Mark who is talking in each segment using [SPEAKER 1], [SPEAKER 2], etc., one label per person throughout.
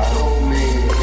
[SPEAKER 1] I don't mean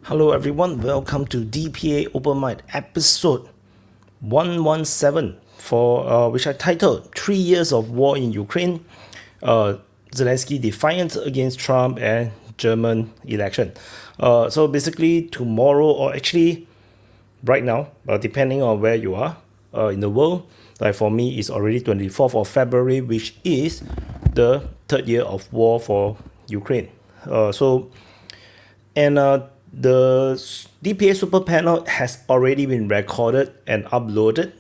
[SPEAKER 1] Hello everyone, welcome to DPA Open Mic episode 117 for which I titled 3 Years of War in Ukraine, Zelenskyy defiance against Trump and German election. So basically tomorrow, or actually right now, depending on where you are in the world, like for me it's already 24th of February, which is the third year of war for Ukraine. The DPA Super Panel has already been recorded and uploaded.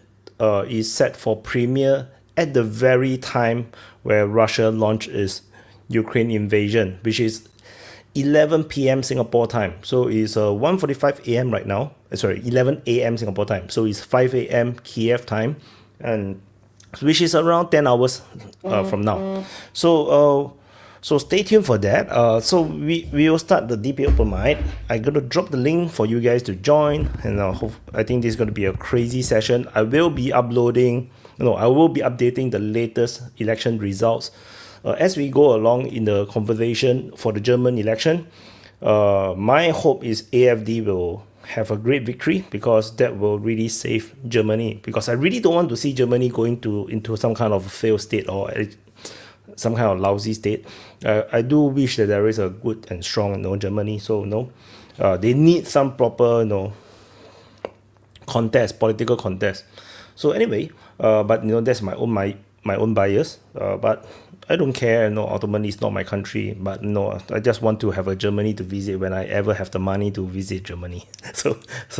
[SPEAKER 1] Is set for premiere at the very time where Russia launched its Ukraine invasion, which is 11 p.m. Singapore time. So it's 1:45 a.m. right now. Sorry, 11 a.m. Singapore time. So it's 5 a.m. Kiev time, and which is around 10 hours from now. So stay tuned for that. So we will start the DPA Open Mic. I'm gonna drop the link for you guys to join, and I think this is gonna be a crazy session. I will be updating the latest election results as we go along in the conversation for the German election. My hope is AfD will have a great victory, because that will really save Germany, because I really don't want to see Germany going into some kind of failed state or some kind of lousy state. I do wish that there is a good and strong Germany. So they need some proper political contest. So anyway, but that's my own bias. But I don't care. Ultimately it's not my country. But I just want to have a Germany to visit when I ever have the money to visit Germany. So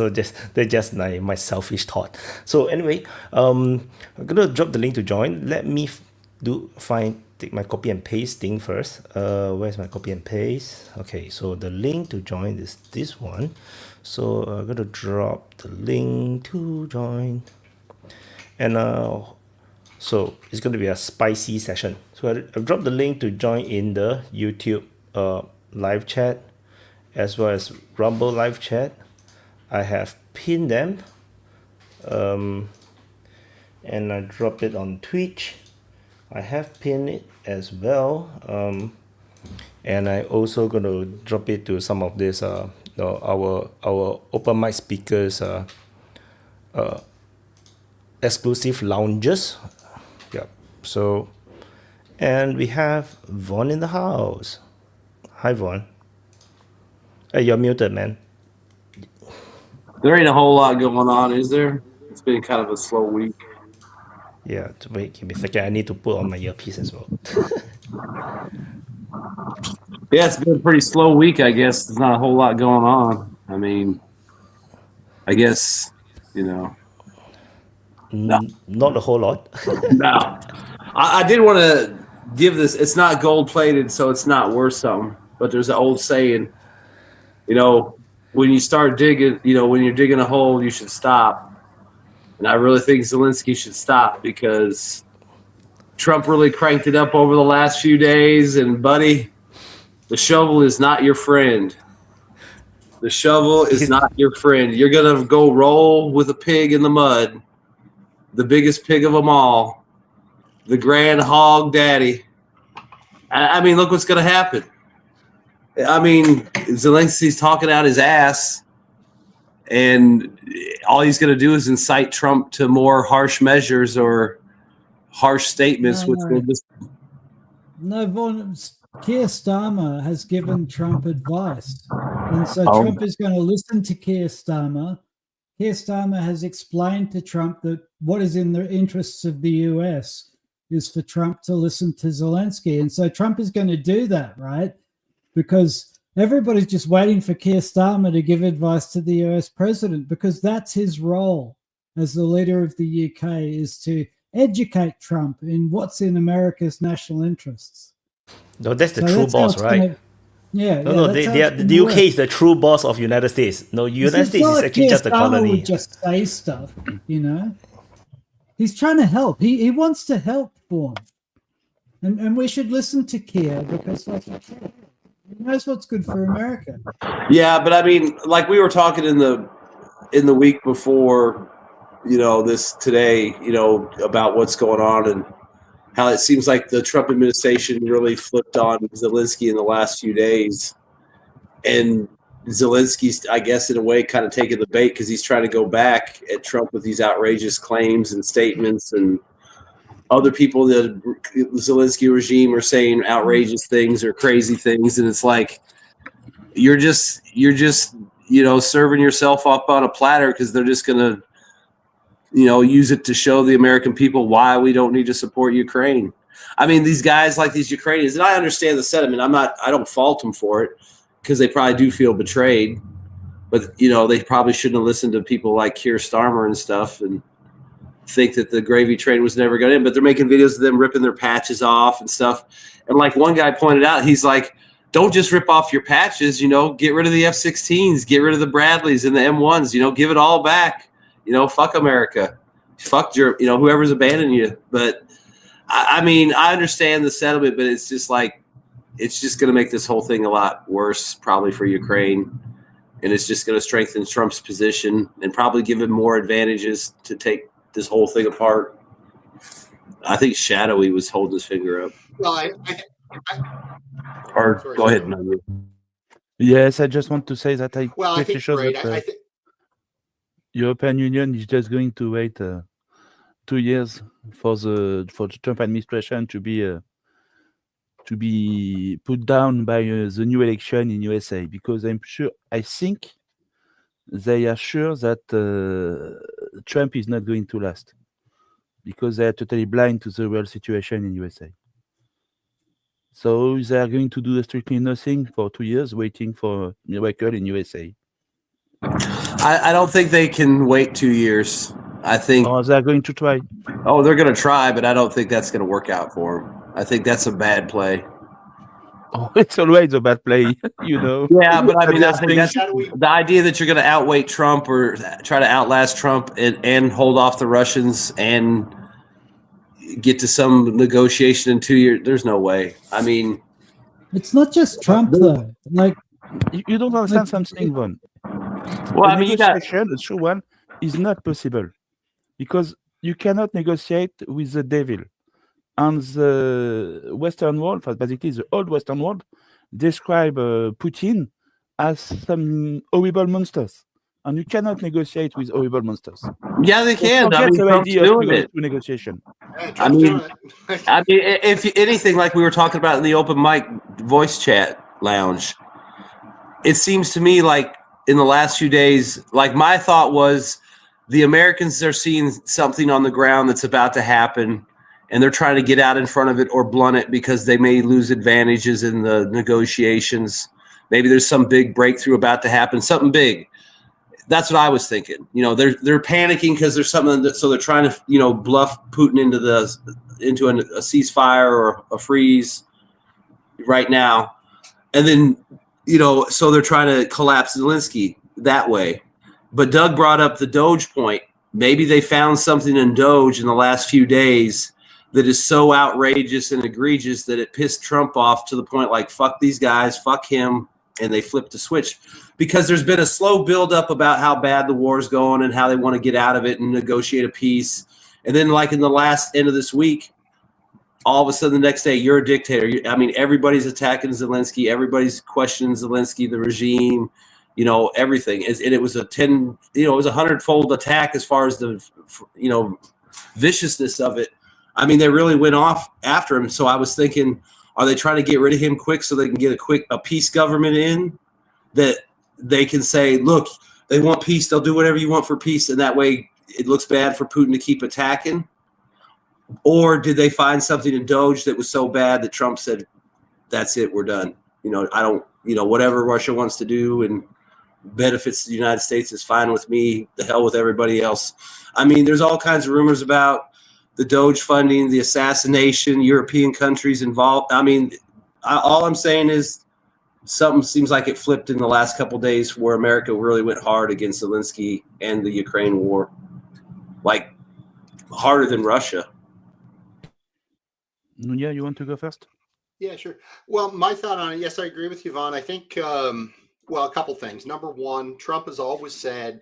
[SPEAKER 1] that's just my selfish thought. So anyway, I'm gonna drop the link to join. Let me take my copy and paste thing first. Where's my copy and paste? Okay, so the link to join is this one. So I'm gonna drop the link to join, and so it's going to be a spicy session. So I've dropped the link to join in the YouTube live chat, as well as Rumble live chat. I have pinned them, and I dropped it on Twitch. I have pinned it as well, and I also going to drop it to some of this our open mic speakers exclusive lounges. Yeah. So, and we have Vaughn in the house. Hi, Vaughn. Hey, you're muted, man.
[SPEAKER 2] There ain't a whole lot going on, is there? It's been kind of a slow week.
[SPEAKER 1] Yeah, wait, give me a second. I need to put on my earpiece as well.
[SPEAKER 2] Yeah, it's been a pretty slow week, I guess. There's not a whole lot going on. I mean, I guess, No.
[SPEAKER 1] Not a whole lot.
[SPEAKER 2] No. I did want to give this, it's not gold plated, so it's not worth something. But there's an old saying, when you start digging, when you're digging a hole, you should stop. And I really think Zelenskyy should stop, because Trump really cranked it up over the last few days. And, buddy, the shovel is not your friend. The shovel is not your friend. You're going to go roll with a pig in the mud, the biggest pig of them all, the grand hog daddy. I mean, look what's going to happen. I mean, Zelenskyy's talking out his ass, and all he's going to do is incite Trump to more harsh measures or harsh statements.
[SPEAKER 3] No, Vaughn, Keir Starmer has given Trump advice. And so Trump is going to listen to Keir Starmer. Keir Starmer has explained to Trump that what is in the interests of the US is for Trump to listen to Zelenskyy. And so Trump is going to do that, right? Because everybody's just waiting for Keir Starmer to give advice to the US president, because that's his role as the leader of the UK, is to educate Trump in what's in America's national interests.
[SPEAKER 1] No, that's the true boss, right?
[SPEAKER 3] The
[SPEAKER 1] UK is the true boss of United States. No, United States is actually just a colony.
[SPEAKER 3] Would just say stuff, He's trying to help. He wants to help Vaughn. And we should listen to Keir, because he knows what's good for America.
[SPEAKER 2] Yeah, but I mean, like we were talking in the week before, this today, about what's going on and how it seems like the Trump administration really flipped on Zelenskyy in the last few days. And Zelensky's, I guess, in a way, kind of taking the bait, because he's trying to go back at Trump with these outrageous claims and statements, and other people in the Zelenskyy regime are saying outrageous things or crazy things. And it's like, you're just serving yourself up on a platter, because they're just going to, use it to show the American people why we don't need to support Ukraine. I mean, these guys like these Ukrainians, and I understand the sentiment. I don't fault them for it, because they probably do feel betrayed. But, they probably shouldn't have listened to people like Keir Starmer and stuff. And think that the gravy train was never going to end, but they're making videos of them ripping their patches off and stuff. And like one guy pointed out, he's like, don't just rip off your patches, get rid of the F-16s, get rid of the Bradleys and the M1s, give it all back. Fuck America. Fuck your, whoever's abandoning you. But I mean, I understand the settlement, but it's just like, it's just going to make this whole thing a lot worse probably for Ukraine. And it's just going to strengthen Trump's position and probably give him more advantages to take this whole thing apart. I think Shadowy was holding his finger up.
[SPEAKER 4] Well,
[SPEAKER 2] Go ahead.
[SPEAKER 5] Yes, I just want to say that I
[SPEAKER 4] think
[SPEAKER 5] sure
[SPEAKER 4] great.
[SPEAKER 5] that European Union is just going to wait 2 years for the Trump administration to be put down by the new election in USA, because I think they are sure that Trump is not going to last, because they are totally blind to the real situation in USA. So they are going to do strictly nothing for 2 years, waiting for a miracle in USA.
[SPEAKER 2] I don't think they can wait 2 years. I think.
[SPEAKER 5] Oh, they are going to try.
[SPEAKER 2] Oh, they're going to try, but I don't think that's going to work out for them. I think that's a bad play.
[SPEAKER 5] Oh, it's always a bad play,
[SPEAKER 2] Yeah, but I mean, I think that's the idea that you're going to outweight Trump or try to outlast Trump and hold off the Russians and get to some negotiation in 2 years. There's no way. I mean,
[SPEAKER 3] it's not just Trump though. Like,
[SPEAKER 5] you don't understand something, Von.
[SPEAKER 2] Well, I mean,
[SPEAKER 5] the true one is not possible, because you cannot negotiate with the devil. And the Western world, basically the old Western world, describe Putin as some horrible monsters. And you cannot negotiate with horrible monsters.
[SPEAKER 2] Yeah, they can.
[SPEAKER 5] I mean, Trump's doing it. Negotiation.
[SPEAKER 2] I mean, if anything, like we were talking about in the open mic voice chat lounge, it seems to me like in the last few days, like my thought was the Americans are seeing something on the ground that's about to happen, and they're trying to get out in front of it or blunt it because they may lose advantages in the negotiations. Maybe there's some big breakthrough about to happen, something big. That's what I was thinking. They're panicking because there's something so they're trying to, bluff Putin into a ceasefire or a freeze right now. And then, so they're trying to collapse Zelenskyy that way. But Doug brought up the Doge point. Maybe they found something in Doge in the last few days that is so outrageous and egregious that it pissed Trump off to the point like, fuck these guys, fuck him, and they flipped the switch. Because there's been a slow buildup about how bad the war is going and how they want to get out of it and negotiate a peace. And then like in the last end of this week, all of a sudden the next day, you're a dictator. I mean, everybody's attacking Zelenskyy. Everybody's questioning Zelenskyy, the regime, everything. And it was it was 100-fold attack as far as the, viciousness of it. I mean, they really went off after him. So I was thinking, are they trying to get rid of him quick so they can get a peace government in that they can say, look, they want peace. They'll do whatever you want for peace. And that way it looks bad for Putin to keep attacking. Or did they find something in Doge that was so bad that Trump said, that's it, we're done. I don't, whatever Russia wants to do and benefits the United States is fine with me. The hell with everybody else. I mean, there's all kinds of rumors about the Doge funding, the assassination, European countries involved. I mean, all I'm saying is something seems like it flipped in the last couple of days where America really went hard against Zelenskyy and the Ukraine war, like harder than Russia.
[SPEAKER 5] Yeah, you want to go first?
[SPEAKER 4] Yeah, sure. Well, my thought on it, yes, I agree with you, Vaughn. I think, a couple things. Number one, Trump has always said,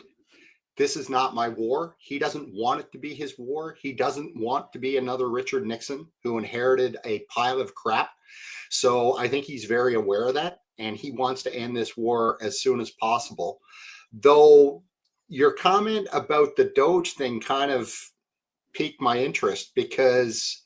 [SPEAKER 4] this is not my war. He doesn't want it to be his war. He doesn't want to be another Richard Nixon who inherited a pile of crap. So I think he's very aware of that, and he wants to end this war as soon as possible. Though your comment about the Doge thing kind of piqued my interest, because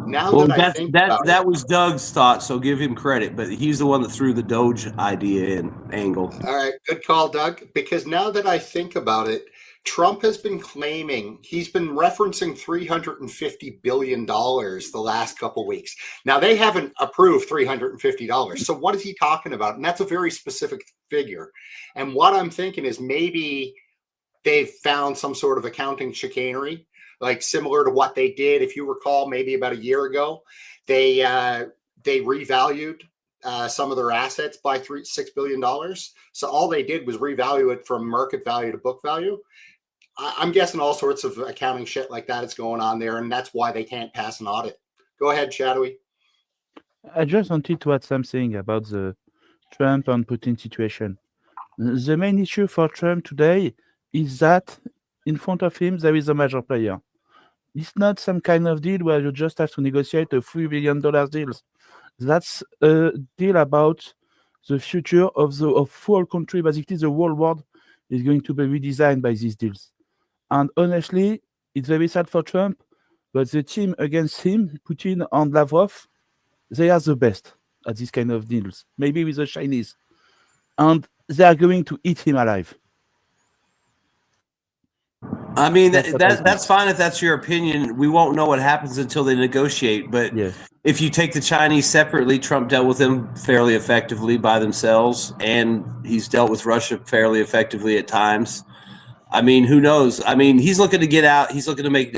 [SPEAKER 4] now
[SPEAKER 2] that was Doug's thought, so give him credit, but he's the one that threw the Doge idea in angle. All
[SPEAKER 4] right, good call, Doug, because now that I think about it, Trump has been claiming, he's been referencing $350 billion the last couple of weeks. Now, they haven't approved $350. So what is he talking about? And that's a very specific figure. And what I'm thinking is maybe they've found some sort of accounting chicanery like similar to what they did. If you recall, maybe about a year ago, they revalued some of their assets by $6 billion. So all they did was revalue it from market value to book value. I'm guessing all sorts of accounting shit like that is going on there, and that's why they can't pass an audit. Go ahead, Shadowy.
[SPEAKER 5] I just wanted to add something about the Trump and Putin situation. The main issue for Trump today is that in front of him there is a major player. It's not some kind of deal where you just have to negotiate a $3 billion deal. That's a deal about the future of the whole country. Basically, the whole world is going to be redesigned by these deals. And honestly, it's very sad for Trump, but the team against him, Putin and Lavrov, they are the best at this kind of deals, maybe with the Chinese. And they are going to eat him alive.
[SPEAKER 2] I mean, that's fine if that's your opinion. We won't know what happens until they negotiate. But if you take the Chinese separately, Trump dealt with them fairly effectively by themselves, and he's dealt with Russia fairly effectively at times. I mean, who knows? I mean, he's looking to get out. He's looking to make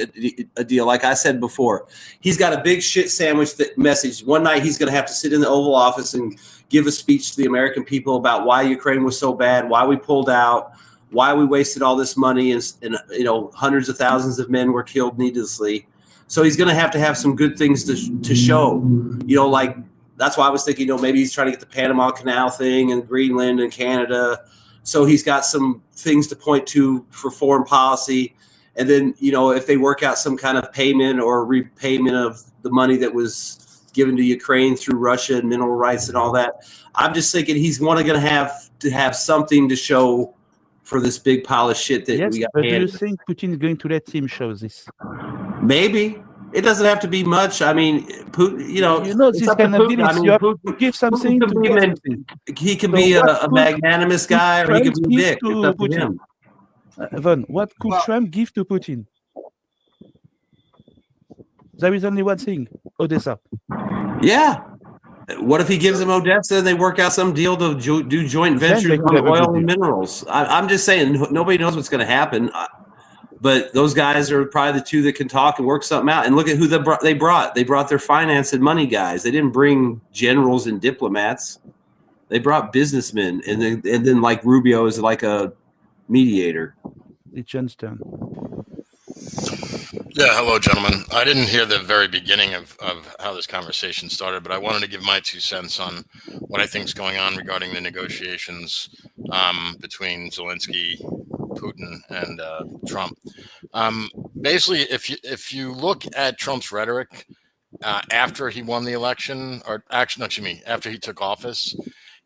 [SPEAKER 2] a deal. Like I said before, he's got a big shit sandwich message. One night he's going to have to sit in the Oval Office and give a speech to the American people about why Ukraine was so bad, why we pulled out, why we wasted all this money, and hundreds of thousands of men were killed needlessly. So he's going to have some good things to show. Like that's why I was thinking, maybe he's trying to get the Panama Canal thing and Greenland and Canada. So he's got some things to point to for foreign policy. And then, if they work out some kind of payment or repayment of the money that was given to Ukraine through Russia and mineral rights and all that, I'm just thinking he's going to have something to show for this big pile of shit that we got.
[SPEAKER 5] But do you think Putin is going to let him show this?
[SPEAKER 2] Maybe. It doesn't have to be much. I mean, Putin,
[SPEAKER 5] this kind of deal, you have to give something to get something.
[SPEAKER 2] He could be a magnanimous guy, or he could be a dick. It's up to him.
[SPEAKER 5] Von, what could Trump give to Putin? There is only one thing: Odessa.
[SPEAKER 2] Yeah. What if he gives them Odessa and they work out some deal to do joint ventures on oil and minerals? I'm just saying, nobody knows what's going to happen. But those guys are probably the two that can talk and work something out. And look at who they brought. They brought their finance and money guys. They didn't bring generals and diplomats. They brought businessmen. And then like Rubio is like a mediator.
[SPEAKER 5] It's Johnston.
[SPEAKER 6] Yeah, hello, gentlemen. I didn't hear the very beginning of how this conversation started, but I wanted to give my 2 cents on what I think is going on regarding the negotiations between Zelenskyy, Putin, and Trump. Basically, if you look at Trump's rhetoric after he won the election, or actually, excuse me, after he took office,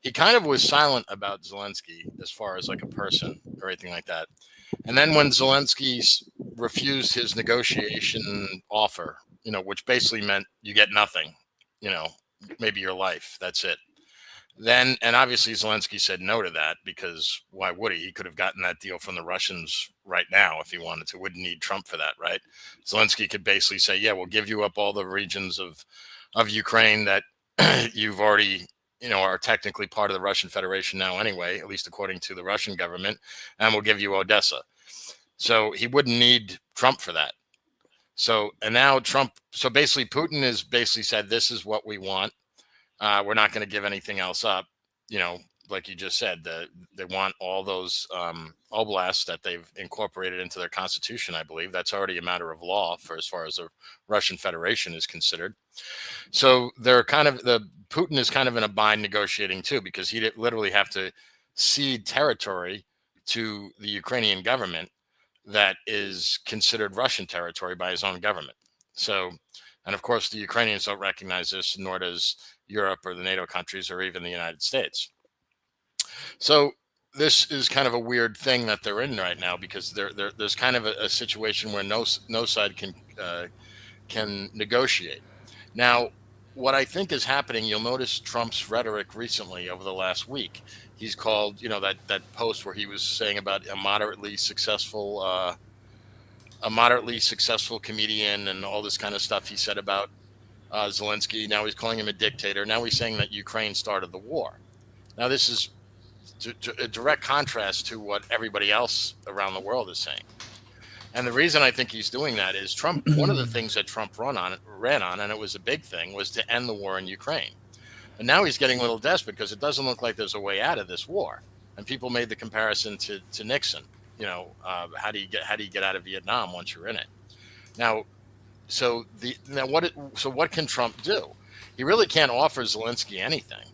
[SPEAKER 6] he kind of was silent about Zelenskyy as far as like a person or anything like that. And then when Zelenskyy refused his negotiation offer, which basically meant you get nothing, maybe your life, that's it. Then, and obviously Zelenskyy said no to that, because why would he? He could have gotten that deal from the Russians right now if he wanted to. Wouldn't need Trump for that, right? Zelenskyy could basically say, yeah, we'll give you up all the regions of Ukraine that you've already, are technically part of the Russian Federation now anyway, at least according to the Russian government, and we'll give you Odessa. So he wouldn't need Trump for that. So, and now Trump, so basically Putin has basically said, this is what we want. We're not going to give anything else up. Like you just said, they want all those oblasts that they've incorporated into their constitution, I believe. That's already a matter of law for as far as the Russian Federation is considered. So Putin is kind of in a bind negotiating too, because he literally have to cede territory to the Ukrainian government that is considered Russian territory by his own government. So, and of course, the Ukrainians don't recognize this, nor does Europe or the NATO countries or even the United States. So this is kind of a weird thing that they're in right now, because there's kind of a situation where no side can negotiate. Now, what I think is happening, you'll notice Trump's rhetoric recently over the last week. He's called, that post where he was saying about a moderately successful comedian and all this kind of stuff he said about Zelenskyy. Now he's calling him a dictator. Now he's saying that Ukraine started the war. Now this is a direct contrast to what everybody else around the world is saying. And the reason I think he's doing that is Trump. One of the things that Trump ran on, and it was a big thing, was to end the war in Ukraine. And now he's getting a little desperate because it doesn't look like there's a way out of this war. And people made the comparison to Nixon. You know, how do you get out of Vietnam once you're in it? Now, what can Trump do? He really can't offer Zelenskyy anything,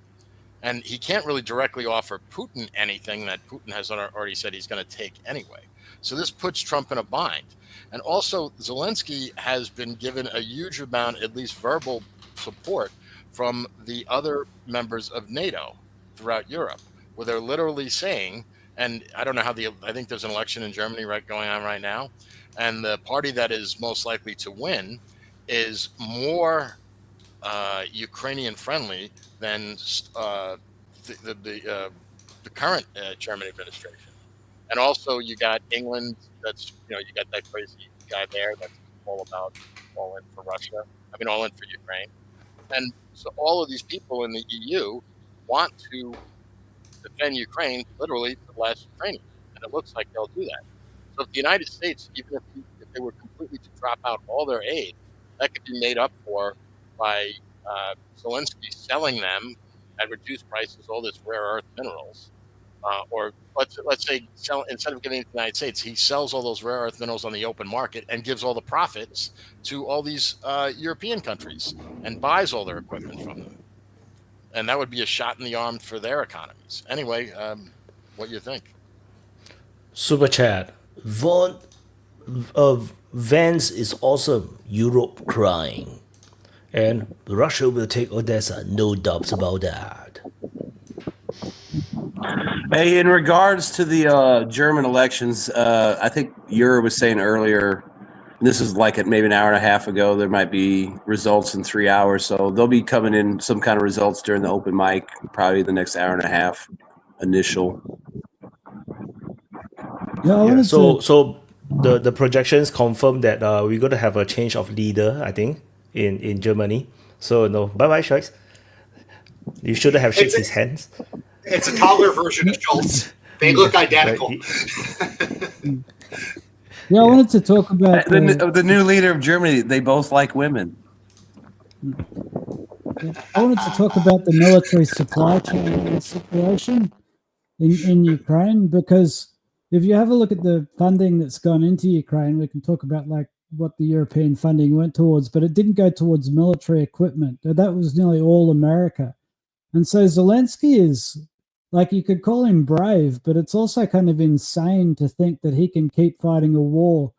[SPEAKER 6] and he can't really directly offer Putin anything that Putin has already said he's going to take anyway. So this puts Trump in a bind. And also, Zelenskyy has been given a huge amount, at least verbal support, from the other members of NATO throughout Europe, where they're literally saying, and I don't know how I think there's an election in Germany going on right now, and the party that is most likely to win is more Ukrainian friendly than the current German administration. And also you got England, you got that crazy guy there that's all in for Russia. All in for Ukraine. And so all of these people in the EU want to defend Ukraine literally to the last Ukrainian. And it looks like they'll do that. So if the United States, even if they were completely to drop out all their aid, that could be made up for by Zelenskyy selling them at reduced prices all this rare earth minerals. Or let's say instead of giving it to the United States, he sells all those rare earth minerals on the open market and gives all the profits to all these European countries and buys all their equipment from them. And that would be a shot in the arm for their economies. Anyway, what do you think?
[SPEAKER 1] Super chat. Vance is awesome. Europe crying. And Russia will take Odessa. No doubts about that.
[SPEAKER 2] Hey, in regards to the German elections, I think Yuri was saying earlier, this is like maybe an hour and a half ago, there might be results in 3 hours. So they'll be coming in some kind of results during the open mic, probably the next hour and a half initial.
[SPEAKER 3] Yeah,
[SPEAKER 1] so the projections confirm that we're going to have a change of leader, I think, in Germany. So no, bye-bye, Shoyce. You shouldn't have shaken his hands.
[SPEAKER 4] It's a taller version of Schultz. They look identical.
[SPEAKER 3] Yeah, I wanted to talk about
[SPEAKER 2] the new leader of Germany. They both like women.
[SPEAKER 3] I wanted to talk about the military supply chain situation in Ukraine, because if you have a look at the funding that's gone into Ukraine, we can talk about like what the European funding went towards, but it didn't go towards military equipment. That was nearly all America. And so Zelenskyy is, like, you could call him brave, but it's also kind of insane to think that he can keep fighting a war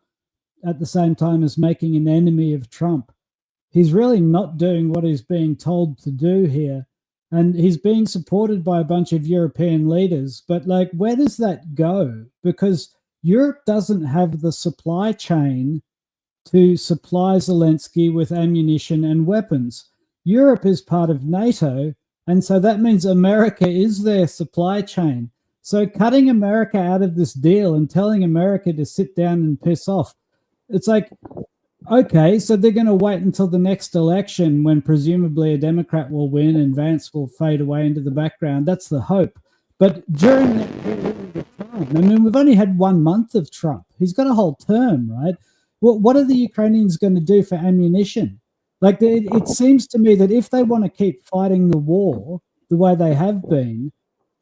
[SPEAKER 3] at the same time as making an enemy of Trump. He's really not doing what he's being told to do here. And he's being supported by a bunch of European leaders. But, like, where does that go? Because Europe doesn't have the supply chain to supply Zelenskyy with ammunition and weapons. Europe is part of NATO, and so that means America is their supply chain. So cutting America out of this deal and telling America to sit down and piss off, it's like, okay, so they're going to wait until the next election when presumably a Democrat will win and Vance will fade away into the background. That's the hope. But during that period of time, we've only had 1 month of Trump. He's got a whole term, right? Well, what are the Ukrainians going to do for ammunition? Like, it seems to me that if they want to keep fighting the war the way they have been,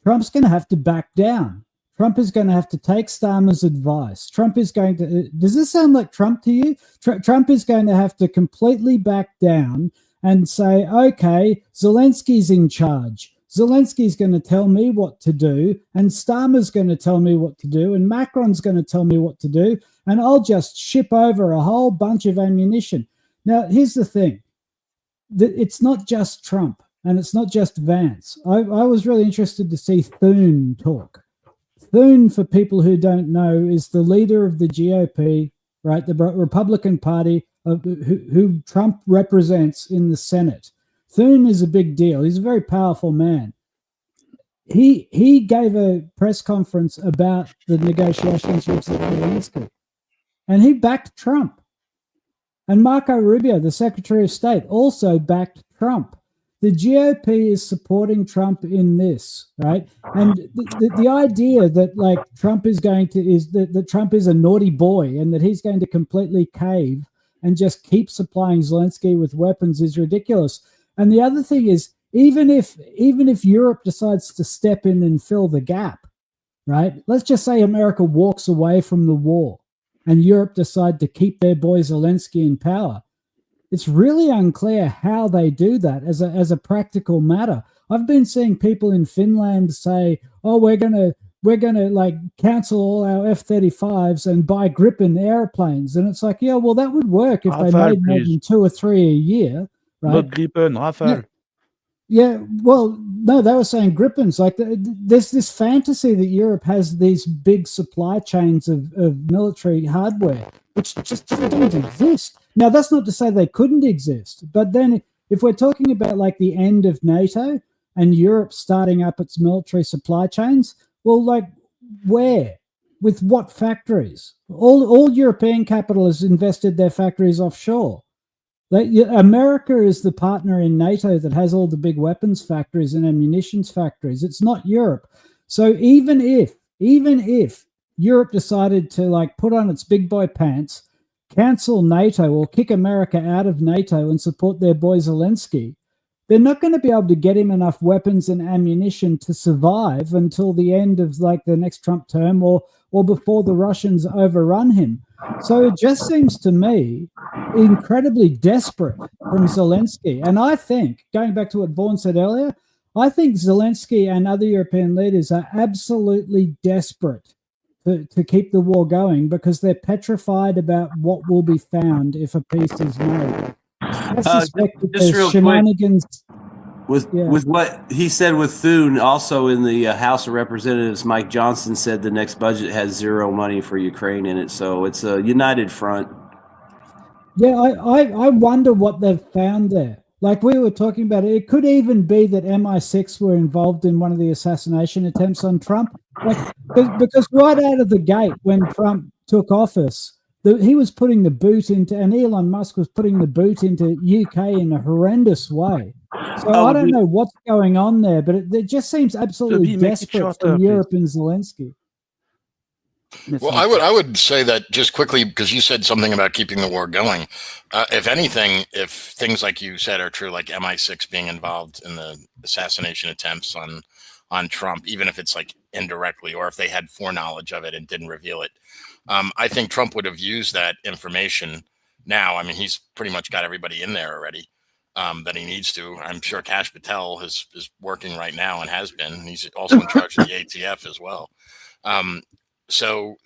[SPEAKER 3] Trump's going to have to back down. Trump is going to have to take Starmer's advice. Trump is going to... Does this sound like Trump to you? Trump is going to have to completely back down and say, okay, Zelensky's in charge. Zelensky's going to tell me what to do, and Starmer's going to tell me what to do, and Macron's going to tell me what to do, and I'll just ship over a whole bunch of ammunition. Now, here's the thing. It's not just Trump, and it's not just Vance. I was really interested to see Thune talk. Thune, for people who don't know, is the leader of the GOP, right, the Republican Party, who Trump represents in the Senate. Thune is a big deal. He's a very powerful man. He gave a press conference about the negotiations with Zelenskyy, and he backed Trump. And Marco Rubio, the Secretary of State, also backed Trump. the GOP is supporting Trump in this, right? And the idea that like Trump is going to that Trump is a naughty boy and that he's going to completely cave and just keep supplying Zelenskyy with weapons is ridiculous. And the other thing is, even if Europe decides to step in and fill the gap, right? Let's just say America walks away from the war and Europe decide to keep their boy Zelenskyy in power. It's really unclear how they do that as a practical matter. I've been seeing people in Finland say, "Oh, we're gonna like cancel all our F-35s and buy Gripen airplanes," and it's like, yeah, well, that would work if they made more than 2 or 3 a year, right?
[SPEAKER 5] Not Gripen, Rafale.
[SPEAKER 3] Yeah, well, no, they were saying Gripens. Like, there's this fantasy that Europe has these big supply chains of military hardware, which just don't exist. Now, that's not to say they couldn't exist, but then if we're talking about like the end of NATO and Europe starting up its military supply chains, well, like where? With what factories? All European capital has invested their factories offshore. America is the partner in NATO that has all the big weapons factories and ammunitions factories. It's not Europe. So even if Europe decided to like put on its big boy pants, cancel NATO or kick America out of NATO and support their boy Zelenskyy, they're not going to be able to get him enough weapons and ammunition to survive until the end of like the next Trump term or before the Russians overrun him. So it just seems to me incredibly desperate from Zelenskyy. And I think, going back to what Vaughan said earlier, I think Zelenskyy and other European leaders are absolutely desperate to keep the war going because they're petrified about what will be found if a peace is made. I suspect that there's shenanigans.
[SPEAKER 2] With what he said with Thune, also in the House of Representatives, Mike Johnson said the next budget has zero money for Ukraine in it. So it's a united front.
[SPEAKER 3] Yeah, I wonder what they've found there. Like we were talking about, it could even be that MI6 were involved in one of the assassination attempts on Trump. Like, because right out of the gate, when Trump took office, he was putting the boot into, and Elon Musk was putting the boot into UK in a horrendous way. So I don't know what's going on there, but it just seems absolutely desperate from Europe and Zelenskyy.
[SPEAKER 6] Well, I would say that just quickly, because you said something about keeping the war going. If anything, if things like you said are true, like MI6 being involved in the assassination attempts on Trump, even if it's like indirectly, or if they had foreknowledge of it and didn't reveal it, I think Trump would have used that information now. I mean, he's pretty much got everybody in there already that he needs to. I'm sure Kash Patel is working right now and has been. He's also in charge of the ATF as well. So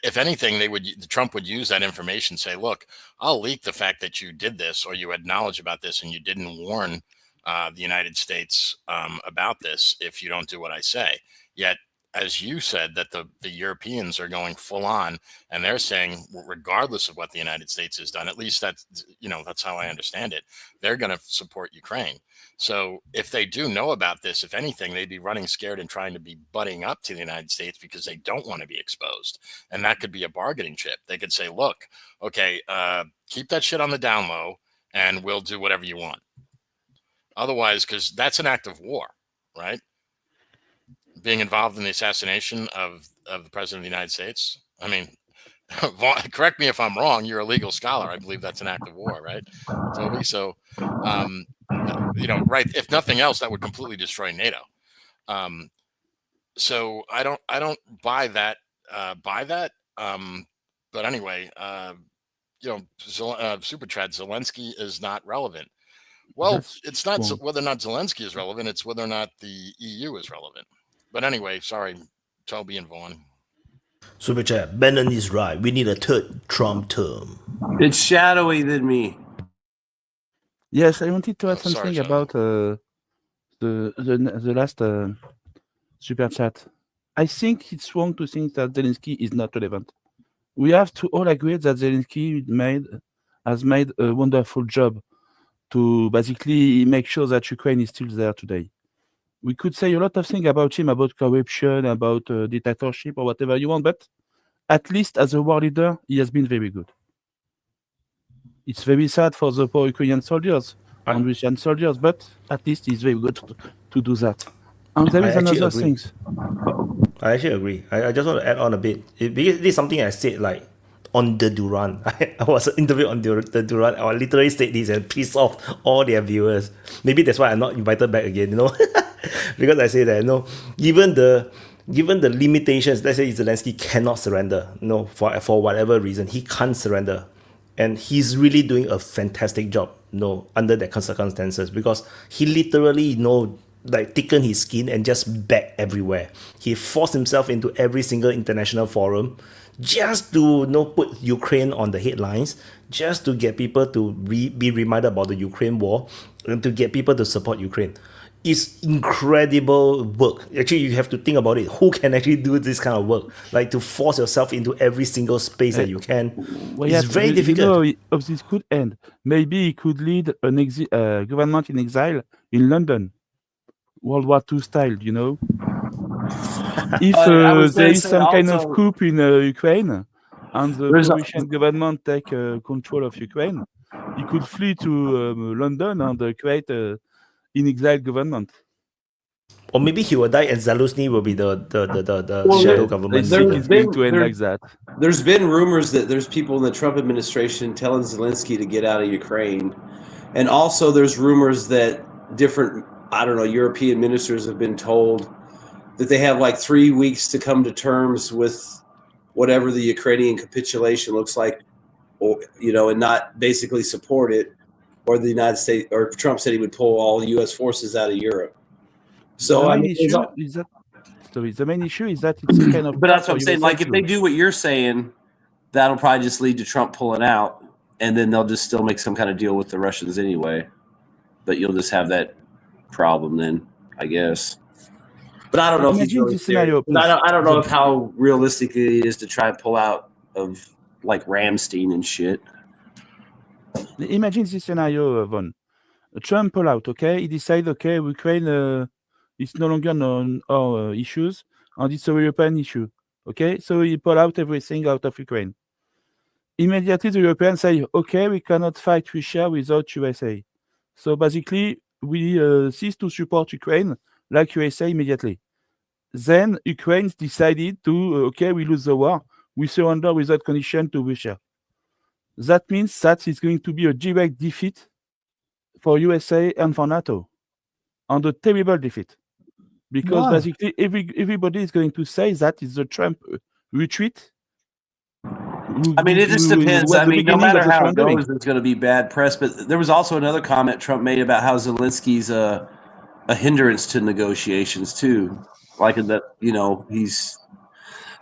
[SPEAKER 6] if anything, Trump would use that information, say, look, I'll leak the fact that you did this or you had knowledge about this and you didn't warn the United States about this if you don't do what I say. Yet, as you said, that the Europeans are going full on and they're saying, regardless of what the United States has done, at least that's how I understand it, they're going to support Ukraine. So if they do know about this, if anything, they'd be running scared and trying to be butting up to the United States because they don't want to be exposed. And that could be a bargaining chip. They could say, look, okay, keep that shit on the down low and we'll do whatever you want. Otherwise, because that's an act of war, right? Being involved in the assassination of the president of the United States. I mean, correct me if I'm wrong. You're a legal scholar. I believe that's an act of war, right, Toby? So, right. If nothing else, that would completely destroy NATO. So I don't buy that. But anyway, Super Trad, Zelenskyy is not relevant. Well, it's not whether or not Zelenskyy is relevant. It's whether or not the EU is relevant. But anyway, sorry, Toby and Vaughn.
[SPEAKER 1] Super Chat, Bannon is right. We need a third Trump term.
[SPEAKER 2] It's shadowy than me.
[SPEAKER 5] Yes, I wanted to add something
[SPEAKER 6] sorry.
[SPEAKER 5] about the last super chat. I think it's wrong to think that Zelenskyy is not relevant. We have to all agree that Zelenskyy has made a wonderful job to basically make sure that Ukraine is still there today. We could say a lot of things about him, about corruption, about dictatorship, or whatever you want, but at least as a war leader, he has been very good. It's very sad for the poor Ukrainian soldiers. on Russian soldiers, but at least he's very good to do that. And there is another thing.
[SPEAKER 1] I actually agree. I just want to add on a bit. Because this is something I said like on the Duran. I was interviewed on the Duran. I literally said this and pissed off all their viewers. Maybe that's why I'm not invited back again, because I say that, given the limitations, let's say Zelenskyy cannot surrender, for whatever reason, he can't surrender. And he's really doing a fantastic job, under that circumstances, because he literally, thickened his skin and just back everywhere. He forced himself into every single international forum just to put Ukraine on the headlines, just to get people to be reminded about the Ukraine war, and to get people to support Ukraine. It's incredible work. Actually, you have to think about it. Who can actually do this kind of work? Like to force yourself into every single space that you can. It's very difficult.
[SPEAKER 5] If this could end, maybe he could lead an government in exile in London, World War II style. If there is some kind of coup in Ukraine and the Russian government take control of Ukraine, he could flee to London and create in exile government.
[SPEAKER 1] Or maybe he will die and Zelenskyy will be the shadow government.
[SPEAKER 5] It's going to end like that.
[SPEAKER 2] There's been rumors that there's people in the Trump administration telling Zelenskyy to get out of Ukraine. And also there's rumors that different, European ministers have been told that they have like 3 weeks to come to terms with whatever the Ukrainian capitulation looks like, or, and not basically support it. Or the United States, or Trump said he would pull all U.S. forces out of Europe. So
[SPEAKER 5] the main issue is that it's kind of.
[SPEAKER 2] But that's what I'm saying. Like, if they do what you're saying, that'll probably just lead to Trump pulling out, and then they'll just still make some kind of deal with the Russians anyway. But you'll just have that problem then, I guess. But I don't know if he's really serious. I don't know if how realistic it is to try and pull out of like Ramstein and shit.
[SPEAKER 5] Imagine this scenario, Von. Trump pull out, okay? He decides, okay, Ukraine is no longer on our issues, and it's a European issue, okay? So he pull out everything out of Ukraine. Immediately, the Europeans say, okay, we cannot fight Russia without USA. So basically, we cease to support Ukraine like USA immediately. Then Ukraine decided to, okay, we lose the war, we surrender without condition to Russia. That means that it's going to be a direct defeat for USA and for NATO, and a terrible defeat, because basically everybody is going to say that it's the Trump retreat.
[SPEAKER 2] It just depends. No matter how it goes, it's going to be bad press. But there was also another comment Trump made about how Zelensky's a hindrance to negotiations too, like that. He's.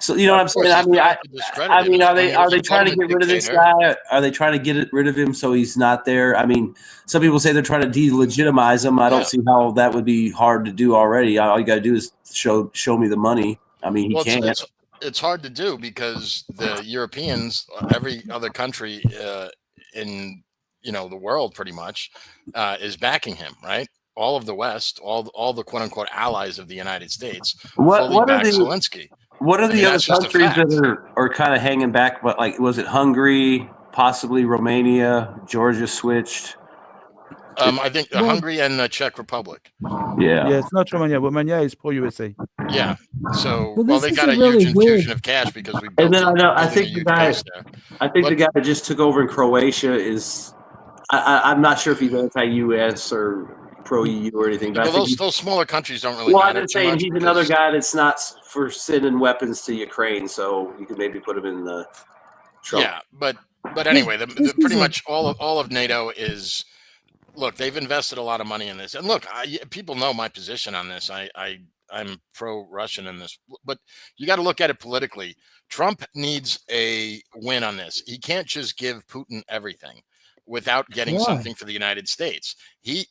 [SPEAKER 2] So you know what I'm saying? Are they trying to get rid of this guy? Are they trying to get rid of him so he's not there? Some people say they're trying to delegitimize him. I don't see how that would be hard to do already. All you got to do is show me the money. He can't.
[SPEAKER 6] It's hard to do because the Europeans, every other country in the world, pretty much, is backing him, right? All of the West, all the quote unquote allies of the United States, fully back Zelenskyy.
[SPEAKER 2] What are the other countries that are kind of hanging back? But was it Hungary, possibly Romania, Georgia switched?
[SPEAKER 6] I think Hungary and the Czech Republic.
[SPEAKER 2] Yeah.
[SPEAKER 5] Yeah, it's not Romania. Romania is pro-USA.
[SPEAKER 6] Yeah. So, they got a huge infusion of cash because we.
[SPEAKER 2] And then I think the guy that just took over in Croatia is. I'm not sure if he's anti-US or pro-EU or anything. But
[SPEAKER 6] those smaller countries don't really matter.
[SPEAKER 2] I'm just saying he's another guy that's not for sending weapons to Ukraine, so you could maybe put him in the Trump.
[SPEAKER 6] Yeah, but anyway, pretty much all of NATO is. Look, they've invested a lot of money in this, and look, people know my position on this. I'm pro-Russian in this, but you got to look at it politically. Trump needs a win on this. He can't just give Putin everything without getting something for the United States.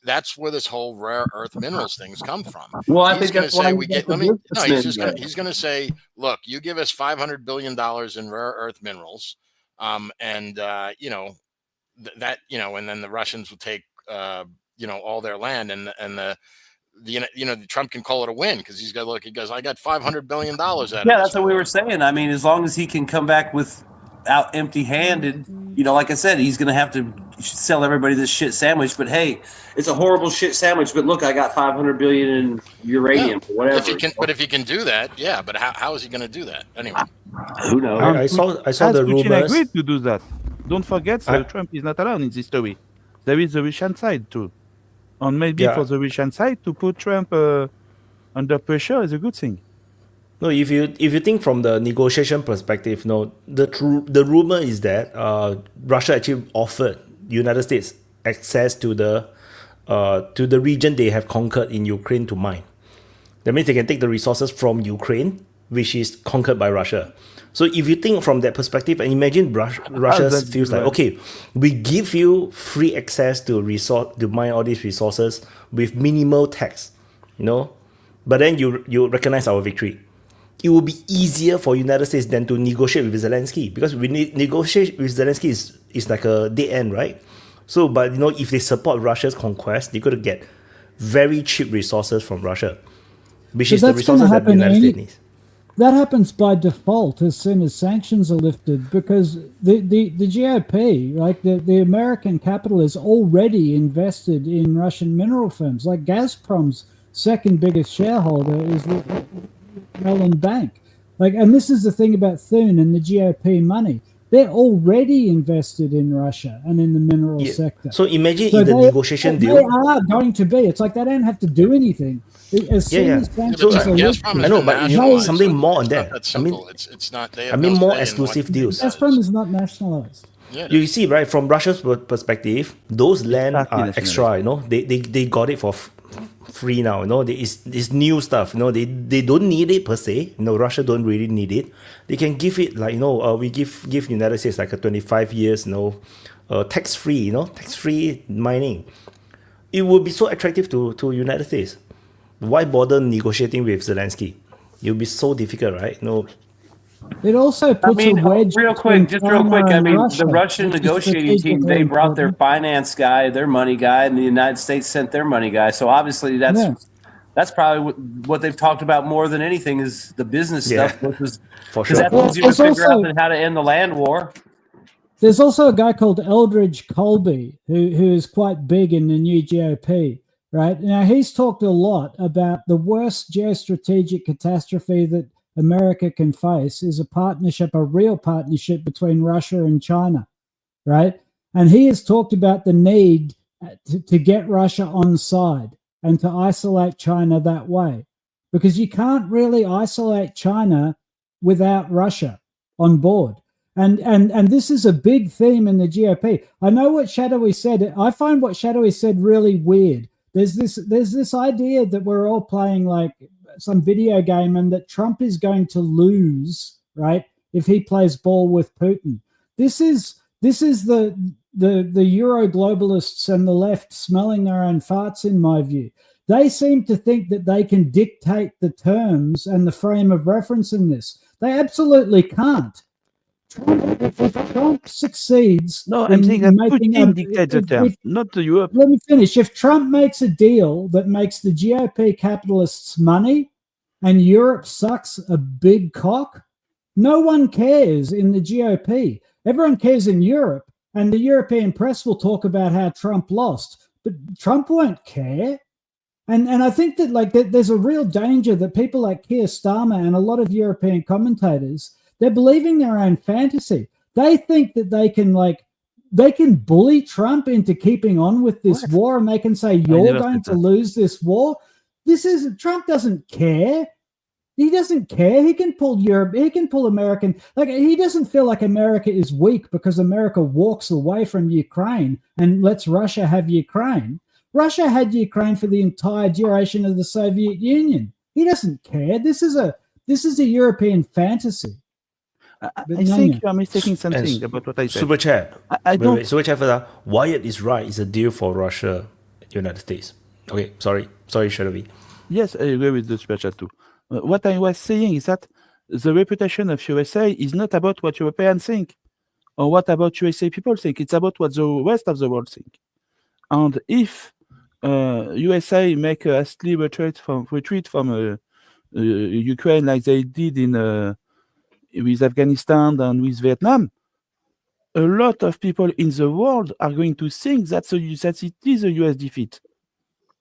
[SPEAKER 6] That's where this whole rare earth minerals things come from.
[SPEAKER 2] Well, I think that's why
[SPEAKER 6] he's going to say, look, you give us $500 billion in rare earth minerals, and then the Russians will take all their land, and Trump can call it a win because he goes, I got $500 billion out of it.
[SPEAKER 2] Yeah, that's what we were saying. As long as he can come back without empty-handed, like I said, he's going to have to you should sell everybody this shit sandwich. But hey, it's a horrible shit sandwich. But look, I got 500 billion in uranium or whatever.
[SPEAKER 6] If he can do that, yeah. But how is he going to do that anyway?
[SPEAKER 2] Who knows?
[SPEAKER 1] I saw the
[SPEAKER 5] Putin
[SPEAKER 1] rumors.
[SPEAKER 5] agreed to do that. Don't forget, Trump is not alone in this story. There is the Russian side too, and maybe for the Russian side to put Trump under pressure is a good thing.
[SPEAKER 1] No, if you think from the negotiation perspective, no, the rumor is that Russia actually offered United States access to the region they have conquered in Ukraine to mine. That means they can take the resources from Ukraine, which is conquered by Russia. So if you think from that perspective, and imagine Russia feels like, okay, we give you free access to mine all these resources with minimal tax, but then you recognize our victory. It will be easier for United States than to negotiate with Zelenskyy, because we negotiate with Zelenskyy is like a dead end, right? So, but if they support Russia's conquest, they're going to get very cheap resources from Russia, which is the resources that the United States needs.
[SPEAKER 3] That happens by default as soon as sanctions are lifted, because the GOP, like the American capital, is already invested in Russian mineral firms. Like Gazprom's second biggest shareholder is the Mellon Bank. And this is the thing about Thune and the GOP money. They're already invested in Russia and in the mineral sector.
[SPEAKER 1] So imagine in the negotiation deal.
[SPEAKER 3] They are going to be. It's like they don't have to do anything. As soon as sanctions are lifted.
[SPEAKER 1] I know, but something more on that.
[SPEAKER 6] That's simple. It's not. They have
[SPEAKER 1] more exclusive deals.
[SPEAKER 3] Gazprom is not nationalized.
[SPEAKER 6] Yeah,
[SPEAKER 1] you see, right, from Russia's perspective, those land are extra. They got it for free now. It's new stuff. They don't need it per se. Russia don't really need it. They can give it we give United States like a 25 years tax free tax-free mining. It would be so attractive to United States. Why bother negotiating with Zelenskyy? It would be so difficult, right?
[SPEAKER 3] It also puts a wedge.
[SPEAKER 2] Real quick. The Russian negotiating team, they brought their finance guy, their money guy, and the United States sent their money guy. So obviously that's probably what they've talked about more than anything is the business stuff.
[SPEAKER 1] For sure.
[SPEAKER 2] That's easier to figure out than how to end the land war.
[SPEAKER 3] There's also a guy called Eldridge Colby who is quite big in the new GOP. Right now, he's talked a lot about the worst geostrategic catastrophe that America can face is a real partnership between Russia and China, right? And he has talked about the need to get Russia on side and to isolate China that way, because you can't really isolate China without Russia on board. And this is a big theme in the GOP. I know what Shadowy said. I find what Shadowy said really weird. There's this idea that we're all playing like some video game and that Trump is going to lose, right, if he plays ball with Putin. This is the Euro globalists and the left smelling their own farts, in my view. They seem to think that they can dictate the terms and the frame of reference in this. They absolutely can't. If Trump succeeds,
[SPEAKER 5] I'm saying that Putin dictates the terms, not the Europe.
[SPEAKER 3] Let me finish. If Trump makes a deal that makes the GOP capitalists money and Europe sucks a big cock, no one cares in the GOP. Everyone cares in Europe, and the European press will talk about how Trump lost, but Trump won't care. And I think that there's a real danger that people like Keir Starmer and a lot of European commentators, they're believing their own fantasy. They think that they can bully Trump into keeping on with this war, and they can say, you're going to lose this war. Trump doesn't care. He doesn't care. He can pull Europe. He can pull American. He doesn't feel like America is weak because America walks away from Ukraine and lets Russia have Ukraine. Russia had Ukraine for the entire duration of the Soviet Union. He doesn't care. This is a European fantasy.
[SPEAKER 5] I think you are mistaking something about what I said.
[SPEAKER 1] Super chat.
[SPEAKER 5] I don't.
[SPEAKER 1] Wait, super chat for that. Wyatt is right. It's a deal for Russia, United States. Okay, sorry, Shadowy.
[SPEAKER 5] Yes, I agree with the super chat too. What I was saying is that the reputation of USA is not about what Europeans think or what about USA people think. It's about what the rest of the world think. And if USA make a hastily retreat from Ukraine like they did in with Afghanistan and with Vietnam, a lot of people in the world are going to think that it is a US defeat.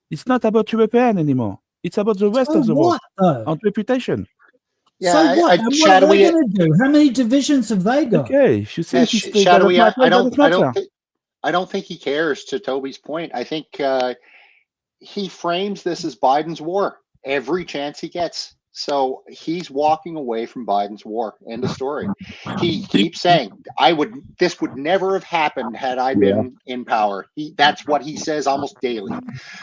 [SPEAKER 5] It's not about European anymore. It's about the rest of the world and reputation.
[SPEAKER 4] Yeah,
[SPEAKER 3] so what? And what are they going to do? How many divisions have they got?
[SPEAKER 5] Okay, if you think
[SPEAKER 4] Shadowy, I don't think he cares. To Toby's point, I think he frames this as Biden's war every chance he gets. So he's walking away from Biden's war. End of story. He keeps saying, this would never have happened had I been in power. That's what he says almost daily.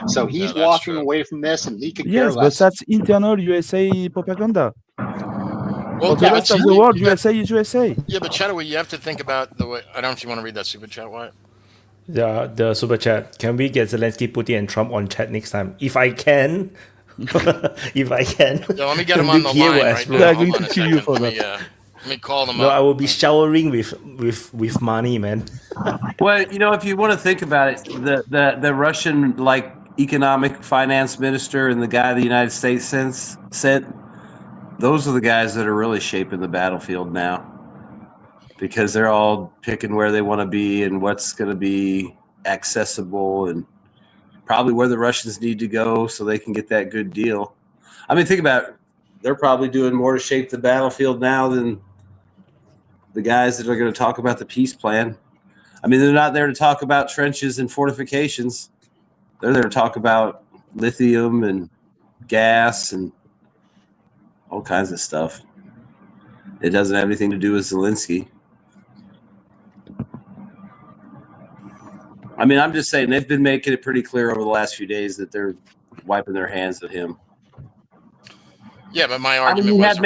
[SPEAKER 4] So he's walking away from this, and he could care less.
[SPEAKER 5] But that's internal USA propaganda.
[SPEAKER 6] Well,
[SPEAKER 5] the rest of the world, USA is USA.
[SPEAKER 6] Yeah, but Shadowy, you have to think about the way. I don't know if you want to read that super chat, Wyatt.
[SPEAKER 1] The super chat. Can we get Zelensky, Putin, and Trump on chat next time? If I can. If I can.
[SPEAKER 6] Yeah, let me get them on the line right now.
[SPEAKER 5] They're going to kill you for that.
[SPEAKER 6] Let me call them
[SPEAKER 1] No,
[SPEAKER 6] up.
[SPEAKER 1] I will be showering with money, man.
[SPEAKER 2] Well, if you want to think about it, the Russian economic finance minister and the guy the United States sent, those are the guys that are really shaping the battlefield now, because they're all picking where they want to be and what's going to be accessible and probably where the Russians need to go so they can get that good deal. I mean, think about it. They're probably doing more to shape the battlefield now than the guys that are going to talk about the peace plan. I mean, they're not there to talk about trenches and fortifications. They're there to talk about lithium and gas and all kinds of stuff. It doesn't have anything to do with Zelenskyy. I mean, I'm just saying they've been making it pretty clear over the last few days that they're wiping their hands at him.
[SPEAKER 6] Yeah, but my argument was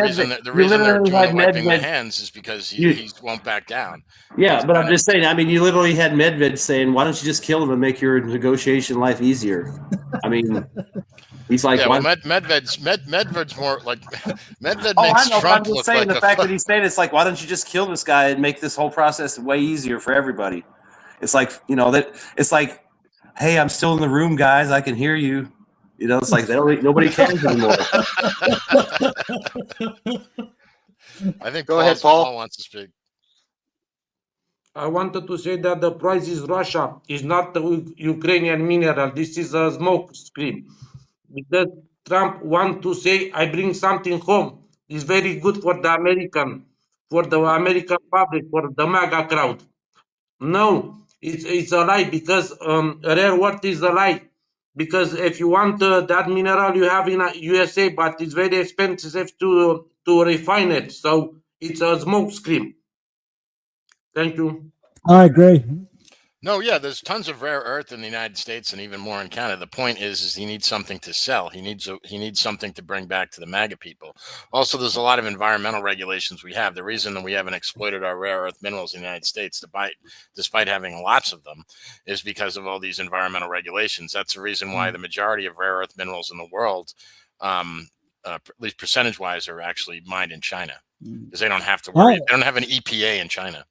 [SPEAKER 6] the reason they're wiping their hands is because he won't back down.
[SPEAKER 2] Yeah, but I'm just saying, I mean, you literally had Medved saying, why don't you just kill him and make your negotiation life easier? I mean, he's like,
[SPEAKER 6] well, Medved's more like Medved makes Trump
[SPEAKER 2] I'm just
[SPEAKER 6] look
[SPEAKER 2] saying
[SPEAKER 6] like
[SPEAKER 2] the fact that he's saying it's like, why don't you just kill this guy and make this whole process way easier for everybody? It's like, it's like, hey, I'm still in the room, guys. I can hear you. It's like nobody cares anymore.
[SPEAKER 6] I think
[SPEAKER 4] Go ahead, Paul.
[SPEAKER 6] Paul wants to speak.
[SPEAKER 7] I wanted to say that the price is Russia, is not the Ukrainian mineral. This is a smoke screen. Because Trump wants to say, I bring something home. It's very good for the American public, for the MAGA crowd. No, it's a lie, because rare earth is a lie. Because if you want that mineral, you have in USA, but it's very expensive to refine it. So it's a smoke screen. Thank you.
[SPEAKER 3] I agree.
[SPEAKER 6] No, yeah, there's tons of rare earth in the United States and even more in Canada. The point is he needs something to sell. He needs something to bring back to the MAGA people. Also, there's a lot of environmental regulations we have. The reason that we haven't exploited our rare earth minerals in the United States, despite having lots of them, is because of all these environmental regulations. That's the reason why the majority of rare earth minerals in the world, at least percentage-wise, are actually mined in China, because they don't have to worry. They don't have an EPA in China.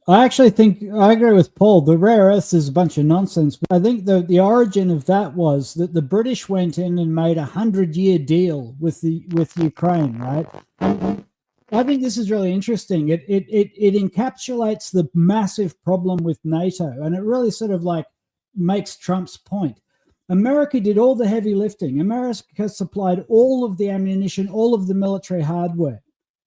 [SPEAKER 3] I actually think I agree with Paul. The rare earths is a bunch of nonsense. But I think the origin of that was that the British went in and made a 100-year deal with Ukraine, right? And I think this is really interesting. It encapsulates the massive problem with NATO, and it really sort of like makes Trump's point. America did all the heavy lifting. America supplied all of the ammunition, all of the military hardware.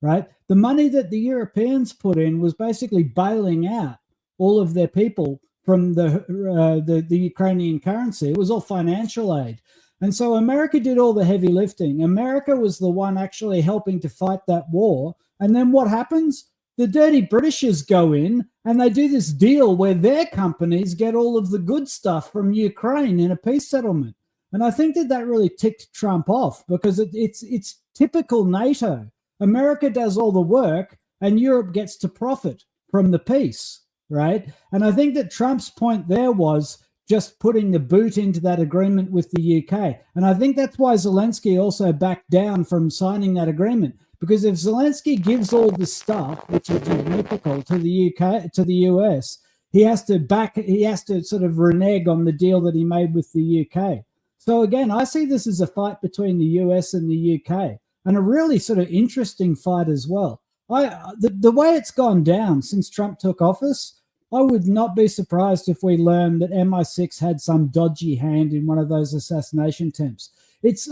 [SPEAKER 3] Right, the money that the Europeans put in was basically bailing out all of their people from the Ukrainian currency. It was all financial aid, and so America did all the heavy lifting. America was the one actually helping to fight that war. And then what happens? The dirty Britishers go in and they do this deal where their companies get all of the good stuff from Ukraine in a peace settlement. And I think that really ticked Trump off, because it's typical NATO. America does all the work and Europe gets to profit from the peace, right? And I think that Trump's point there was just putting the boot into that agreement with the UK. And I think that's why Zelenskyy also backed down from signing that agreement, because if Zelenskyy gives all the stuff, which is difficult, to the UK, to the US, he has to sort of renege on the deal that he made with the UK. So again, I see this as a fight between the US and the UK. And a really sort of interesting fight as well. The way it's gone down since Trump took office, I would not be surprised if we learned that MI6 had some dodgy hand in one of those assassination attempts.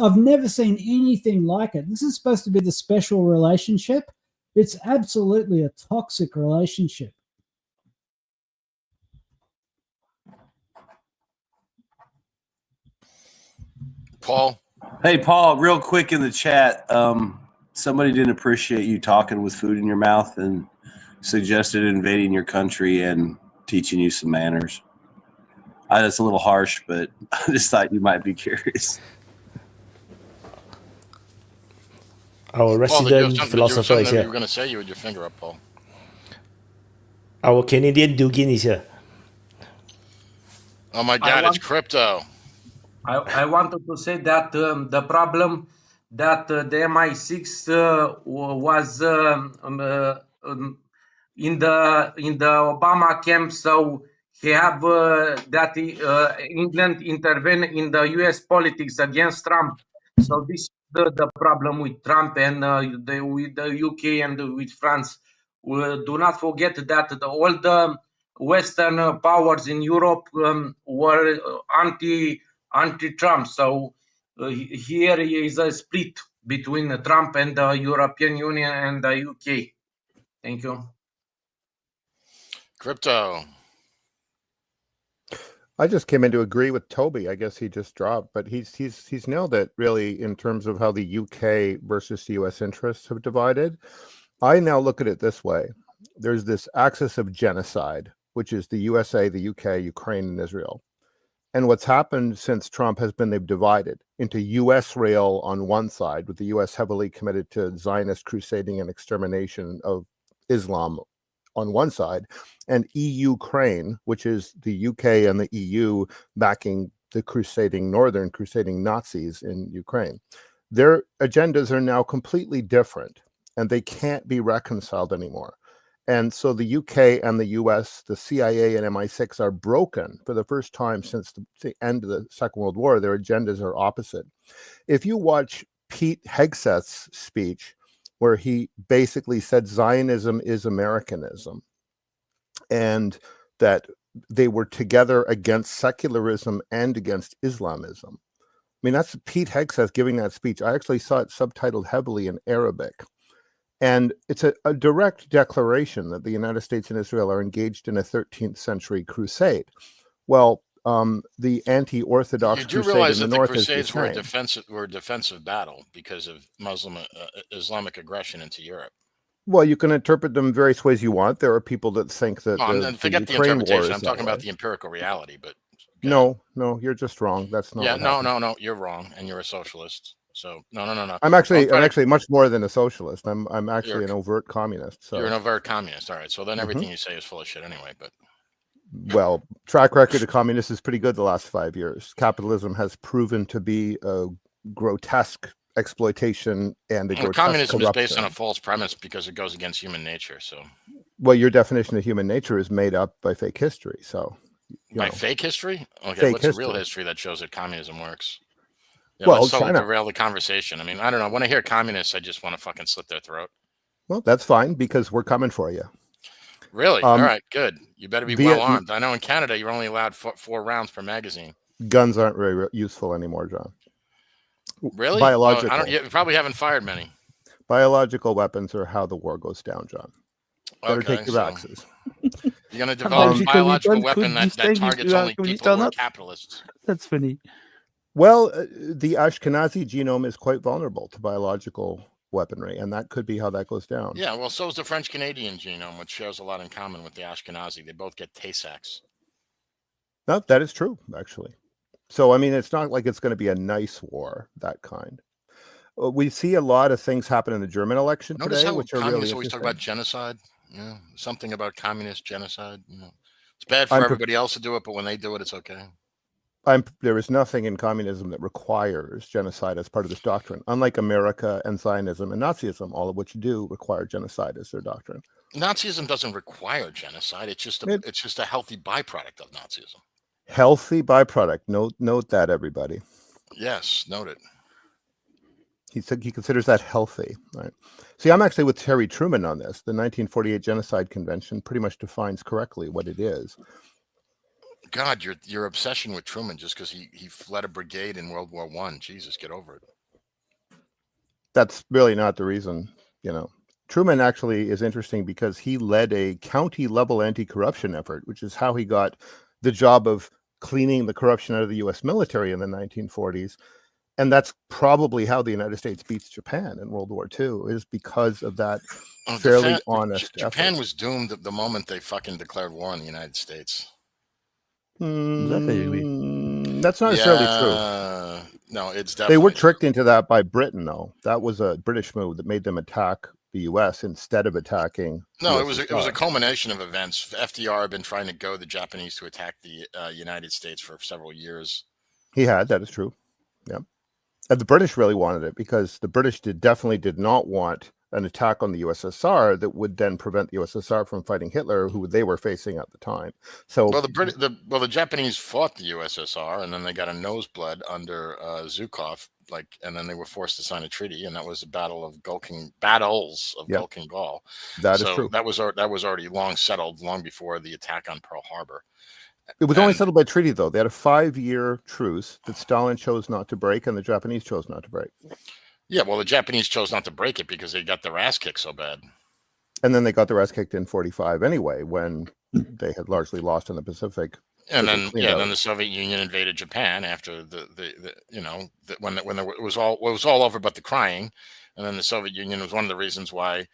[SPEAKER 3] I've never seen anything like it. This is supposed to be the special relationship. It's absolutely a toxic relationship.
[SPEAKER 6] Paul?
[SPEAKER 2] Hey, Paul, real quick in the chat, somebody didn't appreciate you talking with food in your mouth and suggested invading your country and teaching you some manners. That's a little harsh, but I just thought you might be curious.
[SPEAKER 1] Our resident philosopher is
[SPEAKER 6] You
[SPEAKER 1] here.
[SPEAKER 6] were going to say you with your finger up, Paul.
[SPEAKER 1] Our Canadian Dugin is here.
[SPEAKER 6] Oh my God, it's crypto.
[SPEAKER 7] I wanted to say that the problem that the MI6 was in the Obama camp, so he have that England intervene in the U.S. politics against Trump. So this is the problem with Trump and with the UK and with France. Do not forget that all the Western powers in Europe were anti-Trump. So here is a split between Trump and the European Union and the UK. Thank you.
[SPEAKER 6] Crypto.
[SPEAKER 8] I just came in to agree with Toby. I guess he just dropped, but he's nailed it really in terms of how the UK versus the US interests have divided. I now look at it this way. There's this axis of genocide, which is the USA, the UK, Ukraine, and Israel. And what's happened since Trump has been they've divided into US rail on one side, with the US heavily committed to Zionist crusading and extermination of Islam on one side, and EU-Ukraine, which is the UK and the EU backing the crusading Nazis in Ukraine. Their agendas are now completely different, and they can't be reconciled anymore. And so the UK and the US, the CIA and MI6 are broken for the first time since the end of the Second World War. Their agendas are opposite. If you watch Pete Hegseth's speech, where he basically said Zionism is Americanism, and that they were together against secularism and against Islamism. I mean, that's Pete Hegseth giving that speech. I actually saw it subtitled heavily in Arabic. And it's a direct declaration that the United States and Israel are engaged in a 13th century crusade. Well, the anti-Orthodox crusade in the north is the
[SPEAKER 6] Crusades
[SPEAKER 8] same.
[SPEAKER 6] were a defensive battle because of Islamic aggression into Europe.
[SPEAKER 8] Well, you can interpret them various ways you want. There are people that think that
[SPEAKER 6] forget the interpretation. I'm talking about the empirical reality. But
[SPEAKER 8] no, you're just wrong. That's not.
[SPEAKER 6] Yeah,
[SPEAKER 8] what
[SPEAKER 6] no, you're wrong, and you're a socialist. So no.
[SPEAKER 8] I'm actually much more than a socialist. I'm actually an overt communist. So
[SPEAKER 6] you're an overt communist. All right. So then everything you say is full of shit anyway. But
[SPEAKER 8] well, track record of communists is pretty good the last 5 years. Capitalism has proven to be a grotesque exploitation and a grotesque
[SPEAKER 6] communism
[SPEAKER 8] corruption.
[SPEAKER 6] is based on a false premise because it goes against human nature. So,
[SPEAKER 8] well, your definition of human nature is made up by fake history. So,
[SPEAKER 6] fake history? Okay,
[SPEAKER 8] fake
[SPEAKER 6] what's
[SPEAKER 8] history.
[SPEAKER 6] The real history that shows that communism works? Yeah,
[SPEAKER 8] well,
[SPEAKER 6] let's
[SPEAKER 8] China.
[SPEAKER 6] derail the conversation. I mean, I don't know. When I hear communists, I just want to fucking slit their throat.
[SPEAKER 8] Well, that's fine because we're coming for you.
[SPEAKER 6] Really? All right, good. You better be well armed. I know in Canada you're only allowed 4 rounds per magazine.
[SPEAKER 8] Guns aren't very useful anymore, John.
[SPEAKER 6] Really?
[SPEAKER 8] Biological.
[SPEAKER 6] You probably haven't fired many.
[SPEAKER 8] Biological weapons are how the war goes down, John. Better take your vaccines.
[SPEAKER 6] You're going to develop a biological weapon that targets only people who are capitalists.
[SPEAKER 5] That's funny.
[SPEAKER 8] Well, the Ashkenazi genome is quite vulnerable to biological weaponry, and that could be how that goes down.
[SPEAKER 6] Yeah, well, so is the French-Canadian genome, which shares a lot in common with the Ashkenazi. They both get Tay-Sachs.
[SPEAKER 8] No, that is true, actually. So, I mean, it's not like it's going to be a nice war, that kind. We see a lot of things happen in the German election today, which are really
[SPEAKER 6] always talk about genocide. Yeah, something about communist genocide. It's bad for everybody else to do it, but when they do it, it's okay.
[SPEAKER 8] There is nothing in communism that requires genocide as part of this doctrine, unlike America and Zionism and Nazism, all of which do require genocide as their doctrine.
[SPEAKER 6] Nazism doesn't require genocide. It's just a healthy byproduct of Nazism.
[SPEAKER 8] Healthy byproduct. Note that, everybody.
[SPEAKER 6] Yes, note it.
[SPEAKER 8] He said he considers that healthy. Right. See, I'm actually with Terry Truman on this. The 1948 Genocide Convention pretty much defines correctly what it is.
[SPEAKER 6] God, your obsession with Truman just because he fled a brigade in World War I. Jesus, get over it.
[SPEAKER 8] That's really not the reason, you know. Truman actually is interesting because he led a county-level anti-corruption effort, which is how he got the job of cleaning the corruption out of the U.S. military in the 1940s. And that's probably how the United States beats Japan in World War II, is because of that fairly honest
[SPEAKER 6] Japan
[SPEAKER 8] effort.
[SPEAKER 6] was doomed the moment they fucking declared war on the United States.
[SPEAKER 8] That's not necessarily true.
[SPEAKER 6] No, it's
[SPEAKER 8] They
[SPEAKER 6] definitely
[SPEAKER 8] were tricked
[SPEAKER 6] true.
[SPEAKER 8] into that by Britain, though. That was a British move that made them attack the U.S. instead of attacking.
[SPEAKER 6] No, it was a culmination of events. FDR had been trying to goad the Japanese to attack the United States for several years.
[SPEAKER 8] He had, that is true. Yeah. And the British really wanted it because the British definitely did not want an attack on the USSR that would then prevent the USSR from fighting Hitler, who they were facing at the time. So,
[SPEAKER 6] well, the Japanese fought the USSR, and then they got a noseblood under Zhukov, and then they were forced to sign a treaty, and that was the battles of Gulking Gall.
[SPEAKER 8] That is true.
[SPEAKER 6] That was already long settled, long before the attack on Pearl Harbor.
[SPEAKER 8] It was only settled by treaty, though. They had a 5-year truce that Stalin chose not to break, and the Japanese chose not to break.
[SPEAKER 6] Yeah, well, the Japanese chose not to break it because they got their ass kicked so bad.
[SPEAKER 8] And then they got their ass kicked in 45 anyway, when they had largely lost in the Pacific.
[SPEAKER 6] And then the Soviet Union invaded Japan after when it was all over but the crying. And then the Soviet Union was one of the reasons why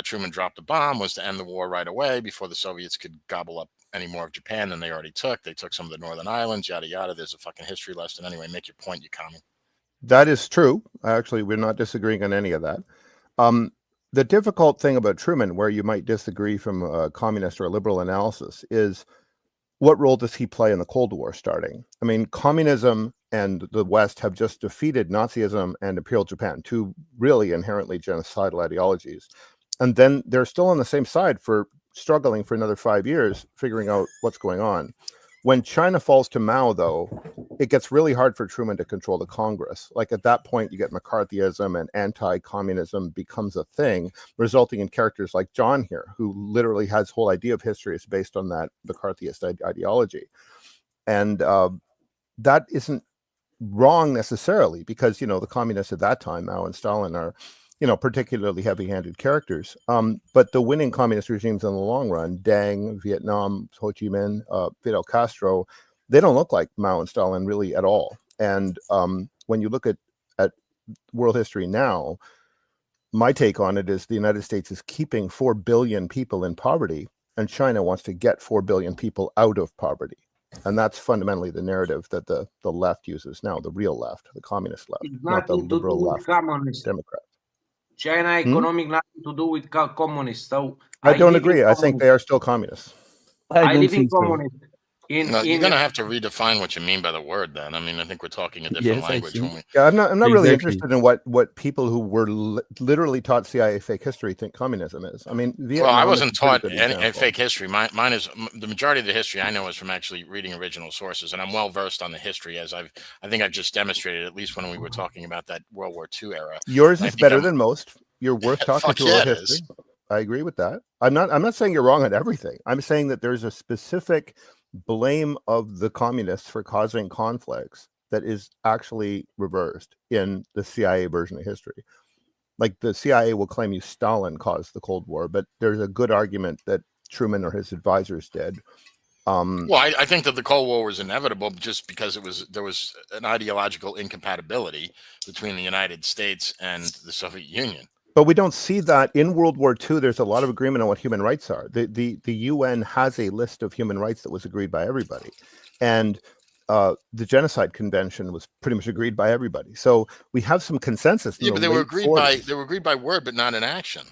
[SPEAKER 6] Truman dropped the bomb, was to end the war right away before the Soviets could gobble up any more of Japan than they already took. They took some of the Northern Islands, yada yada. There's a fucking history lesson anyway. Make your point, you commie.
[SPEAKER 8] That is true. Actually, we're not disagreeing on any of that. The difficult thing about Truman, where you might disagree from a communist or a liberal analysis, is what role does he play in the Cold War starting? I mean, communism and the West have just defeated Nazism and Imperial Japan, two really inherently genocidal ideologies. And then they're still on the same side for struggling for another 5 years, figuring out what's going on. When China falls to Mao, though, it gets really hard for Truman to control the Congress. Like at that point, you get McCarthyism and anti-communism becomes a thing, resulting in characters like John here, who literally has whole idea of history is based on that McCarthyist ideology. And that isn't wrong necessarily because, the communists at that time, Mao and Stalin, are particularly heavy-handed characters. But the winning communist regimes in the long run, Deng, Vietnam, Ho Chi Minh, Fidel Castro, they don't look like Mao and Stalin really at all. And when you look at world history now, my take on it is the United States is keeping 4 billion people in poverty, and China wants to get 4 billion people out of poverty. And that's fundamentally the narrative that the left uses now, the real left, the communist left, not the liberal left, Democrats.
[SPEAKER 7] China economic nothing to do with communists. So
[SPEAKER 8] I don't agree. I think they are still communists.
[SPEAKER 7] I live in communist.
[SPEAKER 6] You're going to have to redefine what you mean by the word then. I mean, I think we're talking a different language.
[SPEAKER 8] I'm not really interested in what people who were literally taught CIA fake history think communism is. I mean, Vietnam,
[SPEAKER 6] I wasn't taught any fake history. Mine is the majority of the history I know is from actually reading original sources, and I'm well versed on the history, as I think I've just demonstrated, at least when we were talking about that World War II era.
[SPEAKER 8] Yours is better than most. You're worth talking to about history. I agree with that. I'm not saying you're wrong on everything. I'm saying that there's a specific blame of the communists for causing conflicts that is actually reversed in the CIA version of history. Like the CIA will claim Stalin caused the Cold War, but there's a good argument that Truman or his advisors did.
[SPEAKER 6] I think that the Cold War was inevitable just because there was an ideological incompatibility between the United States and the Soviet Union.
[SPEAKER 8] But we don't see that in World War II. There's a lot of agreement on what human rights are. The UN has a list of human rights that was agreed by everybody. And the Genocide Convention was pretty much agreed by everybody. So we have some consensus.
[SPEAKER 6] Yeah, but they were agreed by word, but not in action.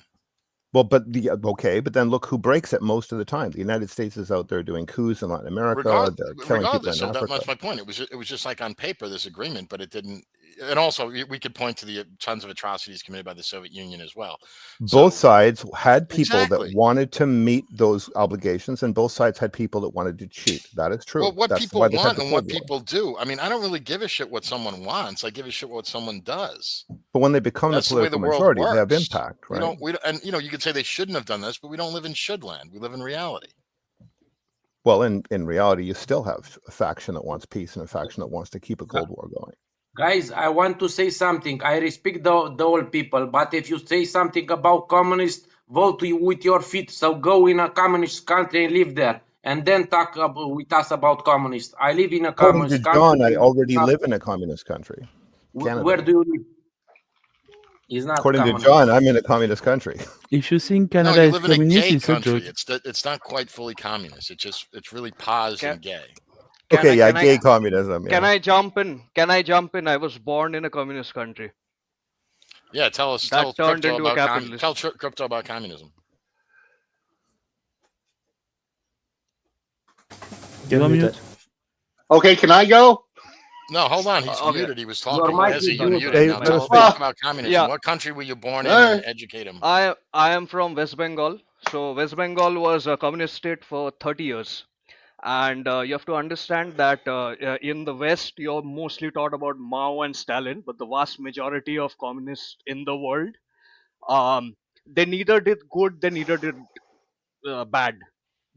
[SPEAKER 8] Well, but then look who breaks it most of the time. The United States is out there doing coups in Latin America. They're killing people in Africa.
[SPEAKER 6] That's my point. It was just like on paper this agreement, but it didn't. and also we could point to the tons of atrocities committed by the Soviet Union as well.
[SPEAKER 8] Both sides had people
[SPEAKER 6] Exactly.
[SPEAKER 8] that wanted to meet those obligations, and both sides had people that wanted to cheat. That is true.
[SPEAKER 6] Well, what
[SPEAKER 8] That's
[SPEAKER 6] people
[SPEAKER 8] why they had
[SPEAKER 6] want
[SPEAKER 8] the
[SPEAKER 6] and what
[SPEAKER 8] Cold War.
[SPEAKER 6] people do. I mean, I don't really give a shit what someone wants. I give a shit what someone does.
[SPEAKER 8] But when they become
[SPEAKER 6] That's
[SPEAKER 8] the
[SPEAKER 6] the way
[SPEAKER 8] political
[SPEAKER 6] the world
[SPEAKER 8] majority, they have
[SPEAKER 6] works.
[SPEAKER 8] impact, right?
[SPEAKER 6] We don't, and you could say they shouldn't have done this, but we don't live in should land. We live in reality.
[SPEAKER 8] Well, in reality, you still have a faction that wants peace and a faction that wants to keep a Cold War going.
[SPEAKER 7] Guys, I want to say something. I respect the old people, but if you say something about communists, vote with your feet. So go in a communist country and live there, and then talk with us about communists. I live in a
[SPEAKER 8] According to
[SPEAKER 7] communist
[SPEAKER 8] John,
[SPEAKER 7] country.
[SPEAKER 8] I already live in a communist country. Canada.
[SPEAKER 7] Where do you live? It's not
[SPEAKER 8] According
[SPEAKER 7] communist.
[SPEAKER 8] to John, I'm in a communist country.
[SPEAKER 5] If you think
[SPEAKER 6] No,
[SPEAKER 5] Canada
[SPEAKER 6] you
[SPEAKER 5] is
[SPEAKER 6] live in a
[SPEAKER 5] communist,
[SPEAKER 6] gay
[SPEAKER 5] it's a
[SPEAKER 6] country.
[SPEAKER 5] joke.
[SPEAKER 6] It's not quite fully communist. It's really pause and gay.
[SPEAKER 8] Okay, yeah, gay communism.
[SPEAKER 9] Can
[SPEAKER 8] Yeah.
[SPEAKER 9] I jump in? I was born in a communist country.
[SPEAKER 6] Yeah, tell
[SPEAKER 9] That turned
[SPEAKER 6] crypto
[SPEAKER 9] into a
[SPEAKER 6] about
[SPEAKER 9] capitalist.
[SPEAKER 6] tell crypto about communism.
[SPEAKER 1] You're
[SPEAKER 5] You're
[SPEAKER 1] muted.
[SPEAKER 4] Okay, can I go?
[SPEAKER 6] No, hold on. He's
[SPEAKER 9] Okay.
[SPEAKER 6] muted. He was talking.
[SPEAKER 7] mic
[SPEAKER 6] As
[SPEAKER 7] is
[SPEAKER 6] he
[SPEAKER 7] muted.
[SPEAKER 6] muted. Now
[SPEAKER 8] Hey,
[SPEAKER 6] tell us
[SPEAKER 8] well,
[SPEAKER 6] about communism.
[SPEAKER 9] yeah.
[SPEAKER 6] What country were you born in?
[SPEAKER 4] Alright.
[SPEAKER 6] And educate him.
[SPEAKER 9] I am from West Bengal. So West Bengal was a communist state for 30 years. And you have to understand that in the West, you're mostly taught about Mao and Stalin, but the vast majority of communists in the world, they neither did good, they neither did bad.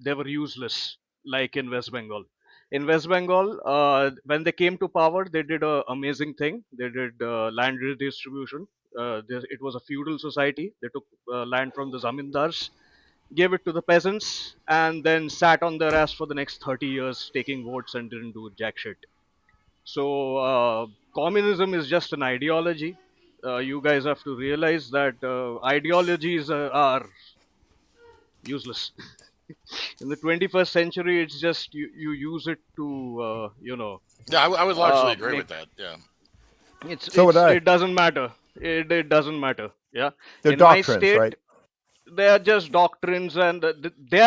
[SPEAKER 9] They were useless, like in West Bengal. In West Bengal, when they came to power, they did an amazing thing. They did land redistribution. It was a feudal society. They took land from the zamindars, gave it to the peasants, and then sat on their ass for the next 30 years taking votes and didn't do jack shit. So, communism is just an ideology. You guys have to realize that ideologies are useless. In the 21st century, it's just you use it to,
[SPEAKER 6] Yeah, I would largely agree
[SPEAKER 9] make-
[SPEAKER 6] with that. Yeah.
[SPEAKER 8] So would I.
[SPEAKER 9] it doesn't matter. It doesn't matter. Yeah.
[SPEAKER 8] They're
[SPEAKER 9] In my
[SPEAKER 8] doctrines,
[SPEAKER 9] state,
[SPEAKER 8] right?
[SPEAKER 9] they are just doctrines, and they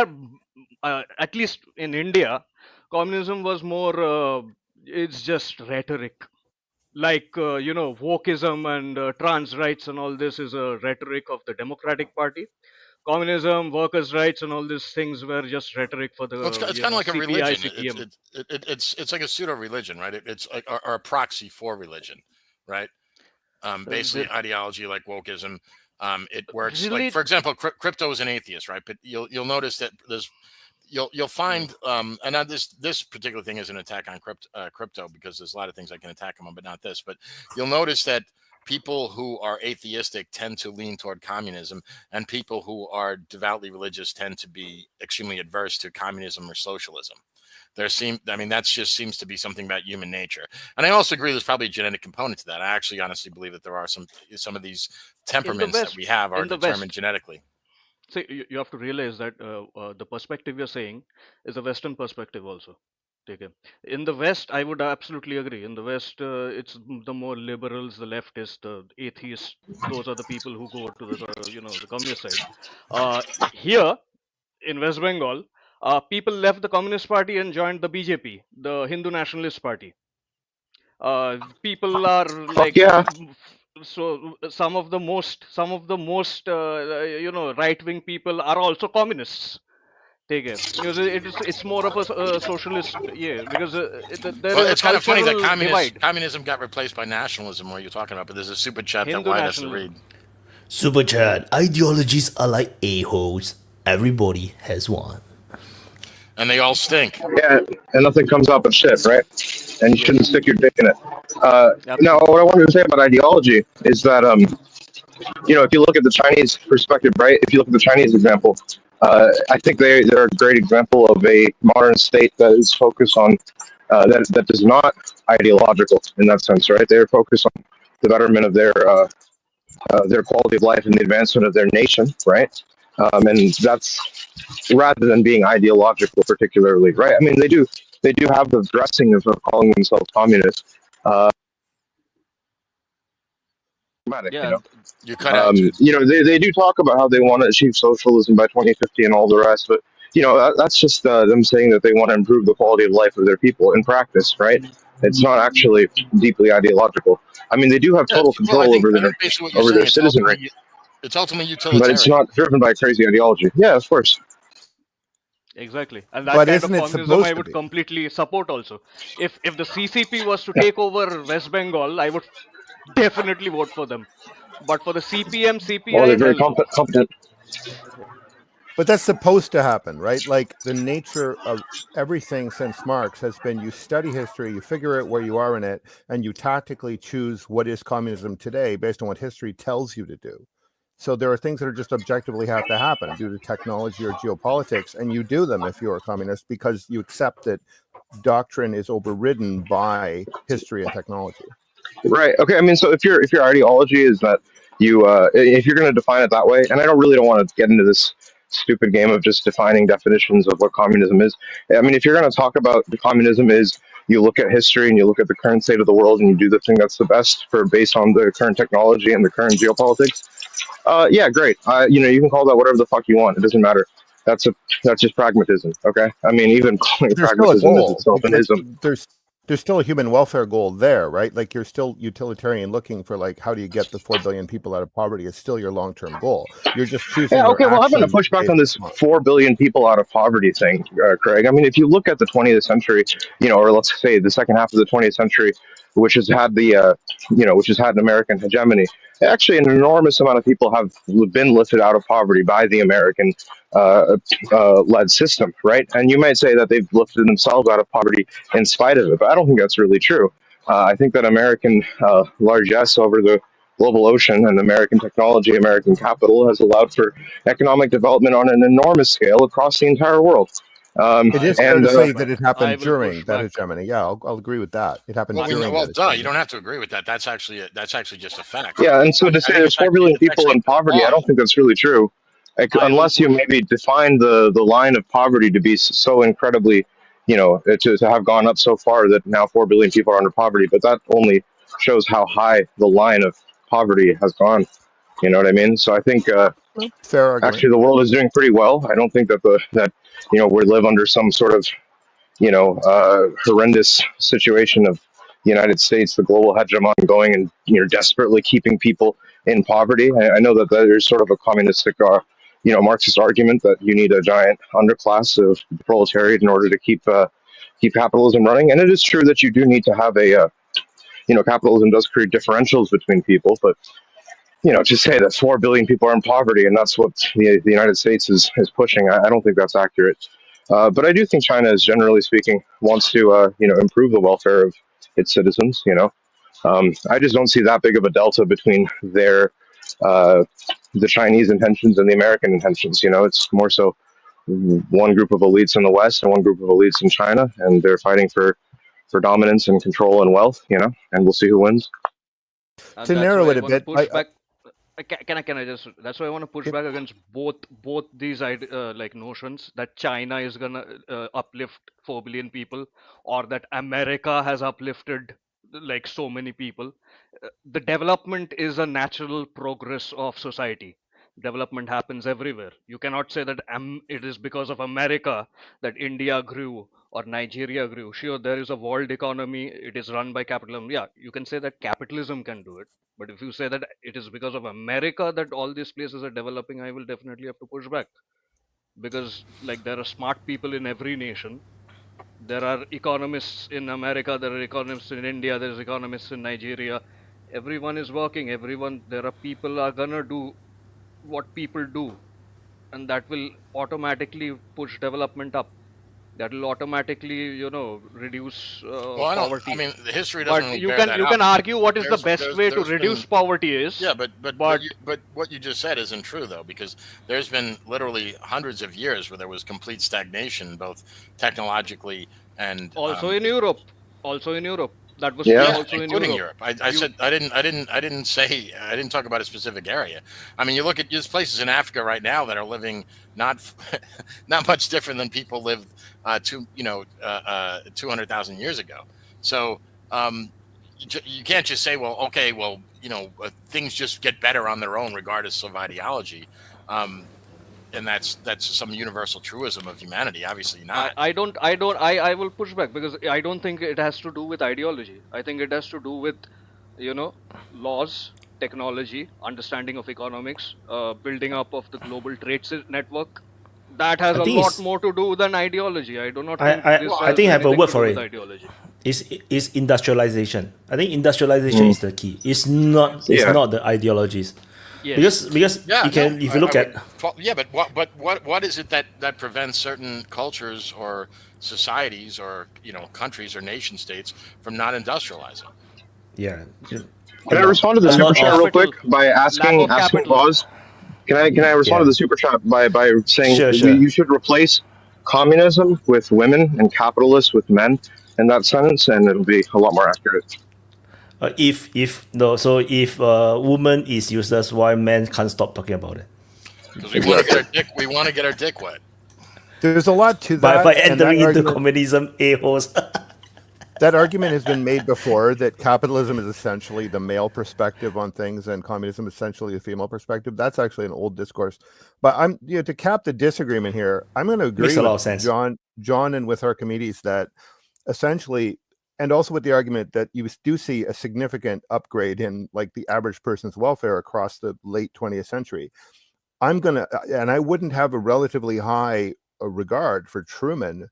[SPEAKER 9] are at least in India, communism was more. It's just rhetoric, like wokeism and trans rights and all this is a rhetoric of the Democratic Party. Communism, workers' rights, and all these things were just rhetoric for the.
[SPEAKER 6] Well, it's kind of like a
[SPEAKER 9] CPI,
[SPEAKER 6] religion.
[SPEAKER 9] CPM.
[SPEAKER 6] It's like a pseudo religion, right? It's like or a proxy for religion, right? Basically, ideology like wokeism. It works
[SPEAKER 9] Really-
[SPEAKER 6] like, for example, crypto is an atheist, right? But you'll notice that you'll find and now this particular thing is an attack on crypto because there's a lot of things I can attack them on, but not this. But you'll notice that people who are atheistic tend to lean toward communism, and people who are devoutly religious tend to be extremely adverse to communism or socialism. That just seems to be something about human nature. And I also agree there's probably a genetic component to that. I actually honestly believe that there are some of these temperaments that
[SPEAKER 9] West-
[SPEAKER 6] we have are
[SPEAKER 9] in the
[SPEAKER 6] determined
[SPEAKER 9] West.
[SPEAKER 6] genetically.
[SPEAKER 9] See, you have to realize that the perspective you're saying is a Western perspective also. Take it. In the West, I would absolutely agree. In the West, it's the more liberals, the leftists, the atheists. Those are the people who go to the communist side. Here in West Bengal, people left the Communist Party and joined the BJP, the Hindu Nationalist Party. People are like
[SPEAKER 4] yeah.
[SPEAKER 9] so some of the most right wing people are also communists. Take it because it's more of a socialist, because there
[SPEAKER 6] Well,
[SPEAKER 9] is
[SPEAKER 6] it's
[SPEAKER 9] a
[SPEAKER 6] kind of funny that
[SPEAKER 9] cultural divide.
[SPEAKER 6] communism got replaced by nationalism. What you're talking about, but there's a super chat that
[SPEAKER 9] Hindu
[SPEAKER 6] Wyatt has to
[SPEAKER 9] nationalism.
[SPEAKER 6] read.
[SPEAKER 1] Super chat. Ideologies are like a-holes. Everybody has one.
[SPEAKER 6] And they all stink.
[SPEAKER 10] Yeah, and nothing comes up but shit, right? And you shouldn't stick your dick in it.
[SPEAKER 9] Absolutely.
[SPEAKER 10] Now, what I wanted to say about ideology is that, if you look at the Chinese perspective, right? If you look at the Chinese example, I think they're a great example of a modern state that is focused on that is not ideological in that sense, right? They're focused on the betterment of their quality of life and the advancement of their nation, right? And that's rather than being ideological, particularly, right? I mean, they do have the dressing of calling themselves communists.
[SPEAKER 9] Yeah.
[SPEAKER 6] You cut out.
[SPEAKER 10] They do talk about how they want to achieve socialism by 2050 and all the rest, but that's just them saying that they want to improve the quality of life of their people in practice, right? It's not actually deeply ideological. I mean, they do have total
[SPEAKER 6] Well, I
[SPEAKER 10] control
[SPEAKER 6] think
[SPEAKER 10] over
[SPEAKER 6] basically what you're
[SPEAKER 10] their
[SPEAKER 6] saying,
[SPEAKER 10] citizenry,
[SPEAKER 6] it's ultimately
[SPEAKER 10] but it's
[SPEAKER 6] utilitarian.
[SPEAKER 10] not driven by crazy ideology. Yeah, of course.
[SPEAKER 9] Exactly, and that
[SPEAKER 8] But
[SPEAKER 9] kind
[SPEAKER 8] isn't
[SPEAKER 9] of
[SPEAKER 8] it
[SPEAKER 9] communism I
[SPEAKER 8] supposed to
[SPEAKER 9] would
[SPEAKER 8] be?
[SPEAKER 9] completely support also. If the CCP was to take over West Bengal, I would definitely vote for them. But for the CPM,
[SPEAKER 10] Well, they're
[SPEAKER 9] CPI,
[SPEAKER 10] very
[SPEAKER 9] hell no.
[SPEAKER 10] competent.
[SPEAKER 8] But that's supposed to happen, right? Like the nature of everything since Marx has been you study history, you figure out where you are in it, and you tactically choose what is communism today based on what history tells you to do. So there are things that are just objectively have to happen due to technology or geopolitics, and you do them if you're a communist because you accept that doctrine is overridden by history and technology.
[SPEAKER 10] Right. Okay. I mean, so if your ideology is that you, if you're going to define it that way, and I don't want to get into this stupid game of just defining definitions of what communism is. I mean, if you're going to talk about the communism is you look at history and you look at the current state of the world and you do the thing that's the best for based on the current technology and the current geopolitics. Yeah, great. You can call that whatever the fuck you want. It doesn't matter. That's just pragmatism. Okay. I mean, even calling
[SPEAKER 8] There's still a
[SPEAKER 10] pragmatism is
[SPEAKER 8] goal.
[SPEAKER 10] itself an ism.
[SPEAKER 8] There's still a human welfare goal there, right? Like you're still utilitarian looking for like how do you get the 4 billion people out of poverty? It's still your long-term goal. You're just choosing.
[SPEAKER 10] Yeah, okay, well, I'm going to
[SPEAKER 8] actions
[SPEAKER 10] push back
[SPEAKER 8] based
[SPEAKER 10] on this
[SPEAKER 8] on-
[SPEAKER 10] 4 billion people out of poverty thing, Craig. I mean, if you look at the 20th century, or let's say the second half of the 20th century, which has had which has had an American hegemony, actually an enormous amount of people have been lifted out of poverty by the American led system, right? And you might say that they've lifted themselves out of poverty in spite of it, but I don't think that's really true. I think that American largesse over the global ocean and American technology, American capital has allowed for economic development on an enormous scale across the entire world.
[SPEAKER 8] It is fair to say that it
[SPEAKER 9] I
[SPEAKER 8] happened
[SPEAKER 9] will
[SPEAKER 8] during
[SPEAKER 9] push
[SPEAKER 8] that
[SPEAKER 9] back.
[SPEAKER 8] hegemony. Yeah, I'll agree with that. It happened during that
[SPEAKER 6] Well,
[SPEAKER 8] hegemony.
[SPEAKER 6] you don't have to agree with that. That's actually just a fact.
[SPEAKER 10] Yeah, and so to say
[SPEAKER 6] think
[SPEAKER 10] there's
[SPEAKER 6] it's
[SPEAKER 10] 4 billion
[SPEAKER 6] actually
[SPEAKER 10] people in poverty, I
[SPEAKER 6] wrong.
[SPEAKER 10] don't think that's really true.
[SPEAKER 9] I will
[SPEAKER 10] Unless you
[SPEAKER 9] push.
[SPEAKER 10] maybe define the line of poverty to be so incredibly, to have gone up so far that now 4 billion people are under poverty. But that only shows how high the line of poverty has gone. You know what I mean? So I think
[SPEAKER 8] Fair argument.
[SPEAKER 10] actually the world is doing pretty well. I don't think that we live under some sort of horrendous situation of the United States, the global hegemon going and desperately keeping people in poverty. I know that there's sort of a communistic, Marxist argument that you need a giant underclass of the proletariat in order to keep capitalism running. And it is true that you do need to have capitalism does create differentials between people, but to say that 4 billion people are in poverty and that's what the United States is pushing, I don't think that's accurate. But I do think China, is generally speaking, wants to improve the welfare of its citizens. I just don't see that big of a delta between the Chinese intentions and the American intentions. It's more so one group of elites in the West and one group of elites in China, and they're fighting for dominance and control and wealth. And we'll see who wins.
[SPEAKER 9] And
[SPEAKER 8] To
[SPEAKER 9] that's
[SPEAKER 8] narrow
[SPEAKER 9] why
[SPEAKER 8] it
[SPEAKER 9] I
[SPEAKER 8] a
[SPEAKER 9] want to
[SPEAKER 8] bit,
[SPEAKER 9] push back. Can I just? That's why I want to push back against both these notions that China is gonna uplift 4 billion people, or that America has uplifted like so many people. The development is a natural progress of society. Development happens everywhere. You cannot say that it is because of America that India grew or Nigeria grew. Sure, there is a world economy. It is run by capitalism. Yeah, you can say that capitalism can do it. But if you say that it is because of America that all these places are developing, I will definitely have to push back. Because like there are smart people in every nation. There are economists in America, there are economists in India, there's economists in Nigeria. Everyone is working, there are people are gonna do what people do, and that will automatically push development up. That will automatically, reduce poverty.
[SPEAKER 6] I mean, the history doesn't
[SPEAKER 9] But
[SPEAKER 6] really
[SPEAKER 9] you
[SPEAKER 6] bear
[SPEAKER 9] can
[SPEAKER 6] that
[SPEAKER 9] you
[SPEAKER 6] out.
[SPEAKER 9] can argue what is the best way to
[SPEAKER 6] there's
[SPEAKER 9] reduce
[SPEAKER 6] been-
[SPEAKER 9] poverty is.
[SPEAKER 6] Yeah, but what you just said isn't true though, because there's been literally hundreds of years where there was complete stagnation, both technologically and
[SPEAKER 9] Also in Europe. That was
[SPEAKER 10] Yeah.
[SPEAKER 9] true also in
[SPEAKER 6] including
[SPEAKER 9] Europe.
[SPEAKER 6] Europe. I said I didn't talk about a specific area. I mean, you look at just places in Africa right now that are living not much different than people lived 200,000 years ago. So you can't just say, well, okay, well, things just get better on their own regardless of ideology. and that's some universal truism of humanity. Obviously not.
[SPEAKER 9] I will push back because I don't think it has to do with ideology. I think it has to do with, laws, technology, understanding of economics, building up of the global trade network. That has
[SPEAKER 1] I
[SPEAKER 9] a
[SPEAKER 1] think
[SPEAKER 9] lot
[SPEAKER 1] it's
[SPEAKER 9] more to do than ideology. I do not
[SPEAKER 1] I
[SPEAKER 9] think
[SPEAKER 1] I,
[SPEAKER 9] this
[SPEAKER 1] I
[SPEAKER 9] has
[SPEAKER 1] think I have a
[SPEAKER 9] anything
[SPEAKER 1] word
[SPEAKER 9] to do
[SPEAKER 1] for
[SPEAKER 9] with
[SPEAKER 1] it.
[SPEAKER 9] ideology.
[SPEAKER 1] It's industrialization. I think industrialization is the key. It's not the ideologies.
[SPEAKER 9] Yes.
[SPEAKER 1] Because
[SPEAKER 6] Yeah,
[SPEAKER 1] you can if you
[SPEAKER 6] I
[SPEAKER 1] look
[SPEAKER 6] would.
[SPEAKER 1] at
[SPEAKER 6] Yeah, but what is it that prevents certain cultures or societies or countries or nation states from not industrializing?
[SPEAKER 1] yeah,
[SPEAKER 10] Can I respond to the
[SPEAKER 1] a
[SPEAKER 10] super
[SPEAKER 1] lot
[SPEAKER 10] chat
[SPEAKER 1] of
[SPEAKER 10] real quick
[SPEAKER 9] Capital,
[SPEAKER 10] by
[SPEAKER 9] lack
[SPEAKER 10] asking
[SPEAKER 9] of capital.
[SPEAKER 10] Boz? Can I respond to
[SPEAKER 1] yeah.
[SPEAKER 10] the super chat by saying
[SPEAKER 1] Sure, sure.
[SPEAKER 10] you should replace communism with women and capitalists with men in that sentence, and it'll be a lot more accurate.
[SPEAKER 1] If woman is useless, why men can't stop talking about it?
[SPEAKER 6] Because we want to get our dick. We want to get our dick wet.
[SPEAKER 8] There's a lot to
[SPEAKER 1] By
[SPEAKER 8] that, and that
[SPEAKER 1] entering into
[SPEAKER 8] argument,
[SPEAKER 1] communism, a-holes.
[SPEAKER 8] that argument has been made before, that capitalism is essentially the male perspective on things and communism is essentially the female perspective. That's actually an old discourse. But I'm to cap the disagreement here, I'm going to
[SPEAKER 1] Makes
[SPEAKER 8] agree
[SPEAKER 1] a lot
[SPEAKER 8] with
[SPEAKER 1] of sense.
[SPEAKER 8] John and with Archimedes that essentially, and also with the argument that you do see a significant upgrade in like the average person's welfare across the late 20th century. And I wouldn't have a relatively high regard for Truman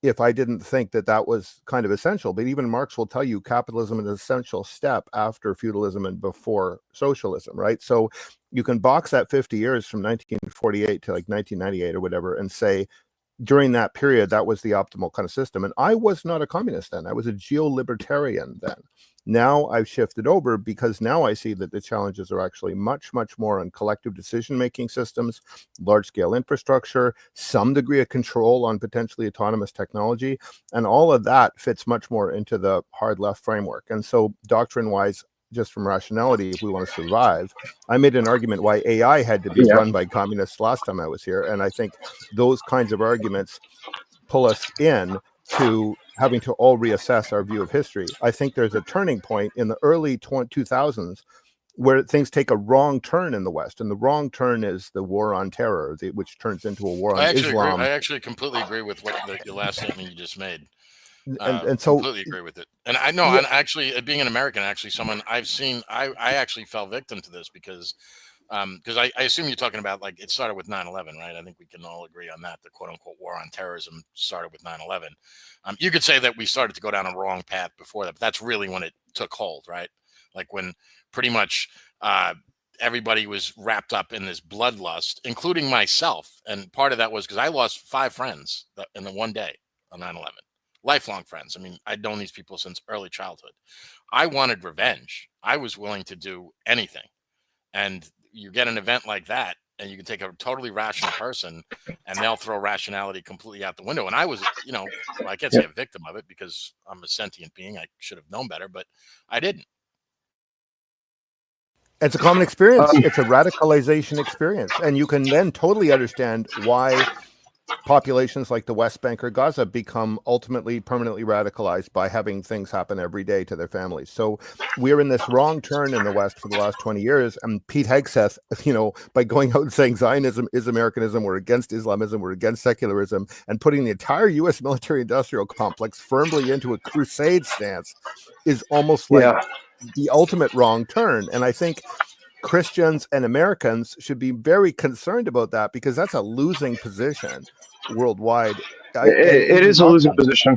[SPEAKER 8] if I didn't think that was kind of essential. But even Marx will tell you capitalism is an essential step after feudalism and before socialism, right? So you can box that 50 years from 1948 to like 1998 or whatever and say, during that period, that was the optimal kind of system. And I was not a communist then. I was a geo-libertarian then. Now I've shifted over because now I see that the challenges are actually much, much more on collective decision-making systems, large-scale infrastructure, some degree of control on potentially autonomous technology, and all of that fits much more into the hard left framework. And so doctrine-wise, just from rationality, if we want to survive, I made an argument why AI had to be run by communists last time I was here. And I think those kinds of arguments pull us in to having to all reassess our view of history. I think there's a turning point in the early 2000s where things take a wrong turn in the West, and the wrong turn is the war on terror, which turns into a war on Islam.
[SPEAKER 6] I actually completely agree with what the last statement you just made.
[SPEAKER 8] And so
[SPEAKER 6] completely agree with it. And I know, and actually, being an American, actually, someone I've seen, I actually fell victim to this because I assume you're talking about like it started with 9/11, right? I think we can all agree on that. The quote unquote war on terrorism started with 9/11. You could say that we started to go down a wrong path before that, but that's really when it took hold, right? Like when pretty much everybody was wrapped up in this bloodlust, including myself. And part of that was because I lost 5 friends in the one day on 9/11. Lifelong friends. I mean, I'd known these people since early childhood. I wanted revenge. I was willing to do anything. And you get an event like that, and you can take a totally rational person, and they'll throw rationality completely out the window. And I was, I can't say a victim of it because I'm a sentient being. I should have known better, but I didn't.
[SPEAKER 8] It's a common experience. It's a radicalization experience. And you can then totally understand why populations like the West Bank or Gaza become ultimately permanently radicalized by having things happen every day to their families. So we're in this wrong turn in the West for the last 20 years. And Pete Hegseth, by going out and saying Zionism is Americanism, we're against Islamism, we're against secularism, and putting the entire U.S. military-industrial complex firmly into a crusade stance is almost like the ultimate wrong turn. And I think Christians and Americans should be very concerned about that because that's a losing position worldwide.
[SPEAKER 10] It is a losing position.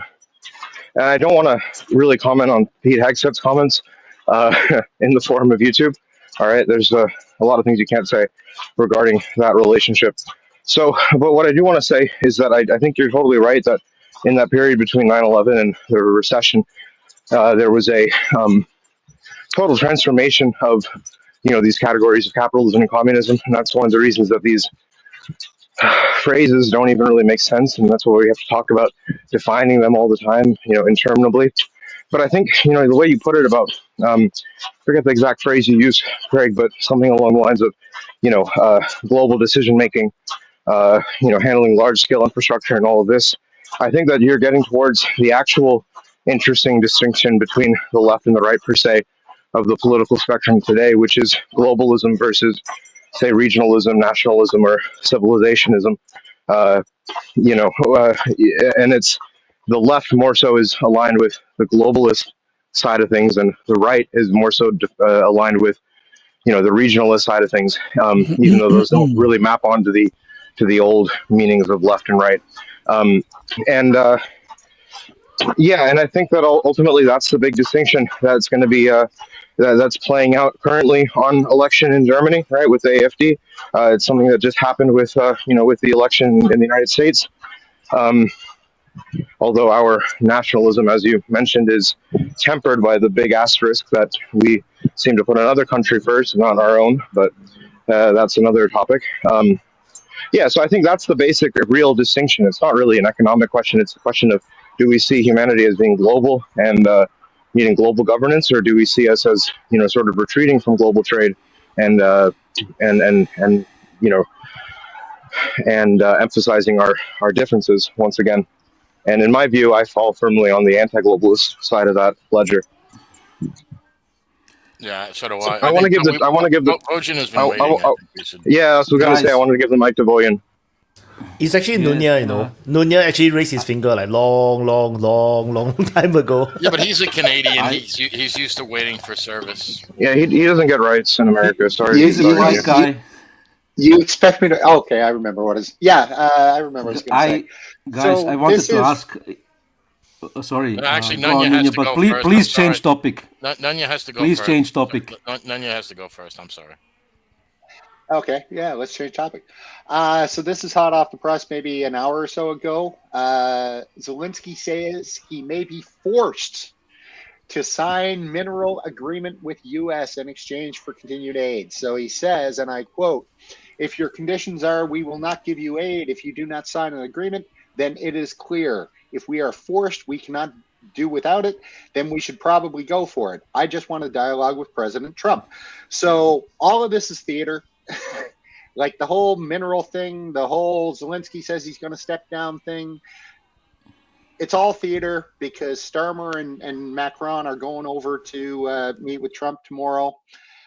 [SPEAKER 10] And I don't want to really comment on Pete Hegseth's comments in the forum of YouTube. All right, there's a lot of things you can't say regarding that relationship. So, but what I do want to say is that I think you're totally right that in that period between 9/11 and the recession, there was a total transformation of these categories of capitalism and communism, and that's one of the reasons that these phrases don't even really make sense, and that's why we have to talk about defining them all the time, interminably. But I think the way you put it about forget the exact phrase you used, Greg, but something along the lines of global decision making, handling large scale infrastructure and all of this. I think that you're getting towards the actual interesting distinction between the left and the right per se of the political spectrum today, which is globalism versus say regionalism, nationalism, or civilizationism. And it's the left more so is aligned with the globalist side of things, and the right is more so aligned with the regionalist side of things. Even though those don't really map onto the old meanings of left and right. And I think that ultimately that's the big distinction that's going to be that's playing out currently on election in Germany, right, with the AfD. It's something that just happened with with the election in the United States. Although our nationalism, as you mentioned, is tempered by the big asterisk that we seem to put another country first, not our own, but that's another topic. So I think that's the basic real distinction. It's not really an economic question. It's a question of, do we see humanity as being global and needing global governance, or do we see us as sort of retreating from global trade and emphasizing our differences once again? And in my view, I fall firmly on the anti-globalist side of that ledger.
[SPEAKER 6] Yeah, so do I.
[SPEAKER 10] I want to give the.
[SPEAKER 6] Vojan has been waiting.
[SPEAKER 10] Yeah, that's what I was going to say. I wanted to give the mic to Vojan.
[SPEAKER 1] It's actually Nunya, Nunya actually raised his finger like long time ago.
[SPEAKER 6] Yeah, but he's a Canadian. He's used to waiting for service.
[SPEAKER 10] Yeah, he doesn't get rights in America. Sorry.
[SPEAKER 11] He's a white guy.
[SPEAKER 4] You expect me to? Okay, I remember what is. Yeah, I remember what I was going to say.
[SPEAKER 11] Guys,
[SPEAKER 4] So
[SPEAKER 11] I wanted to
[SPEAKER 4] this
[SPEAKER 11] ask. Sorry.
[SPEAKER 6] Actually,
[SPEAKER 11] go on,
[SPEAKER 6] Nunya has
[SPEAKER 11] Nunya,
[SPEAKER 6] to
[SPEAKER 11] but
[SPEAKER 6] go
[SPEAKER 11] please,
[SPEAKER 6] first.
[SPEAKER 11] please
[SPEAKER 6] I'm
[SPEAKER 11] change
[SPEAKER 6] sorry.
[SPEAKER 11] topic.
[SPEAKER 6] Nunya has to go
[SPEAKER 11] Please
[SPEAKER 6] first.
[SPEAKER 11] change topic.
[SPEAKER 6] Nunya has to go first. I'm sorry.
[SPEAKER 4] Okay, yeah, let's change topic. So this is hot off the press maybe an hour or so ago. Zelenskyy says he may be forced to sign mineral agreement with U.S. in exchange for continued aid. So he says, and I quote, "If your conditions are we will not give you aid if you do not sign an agreement, then it is clear. If we are forced, we cannot do without it, then we should probably go for it. I just want a dialogue with President Trump." So all of this is theater. Like the whole mineral thing, the whole Zelenskyy says he's going to step down thing. It's all theater because Starmer and Macron are going over to meet with Trump tomorrow.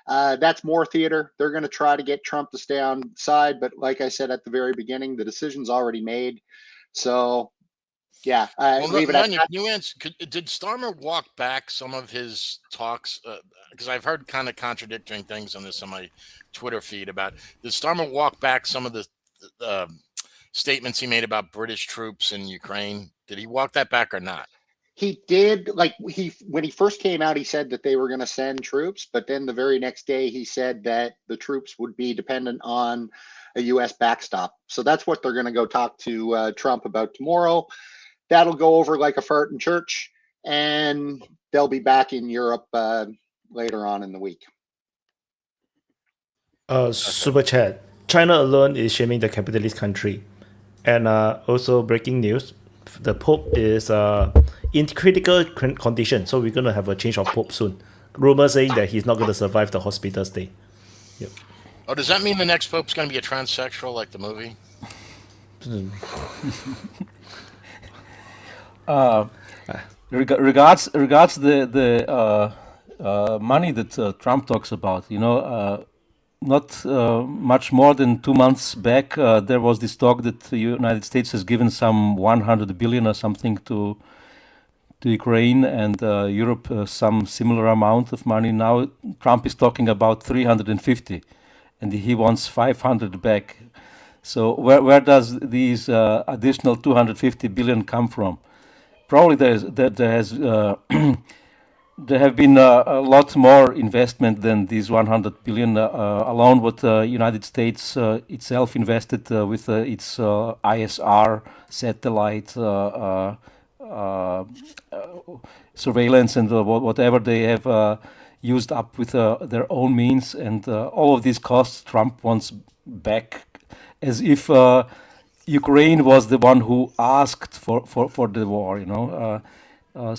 [SPEAKER 4] That's more theater. They're going to try to get Trump to stay on side. But like I said at the very beginning, the decision's already made. So, yeah, leave it at that.
[SPEAKER 6] Did Starmer walk back some of his talks? Because I've heard kind of contradicting things on this on my Twitter feed about, did Starmer walk back some of the statements he made about British troops in Ukraine? Did he walk that back or not?
[SPEAKER 4] He did. Like when he first came out, he said that they were going to send troops, but then the very next day he said that the troops would be dependent on a U.S. backstop. So that's what they're going to go talk to Trump about tomorrow. That'll go over like a fart in church, and they'll be back in Europe later on in the week.
[SPEAKER 1] Super chat. China alone is shaming the capitalist country. And also breaking news, the Pope is in critical condition, so we're going to have a change of Pope soon. Rumor saying that he's not going to survive the hospital stay. Yep.
[SPEAKER 6] Oh, does that mean the next Pope's going to be a transsexual like the movie?
[SPEAKER 11] Regards the money that Trump talks about, not much more than 2 months back, there was this talk that the United States has given some 100 billion or something to Ukraine, and Europe some similar amount of money. Now Trump is talking about 350, and he wants 500 back. So where does these additional 250 billion come from? Probably there have been a lot more investment than these 100 billion alone. What the United States itself invested with its ISR satellite surveillance and whatever they have used up with their own means, and all of these costs Trump wants back, as if Ukraine was the one who asked for the war. A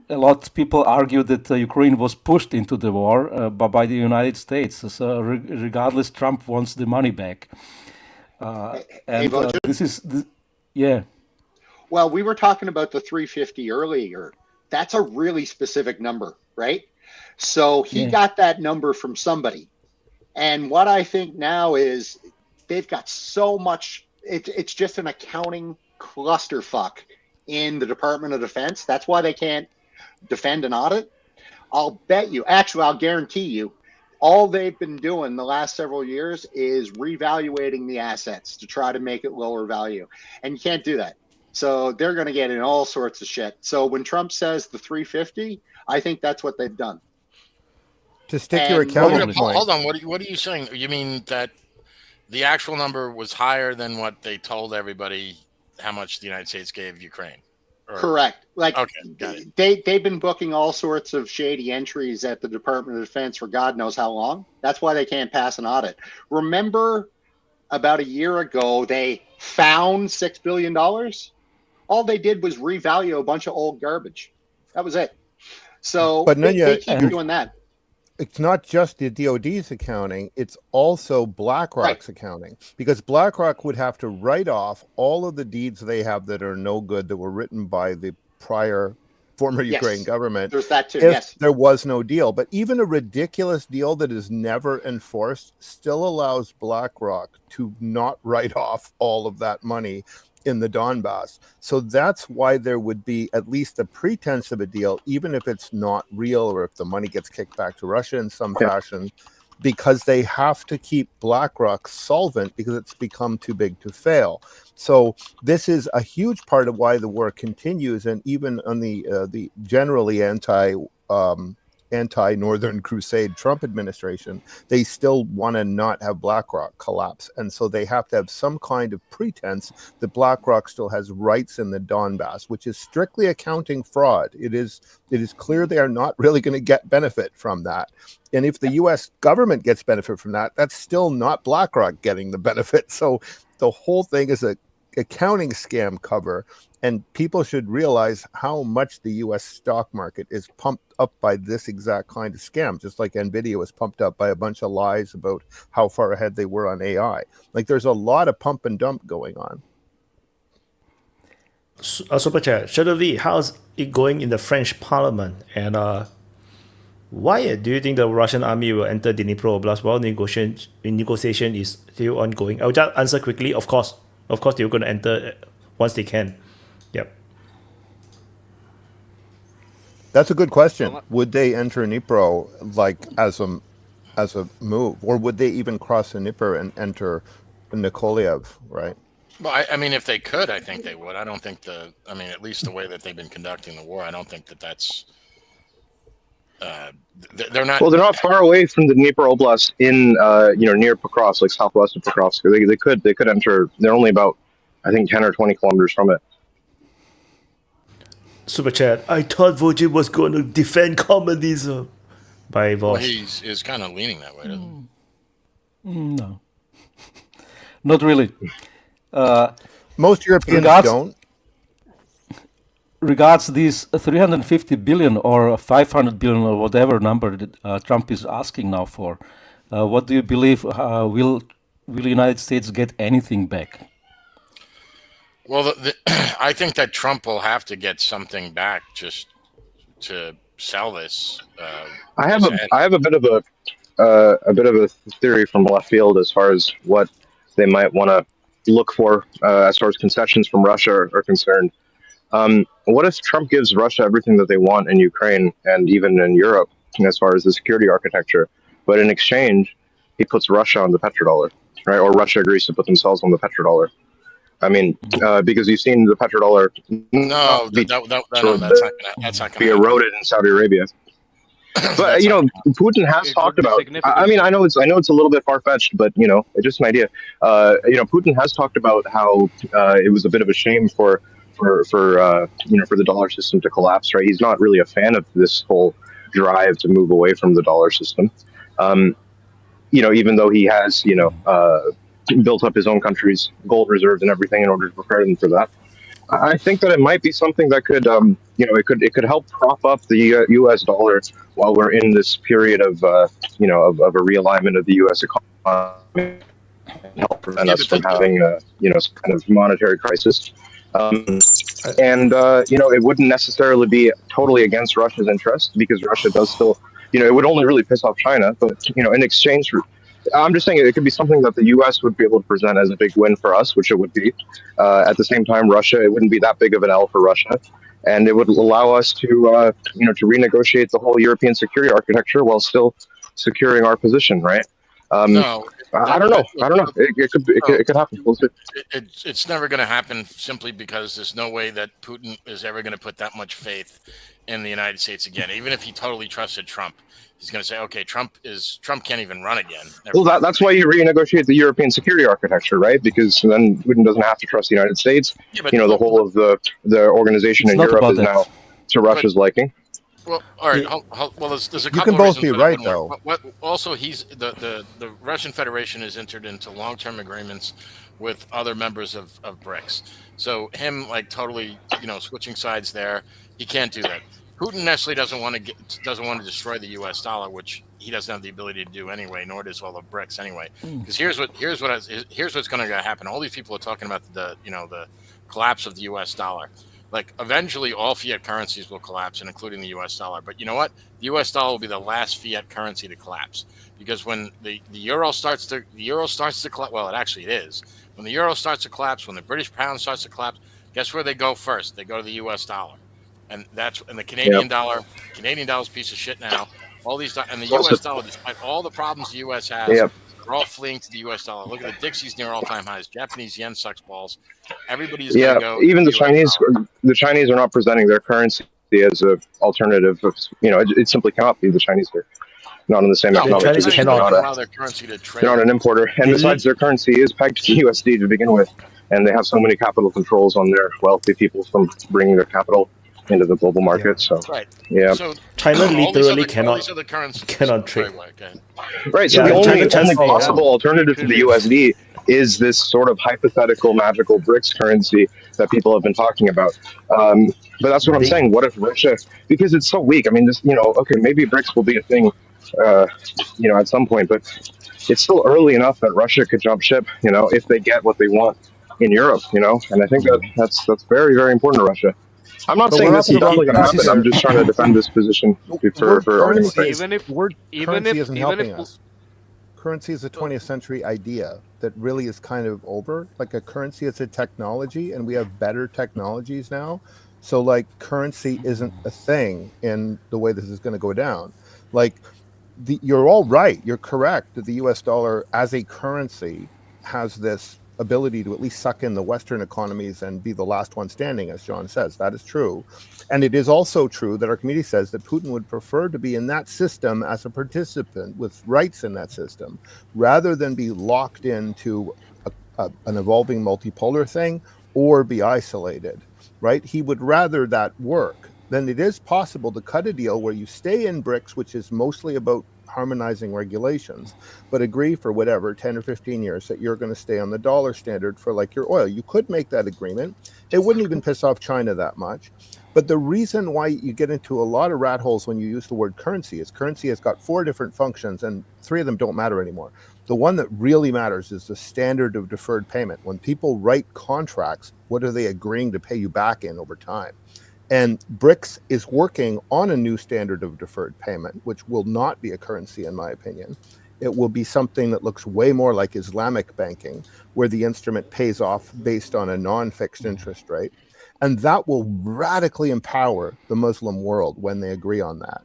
[SPEAKER 11] lot of people argue that Ukraine was pushed into the war by the United States. So regardless, Trump wants the money back. Yeah.
[SPEAKER 4] Well, we were talking about the 350 earlier. That's a really specific number, right? So he got that number from somebody. And what I think now is they've got so much, it's just an accounting clusterfuck in the Department of Defense. That's why they can't defend an audit. I'll bet you, actually, I'll guarantee you, all they've been doing the last several years is revaluating the assets to try to make it lower value. And you can't do that. So they're going to get in all sorts of shit. So when Trump says the 350, I think that's what they've done.
[SPEAKER 8] To stick your accounting point.
[SPEAKER 6] Hold on. What are you saying? You mean that the actual number was higher than what they told everybody how much the United States gave Ukraine?
[SPEAKER 4] Correct. Like,
[SPEAKER 6] okay, got it.
[SPEAKER 4] They've been booking all sorts of shady entries at the Department of Defense for God knows how long. That's why they can't pass an audit. Remember about a year ago, they found $6 billion. All they did was revalue a bunch of old garbage. That was it. So
[SPEAKER 8] but
[SPEAKER 4] they keep doing that.
[SPEAKER 8] It's not just the DOD's accounting, it's also BlackRock's accounting, because BlackRock would have to write off all of the deeds they have that are no good, that were written by the prior former Ukraine government.
[SPEAKER 4] There's that too,
[SPEAKER 8] if there was no deal. But even a ridiculous deal that is never enforced still allows BlackRock to not write off all of that money in the Donbass. So that's why there would be at least a pretense of a deal, even if it's not real or if the money gets kicked back to Russia in some fashion, because they have to keep BlackRock solvent because it's become too big to fail. So this is a huge part of why the war continues, and even on the generally anti-Northern Crusade Trump administration, they still want to not have BlackRock collapse. And so they have to have some kind of pretense that BlackRock still has rights in the Donbass, which is strictly accounting fraud. It is clear they are not really going to get benefit from that. And if the U.S. government gets benefit from that, that's still not BlackRock getting the benefit. So the whole thing is a accounting scam cover. And people should realize how much the U.S. stock market is pumped up by this exact kind of scam, just like NVIDIA was pumped up by a bunch of lies about how far ahead they were on AI. Like, there's a lot of pump and dump going on.
[SPEAKER 1] Super chat, Shadow V, how's it going in the French Parliament? And why do you think the Russian army will enter Dnipro Oblast while negotiation is still ongoing? I'll just answer quickly. Of course, they're going to enter once they can. Yep.
[SPEAKER 8] That's a good question. Would they enter Dnipro like as a move, or would they even cross the Dnieper and enter Nikolaev? Right.
[SPEAKER 6] Well, I mean, if they could, I think they would. I don't think at least the way that they've been conducting the war, I don't think that's. They're not.
[SPEAKER 10] Well, they're not far away from the Dnieper Oblast in near Pokrovsk, like southwest of Pokrovsk. They could enter. They're only about, I think, 10 or 20 kilometers from it.
[SPEAKER 1] Super chat, I thought Vojin was going to defend communism. By Voss.
[SPEAKER 6] Well, he's kind of leaning that way, doesn't he?
[SPEAKER 11] No, not really.
[SPEAKER 8] Most Europeans don't.
[SPEAKER 11] Regards these 350 billion or 500 billion or whatever number that Trump is asking now for, what do you believe? Will the United States get anything back?
[SPEAKER 6] Well, I think that Trump will have to get something back just to sell this.
[SPEAKER 10] I have a bit of a theory from left field as far as what they might want to look for as far as concessions from Russia are concerned. What if Trump gives Russia everything that they want in Ukraine and even in Europe as far as the security architecture, but in exchange he puts Russia on the petrodollar, right? Or Russia agrees to put themselves on the petrodollar. I mean, because you've seen the petrodollar.
[SPEAKER 6] No, that's not going to
[SPEAKER 10] be eroded in Saudi Arabia. But Putin has talked about. I mean, I know it's a little bit far fetched, but it's just an idea. Putin has talked about how it was a bit of a shame for the dollar system to collapse. Right? He's not really a fan of this whole drive to move away from the dollar system. Even though he has built up his own country's gold reserves and everything in order to prepare them for that. I think that it might be something that could, it could help prop up the U.S. dollar while we're in this period of a realignment of the U.S. economy, and help prevent us from having some kind of monetary crisis. It wouldn't necessarily be totally against Russia's interest, because Russia does still, it would only really piss off China, but in exchange for. I'm just saying it could be something that the U.S. would be able to present as a big win for us, which it would be. At the same time, Russia, it wouldn't be that big of an L for Russia, and it would allow us to, to renegotiate the whole European security architecture while still securing our position, right?
[SPEAKER 6] No,
[SPEAKER 10] I don't know. It could happen. We'll see.
[SPEAKER 6] It's never going to happen simply because there's no way that Putin is ever going to put that much faith in the United States again. Even if he totally trusted Trump, he's going to say, okay, Trump can't even run again.
[SPEAKER 10] Well, that's why you renegotiate the European security architecture, right? Because then Putin doesn't have to trust the United States.
[SPEAKER 6] Yeah, but,
[SPEAKER 10] the whole of the organization in Europe is now to Russia's liking.
[SPEAKER 6] Well, all right. Well, there's a couple.
[SPEAKER 8] You can
[SPEAKER 6] of
[SPEAKER 8] both
[SPEAKER 6] reasons
[SPEAKER 8] be right, though.
[SPEAKER 6] Also, the Russian Federation has entered into long-term agreements with other members of BRICS. So him totally, switching sides there, he can't do that. Putin necessarily doesn't want to destroy the U.S. dollar, which he doesn't have the ability to do anyway, nor does all the BRICS anyway. Because here's what's going to happen. All these people are talking about the collapse of the U.S. dollar. Eventually, all fiat currencies will collapse, and including the U.S. dollar. But you know what? The U.S. dollar will be the last fiat currency to collapse, because when the euro starts to collapse, well, it is. When the euro starts to collapse, when the British pound starts to collapse, guess where they go first? They go to the U.S. dollar, and the Canadian dollar. Canadian dollar's a piece of shit now. All these and the U.S. dollar, despite all the problems the U.S. has. They're all fleeing to the U.S. dollar. Look at the Dixie's near all-time highs. Japanese yen sucks balls. Everybody's going to go.
[SPEAKER 10] Even the Chinese. The Chinese are not presenting their currency as an alternative. It simply cannot be. The Chinese are not in the same economic position. They're not an importer, and besides, their currency is pegged to USD to begin with, and they have so many capital controls on their wealthy people from bringing their capital into the global market. So
[SPEAKER 6] So
[SPEAKER 1] China literally cannot trade.
[SPEAKER 10] Right. So the only possible alternative to the USD is this sort of hypothetical magical BRICS currency that people have been talking about. But that's what I'm saying. What if Russia, because it's so weak? I mean, maybe BRICS will be a thing, at some point, but it's still early enough that Russia could jump ship, if they get what they want in Europe, and I think that's very, very important to Russia. I'm not saying this is definitely going to happen. I'm just trying to defend this position for argument's sake.
[SPEAKER 8] Currency isn't helping us. Currency is a 20th century idea that really is kind of over. Like a currency is a technology, and we have better technologies now. So currency isn't a thing in the way this is going to go down. You're all right. You're correct that the U.S. dollar as a currency has this ability to at least suck in the Western economies and be the last one standing, as John says. That is true. And it is also true that our committee says that Putin would prefer to be in that system as a participant with rights in that system, rather than be locked into an evolving multipolar thing or be isolated, right? He would rather that work. Then it is possible to cut a deal where you stay in BRICS, which is mostly about harmonizing regulations, but agree for whatever 10 or 15 years that you're going to stay on the dollar standard for your oil. You could make that agreement. It wouldn't even piss off China that much. But the reason why you get into a lot of rat holes when you use the word currency is currency has got 4 different functions, and 3 of them don't matter anymore. The one that really matters is the standard of deferred payment. When people write contracts, what are they agreeing to pay you back in over time? And BRICS is working on a new standard of deferred payment, which will not be a currency, in my opinion. It will be something that looks way more like Islamic banking, where the instrument pays off based on a non-fixed interest rate. And that will radically empower the Muslim world when they agree on that.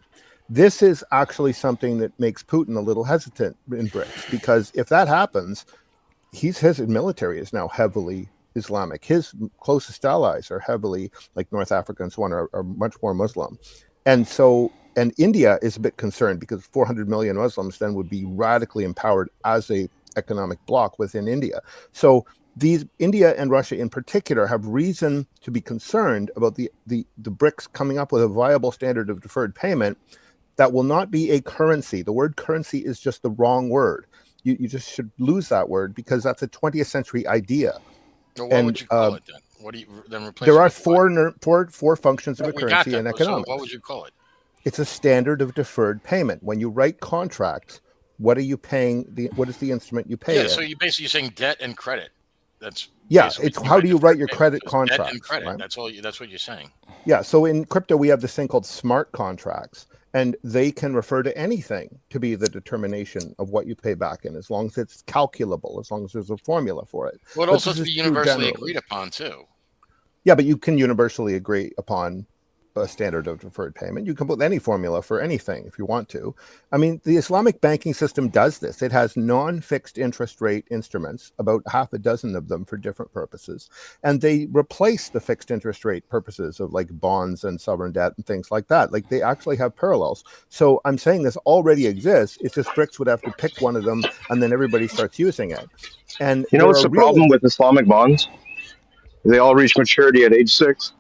[SPEAKER 8] This is actually something that makes Putin a little hesitant in BRICS, because if that happens, his military is now heavily Islamic. His closest allies are heavily, like North Africa and so on, are much more Muslim. And India is a bit concerned because 400 million Muslims then would be radically empowered as a economic bloc within India. So India and Russia in particular have reason to be concerned about the BRICS coming up with a viable standard of deferred payment that will not be a currency. The word currency is just the wrong word. You just should lose that word, because that's a 20th century idea.
[SPEAKER 6] Well, what would you call it then? What do you then replace?
[SPEAKER 8] There are four functions of a currency in economics.
[SPEAKER 6] So what would you call it?
[SPEAKER 8] It's a standard of deferred payment. When you write contracts, what are you paying? What is the instrument you pay?
[SPEAKER 6] Yeah, so you're basically saying debt and credit. That's
[SPEAKER 8] it's how do you write your credit contracts?
[SPEAKER 6] Debt and credit.
[SPEAKER 8] Right?
[SPEAKER 6] That's what you're saying.
[SPEAKER 8] Yeah. So in crypto, we have this thing called smart contracts, And they can refer to anything to be the determination of what you pay back in, as long as it's calculable, as long as there's a formula for it.
[SPEAKER 6] Well, it
[SPEAKER 8] But
[SPEAKER 6] also
[SPEAKER 8] this
[SPEAKER 6] has to
[SPEAKER 8] is
[SPEAKER 6] be
[SPEAKER 8] true
[SPEAKER 6] universally
[SPEAKER 8] generally.
[SPEAKER 6] agreed upon too.
[SPEAKER 8] Yeah, but you can universally agree upon a standard of deferred payment. You can put any formula for anything if you want to. I mean, the Islamic banking system does this. It has non-fixed interest rate instruments, about half a dozen of them for different purposes. And they replace the fixed interest rate purposes of like bonds and sovereign debt and things like that. Like they actually have parallels. So I'm saying this already exists. It's just BRICS would have to pick one of them and then everybody starts using it. And
[SPEAKER 10] You know what's the problem with Islamic bonds? They all reach maturity at age 6.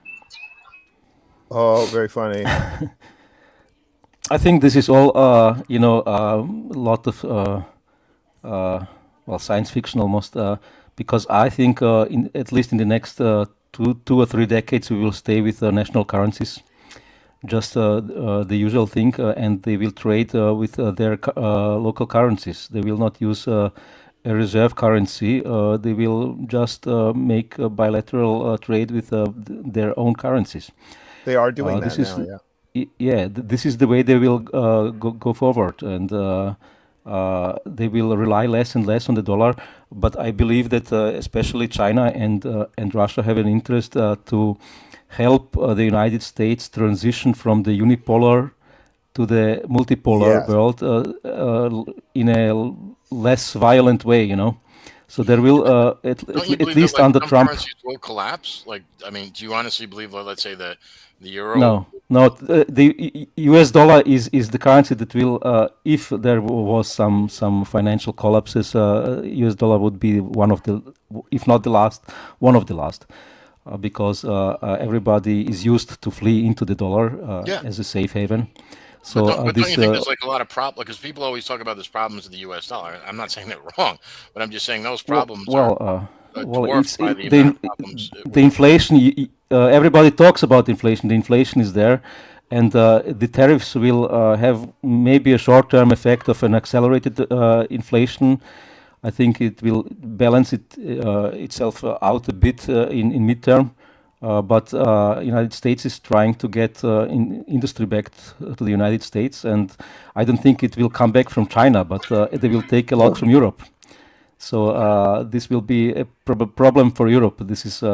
[SPEAKER 8] Oh, very funny.
[SPEAKER 11] I think this is all, a lot of, science fiction almost, because I think at least in the next 2 or 3 decades, we will stay with national currencies, just the usual thing, and they will trade with their local currencies. They will not use a reserve currency. They will just make a bilateral trade with their own currencies.
[SPEAKER 8] They are doing that now, yeah.
[SPEAKER 11] This is the way they will go forward, and they will rely less and less on the dollar. But I believe that especially China and Russia have an interest to help the United States transition from the unipolar to the multipolar world in a less violent way, you know. So there will, at least under Trump,
[SPEAKER 6] currencies will collapse. Like, I mean, do you honestly believe, let's say, the euro?
[SPEAKER 11] No. The U.S. dollar is the currency that will, if there was some financial collapses, U.S. dollar would be one of the, if not the last, one of the last, because everybody is used to flee into the dollar as a safe haven. So
[SPEAKER 6] but don't you think there's like a lot of problems? Because people always talk about there's problems with the U.S. dollar. I'm not saying they're wrong, but I'm just saying those problems are dwarfed by the amount of problems.
[SPEAKER 11] The inflation. Everybody talks about inflation. The inflation is there, and the tariffs will have maybe a short-term effect of an accelerated inflation. I think it will balance itself out a bit in midterm. But United States is trying to get industry back to the United States, and I don't think it will come back from China, but they will take a lot from Europe. So this will be a problem for Europe. This is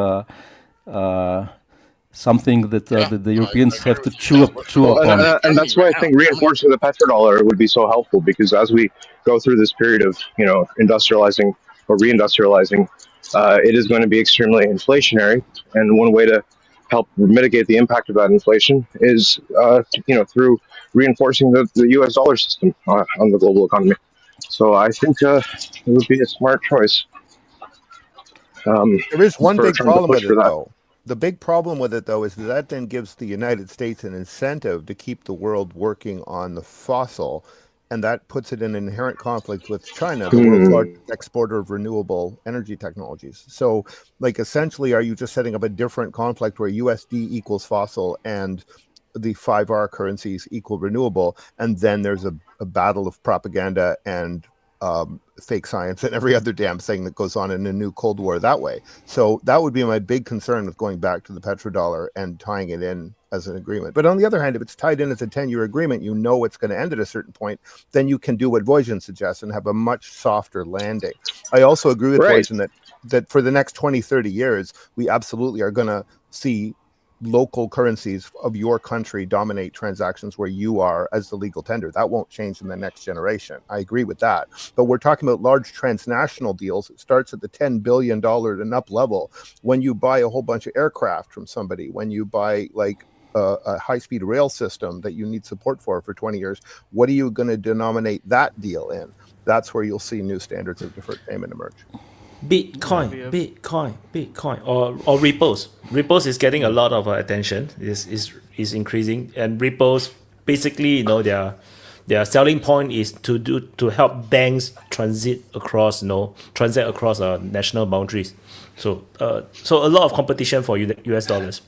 [SPEAKER 11] something that the Europeans have to chew upon.
[SPEAKER 10] And that's why I think reinforcing the petrodollar would be so helpful, because as we go through this period of industrializing or reindustrializing, it is going to be extremely inflationary, and one way to help mitigate the impact of that inflation is through reinforcing the U.S. dollar system on the global economy. So I think it would be a smart choice.
[SPEAKER 8] There is one big problem with it, though. The big problem with it, though, is that then gives the United States an incentive to keep the world working on the fossil, and that puts it in inherent conflict with China, the world's largest exporter of renewable energy technologies. So, like, essentially, are you just setting up a different conflict where USD equals fossil and the 5R currencies equal renewable, and then there's a battle of propaganda and fake science and every other damn thing that goes on in a new Cold War that way? So that would be my big concern with going back to the petrodollar and tying it in as an agreement. But on the other hand, if it's tied in as a 10-year agreement, you know it's going to end at a certain point, then you can do what Voisin suggests and have a much softer landing. I also agree with Voisin that for the next 20, 30 years, we absolutely are going to see local currencies of your country dominate transactions where you are as the legal tender. That won't change in the next generation. I agree with that. But we're talking about large transnational deals. It starts at the $10 billion and up level. When you buy a whole bunch of aircraft from somebody, when you buy like a high-speed rail system that you need support for 20 years, what are you going to denominate that deal in? That's where you'll see new standards of deferred payment emerge.
[SPEAKER 1] Bitcoin, or Ripples. Ripples is getting a lot of attention. Is increasing, and Ripples basically, their selling point is to help banks transact across national boundaries. So a lot of competition for US dollars.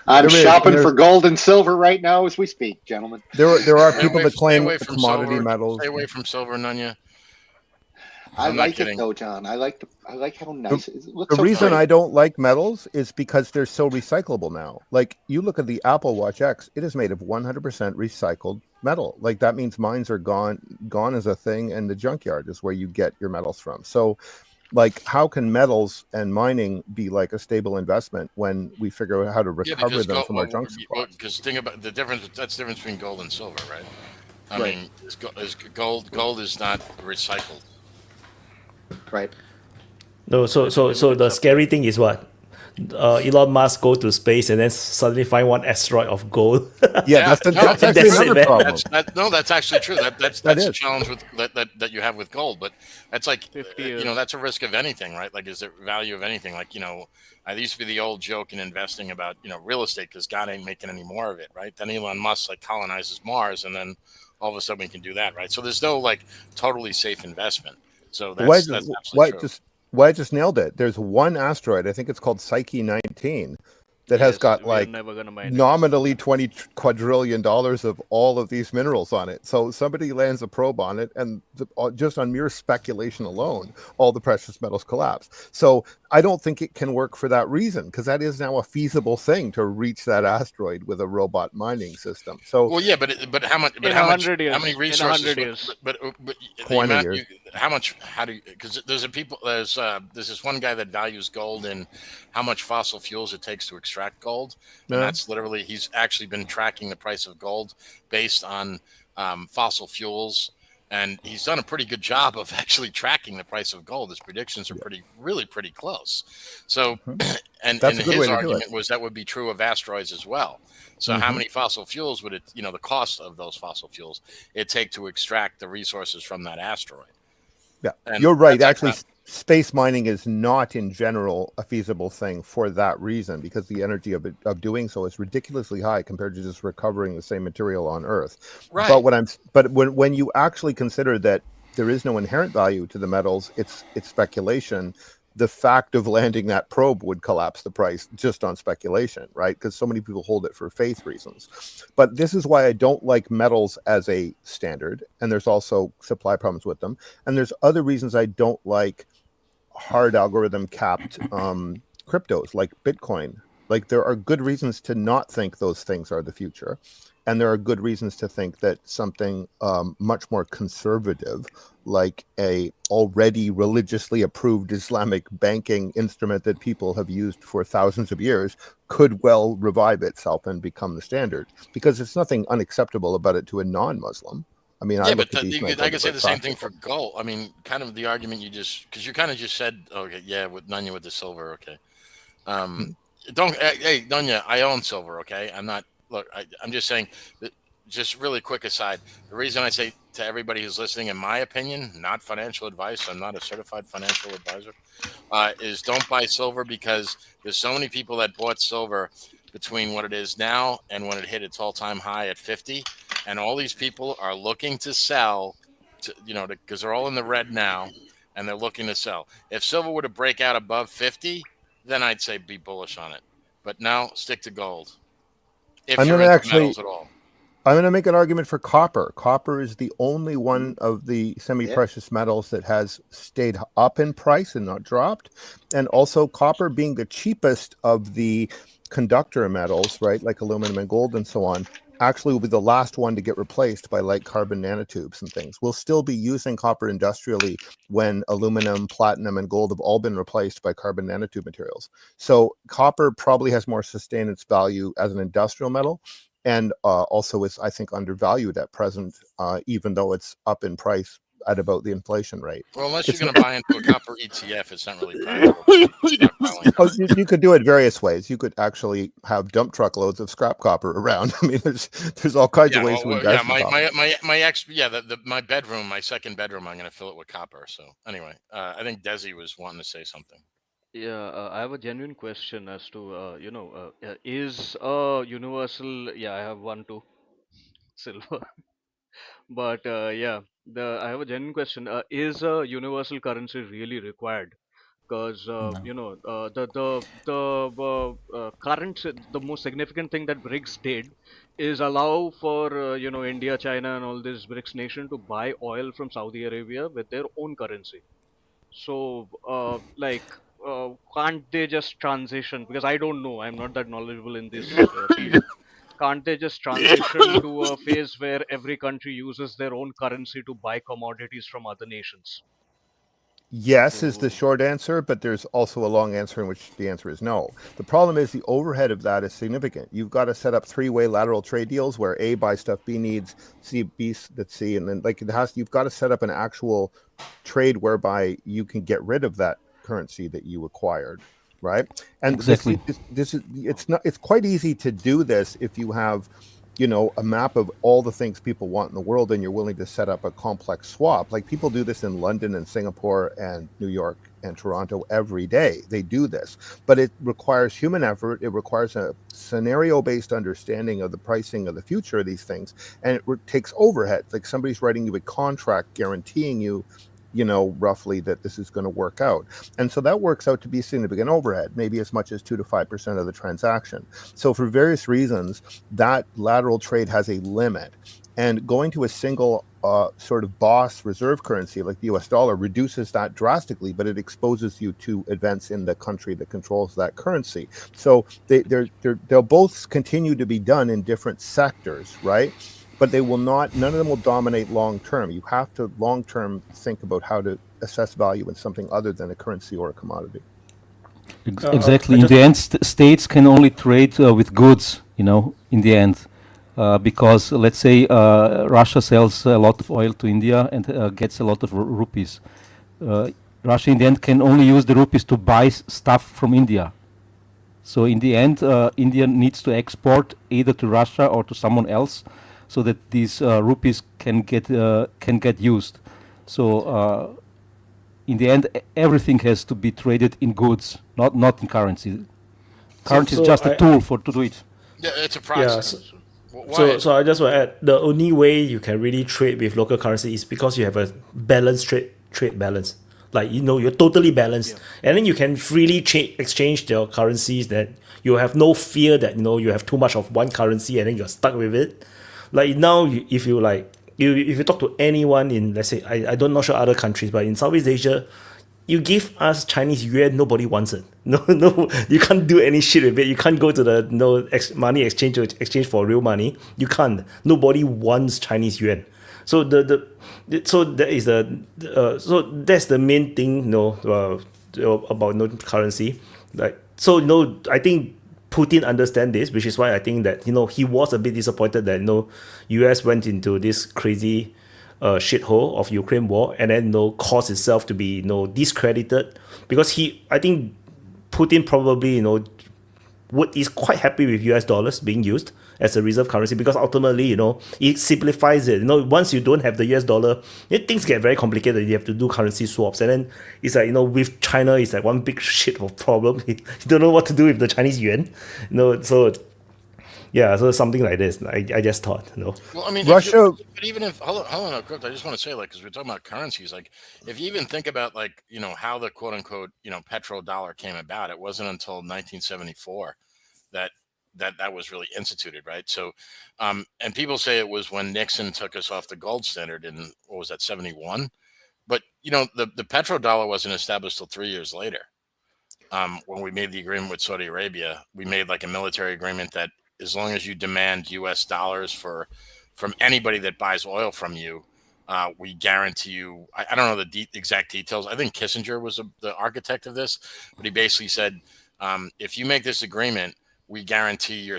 [SPEAKER 4] I'm shopping for gold and silver right now as we speak, gentlemen.
[SPEAKER 8] There are people that claim commodity metals.
[SPEAKER 6] Stay away from silver, Nunya.
[SPEAKER 4] I
[SPEAKER 6] I'm not
[SPEAKER 4] like it
[SPEAKER 6] kidding.
[SPEAKER 4] though, John. I like how nice it is. It looks
[SPEAKER 8] The
[SPEAKER 4] so
[SPEAKER 8] reason
[SPEAKER 4] pretty.
[SPEAKER 8] I don't like metals is because they're so recyclable now. Like you look at the Apple Watch X, it is made of 100% recycled metal. Like that means mines are gone as a thing, and the junkyard is where you get your metals from. So like how can metals and mining be like a stable investment when we figure out how to recover them from our junk supplies?
[SPEAKER 6] Because think about the difference. That's the difference between gold and silver, right? I
[SPEAKER 4] Right.
[SPEAKER 6] mean, gold is not recycled.
[SPEAKER 4] Right.
[SPEAKER 1] No, so the scary thing is what? Elon Musk go to space and then suddenly find one asteroid of gold.
[SPEAKER 8] Yeah, that's actually
[SPEAKER 1] That's it,
[SPEAKER 8] another
[SPEAKER 1] man.
[SPEAKER 8] problem.
[SPEAKER 6] That's actually true. That's
[SPEAKER 8] is.
[SPEAKER 6] a challenge with that you have with gold. But that's like
[SPEAKER 9] 50
[SPEAKER 6] you know
[SPEAKER 9] years.
[SPEAKER 6] that's a risk of anything, right? Like is the value of anything. Like I used to be the old joke in investing about real estate because God ain't making any more of it, right? Then Elon Musk like colonizes Mars, and then all of a sudden we can do that, right? So there's no like totally safe investment. So that's absolutely true.
[SPEAKER 8] Why I just nailed it. There's one asteroid, I think it's called Psyche 19, that has
[SPEAKER 9] Yes,
[SPEAKER 8] got
[SPEAKER 9] we are
[SPEAKER 8] like
[SPEAKER 9] never gonna mine it.
[SPEAKER 8] nominally $20 quadrillion of all of these minerals on it. So somebody lands a probe on it, and just on mere speculation alone, all the precious metals collapse. So I don't think it can work for that reason, because that is now a feasible thing to reach that asteroid with a robot mining system. So
[SPEAKER 6] Well, yeah, but how much? But
[SPEAKER 9] In
[SPEAKER 6] how much?
[SPEAKER 9] 100 years.
[SPEAKER 6] How many
[SPEAKER 9] In
[SPEAKER 6] resources?
[SPEAKER 9] 100 years.
[SPEAKER 6] But the
[SPEAKER 8] 20
[SPEAKER 6] amount
[SPEAKER 8] years.
[SPEAKER 6] how much? How do you? Because there's this one guy that values gold and how much fossil fuels it takes to extract gold, and
[SPEAKER 8] Yeah.
[SPEAKER 6] that's literally he's actually been tracking the price of gold based on fossil fuels. And he's done a pretty good job of actually tracking the price of gold. His predictions are really pretty close. So, and
[SPEAKER 8] That's a good way
[SPEAKER 6] his
[SPEAKER 8] to do
[SPEAKER 6] argument
[SPEAKER 8] it.
[SPEAKER 6] was that would be true of asteroids as well. So, how many fossil fuels would it, the cost of those fossil fuels it take to extract the resources from that asteroid?
[SPEAKER 8] Yeah,
[SPEAKER 6] And
[SPEAKER 8] you're right.
[SPEAKER 6] that's
[SPEAKER 8] Actually, space mining is not in general a feasible thing for that reason, because the energy of doing so is ridiculously high compared to just recovering the same material on Earth.
[SPEAKER 6] Right.
[SPEAKER 8] But when you actually consider that there is no inherent value to the metals, it's speculation. The fact of landing that probe would collapse the price just on speculation, right? Because so many people hold it for faith reasons. But this is why I don't like metals as a standard. And there's also supply problems with them. And there's other reasons I don't like hard algorithm capped cryptos like Bitcoin. Like there are good reasons to not think those things are the future. And there are good reasons to think that something much more conservative, like a already religiously approved Islamic banking instrument that people have used for thousands of years, could well revive itself and become the standard. Because it's nothing unacceptable about it to a non-Muslim. I mean,
[SPEAKER 6] I could say the same thing for gold. I mean, kind of the argument because you kind of just said, okay, yeah, with Nunya with the silver, okay. Hey, Nunya, I own silver, okay. I'm just saying that, just really quick aside, the reason I say to everybody who's listening, in my opinion, not financial advice, I'm not a certified financial advisor, is don't buy silver, because there's so many people that bought silver between what it is now and when it hit its all-time high at 50, and all these people are looking to sell, because they're all in the red now, and they're looking to sell. If silver were to break out above 50, then I'd say be bullish on it. But now stick to gold. If you're into metals at all.
[SPEAKER 8] I'm going to make an argument for copper. Copper is the only one of the semi-precious metals that has stayed up in price and not dropped. And also copper being the cheapest of the conductor metals, right, like aluminum and gold and so on, actually will be the last one to get replaced by like carbon nanotubes and things. We'll still be using copper industrially when aluminum, platinum, and gold have all been replaced by carbon nanotube materials. So copper probably has more sustenance value as an industrial metal, and also is, I think, undervalued at present, even though it's up in price at about the inflation rate.
[SPEAKER 6] Well, unless you're going to buy into a copper ETF, it's not really practical.
[SPEAKER 8] You could do it various ways. You could actually have dump truckloads of scrap copper around. I mean, there's all kinds of ways to invest.
[SPEAKER 6] My bedroom, my second bedroom, I'm going to fill it with copper. So anyway, I think Desi was wanting to say something.
[SPEAKER 9] Yeah, I have a genuine question as to, is universal, I have one too, silver. But I have a genuine question. Is a universal currency really required? Because the most significant thing that BRICS did is allow for India, China, and all these BRICS nation to buy oil from Saudi Arabia with their own currency. So, can't they just transition? Because I don't know, I'm not that knowledgeable in this field. Can't they just transition to a phase where every country uses their own currency to buy commodities from other nations?
[SPEAKER 8] Yes is the
[SPEAKER 9] So,
[SPEAKER 8] short answer, but there's also a long answer in which the answer is no. The problem is the overhead of that is significant. You've got to set up three-way lateral trade deals where A buys stuff B needs, C B that's C, and then you've got to set up an actual trade whereby you can get rid of that currency that you acquired, right? And
[SPEAKER 11] Exactly.
[SPEAKER 8] it's quite easy to do this if you have a map of all the things people want in the world and you're willing to set up a complex swap. Like people do this in London and Singapore and New York and Toronto every day. They do this, but it requires human effort. It requires a scenario-based understanding of the pricing of the future of these things, and it takes overhead. Like somebody's writing you a contract guaranteeing you roughly that this is going to work out. And so that works out to be significant overhead, maybe as much as 2 to 5% of the transaction. So for various reasons, that lateral trade has a limit. And going to a single sort of boss reserve currency like the US dollar reduces that drastically, but it exposes you to events in the country that controls that currency. So they'll both continue to be done in different sectors, right? But they will not, none of them will dominate long term. You have to long term think about how to assess value in something other than a currency or a commodity.
[SPEAKER 11] Exactly. In the end, states can only trade with goods, in the end. Because let's say Russia sells a lot of oil to India and gets a lot of rupees. Russia in the end can only use the rupees to buy stuff from India. So in the end, India needs to export either to Russia or to someone else, so that these rupees can get used. So in the end, everything has to be traded in goods, not in currency. Currency is just a tool to do it.
[SPEAKER 6] Yeah, it's a process.
[SPEAKER 1] So I just want to add, the only way you can really trade with local currency is because you have a balanced trade balance. Like, you're totally balanced. And then you can freely exchange your currencies, that you have no fear that, you have too much of one currency and then you're stuck with it. Like now, if you talk to anyone in, let's say, I'm not sure other countries, but in Southeast Asia, you give us Chinese yuan, nobody wants it. No, you can't do any shit with it. You can't go to the money exchange to exchange for real money. You can't. Nobody wants Chinese yuan. So so that's the main thing, about currency. Like, so I think Putin understand this, which is why I think that he was a bit disappointed that US went into this crazy shithole of Ukraine war and then caused itself to be discredited, because I think Putin probably is quite happy with US dollars being used as a reserve currency, because ultimately it simplifies it. Once you don't have the US dollar, things get very complicated. You have to do currency swaps, and then it's like with China, it's like one big shit of problem. You don't know what to do with the Chinese yuan. So yeah, so something like this. I just thought,
[SPEAKER 6] Well, I mean,
[SPEAKER 8] Russia.
[SPEAKER 6] But even if hold on, I just want to say, because we're talking about currencies, if you even think about how the quote unquote petrodollar came about, it wasn't until 1974 that was really instituted, right? So, and people say it was when Nixon took us off the gold standard in, what was that, 71? But the petrodollar wasn't established till 3 years later. When we made the agreement with Saudi Arabia, we made a military agreement that as long as you demand US dollars from anybody that buys oil from you, we guarantee you. I don't know the exact details. I think Kissinger was the architect of this, but he basically said, if you make this agreement, we guarantee your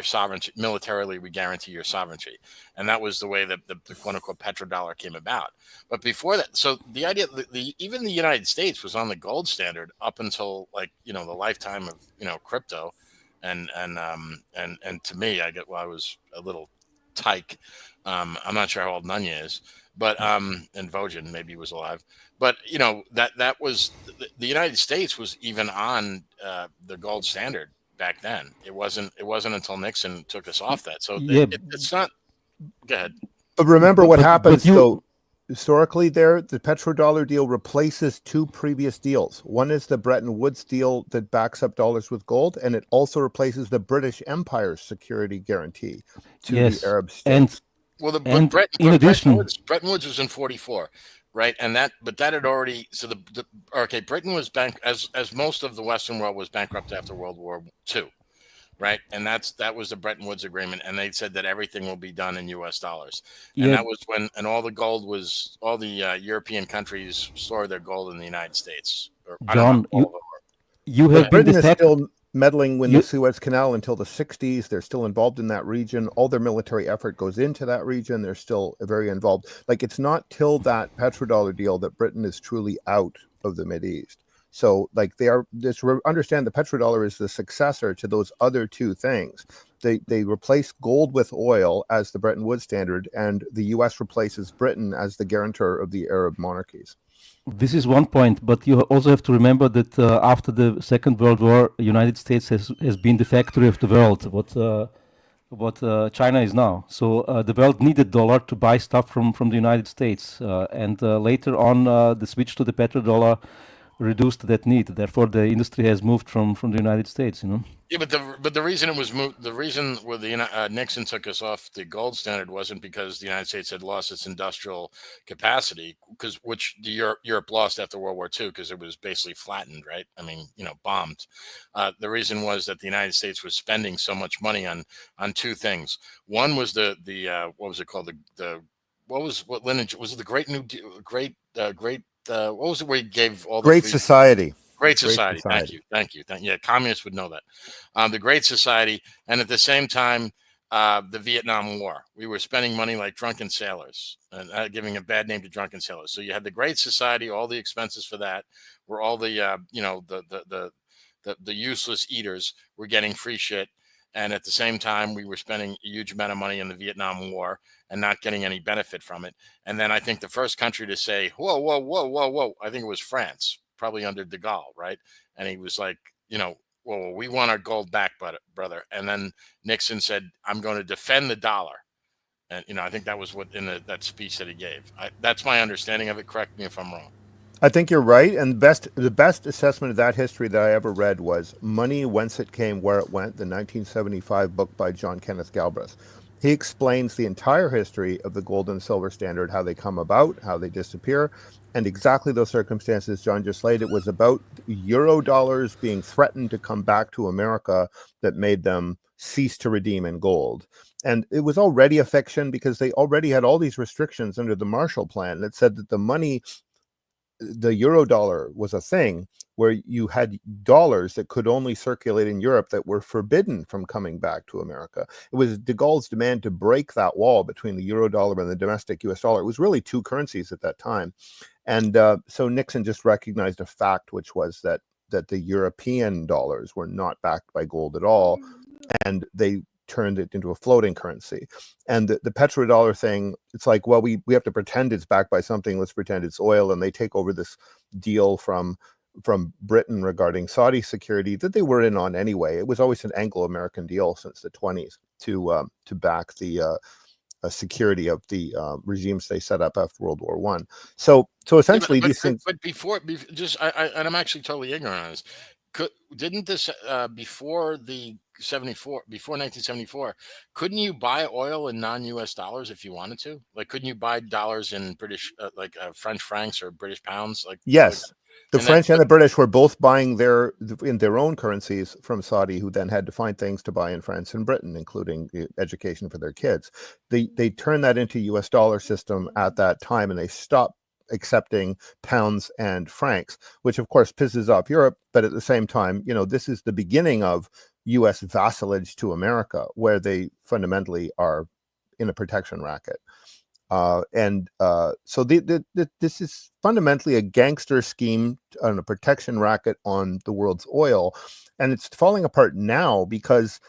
[SPEAKER 6] sovereignty. Militarily, we guarantee your sovereignty. And that was the way that the quote unquote petrodollar came about. But before that, so the idea, even the United States was on the gold standard up until the lifetime of crypto, and to me, I was a little tyke. I'm not sure how old Nunya is, but and Vojan maybe was alive. But that was the United States was even on the gold standard back then. It wasn't until Nixon took us off that. So it's not. Go ahead.
[SPEAKER 8] But remember what happens though. Historically, the petrodollar deal replaces two previous deals. One is the Bretton Woods deal that backs up dollars with gold, and it also replaces the British Empire's security guarantee to the Arab states.
[SPEAKER 6] Well,
[SPEAKER 11] And
[SPEAKER 6] but
[SPEAKER 11] in addition,
[SPEAKER 6] Bretton Woods was in 44, right? And but that had already, so okay, Britain was as most of the Western world was bankrupt after World War II, right? And that was the Bretton Woods Agreement, and they said that everything will be done in U.S. dollars, and
[SPEAKER 11] yeah,
[SPEAKER 6] that was when, and all the European countries stored their gold in the United States, or I don't know,
[SPEAKER 11] John,
[SPEAKER 6] all of them.
[SPEAKER 11] you
[SPEAKER 8] But
[SPEAKER 11] have been
[SPEAKER 8] Britain
[SPEAKER 11] the
[SPEAKER 8] is
[SPEAKER 11] fact.
[SPEAKER 8] still meddling with
[SPEAKER 11] You,
[SPEAKER 8] the Suez Canal until the 60s. They're still involved in that region. All their military effort goes into that region. They're still very involved. Like, it's not till that petrodollar deal that Britain is truly out of the Mideast. So, like, understand the petrodollar is the successor to those other two things. They replace gold with oil as the Bretton Woods standard, and the U.S. replaces Britain as the guarantor of the Arab monarchies.
[SPEAKER 11] this is one point, but you also have to remember that after the Second World War, United States has been the factory of the world. What China is now. So the world needed dollar to buy stuff from the United States, and later on, the switch to the petrodollar reduced that need. Therefore, the industry has moved from the United States.
[SPEAKER 6] Yeah, but the reason it was moved, the reason where Nixon took us off the gold standard wasn't because the United States had lost its industrial capacity, which Europe lost after World War II, because it was basically flattened, right? I mean, bombed. The reason was that the United States was spending so much money on two things. One was the what was it called, what lineage was it, the Great New Deal, what was it where he gave all the
[SPEAKER 8] Great
[SPEAKER 6] free
[SPEAKER 8] Society.
[SPEAKER 6] Great Society. Thank you. Yeah, communists would know that. The Great Society, and at the same time, the Vietnam War. We were spending money like drunken sailors, and giving a bad name to drunken sailors. So you had the Great Society, all the expenses for that, where all the the useless eaters were getting free shit, and at the same time, we were spending a huge amount of money in the Vietnam War and not getting any benefit from it. And then I think the first country to say, whoa, whoa, whoa, whoa, whoa, I think it was France, probably under de Gaulle, right? And he was like, well, we want our gold back, brother. And then Nixon said, I'm going to defend the dollar. And, I think that was what in that speech that he gave. That's my understanding of it. Correct me if I'm wrong.
[SPEAKER 8] I think you're right. And the best assessment of that history that I ever read was Money, Whence It Came, Where It Went, the 1975 book by John Kenneth Galbraith. He explains the entire history of the gold and silver standard, how they come about, how they disappear, and exactly those circumstances John just laid. It was about euro dollars being threatened to come back to America that made them cease to redeem in gold. And it was already a fiction because they already had all these restrictions under the Marshall Plan that said that the euro dollar was a thing where you had dollars that could only circulate in Europe that were forbidden from coming back to America. It was de Gaulle's demand to break that wall between the euro dollar and the domestic US dollar. It was really two currencies at that time. And so Nixon just recognized a fact, which was that the European dollars were not backed by gold at all. And they turned it into a floating currency. And the petrodollar thing, it's like, well, we have to pretend it's backed by something. Let's pretend it's oil. And they take over this deal from Britain regarding Saudi security that they were in on anyway. It was always an Anglo-American deal since the 1920s to back the security of the regimes they set up after World War I. So essentially, these things.
[SPEAKER 6] But before, and I'm actually totally ignorant on this. Didn't this before 1974, couldn't you buy oil in non-US dollars if you wanted to? Like, couldn't you buy dollars in British French francs or British pounds?
[SPEAKER 8] Yes. The French and the British were both buying in their own currencies from Saudi, who then had to find things to buy in France and Britain, including education for their kids. They turned that into US dollar system at that time, and they stopped accepting pounds and francs, which of course pisses off Europe. But at the same time, this is the beginning of US vassalage to America, where they fundamentally are in a protection racket. So this is fundamentally a gangster scheme and a protection racket on the world's oil. And it's falling apart now because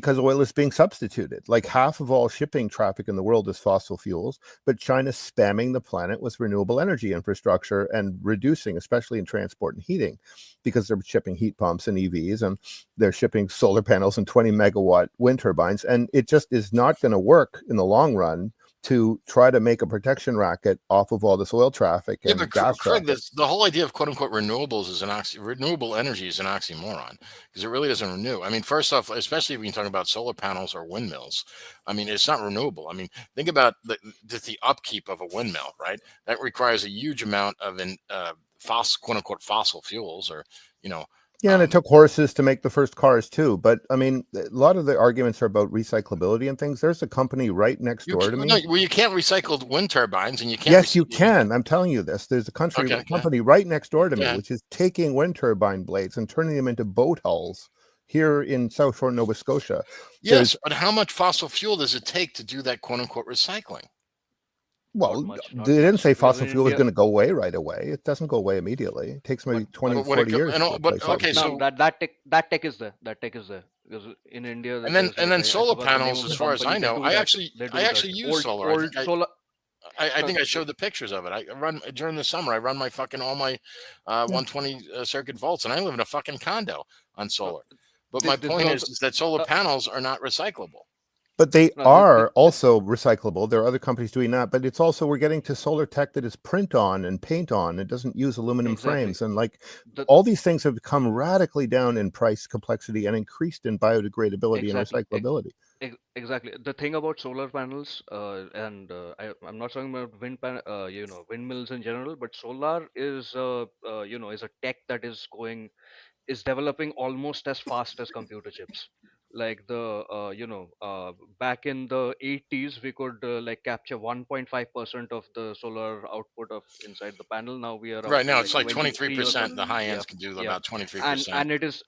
[SPEAKER 8] oil is being substituted. Like, half of all shipping traffic in the world is fossil fuels, but China's spamming the planet with renewable energy infrastructure and reducing, especially in transport and heating, because they're shipping heat pumps and EVs, and they're shipping solar panels and 20 megawatt wind turbines. And it just is not going to work in the long run to try to make a protection racket off of all this oil traffic
[SPEAKER 6] Yeah,
[SPEAKER 8] and
[SPEAKER 6] but
[SPEAKER 8] gas
[SPEAKER 6] Craig,
[SPEAKER 8] traffic.
[SPEAKER 6] the whole idea of quote unquote renewables is renewable energy is an oxymoron because it really doesn't renew. I mean, first off, especially when you talk about solar panels or windmills, I mean, it's not renewable. I mean, think about the upkeep of a windmill, right? That requires a huge amount of quote unquote fossil fuels, or you know.
[SPEAKER 8] Yeah, and it took horses to make the first cars too. But I mean, a lot of the arguments are about recyclability and things. There's a company right next door to me.
[SPEAKER 6] No, well, you can't recycle wind turbines, and you can't.
[SPEAKER 8] Yes, you can. I'm telling you this. There's a company right next door to me, which is taking wind turbine blades and turning them into boat hulls here in South Shore, Nova Scotia.
[SPEAKER 6] Yes, but how much fossil fuel does it take to do that quote unquote recycling?
[SPEAKER 8] Well, they didn't say fossil fuel is going to go away right away. It doesn't go away immediately. It takes maybe 20, 40 years.
[SPEAKER 9] So that tech is there. That tech is there because in India.
[SPEAKER 6] And then solar panels, as far as I know, I actually use solar. I think I showed the pictures of it. I run during the summer. I run all my 120 circuit volts, and I live in a fucking condo on solar. But my point is that solar panels are not recyclable.
[SPEAKER 8] But they are also recyclable. There are other companies doing that, but it's also, we're getting to solar tech that is print on and paint on. It doesn't use aluminum frames. And all these things have come radically down in price, complexity, and increased in biodegradability and recyclability.
[SPEAKER 9] Exactly. The thing about solar panels, I'm not talking about windmills in general, but solar is is a tech that is developing almost as fast as computer chips. Like back in the 80s, we could capture 1.5% of the solar output of inside the panel. Now we are
[SPEAKER 6] right now it's like 23%. The high ends can do about 23%,
[SPEAKER 9] and it is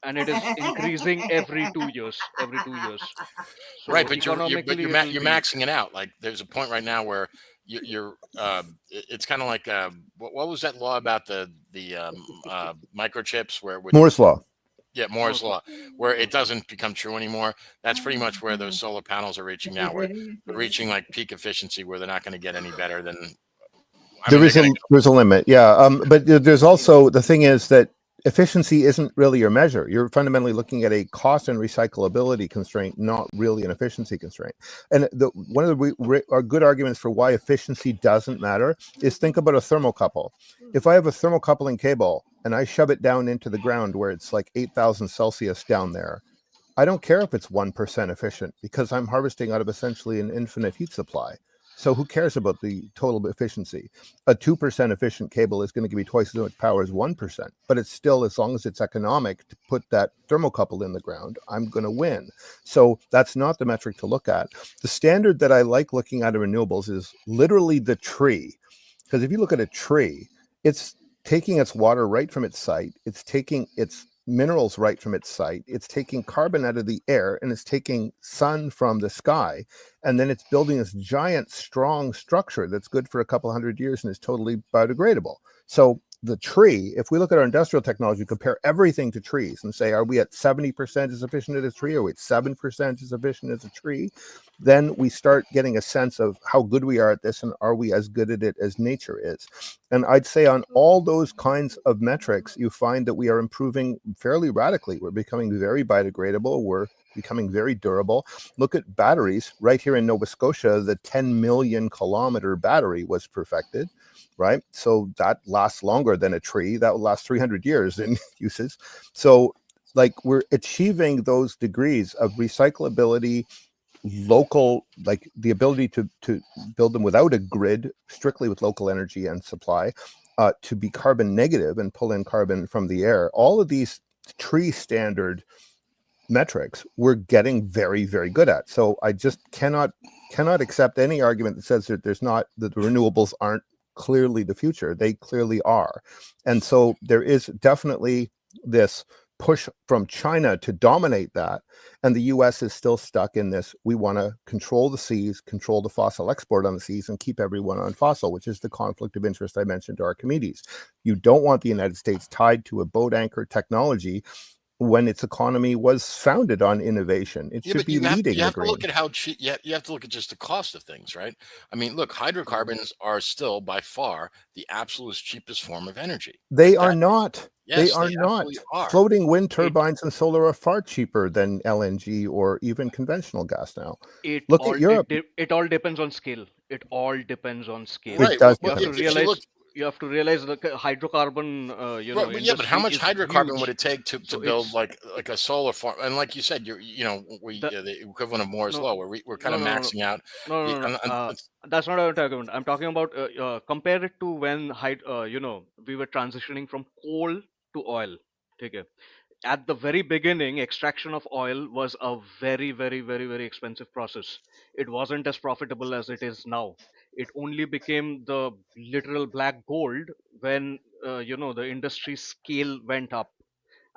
[SPEAKER 9] increasing every 2 years. So
[SPEAKER 6] right, but you're maxing it out. Like there's a point right now where it's kind of like what was that law about the microchips where
[SPEAKER 8] Moore's law.
[SPEAKER 6] Yeah, Moore's law, where it doesn't become true anymore. That's pretty much where those solar panels are reaching now. Where they're reaching like peak efficiency, where they're not going to get any better than.
[SPEAKER 8] There's a limit, yeah. But there's also, the thing is that efficiency isn't really your measure. You're fundamentally looking at a cost and recyclability constraint, not really an efficiency constraint. And one of the good arguments for why efficiency doesn't matter is think about a thermocouple. If I have a thermocoupling cable and I shove it down into the ground where it's like 8,000 Celsius down there, I don't care if it's 1% efficient because I'm harvesting out of essentially an infinite heat supply. So who cares about the total efficiency? A 2% efficient cable is going to give me twice as much power as 1%, but it's still, as long as it's economic to put that thermocouple in the ground, I'm going to win. So that's not the metric to look at. The standard that I like looking at in renewables is literally the tree. Because if you look at a tree, it's taking its water right from its site. It's taking its minerals right from its site. It's taking carbon out of the air, and it's taking sun from the sky. And then it's building this giant, strong structure that's good for a couple hundred years and is totally biodegradable. So the tree, if we look at our industrial technology, compare everything to trees and say, are we at 70% as efficient as a tree? Are we at 7% as efficient as a tree? Then we start getting a sense of how good we are at this, and are we as good at it as nature is? And I'd say on all those kinds of metrics, you find that we are improving fairly radically. We're becoming very biodegradable. We're becoming very durable. Look at batteries right here in Nova Scotia. The 10 million kilometer battery was perfected, right? So that lasts longer than a tree. That will last 300 years in uses. So like we're achieving those degrees of recyclability, local, like the ability to build them without a grid, strictly with local energy and supply, to be carbon negative and pull in carbon from the air. All of these tree standard metrics we're getting very, very good at. So I just cannot accept any argument that says that that the renewables aren't clearly the future. They clearly are. And so there is definitely this push from China to dominate that, and the US is still stuck in this, we want to control the seas, control the fossil export on the seas, and keep everyone on fossil, which is the conflict of interest I mentioned to Archimedes. You don't want the United States tied to a boat anchor technology when its economy was founded on innovation. It should be leading.
[SPEAKER 6] You have to look at how cheap. You have to look at just the cost of things, right? I mean, look, hydrocarbons are still by far the absolute cheapest form of energy.
[SPEAKER 8] They are not. They
[SPEAKER 6] Yes,
[SPEAKER 8] are
[SPEAKER 6] they
[SPEAKER 8] not.
[SPEAKER 6] absolutely are.
[SPEAKER 8] Floating wind turbines and solar are far cheaper than LNG or even conventional gas now. Look at Europe.
[SPEAKER 9] It all depends on scale. It all depends on scale.
[SPEAKER 6] Right.
[SPEAKER 8] It does
[SPEAKER 6] Well,
[SPEAKER 9] You have to
[SPEAKER 6] if you look,
[SPEAKER 9] realize the hydrocarbon
[SPEAKER 6] right, but yeah, but how
[SPEAKER 9] industry
[SPEAKER 6] much
[SPEAKER 9] is
[SPEAKER 6] hydrocarbon would
[SPEAKER 9] huge.
[SPEAKER 6] it take to
[SPEAKER 9] So
[SPEAKER 6] build
[SPEAKER 9] it's
[SPEAKER 6] like a solar farm? And like you said, the equivalent of Moore's
[SPEAKER 9] no
[SPEAKER 6] law, where we're kind
[SPEAKER 9] no
[SPEAKER 6] of
[SPEAKER 9] no
[SPEAKER 6] maxing out.
[SPEAKER 9] no no
[SPEAKER 6] The,
[SPEAKER 9] no, no. That's not what I'm talking about. I'm talking about compare it to when we were transitioning from coal to oil. Okay. At the very beginning, extraction of oil was a very, very, very, very expensive process. It wasn't as profitable as it is now. It only became the literal black gold when the industry scale went up,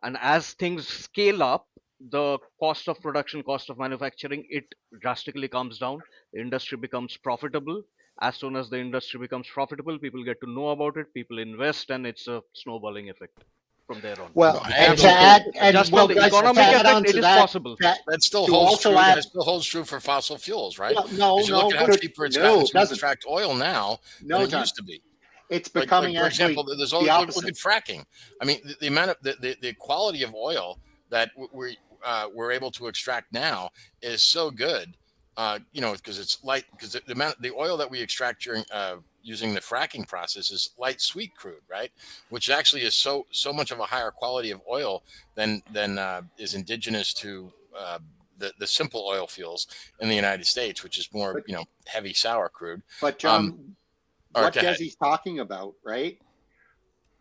[SPEAKER 9] and as things scale up, the cost of production, cost of manufacturing, it drastically comes down. The industry becomes profitable. As soon as the industry becomes profitable, people get to know about it, people invest, and it's a snowballing effect from there on.
[SPEAKER 4] Well,
[SPEAKER 6] I
[SPEAKER 4] and to
[SPEAKER 6] absolutely.
[SPEAKER 4] add, and
[SPEAKER 9] Just
[SPEAKER 4] well,
[SPEAKER 9] from the
[SPEAKER 4] guys, to
[SPEAKER 9] economic
[SPEAKER 4] add on
[SPEAKER 9] effect, it
[SPEAKER 4] to
[SPEAKER 9] is
[SPEAKER 4] that,
[SPEAKER 9] possible.
[SPEAKER 6] That still
[SPEAKER 4] to
[SPEAKER 6] holds
[SPEAKER 4] also
[SPEAKER 6] true.
[SPEAKER 4] add,
[SPEAKER 6] That still holds true for fossil fuels, right?
[SPEAKER 4] well, no,
[SPEAKER 6] Because you look
[SPEAKER 4] no,
[SPEAKER 6] at how
[SPEAKER 4] good,
[SPEAKER 6] cheaper it's
[SPEAKER 4] no,
[SPEAKER 6] gotten
[SPEAKER 4] it
[SPEAKER 6] to
[SPEAKER 4] doesn't.
[SPEAKER 6] extract oil now
[SPEAKER 4] No,
[SPEAKER 6] than it
[SPEAKER 4] John,
[SPEAKER 6] used to be.
[SPEAKER 4] it's
[SPEAKER 6] Like
[SPEAKER 4] becoming
[SPEAKER 6] for
[SPEAKER 4] actually
[SPEAKER 6] example, there's
[SPEAKER 4] the
[SPEAKER 6] look
[SPEAKER 4] opposite.
[SPEAKER 6] at fracking. I mean, the amount of the quality of oil that we're able to extract now is so good. Because it's light. Because the oil that we extract during using the fracking process is light sweet crude, right? Which actually is so much of a higher quality of oil than is indigenous to the simple oil fields in the United States, which is more
[SPEAKER 4] But,
[SPEAKER 6] heavy sour crude.
[SPEAKER 4] but John,
[SPEAKER 6] All right,
[SPEAKER 4] what
[SPEAKER 6] go ahead.
[SPEAKER 4] Desi's talking about, right?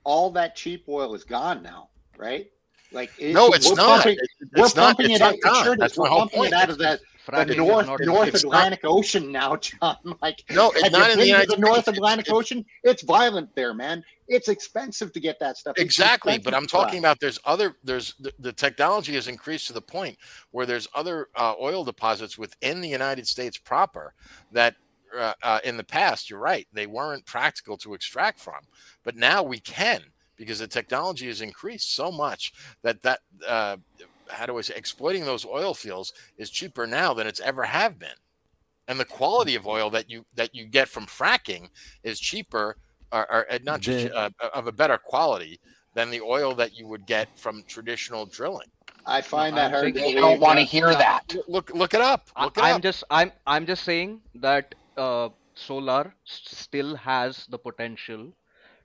[SPEAKER 4] All that cheap oil is gone now, right? Like
[SPEAKER 6] No, it's
[SPEAKER 4] we're
[SPEAKER 6] not.
[SPEAKER 4] pumping,
[SPEAKER 6] We're
[SPEAKER 4] we're pumping
[SPEAKER 6] It's
[SPEAKER 4] it
[SPEAKER 6] not
[SPEAKER 4] out. It
[SPEAKER 6] gone.
[SPEAKER 4] sure
[SPEAKER 6] That's
[SPEAKER 4] is.
[SPEAKER 6] my
[SPEAKER 4] We're
[SPEAKER 6] whole
[SPEAKER 4] pumping
[SPEAKER 6] point.
[SPEAKER 4] it out of the
[SPEAKER 9] Fracking is
[SPEAKER 4] North
[SPEAKER 9] not
[SPEAKER 6] It's not.
[SPEAKER 4] Atlantic Ocean now, John. Like,
[SPEAKER 6] No, it's
[SPEAKER 4] have
[SPEAKER 6] not
[SPEAKER 4] you
[SPEAKER 6] in the
[SPEAKER 4] been to
[SPEAKER 6] United
[SPEAKER 4] the North
[SPEAKER 6] States.
[SPEAKER 4] Atlantic Ocean? It's violent there, man. It's expensive to get that stuff. It's
[SPEAKER 6] Exactly, but
[SPEAKER 4] expensive
[SPEAKER 6] I'm
[SPEAKER 4] to
[SPEAKER 6] talking about there's the technology has increased to the point where there's other oil deposits within the United States proper that in the past, you're right, they weren't practical to extract from, but now we can, because the technology has increased so much that how do I say, exploiting those oil fields is cheaper now than it's ever have been, and the quality of oil that you get from fracking is cheaper, or not just of a better quality than the oil that you would get from traditional drilling.
[SPEAKER 4] I find that hard to
[SPEAKER 9] saying
[SPEAKER 4] believe.
[SPEAKER 12] Don't want to hear that.
[SPEAKER 6] Look it up. Look it up.
[SPEAKER 9] I'm just saying that solar still has the potential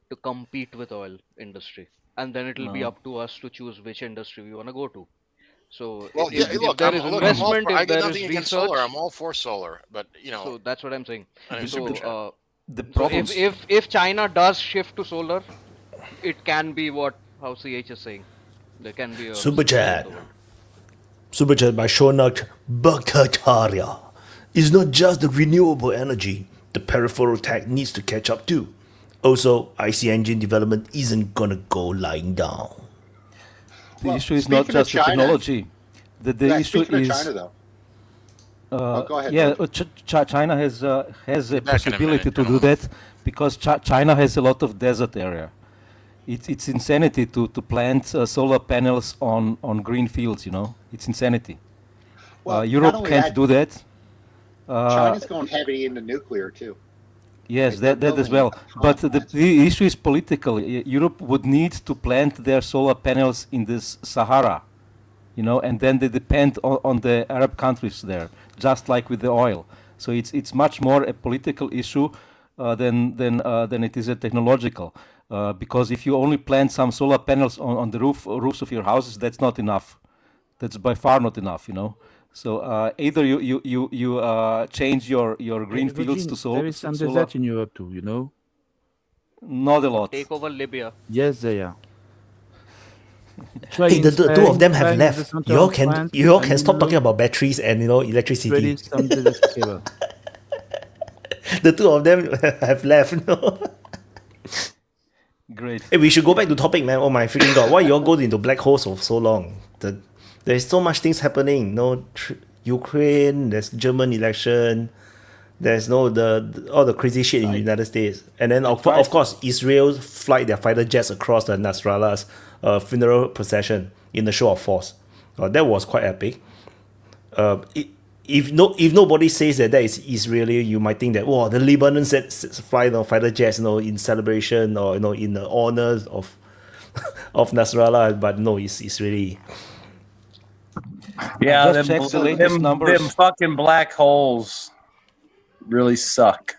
[SPEAKER 9] to compete with oil industry, and then it'll be
[SPEAKER 11] No.
[SPEAKER 9] up to us to choose which industry we want to go to. So
[SPEAKER 6] Well,
[SPEAKER 9] if there is
[SPEAKER 6] I'm all
[SPEAKER 9] investment,
[SPEAKER 6] for, I
[SPEAKER 9] if
[SPEAKER 6] got
[SPEAKER 9] there
[SPEAKER 6] nothing
[SPEAKER 9] is
[SPEAKER 6] against
[SPEAKER 9] research,
[SPEAKER 6] solar. I'm all for solar, but
[SPEAKER 9] so that's what I'm saying.
[SPEAKER 6] anyway,
[SPEAKER 9] So
[SPEAKER 6] super chat.
[SPEAKER 11] The
[SPEAKER 9] so
[SPEAKER 11] problems.
[SPEAKER 9] if China does shift to solar, it can be what how CH is saying. There can be a
[SPEAKER 1] Super
[SPEAKER 9] solution
[SPEAKER 1] chat.
[SPEAKER 9] to the world.
[SPEAKER 1] Super chat by Shonak Bhattacharya. It's not just the renewable energy the peripheral tech needs to catch up to. Also, IC engine development isn't gonna go lying down.
[SPEAKER 11] The
[SPEAKER 4] Well,
[SPEAKER 11] issue is not
[SPEAKER 4] speaking of
[SPEAKER 11] just the
[SPEAKER 4] China-
[SPEAKER 11] technology. The
[SPEAKER 4] Yeah,
[SPEAKER 11] issue
[SPEAKER 4] speaking of
[SPEAKER 11] is
[SPEAKER 4] China, though. Go ahead,
[SPEAKER 11] yeah,
[SPEAKER 4] George.
[SPEAKER 11] China has a
[SPEAKER 6] Back in a
[SPEAKER 11] possibility
[SPEAKER 6] minute,
[SPEAKER 11] to do that because China has a lot of desert area. It's insanity to plant solar panels on green fields. It's insanity.
[SPEAKER 4] Well, not
[SPEAKER 11] Europe
[SPEAKER 4] only
[SPEAKER 11] can't
[SPEAKER 4] that,
[SPEAKER 11] do that.
[SPEAKER 4] China's going heavy into nuclear too.
[SPEAKER 11] Yes,
[SPEAKER 4] Like, they're
[SPEAKER 11] that as
[SPEAKER 4] building
[SPEAKER 11] well.
[SPEAKER 4] a ton
[SPEAKER 11] But
[SPEAKER 4] of plants.
[SPEAKER 11] the issue is political. Europe would need to plant their solar panels in this Sahara, and then they depend on the Arab countries there, just like with the oil. So it's much more a political issue than it is a technological. Because if you only plant some solar panels on the roofs of your houses, that's not enough. That's by far not enough. So either you change your green fields to
[SPEAKER 5] There is some
[SPEAKER 11] solar.
[SPEAKER 5] desert in Europe too,
[SPEAKER 11] Not a lot.
[SPEAKER 9] Take over Libya.
[SPEAKER 5] Yes, they are. Try
[SPEAKER 1] Hey,
[SPEAKER 5] in
[SPEAKER 1] the two of
[SPEAKER 5] Spain,
[SPEAKER 1] them have
[SPEAKER 5] try in the
[SPEAKER 1] left.
[SPEAKER 5] center
[SPEAKER 1] You all
[SPEAKER 5] of
[SPEAKER 1] can
[SPEAKER 5] France,
[SPEAKER 1] stop talking about batteries and electricity.
[SPEAKER 5] Really some desert cable.
[SPEAKER 1] The two of them have left. No?
[SPEAKER 11] Great.
[SPEAKER 1] Hey, we should go back to topic, man. Oh my freaking god! Why you all go into black holes for so long? There's so much things happening. Ukraine. There's German election. There's all the crazy shit in the United States, and then of course Israel fly their fighter jets across the Nasrallah's funeral procession in the show of force. That was quite epic. If nobody says that is Israeli, you might think that the Lebanon fly fighter jets in celebration or in the honors of of Nasrallah, but no, it's really.
[SPEAKER 2] Yeah,
[SPEAKER 11] just checked the latest numbers.
[SPEAKER 2] them fucking black holes really suck.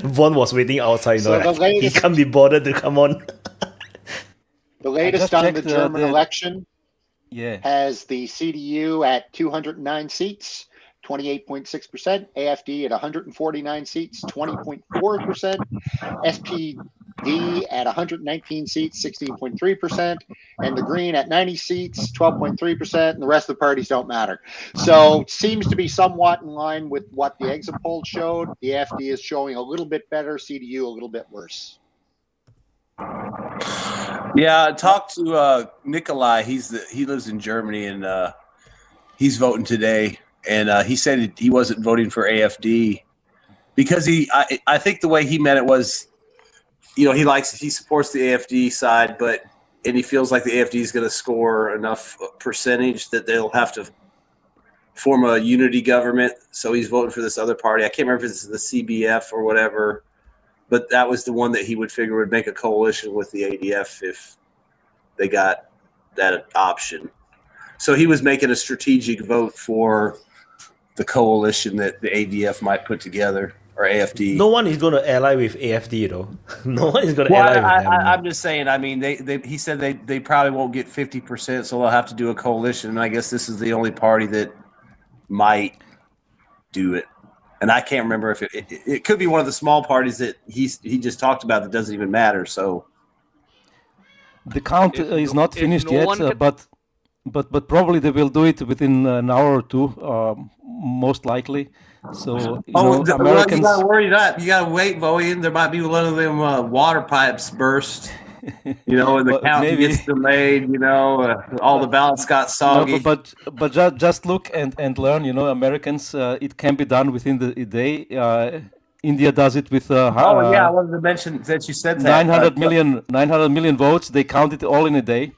[SPEAKER 1] Von was waiting outside.
[SPEAKER 4] So the
[SPEAKER 1] he
[SPEAKER 4] latest-
[SPEAKER 1] can't be bothered to come on.
[SPEAKER 4] The latest
[SPEAKER 11] just
[SPEAKER 4] on the
[SPEAKER 11] checked,
[SPEAKER 4] German election
[SPEAKER 11] Yeah.
[SPEAKER 4] has the CDU at 209 seats, 28.6%, AFD at 149 seats, 20.4%, SPD at 119 seats, 16.3%, and the Green at 90 seats, 12.3%, and the rest of the parties don't matter. So seems to be somewhat in line with what the exit poll showed. The AFD is showing a little bit better, CDU a little bit worse.
[SPEAKER 2] Yeah, I talked to Nikolai. He lives in Germany, and he's voting today. And he said he wasn't voting for AFD because I think the way he meant it was, he supports the AFD side, and he feels like the AFD is going to score enough percentage that they'll have to form a unity government. So he's voting for this other party. I can't remember if it's the CBF or whatever, but that was the one that he would figure would make a coalition with the ADF if they got that option. So he was making a strategic vote for the coalition that the ADF might put together, or AFD.
[SPEAKER 1] No one is going to ally with AFD, though. No one is going to ally with them.
[SPEAKER 2] I'm just saying. I mean, he said they probably won't get 50%, so they'll have to do a coalition. And I guess this is the only party that might do it. And I can't remember if it could be one of the small parties that he just talked about that doesn't even matter. So
[SPEAKER 11] the count is not finished
[SPEAKER 9] no
[SPEAKER 11] yet,
[SPEAKER 9] one can-
[SPEAKER 11] but probably they will do it within an hour or two, most likely. So Americans.
[SPEAKER 2] You gotta worry that you gotta wait, Bowie. There might be one of them water pipes burst. And the count gets delayed. All the ballots got soggy.
[SPEAKER 11] No, but just look and learn. Americans, it can be done within the day. India does it with
[SPEAKER 2] I wanted to mention that you said that
[SPEAKER 11] 900 million votes. They count it all in a day.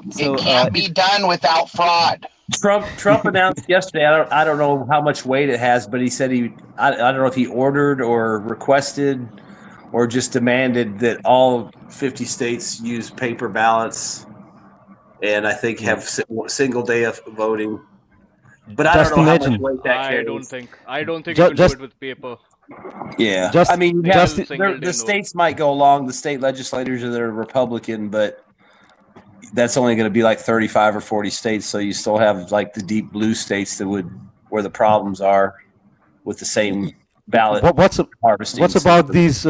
[SPEAKER 11] So,
[SPEAKER 12] it can't be done without fraud.
[SPEAKER 2] Trump announced yesterday. I don't know how much weight it has, but he said I don't know if he ordered or requested or just demanded that all 50 states use paper ballots, and I think have single day of voting. But I don't know how much weight that carries.
[SPEAKER 9] I don't think you can do it with paper.
[SPEAKER 2] Yeah, the states might go along. The state legislators that are Republican, but that's only going to be like 35 or 40 states. So you still have like the deep blue states where the problems are with the same ballot harvesting.
[SPEAKER 11] What's about these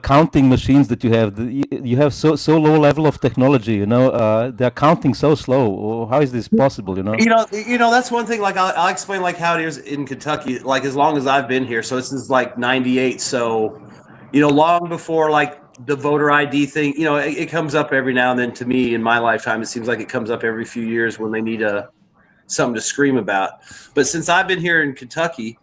[SPEAKER 11] counting machines that you have? You have so low level of technology. They're counting so slow. How is this possible?
[SPEAKER 2] That's one thing. Like I'll explain like how it is in Kentucky. Like as long as I've been here, so this is like '98. So long before like the voter ID thing, it comes up every now and then. To me, in my lifetime, it seems like it comes up every few years when they need something to scream about. But since I've been here in Kentucky,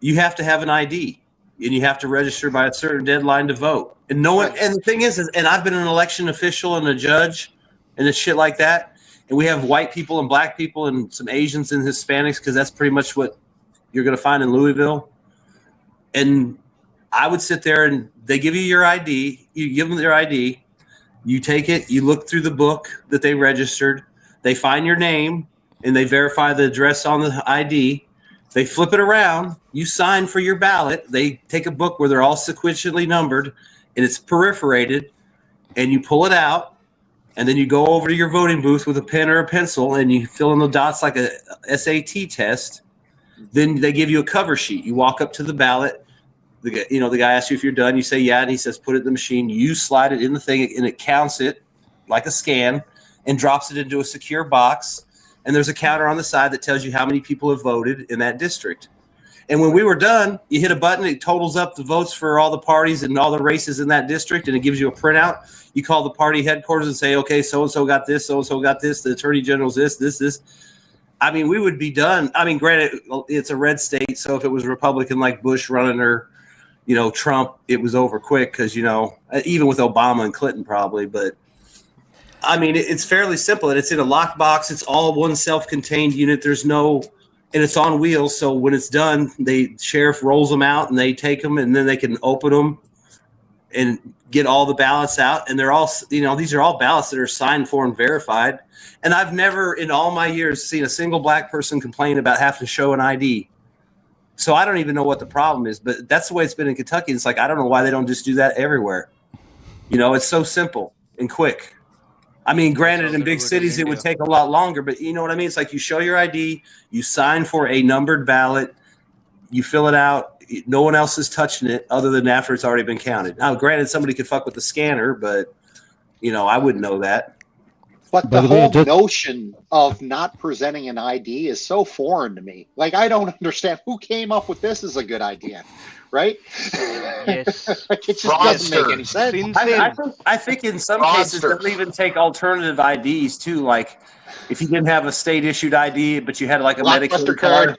[SPEAKER 2] you have to have an ID and you have to register by a certain deadline to vote. And no one, and the thing is, and I've been an election official and a judge and shit like that. And we have white people and black people and some Asians and Hispanics, because that's pretty much what you're going to find in Louisville. And I would sit there and they give you your ID. You give them their ID. You take it. You look through the book that they registered. They find your name and they verify the address on the ID. They flip it around. You sign for your ballot. They take a book where they're all sequentially numbered and it's perforated, and you pull it out, and then you go over to your voting booth with a pen or a pencil and you fill in the dots like a SAT test. Then they give you a cover sheet. You walk up to the ballot. The guy asks you if you're done. You say yeah, and he says put it in the machine. You slide it in the thing, and it counts it like a scan and drops it into a secure box. And there's a counter on the side that tells you how many people have voted in that district. And when we were done, you hit a button, it totals up the votes for all the parties and all the races in that district, and it gives you a printout. You call the party headquarters and say, okay, so-and-so got this, so-and-so got this, the attorney general's this. I mean, we would be done. I mean, granted, it's a red state, so if it was Republican like Bush running or, Trump, it was over quick because, even with Obama and Clinton probably, but I mean, it's fairly simple, and it's in a lockbox. It's all one self-contained unit. And it's on wheels. So when it's done, the sheriff rolls them out and they take them, and then they can open them. and get all the ballots out. And they're all, these are all ballots that are signed for and verified. And I've never in all my years seen a single black person complain about having to show an ID. So I don't even know what the problem is, but that's the way it's been in Kentucky. It's like, I don't know why they don't just do that everywhere. It's so simple and quick. I mean, granted, in big cities, it would take a lot longer, but you know what I mean? It's like you show your ID, you sign for a numbered ballot, you fill it out. No one else is touching it other than after it's already been counted. Now, granted, somebody could fuck with the scanner, but, I wouldn't know that.
[SPEAKER 4] But the whole notion of not presenting an ID is so foreign to me. Like, I don't understand who came up with this as a good idea, right?
[SPEAKER 9] Yes.
[SPEAKER 4] It just doesn't make any sense.
[SPEAKER 2] I think in some cases they'll even take alternative IDs too. Like if you didn't have a state issued ID, but you had like a Medicaid card,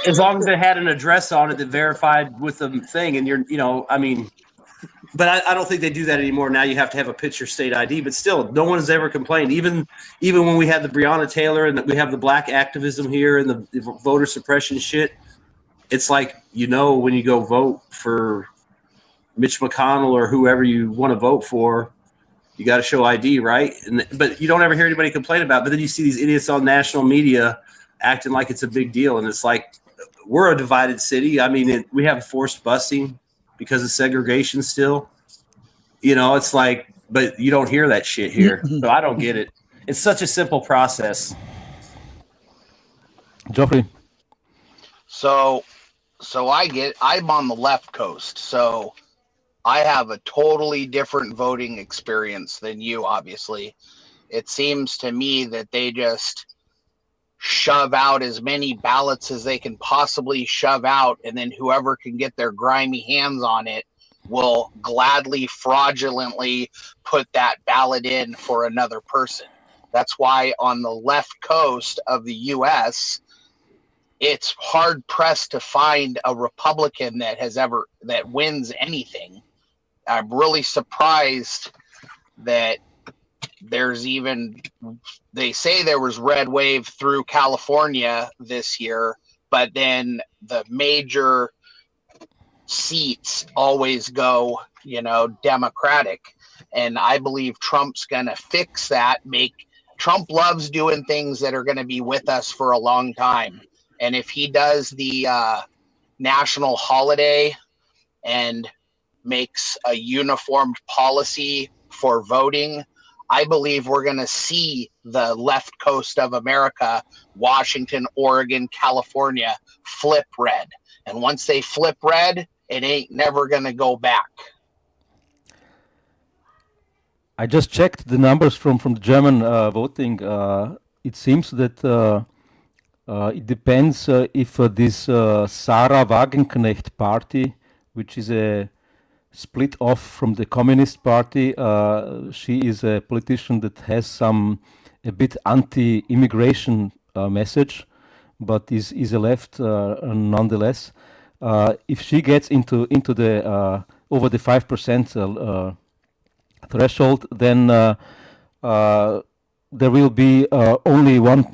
[SPEAKER 2] as long as it had an address on it that verified with the thing, and but I don't think they do that anymore. Now you have to have a picture state ID, but still, no one has ever complained. Even when we had the Breonna Taylor and we have the black activism here and the voter suppression shit, it's like, when you go vote for Mitch McConnell or whoever you want to vote for, you got to show ID, right? But you don't ever hear anybody complain about it. But then you see these idiots on national media acting like it's a big deal. And it's like, we're a divided city. I mean, we have forced busing because of segregation still. It's like, but you don't hear that shit here. So I don't get it. It's such a simple process.
[SPEAKER 11] Geoffrey.
[SPEAKER 12] So I'm on the left coast. So I have a totally different voting experience than you, obviously. It seems to me that they just shove out as many ballots as they can possibly shove out, and then whoever can get their grimy hands on it will gladly, fraudulently put that ballot in for another person. That's why on the left coast of the U.S., it's hard pressed to find a Republican that wins anything. I'm really surprised that they say there was red wave through California this year, but then the major seats always go, Democratic. And I believe Trump's going to fix that. Trump loves doing things that are going to be with us for a long time. And if he does the national holiday and makes a uniformed policy for voting, I believe we're going to see the left coast of America, Washington, Oregon, California, flip red. And once they flip red, it ain't never going to go back.
[SPEAKER 11] I just checked the numbers from the German voting. It seems that it depends if this Sarah Wagenknecht party, which is a split off from the Communist Party, she is a politician that has a bit anti-immigration message, but is a left nonetheless. If she gets into the over the 5% threshold, then there will be only one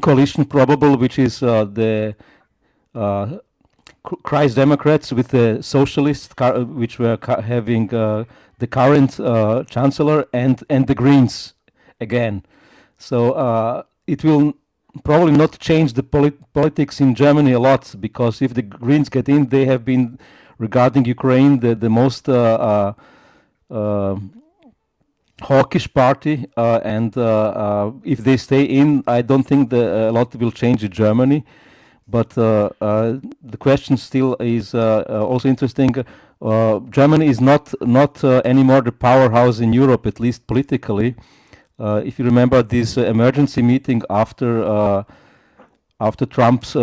[SPEAKER 11] coalition probable, which is the Christ Democrats with the socialists, which were having the current chancellor, and the Greens again. So it will probably not change the politics in Germany a lot, because if the Greens get in, they have been regarding Ukraine the most hawkish party, and if they stay in, I don't think a lot will change in Germany. But the question still is also interesting. Germany is not anymore the powerhouse in Europe, at least politically. If you remember this emergency meeting after Trump's.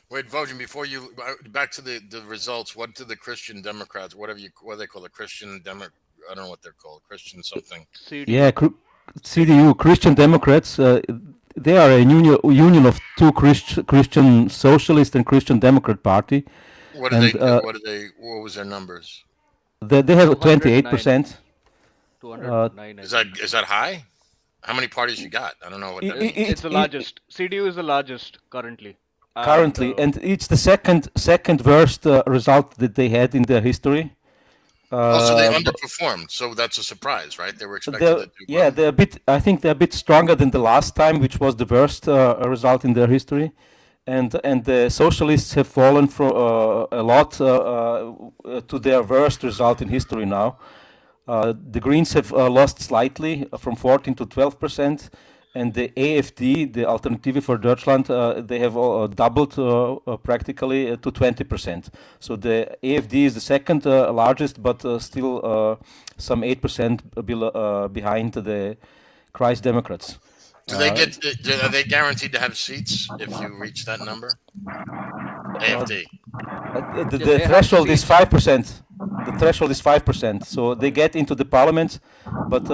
[SPEAKER 6] Wait, Vogan, before you back to the results, what do the Christian Democrats, what do they call the Christian Democrat? I don't know what they're called, Christian something.
[SPEAKER 9] CDU.
[SPEAKER 11] Yeah, CDU, Christian Democrats. They are a union of two Christian Socialist and Christian Democrat party.
[SPEAKER 6] What do they do? What was their numbers?
[SPEAKER 11] They have 28%.
[SPEAKER 9] 209.
[SPEAKER 6] Is that high? How many parties you got? I don't know what that means.
[SPEAKER 9] It's the largest. CDU is the largest currently.
[SPEAKER 11] And it's the second worst result that they had in their history.
[SPEAKER 6] So they
[SPEAKER 11] But
[SPEAKER 6] underperformed. So that's a surprise, right? They were expected to do
[SPEAKER 11] yeah,
[SPEAKER 6] well.
[SPEAKER 11] they're a bit. I think they're a bit stronger than the last time, which was the worst result in their history. And the socialists have fallen from a lot to their worst result in history now. The Greens have lost slightly from 14 to 12%, and the AFD, the Alternative for Deutschland, they have doubled practically to 20%. So the AFD is the second largest, but still some 8% behind the Christ Democrats.
[SPEAKER 6] Do they get? Are they guaranteed to have seats if you reach that number? AFD.
[SPEAKER 11] The
[SPEAKER 9] they have
[SPEAKER 11] threshold is
[SPEAKER 9] seats.
[SPEAKER 11] 5%. The threshold is 5%. So they get into the parliament, but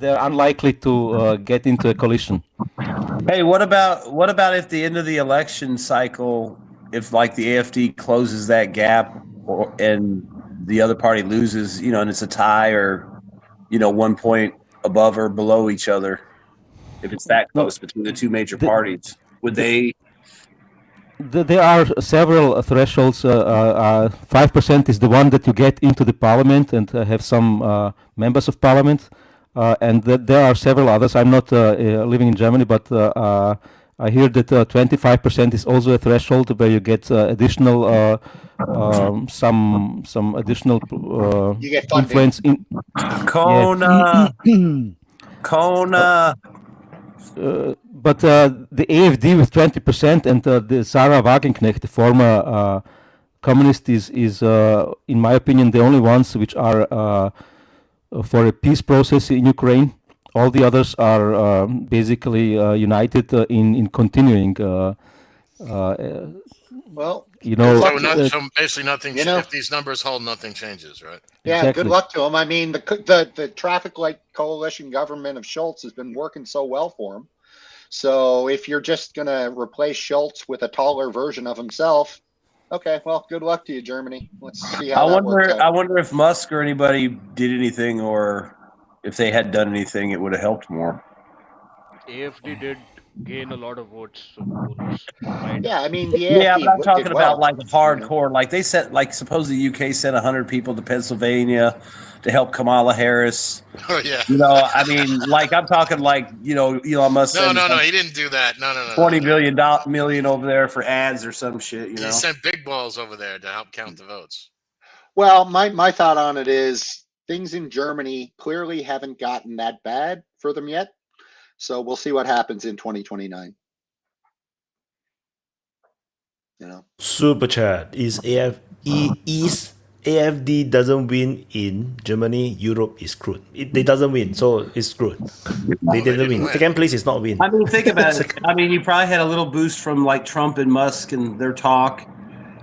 [SPEAKER 11] they're unlikely to get into a coalition.
[SPEAKER 2] Hey, what about if the end of the election cycle, if like the AFD closes that gap, and the other party loses, and it's a tie, or 1 point above or below each other, if it's that close between the two major parties, would they?
[SPEAKER 11] There are several thresholds. 5% is the one that you get into the parliament and have some members of parliament, and there are several others. I'm not living in Germany, but I hear that 25% is also a threshold where you get additional some additional
[SPEAKER 4] You get funding.
[SPEAKER 11] influence in
[SPEAKER 2] Kona.
[SPEAKER 11] But the AFD with 20% and the Sarah Wagenknecht, the former communist, is in my opinion the only ones which are for a peace process in Ukraine. All the others are basically united in continuing.
[SPEAKER 4] Well,
[SPEAKER 6] so basically nothing. If these numbers hold, nothing changes, right?
[SPEAKER 4] Yeah,
[SPEAKER 11] Exactly.
[SPEAKER 4] good luck to them. I mean, the traffic light coalition government of Schultz has been working so well for him. So if you're just going to replace Schultz with a taller version of himself, okay, well, good luck to you, Germany. Let's see how that works out.
[SPEAKER 2] I wonder if Musk or anybody did anything, or if they had done anything, it would have helped more.
[SPEAKER 9] AFD did gain a lot of votes, so who knows? Might.
[SPEAKER 4] Yeah, I mean, the
[SPEAKER 2] Yeah,
[SPEAKER 4] AFD
[SPEAKER 2] but I'm
[SPEAKER 4] did
[SPEAKER 2] talking
[SPEAKER 4] well.
[SPEAKER 2] about like hardcore. Like they sent, like supposedly the UK sent 100 people to Pennsylvania to help Kamala Harris.
[SPEAKER 6] Oh yeah.
[SPEAKER 2] I mean, like I'm talking like Elon Musk.
[SPEAKER 6] No, he didn't do that. No.
[SPEAKER 2] $20 million over there for ads or some shit.
[SPEAKER 6] He sent big balls over there to help count the votes.
[SPEAKER 4] Well, my thought on it is things in Germany clearly haven't gotten that bad for them yet. So we'll see what happens in 2029.
[SPEAKER 1] Super chat is AFD doesn't win in Germany, Europe is screwed. They doesn't win, so it's screwed. They didn't win. Second place is not win.
[SPEAKER 2] I mean, think about it. I mean, you probably had a little boost from like Trump and Musk and their talk,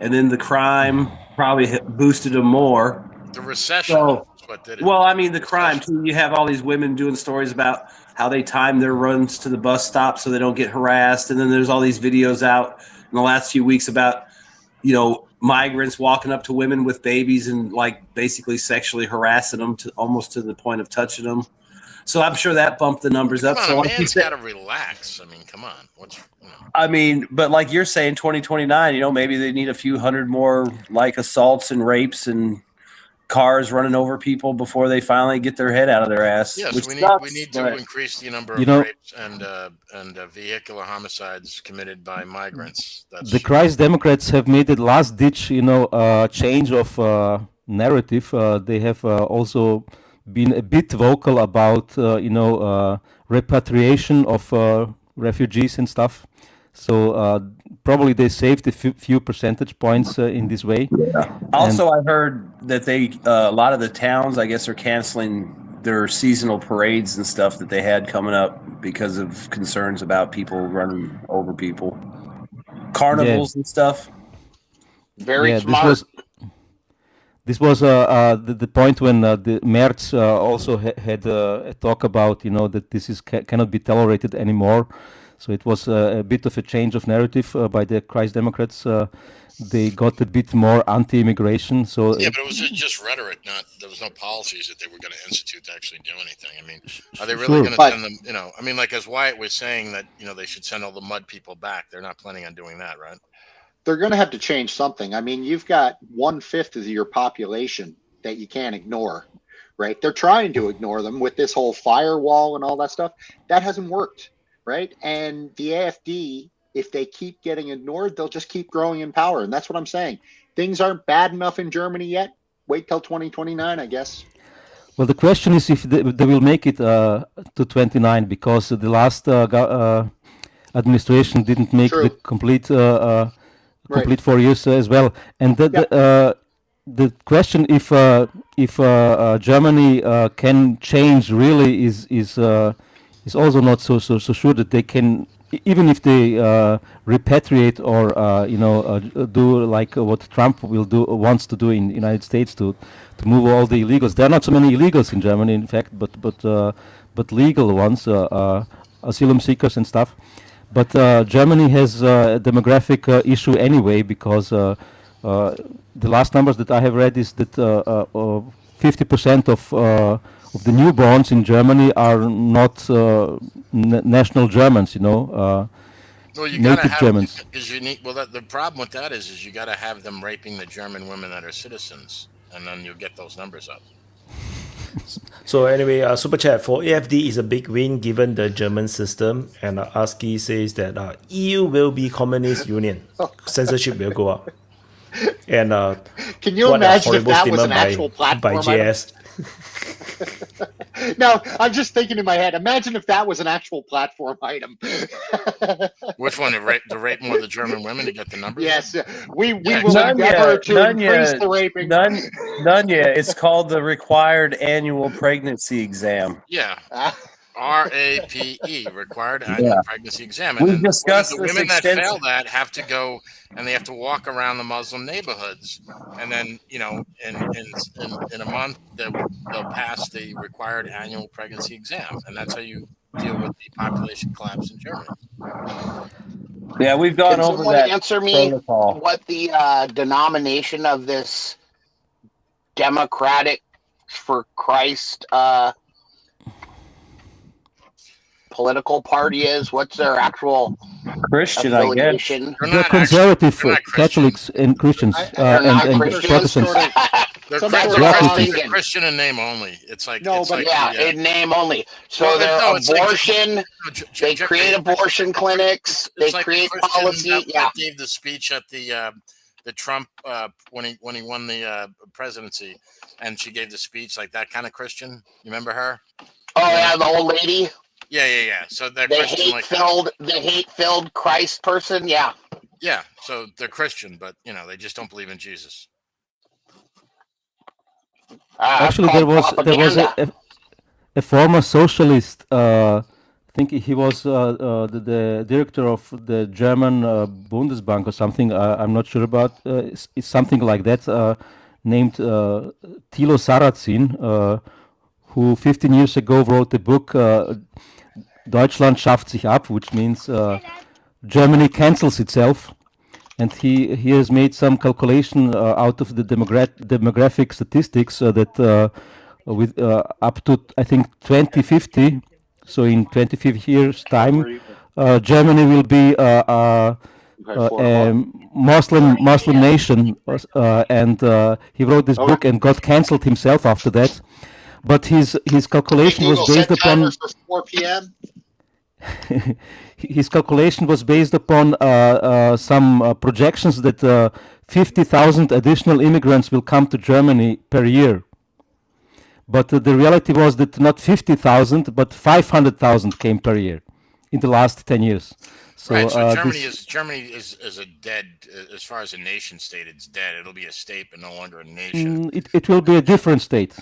[SPEAKER 2] and then the crime probably boosted them more.
[SPEAKER 6] The recession is what did it.
[SPEAKER 2] Well, I mean, the crime too. You have all these women doing stories about how they time their runs to the bus stop so they don't get harassed, and then there's all these videos out in the last few weeks about migrants walking up to women with babies and like basically sexually harassing them almost to the point of touching them. So I'm sure that bumped the numbers up.
[SPEAKER 6] Come on, a man's got to relax. I mean, come on.
[SPEAKER 2] I mean, but like you're saying, 2029, maybe they need a few hundred more like assaults and rapes and cars running over people before they finally get their head out of their ass.
[SPEAKER 6] Yes,
[SPEAKER 2] which
[SPEAKER 6] we need to increase the number of rapes and vehicular homicides committed by migrants.
[SPEAKER 11] The Christ Democrats have made it last ditch, change of narrative. They have also been a bit vocal about, repatriation of refugees and stuff. So probably they saved a few percentage points in this way.
[SPEAKER 2] Yeah. Also, I heard that a lot of the towns, I guess, are canceling their seasonal parades and stuff that they had coming up because of concerns about people running over people. Carnivals and stuff.
[SPEAKER 12] Very smart.
[SPEAKER 11] This was the point when the Merz also had a talk about, that this cannot be tolerated anymore. So it was a bit of a change of narrative by the Christ Democrats. They got a bit more anti-immigration. So
[SPEAKER 6] yeah, but it was just rhetoric. There was no policies that they were going to institute to actually do anything. I mean, are they really going to send them? I mean, like as Wyatt was saying that they should send all the mud people back. They're not planning on doing that, right?
[SPEAKER 4] They're going to have to change something. I mean, you've got 1/5 of your population that you can't ignore, right? They're trying to ignore them with this whole firewall and all that stuff. That hasn't worked, right? And the AFD, if they keep getting ignored, they'll just keep growing in power. And that's what I'm saying. Things aren't bad enough in Germany yet. Wait till 2029, I guess.
[SPEAKER 11] Well, the question is if they will make it to 29, because the last administration didn't make
[SPEAKER 4] True.
[SPEAKER 11] the complete 4 years as well. And the question if Germany can change really is also not so sure that they can, even if they repatriate or do like what Trump wants to do in the United States to move all the illegals. There are not so many illegals in Germany, in fact, but legal ones, asylum seekers and stuff. But Germany has a demographic issue anyway, because the last numbers that I have read is that 50% of the newborns in Germany are not national Germans,
[SPEAKER 6] Well, you gotta
[SPEAKER 11] native
[SPEAKER 6] have,
[SPEAKER 11] Germans.
[SPEAKER 6] because you need. Well, the problem with that is you gotta have them raping the German women that are citizens, and then you'll get those numbers up.
[SPEAKER 1] So anyway, super chat for AFD is a big win given the German system, and ASCII says that EU will be communist union, censorship will go up. And
[SPEAKER 4] can you
[SPEAKER 1] what a
[SPEAKER 4] imagine if
[SPEAKER 1] horrible
[SPEAKER 4] that was an
[SPEAKER 1] statement
[SPEAKER 4] actual
[SPEAKER 1] by
[SPEAKER 4] platform?
[SPEAKER 1] JS.
[SPEAKER 4] No, I'm just thinking in my head. Imagine if that was an actual platform item.
[SPEAKER 6] Which one? To rape more of the German women to get the numbers?
[SPEAKER 4] Yes, we will
[SPEAKER 13] None
[SPEAKER 4] endeavor
[SPEAKER 13] yet,
[SPEAKER 4] to
[SPEAKER 13] none
[SPEAKER 4] increase
[SPEAKER 13] yet,
[SPEAKER 4] the raping.
[SPEAKER 13] none yet. It's called the required annual pregnancy exam.
[SPEAKER 6] Yeah. RAPE, required annual pregnancy exam. And
[SPEAKER 13] We've
[SPEAKER 6] then
[SPEAKER 13] discussed
[SPEAKER 6] the
[SPEAKER 13] this
[SPEAKER 6] women that
[SPEAKER 13] extensively.
[SPEAKER 6] fail that have to go and they have to walk around the Muslim neighborhoods. And then, in a month, they'll pass the required annual pregnancy exam. And that's how you deal with the population collapse in Germany.
[SPEAKER 13] Yeah, we've gone
[SPEAKER 12] Can
[SPEAKER 13] over
[SPEAKER 12] someone
[SPEAKER 13] that
[SPEAKER 12] answer me
[SPEAKER 13] protocol.
[SPEAKER 12] what the denomination of this Democratic for Christ political party is? What's their actual
[SPEAKER 13] Christian, I guess.
[SPEAKER 12] affiliation?
[SPEAKER 11] They're conservative Catholics and Christians and Protestants.
[SPEAKER 6] They're Christian in name only. It's like
[SPEAKER 12] in name only. So they're abortion. They create abortion clinics. They create policy.
[SPEAKER 6] That gave the speech at the Trump when he won the presidency, and she gave the speech like that kind of Christian. You remember her?
[SPEAKER 12] Oh yeah, the old lady.
[SPEAKER 6] Yeah. So they're
[SPEAKER 12] the
[SPEAKER 6] Christian
[SPEAKER 12] hate-filled Christ person. Yeah.
[SPEAKER 6] Yeah. So they're Christian, but they just don't believe in Jesus.
[SPEAKER 11] Actually, there was a former socialist. I think he was the director of the German Bundesbank or something. I'm not sure about. It's something like that. Named Thilo Sarrazin, who 15 years ago wrote the book Deutschland schafft sich ab, which means Germany cancels itself. And he has made some calculation out of the demographic statistics that with up to, I think, 2050, so in 25 years' time, Germany will be a Muslim nation. And he wrote this book and got cancelled himself after that. But his calculation was based upon...
[SPEAKER 4] For 4 p.m.
[SPEAKER 11] His calculation was based upon some projections that 50,000 additional immigrants will come to Germany per year. But the reality was that not 50,000, but 500,000 came per year in the last 10 years. So,
[SPEAKER 6] right. So Germany is a dead, as far as a nation state, it's dead. It'll be a state, but no longer a nation.
[SPEAKER 11] It will be a different state.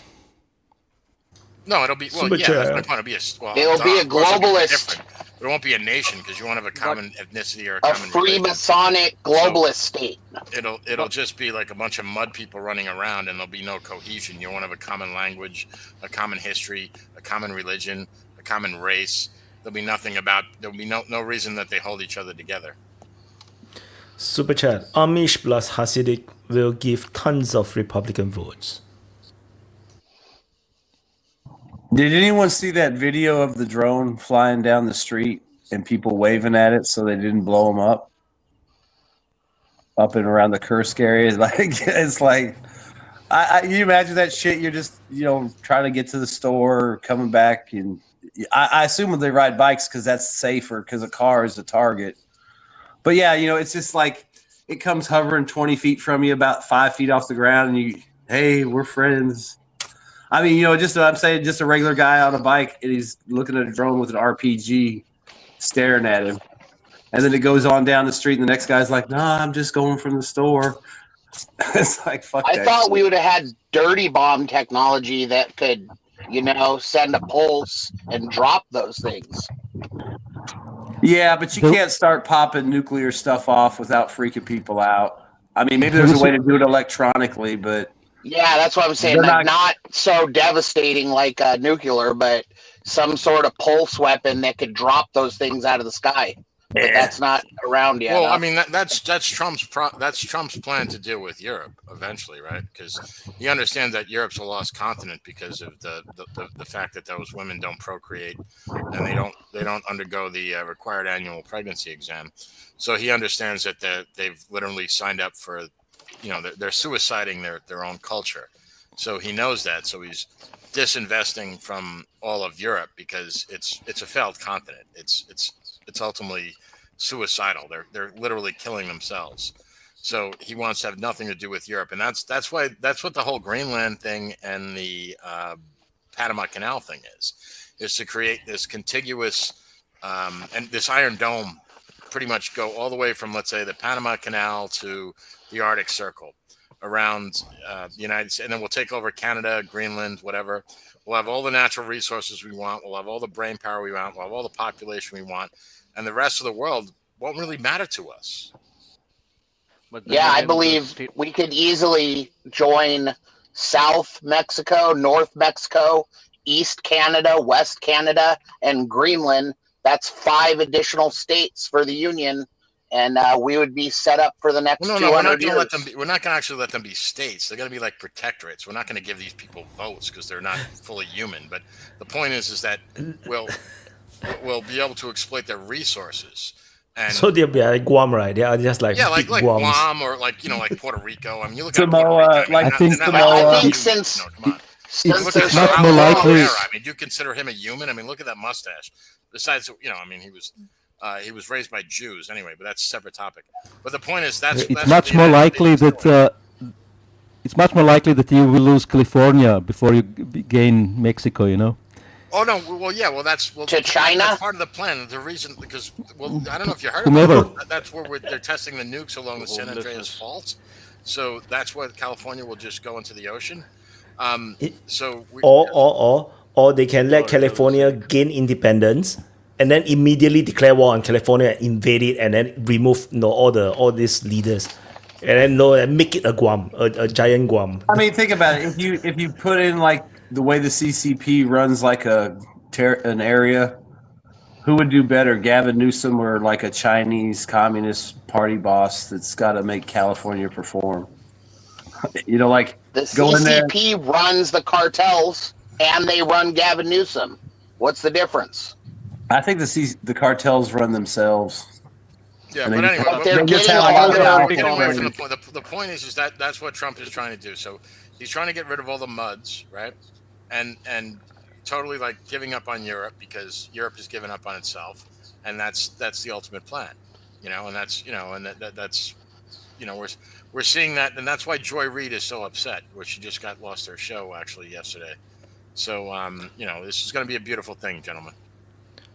[SPEAKER 6] No, it'll be that's my point. It'll be a
[SPEAKER 12] globalist.
[SPEAKER 6] It won't be a nation because you won't have a common ethnicity or a common
[SPEAKER 12] Freemasonic globalist state.
[SPEAKER 6] It'll just be like a bunch of mud people running around, and there'll be no cohesion. You won't have a common language, a common history, a common religion, a common race. There'll be no reason that they hold each other together.
[SPEAKER 1] Super chat. Amish plus Hasidic will give tons of Republican votes.
[SPEAKER 13] Did anyone see that video of the drone flying down the street and people waving at it so they didn't blow them up and around the Kursk area? It's like Can you imagine that shit? You're just, trying to get to the store, coming back, and I assume they ride bikes because that's safer because a car is a target. But yeah, it's just like it comes hovering 20 feet from you, about 5 feet off the ground, and hey, we're friends. I mean, I'm saying just a regular guy on a bike, and he's looking at a drone with an RPG staring at him. And then it goes on down the street, and the next guy's like, "Nah, I'm just going from the store." It's like, fuck
[SPEAKER 12] I
[SPEAKER 13] that
[SPEAKER 12] thought
[SPEAKER 13] shit.
[SPEAKER 12] we would have had dirty bomb technology that could, send a pulse and drop those things.
[SPEAKER 13] Yeah, but you can't start popping nuclear stuff off without freaking people out. I mean, maybe there's a way to do it electronically, but
[SPEAKER 12] Yeah, that's what I'm saying.
[SPEAKER 13] They're
[SPEAKER 12] Like, not so devastating like nuclear, but some sort of pulse weapon that could drop those things out of the sky. But that's not around yet.
[SPEAKER 6] Well,
[SPEAKER 12] huh?
[SPEAKER 6] I mean that's Trump's plan to deal with Europe eventually, right? Because he understands that Europe's a lost continent because of the fact that those women don't procreate and they don't undergo the required annual pregnancy exam. So he understands that they've literally signed up for, they're suiciding their own culture. So he knows that. So he's disinvesting from all of Europe because it's a failed continent. It's ultimately suicidal. They're literally killing themselves. So he wants to have nothing to do with Europe, and that's what the whole Greenland thing and the Panama Canal thing is to create this contiguous and this Iron Dome, pretty much go all the way from, let's say, the Panama Canal to the Arctic Circle around the United States, and then we'll take over Canada, Greenland, whatever. We'll have all the natural resources we want. We'll have all the brain power we want. We'll have all the population we want. And the rest of the world won't really matter to us.
[SPEAKER 9] But then
[SPEAKER 12] Yeah, I
[SPEAKER 9] again,
[SPEAKER 12] believe we could easily join South Mexico, North Mexico, East Canada, West Canada, and Greenland. That's 5 additional states for the Union, and we would be set up for the next
[SPEAKER 6] No,
[SPEAKER 12] 200
[SPEAKER 6] we're not going to
[SPEAKER 12] years.
[SPEAKER 6] let them be. We're not going to actually let them be states. They're going to be like protectorates. We're not going to give these people votes because they're not fully human. But the point is that we'll be able to exploit their resources. And
[SPEAKER 1] So they'll be like Guam, right? They are just like
[SPEAKER 6] like
[SPEAKER 1] big Guams.
[SPEAKER 6] Guam or like Puerto Rico. I mean, you look
[SPEAKER 13] Samoa,
[SPEAKER 6] at Puerto Rico.
[SPEAKER 13] like
[SPEAKER 6] I
[SPEAKER 11] think
[SPEAKER 6] mean,
[SPEAKER 12] I think
[SPEAKER 6] come on.
[SPEAKER 12] since
[SPEAKER 6] Look
[SPEAKER 12] they're
[SPEAKER 6] at
[SPEAKER 12] so
[SPEAKER 11] much more
[SPEAKER 6] Raul
[SPEAKER 11] likely-
[SPEAKER 6] Rivera. I mean, do you consider him a human? I mean, look at that mustache. Besides, I mean, he was raised by Jews anyway, but that's a separate topic. But the point is
[SPEAKER 11] It's much more likely that you will lose California before you gain Mexico.
[SPEAKER 6] Oh no! Well, yeah. Well, that's
[SPEAKER 12] To China?
[SPEAKER 6] That's part of the plan. The reason, because I don't know if you heard
[SPEAKER 11] Whomever.
[SPEAKER 6] about it. That's where they're testing the nukes along the San Andreas Fault. So that's where California will just go into the ocean.
[SPEAKER 1] Or they can let California gain independence and then immediately declare war on California, invade it, and then remove all these leaders, and then make it a Guam, a giant Guam.
[SPEAKER 13] I mean, think about it. If you put in like the way the CCP runs like an area, who would do better, Gavin Newsom or like a Chinese Communist Party boss that's got to make California perform? Like
[SPEAKER 12] The
[SPEAKER 13] go in there.
[SPEAKER 12] CCP runs the cartels, and they run Gavin Newsom. What's the difference?
[SPEAKER 13] I think the cartels run themselves.
[SPEAKER 6] Yeah,
[SPEAKER 13] And
[SPEAKER 6] but
[SPEAKER 13] they-
[SPEAKER 6] anyway,
[SPEAKER 12] But they're
[SPEAKER 13] they just
[SPEAKER 12] getting
[SPEAKER 13] have a
[SPEAKER 12] all
[SPEAKER 13] lot of
[SPEAKER 12] their-
[SPEAKER 13] power.
[SPEAKER 6] get away from the point. The point is that that's what Trump is trying to do. So he's trying to get rid of all the muds, right? And totally like giving up on Europe because Europe has given up on itself, and that's the ultimate plan, and that's that's we're seeing that, and that's why Joy Reid is so upset, where she just lost her show actually yesterday. So this is going to be a beautiful thing, gentlemen.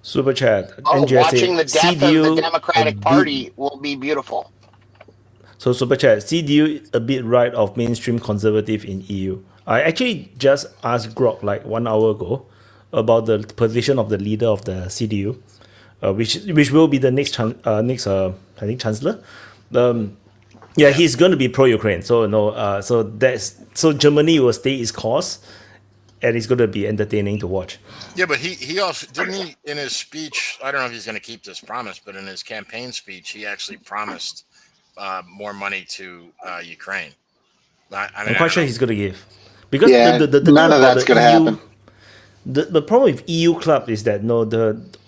[SPEAKER 1] Super chat.
[SPEAKER 12] Watching the death
[SPEAKER 1] CDU
[SPEAKER 12] of the Democratic Party will be beautiful.
[SPEAKER 1] So super chat, CDU a bit right of mainstream conservative in EU. I actually just asked Grok like 1 hour ago about the position of the leader of the CDU, which will be the next I think chancellor. He's going to be pro-Ukraine. So so Germany will stay its course, and it's going to be entertaining to watch.
[SPEAKER 6] Yeah, but he also didn't he in his speech. I don't know if he's going to keep this promise, but in his campaign speech, he actually promised more money to Ukraine.
[SPEAKER 1] I'm quite sure he's going to give, because
[SPEAKER 14] Yeah,
[SPEAKER 1] the
[SPEAKER 14] none of that's going to happen.
[SPEAKER 1] The problem with EU club is that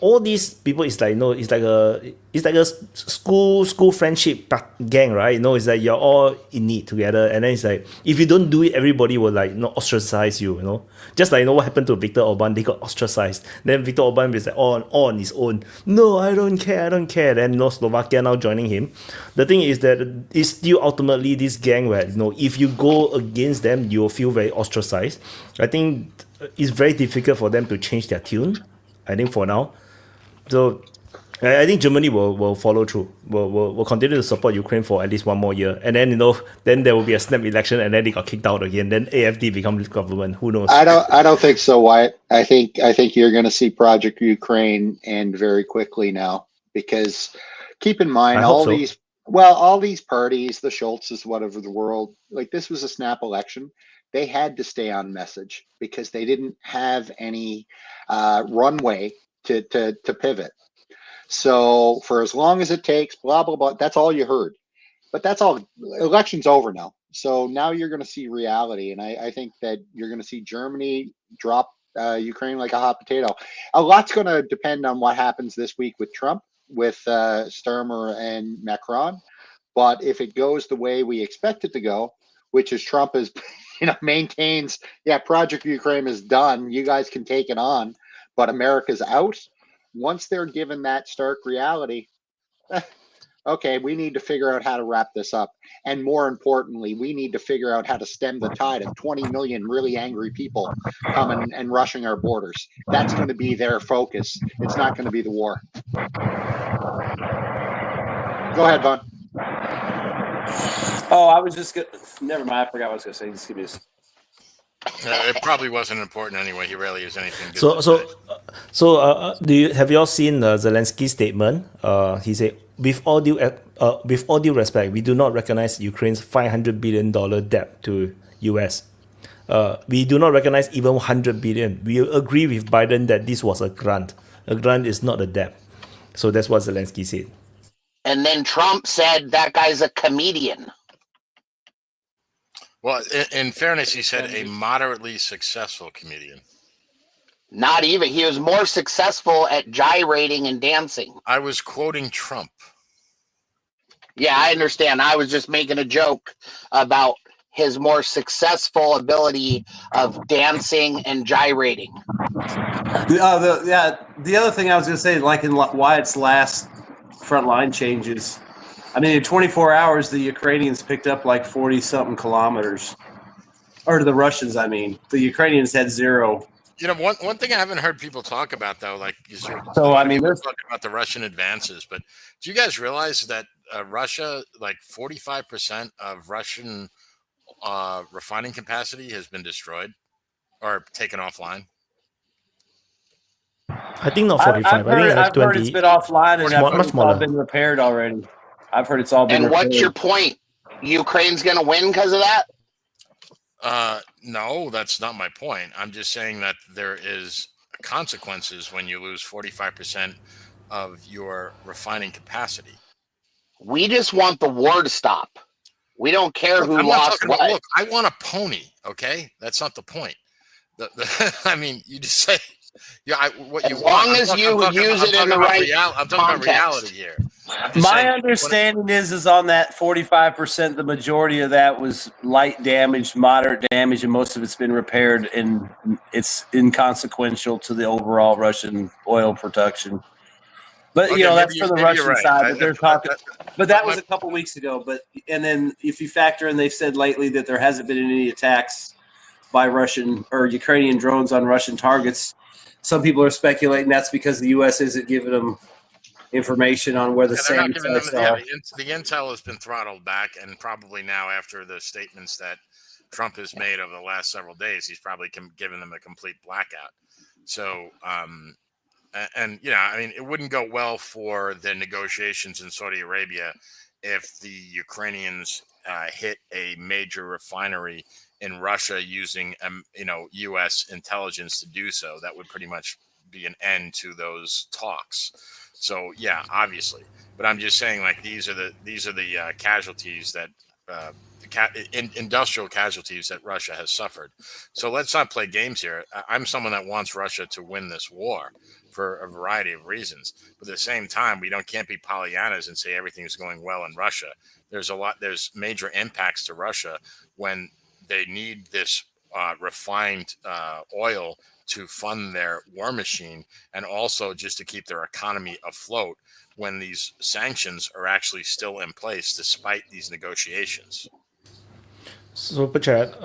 [SPEAKER 1] all these people is like, it's like a school friendship gang, right? It's like you're all in it together, and then it's like if you don't do it, everybody will like ostracize you. Just like what happened to Viktor Orban, they got ostracized. Then Viktor Orban is like all on his own. No, I don't care. Then Slovakia now joining him. The thing is that it's still ultimately this gang where if you go against them, you'll feel very ostracized. I think it's very difficult for them to change their tune. I think for now. So I think Germany will follow through. Will continue to support Ukraine for at least one more year, and then then there will be a snap election, and then they got kicked out again. Then AFD becomes government. Who knows?
[SPEAKER 4] I don't think so, Wyatt. I think you're going to see Project Ukraine end very quickly now, because keep in mind all these parties, the Schultzes, whatever the world, like this was a snap election. They had to stay on message because they didn't have any runway to pivot. So for as long as it takes, blah, blah, blah, that's all you heard. But that's all. Election's over now. So now you're going to see reality. And I think that you're going to see Germany drop Ukraine like a hot potato. A lot's going to depend on what happens this week with Trump, with Sturmer and Macron. But if it goes the way we expect it to go, which is Trump is, maintains, Project Ukraine is done. You guys can take it on, but America's out. Once they're given that stark reality, okay, we need to figure out how to wrap this up. And more importantly, we need to figure out how to stem the tide of 20 million really angry people coming and rushing our borders. That's going to be their focus. It's not going to be the war. Go ahead, Vaughn.
[SPEAKER 13] Oh, I was just never mind. I forgot what I was going to say. Just give me this.
[SPEAKER 6] It probably wasn't important anyway. He rarely has anything good to say.
[SPEAKER 1] Have you all seen Zelensky's statement? He said, with all due respect, we do not recognize Ukraine's $500 billion debt to US. We do not recognize even 100 billion. We agree with Biden that this was a grant. A grant is not a debt. So that's what Zelensky said.
[SPEAKER 12] And then Trump said that guy's a comedian.
[SPEAKER 6] Well, in fairness, he said a moderately successful comedian.
[SPEAKER 12] Not even. He was more successful at gyrating and dancing.
[SPEAKER 6] I was quoting Trump.
[SPEAKER 12] Yeah, I understand. I was just making a joke about his more successful ability of dancing and gyrating.
[SPEAKER 13] The other thing I was going to say, like in Wyatt's last frontline changes, I mean, in 24 hours, the Ukrainians picked up like 40-something kilometers. Or the Russians, I mean. The Ukrainians had 0.
[SPEAKER 6] One thing I haven't heard people talk about, though, like, they're talking about the Russian advances. But do you guys realize that Russia, like 45% of Russian refining capacity has been destroyed or taken offline?
[SPEAKER 1] I think not 45.
[SPEAKER 13] I've heard it's been offline, and I've heard it's all been repaired already. I've heard it's all been repaired.
[SPEAKER 12] And what's your point? Ukraine's going to win because of that?
[SPEAKER 6] No, that's not my point. I'm just saying that there is consequences when you lose 45% of your refining capacity.
[SPEAKER 12] We just want the war to stop. We don't care who lost what.
[SPEAKER 6] Look, I want a pony, okay? That's not the point. I mean, you just say...
[SPEAKER 12] As long as you use it in the right
[SPEAKER 6] I'm talking about reality here.
[SPEAKER 13] My understanding is on that 45%, the majority of that was light damage, moderate damage, and most of it's been repaired, and it's inconsequential to the overall Russian oil production. But that's for the Russian side. But they're talking. But that was a couple weeks ago. And then if you factor in, they've said lately that there hasn't been any attacks by Russian or Ukrainian drones on Russian targets. Some people are speculating that's because the U.S. isn't giving them information on where the sand sites are.
[SPEAKER 6] The intel has been throttled back, and probably now after the statements that Trump has made over the last several days, he's probably given them a complete blackout. So, I mean, it wouldn't go well for the negotiations in Saudi Arabia if the Ukrainians hit a major refinery in Russia using, U.S. intelligence to do so. That would pretty much be an end to those talks. So, yeah, obviously. But I'm just saying, like, these are the casualties that the industrial casualties that Russia has suffered. So let's not play games here. I'm someone that wants Russia to win this war for a variety of reasons. But at the same time, can't be Pollyannas and say everything's going well in Russia. There's major impacts to Russia when they need this refined oil to fund their war machine, and also just to keep their economy afloat when these sanctions are actually still in place despite these negotiations.
[SPEAKER 1] Super chat.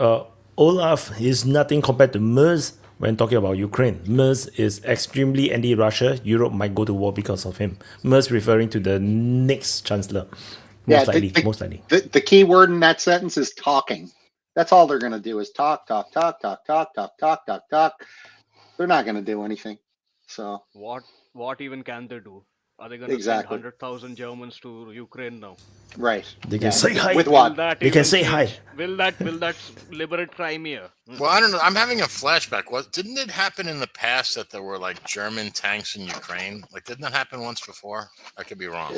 [SPEAKER 1] Olaf is nothing compared to Merz when talking about Ukraine. Merz is extremely anti-Russia. Europe might go to war because of him. Merz referring to the next chancellor. Most likely.
[SPEAKER 4] The key word in that sentence is talking. That's all they're going to do is talk. They're not going to do anything. So
[SPEAKER 9] what even can they do? Are they going to send 100,000 Germans to Ukraine now?
[SPEAKER 4] Right.
[SPEAKER 1] They can say hi.
[SPEAKER 4] With what?
[SPEAKER 1] They can say hi.
[SPEAKER 9] Will that liberate Crimea?
[SPEAKER 6] Well, I don't know. I'm having a flashback. Didn't it happen in the past that there were like German tanks in Ukraine? Like, didn't that happen once before? I could be wrong.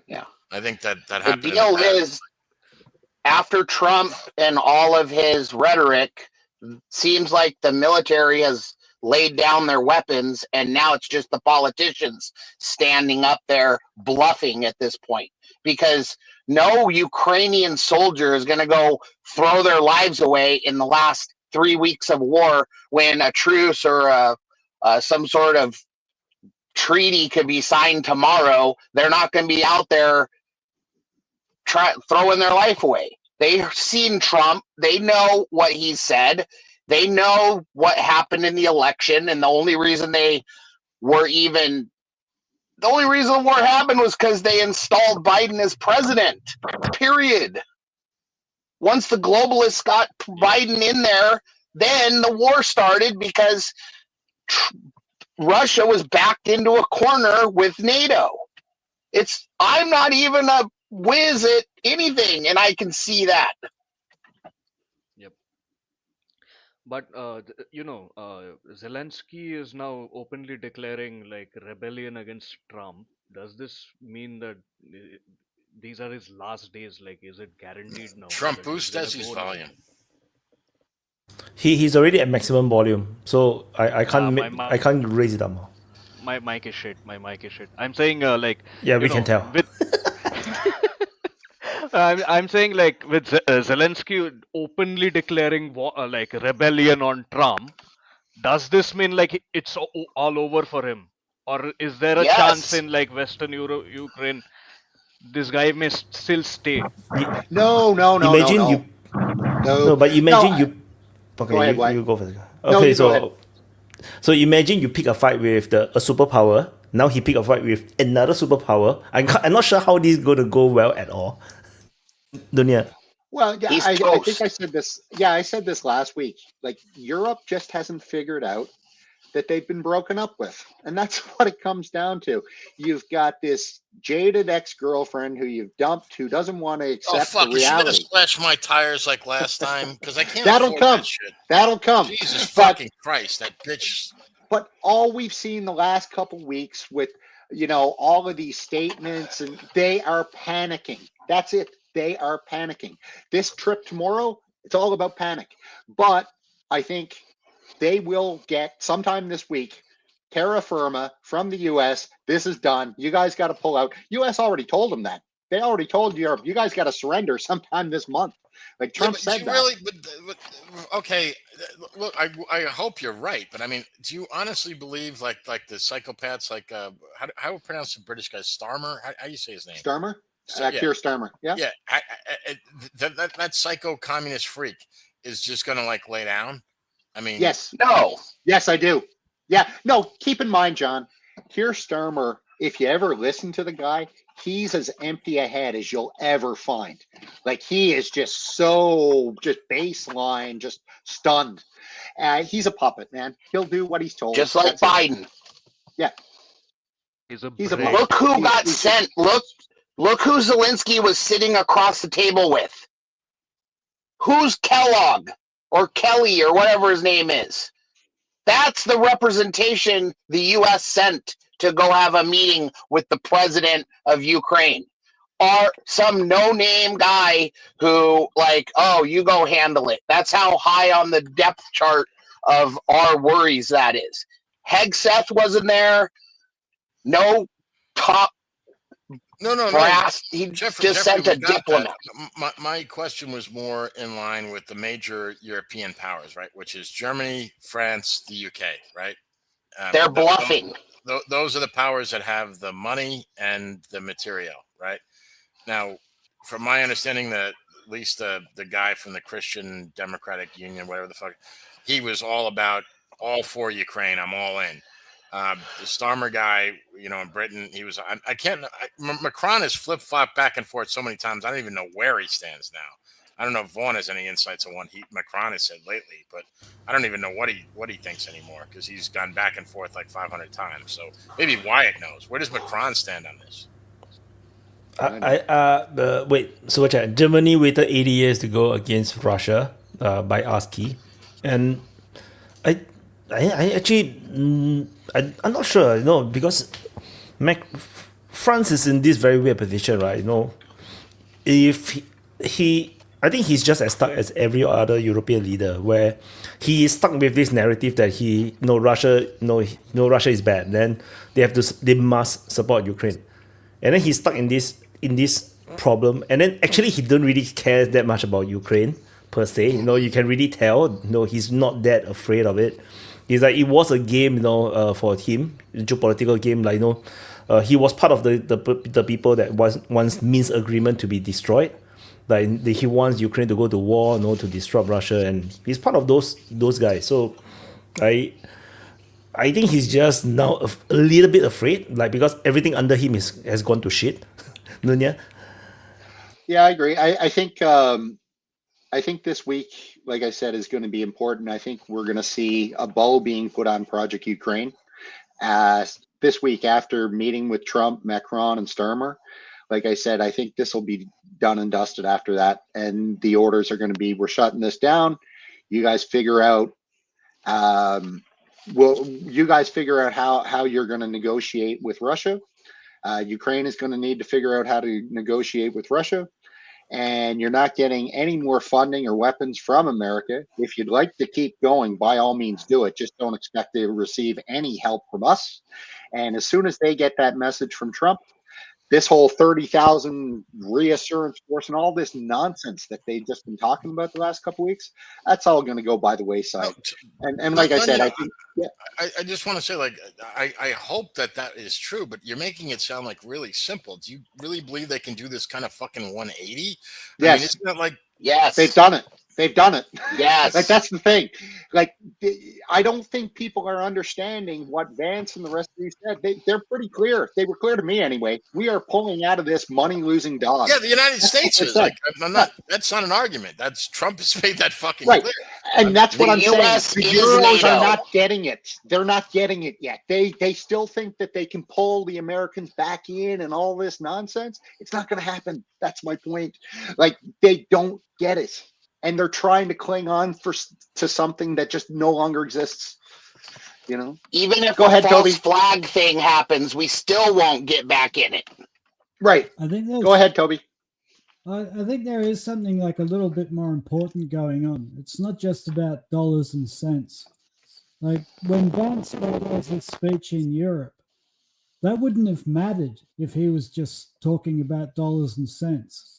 [SPEAKER 4] Yeah.
[SPEAKER 6] I think that happened.
[SPEAKER 12] The deal is, after Trump and all of his rhetoric, seems like the military has laid down their weapons, and now it's just the politicians standing up there bluffing at this point, because no Ukrainian soldier is going to go throw their lives away in the last 3 weeks of war when a truce or some sort of treaty could be signed tomorrow. They're not going to be out there throwing their life away. They've seen Trump. They know what he said. They know what happened in the election, and the only reason the war happened was because they installed Biden as president. Period. Once the globalists got Biden in there, then the war started because Russia was backed into a corner with NATO. I'm not even a whiz at anything, and I can see that.
[SPEAKER 9] But Zelenskyy is now openly declaring like rebellion against Trump. Does this mean that these are his last days? Like, is it guaranteed now?
[SPEAKER 6] Trump boost as his volume.
[SPEAKER 1] He's already at maximum volume, so I can't raise it up more.
[SPEAKER 9] My mic is shit. I'm saying
[SPEAKER 1] we can tell.
[SPEAKER 9] I'm saying like with Zelenskyy openly declaring war, like rebellion on Trump, does this mean like it's all over for him, or is there a chance in like Western Ukraine this guy may still stay?
[SPEAKER 4] No.
[SPEAKER 1] Imagine you. No, but imagine you. Okay,
[SPEAKER 4] go ahead,
[SPEAKER 1] you go first. Okay, so imagine you pick a fight with a superpower. Now he pick a fight with another superpower. I'm not sure how this is going to go well at all. Dunya.
[SPEAKER 4] Well, yeah, I think I said this. Yeah, I said this last week. Like, Europe just hasn't figured out that they've been broken up with, and that's what it comes down to. You've got this jaded ex-girlfriend who you've dumped, who doesn't want to accept the reality.
[SPEAKER 6] Is she gonna slash my tires like last time? Because I can't.
[SPEAKER 4] That'll come.
[SPEAKER 6] That shit.
[SPEAKER 4] That'll come.
[SPEAKER 6] Jesus fucking Christ, that bitch.
[SPEAKER 4] But all we've seen the last couple weeks with, all of these statements, and they are panicking. That's it. They are panicking. This trip tomorrow, it's all about panic. But I think they will get sometime this week terra firma from the U.S. This is done. You guys got to pull out. U.S. already told them that. They already told Europe, you guys got to surrender sometime this month. Like Trump said that.
[SPEAKER 6] Really, but okay, look, I hope you're right, but I mean, do you honestly believe like the psychopaths, like how would pronounce the British guy, Starmer? How do you say his name?
[SPEAKER 4] Starmer? Keir Starmer. Yeah.
[SPEAKER 6] Yeah. That psycho communist freak is just going to like lay down. I mean,
[SPEAKER 4] yes. No. Yes, I do. Yeah. No, keep in mind, John, Keir Starmer, if you ever listen to the guy, he's as empty a head as you'll ever find. Like, he is just baseline, just stunned. He's a puppet, man. He'll do what he's told.
[SPEAKER 12] Just like Biden.
[SPEAKER 4] Yeah.
[SPEAKER 9] He's a
[SPEAKER 4] puppet.
[SPEAKER 12] Look who got sent. Look who Zelenskyy was sitting across the table with. Who's Kellogg or Kelly or whatever his name is? That's the representation the U.S. sent to go have a meeting with the president of Ukraine. some no-name guy who, like, oh, you go handle it. That's how high on the depth chart of our worries that is. Hegseth wasn't there. No top
[SPEAKER 6] No.
[SPEAKER 12] brass. He
[SPEAKER 6] Jeffrey,
[SPEAKER 12] just sent a
[SPEAKER 6] we got
[SPEAKER 12] diplomat.
[SPEAKER 6] that. My question was more in line with the major European powers, right? Which is Germany, France, the UK, right?
[SPEAKER 12] They're bluffing.
[SPEAKER 6] Those are the powers that have the money and the material, right? Now, from my understanding, that at least the guy from the Christian Democratic Union, whatever the fuck, he was all for Ukraine. I'm all in. The Starmer guy, you know, in Britain, he was. Macron has flip-flopped back and forth so many times. I don't even know where he stands now. I don't know if Vaughn has any insights on what Macron has said lately, but I don't even know what he thinks anymore, because he's gone back and forth like 500 times. So maybe Wyatt knows. Where does Macron stand on this?
[SPEAKER 1] Wait, so Germany waited 80 years to go against Russia by ASCII, and I actually, I'm not sure, you know, because France is in this very weird position, right? You know, if I think he's just as stuck as every other European leader, where he is stuck with this narrative that Russia is bad, then they must support Ukraine, and then he's stuck in this problem, and then actually he don't really care that much about Ukraine per se. You know, you can really tell. No, he's not that afraid of it. He's like, it was a game, you know, for him, a geopolitical game. Like, you know, he was part of the people that wants Minsk agreement to be destroyed. Like, he wants Ukraine to go to war, you know, to disrupt Russia, and he's part of those guys. So, I think he's just now a little bit afraid, like, because everything under him has gone to shit. Nunya?
[SPEAKER 4] Yeah, I agree. I think this week, like I said, is going to be important. I think we're going to see a bow being put on Project Ukraine this week after meeting with Trump, Macron, and Starmer. Like I said, I think this will be done and dusted after that. And the orders are going to be, we're shutting this down. You guys figure out, how you're going to negotiate with Russia. Ukraine is going to need to figure out how to negotiate with Russia. And you're not getting any more funding or weapons from America. If you'd like to keep going, by all means do it. Just don't expect to receive any help from us. And as soon as they get that message from Trump, this whole 30,000 reassurance force and all this nonsense that they've just been talking about the last couple of weeks, that's all going to go by the wayside. And like I said, I think, yeah.
[SPEAKER 6] I just want to say, like, I hope that is true, but you're making it sound like really simple. Do you really believe they can do this kind of fucking 180?
[SPEAKER 4] Yes.
[SPEAKER 6] I mean, isn't that like...
[SPEAKER 4] Yes. They've done it. They've done it.
[SPEAKER 12] Yes.
[SPEAKER 4] Like, that's the thing. Like, I don't think people are understanding what Vance and the rest of these said. They're pretty clear. They were clear to me anyway. We are pulling out of this money-losing dog.
[SPEAKER 6] Yeah, the United States is. Like, that's not an argument. That's Trump has made that fucking
[SPEAKER 4] right.
[SPEAKER 6] clear.
[SPEAKER 4] And that's what I'm saying.
[SPEAKER 12] US
[SPEAKER 4] The
[SPEAKER 12] is
[SPEAKER 4] Euros
[SPEAKER 12] NATO.
[SPEAKER 4] are not getting it. They're not getting it yet. They still think that they can pull the Americans back in and all this nonsense. It's not going to happen. That's my point. Like, they don't get it. And they're trying to cling on to something that just no longer exists. You know?
[SPEAKER 12] Even if
[SPEAKER 4] Go ahead,
[SPEAKER 12] false
[SPEAKER 4] Toby.
[SPEAKER 12] flag thing happens, we still won't get back in it.
[SPEAKER 4] Right.
[SPEAKER 3] I think
[SPEAKER 4] Go ahead, Toby.
[SPEAKER 3] I think there is something like a little bit more important going on. It's not just about dollars and cents. Like when Vance made his speech in Europe, that wouldn't have mattered if he was just talking about dollars and cents.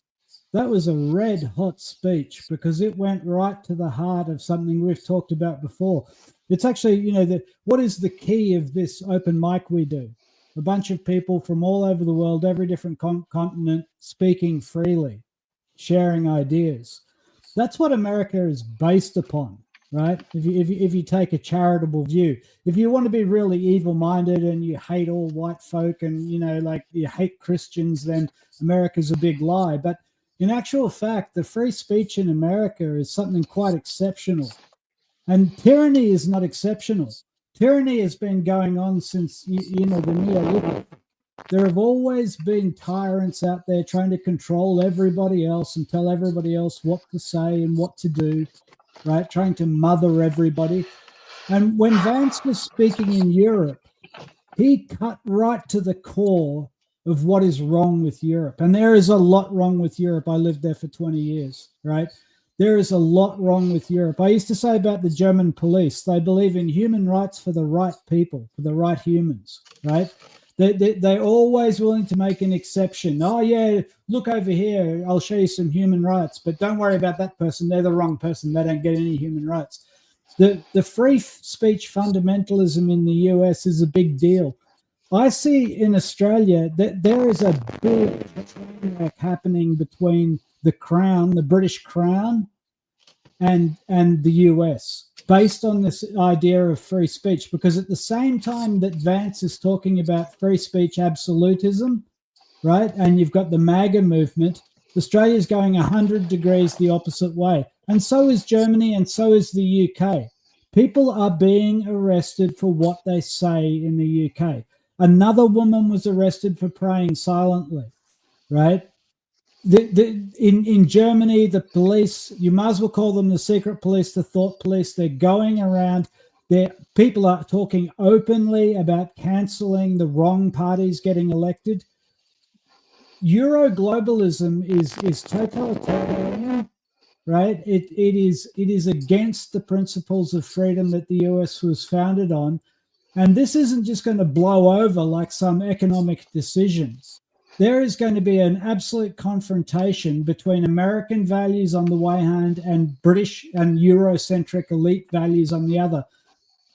[SPEAKER 3] That was a red hot speech because it went right to the heart of something we've talked about before. It's actually, you know, what is the key of this open mic we do? A bunch of people from all over the world, every different continent, speaking freely, sharing ideas. That's what America is based upon, right? If you take a charitable view, if you want to be really evil-minded and you hate all white folk and, you know, like you hate Christians, then America's a big lie. But in actual fact, the free speech in America is something quite exceptional. And tyranny is not exceptional. Tyranny has been going on since, you know, the Neolithic. There have always been tyrants out there trying to control everybody else and tell everybody else what to say and what to do, right? Trying to mother everybody. And when Vance was speaking in Europe, he cut right to the core of what is wrong with Europe. And there is a lot wrong with Europe. I lived there for 20 years, right? There is a lot wrong with Europe. I used to say about the German police, they believe in human rights for the right people, for the right humans, right? They're always willing to make an exception. Oh, yeah, look over here. I'll show you some human rights, but don't worry about that person. They're the wrong person. They don't get any human rights. The free speech fundamentalism in the US is a big deal. I see in Australia that there is a big train happening between the Crown, the British Crown, and the US, based on this idea of free speech. Because at the same time that Vance is talking about free speech absolutism, right, and you've got the MAGA movement, Australia is going 100 degrees the opposite way. And so is Germany, and so is the UK. People are being arrested for what they say in the UK. Another woman was arrested for praying silently, right? In Germany, the police, you might as well call them the secret police, the thought police. They're going around. People are talking openly about cancelling the wrong parties getting elected. Euro-globalism is totalitarian, right? It is against the principles of freedom that the US was founded on. And this isn't just going to blow over like some economic decision. There is going to be an absolute confrontation between American values on the one hand and British and Eurocentric elite values on the other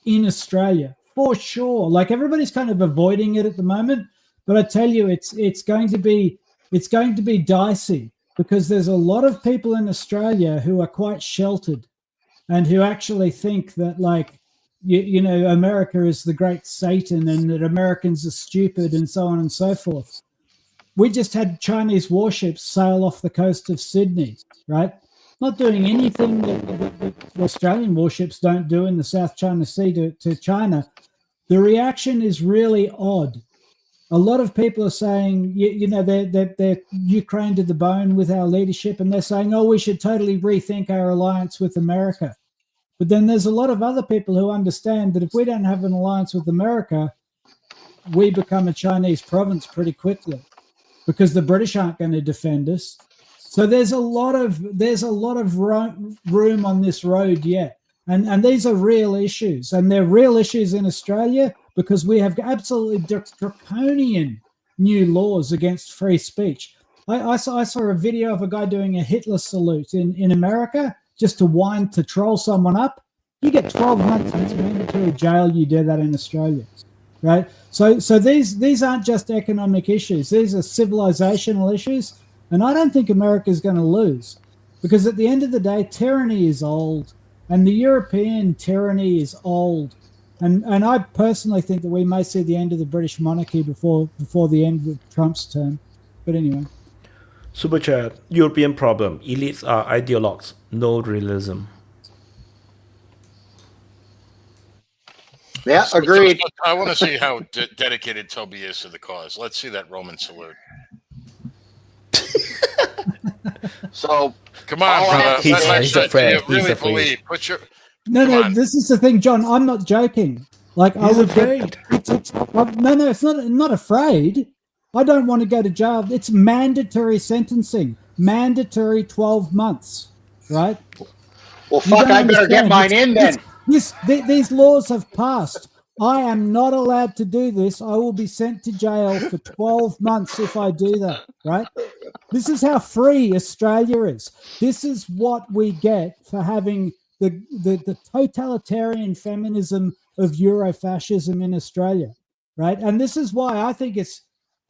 [SPEAKER 3] in Australia, for sure. Like, everybody's kind of avoiding it at the moment, but I tell you, it's going to be dicey, because there's a lot of people in Australia who are quite sheltered and who actually think that, like, you know, America is the great Satan and that Americans are stupid and so on and so forth. We just had Chinese warships sail off the coast of Sydney, right? Not doing anything that Australian warships don't do in the South China Sea to China. The reaction is really odd. A lot of people are saying, you know, they're Ukraine to the bone with our leadership, and they're saying, oh, we should totally rethink our alliance with America. But then there's a lot of other people who understand that if we don't have an alliance with America, we become a Chinese province pretty quickly, because the British aren't going to defend us. So there's a lot of room on this road yet. And these are real issues. And they're real issues in Australia because we have absolutely draconian new laws against free speech. I saw a video of a guy doing a Hitler salute in America, just to troll someone up. You get 12 months in mandatory jail. You do that in Australia, right? So these aren't just economic issues. These are civilizational issues, and I don't think America is going to lose, because at the end of the day, tyranny is old, and the European tyranny is old, and I personally think that we may see the end of the British monarchy before the end of Trump's term. But anyway.
[SPEAKER 1] Super chat, European problem. Elites are ideologues, no realism.
[SPEAKER 12] Yeah, agreed.
[SPEAKER 6] I want to see how dedicated Toby is to the cause. Let's see that Roman salute.
[SPEAKER 12] So
[SPEAKER 6] come on, brother.
[SPEAKER 1] He's afraid.
[SPEAKER 6] Really believe. Put your
[SPEAKER 3] no. This is the thing, John. I'm not joking. Like,
[SPEAKER 1] he's afraid.
[SPEAKER 3] No, it's not. I'm not afraid. I don't want to go to jail. It's mandatory sentencing, mandatory 12 months, right?
[SPEAKER 12] Well, fuck, I better get mine in then.
[SPEAKER 3] These laws have passed. I am not allowed to do this. I will be sent to jail for 12 months if I do that, right? This is how free Australia is. This is what we get for having the totalitarian feminism of Eurofascism in Australia, right? And this is why I think it's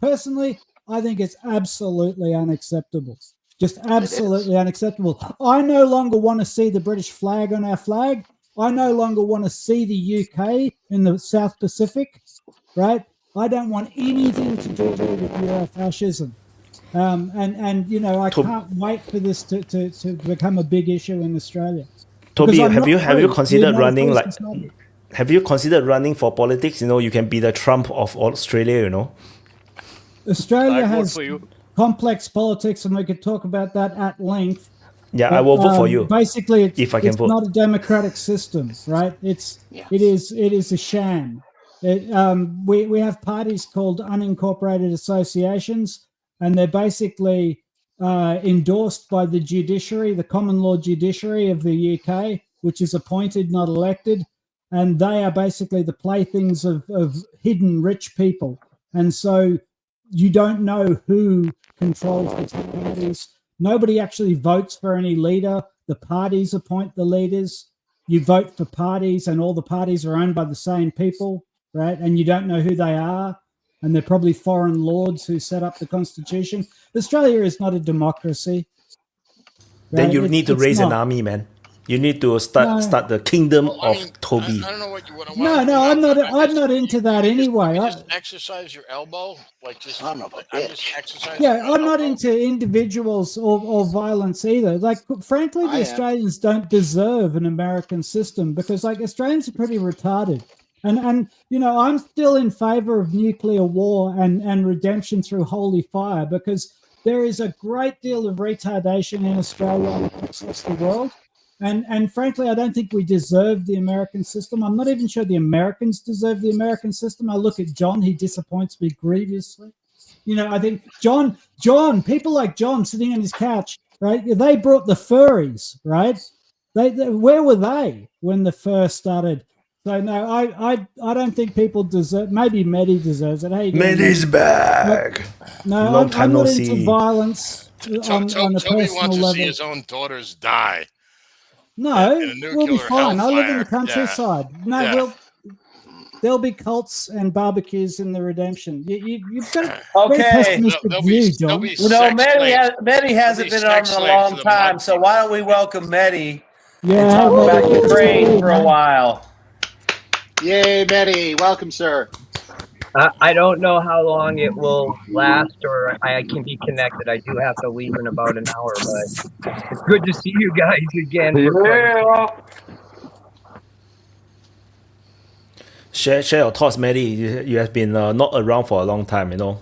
[SPEAKER 3] absolutely unacceptable. Just absolutely unacceptable. I no longer want to see the British flag on our flag. I no longer want to see the UK in the South Pacific, right? I don't want anything to do with Eurofascism. And you know, I can't wait for this to become a big issue in Australia.
[SPEAKER 1] Toby, have you considered running have you considered running for politics? You know, you can be the Trump of Australia, you know.
[SPEAKER 3] Australia has complex politics, and we could talk about that at length.
[SPEAKER 1] Yeah, I will vote for you.
[SPEAKER 3] Basically,
[SPEAKER 1] if I can
[SPEAKER 3] it's
[SPEAKER 1] vote.
[SPEAKER 3] Not a democratic system, right? It is a sham. We have parties called unincorporated associations, and they're basically endorsed by the judiciary, the common law judiciary of the UK, which is appointed, not elected. And they are basically the playthings of hidden rich people. And so you don't know who controls the two parties. Nobody actually votes for any leader. The parties appoint the leaders. You vote for parties, and all the parties are owned by the same people, right? And you don't know who they are. And they're probably foreign lords who set up the constitution. Australia is not a democracy.
[SPEAKER 1] Then
[SPEAKER 3] right?
[SPEAKER 1] you need to
[SPEAKER 3] It's
[SPEAKER 1] raise an
[SPEAKER 3] not.
[SPEAKER 1] army, man. You need to start the kingdom of Toby.
[SPEAKER 6] I don't know what you want.
[SPEAKER 3] No, I'm not into that anyway.
[SPEAKER 6] Just exercise your elbow, like just. I'm just exercising.
[SPEAKER 3] Yeah,
[SPEAKER 6] my
[SPEAKER 3] I'm not
[SPEAKER 6] elbow.
[SPEAKER 3] into individuals or violence either. Like, frankly, the Australians don't deserve an American system because, like, Australians are pretty retarded. And you know, I'm still in favor of nuclear war and redemption through holy fire because there is a great deal of retardation in Australia and across the world. And frankly, I don't think we deserve the American system. I'm not even sure the Americans deserve the American system. I look at John; he disappoints me grievously. You know, I think John, people like John sitting on his couch, right? They brought the furries, right? They where were they when the fur started? So no, I don't think people deserve. Maybe Mehdi deserves it. Hey,
[SPEAKER 1] Mehdi's back.
[SPEAKER 3] No,
[SPEAKER 1] Long
[SPEAKER 3] I'm
[SPEAKER 1] time
[SPEAKER 3] not
[SPEAKER 1] no
[SPEAKER 3] into
[SPEAKER 1] see.
[SPEAKER 3] violence on a
[SPEAKER 6] Toby
[SPEAKER 3] personal
[SPEAKER 6] wants to
[SPEAKER 3] level.
[SPEAKER 6] see his own daughters die.
[SPEAKER 3] No,
[SPEAKER 6] in a
[SPEAKER 3] we'll be
[SPEAKER 6] nuclear
[SPEAKER 3] fine. I live in the
[SPEAKER 6] hellfire.
[SPEAKER 3] countryside. No,
[SPEAKER 6] Yeah.
[SPEAKER 3] there'll be cults and barbecues in the redemption. You've got a
[SPEAKER 13] Okay.
[SPEAKER 3] very pessimistic view, John.
[SPEAKER 13] No, Mehdi hasn't been on in a long time, so why don't we welcome Mehdi and talk about Ukraine for a while?
[SPEAKER 14] Yay, Mehdi. Welcome, sir.
[SPEAKER 15] I don't know how long it will last or I can be connected. I do have to leave in about an hour, but it's good to see you guys again.
[SPEAKER 1] Share your thoughts, Mehdi. You have been not around for a long time, you know.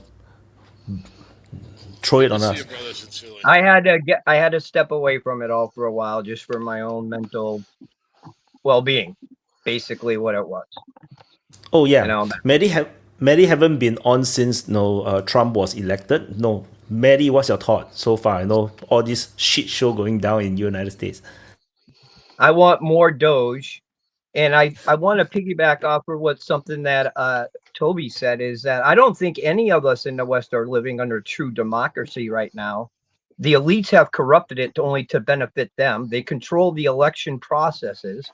[SPEAKER 1] Throw it on us.
[SPEAKER 15] I had to step away from it all for a while just for my own mental well-being. Basically what it was.
[SPEAKER 1] Oh yeah,
[SPEAKER 15] You know,
[SPEAKER 1] Mehdi haven't been on since Trump was elected. No, Mehdi, what's your thought so far? You know, all this shit show going down in the United States.
[SPEAKER 15] I want more Doge. And I want to piggyback off of what something that Toby said is that I don't think any of us in the West are living under true democracy right now. The elites have corrupted it only to benefit them. They control the election processes.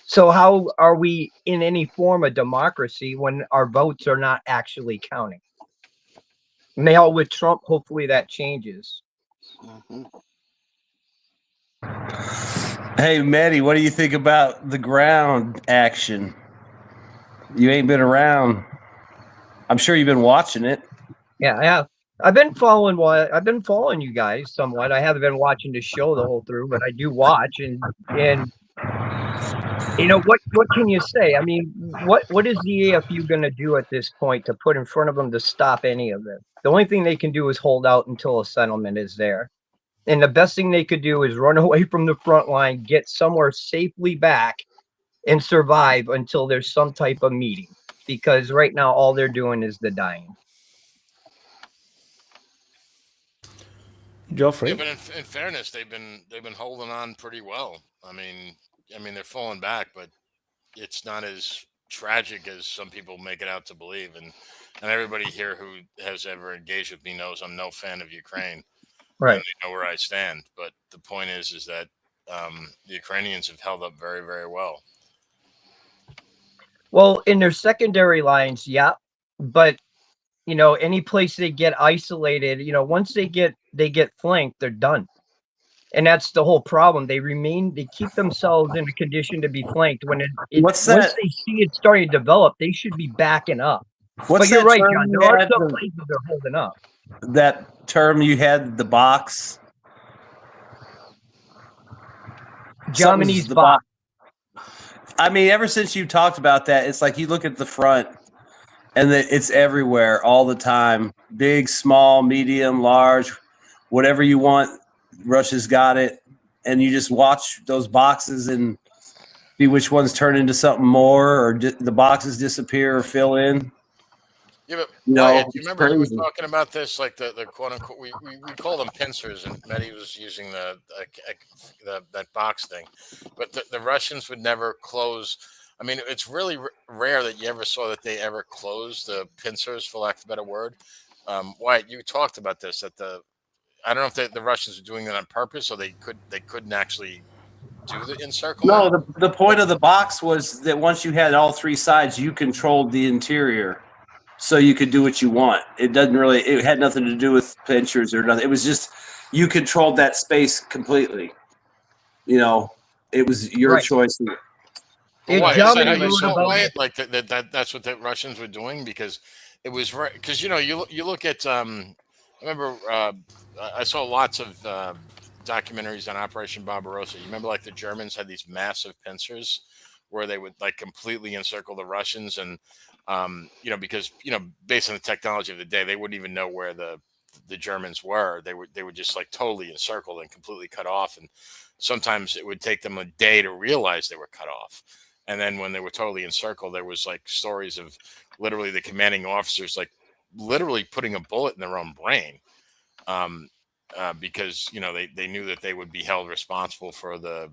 [SPEAKER 15] So how are we in any form of democracy when our votes are not actually counting? Now with Trump, hopefully that changes.
[SPEAKER 13] Hey, Mehdi, what do you think about the ground action? You ain't been around. I'm sure you've been watching it.
[SPEAKER 15] Yeah, I have. I've been following you guys somewhat. I haven't been watching the show the whole through, but I do watch and you know what can you say? I mean, what is the AFU going to do at this point to put in front of them to stop any of it? The only thing they can do is hold out until a settlement is there. And the best thing they could do is run away from the front line, get somewhere safely back, and survive until there's some type of meeting. Because right now, all they're doing is the dying.
[SPEAKER 1] Geoffrey?
[SPEAKER 6] Yeah, but in fairness, they've been holding on pretty well. I mean, they're falling back, but it's not as tragic as some people make it out to believe. And everybody here who has ever engaged with me knows I'm no fan of Ukraine.
[SPEAKER 15] Right.
[SPEAKER 6] And they know where I stand. But the point is that the Ukrainians have held up very, very well.
[SPEAKER 15] Well, in their secondary lines, yeah, but you know, any place they get isolated, you know, once they get flanked, they're done. And that's the whole problem. They keep themselves in a condition to be flanked. When once they see it starting to develop, they should be backing up. But you're right, John. There are some places they're holding up.
[SPEAKER 13] That term you had, the box.
[SPEAKER 15] Germany's box.
[SPEAKER 13] I mean, ever since you talked about that, it's like you look at the front and it's everywhere all the time. Big, small, medium, large, whatever you want. Russia's got it. And you just watch those boxes and see which ones turn into something more, or the boxes disappear or fill in.
[SPEAKER 6] Yeah, but
[SPEAKER 13] You know,
[SPEAKER 6] Wyatt, do you
[SPEAKER 13] it's
[SPEAKER 6] remember you were
[SPEAKER 13] crazy.
[SPEAKER 6] talking about this, like the quote unquote, we call them pincers, and Mehdi was using that box thing, but the Russians would never close. I mean, it's really rare that you ever saw that they ever closed the pincers, for lack of a better word. Wyatt, you talked about this, that I don't know if the Russians were doing that on purpose, or they couldn't actually do the encirclement.
[SPEAKER 13] No, the point of the box was that once you had all three sides, you controlled the interior, so you could do what you want. It had nothing to do with pinchers or nothing. It was just you controlled that space completely. You know, it was your choice.
[SPEAKER 6] Wyatt, like that's what the Russians were doing, because it was right. Because you look at I remember I saw lots of documentaries on Operation Barbarossa. You remember, like, the Germans had these massive pincers where they would, like, completely encircle the Russians, and because based on the technology of the day, they wouldn't even know where the Germans were. They would just, like, totally encircle and completely cut off, and sometimes it would take them a day to realize they were cut off. And then when they were totally encircled, there was, like, stories of literally the commanding officers, like, literally putting a bullet in their own brain. Because they knew that they would be held responsible for the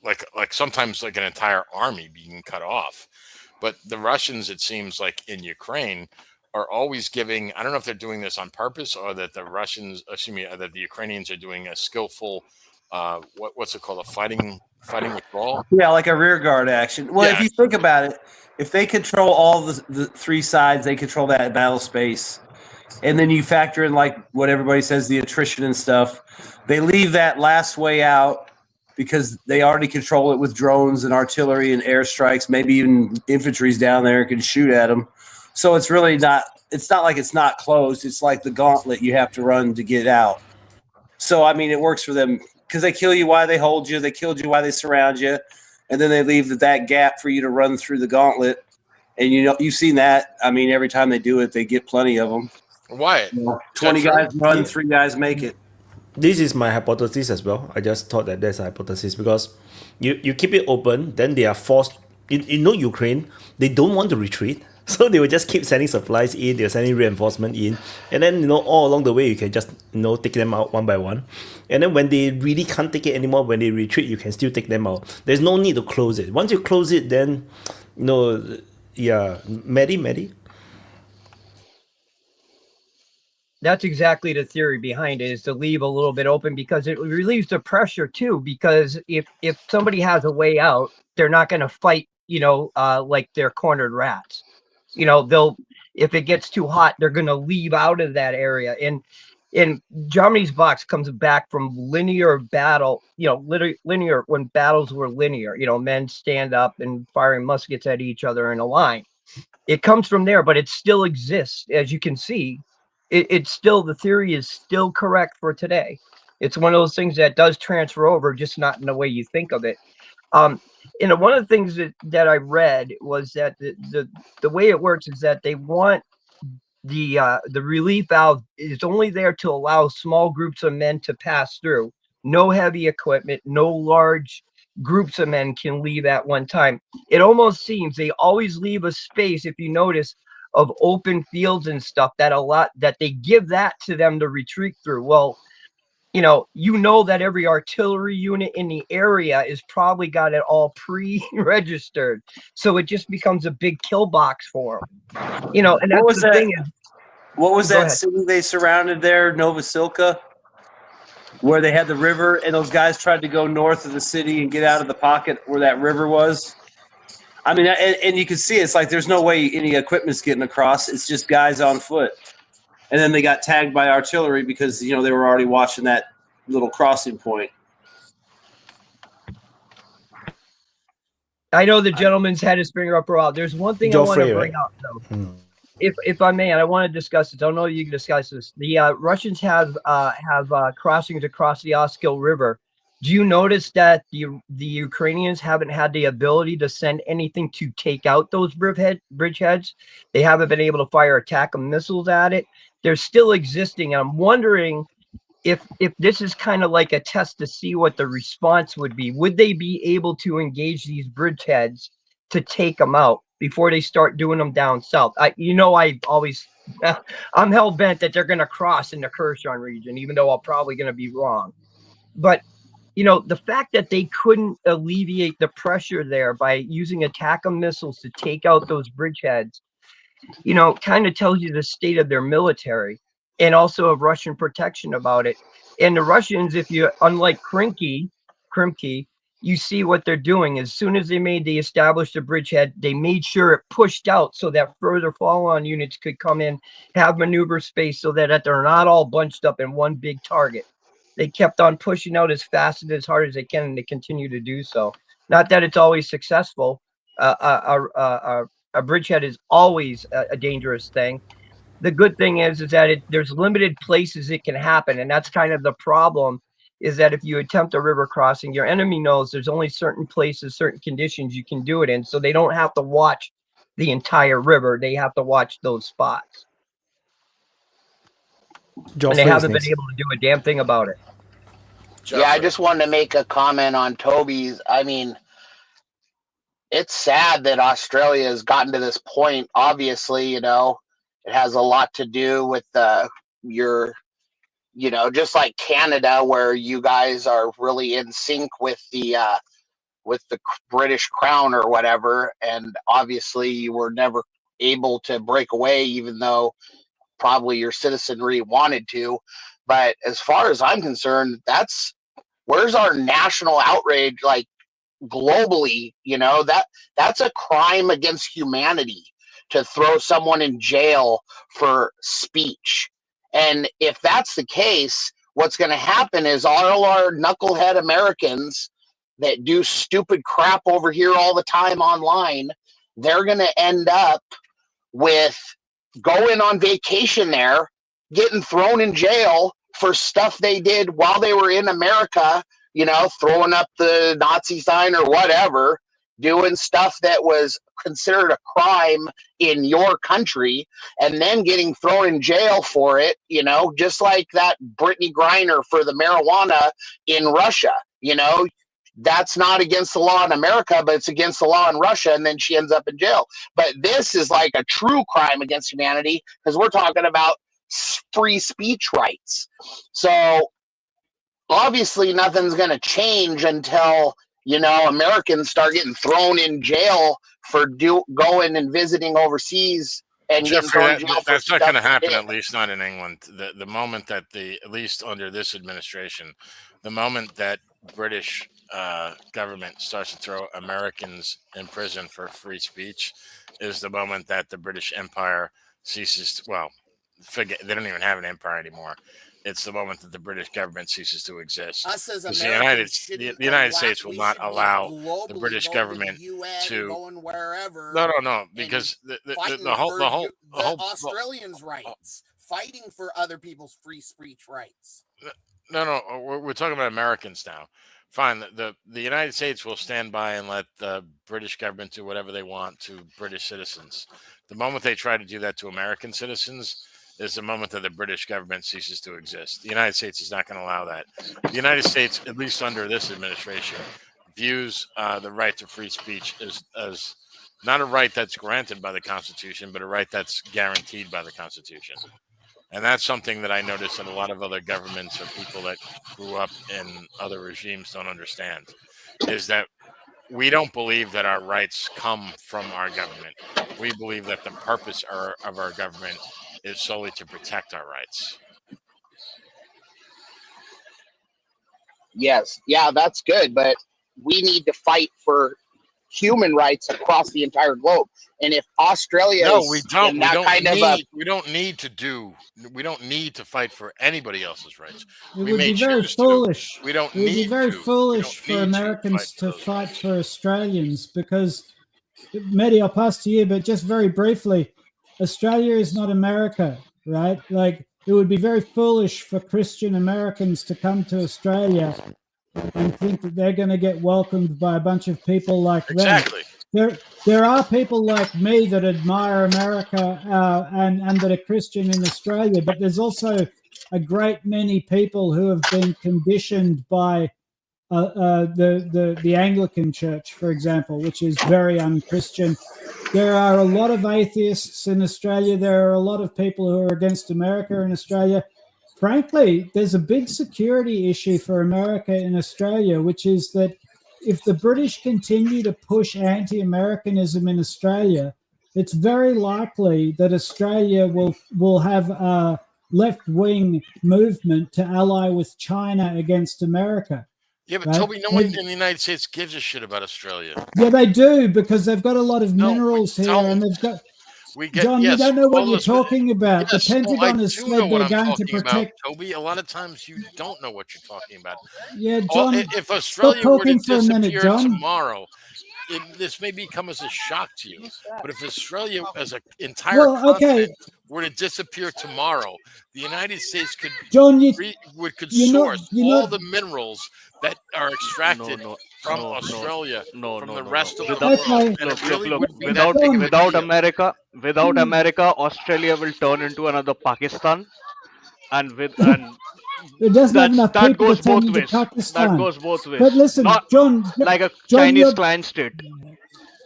[SPEAKER 6] like sometimes like an entire army being cut off. But the Russians, it seems like in Ukraine, are always giving, I don't know if they're doing this on purpose, or that that the Ukrainians are doing a skillful what's it called, a fighting withdrawal.
[SPEAKER 13] Yeah, like a rear guard action. Well, if you think about it, if they control all the three sides, they control that battle space. And then you factor in, like what everybody says, the attrition and stuff. They leave that last way out because they already control it with drones and artillery and airstrikes. Maybe even infantry's down there and can shoot at them. So it's really not. It's not like it's not closed. It's like the gauntlet you have to run to get out. So I mean, it works for them because they kill you while they hold you. They killed you while they surround you, and then they leave that gap for you to run through the gauntlet. And you've seen that. I mean, every time they do it, they get plenty of them.
[SPEAKER 6] Wyatt,
[SPEAKER 13] 20 guys run, 3 guys make it.
[SPEAKER 1] This is my hypothesis as well. I just thought that there's a hypothesis because you keep it open, then they are forced. Ukraine, they don't want to retreat, so they will just keep sending supplies in. They're sending reinforcement in, and then all along the way you can just take them out one by one. And then when they really can't take it anymore, when they retreat, you can still take them out. There's no need to close it. Once you close it, then Mehdi.
[SPEAKER 15] That's exactly the theory behind it, is to leave a little bit open because it relieves the pressure too. Because if somebody has a way out, they're not going to fight, like they're cornered rats. If it gets too hot, they're going to leave out of that area. And Germany's box comes back from linear battle, linear when battles were linear, men stand up and firing muskets at each other in a line. It comes from there, but it still exists, as you can see. It's still, the theory is still correct for today. It's one of those things that does transfer over, just not in the way you think of it. One of the things that I read was that the way it works is that they want the relief valve is only there to allow small groups of men to pass through. No heavy equipment, no large groups of men can leave at one time. It almost seems they always leave a space, if you notice, of open fields and stuff that they give that to them to retreat through. Well, that every artillery unit in the area is probably got it all pre-registered, so it just becomes a big kill box for them. And that's the thing is,
[SPEAKER 13] what was that city they surrounded there, Novosilka, where they had the river and those guys tried to go north of the city and get out of the pocket where that river was? I mean, and you can see it's like there's no way any equipment's getting across. It's just guys on foot. And then they got tagged by artillery because, they were already watching that little crossing point.
[SPEAKER 15] I know the gentleman's had his finger up for a while. There's one thing I want to bring up, though. If I may, and I want to discuss this. I don't know if you can discuss this. The Russians have crossings across the Oskil River. Do you notice that the Ukrainians haven't had the ability to send anything to take out those bridgeheads? They haven't been able to fire attack missiles at it. They're still existing. And I'm wondering if this is kind of like a test to see what the response would be, would they be able to engage these bridgeheads to take them out before they start doing them down south? I always, I'm hell bent that they're going to cross in the Kherson region, even though I'm probably going to be wrong. But the fact that they couldn't alleviate the pressure there by using ATACMS missiles to take out those bridgeheads, kind of tells you the state of their military and also of Russian protection about it. And the Russians, unlike Krimky, you see what they're doing. As soon as they established a bridgehead, they made sure it pushed out so that further follow-on units could come in, have maneuver space so that they're not all bunched up in one big target. They kept on pushing out as fast and as hard as they can, and they continue to do so. Not that it's always successful. A bridgehead is always a dangerous thing. The good thing is that there's limited places it can happen, and that's kind of the problem, is that if you attempt a river crossing, your enemy knows there's only certain places, certain conditions you can do it in, so they don't have to watch the entire river. They have to watch those spots. And they haven't been able to do a damn thing about it.
[SPEAKER 12] Yeah, I just wanted to make a comment on Toby's. I mean, it's sad that Australia has gotten to this point. Obviously, it has a lot to do with just like Canada, where you guys are really in sync with the British Crown or whatever, and obviously you were never able to break away, even though probably your citizenry wanted to. But as far as I'm concerned, where's our national outrage, like globally? That's a crime against humanity to throw someone in jail for speech. And if that's the case, what's going to happen is all our knucklehead Americans that do stupid crap over here all the time online, they're going to end up with going on vacation there, getting thrown in jail for stuff they did while they were in America, throwing up the Nazi sign or whatever, doing stuff that was considered a crime in your country, and then getting thrown in jail for it, just like that Brittany Griner for the marijuana in Russia. That's not against the law in America, but it's against the law in Russia, and then she ends up in jail. But this is like a true crime against humanity, because we're talking about free speech rights. So obviously nothing's going to change until Americans start getting thrown in jail for going and visiting overseas and
[SPEAKER 6] Jeffrey,
[SPEAKER 12] getting thrown in jail.
[SPEAKER 6] That's not going to happen, at least not in England. The moment that at least under this administration, the moment that British government starts to throw Americans in prison for free speech is the moment that the British Empire ceases to, forget, they don't even have an empire anymore. It's the moment that the British government ceases to exist.
[SPEAKER 16] Us as
[SPEAKER 6] The United States will not allow the British government to
[SPEAKER 16] going wherever.
[SPEAKER 6] No, because the whole
[SPEAKER 16] Australians' rights, fighting for other people's free speech rights.
[SPEAKER 6] No, we're talking about Americans now. Fine, the United States will stand by and let the British government do whatever they want to British citizens. The moment they try to do that to American citizens is the moment that the British government ceases to exist. The United States is not going to allow that. The United States, at least under this administration, views the right to free speech as not a right that's granted by the Constitution, but a right that's guaranteed by the Constitution. And that's something that I notice that a lot of other governments or people that grew up in other regimes don't understand, is that we don't believe that our rights come from our government. We believe that the purpose of our government is solely to protect our rights.
[SPEAKER 12] Yes. Yeah, that's good. But we need to fight for human rights across the entire globe. And if Australia
[SPEAKER 6] we don't need to fight for anybody else's rights.
[SPEAKER 3] It would be very foolish.
[SPEAKER 6] We don't
[SPEAKER 3] It would be
[SPEAKER 6] need
[SPEAKER 3] very
[SPEAKER 6] to.
[SPEAKER 3] foolish for Americans to fight for Australians, because, Mehdi, I'll pass to you, but just very briefly, Australia is not America, right? Like, it would be very foolish for Christian Americans to come to Australia and think that they're going to get welcomed by a bunch of people like them. There are people like me that admire America and that are Christian in Australia, but there's also a great many people who have been conditioned by the Anglican Church, for example, which is very unchristian. There are a lot of atheists in Australia. There are a lot of people who are against America in Australia. Frankly, there's a big security issue for America in Australia, which is that if the British continue to push anti-Americanism in Australia, it's very likely that Australia will have a left-wing movement to ally with China against America.
[SPEAKER 6] Yeah, but
[SPEAKER 3] right?
[SPEAKER 6] Toby, no one in the United States gives a shit about Australia.
[SPEAKER 3] Yeah, they do, because they've got a lot of minerals here, and they've got. John, you don't know what you're talking about.
[SPEAKER 6] Yes,
[SPEAKER 3] the Pentagon has
[SPEAKER 6] do
[SPEAKER 3] said
[SPEAKER 6] know what
[SPEAKER 3] they're
[SPEAKER 6] I'm
[SPEAKER 3] going to
[SPEAKER 6] talking
[SPEAKER 3] protect.
[SPEAKER 6] about, Toby. A lot of times you don't know what you're talking about.
[SPEAKER 3] Yeah, John.
[SPEAKER 6] If Australia were to
[SPEAKER 3] talking for a minute,
[SPEAKER 6] disappear
[SPEAKER 3] John.
[SPEAKER 6] tomorrow, this may come as a shock to you. But if Australia as an entire continent were to disappear tomorrow, the United States could source all the minerals that are extracted from Australia, from the rest of the world. And it really would be that big of a
[SPEAKER 9] Without
[SPEAKER 6] deal.
[SPEAKER 9] America, Australia will turn into another Pakistan, and
[SPEAKER 3] It doesn't have enough
[SPEAKER 9] that
[SPEAKER 3] people
[SPEAKER 9] goes
[SPEAKER 3] to turn
[SPEAKER 9] both
[SPEAKER 3] into
[SPEAKER 9] ways.
[SPEAKER 3] Pakistan.
[SPEAKER 9] That goes both ways.
[SPEAKER 3] But listen,
[SPEAKER 9] not
[SPEAKER 3] John,
[SPEAKER 9] like a
[SPEAKER 3] John,
[SPEAKER 9] Chinese client state.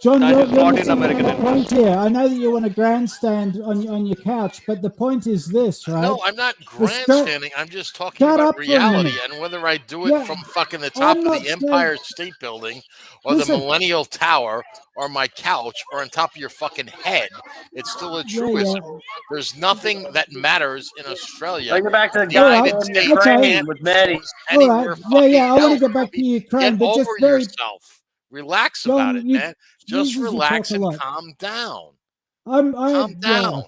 [SPEAKER 3] John,
[SPEAKER 9] That
[SPEAKER 3] you're
[SPEAKER 9] is not in
[SPEAKER 3] missing
[SPEAKER 9] American
[SPEAKER 3] the point
[SPEAKER 9] interest.
[SPEAKER 3] here. I know that you want to grandstand on your couch, but the point is this, right?
[SPEAKER 6] No, I'm not grandstanding. I'm just talking
[SPEAKER 3] Shut
[SPEAKER 6] about
[SPEAKER 3] up for a
[SPEAKER 6] reality
[SPEAKER 3] minute.
[SPEAKER 6] and whether I do it
[SPEAKER 3] Yeah,
[SPEAKER 6] from fucking the top
[SPEAKER 3] I'm
[SPEAKER 6] of
[SPEAKER 3] not
[SPEAKER 6] the
[SPEAKER 3] saying-
[SPEAKER 6] Empire State Building or
[SPEAKER 3] Listen.
[SPEAKER 6] the Millennial Tower or my couch or on top of your fucking head. It's still a truism. There's nothing that matters in Australia.
[SPEAKER 13] Bring it back to the
[SPEAKER 6] The
[SPEAKER 13] guy
[SPEAKER 6] United
[SPEAKER 13] in
[SPEAKER 6] States
[SPEAKER 13] Ukraine
[SPEAKER 6] can't
[SPEAKER 13] with Maddie.
[SPEAKER 6] force
[SPEAKER 3] All right.
[SPEAKER 6] anywhere
[SPEAKER 3] Yeah,
[SPEAKER 6] fucking
[SPEAKER 3] I want to
[SPEAKER 6] else.
[SPEAKER 3] go back to Ukraine,
[SPEAKER 6] Get
[SPEAKER 3] but
[SPEAKER 6] over
[SPEAKER 3] just very
[SPEAKER 6] yourself. Relax
[SPEAKER 3] John,
[SPEAKER 6] about it, man. Just
[SPEAKER 3] Jesus, you
[SPEAKER 6] relax
[SPEAKER 3] talk a
[SPEAKER 6] and
[SPEAKER 3] lot.
[SPEAKER 6] calm down.
[SPEAKER 3] Calm
[SPEAKER 6] down.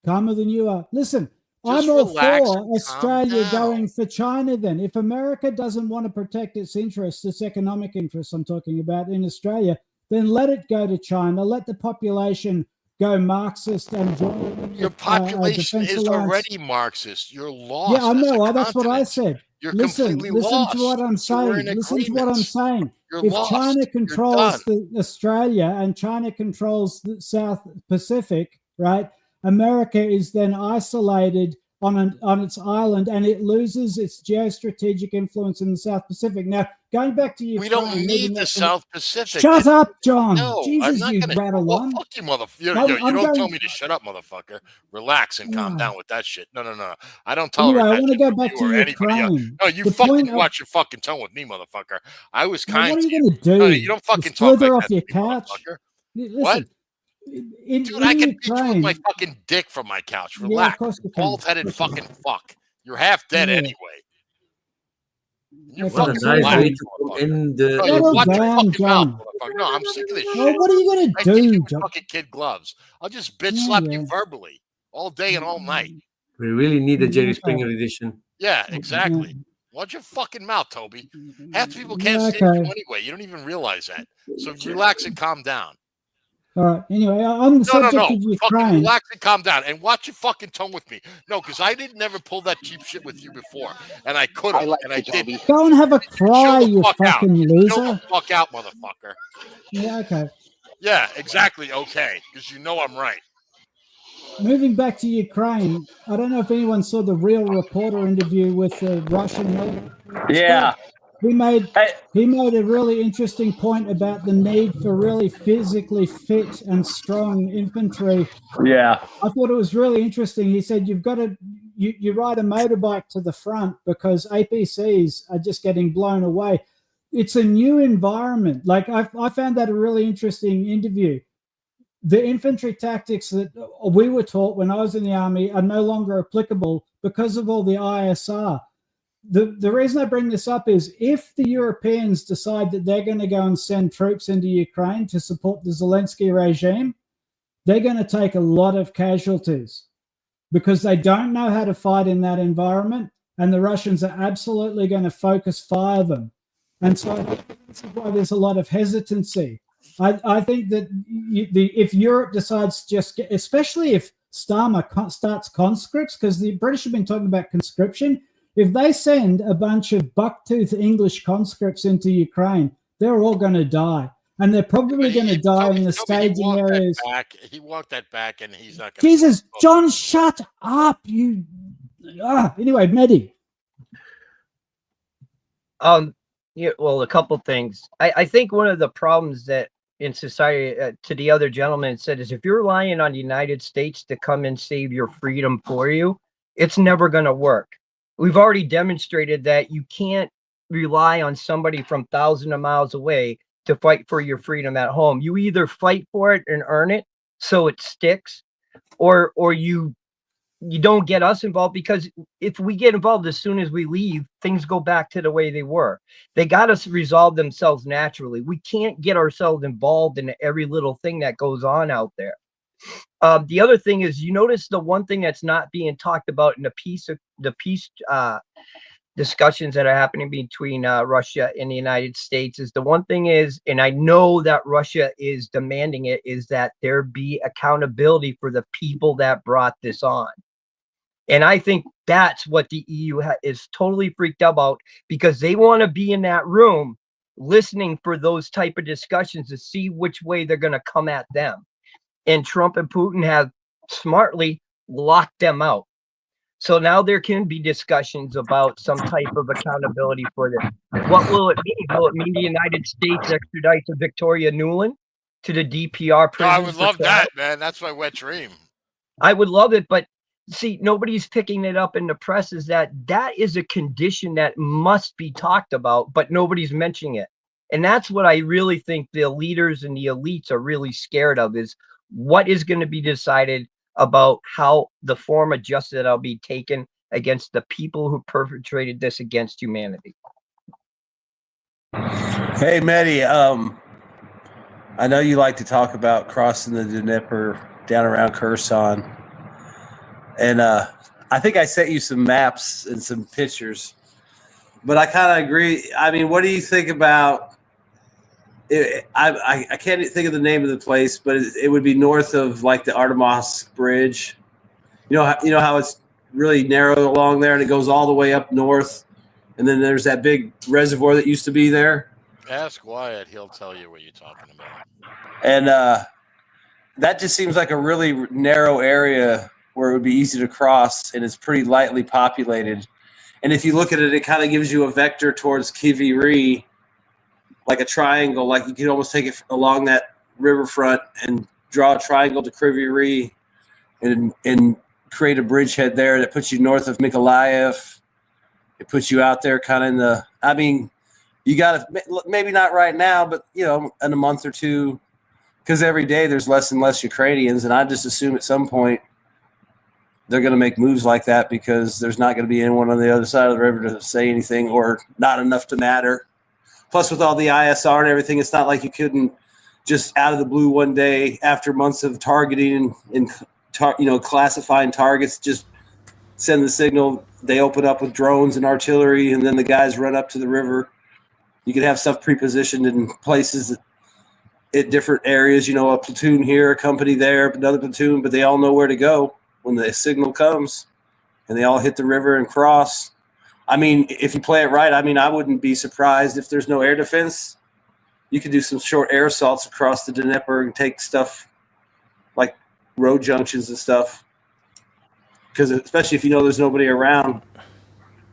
[SPEAKER 3] Calmer than you are. Listen,
[SPEAKER 6] Just
[SPEAKER 3] I'm all
[SPEAKER 6] relax
[SPEAKER 3] for
[SPEAKER 6] and calm
[SPEAKER 3] Australia
[SPEAKER 6] down.
[SPEAKER 3] going for China then. If America doesn't want to protect its interests, its economic interests I'm talking about in Australia, then let it go to China. Let the population go Marxist and join
[SPEAKER 6] Your population
[SPEAKER 3] defense
[SPEAKER 6] is
[SPEAKER 3] alliance.
[SPEAKER 6] already Marxist. You're lost.
[SPEAKER 3] Yeah, I
[SPEAKER 6] as
[SPEAKER 3] know.
[SPEAKER 6] a
[SPEAKER 3] That's what I
[SPEAKER 6] continent.
[SPEAKER 3] said.
[SPEAKER 6] You're
[SPEAKER 3] listen
[SPEAKER 6] completely lost.
[SPEAKER 3] to what I'm
[SPEAKER 6] So we're
[SPEAKER 3] saying.
[SPEAKER 6] in
[SPEAKER 3] Listen to what I'm
[SPEAKER 6] agreement.
[SPEAKER 3] saying.
[SPEAKER 6] You're
[SPEAKER 3] If
[SPEAKER 6] lost.
[SPEAKER 3] China
[SPEAKER 6] You're
[SPEAKER 3] controls
[SPEAKER 6] done.
[SPEAKER 3] Australia and China controls the South Pacific, right? America is then isolated on its island, and it loses its geostrategic influence in the South Pacific. Now, going back to Ukraine,
[SPEAKER 6] We don't
[SPEAKER 3] moving
[SPEAKER 6] need the
[SPEAKER 3] back to-
[SPEAKER 6] South Pacific.
[SPEAKER 3] Shut up, John.
[SPEAKER 6] No, I'm
[SPEAKER 3] Jesus,
[SPEAKER 6] not
[SPEAKER 3] you
[SPEAKER 6] gonna.
[SPEAKER 3] rattle
[SPEAKER 6] Well,
[SPEAKER 3] on.
[SPEAKER 6] fuck you, motherfucker.
[SPEAKER 3] I'm
[SPEAKER 6] You don't tell
[SPEAKER 3] going-
[SPEAKER 6] me to shut up, motherfucker. Relax and calm
[SPEAKER 3] Yeah.
[SPEAKER 6] down with that shit. No. I don't
[SPEAKER 3] Anyway,
[SPEAKER 6] tolerate
[SPEAKER 3] I
[SPEAKER 6] that
[SPEAKER 3] want to
[SPEAKER 6] shit
[SPEAKER 3] go
[SPEAKER 6] from
[SPEAKER 3] back
[SPEAKER 6] you
[SPEAKER 3] to
[SPEAKER 6] or anybody else.
[SPEAKER 3] Ukraine.
[SPEAKER 6] No, you
[SPEAKER 3] The
[SPEAKER 6] fucking
[SPEAKER 3] point of-
[SPEAKER 6] watch your fucking tone with me, motherfucker. I was
[SPEAKER 3] Now,
[SPEAKER 6] kind
[SPEAKER 3] what are
[SPEAKER 6] to
[SPEAKER 3] you
[SPEAKER 6] you.
[SPEAKER 3] going to do?
[SPEAKER 6] No, you don't fucking
[SPEAKER 3] Just
[SPEAKER 6] talk like
[SPEAKER 3] slither
[SPEAKER 6] that
[SPEAKER 3] off
[SPEAKER 6] to
[SPEAKER 3] your
[SPEAKER 6] me,
[SPEAKER 3] couch?
[SPEAKER 6] motherfucker.
[SPEAKER 3] Listen,
[SPEAKER 6] What?
[SPEAKER 3] in
[SPEAKER 6] Dude, I can beat you with
[SPEAKER 3] Ukraine,
[SPEAKER 6] my fucking dick from my couch.
[SPEAKER 3] Yeah, of
[SPEAKER 6] Relax.
[SPEAKER 3] course you can.
[SPEAKER 6] Bald-headed fucking fuck. You're half dead
[SPEAKER 3] Yeah.
[SPEAKER 6] anyway. You
[SPEAKER 3] Okay,
[SPEAKER 6] fucking
[SPEAKER 3] so-
[SPEAKER 6] relax,
[SPEAKER 13] way to
[SPEAKER 6] motherfucker.
[SPEAKER 13] end the-
[SPEAKER 6] No, you
[SPEAKER 3] Settle
[SPEAKER 6] watch your
[SPEAKER 3] down,
[SPEAKER 6] fucking
[SPEAKER 3] John.
[SPEAKER 6] mouth, motherfucker. No, I'm sick of this
[SPEAKER 3] Well,
[SPEAKER 6] shit.
[SPEAKER 3] what are you going
[SPEAKER 6] I
[SPEAKER 3] to
[SPEAKER 6] teach you
[SPEAKER 3] do,
[SPEAKER 6] with
[SPEAKER 3] John?
[SPEAKER 6] fucking kid gloves. I'll just bitch
[SPEAKER 3] Yeah,
[SPEAKER 6] slap
[SPEAKER 3] yeah.
[SPEAKER 6] you verbally all day and all night.
[SPEAKER 13] We really need a Jerry
[SPEAKER 3] Okay.
[SPEAKER 13] Springer edition.
[SPEAKER 6] Yeah, exactly. Watch your fucking mouth, Toby. Half the people can't
[SPEAKER 3] Yeah,
[SPEAKER 6] stand you
[SPEAKER 3] okay.
[SPEAKER 6] anyway. You don't even realize that. So relax and calm down.
[SPEAKER 3] All right. Anyway, on the subject
[SPEAKER 6] No.
[SPEAKER 3] of
[SPEAKER 6] Fucking
[SPEAKER 3] Ukraine,
[SPEAKER 6] relax and calm down. And watch your fucking tone with me. No, because I didn't never pull that cheap shit with you before. And I could have. And I didn't.
[SPEAKER 3] go and have a cry,
[SPEAKER 6] Chill the
[SPEAKER 3] you
[SPEAKER 6] fuck out.
[SPEAKER 3] fucking
[SPEAKER 6] Chill
[SPEAKER 3] loser.
[SPEAKER 6] the fuck out, motherfucker.
[SPEAKER 3] Yeah, okay.
[SPEAKER 6] Yeah, exactly. Okay. Because you know I'm right.
[SPEAKER 3] Moving back to Ukraine, I don't know if anyone saw the Real Reporter interview with the Russian military.
[SPEAKER 13] Yeah.
[SPEAKER 3] He made a really interesting point about the need for really physically fit and strong infantry.
[SPEAKER 13] Yeah.
[SPEAKER 3] I thought it was really interesting. He said you've got to you ride a motorbike to the front because APCs are just getting blown away. It's a new environment. Like I found that a really interesting interview. The infantry tactics that we were taught when I was in the army are no longer applicable because of all the ISR. The reason I bring this up is if the Europeans decide that they're going to go and send troops into Ukraine to support the Zelenskyy regime, they're going to take a lot of casualties because they don't know how to fight in that environment, and the Russians are absolutely going to focus fire them. And so that's why there's a lot of hesitancy. I think that if Europe decides especially if Starmer starts conscripts, because the British have been talking about conscription, if they send a bunch of bucktooth English conscripts into Ukraine, they're all going to die. And they're probably going to die in the staging areas.
[SPEAKER 6] He walked that back, and he's not going to.
[SPEAKER 3] Jesus, John, shut up, you Anyway, Mehdi.
[SPEAKER 15] Yeah, well, a couple things. I think one of the problems that in society, to the other gentleman said, is if you're relying on the United States to come and save your freedom for you, it's never going to work. We've already demonstrated that you can't rely on somebody from thousands of miles away to fight for your freedom at home. You either fight for it and earn it so it sticks, or you don't get us involved, because if we get involved as soon as we leave, things go back to the way they were. They got to resolve themselves naturally. We can't get ourselves involved in every little thing that goes on out there. The other thing is, you notice the one thing that's not being talked about in the peace discussions that are happening between Russia and the United States is the one thing is, and I know that Russia is demanding it, is that there be accountability for the people that brought this on. And I think that's what the EU is totally freaked out about, because they want to be in that room listening for those type of discussions to see which way they're going to come at them. And Trump and Putin have smartly locked them out. So now there can be discussions about some type of accountability for this. What will it mean? Will it mean the United States extradites Victoria Nuland to the DPR prison?
[SPEAKER 6] I would love that, man. That's my wet dream.
[SPEAKER 15] I would love it, but see, nobody's picking it up in the press. Is that is a condition that must be talked about, but nobody's mentioning it. And that's what I really think the leaders and the elites are really scared of, is what is going to be decided about how the form of justice that'll be taken against the people who perpetrated this against humanity.
[SPEAKER 13] Hey, Mehdi, I know you like to talk about crossing the Dnieper down around Kherson. And I think I sent you some maps and some pictures. But I kind of agree. I mean, what do you think about it? I can't think of the name of the place, but it would be north of like the Artemis Bridge. You know how it's really narrow along there, and it goes all the way up north, and then there's that big reservoir that used to be there.
[SPEAKER 6] Ask Wyatt; he'll tell you what you're talking about.
[SPEAKER 13] And that just seems like a really narrow area where it would be easy to cross, and it's pretty lightly populated. And if you look at it, it kind of gives you a vector towards Kiviri, like a triangle. Like you could almost take it along that riverfront and draw a triangle to Kiviri and create a bridgehead there that puts you north of Mykolaiv. It puts you out there kind of in the, I mean, you got to, maybe not right now, but, you know, in a month or two, because every day there's less and less Ukrainians. And I just assume at some point they're going to make moves like that, because there's not going to be anyone on the other side of the river to say anything, or not enough to matter. Plus, with all the ISR and everything, it's not like you couldn't just out of the blue one day, after months of targeting and classifying targets, just send the signal. They open up with drones and artillery, and then the guys run up to the river. You could have stuff pre-positioned in places at different areas, a platoon here, a company there, another platoon, but they all know where to go when the signal comes, and they all hit the river and cross. I mean, if you play it right, I mean, I wouldn't be surprised if there's no air defense. You could do some short air assaults across the Dnieper and take stuff like road junctions and stuff. Because especially if you know there's nobody around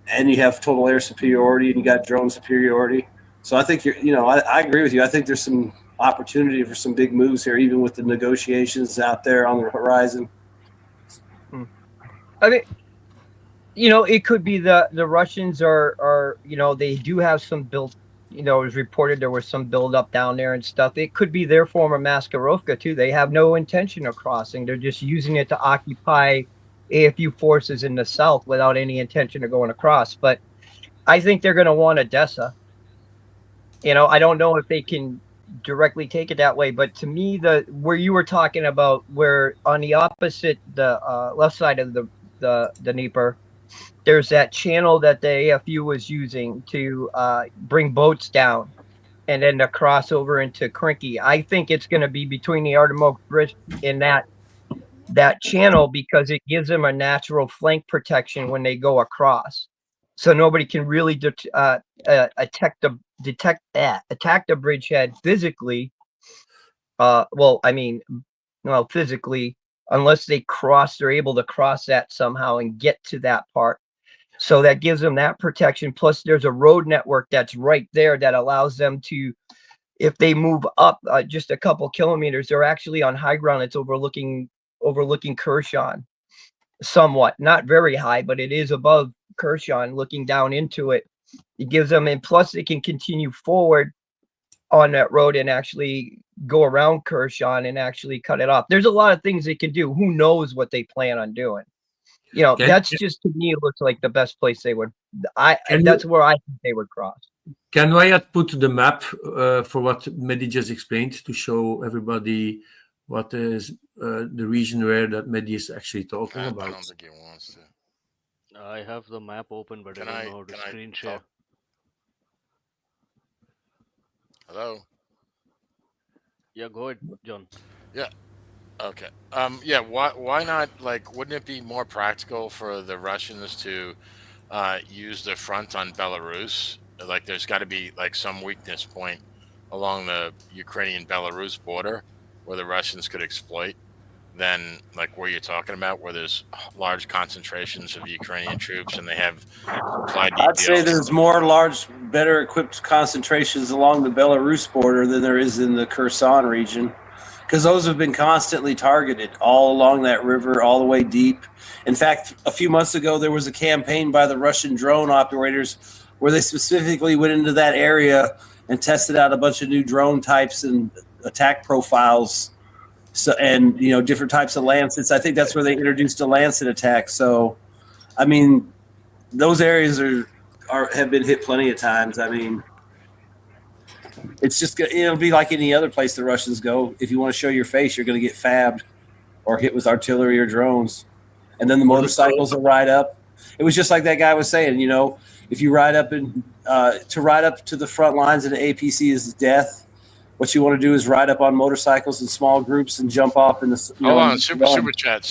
[SPEAKER 13] and you have total air superiority and you got drone superiority. So I think I agree with you. I think there's some opportunity for some big moves here, even with the negotiations out there on the horizon.
[SPEAKER 15] I mean, it could be the Russians are they do have some built, it was reported there was some buildup down there and stuff. It could be their form of Maskirovka too. They have no intention of crossing. They're just using it to occupy AFU forces in the south without any intention of going across. But I think they're going to want Odessa. I don't know if they can directly take it that way, but to me, where you were talking about, where on the opposite, the left side of the Dnieper, there's that channel that the AFU was using to bring boats down and then to cross over into Krinky. I think it's going to be between the Artemis Bridge and that channel, because it gives them a natural flank protection when they go across. So nobody can really attack the bridgehead physically. Physically, unless they're able to cross that somehow and get to that part. So that gives them that protection. Plus there's a road network that's right there that allows them to, if they move up just a couple kilometers, they're actually on high ground. It's overlooking Kherson somewhat, not very high, but it is above Kherson, looking down into it. It gives them, and plus they can continue forward on that road and actually go around Kherson and actually cut it off. There's a lot of things they can do. Who knows what they plan on doing? You know, that's just, to me, it looks like the best place they would. That's where I think they would cross.
[SPEAKER 17] Can Wyatt put the map for what Mehdi just explained to show everybody what is the region where that Mehdi is actually talking about?
[SPEAKER 6] I don't think he wants to.
[SPEAKER 9] I have the map open, but I don't know how to screen share.
[SPEAKER 6] Hello?
[SPEAKER 9] Yeah, go ahead, John.
[SPEAKER 6] Yeah. Okay. Yeah, why not, like, wouldn't it be more practical for the Russians to use the front on Belarus? Like, there's got to be, like, some weakness point along the Ukrainian-Belarus border where the Russians could exploit than, like, where you're talking about, where there's large concentrations of Ukrainian troops and they have supply depots.
[SPEAKER 13] I'd say there's more large, better equipped concentrations along the Belarus border than there is in the Kherson region, because those have been constantly targeted all along that river, all the way deep. In fact, a few months ago, there was a campaign by the Russian drone operators where they specifically went into that area and tested out a bunch of new drone types and attack profiles. So, and, you know, different types of Lancets. I think that's where they introduced a Lancet attack. So, I mean, those areas have been hit plenty of times. I mean, it's just, it'll be like any other place the Russians go. If you want to show your face, you're going to get fabbed or hit with artillery or drones. And then the motorcycles will ride up. It was just like that guy was saying, you know, if you ride up and to ride up to the front lines of the APC is death. What you want to do is ride up on motorcycles in small groups and jump off in the.
[SPEAKER 6] Hold on, super chat.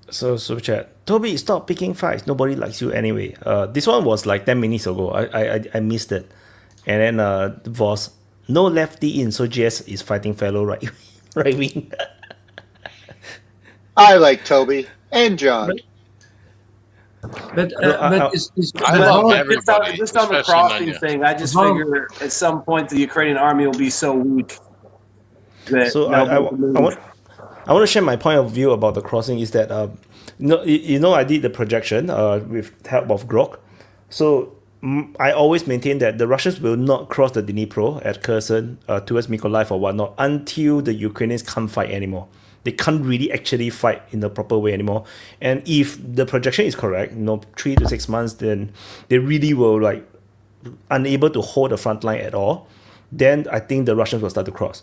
[SPEAKER 1] So super chat. Toby, stop picking fights. Nobody likes you anyway. This one was like 10 minutes ago. I missed it. And then was no lefty in, so JS is fighting fellow right wing.
[SPEAKER 14] I like Toby and John.
[SPEAKER 17] But
[SPEAKER 6] I love everybody,
[SPEAKER 13] just on the crossing thing, I just figure at some point the Ukrainian army will be so weak that.
[SPEAKER 1] So I want to share my point of view about the crossing. Is that I did the projection with help of Grok. So I always maintain that the Russians will not cross the Dnipro at Kherson towards Mykolaiv or whatnot until the Ukrainians can't fight anymore. They can't really actually fight in the proper way anymore. And if the projection is correct, 3 to 6 months, then they really will like unable to hold the front line at all. Then I think the Russians will start to cross.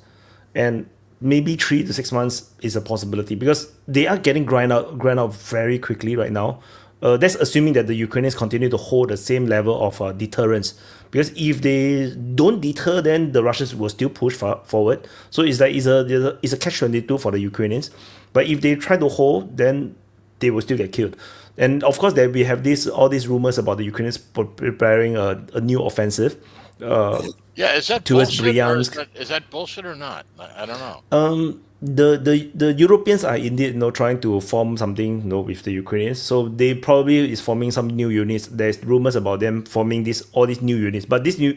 [SPEAKER 1] And maybe 3 to 6 months is a possibility because they are getting grind out very quickly right now. That's assuming that the Ukrainians continue to hold the same level of deterrence. Because if they don't deter, then the Russians will still push forward. So it's like it's a catch-22 for the Ukrainians. But if they try to hold, then they will still get killed. And of course, we have all these rumors about the Ukrainians preparing a new offensive.
[SPEAKER 6] Is that
[SPEAKER 1] towards
[SPEAKER 6] bullshit?
[SPEAKER 1] Bryansk.
[SPEAKER 6] Is that bullshit or not? I don't know.
[SPEAKER 1] The Europeans are indeed trying to form something with the Ukrainians, so they probably is forming some new units. There's rumors about them forming all these new units, but this new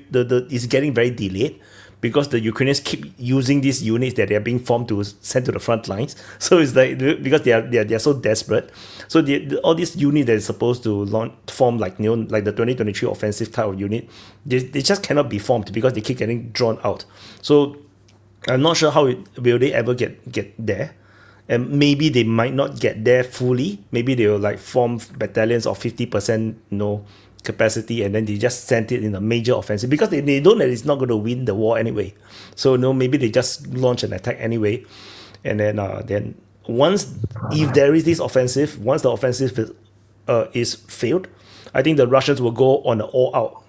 [SPEAKER 1] is getting very delayed because the Ukrainians keep using these units that they are being formed to send to the front lines. So it's like because they are so desperate. So all these units that is supposed to form like the 2023 offensive type of unit, they just cannot be formed because they keep getting drawn out. So I'm not sure how will they ever get there, and maybe they might not get there fully. Maybe they will like form battalions of 50% capacity, and then they just send it in a major offensive because they know that it's not going to win the war anyway. So maybe they just launch an attack anyway, and then if there is this offensive, once the offensive is failed, I think the Russians will go on an all-out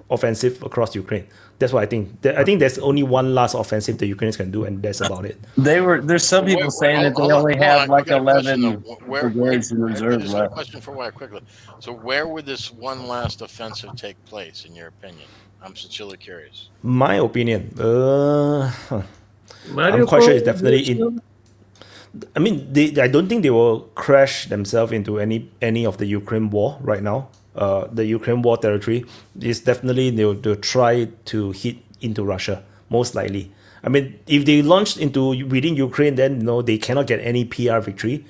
[SPEAKER 1] offensive across Ukraine. That's what I think. I think there's only one last offensive the Ukrainians can do, and that's about it.
[SPEAKER 13] There's some people saying that they only have like 11 brigades in reserve
[SPEAKER 6] Just
[SPEAKER 13] left.
[SPEAKER 6] a question for Wyatt quickly. So where would this one last offensive take place, in your opinion? I'm sincerely curious.
[SPEAKER 1] My opinion, I'm quite sure it's definitely in. I mean, I don't think they will crash themselves into any of the Ukraine war right now. The Ukraine war territory is definitely they'll try to hit into Russia, most likely. I mean, if they launch into within Ukraine, then they cannot get any PR victory,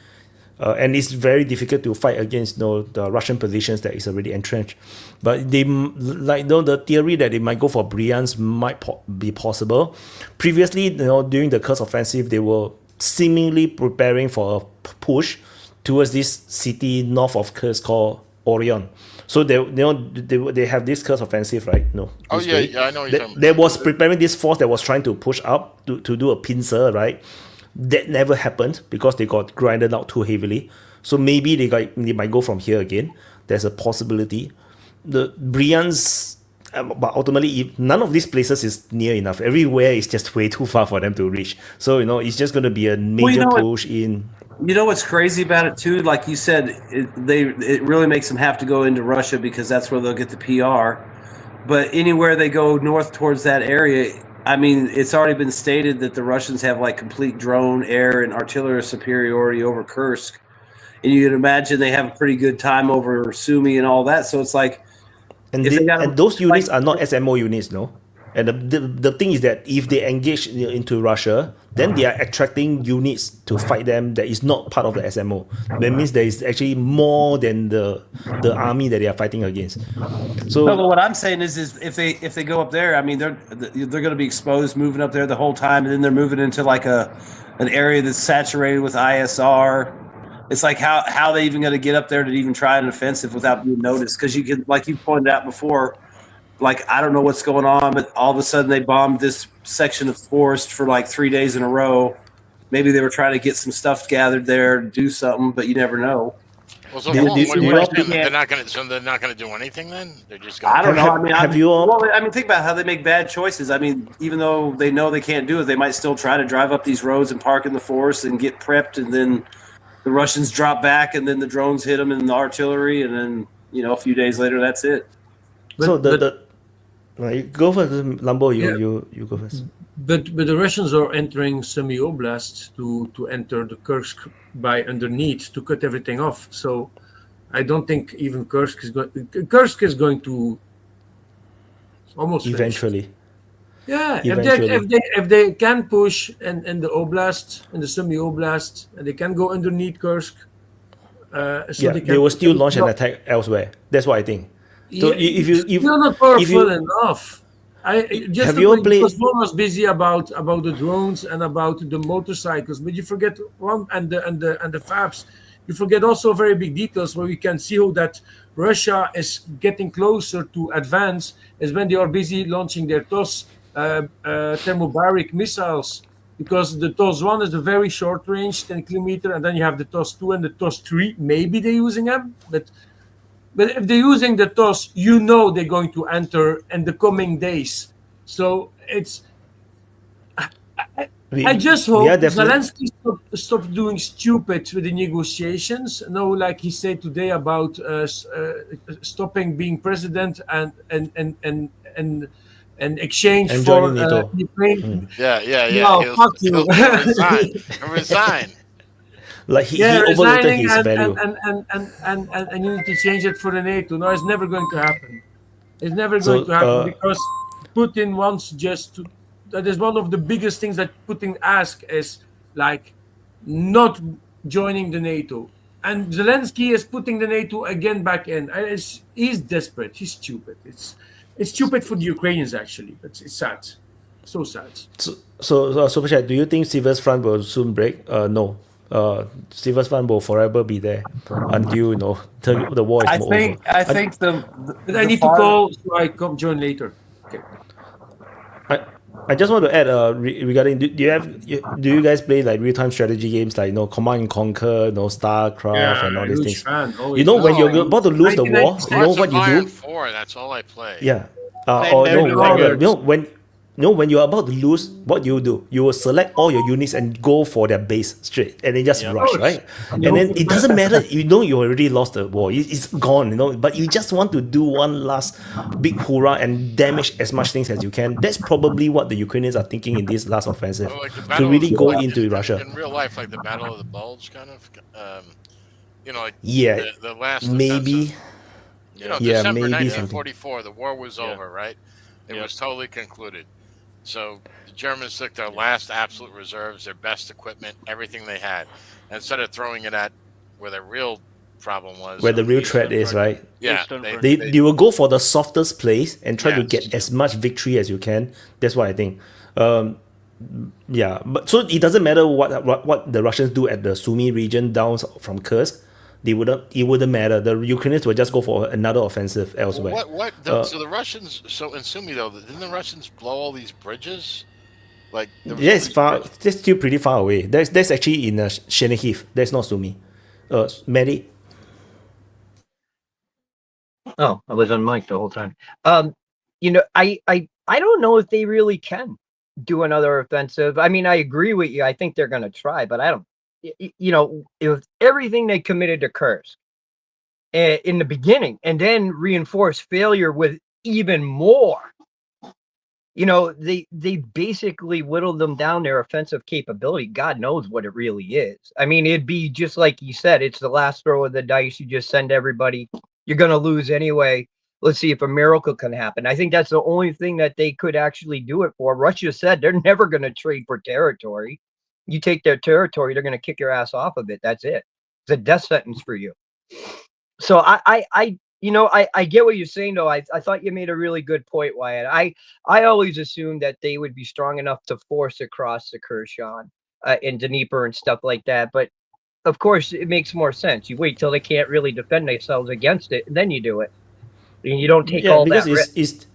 [SPEAKER 1] and it's very difficult to fight against the Russian positions that is already entrenched. But they the theory that they might go for Bryansk might be possible. Previously, during the Kursk offensive, they were seemingly preparing for a push towards this city north of Kursk called Orion. So they have this Kursk offensive, right? No.
[SPEAKER 6] Oh yeah, I know.
[SPEAKER 1] They was preparing this force that was trying to push up to do a pincer, right? That never happened because they got grinded out too heavily. So maybe they might go from here again. There's a possibility. The Bryansk, but ultimately, if none of these places is near enough. Everywhere is just way too far for them to reach. So it's just going to be a major push in.
[SPEAKER 13] You know what's crazy about it too? Like you said, it really makes them have to go into Russia because that's where they'll get the PR. But anywhere they go north towards that area, I mean, it's already been stated that the Russians have like complete drone, air, and artillery superiority over Kursk. And you can imagine they have a pretty good time over Sumy and all that. So it's like,
[SPEAKER 1] and those units are not SMO units, no? And the thing is that if they engage into Russia, then they are attracting units to fight them that is not part of the SMO. That means there is actually more than the army that they are fighting against. So
[SPEAKER 13] no, but what I'm saying is if they go up there, I mean they're going to be exposed moving up there the whole time, and then they're moving into like an area that's saturated with ISR. It's like how they even going to get up there to even try an offensive without being noticed? Because you can, like you pointed out before. Like, I don't know what's going on, but all of a sudden they bombed this section of forest for like 3 days in a row. Maybe they were trying to get some stuff gathered there, do something, but you never know.
[SPEAKER 6] Well, so they're not going to do anything then? They're just going.
[SPEAKER 13] I don't know. I mean, think about how they make bad choices. I mean, even though they know they can't do it, they might still try to drive up these roads and park in the forest and get prepped, and then the Russians drop back, and then the drones hit them in the artillery, and then a few days later, that's it.
[SPEAKER 1] Go first, Lambo. You go first.
[SPEAKER 17] But the Russians are entering Sumy Oblast to enter the Kursk by underneath to cut everything off. So I don't think even Kursk is going to almost
[SPEAKER 1] eventually.
[SPEAKER 17] Finish. Yeah, if they can push and the Oblast and the Sumy Oblast and they can go underneath Kursk.
[SPEAKER 1] They will still launch an attack elsewhere. That's what I think. So if
[SPEAKER 17] you're not powerful enough, because one was busy about the drones and about the motorcycles, but you forget one and the fabs. You forget also very big details where we can see how that Russia is getting closer to advance is when they are busy launching their TOS thermobaric missiles, because the TOS 1 is a very short range, 10 kilometer, and then you have the TOS 2 and the TOS 3. Maybe they're using them, but if they're using the TOS, they're going to enter in the coming days. So it's. I just hope Zelenskyy stops doing stupid with the negotiations. Like he said today about stopping being president and exchange for Ukraine.
[SPEAKER 6] Yeah.
[SPEAKER 17] No, fuck you.
[SPEAKER 6] Resign.
[SPEAKER 1] Like he overlooked his value.
[SPEAKER 17] And you need to change it for the NATO. No, it's never going to happen. It's never going to happen because Putin wants just to. That is one of the biggest things that Putin asks is like not joining the NATO. And Zelenskyy is putting the NATO again back in. He's desperate. He's stupid. It's stupid for the Ukrainians actually, but it's sad. So sad.
[SPEAKER 1] So Super Chat, do you think Sever's front will soon break? No. Sever's front will forever be there until the war is over.
[SPEAKER 17] I need to call, so I come join later. Okay.
[SPEAKER 1] I just want to add regarding do you guys play like real time strategy games like Command and Conquer, StarCraft and all these things? When you're about to lose the war, what you do?
[SPEAKER 6] 4, that's all I play.
[SPEAKER 1] Yeah. when you're about to lose, what you do? You will select all your units and go for their base straight, and then just rush, right? And then it doesn't matter. You already lost the war. It's gone, But you just want to do one last big hoorah and damage as much things as you can. That's probably what the Ukrainians are thinking in this last offensive, to really go into Russia.
[SPEAKER 6] In real life, like the Battle of the Bulge, kind of. The last
[SPEAKER 1] maybe.
[SPEAKER 6] offensive. December 1944, the war was over, right? It was totally concluded. So the Germans took their last absolute reserves, their best equipment, everything they had, and instead of throwing it at where the real problem was,
[SPEAKER 1] where the real threat is, right?
[SPEAKER 6] Yeah,
[SPEAKER 1] they will go for the softest place and try to get as much victory as you can. That's what I think. But so it doesn't matter what the Russians do at the Sumy region down from Kursk. It wouldn't matter. The Ukrainians will just go for another offensive elsewhere.
[SPEAKER 6] So the Russians, in Sumy though, didn't the Russians blow all these bridges?
[SPEAKER 1] It's far. That's still pretty far away. That's actually in Chernihiv. That's not Sumy. Mehdi.
[SPEAKER 15] Oh, I was on mic the whole time. I don't know if they really can do another offensive. I mean, I agree with you. I think they're going to try, but I don't. If everything they committed to Kursk in the beginning and then reinforce failure with even more, they basically whittled them down their offensive capability. God knows what it really is. I mean, it'd be just like you said, it's the last throw of the dice. You just send everybody, you're going to lose anyway. Let's see if a miracle can happen. I think that's the only thing that they could actually do it for. Russia said they're never going to trade for territory. You take their territory, they're going to kick your ass off of it. That's it. It's a death sentence for you. So I get what you're saying, though. I thought you made a really good point, Wyatt. I always assumed that they would be strong enough to force across the Kherson in Dnieper and stuff like that. But of course, it makes more sense. You wait till they can't really defend themselves against it, and then you do it. And you don't take all that risk.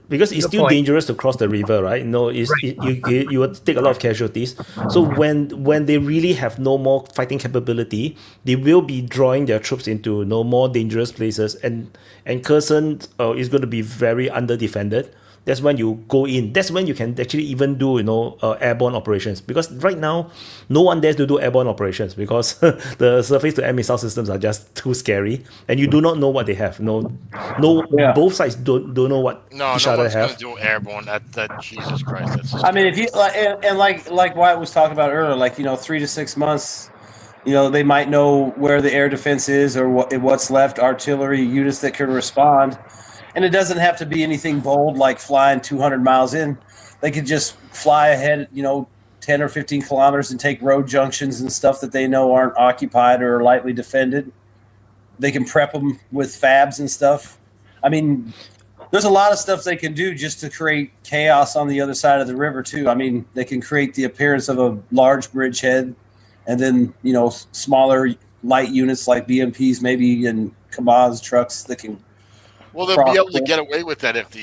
[SPEAKER 1] Because it's still dangerous to cross the river, right? You would take a lot of casualties. So when they really have no more fighting capability, they will be drawing their troops into no more dangerous places, and Kherson is going to be very under defended. That's when you go in. That's when you can actually even do airborne operations, because right now no one dares to do airborne operations because the surface to air missile systems are just too scary, and you do not know what they have. Both sides don't know what each other have.
[SPEAKER 6] Going to do airborne. That Jesus Christ. That's
[SPEAKER 13] I mean, if you and like Wyatt was talking about earlier, 3 to 6 months. They might know where the air defense is or what's left, artillery units that can respond. And it doesn't have to be anything bold like flying 200 miles in. They could just fly ahead, 10 or 15 kilometers and take road junctions and stuff that they know aren't occupied or lightly defended. They can prep them with fabs and stuff. I mean, there's a lot of stuff they can do just to create chaos on the other side of the river, too. I mean, they can create the appearance of a large bridgehead and then, smaller light units like BMPs maybe and Kamaz trucks that can.
[SPEAKER 6] Well, they'll be able to get away with that if the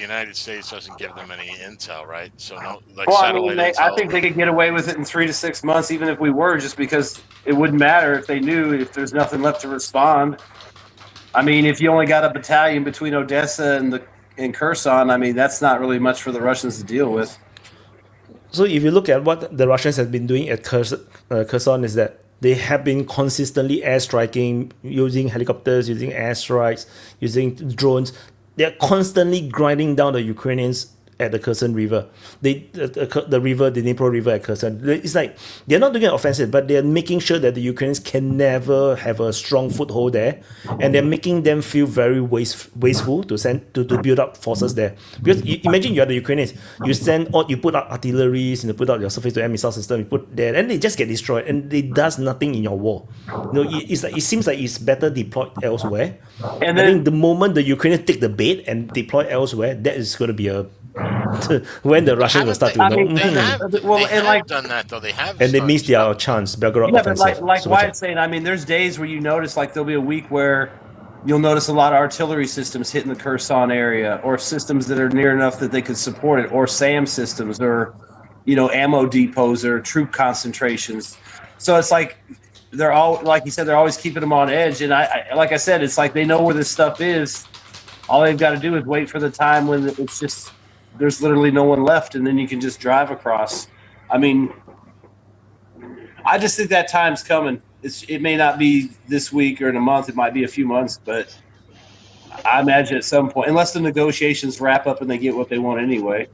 [SPEAKER 6] United States doesn't give them any intel, right? So satellite intel.
[SPEAKER 13] I think they could get away with it in 3 to 6 months, even if we were, just because it wouldn't matter if they knew if there's nothing left to respond. I mean, if you only got a battalion between Odessa and Kherson, I mean, that's not really much for the Russians to deal with.
[SPEAKER 1] So if you look at what the Russians have been doing at Kherson is that they have been consistently airstriking, using helicopters, using airstrikes, using drones. They're constantly grinding down the Ukrainians at the Kherson River. The Dnipro River at Kherson. It's like they're not doing an offensive, but they're making sure that the Ukrainians can never have a strong foothold there, and they're making them feel very wasteful to build up forces there. Because imagine you're the Ukrainians, you put out artillery, you put out your surface-to-air missile system, you put there, and they just get destroyed, and it does nothing in your war. It seems like it's better deployed elsewhere. And then the moment the Ukrainians take the bait and deploy elsewhere, that is going to be when the Russians will start to
[SPEAKER 6] they have done that though. They have,
[SPEAKER 1] and they missed their chance. Belgorod offensive.
[SPEAKER 13] But like Wyatt's saying, I mean, there's days where you notice, like there'll be a week where you'll notice a lot of artillery systems hitting the Kherson area, or systems that are near enough that they could support it, or SAM systems, or ammo depots, or troop concentrations. So it's like they're all, like you said, they're always keeping them on edge. And like I said, it's like they know where this stuff is. All they've got to do is wait for the time when it's just there's literally no one left, and then you can just drive across. I mean, I just think that time's coming. It may not be this week or in a month. It might be a few months, but I imagine at some point, unless the negotiations wrap up and they get what they want anyway.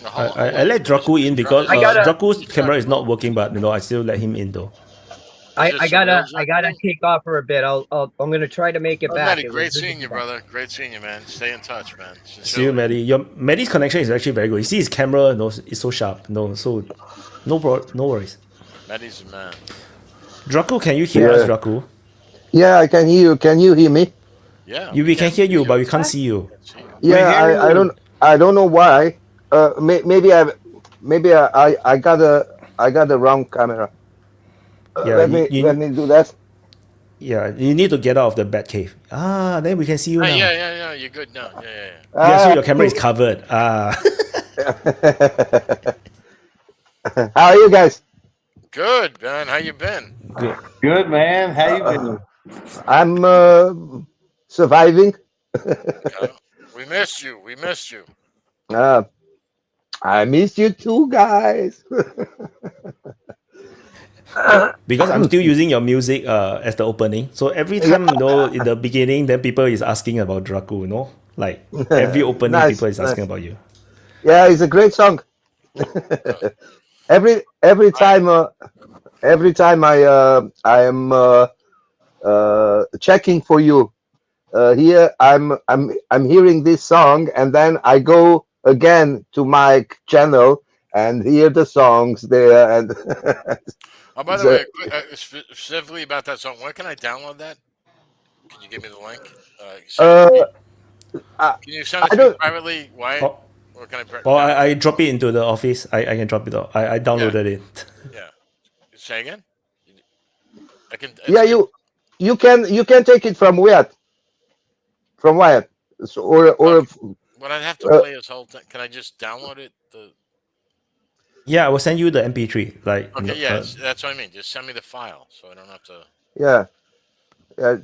[SPEAKER 1] I let Draku in because Draku's camera is not working, but I still let him in though.
[SPEAKER 15] I gotta take off for a bit. I'm gonna try to make it back.
[SPEAKER 6] Maddie, great seeing you, brother. Great seeing you, man. Stay in touch, man.
[SPEAKER 1] See you, Maddie. Maddie's connection is actually very good. You see his camera, it's so sharp. So no worries.
[SPEAKER 6] Maddie's a man.
[SPEAKER 1] Draku, can you hear us, Draku?
[SPEAKER 18] Yeah, I can hear you. Can you hear me?
[SPEAKER 6] Yeah.
[SPEAKER 1] We can hear you, but we can't see you.
[SPEAKER 18] Yeah, I don't know why. Maybe I got the wrong camera.
[SPEAKER 1] Yeah,
[SPEAKER 18] let me do that.
[SPEAKER 1] Yeah, you need to get out of the bat cave. Then we can see you now.
[SPEAKER 6] Yeah, you're good now.
[SPEAKER 1] Yeah, so your camera is covered.
[SPEAKER 18] How are you guys?
[SPEAKER 6] Good, man. How you been?
[SPEAKER 13] Good, man. How you been?
[SPEAKER 18] I'm surviving.
[SPEAKER 6] We missed you.
[SPEAKER 18] I missed you too, guys.
[SPEAKER 1] Because I'm still using your music as the opening. So every time, in the beginning, then people is asking about Draku, Like every opening,
[SPEAKER 18] Nice,
[SPEAKER 1] people is asking
[SPEAKER 18] nice.
[SPEAKER 1] about you.
[SPEAKER 18] Yeah, it's a great song. every time I am checking for you. Here I'm hearing this song, and then I go again to my channel and hear the songs there. And
[SPEAKER 6] Oh, by the way, specifically about that song, where can I download that? Can you give me the link? Can you send it to me privately, Wyatt? Or can I?
[SPEAKER 1] I drop it into the office. I can drop it off. I downloaded it.
[SPEAKER 6] Yeah. Say again. I can.
[SPEAKER 18] Yeah, you can take it from Wyatt. From Wyatt. So, or
[SPEAKER 6] But I'd have to play this whole thing. Can I just download it?
[SPEAKER 1] Yeah, I will send you the MP3.
[SPEAKER 6] Okay, yes, that's what I mean. Just send me the file, so I don't have to.
[SPEAKER 18] yeah,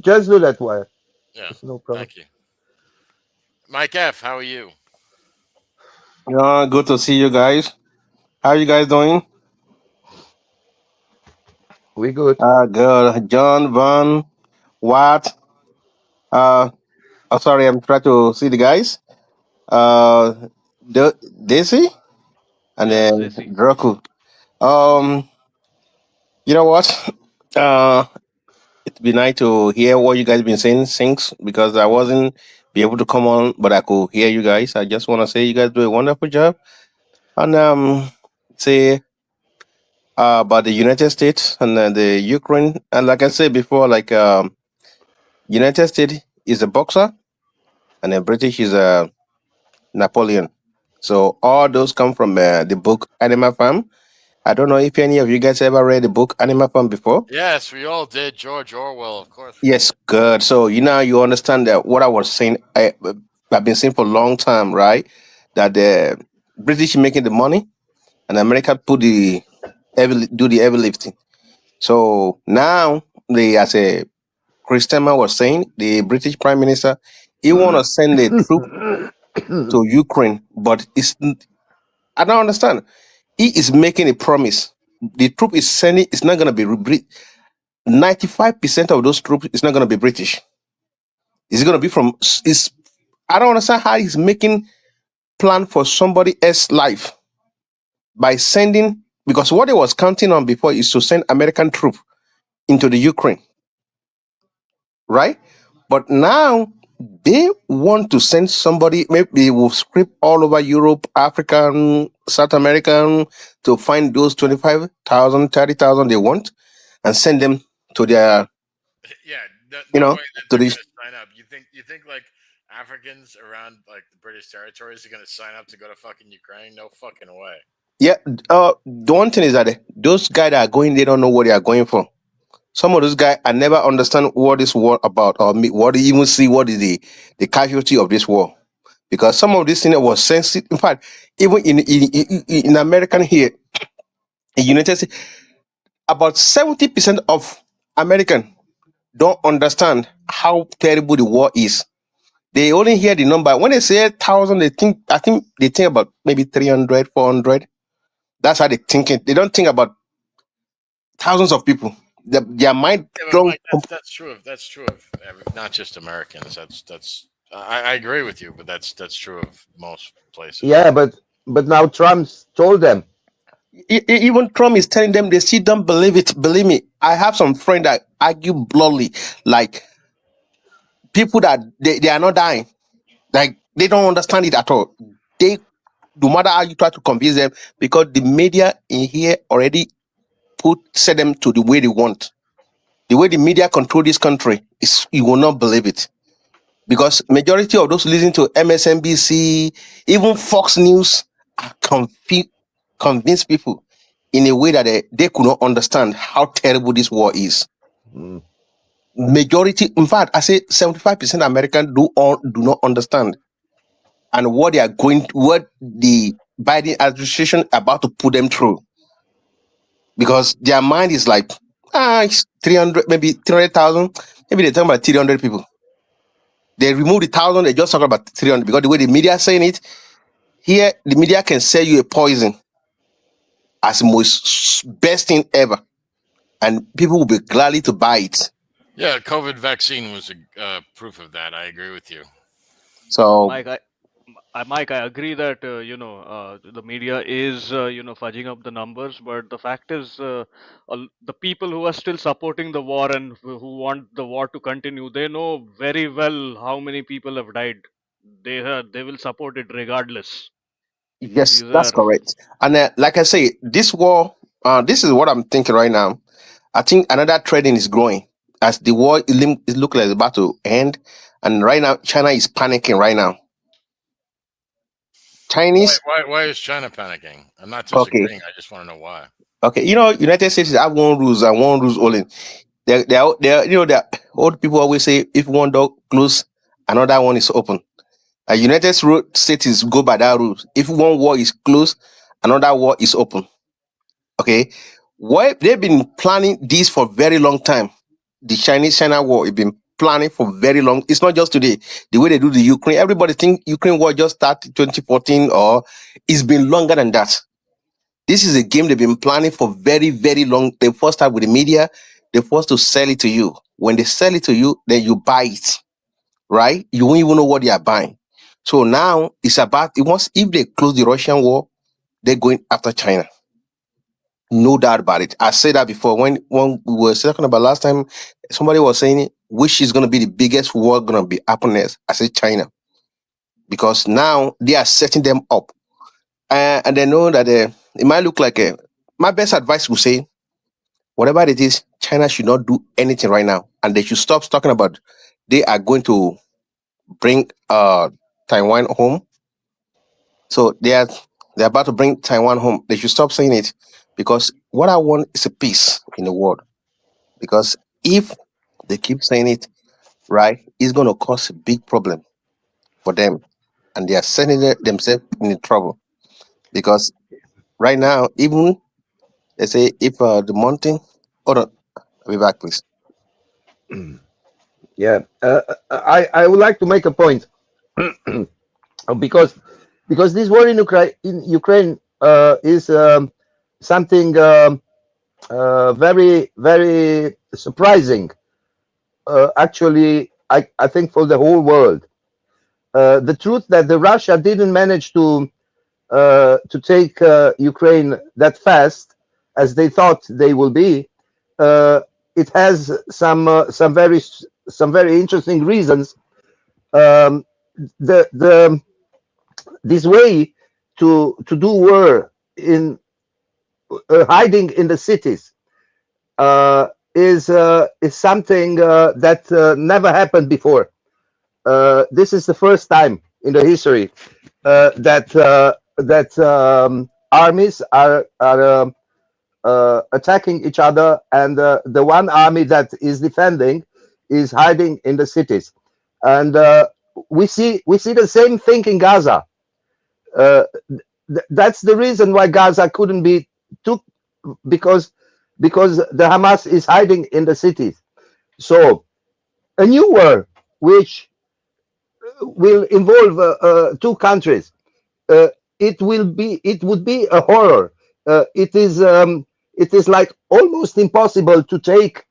[SPEAKER 18] just do that, Wyatt.
[SPEAKER 6] Yeah,
[SPEAKER 18] no problem.
[SPEAKER 6] Thank you. Mike F, how are you?
[SPEAKER 19] Good to see you guys. How are you guys doing?
[SPEAKER 18] We good.
[SPEAKER 19] Good. John, Van, Watt. Sorry, I'm trying to see the guys. Daisy, and then Draku. You know what? It'd be nice to hear what you guys been saying since, because I wasn't be able to come on, but I could hear you guys. I just want to say you guys do a wonderful job, and say about the United States and the Ukraine, and like I said before, United States is a boxer, and the British is a Napoleon. So all those come from the book Animal Farm. I don't know if any of you guys ever read the book Animal Farm before.
[SPEAKER 6] Yes, we all did. George Orwell, of course.
[SPEAKER 19] Yes, good. So you understand that what I was saying. I've been saying for a long time, right? That the British making the money, and America do the heavy lifting. So now as a Christema was saying, the British Prime Minister, he want to send a troop to Ukraine, but I don't understand. He is making a promise. The troop is sending. It's not going to be 95% of those troops is not going to be British. It's going to be from. I don't understand how he's making plan for somebody else's life by sending, because what he was counting on before is to send American troops into the Ukraine, right? But now they want to send somebody. Maybe they will script all over Europe, Africa, South America to find those 25,000, 30,000 they want, and send them to their.
[SPEAKER 6] Yeah, to the sign up. You think like Africans around like the British territories are going to sign up to go to fucking Ukraine? No fucking way.
[SPEAKER 19] Yeah, the one thing is that those guys that are going, they don't know what they are going for. Some of those guys, I never understand what this war about, or what do you even see what is the casualty of this war, because some of this thing was sensitive. In fact, even in American here, in United States, about 70% of American don't understand how terrible the war is. They only hear the number. When they say 1,000, I think they think about maybe 300, 400. That's how they think it. They don't think about thousands of people. Their mind
[SPEAKER 6] Yeah, but
[SPEAKER 19] don't.
[SPEAKER 6] Mike, that's true of not just Americans. I agree with you, but that's true of most places.
[SPEAKER 18] Yeah, but now Trump told them.
[SPEAKER 19] Even Trump is telling them they still don't believe it. Believe me, I have some friends that argue bluntly, like people that they are not dying, like they don't understand it at all. They, no matter how you try to convince them, because the media in here already set them to the way they want. The way the media control this country is, you will not believe it. Because majority of those listening to MSNBC, even Fox News, are convince people in a way that they could not understand how terrible this war is.
[SPEAKER 18] Mm.
[SPEAKER 19] Majority, in fact, I say 75% Americans do not understand, and what the Biden administration about to put them through, because their mind is like, it's 300, maybe 300,000, maybe they're talking about 300 people. They remove the 1,000, they just talk about 300, because the way the media is saying it, here the media can sell you a poison as the most best thing ever, and people will be gladly to buy it.
[SPEAKER 6] Yeah, COVID vaccine was a proof of that. I agree with you.
[SPEAKER 19] So,
[SPEAKER 9] Mike, I agree that the media is fudging up the numbers, but the fact is, the people who are still supporting the war and who want the war to continue, they know very well how many people have died. They will support it regardless.
[SPEAKER 19] yes,
[SPEAKER 9] These
[SPEAKER 19] that's
[SPEAKER 9] are
[SPEAKER 19] correct. And like I say, this war, this is what I'm thinking right now. I think another trading is growing as the war is looking like it's about to end. And right now, China is panicking right now. Chinese,
[SPEAKER 6] Why is China panicking? I'm not
[SPEAKER 19] okay,
[SPEAKER 6] disagreeing. I just want to know why.
[SPEAKER 19] okay. United States have one rules and one rules only. They're old people always say if one door close, another one is open. United States go by that rule. If one wall is closed, another wall is open. Okay, why they've been planning this for a very long time. The Chinese-China war has been planning for very long. It's not just today. The way they do the Ukraine, everybody think Ukraine war just started 2014, or it's been longer than that. This is a game they've been planning for very, very long. They first start with the media. They first to sell it to you. When they sell it to you, then you buy it, right? You won't even know what they are buying. So now it's about if they close the Russian war, they're going after China. No doubt about it. I said that before when we were talking about last time. Somebody was saying which is going to be the biggest war going to be happening. I said China, because now they are setting them up, and they know that it might look like my best advice would say, whatever it is, China should not do anything right now, and they should stop talking about they are going to bring Taiwan home. So they're about to bring Taiwan home. They should stop saying it, because what I want is a peace in the world. Because if they keep saying it, right, it's going to cause a big problem for them, and they are setting themselves in trouble. Because right now, even they say if the mountain, hold on, I'll be back, please.
[SPEAKER 18] Yeah, I would like to make a point because this war in Ukraine is something very, very surprising. Actually, I think for the whole world, the truth that the Russia didn't manage to take Ukraine that fast as they thought they will be. It has some very interesting reasons. This way to do war in hiding in the cities is something that never happened before. This is the first time in the history that armies are attacking each other, and the one army that is defending is hiding in the cities, and we see the same thing in Gaza. That's the reason why Gaza couldn't be took, because the Hamas is hiding in the cities. So a new war, which will involve two countries, it would be a horror. It is like almost impossible to take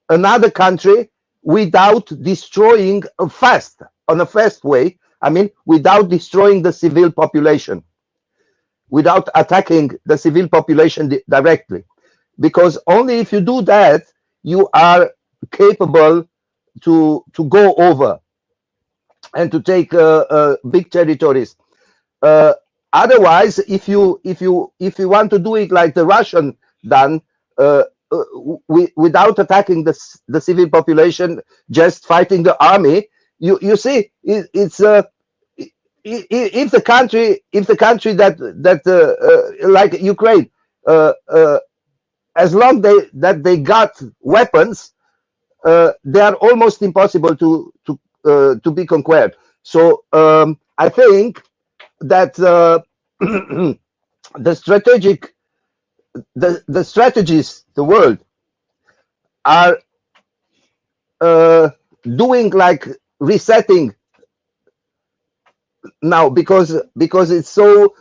[SPEAKER 18] another country without destroying on a fast way. I mean, without destroying the civil population, without attacking the civil population directly, because only if you do that you are capable to go over and to take big territories. Otherwise, if you want to do it like the Russian done, without attacking the civil population, just fighting the army, you see, it's if the country that like Ukraine, as long that they got weapons, they are almost impossible to be conquered. So I think that the strategies the world are doing like resetting now, because it's so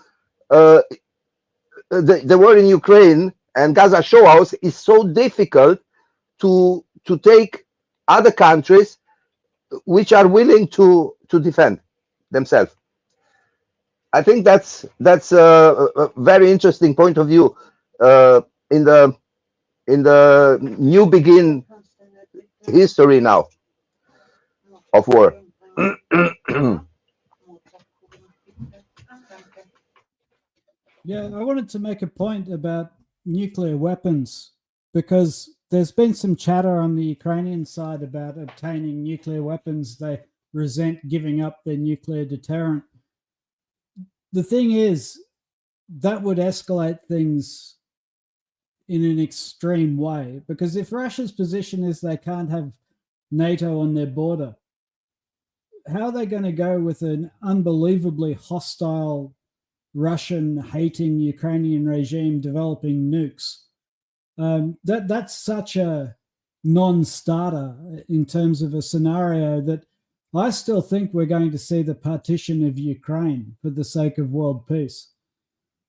[SPEAKER 18] the war in Ukraine and Gaza show us is so difficult to take other countries which are willing to defend themselves. I think that's a very interesting point of view in the new begin history now of war.
[SPEAKER 3] Yeah, I wanted to make a point about nuclear weapons, because there's been some chatter on the Ukrainian side about obtaining nuclear weapons. They resent giving up their nuclear deterrent. The thing is, that would escalate things in an extreme way, because if Russia's position is they can't have NATO on their border, how are they going to go with an unbelievably hostile Russian-hating Ukrainian regime developing nukes? That's such a non-starter in terms of a scenario that I still think we're going to see the partition of Ukraine for the sake of world peace.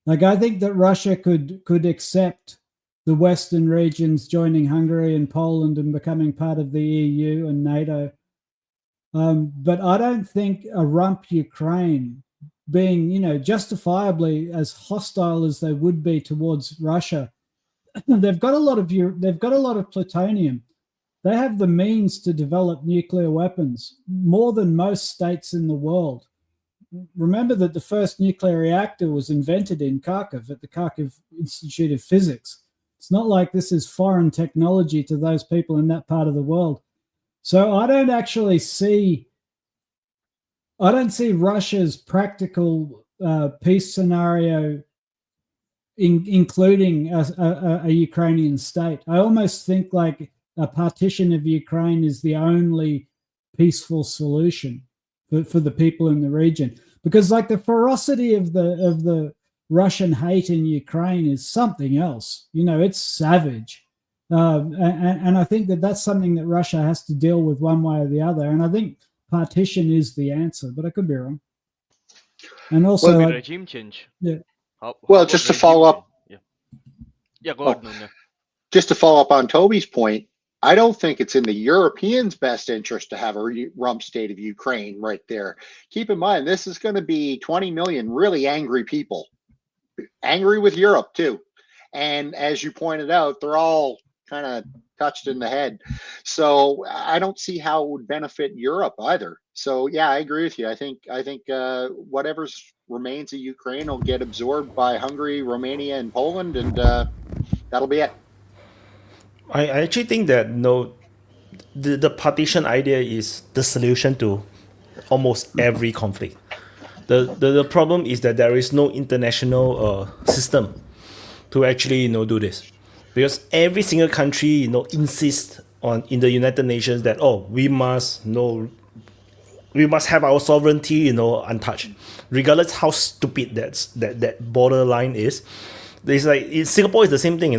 [SPEAKER 3] Like, I think that Russia could accept the Western regions joining Hungary and Poland and becoming part of the EU and NATO. But I don't think a rump Ukraine being, justifiably as hostile as they would be towards Russia, they've got a lot of plutonium. They have the means to develop nuclear weapons, more than most states in the world. Remember that the first nuclear reactor was invented in Kharkiv at the Kharkiv Institute of Physics. It's not like this is foreign technology to those people in that part of the world. So I don't see Russia's practical peace scenario including a Ukrainian state. I almost think like a partition of Ukraine is the only peaceful solution for the people in the region, because like the ferocity of the Russian hate in Ukraine is something else. It's savage. And I think that that's something that Russia has to deal with one way or the other. And I think partition is the answer, but I could be wrong. And also,
[SPEAKER 9] Maybe regime change.
[SPEAKER 3] Yeah.
[SPEAKER 4] Well, just to follow up.
[SPEAKER 9] Yeah, go ahead, Nuno.
[SPEAKER 4] Just to follow up on Toby's point, I don't think it's in the Europeans' best interest to have a rump state of Ukraine right there. Keep in mind, this is going to be 20 million really angry people, angry with Europe too. And as you pointed out, they're all kind of touched in the head. So I don't see how it would benefit Europe either. So yeah, I agree with you. I think whatever's remains of Ukraine will get absorbed by Hungary, Romania, and Poland, and that'll be it.
[SPEAKER 1] I actually think that the partition idea is the solution to almost every conflict. The problem is that there is no international system to actually do this, because every single country insists in the United Nations that we must have our sovereignty untouched, regardless how stupid that borderline is. It's like Singapore is the same thing.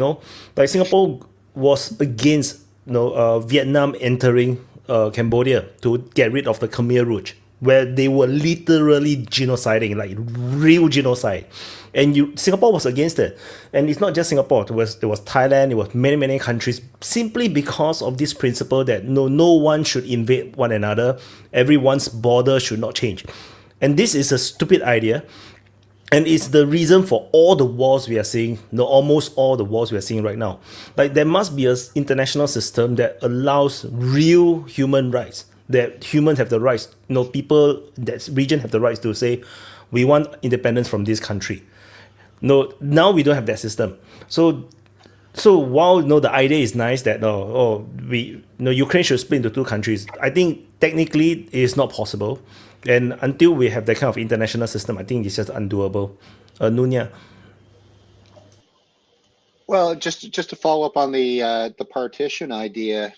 [SPEAKER 1] Like Singapore was against Vietnam entering Cambodia to get rid of the Khmer Rouge. where they were literally genociding, like real genocide. And Singapore was against it. And it's not just Singapore. There was Thailand, it was many countries, simply because of this principle that no one should invade one another. Everyone's border should not change. And this is a stupid idea. And it's the reason for all the wars we are seeing, almost all the wars we are seeing right now. Like, there must be an international system that allows real human rights, that humans have the rights, people, that region have the rights to say, we want independence from this country. No, now we don't have that system. So while the idea is nice that Ukraine should split into two countries, I think technically it is not possible. And until we have that kind of international system, I think it's just undoable. Nunya.
[SPEAKER 4] Well, just to follow up on the partition idea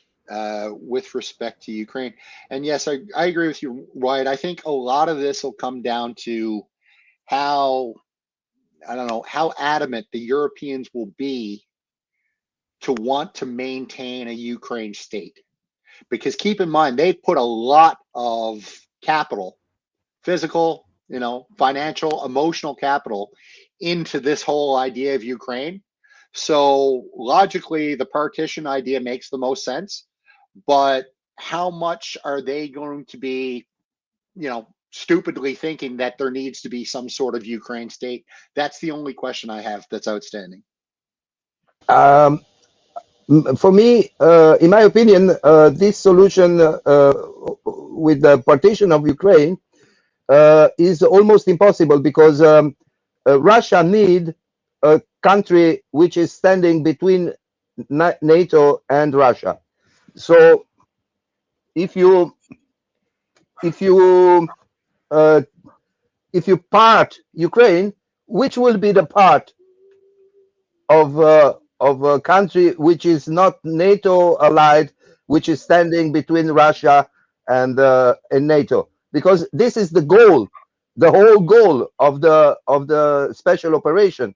[SPEAKER 4] with respect to Ukraine, and yes, I agree with you, Wyatt. I think a lot of this will come down to how adamant the Europeans will be to want to maintain a Ukraine state. Because keep in mind, they've put a lot of capital, physical, financial, emotional capital into this whole idea of Ukraine. So logically, the partition idea makes the most sense. But how much are they going to be, stupidly thinking that there needs to be some sort of Ukraine state? That's the only question I have that's outstanding.
[SPEAKER 18] For me, in my opinion, this solution with the partition of Ukraine is almost impossible, because Russia need a country which is standing between NATO and Russia. So if you part Ukraine, which will be the part of a country which is not NATO allied, which is standing between Russia and NATO? Because this is the goal, the whole goal of the special operation,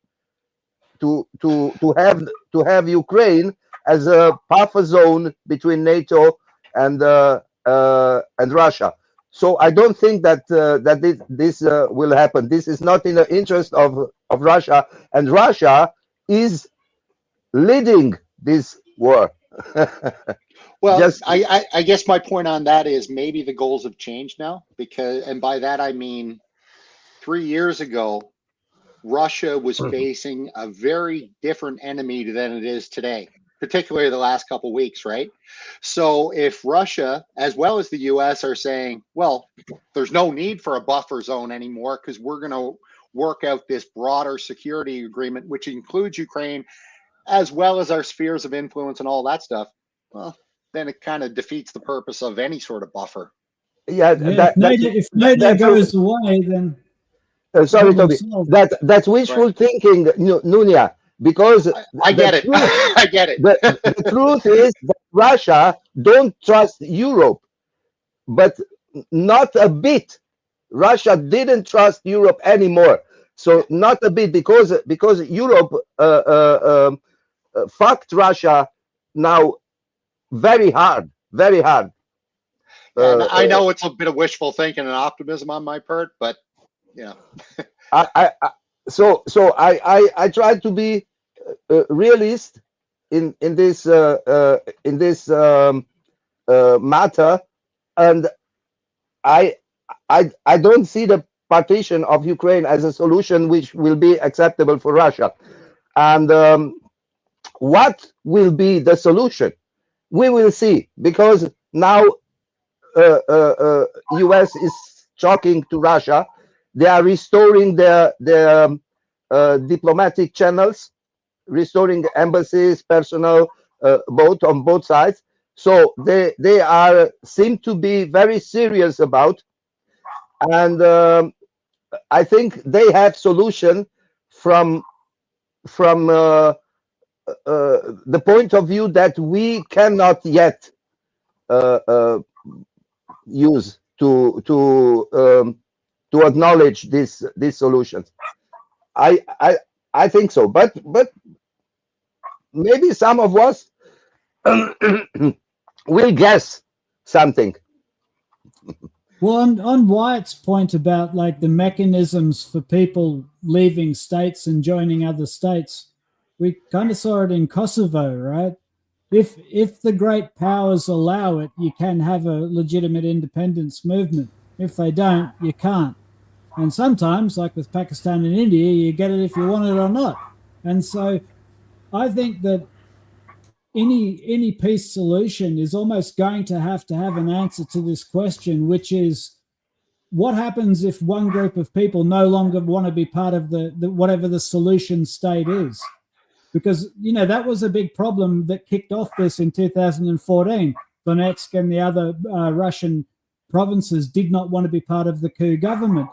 [SPEAKER 18] to have Ukraine as a buffer zone between NATO and Russia. So I don't think that this will happen. This is not in the interest of Russia, and Russia is leading this war.
[SPEAKER 4] Well, I guess my point on that is maybe the goals have changed now, and by that I mean 3 years ago, Russia was facing a very different enemy than it is today, particularly the last couple of weeks, right? So if Russia, as well as the US, are saying, well, there's no need for a buffer zone anymore because we're going to work out this broader security agreement, which includes Ukraine, as well as our spheres of influence and all that stuff, well, then it kind of defeats the purpose of any sort of buffer.
[SPEAKER 18] Yeah,
[SPEAKER 3] if NATO goes away, then
[SPEAKER 18] sorry, Toby. That's wishful thinking, Nunya, because
[SPEAKER 4] I get it. I get it.
[SPEAKER 18] The truth is that Russia don't trust Europe, but not a bit. Russia didn't trust Europe anymore. So not a bit, because Europe fucked Russia now very hard, very hard.
[SPEAKER 4] And I know it's a bit of wishful thinking and optimism on my part, but
[SPEAKER 18] so I try to be realist in this matter, and I don't see the partition of Ukraine as a solution which will be acceptable for Russia. And what will be the solution? We will see, because now US is talking to Russia. They are restoring their diplomatic channels, restoring embassies, personnel, on both sides. So they seem to be very serious about, and I think they have solution from the point of view that we cannot yet use to acknowledge these solutions. I think so, but maybe some of us will guess something.
[SPEAKER 3] Well, on Wyatt's point about like the mechanisms for people leaving states and joining other states, we kind of saw it in Kosovo, right? If the great powers allow it, you can have a legitimate independence movement. If they don't, you can't. And sometimes, like with Pakistan and India, you get it if you want it or not. And so I think that any peace solution is almost going to have an answer to this question, which is what happens if one group of people no longer want to be part of the whatever the solution state is? Because, you know, that was a big problem that kicked off this in 2014. Donetsk and the other Russian provinces did not want to be part of the coup government.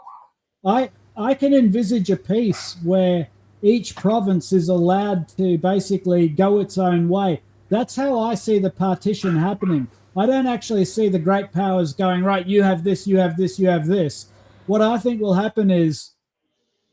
[SPEAKER 3] I can envisage a peace where each province is allowed to basically go its own way. That's how I see the partition happening. I don't actually see the great powers going, right, you have this, you have this, you have this. What I think will happen is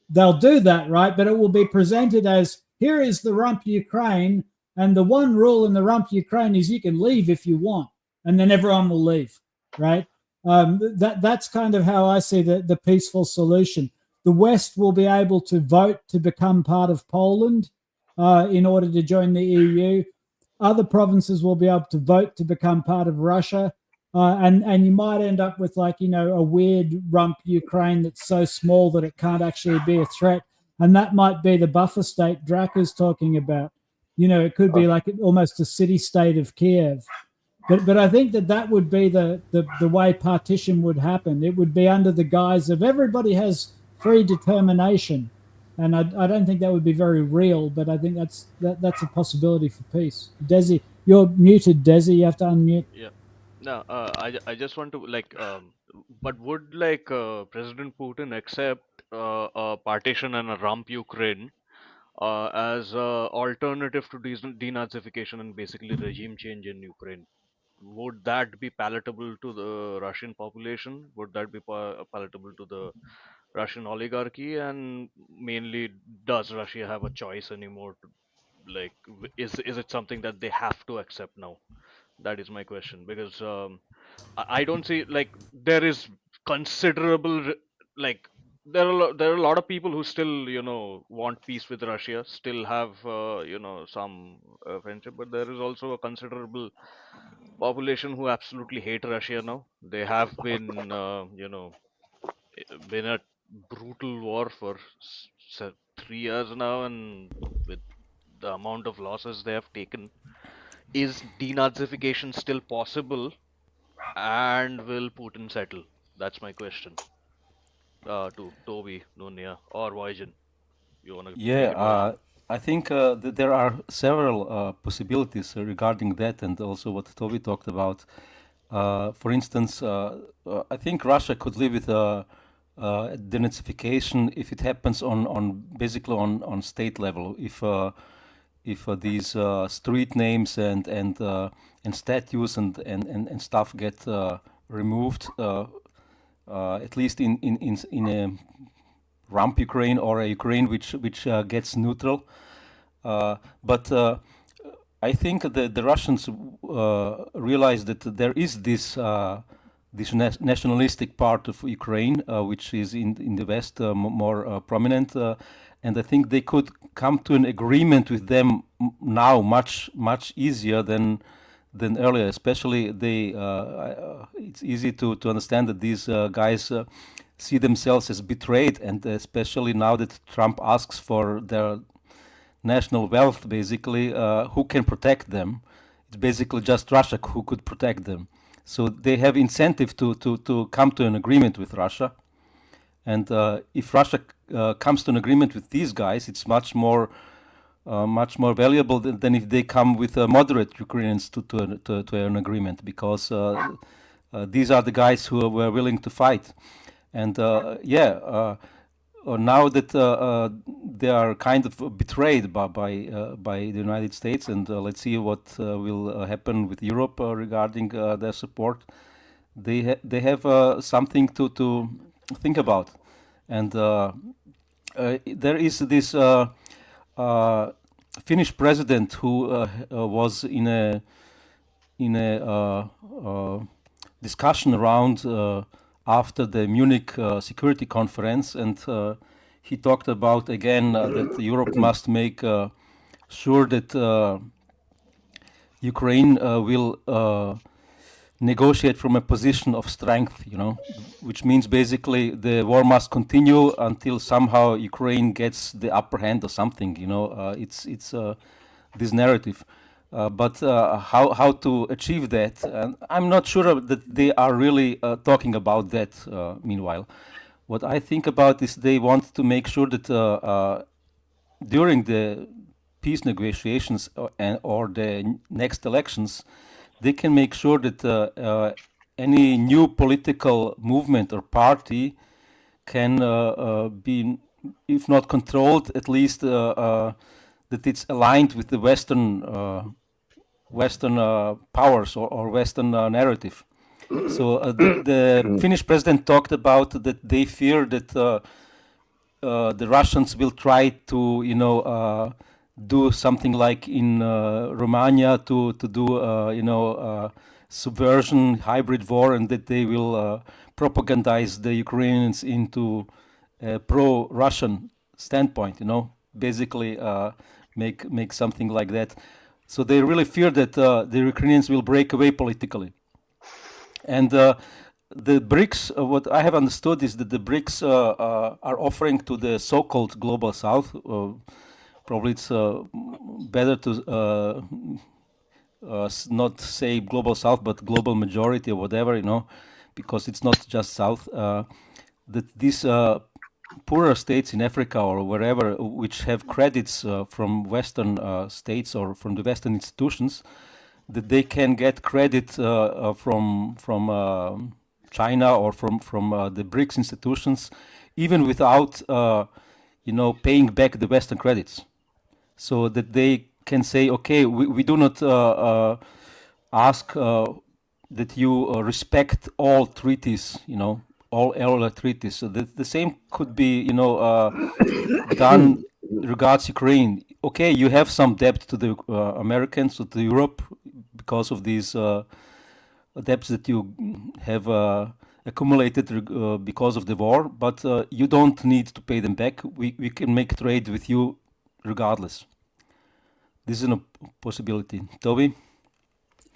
[SPEAKER 3] they'll do that, right? But it will be presented as, here is the rump Ukraine, and the one rule in the rump Ukraine is you can leave if you want, and then everyone will leave, right? That's kind of how I see the peaceful solution. The West will be able to vote to become part of Poland in order to join the EU. Other provinces will be able to vote to become part of Russia. And you might end up with, like, you know, a weird rump Ukraine that's so small that it can't actually be a threat. And that might be the buffer state Drac is talking about. You know, it could be like almost a city state of Kiev. But I think that would be the way partition would happen. It would be under the guise of everybody has free determination. And I don't think that would be very real, but I think that's a possibility for peace. Desi, you're muted, Desi. You have to unmute.
[SPEAKER 9] Yeah. No, I just want to like, but would like President Putin accept a partition and a rump Ukraine as a alternative to denazification and basically regime change in Ukraine? Would that be palatable to the Russian population? Would that be palatable to the Russian oligarchy? And mainly, does Russia have a choice anymore? Like, is it something that they have to accept now? That is my question, because I don't see, like, there is considerable like there are a lot of people who still, you know, want peace with Russia, still have you know, some friendship, but there is also a considerable population who absolutely hate Russia now. They have been you know, been a brutal war for 3 years now, and with the amount of losses they have taken, is denazification still possible, and will Putin settle? That's my question. To Toby, Nunia, or Voisin. You wanna take it, Voisin?
[SPEAKER 11] I think that there are several possibilities regarding that, and also what Toby talked about. For instance, I think Russia could live with denazification if it happens on basically on state level. If these street names and statues and stuff get removed, at least in a rump Ukraine or a Ukraine which gets neutral. But I think the Russians realize that there is this nationalistic part of Ukraine, which is in the West more prominent, and I think they could come to an agreement with them now much easier than earlier. Especially it's easy to understand that these guys see themselves as betrayed, and especially now that Trump asks for their national wealth, basically, who can protect them? It's basically just Russia who could protect them. So they have incentive to come to an agreement with Russia. And if Russia comes to an agreement with these guys, it's much more valuable than if they come with moderate Ukrainians to an agreement, because these are the guys who were willing to fight. And now that they are kind of betrayed by the United States, and let's see what will happen with Europe regarding their support. They have something to think about, and there is this Finnish president who was in a discussion around after the Munich Security Conference, and he talked about again that Europe must make sure that Ukraine will negotiate from a position of strength, which means basically the war must continue until somehow Ukraine gets the upper hand or something. It's this narrative. But how to achieve that? I'm not sure that they are really talking about that. Meanwhile, what I think about is they want to make sure that during the peace negotiations or the next elections, they can make sure that any new political movement or party can be, if not controlled, at least that it's aligned with the Western powers or Western narrative. So the Finnish president talked about that they fear that the Russians will try to, do something like in Romania to do, subversion, hybrid war, and that they will propagandize the Ukrainians into a pro-Russian standpoint. Basically make something like that. So they really fear that the Ukrainians will break away politically. And the BRICS, what I have understood is that the BRICS are offering to the so-called Global South, probably it's better to not say Global South, but Global Majority or whatever, because it's not just South, that these poorer states in Africa or wherever, which have credits from Western states or from the Western institutions, that they can get credit from China or from the BRICS institutions, even without paying back the Western credits, so that they can say, okay, we do not ask that you respect all treaties, all area treaties. So the same could be, done regards Ukraine. Okay, you have some debt to the Americans or to Europe because of these debts that you have accumulated because of the war, but you don't need to pay them back. We can make trade with you regardless. This is a possibility. Toby?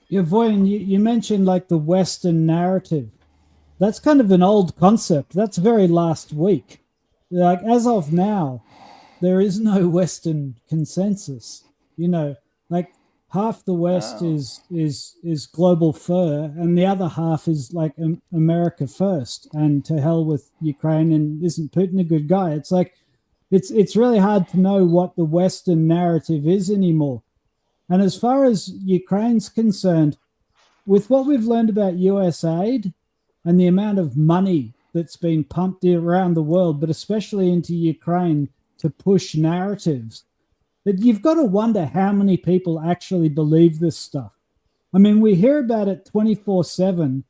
[SPEAKER 3] Yeah, Voyan, you mentioned like the Western narrative. That's kind of an old concept. That's very last week. Like as of now, there is no Western consensus. Like half the West is global fur, and the other half is like America first. And to hell with Ukraine, and isn't Putin a good guy? It's like it's really hard to know what the Western narrative is anymore. And as far as Ukraine's concerned, with what we've learned about US aid and the amount of money that's been pumped around the world, but especially into Ukraine to push narratives, that you've got to wonder how many people actually believe this stuff. I mean, we hear about it 24/7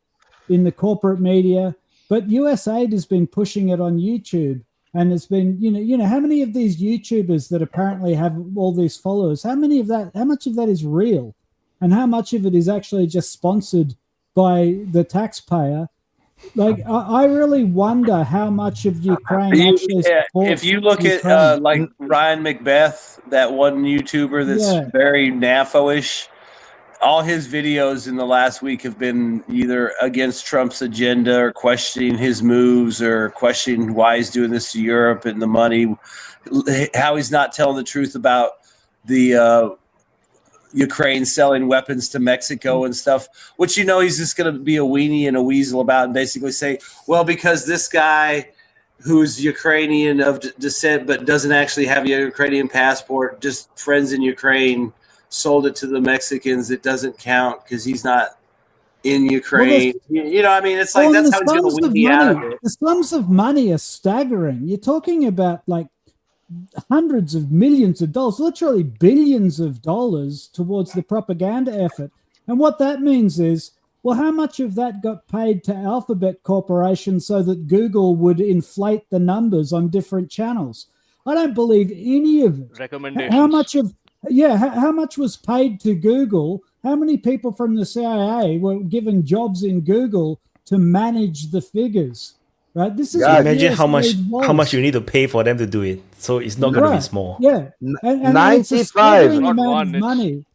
[SPEAKER 3] in the corporate media, but USAID has been pushing it on YouTube, and it's been, how many of these YouTubers that apparently have all these followers, how much of that is real, and how much of it is actually just sponsored by the taxpayer? Like, I really wonder how much of Ukraine actually supports.
[SPEAKER 13] If you look
[SPEAKER 3] Ukraine.
[SPEAKER 13] at like Ryan Macbeth, that one YouTuber that's very NAFO-ish, all his videos in the last week have been either against Trump's agenda or questioning his moves or questioning why he's doing this to Europe and the money, how he's not telling the truth about the Ukraine selling weapons to Mexico and stuff, which, he's just going to be a weenie and a weasel about and basically say, well, because this guy who's Ukrainian of descent but doesn't actually have a Ukrainian passport, just friends in Ukraine, sold it to the Mexicans, it doesn't count because he's not in Ukraine. It's like that's how he's going to weenie out of it.
[SPEAKER 3] The sums of money are staggering. You're talking about like hundreds of millions of dollars, literally billions of dollars towards the propaganda effort. And what that means is, well, how much of that got paid to Alphabet Corporation so that Google would inflate the numbers on different channels? I don't believe any of it.
[SPEAKER 9] Recommendations.
[SPEAKER 3] How much was paid to Google? How many people from the CIA were given jobs in Google to manage the figures, right? This is
[SPEAKER 1] So
[SPEAKER 3] what
[SPEAKER 1] imagine how
[SPEAKER 3] USA
[SPEAKER 1] much
[SPEAKER 3] was.
[SPEAKER 1] you need to pay for them to do it. So it's not going to be
[SPEAKER 3] Right.
[SPEAKER 1] small.
[SPEAKER 3] Yeah, and it's a
[SPEAKER 18] 95.
[SPEAKER 3] staggering
[SPEAKER 9] Not
[SPEAKER 3] amount
[SPEAKER 9] one,
[SPEAKER 3] of
[SPEAKER 9] it's
[SPEAKER 3] money.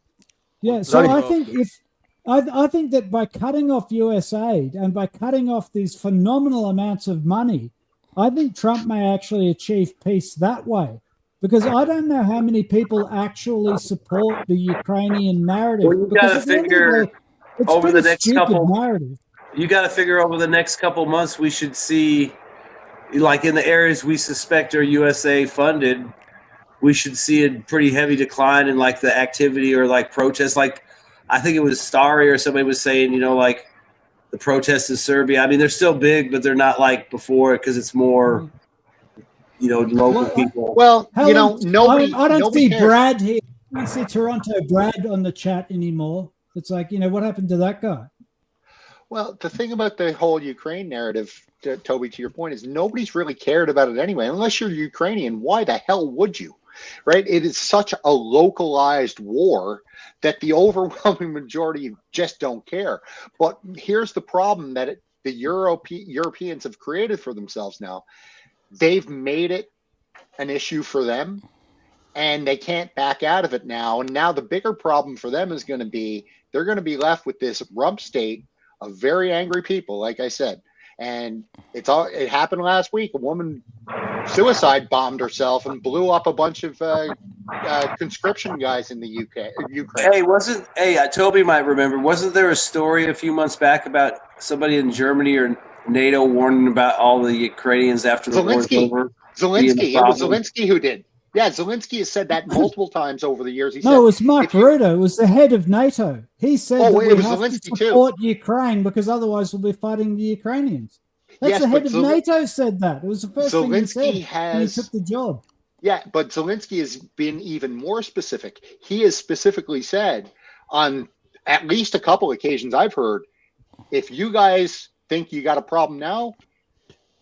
[SPEAKER 3] Yeah, so
[SPEAKER 9] multiples
[SPEAKER 3] I
[SPEAKER 9] of.
[SPEAKER 3] think I think that by cutting off US aid and by cutting off these phenomenal amounts of money, I think Trump may actually achieve peace that way. Because I don't know how many people actually support the Ukrainian narrative.
[SPEAKER 13] Well, you
[SPEAKER 3] Because
[SPEAKER 13] got to
[SPEAKER 3] at the end of the
[SPEAKER 13] figure
[SPEAKER 3] day, it's
[SPEAKER 13] over
[SPEAKER 3] been
[SPEAKER 13] the
[SPEAKER 3] a
[SPEAKER 13] next
[SPEAKER 3] stupid
[SPEAKER 13] couple.
[SPEAKER 3] narrative.
[SPEAKER 13] You got to figure over the next couple months, we should see, like in the areas we suspect are USA funded, we should see a pretty heavy decline in like the activity or like protests. Like I think it was Starry or somebody was saying, like the protests in Serbia. I mean, they're still big, but they're not like before because it's more, local people.
[SPEAKER 4] Well,
[SPEAKER 3] Helen, I don't
[SPEAKER 4] nobody
[SPEAKER 3] see
[SPEAKER 4] cares.
[SPEAKER 3] Brad here. I don't see Toronto Brad on the chat anymore. It's like, what happened to that guy?
[SPEAKER 4] Well, the thing about the whole Ukraine narrative, Toby, to your point, is nobody's really cared about it anyway. Unless you're Ukrainian, why the hell would you? Right? It is such a localized war that the overwhelming majority just don't care. But here's the problem that the Europeans have created for themselves now. They've made it an issue for them, and they can't back out of it now. And now the bigger problem for them is going to be they're going to be left with this rump state of very angry people, like I said. And it happened last week. A woman suicide bombed herself and blew up a bunch of conscription guys in the Ukraine.
[SPEAKER 13] Toby might remember, wasn't there a story a few months back about somebody in Germany or NATO warning about all the Ukrainians after the war's over?
[SPEAKER 4] Zelenskyy. It was Zelenskyy who did. Yeah, Zelenskyy has said that multiple times over the years. He said,
[SPEAKER 3] it was Mark Rutte. It was the head of NATO. He said that we have to support Ukraine because otherwise we'll be fighting the Ukrainians. That's the head of NATO said that. It was the first thing he said when he took the job.
[SPEAKER 4] Yeah, but Zelenskyy has been even more specific. He has specifically said on at least a couple occasions I've heard, if you guys think you got a problem now,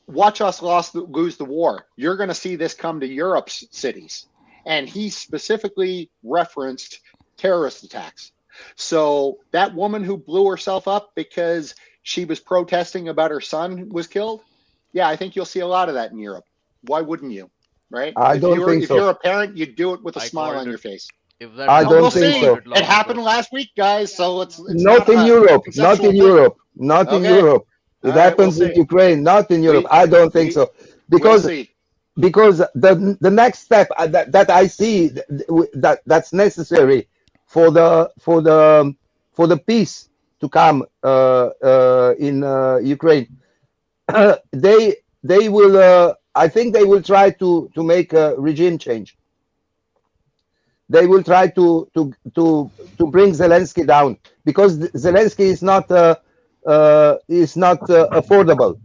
[SPEAKER 4] watch us lose the war. You're going to see this come to Europe's cities. And he specifically referenced terrorist attacks. So that woman who blew herself up because she was protesting about her son was killed, yeah, I think you'll see a lot of that in Europe. Why wouldn't you? Right?
[SPEAKER 18] If
[SPEAKER 4] you're a parent, you do it with a smile on your face.
[SPEAKER 18] I don't think so.
[SPEAKER 4] It happened last week, guys. So it's
[SPEAKER 18] not in Europe. Not in Europe. Not in Europe. It happens in Ukraine, not in Europe. I don't think so, because the next step that I see that's necessary for the peace to come in Ukraine, they will. I think they will try to make a regime change. They will try to bring Zelenskyy down, because Zelenskyy is not affordable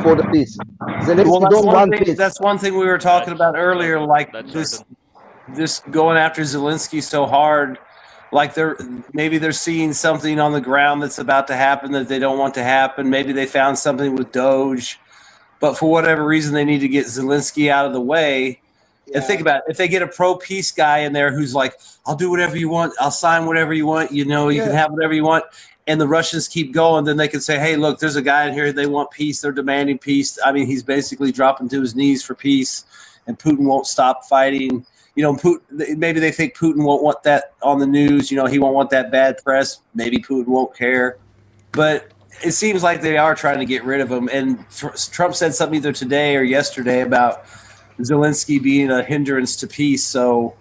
[SPEAKER 18] for the peace. Zelenskyy don't want peace.
[SPEAKER 13] That's one thing we were talking about earlier. Like this going after Zelenskyy so hard, like maybe they're seeing something on the ground that's about to happen that they don't want to happen. Maybe they found something with Doge, but for whatever reason they need to get Zelenskyy out of the way. Yeah. And think about it. If they get a pro-peace guy in there who's like, I'll do whatever you want, I'll sign whatever you want, you can have whatever you want, and the Russians keep going, then they can say, hey, look, there's a guy in here, they want peace, they're demanding peace. I mean, he's basically dropping to his knees for peace, and Putin won't stop fighting. Maybe they think Putin won't want that on the news, he won't want that bad press. Maybe Putin won't care. But it seems like they are trying to get rid of him. And Trump said something either today or yesterday about Zelenskyy being a hindrance to peace. So,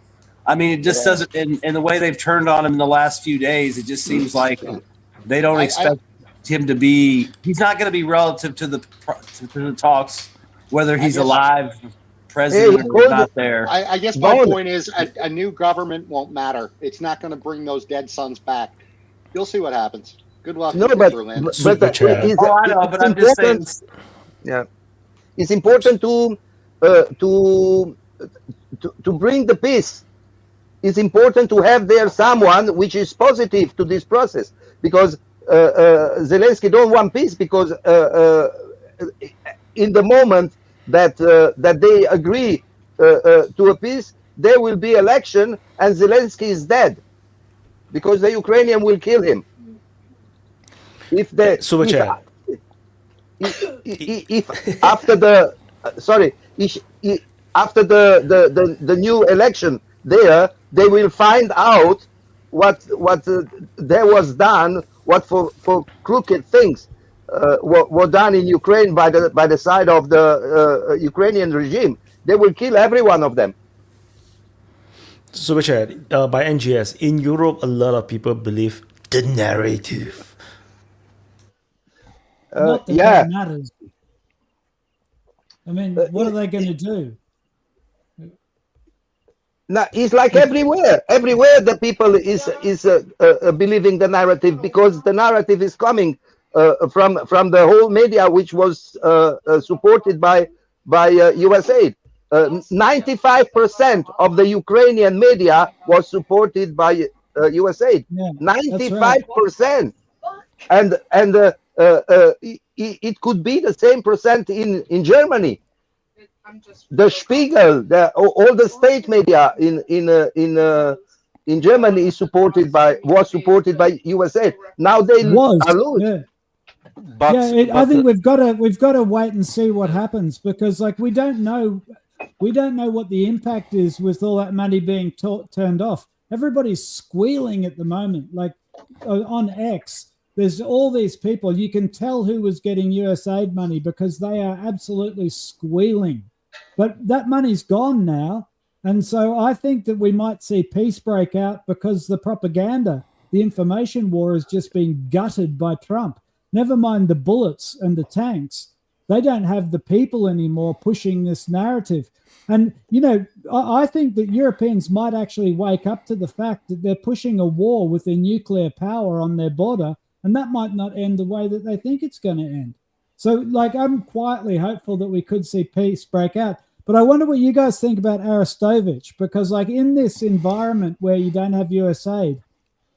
[SPEAKER 13] I mean, it just doesn't, and the way they've turned on him in the last few days, it just seems like they don't expect him to be, he's not going to be relative to the talks, whether he's alive, president, or not there.
[SPEAKER 4] I guess my point is a new government won't matter. It's not going to bring those dead sons back. You'll see what happens. Good luck.
[SPEAKER 18] No, but I'm just saying. Yeah, it's important to bring the peace. It's important to have there someone which is positive to this process, because Zelenskyy don't want peace, because in the moment that they agree to a peace, there will be election and Zelenskyy is dead, because the Ukrainian will kill him. If they if after the after the new election there, they will find out what there was done, what for crooked things were done in Ukraine by the side of the Ukrainian regime. They will kill every one of them.
[SPEAKER 1] Super chat by NGS. In Europe, a lot of people believe the narrative.
[SPEAKER 3] Not that
[SPEAKER 18] Yeah.
[SPEAKER 3] that matters. I mean, what are they going to do?
[SPEAKER 18] No, it's like everywhere. Everywhere the people is believing the narrative, because the narrative is coming from the whole media, which was supported by USAID. 95% of the Ukrainian media was supported by USAID.
[SPEAKER 3] Yeah,
[SPEAKER 18] 95%, and it could be the same percent in Germany. The Spiegel, all the state media in Germany was supported by USA. Now they are lose.
[SPEAKER 3] Yeah. I think we've got to wait and see what happens, because like we don't know what the impact is with all that money being turned off. Everybody's squealing at the moment. Like on X, there's all these people. You can tell who was getting USAID money because they are absolutely squealing. But that money's gone now. And so I think that we might see peace break out because the propaganda, the information war is just being gutted by Trump. Never mind the bullets and the tanks. They don't have the people anymore pushing this narrative. And, you know, I think that Europeans might actually wake up to the fact that they're pushing a war with their nuclear power on their border, and that might not end the way that they think it's going to end. So, like, I'm quietly hopeful that we could see peace break out. But I wonder what you guys think about Arestovich, because, like, in this environment where you don't have USAID,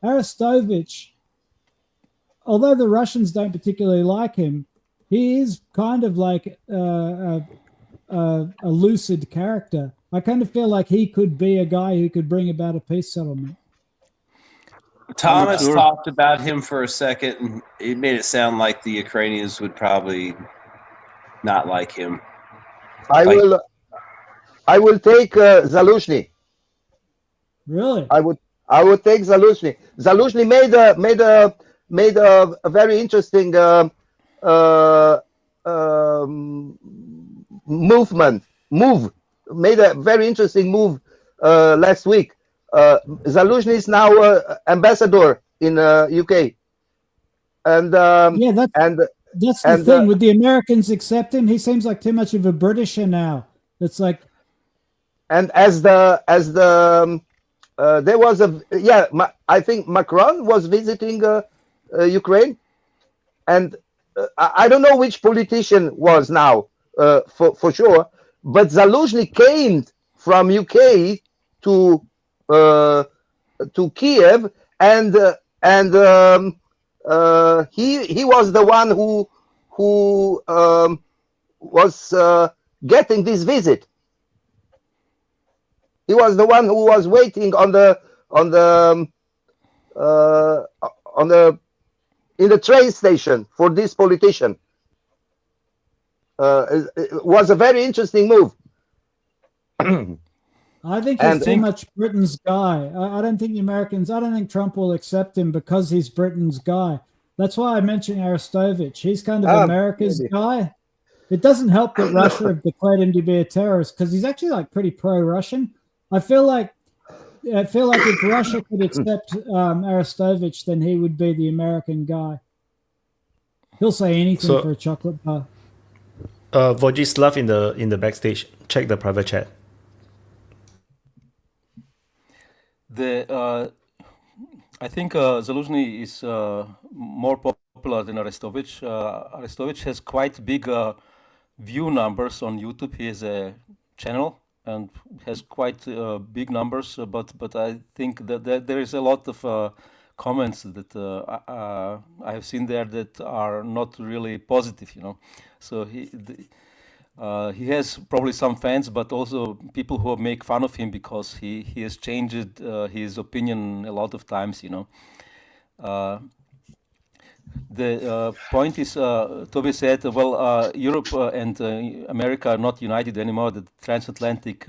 [SPEAKER 3] Arestovich, although the Russians don't particularly like him, he is kind of like a lucid character. I kind of feel like he could be a guy who could bring about a peace settlement.
[SPEAKER 13] Thomas talked about him for a second, and it made it sound like the Ukrainians would probably not like him.
[SPEAKER 18] I will take Zaluzhny.
[SPEAKER 3] Really?
[SPEAKER 18] I would take Zaluzhny. Zaluzhny made a very interesting made a very interesting move last week. Zaluzhny is now ambassador in UK, and
[SPEAKER 3] that's the thing. Would the Americans accept him? He seems like too much of a Britisher now. It's like,
[SPEAKER 18] and as there was I think Macron was visiting Ukraine, and I don't know which politician was now for sure, but Zaluzhny came from UK to Kiev, and he was the one who was getting this visit. He was the one who was waiting in the train station for this politician. It was a very interesting move.
[SPEAKER 3] I think he's too much Britain's guy. I don't think I don't think Trump will accept him because he's Britain's guy. That's why I mentioned Arestovich. He's kind of America's guy. It doesn't help that Russia have declared him to be a terrorist, because he's actually like pretty pro-Russian. I feel like if Russia could accept Arestovich, then he would be the American guy. He'll say anything for a chocolate bar.
[SPEAKER 1] Vojislav in the backstage. Check the private chat.
[SPEAKER 11] I think Zaluzhny is more popular than Arestovich. Arestovich has quite big view numbers on YouTube. He has a channel and has quite big numbers, but I think that there is a lot of comments that I have seen there that are not really positive, you know. So he has probably some fans, but also people who make fun of him because he has changed his opinion a lot of times, you know. The point is, Toby said, well, Europe and America are not united anymore. The transatlantic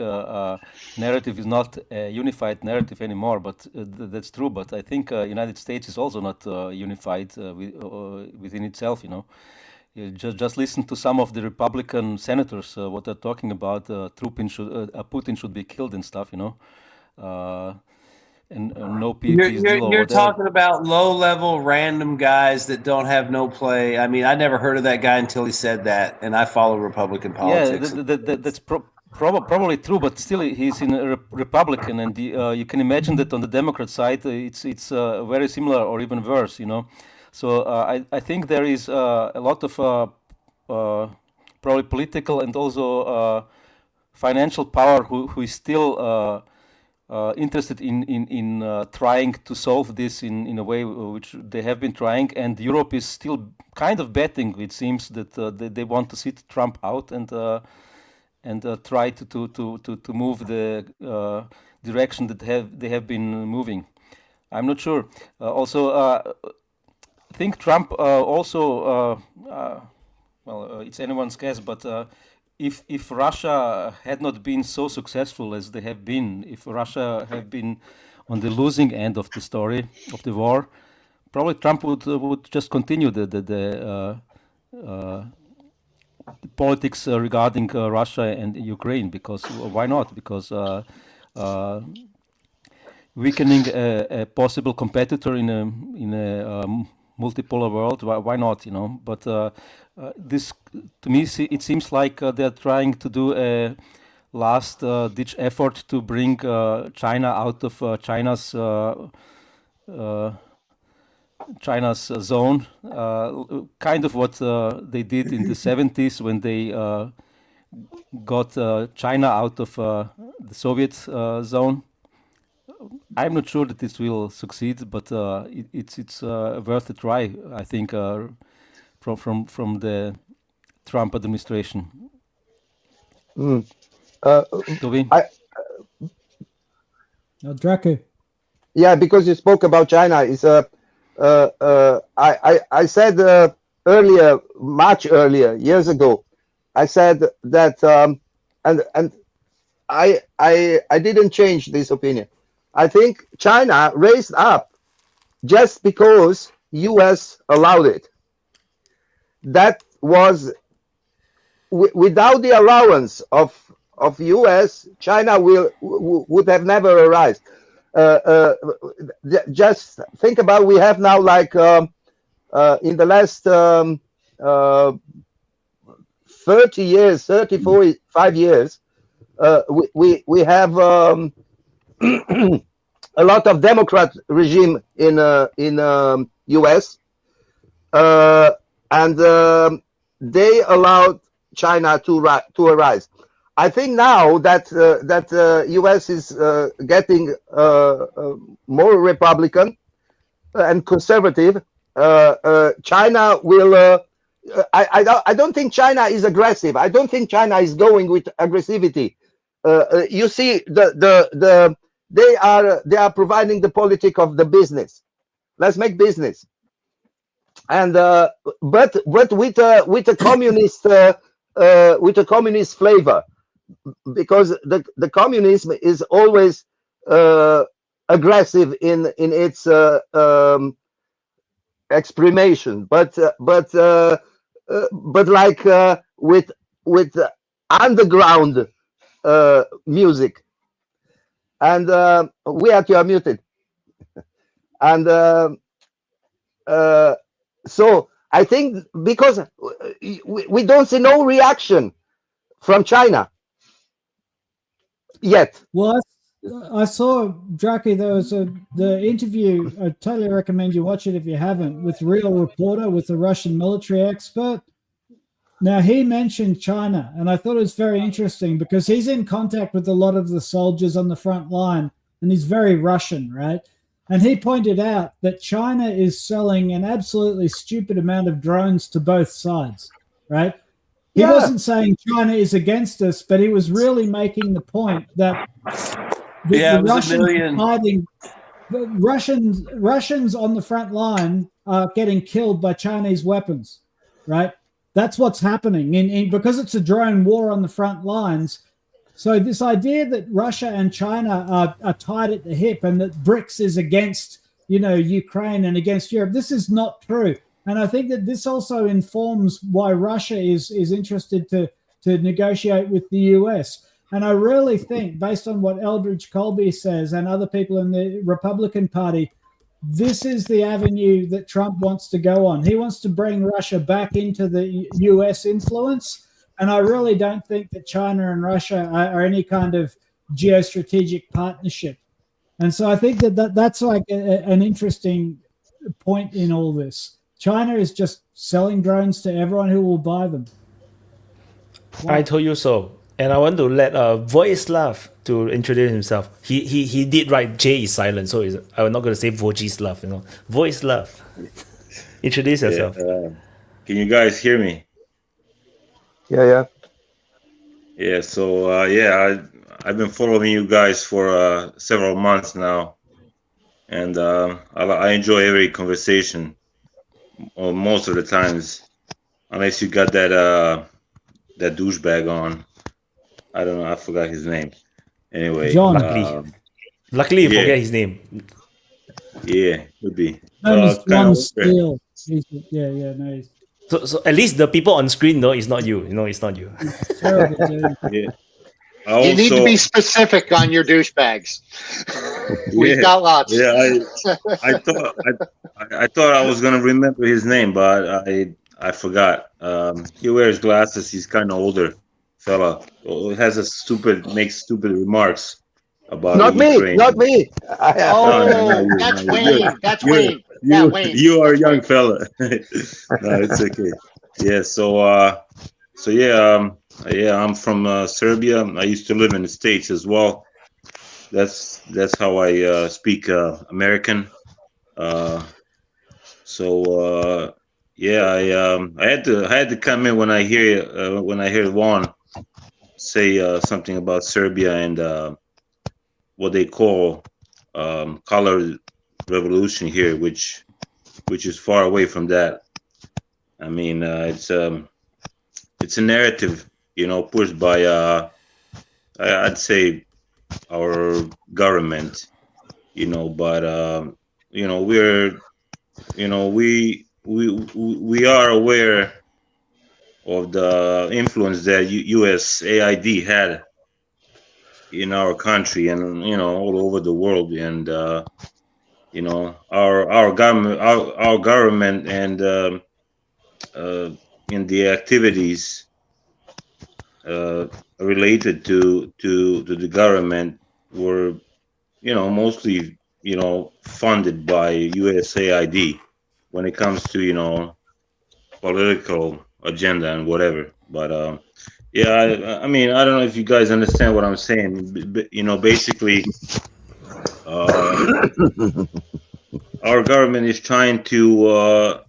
[SPEAKER 11] narrative is not a unified narrative anymore. But that's true. But I think United States is also not unified within itself. You know, you just listen to some of the Republican senators what they're talking about. Putin should be killed and stuff. You know. And no peace deal.
[SPEAKER 13] You're talking about low-level random guys that don't have no play. I mean, I never heard of that guy until he said that, and I follow Republican politics.
[SPEAKER 11] Yeah, that's probably true, but still, he's in a Republican, and you can imagine that on the Democrat side, it's very similar or even worse. You know, so I think there is a lot of probably political and also financial power who is still. Interested in trying to solve this in a way which they have been trying, and Europe is still kind of betting. It seems that they want to sit Trump out and try to move the direction that they have been moving. I'm not sure. Also, I think Trump also well, it's anyone's guess, but. If Russia had not been so successful as they have been, if Russia had been on the losing end of the story of the war, probably Trump would just continue the politics regarding Russia and Ukraine. Because why not? Because weakening a possible competitor in a multipolar world, why not? You know, but. This, to me, it seems like they're trying to do a last-ditch effort to bring China out of China's zone, kind of what they did in the 70s when they got China out of the Soviet zone. I'm not sure that this will succeed, but it's worth a try, I think. From the Trump administration.
[SPEAKER 18] Toby?
[SPEAKER 3] Draco.
[SPEAKER 18] Yeah, because you spoke about China. I said earlier, much earlier, years ago, I said that, and I didn't change this opinion. I think China raised up just because U.S. allowed it. That was without the allowance of U.S., China would have never arisen. Just think about, we have now like in the last 30 years, 35 years, we have a lot of Democrat regime in U.S. And they allowed China to arise. I think now that U.S. is getting more Republican and conservative, China will. I don't think China is aggressive. I don't think China is going with aggressivity. You see, they are providing the politic of the business. Let's make business. And but with a communist flavor, because the communism is always aggressive in its exprimation, but like with underground music. And we are muted. And so I think because we don't see no reaction from China yet.
[SPEAKER 3] Well, I saw, Draki, there was the interview, I totally recommend you watch it if you haven't, with Real Reporter, with the Russian military expert. Now, he mentioned China, and I thought it was very interesting because he's in contact with a lot of the soldiers on the front line, and he's very Russian, right? And he pointed out that China is selling an absolutely stupid amount of drones to both sides, right? He wasn't saying China is against us, but he was really making the point that the Russians on the front line are getting killed by Chinese weapons, right? That's what's happening because it's a drone war on the front lines. So this idea that Russia and China are tied at the hip and that BRICS is against, Ukraine and against Europe, this is not true. And I think that this also informs why Russia is interested to negotiate with the US. And I really think, based on what Eldridge Colby says and other people in the Republican Party, this is the avenue that Trump wants to go on. He wants to bring Russia back into the US influence. And I really don't think that China and Russia are any kind of geostrategic partnership. And so I think that's like an interesting point in all this. China is just selling drones to everyone who will buy them.
[SPEAKER 1] I told you so. And I want to let Vojislav to introduce himself. He did write J is silent, so I'm not going to say Vojislav, Vojislav. Introduce yourself.
[SPEAKER 20] Can you guys hear me?
[SPEAKER 18] Yeah.
[SPEAKER 20] Yeah, so I've been following you guys for several months now. And I enjoy every conversation, or most of the times, unless you got that douchebag on. I don't know. I forgot his name. Anyway,
[SPEAKER 3] John.
[SPEAKER 1] Luckily, you forget his name.
[SPEAKER 20] Yeah, could be.
[SPEAKER 3] John Steele. No.
[SPEAKER 1] So at least the people on screen know it's not you. It's not you.
[SPEAKER 20] Yeah.
[SPEAKER 14] You need to be specific on your douchebags. We've got lots.
[SPEAKER 20] Yeah, I thought I was gonna remember his name, but I forgot. He wears glasses. He's kind of older fella. Makes stupid remarks about Ukraine.
[SPEAKER 18] Not me.
[SPEAKER 14] That's Wayne. That's Wayne. Wayne.
[SPEAKER 20] You are a young fella. No, it's okay. Yeah. I'm from Serbia. I used to live in the States as well. That's how I speak American. I had to come in when I hear Juan say something about Serbia and what they call color revolution here, which is far away from that. I mean, it's a narrative, pushed by I'd say our government, but we are aware of the influence that USAID had in our country and all over the world, and our government and in the activities related to the government were mostly funded by USAID when it comes to political agenda and whatever. But I mean, I don't know if you guys understand what I'm saying. Basically our government is trying to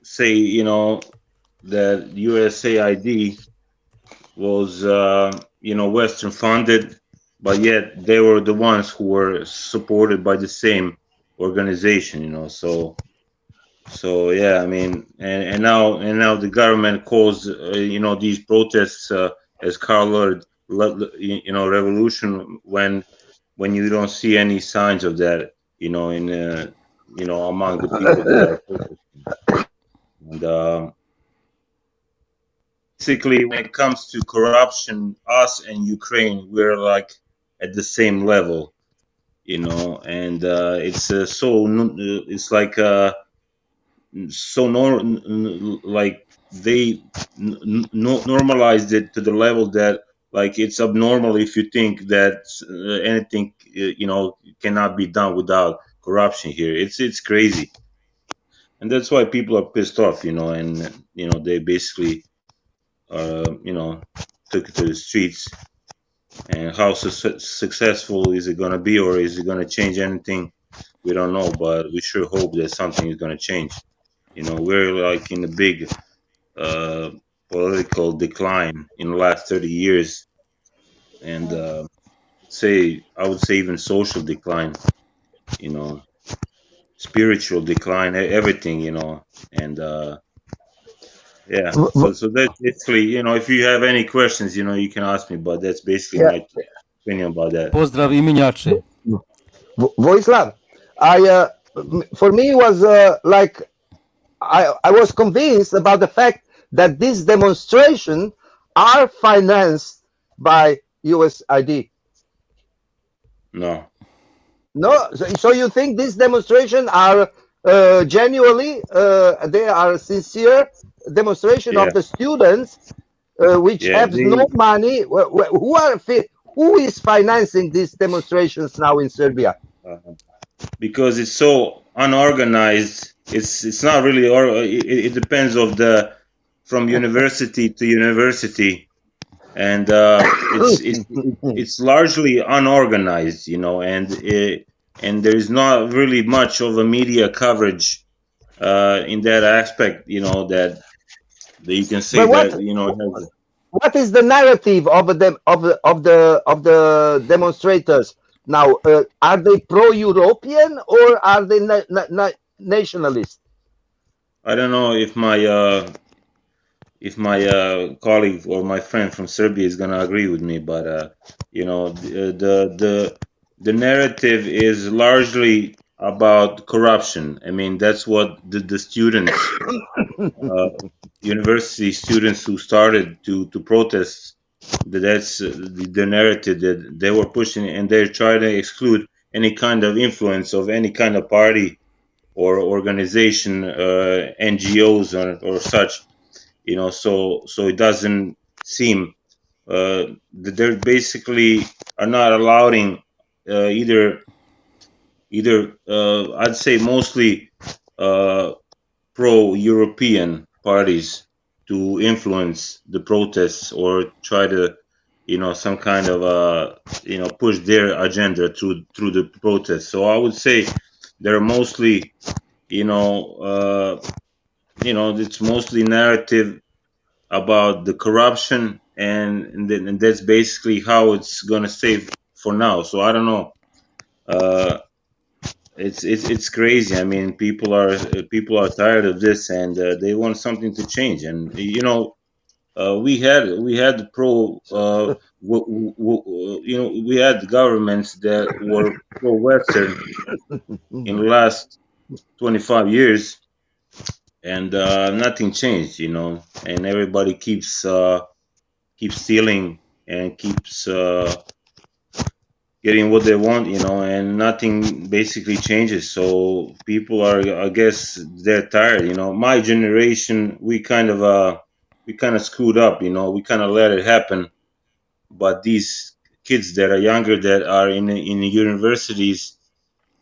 [SPEAKER 20] say that USAID was Western funded, but yet they were the ones who were supported by the same organization, so yeah, I mean, and now the government calls these protests as colored revolution when you don't see any signs of that in among the people that are protesting. And basically, when it comes to corruption, us and Ukraine, we're like at the same level, and it's it's like like they normalized it to the level that like it's abnormal if you think that anything cannot be done without corruption here. It's crazy, and that's why people are pissed off, and they basically took it to the streets. And how successful is it going to be, or is it going to change anything? We don't know, but we sure hope that something is going to change. We're like in a big political decline in the last 30 years, and I would say even social decline. spiritual decline, everything, you know, and yeah. So that's basically, you know, if you have any questions, you know, you can ask me, but that's basically
[SPEAKER 18] Yeah.
[SPEAKER 20] my opinion about that.
[SPEAKER 11] Pozdrav imenjače.
[SPEAKER 18] Vojislav, for me it was like I was convinced about the fact that these demonstrations are financed by USAID.
[SPEAKER 20] No.
[SPEAKER 18] No, so you think these demonstrations are genuinely they are sincere demonstration of the students which
[SPEAKER 20] Yeah,
[SPEAKER 18] have no money. Who is financing these demonstrations now in Serbia?
[SPEAKER 20] Because it's so unorganized. It's not really, or it depends of the from university to university, and it's largely unorganized, you know, and there is not really much of a media coverage in that aspect, you know, that you can say that, you know, it has.
[SPEAKER 18] What is the narrative of the demonstrators now? Are they pro-European or are they nationalist?
[SPEAKER 20] I don't know if my colleague or my friend from Serbia is gonna agree with me, but you know, the narrative is largely about corruption. I mean, that's what the students, university students who started to protest, that's the narrative that they were pushing, and they're trying to exclude any kind of influence of any kind of party or organization, NGOs or such, you know. So it doesn't seem that they're basically are not allowing either I'd say mostly pro-European parties to influence the protests or try to, you know, some kind of you know, push their agenda through the protests. So I would say they're mostly, you know, it's mostly narrative about the corruption, and that's basically how it's gonna stay for now. So I don't know. It's crazy. I mean, people are tired of this, and they want something to change. And you know, we had pro, you know, we had governments that were pro-Western in the last 25 years, and nothing changed, you know, and everybody keeps stealing and keeps getting what they want, you know, and nothing basically changes. So people are, I guess, they're tired, you know. My generation, we kind of screwed up, you know. We kind of let it happen, but these kids that are younger, that are in the universities,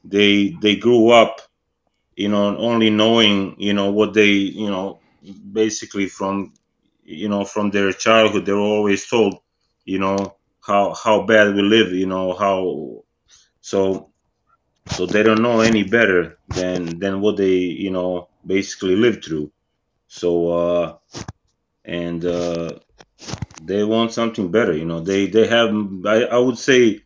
[SPEAKER 20] they grew up, you know, only knowing, you know, what they, you know, basically from, you know, from their childhood, they were always told, you know, how bad we live, you know, how, so they don't know any better than what they, you know, basically lived through. So and they want something better, you know. They have, I would say,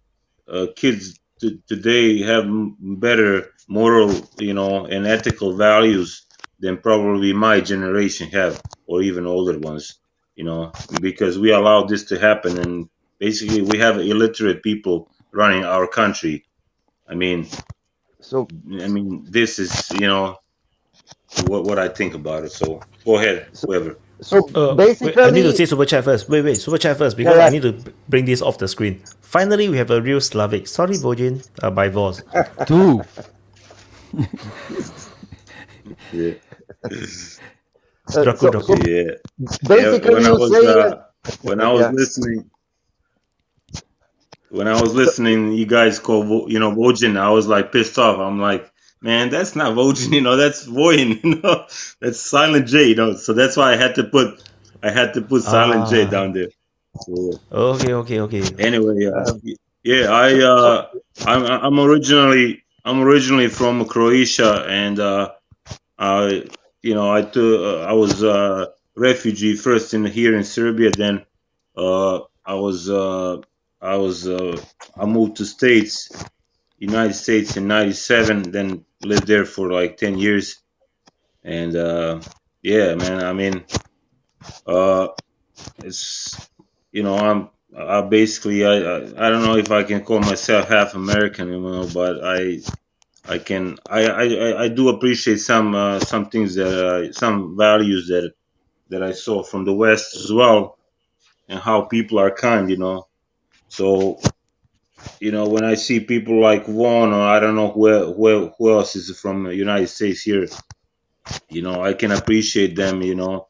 [SPEAKER 20] kids today have better moral, you know, and ethical values than probably my generation have, or even older ones, you know, because we allowed this to happen, and basically we have illiterate people running our country. I mean, this is, you know, what I think about it. So go ahead, whoever.
[SPEAKER 18] So basically,
[SPEAKER 1] I need to say super chat first. Wait, super chat first, because I need to bring this off the screen. Finally, we have a real Slavic. Sorry, Vojin, by Voz.
[SPEAKER 11] Two.
[SPEAKER 20] Yeah.
[SPEAKER 18] Basically,
[SPEAKER 20] when I was listening, you guys call, you know, Vojin, I was like pissed off. I'm like, man, that's not Vojin, you know, that's Voyin, you know, that's Silent J, you know. So that's why I had to put Silent J down there. So,
[SPEAKER 1] Okay.
[SPEAKER 20] Anyway, yeah, I'm originally from Croatia, and you know, I was a refugee first here in Serbia. Then I moved to States, United States in '97, then lived there for like 10 years. And yeah, man, I mean, it's, you know, I basically, I don't know if I can call myself half American, you know, but I do appreciate some things that some values that I saw from the West as well, and how people are kind, you know. So, you know, when I see people like Vaughn, or I don't know who else is from the United States here, you know, I can appreciate them, you know.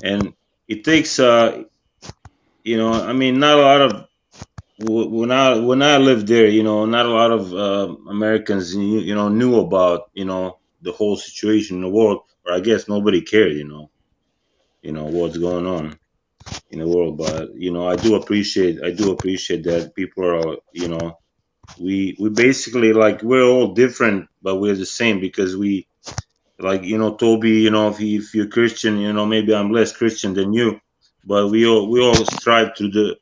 [SPEAKER 20] And it takes you know, I mean, not a lot of, when I lived there, you know, not a lot of Americans, you know, knew about, you know, the whole situation in the world, or I guess nobody cared, you know, what's going on in the world. But, you know, I do appreciate that people are, you know, we basically, like, we're all different, but we're the same, because we, like, you know, Toby, you know, if you're Christian, you know, maybe I'm less Christian than you, but we all strive to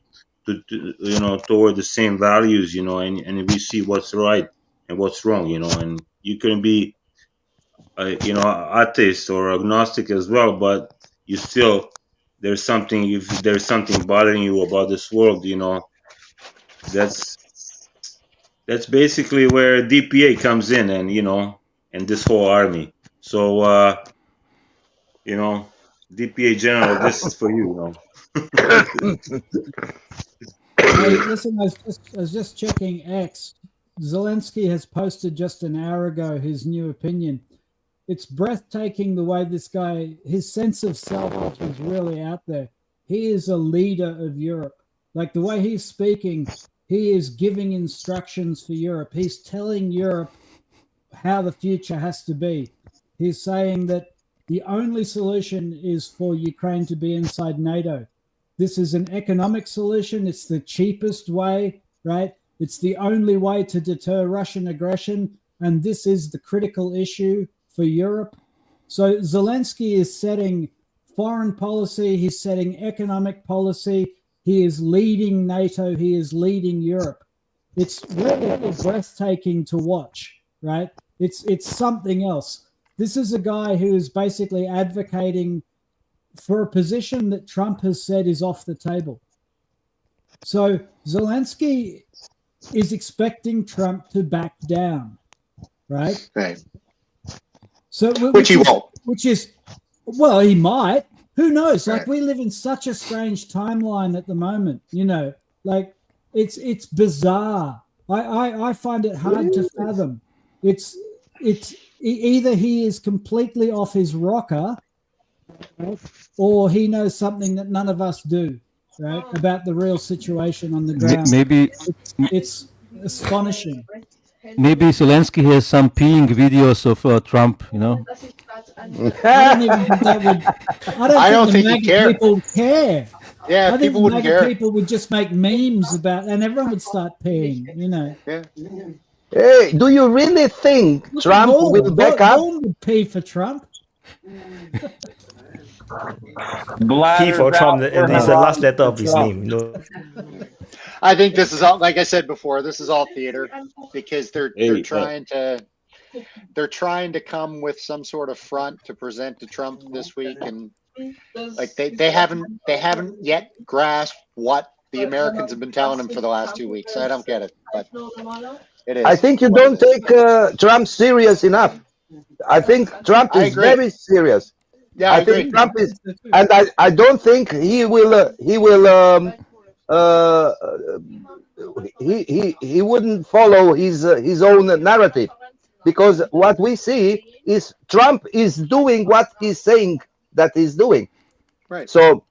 [SPEAKER 20] you know, toward the same values, you know, and we see what's right and what's wrong, you know. And you can be you know, atheist or agnostic as well, but you still, there's something, if there's something bothering you about this world, you know, that's basically where DPA comes in, and, you know, and this whole army. So you know, DPA General, this is for you, you know.
[SPEAKER 3] Hey, listen, I was just checking X. Zelenskyy has posted just an hour ago his new opinion. It's breathtaking the way this guy, his sense of self is really out there. He is a leader of Europe. Like, the way he's speaking, he is giving instructions for Europe. He's telling Europe how the future has to be. He's saying that the only solution is for Ukraine to be inside NATO. This is an economic solution. It's the cheapest way, right? It's the only way to deter Russian aggression. And this is the critical issue for Europe. So Zelenskyy is setting foreign policy. He's setting economic policy. He is leading NATO. He is leading Europe. It's really breathtaking to watch, right? It's something else. This is a guy who is basically advocating for a position that Trump has said is off the table. So Zelenskyy is expecting Trump to back down, right?
[SPEAKER 14] Right.
[SPEAKER 3] So
[SPEAKER 14] Which he won't.
[SPEAKER 3] Which is, well, he might. Who knows? Like, we live in such a strange timeline at the moment, you know, like it's bizarre. I find it hard to fathom. It's either he is completely off his rocker, right, or he knows something that none of us do, right, about the real situation on the ground.
[SPEAKER 11] Maybe
[SPEAKER 3] it's astonishing.
[SPEAKER 11] Maybe Zelenskyy has some peeing videos of Trump, you know.
[SPEAKER 3] I don't even think that would. I don't think the MAGA people care.
[SPEAKER 14] Yeah,
[SPEAKER 3] I think
[SPEAKER 14] people wouldn't
[SPEAKER 3] MAGA
[SPEAKER 14] care.
[SPEAKER 3] people would just make memes about, and everyone would start peeing, you know.
[SPEAKER 14] Yeah.
[SPEAKER 18] Hey, do you really think Trump will back up?
[SPEAKER 3] Vaughan would pee for Trump.
[SPEAKER 1] P for Trump, and it's the last letter of his name. You know.
[SPEAKER 14] I think this is all, like I said before, this is all theater, because they're trying to come with some sort of front to present to Trump this week, and like they haven't yet grasped what the Americans have been telling them for the last 2 weeks. I don't get it, but it is.
[SPEAKER 18] I think you don't take Trump serious enough. I think Trump is very serious.
[SPEAKER 14] Yeah,
[SPEAKER 18] I think Trump is, and I don't think he will he wouldn't follow his own narrative, because what we see is Trump is doing what he's saying that he's doing.
[SPEAKER 14] Right.
[SPEAKER 18] So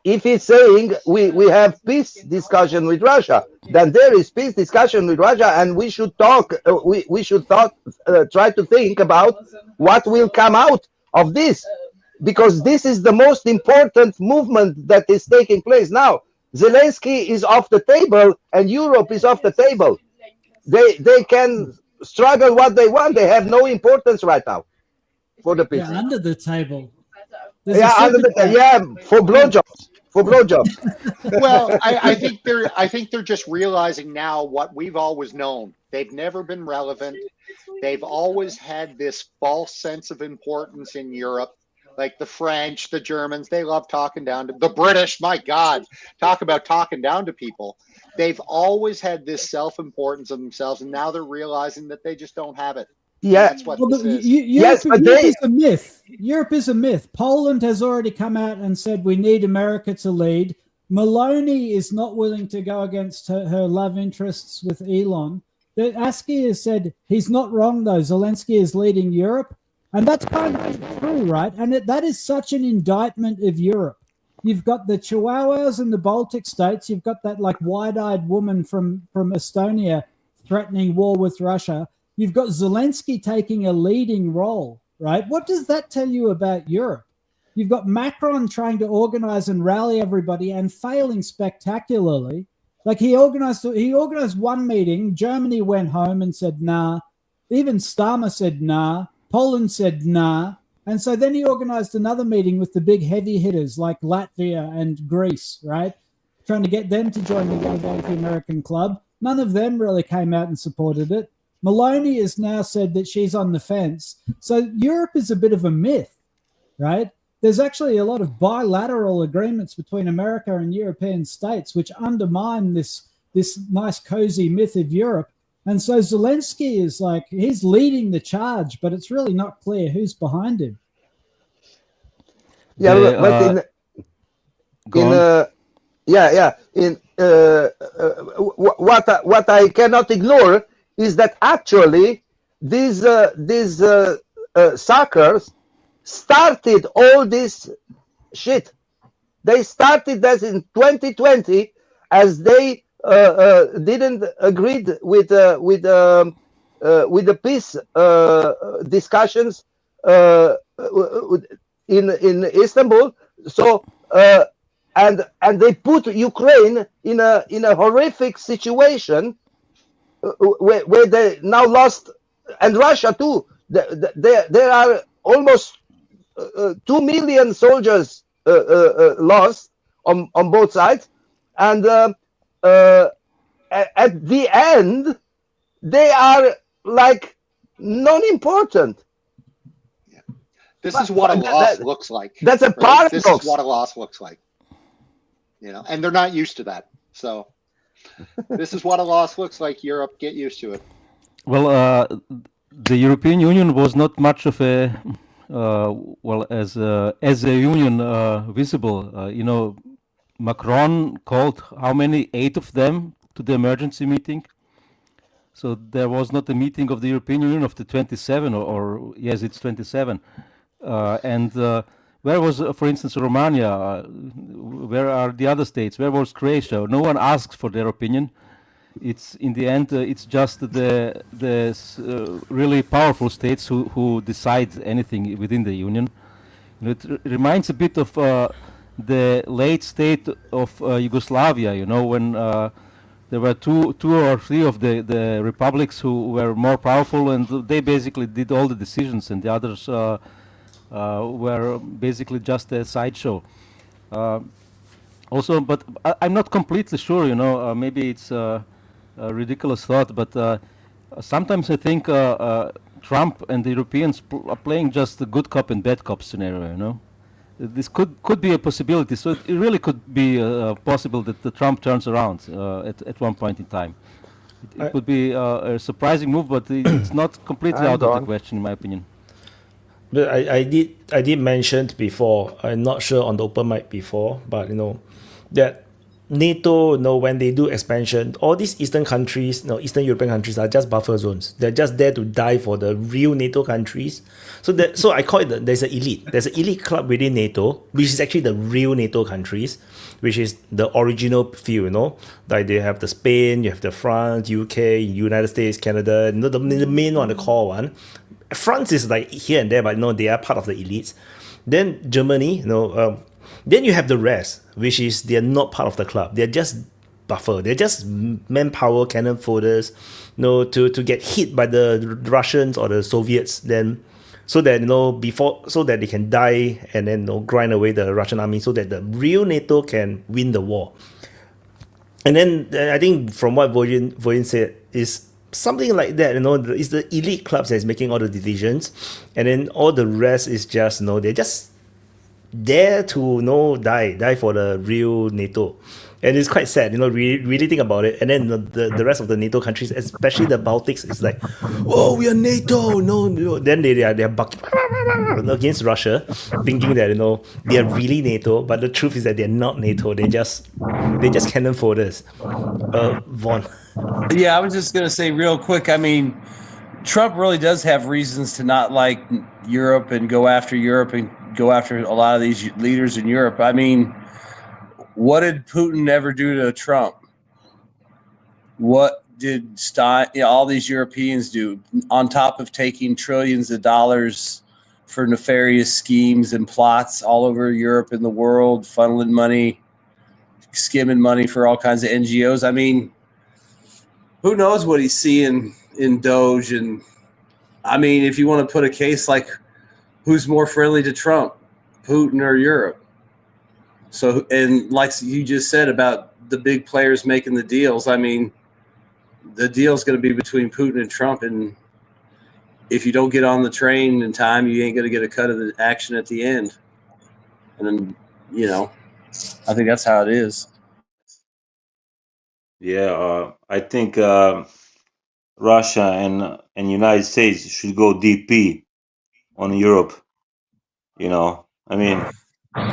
[SPEAKER 18] if he's saying we have peace discussion with Russia, then there is peace discussion with Russia, and we should talk. We should try to think about what will come out of this, because this is the most important movement that is taking place now. Zelenskyy is off the table, and Europe is off the table. They can struggle what they want. They have no importance right now for the people.
[SPEAKER 3] Yeah, under the table.
[SPEAKER 18] For blowjobs. for blowjobs.
[SPEAKER 14] Well, I think they're just realizing now what we've always known. They've never been relevant. They've always had this false sense of importance in Europe. Like the French, the Germans, they love talking down to the British. My God, talk about talking down to people. They've always had this self-importance of themselves, and now they're realizing that they just don't have it.
[SPEAKER 18] Yeah,
[SPEAKER 14] that's what
[SPEAKER 3] Well,
[SPEAKER 14] this
[SPEAKER 3] but
[SPEAKER 14] is.
[SPEAKER 3] Europe, Europe is a myth. Europe is a myth. Poland has already come out and said we need America to lead. Maloney is not willing to go against her love interests with Elon. Askey has said he's not wrong, though. Zelenskyy is leading Europe. And that's kind of true, right? And that is such an indictment of Europe. You've got the Chihuahuas in the Baltic states. You've got that like wide-eyed woman from Estonia threatening war with Russia. You've got Zelenskyy taking a leading role, right? What does that tell you about Europe? You've got Macron trying to organize and rally everybody and failing spectacularly. Like he organized one meeting. Germany went home and said, nah. Even Starmer said, nah. Poland said, nah. And so then he organized another meeting with the big heavy hitters like Latvia and Greece, right? Trying to get them to join the anti-American club. None of them really came out and supported it. Maloney has now said that she's on the fence. So Europe is a bit of a myth, right? There's actually a lot of bilateral agreements between America and European states which undermine this nice cozy myth of Europe. And so Zelenskyy is like, he's leading the charge, but it's really not clear who's behind him.
[SPEAKER 18] Yeah, but what I cannot ignore is that actually these suckers started all this shit. They started that in 2020 as they didn't agree with the peace discussions in Istanbul. So and they put Ukraine in a horrific situation where they now lost, and Russia too. There are almost 2 million soldiers lost on both sides, and at the end, they are like non-important.
[SPEAKER 14] This is what a loss looks like.
[SPEAKER 18] That's a paradox.
[SPEAKER 14] This is what a loss looks like. And they're not used to that. So this is what a loss looks like. Europe, get used to it.
[SPEAKER 11] Well, the European Union was not much of a as a union visible. Macron called how many? 8 of them to the emergency meeting. So there was not a meeting of the European Union of the 27, or yes, it's 27. And where was, for instance, Romania? Where are the other states? Where was Croatia? No one asks for their opinion. It's in the end, it's just the really powerful states who decide anything within the union. It reminds a bit of the late state of Yugoslavia. When there were two or three of the republics who were more powerful, and they basically did all the decisions, and the others were basically just a sideshow. Also, but I'm not completely sure. Maybe it's a ridiculous thought, but sometimes I think Trump and the Europeans are playing just the good cop and bad cop scenario. This could be a possibility. So it really could be possible that the Trump turns around at one point in time. It could be a surprising move, but it's not completely out of the question, in my opinion.
[SPEAKER 1] But I did mention before. I'm not sure on the open mic before, but that NATO, when they do expansion, all these Eastern countries, Eastern European countries are just buffer zones. They're just there to die for the real NATO countries. So I call it there's an elite. There's an elite club within NATO, which is actually the real NATO countries, which is the original few. Like they have the Spain, you have the France, UK, United States, Canada. The main one, the core one. France is like here and there, but they are part of the elites. Then Germany, then you have the rest, which is they're not part of the club. They're just buffer. They're just manpower, cannon folders, to get hit by the Russians or the Soviets. Then so that so that they can die and then grind away the Russian army, so that the real NATO can win the war. And then I think from what Voyin said is something like that. It's the elite clubs that's making all the decisions, and then all the rest is just they're just there to die for the real NATO. And it's quite sad, really think about it. And then the rest of the NATO countries, especially the Baltics, is like, oh, we are NATO. No. Then they're bucking against Russia, thinking that they are really NATO. But the truth is that they're not NATO. They're just cannon foders. Vaughn.
[SPEAKER 13] Yeah, I was just gonna say real quick. I mean, Trump really does have reasons to not like Europe and go after a lot of these leaders in Europe. I mean, what did Putin ever do to Trump? What did all these Europeans do on top of taking trillions of dollars for nefarious schemes and plots all over Europe and the world, funneling money, skimming money for all kinds of NGOs? I mean, who knows what he's seeing in Doge? And I mean, if you want to put a case like who's more friendly to Trump, Putin or Europe? So, and like you just said about the big players making the deals, I mean, the deal's going to be between Putin and Trump. And if you don't get on the train in time, you ain't going to get a cut of the action at the end. And then, I think that's how it is.
[SPEAKER 20] Yeah, I think Russia and United States should go DP on Europe. I mean,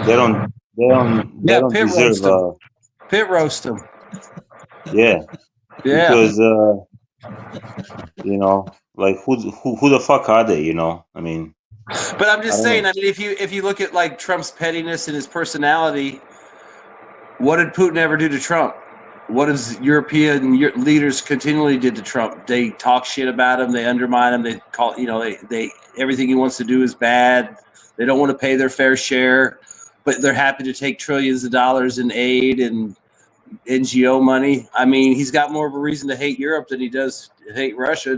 [SPEAKER 20] they don't deserve
[SPEAKER 13] pit roast them.
[SPEAKER 20] Yeah. Because like who the fuck are they? I mean.
[SPEAKER 13] But I'm just saying. I mean, if you look at like Trump's pettiness and his personality, what did Putin ever do to Trump? What does European leaders continually did to Trump? They talk shit about him. They undermine him. They call they everything he wants to do is bad. They don't want to pay their fair share, but they're happy to take trillions of dollars in aid and NGO money. I mean, he's got more of a reason to hate Europe than he does to hate Russia.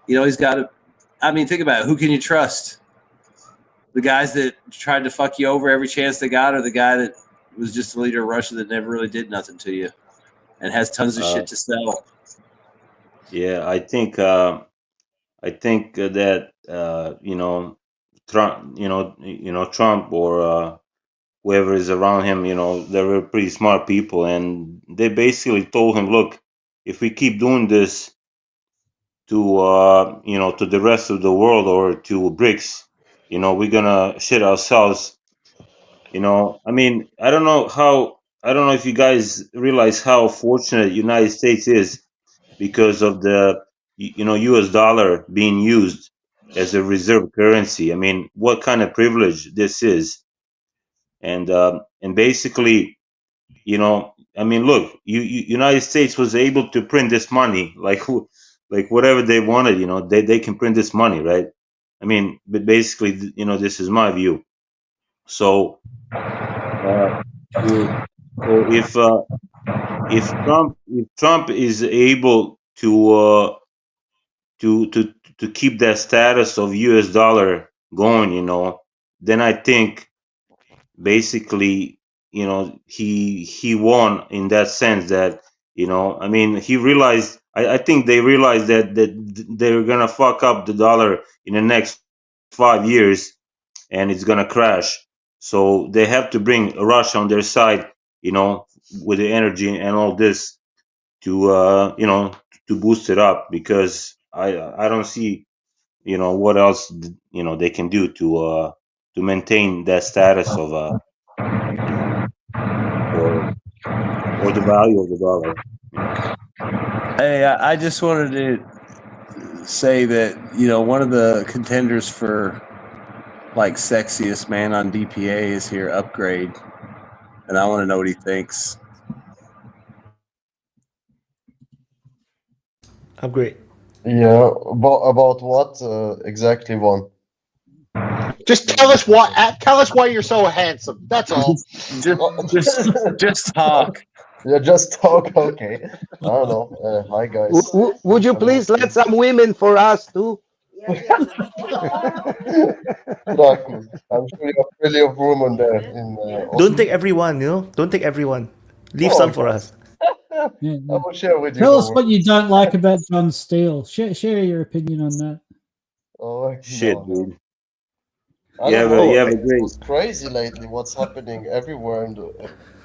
[SPEAKER 13] He's got to. I mean, think about it. Who can you trust? The guys that tried to fuck you over every chance they got, or the guy that was just the leader of Russia that never really did nothing to you and has tons of shit to sell?
[SPEAKER 20] Yeah, I think that Trump, Trump or whoever is around him, they were pretty smart people, and they basically told him, look, if we keep doing this to to the rest of the world or to BRICS, we're gonna shit ourselves. I mean, I don't know if you guys realize how fortunate United States is because of the US dollar being used as a reserve currency. I mean, what kind of privilege this is. And basically, I mean, look, United States was able to print this money like whatever they wanted, they can print this money, right? I mean, but basically, this is my view. So if Trump is able to keep that status of US dollar going, then I think basically, he won in that sense that, I mean, he realized, I think they realized that they're gonna fuck up the dollar in the next 5 years and it's gonna crash. So they have to bring Russia on their side, with the energy and all this to boost it up, because I don't see, what else, they can do to maintain that status of or the value of the dollar.
[SPEAKER 13] Hey, I just wanted to say that, one of the contenders for like sexiest man on DPA is here, Upgrade, and I want to know what he thinks.
[SPEAKER 1] Upgrade.
[SPEAKER 21] Yeah, about what exactly, one?
[SPEAKER 14] Just tell us why you're so handsome. That's all.
[SPEAKER 13] just talk.
[SPEAKER 21] Yeah, just talk. Okay. I don't know. Hi guys.
[SPEAKER 18] Would you please let some women for us too?
[SPEAKER 21] Exactly. I'm sure you have plenty of room on there.
[SPEAKER 1] Don't take everyone, Don't take everyone. Leave some for us.
[SPEAKER 21] I will share with you.
[SPEAKER 3] Tell
[SPEAKER 21] don't
[SPEAKER 3] us
[SPEAKER 21] worry.
[SPEAKER 3] what you don't like about John Steele. Share your opinion on that.
[SPEAKER 21] Oh,
[SPEAKER 20] Shit,
[SPEAKER 21] no.
[SPEAKER 20] dude.
[SPEAKER 21] I
[SPEAKER 20] You
[SPEAKER 21] don't
[SPEAKER 20] have
[SPEAKER 21] know.
[SPEAKER 20] a
[SPEAKER 21] It
[SPEAKER 20] great.
[SPEAKER 21] was crazy lately. What's happening everywhere? And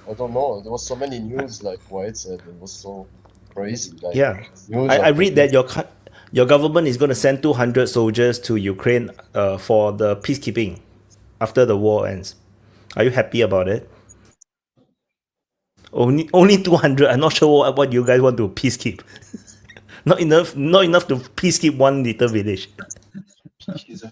[SPEAKER 21] I don't know. There was so many news, like White said. It was so crazy. Like
[SPEAKER 1] Yeah,
[SPEAKER 21] news
[SPEAKER 1] I
[SPEAKER 21] after
[SPEAKER 1] read that your government is going to send 200 soldiers to Ukraine for the peacekeeping after the war ends. Are you happy about it? Only 200. I'm not sure what you guys want to peacekeep. Not enough to peacekeep one little village.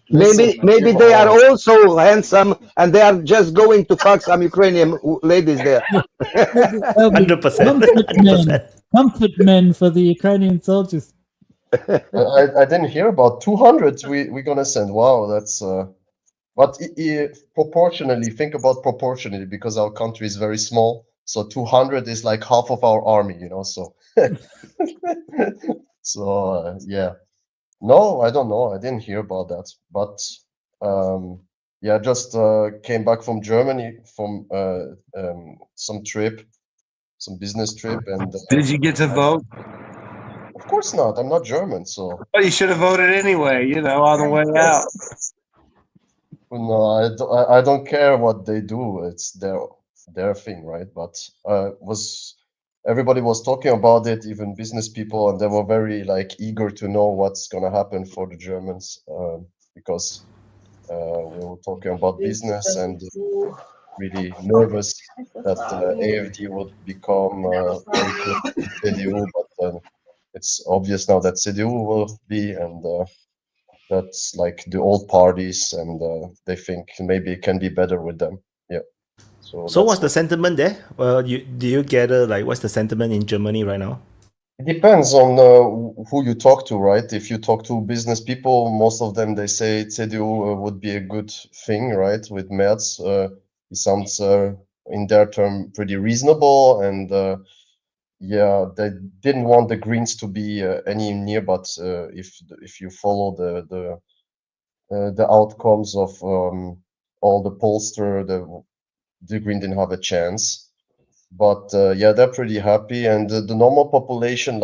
[SPEAKER 18] Maybe they are also handsome and they are just going to fuck some Ukrainian ladies there.
[SPEAKER 1] 100%.
[SPEAKER 3] Comfort men for the Ukrainian soldiers.
[SPEAKER 21] I didn't hear about 200. We're gonna send. Wow, that's. But proportionally, think about proportionally, because our country is very small. So 200 is like half of our army, So, yeah. No, I don't know. I didn't hear about that. But yeah, just came back from Germany from some trip, some business trip, and
[SPEAKER 13] Did you get to vote?
[SPEAKER 21] of course not. I'm not German, so.
[SPEAKER 13] Well, you should have voted anyway. On the way out.
[SPEAKER 21] No, I don't care what they do. It's their thing, right? But everybody was talking about it, even business people, and they were very eager to know what's gonna happen for the Germans, because we were talking about business and really nervous that AFD would become very close to CDU, but it's obvious now that CDU will be, and that's like the old parties, and they think maybe it can be better with them. Yeah.
[SPEAKER 1] So what's the sentiment there? Well, do you gather what's the sentiment in Germany right now?
[SPEAKER 21] It depends on who you talk to, right? If you talk to business people, most of them, they say CDU would be a good thing, right? With Merz, he sounds in their term pretty reasonable, and yeah, they didn't want the Greens to be any near, but if you follow the outcomes of all the pollster, the Green didn't have a chance. But yeah, they're pretty happy, and the normal population,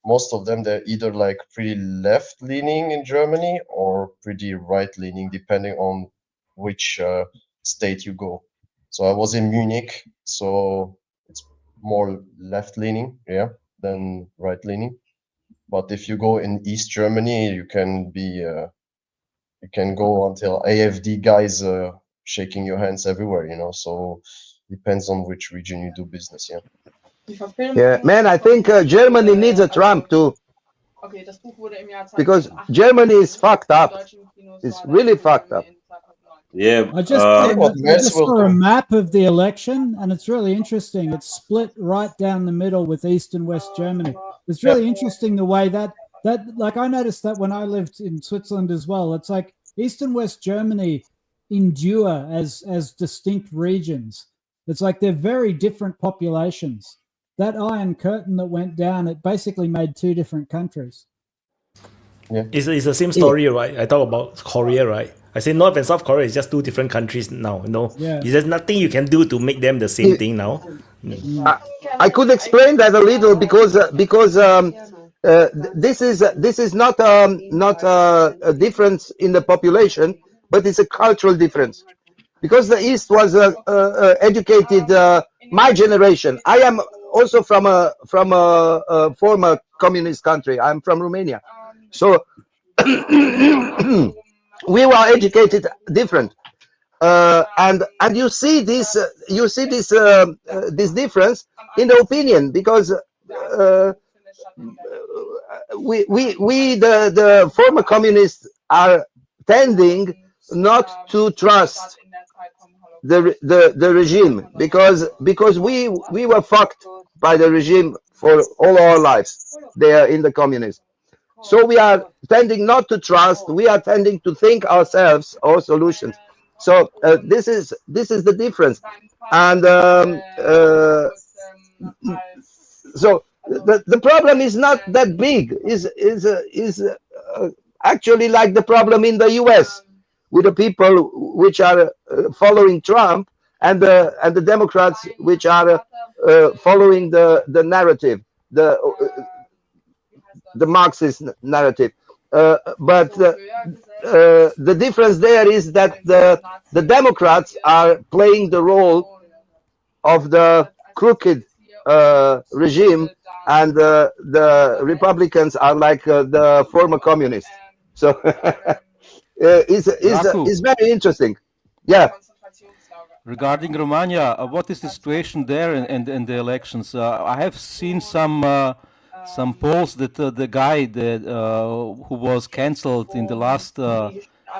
[SPEAKER 21] most of them, they're either pretty left leaning in Germany or pretty right leaning, depending on which state you go. So I was in Munich, so it's more left leaning, yeah, than right leaning. But if you go in East Germany, you can be you can go until AFD guys shaking your hands everywhere, So depends on which region you do business, yeah.
[SPEAKER 18] Yeah, man, I think Germany needs a Trump too. Because Germany is fucked up. It's really fucked up.
[SPEAKER 20] Yeah.
[SPEAKER 3] I just saw a map of the election, and it's really interesting. It's split right down the middle with East and West Germany. It's really interesting the way that I noticed that when I lived in Switzerland as well. It's like East and West Germany endure as distinct regions. It's like they're very different populations. That Iron Curtain that went down, it basically made two different countries.
[SPEAKER 21] Yeah.
[SPEAKER 1] It's the same story, right? I talk about Korea, right? I say North and South Korea is just two different countries now.
[SPEAKER 3] Yeah.
[SPEAKER 1] There's nothing you can do to make them the same thing now.
[SPEAKER 18] I could explain that a little because this is not a difference in the population, but it's a cultural difference. Because the East was educated, my generation. I am also from a former communist country. I'm from Romania, so we were educated different. And you see this this difference in the opinion, because we the former communists are tending not to trust the regime, because we were fucked by the regime for all our lives there in the communism. So we are tending not to trust. We are tending to think ourselves our solutions. So this is the difference, and so the problem is not that big. actually like the problem in the US with the people which are following Trump and the Democrats which are following the narrative, the Marxist narrative. But the difference there is that the Democrats are playing the role of the crooked regime, and the Republicans are like the former communists. So it's very interesting. Yeah.
[SPEAKER 11] Regarding Romania, what is the situation there in the elections? I have seen some polls that the guy that who was cancelled in the last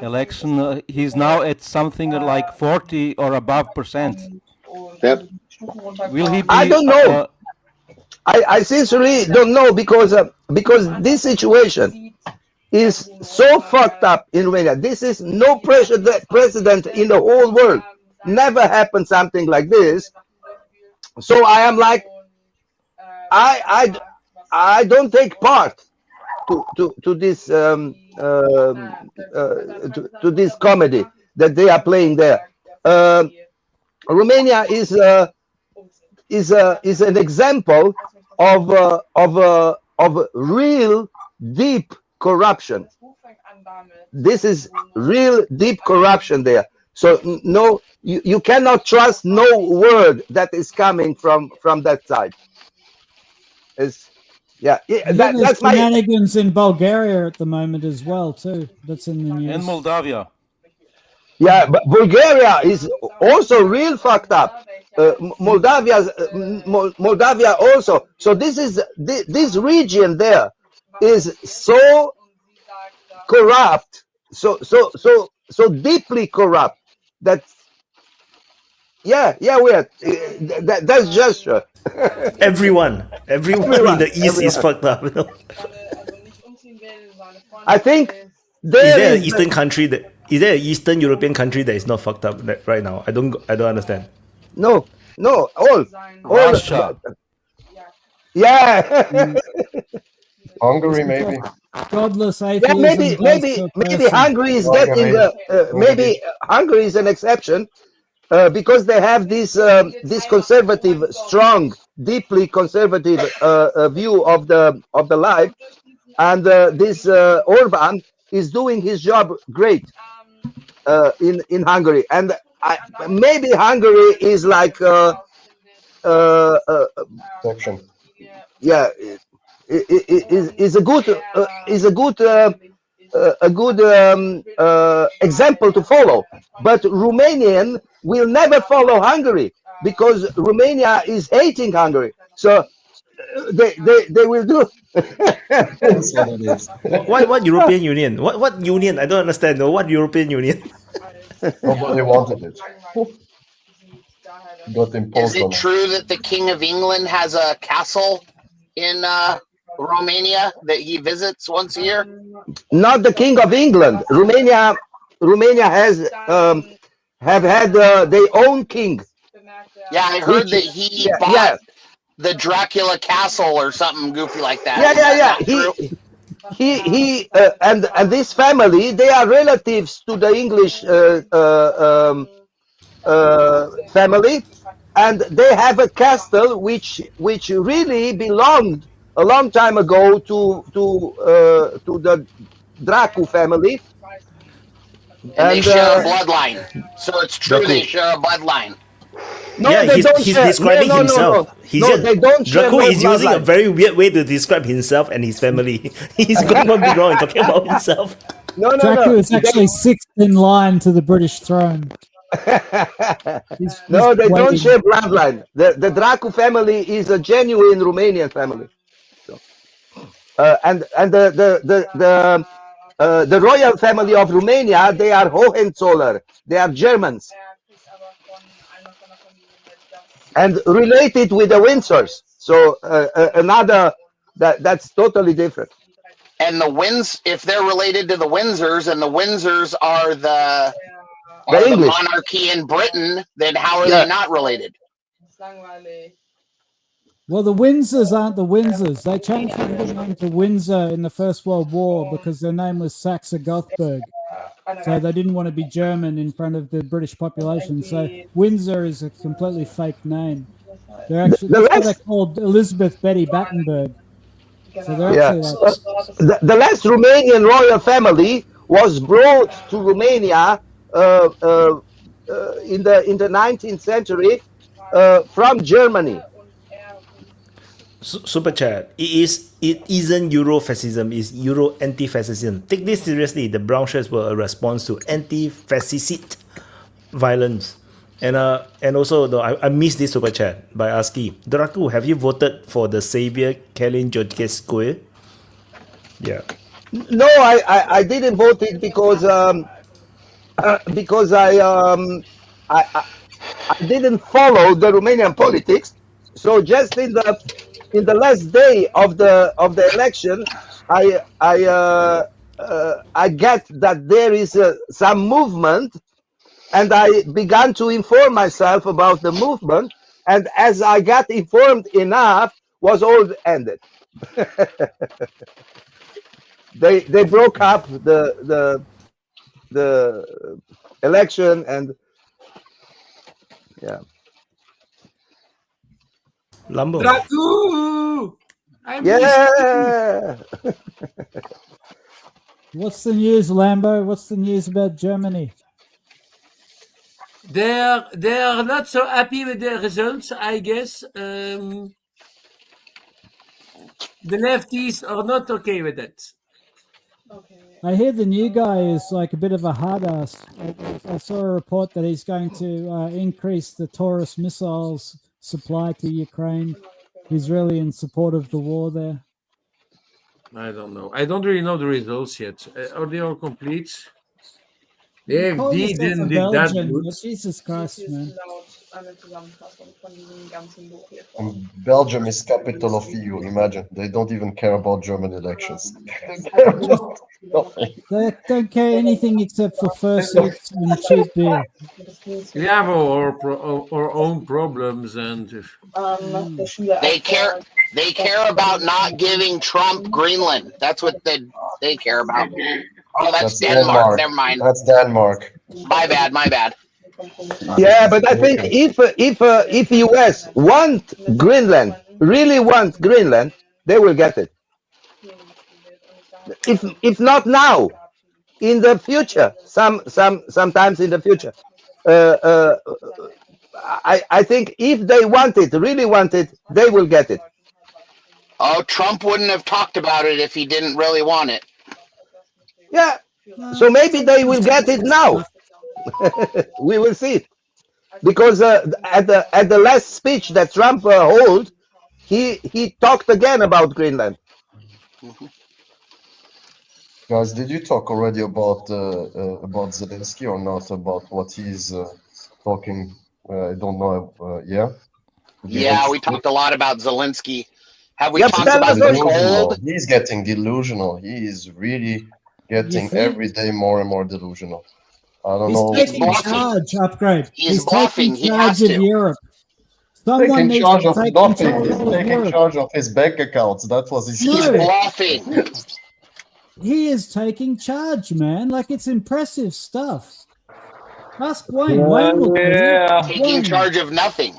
[SPEAKER 11] election, he's now at something like 40 or above %.
[SPEAKER 18] Yep.
[SPEAKER 11] Will he be?
[SPEAKER 18] I don't know. I sincerely don't know because this situation is so fucked up in Romania. This is no precedent in the whole world. Never happened something like this. So I am like, I don't take part to this to this comedy that they are playing there. Romania is an example of real deep corruption. This is real deep corruption there. So no, you cannot trust no word that is coming from that side. It's, yeah, that's my
[SPEAKER 3] shenanigans in Bulgaria at the moment as well too. That's in the news.
[SPEAKER 11] And Moldavia.
[SPEAKER 18] Yeah, but Bulgaria is also real fucked up. Moldavia also. So this region there is so corrupt, so deeply corrupt that that's gesture.
[SPEAKER 1] Everyone in the East is fucked up.
[SPEAKER 18] I think
[SPEAKER 1] is there an Eastern country that is there an Eastern European country that is not fucked up right now? I don't understand.
[SPEAKER 18] No, all
[SPEAKER 11] Russia.
[SPEAKER 18] Yeah.
[SPEAKER 21] Hungary, maybe.
[SPEAKER 3] Godless
[SPEAKER 18] Yeah,
[SPEAKER 3] atheism.
[SPEAKER 18] maybe Hungary is getting maybe Hungary is an exception because they have this conservative, strong, deeply conservative view of the life, and this Orban is doing his job great in Hungary, and maybe Hungary is like
[SPEAKER 21] Section.
[SPEAKER 18] yeah. Is a good example to follow, but Romanian will never follow Hungary because Romania is hating Hungary. So they will do.
[SPEAKER 21] That's what it is.
[SPEAKER 1] What European Union? What union? I don't understand. No, what European Union?
[SPEAKER 21] Nobody wanted it. Got imposed
[SPEAKER 12] Is it
[SPEAKER 21] on
[SPEAKER 12] true that the King of England has a castle in Romania that he visits once a year?
[SPEAKER 18] Not the King of England. Romania has have had their own king.
[SPEAKER 12] Yeah, I heard that he bought the Dracula castle or something goofy like that.
[SPEAKER 18] He and this family, they are relatives to the English family, and they have a castle which really belonged a long time ago to the Dracu family.
[SPEAKER 12] And they share a bloodline. So it's true
[SPEAKER 1] Dracu.
[SPEAKER 12] they share a bloodline.
[SPEAKER 18] No,
[SPEAKER 1] yeah,
[SPEAKER 18] they don't
[SPEAKER 1] he's
[SPEAKER 18] share.
[SPEAKER 1] describing
[SPEAKER 18] No,
[SPEAKER 1] himself.
[SPEAKER 18] they don't share.
[SPEAKER 1] Draco
[SPEAKER 18] no
[SPEAKER 1] is using a
[SPEAKER 18] bloodline.
[SPEAKER 1] very weird way to describe himself and his family. He's going on big wrong in talking about himself.
[SPEAKER 3] Draco is actually sixth in line to the British throne.
[SPEAKER 18] No, they don't
[SPEAKER 3] waiting.
[SPEAKER 18] share bloodline. The Dracu family is a genuine Romanian family. So, and the royal family of Romania, they are Hohenzoller. They are Germans. And related with the Windsors. So another that's totally different.
[SPEAKER 12] And the if they're related to the Windsors, and the Windsors are the
[SPEAKER 18] English
[SPEAKER 12] monarchy in Britain, then how are they not related?
[SPEAKER 3] Well, the Windsors aren't the Windsors. They changed their name to Windsor in the First World War because their name was Saxe-Gothenburg. So they didn't want to be German in front of the British population. So Windsor is a completely fake name. They're actually that's why they're called Elizabeth Betty Battenberg. So they're actually like
[SPEAKER 18] the last Romanian royal family was brought to Romania in the 19th century from Germany.
[SPEAKER 1] Super chat. It isn't Euro-fascism, it's Euro-anti-fascism. Take this seriously. The brown shirts were a response to anti-fascist violence. And also, though, I missed this super chat by asking, Draku, have you voted for the savior Kalin Georgescu? Yeah.
[SPEAKER 18] No, I didn't vote it because I didn't follow the Romanian politics. So just in the last day of the election, I get that there is some movement, and I began to inform myself about the movement. And as I got informed enough, was all ended. They broke up the election, and yeah.
[SPEAKER 1] Lambo.
[SPEAKER 17] Draku!
[SPEAKER 18] Yeah.
[SPEAKER 3] What's the news, Lambo? What's the news about Germany?
[SPEAKER 17] They are not so happy with the results, I guess. The lefties are not okay with it.
[SPEAKER 3] I hear the new guy is like a bit of a hard ass. I saw a report that he's going to increase the Taurus missiles supply to Ukraine. He's really in support of the war there.
[SPEAKER 17] I don't know. I don't really know the results yet. Are they all complete? They
[SPEAKER 3] Call yourself
[SPEAKER 17] didn't
[SPEAKER 3] a
[SPEAKER 17] did that
[SPEAKER 3] Belgian,
[SPEAKER 17] good.
[SPEAKER 3] but Jesus Christ, man.
[SPEAKER 21] Belgium is capital of EU. Imagine they don't even care about German elections.
[SPEAKER 3] They don't care anything except for fursuits and cheap beer.
[SPEAKER 17] We have our own problems, and
[SPEAKER 12] They care about not giving Trump Greenland. That's what they care about. Oh, that's Denmark. Never mind.
[SPEAKER 21] That's Denmark.
[SPEAKER 12] My bad.
[SPEAKER 18] Yeah, but I think if US want Greenland, really want Greenland, they will get it. If not now, in the future, sometimes in the future. I think if they want it, really want it, they will get it.
[SPEAKER 12] Oh, Trump wouldn't have talked about it if he didn't really want it.
[SPEAKER 18] Yeah, so maybe they will get it now. We will see. Because at the last speech that Trump held, he talked again about Greenland.
[SPEAKER 21] Guys, did you talk already about Zelenskyy or not? About what he's talking? I don't know. Yeah.
[SPEAKER 12] Yeah, we talked a lot about Zelenskyy. Have we
[SPEAKER 18] Yep,
[SPEAKER 12] talked about the gold?
[SPEAKER 21] He's getting delusional. He is really getting every day more and more delusional. I don't know.
[SPEAKER 3] He's taking charge, Upgrade.
[SPEAKER 12] He's
[SPEAKER 3] taking
[SPEAKER 12] bluffing. He
[SPEAKER 3] charge
[SPEAKER 12] has
[SPEAKER 3] of
[SPEAKER 12] to.
[SPEAKER 3] Europe.
[SPEAKER 21] Taking
[SPEAKER 3] Someone needs
[SPEAKER 21] charge
[SPEAKER 3] to
[SPEAKER 21] of
[SPEAKER 3] take
[SPEAKER 21] nothing.
[SPEAKER 3] control
[SPEAKER 21] He's
[SPEAKER 3] of
[SPEAKER 21] taking
[SPEAKER 3] Europe.
[SPEAKER 21] charge of his bank accounts. That was his.
[SPEAKER 12] He's bluffing.
[SPEAKER 3] He is taking charge, man. Like, it's impressive stuff. Ask Wayne. Wayne will tell you.
[SPEAKER 12] Taking charge of nothing.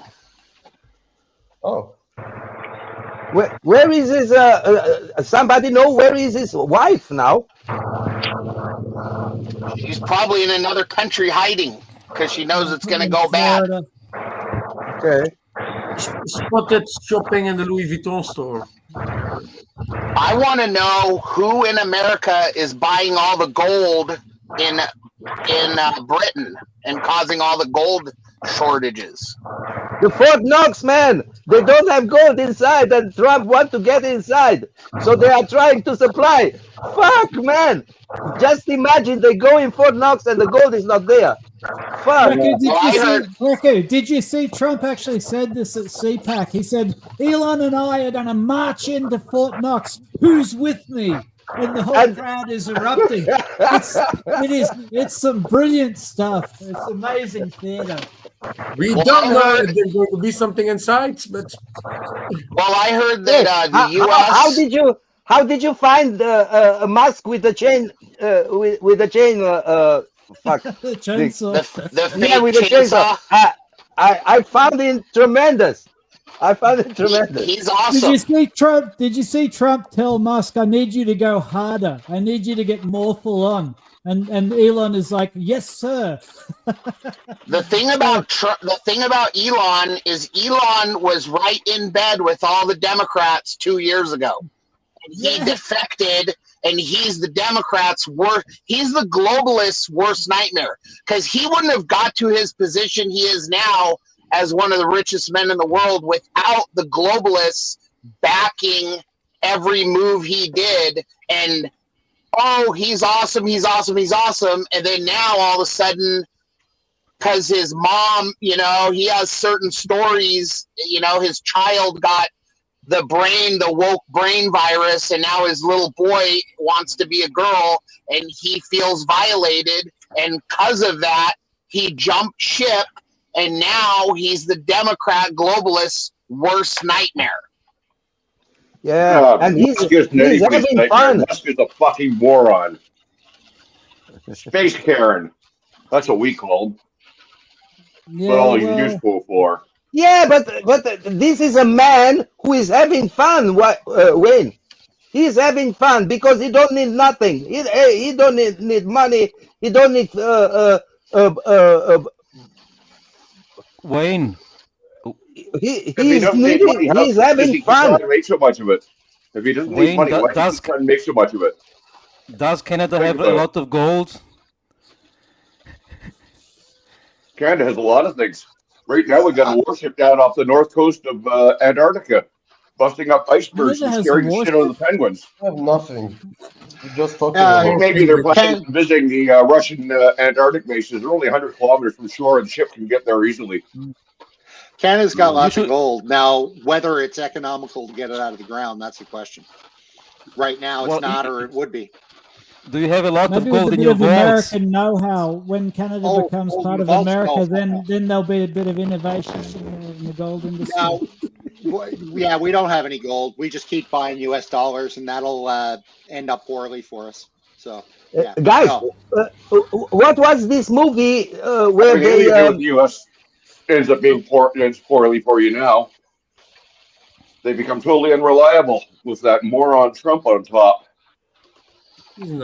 [SPEAKER 21] Oh.
[SPEAKER 18] Where is his? Somebody know where is his wife now?
[SPEAKER 12] She's probably in another country hiding because she knows it's going to go bad.
[SPEAKER 18] Okay.
[SPEAKER 17] Spotted shopping in the Louis Vuitton store.
[SPEAKER 12] I want to know who in America is buying all the gold in Britain and causing all the gold shortages.
[SPEAKER 18] The Fort Knox, man, they don't have gold inside, and Trump wants to get inside, so they are trying to supply. Fuck, man! Just imagine they go in Fort Knox and the gold is not there. Fuck.
[SPEAKER 3] Did you see Trump actually said this at CPAC? He said, Elon and I are going to march into Fort Knox. Who's with me? And the whole crowd is erupting. It's some brilliant stuff. It's amazing theater.
[SPEAKER 17] We
[SPEAKER 12] Well,
[SPEAKER 17] don't
[SPEAKER 12] I
[SPEAKER 17] know
[SPEAKER 12] heard.
[SPEAKER 17] if there's going to be something inside, but
[SPEAKER 12] Well, I heard
[SPEAKER 7] Hey,
[SPEAKER 12] that the
[SPEAKER 7] how
[SPEAKER 12] U.S.
[SPEAKER 7] did you find a mask with the chain with the chain fuck
[SPEAKER 3] The
[SPEAKER 7] thing?
[SPEAKER 3] chainsaw.
[SPEAKER 12] the
[SPEAKER 7] Yeah,
[SPEAKER 12] fake
[SPEAKER 7] with the chainsaw.
[SPEAKER 12] chainsaw.
[SPEAKER 7] I found it tremendous. I found it tremendous.
[SPEAKER 12] He's
[SPEAKER 3] Did
[SPEAKER 12] awesome.
[SPEAKER 3] you see Trump? Did you see Trump tell Musk, "I need you to go harder. I need you to get more full on"? And Elon is like, "Yes, sir."
[SPEAKER 12] The thing about Elon is Elon was right in bed with all the Democrats 2 years ago. And he defected, and he's the Democrats' worst. He's the globalists' worst nightmare, because he wouldn't have got to his position he is now as one of the richest men in the world without the globalists backing every move he did. And oh, he's awesome, he's awesome, he's awesome. And then now all of a sudden, because his mom, he has certain stories, his child got the woke brain virus, and now his little boy wants to be a girl, and he feels violated. And because of that, he jumped ship, and now he's the Democrat globalist's worst nightmare.
[SPEAKER 7] Yeah, and
[SPEAKER 22] Musk isn't
[SPEAKER 7] he's
[SPEAKER 22] anybody's
[SPEAKER 7] having
[SPEAKER 22] nightmare.
[SPEAKER 7] fun.
[SPEAKER 22] Musk is a fucking moron. Space Karen. That's what we called.
[SPEAKER 3] Yeah,
[SPEAKER 22] What all he's
[SPEAKER 3] well,
[SPEAKER 22] useful for.
[SPEAKER 7] Yeah, but this is a man who is having fun. Wayne, he's having fun because he don't need nothing. He don't need money. He don't need
[SPEAKER 11] Wayne.
[SPEAKER 22] If he doesn't need money,
[SPEAKER 7] he's
[SPEAKER 22] does
[SPEAKER 7] having
[SPEAKER 22] he
[SPEAKER 7] fun.
[SPEAKER 22] try to make so much of it? If he doesn't need
[SPEAKER 11] Wayne,
[SPEAKER 22] money, why does he try to make so much of it?
[SPEAKER 11] Does Canada
[SPEAKER 22] Think
[SPEAKER 11] have a
[SPEAKER 22] about it.
[SPEAKER 11] lot of gold?
[SPEAKER 22] Canada has a lot of things. Right now, we got a warship down off the north coast of Antarctica, busting up icebergs
[SPEAKER 3] Canada
[SPEAKER 22] and
[SPEAKER 3] has a
[SPEAKER 22] scaring the shit out of the penguins.
[SPEAKER 21] I have nothing. We're just talking
[SPEAKER 22] I think
[SPEAKER 21] about.
[SPEAKER 22] maybe they're planning on visiting the Russian Antarctic bases. They're only 100 kilometers from shore, and the ship can get there easily.
[SPEAKER 14] Canada's got lots of gold. Now, whether it's economical to get it out of the ground, that's the question. Right now, it's
[SPEAKER 11] Well,
[SPEAKER 14] not, or it would be.
[SPEAKER 11] Do you have a lot
[SPEAKER 3] maybe
[SPEAKER 11] of
[SPEAKER 3] with
[SPEAKER 11] gold
[SPEAKER 3] a
[SPEAKER 11] in
[SPEAKER 3] bit
[SPEAKER 11] your
[SPEAKER 3] of
[SPEAKER 11] vaults?
[SPEAKER 3] American know-how, when Canada becomes part of
[SPEAKER 14] vaults,
[SPEAKER 3] America,
[SPEAKER 14] no.
[SPEAKER 3] then there'll be a bit of innovation in the gold industry.
[SPEAKER 14] Now, yeah, we don't have any gold. We just keep buying U.S. dollars, and that'll end up poorly for us. So, yeah.
[SPEAKER 7] Guys,
[SPEAKER 14] No.
[SPEAKER 7] what was this movie where
[SPEAKER 22] Anything
[SPEAKER 7] they?
[SPEAKER 22] to do with the U.S. ends up being ends poorly for you now. They become totally unreliable with that moron Trump on top.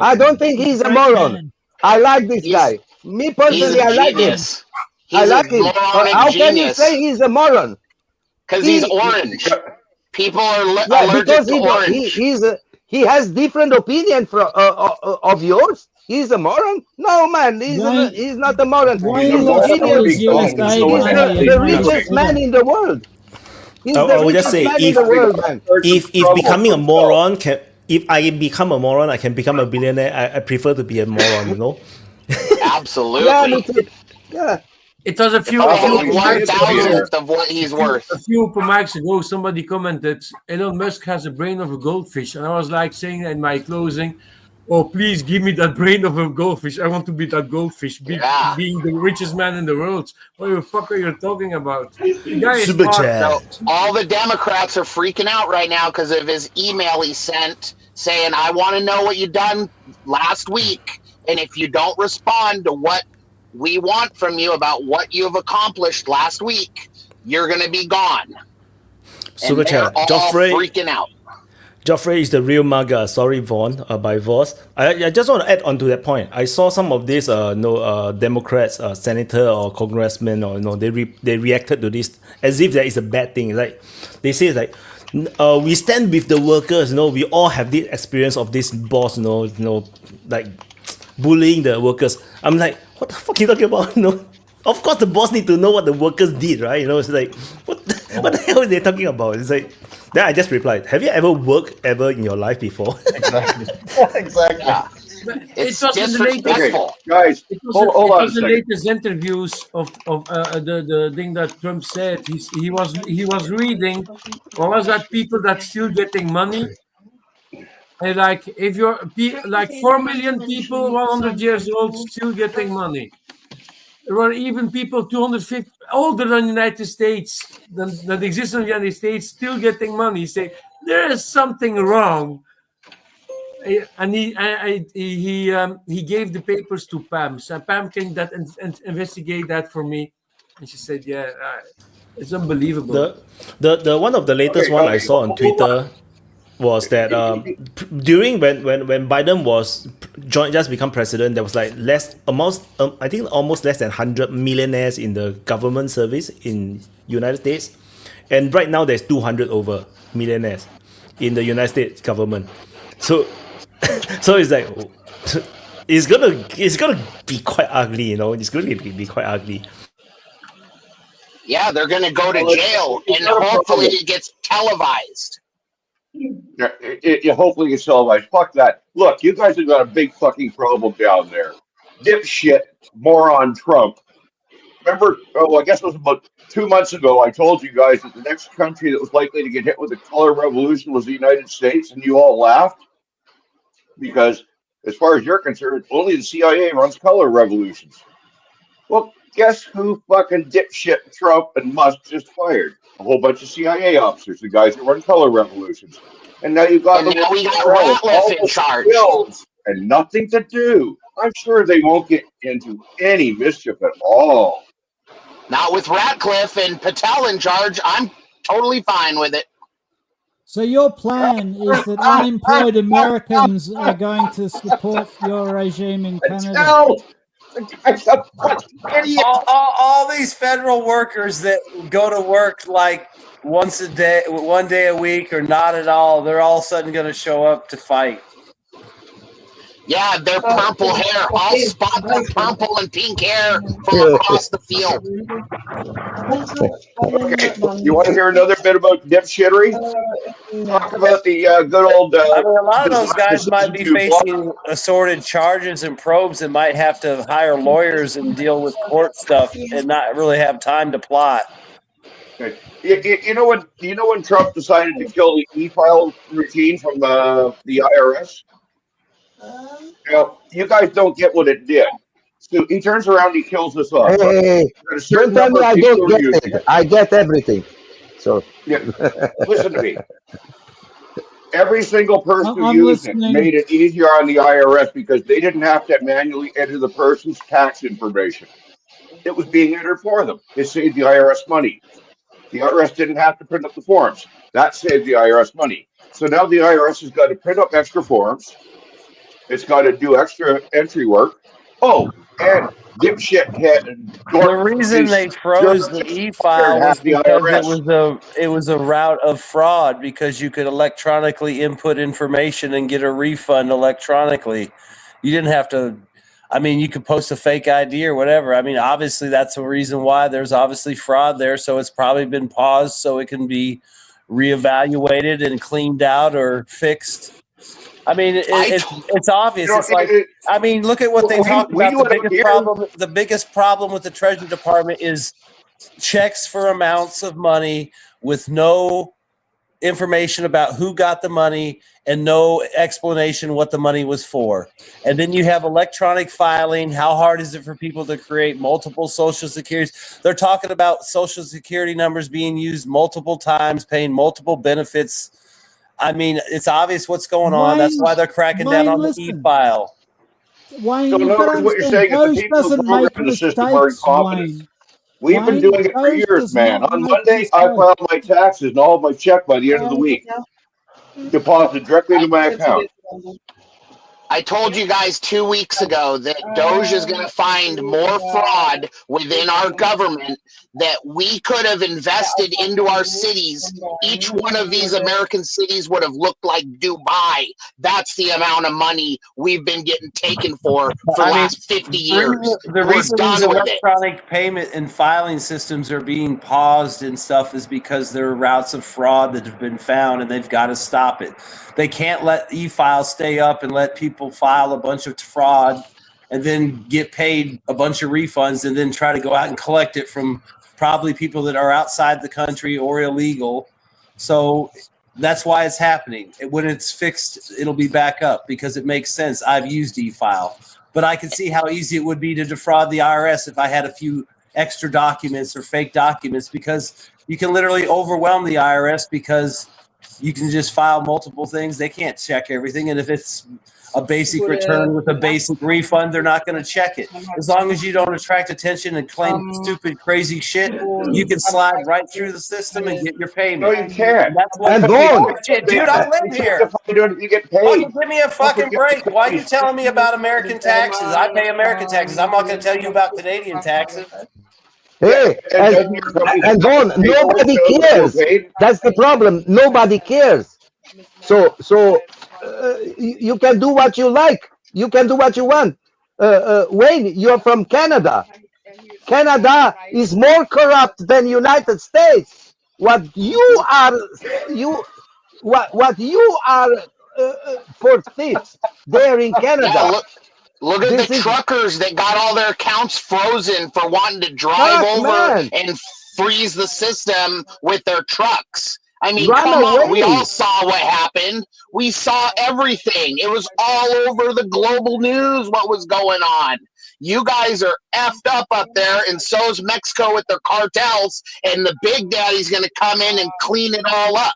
[SPEAKER 7] I don't think he's a moron. I like this guy. Me personally, I like him.
[SPEAKER 12] Genius.
[SPEAKER 7] I
[SPEAKER 12] He's
[SPEAKER 7] like
[SPEAKER 12] a
[SPEAKER 7] him.
[SPEAKER 12] moronic
[SPEAKER 7] How can you
[SPEAKER 12] genius.
[SPEAKER 7] say he's a moron?
[SPEAKER 12] Because he's orange. People are
[SPEAKER 7] Yeah,
[SPEAKER 12] allergic
[SPEAKER 7] because
[SPEAKER 12] to orange.
[SPEAKER 7] he has different opinion from of yours. He's a moron? No, man, he's not a moron.
[SPEAKER 3] Wayne
[SPEAKER 7] He's a
[SPEAKER 3] loves
[SPEAKER 7] genius.
[SPEAKER 3] all his USA
[SPEAKER 7] He's
[SPEAKER 3] money
[SPEAKER 7] the
[SPEAKER 3] and
[SPEAKER 7] richest man in the world. He's
[SPEAKER 1] I
[SPEAKER 7] the
[SPEAKER 1] would just
[SPEAKER 7] richest
[SPEAKER 1] say,
[SPEAKER 7] man in the world, man.
[SPEAKER 1] if becoming a moron if I become a moron, I can become a billionaire. I prefer to be a moron, you know.
[SPEAKER 12] Absolutely.
[SPEAKER 7] Yeah, me too. Yeah.
[SPEAKER 17] it was a few.
[SPEAKER 12] I
[SPEAKER 17] few
[SPEAKER 12] have 1,000th of what he's worth.
[SPEAKER 17] A few mics ago, somebody commented, Elon Musk has a brain of a goldfish. And I was like saying in my closing, oh, please give me that brain of a goldfish. I want to be that goldfish, being the richest man in the world. What the fuck are you talking about? The guy is
[SPEAKER 1] Super
[SPEAKER 17] smart.
[SPEAKER 1] chat.
[SPEAKER 12] So all the Democrats are freaking out right now because of his email he sent saying, I want to know what you done last week. And if you don't respond to what we want from you about what you have accomplished last week, you're going to be gone.
[SPEAKER 1] Super
[SPEAKER 12] and they're
[SPEAKER 1] chat.
[SPEAKER 12] all
[SPEAKER 1] Joffrey.
[SPEAKER 12] freaking out.
[SPEAKER 1] Joffrey is the real MAGA. Sorry, Vaughn, by Voss. I just want to add on to that point. I saw some of these Democrats, senator or congressmen, or they reacted to this as if that is a bad thing. Like they say, like we stand with the workers. We all have this experience of this boss. Like bullying the workers. I'm like, what the fuck are you talking about? Of course the boss need to know what the workers did, right? It's like, what the hell are they talking about? It's like. Then I just replied, have you ever worked in your life before?
[SPEAKER 21] Exactly. Exactly.
[SPEAKER 12] It's
[SPEAKER 17] it was in the latest,
[SPEAKER 12] disrespectful.
[SPEAKER 22] Guys, hold on a
[SPEAKER 17] the
[SPEAKER 22] second.
[SPEAKER 17] latest interviews of the thing that Trump said. He was reading. What was that? People that still getting money. And like if you're like 4 million people, 100 years old, still getting money. There are even people 250 older than the United States that exist in the United States still getting money. Say there is something wrong. And he gave the papers to Pam. So Pam can investigate that for me, and she said, "Yeah, it's unbelievable."
[SPEAKER 1] The one of the latest one I saw on Twitter was that during when Biden was just become president, there was like I think almost less than 100 millionaires in the government service in United States, and right now there's 200 over millionaires in the United States government. So it's like it's gonna be quite ugly, you know. It's gonna be quite ugly.
[SPEAKER 12] Yeah, they're going to go to jail, and hopefully it gets televised.
[SPEAKER 22] Yeah, it hopefully gets televised. Fuck that. Look, you guys have got a big fucking problem down there. Dipshit, moron Trump. Remember, I guess it was about 2 months ago, I told you guys that the next country that was likely to get hit with a color revolution was the United States, and you all laughed? Because as far as you're concerned, only the CIA runs color revolutions. Well, guess who fucking dipshit Trump and Musk just fired? A whole bunch of CIA officers, the guys that run color revolutions. And now you've got
[SPEAKER 12] we got Ratliff in charge.
[SPEAKER 22] And nothing to do. I'm sure they won't get into any mischief at all.
[SPEAKER 12] Not with Ratcliffe and Patel in charge. I'm totally fine with it.
[SPEAKER 3] So your plan is that unemployed Americans are going to support your regime in Canada?
[SPEAKER 22] No!
[SPEAKER 13] All these federal workers that go to work like once a day, 1 day a week, or not at all, they're all of a sudden going to show up to fight.
[SPEAKER 12] Yeah, their purple hair. I'll spot their purple and pink hair from across the field.
[SPEAKER 22] Okay, you want to hear another bit about dipshittery? Talk about the good old...
[SPEAKER 13] I mean, a lot of those guys might be facing assorted charges and probes and might have to hire lawyers and deal with court stuff and not really have time to plot.
[SPEAKER 22] Okay. You know when Trump decided to kill the e-file routine from the IRS? You guys don't get what it did. So he turns around, he kills us off.
[SPEAKER 18] Hey, don't tell me I don't get it. I get everything. So
[SPEAKER 22] yeah, listen to me. Every single person who used it made it easier on the IRS because they didn't have to manually enter the person's tax information. It was being entered for them. It saved the IRS money. The IRS didn't have to print up the forms. That saved the IRS money. So now the IRS has got to print up extra forms. It's got to do extra entry work. Oh, and dipshit
[SPEAKER 13] the reason they froze the e-file was because it was a route of fraud, because you could electronically input information and get a refund electronically. You didn't have to. I mean, you could post a fake ID or whatever. I mean, obviously that's the reason why there's obviously fraud there. So it's probably been paused so it can be reevaluated and cleaned out or fixed. I mean, it's obvious. It's like, I mean, look at what they talk about. The biggest problem with the Treasury Department is checks for amounts of money with no information about who got the money and no explanation what the money was for. And then you have electronic filing. How hard is it for people to create multiple Social Securities? They're talking about Social Security numbers being used multiple times, paying multiple benefits. I mean, it's obvious what's going on. That's why they're cracking down on the e-file.
[SPEAKER 3] Wayne,
[SPEAKER 22] So in other words, what you're saying is the people who program the system are incompetent. We've been doing it for years, man. On Monday, I filed my taxes and all of my check by the end of the week. Deposited directly into my account.
[SPEAKER 12] I told you guys 2 weeks ago that Doge is going to find more fraud within our government that we could have invested into our cities. Each one of these American cities would have looked like Dubai. That's the amount of money we've been getting taken for the last 50 years.
[SPEAKER 13] The reason these electronic payment and filing systems are being paused and stuff is because there are routes of fraud that have been found, and they've got to stop it. They can't let e-files stay up and let people file a bunch of fraud and then get paid a bunch of refunds and then try to go out and collect it from probably people that are outside the country or illegal. So that's why it's happening. When it's fixed, it'll be back up because it makes sense. I've used e-file. but I could see how easy it would be to defraud the IRS if I had a few extra documents or fake documents, because you can literally overwhelm the IRS because you can just file multiple things. They can't check everything. And if it's a basic return with a basic refund, they're not going to check it. As long as you don't attract attention and claim stupid, crazy shit, you can slide right through the system and get your payment.
[SPEAKER 22] No, you can't.
[SPEAKER 13] That's what
[SPEAKER 18] And Vaughn,
[SPEAKER 13] shit, dude, I live here.
[SPEAKER 22] You get paid.
[SPEAKER 13] Fucking give me a fucking break. Why are you telling me about American taxes? I pay American taxes. I'm not going to tell you about Canadian taxes.
[SPEAKER 18] hey, and Vaughn, nobody cares. That's the problem. Nobody cares. So you can do what you like. You can do what you want. Wayne, you're from Canada. Canada is more corrupt than United States. What you are for thieves there in Canada.
[SPEAKER 12] Yeah, look at
[SPEAKER 18] This
[SPEAKER 12] the
[SPEAKER 18] is-
[SPEAKER 12] truckers that got all their accounts frozen for wanting to drive
[SPEAKER 18] Fuck,
[SPEAKER 12] over
[SPEAKER 18] man.
[SPEAKER 12] and freeze the system with their trucks. I mean,
[SPEAKER 18] Run
[SPEAKER 12] come on. We
[SPEAKER 18] away.
[SPEAKER 12] all saw what happened. We saw everything. It was all over the global news what was going on. You guys are effed up there, and so's Mexico with their cartels, and the big daddy's going to come in and clean it all up.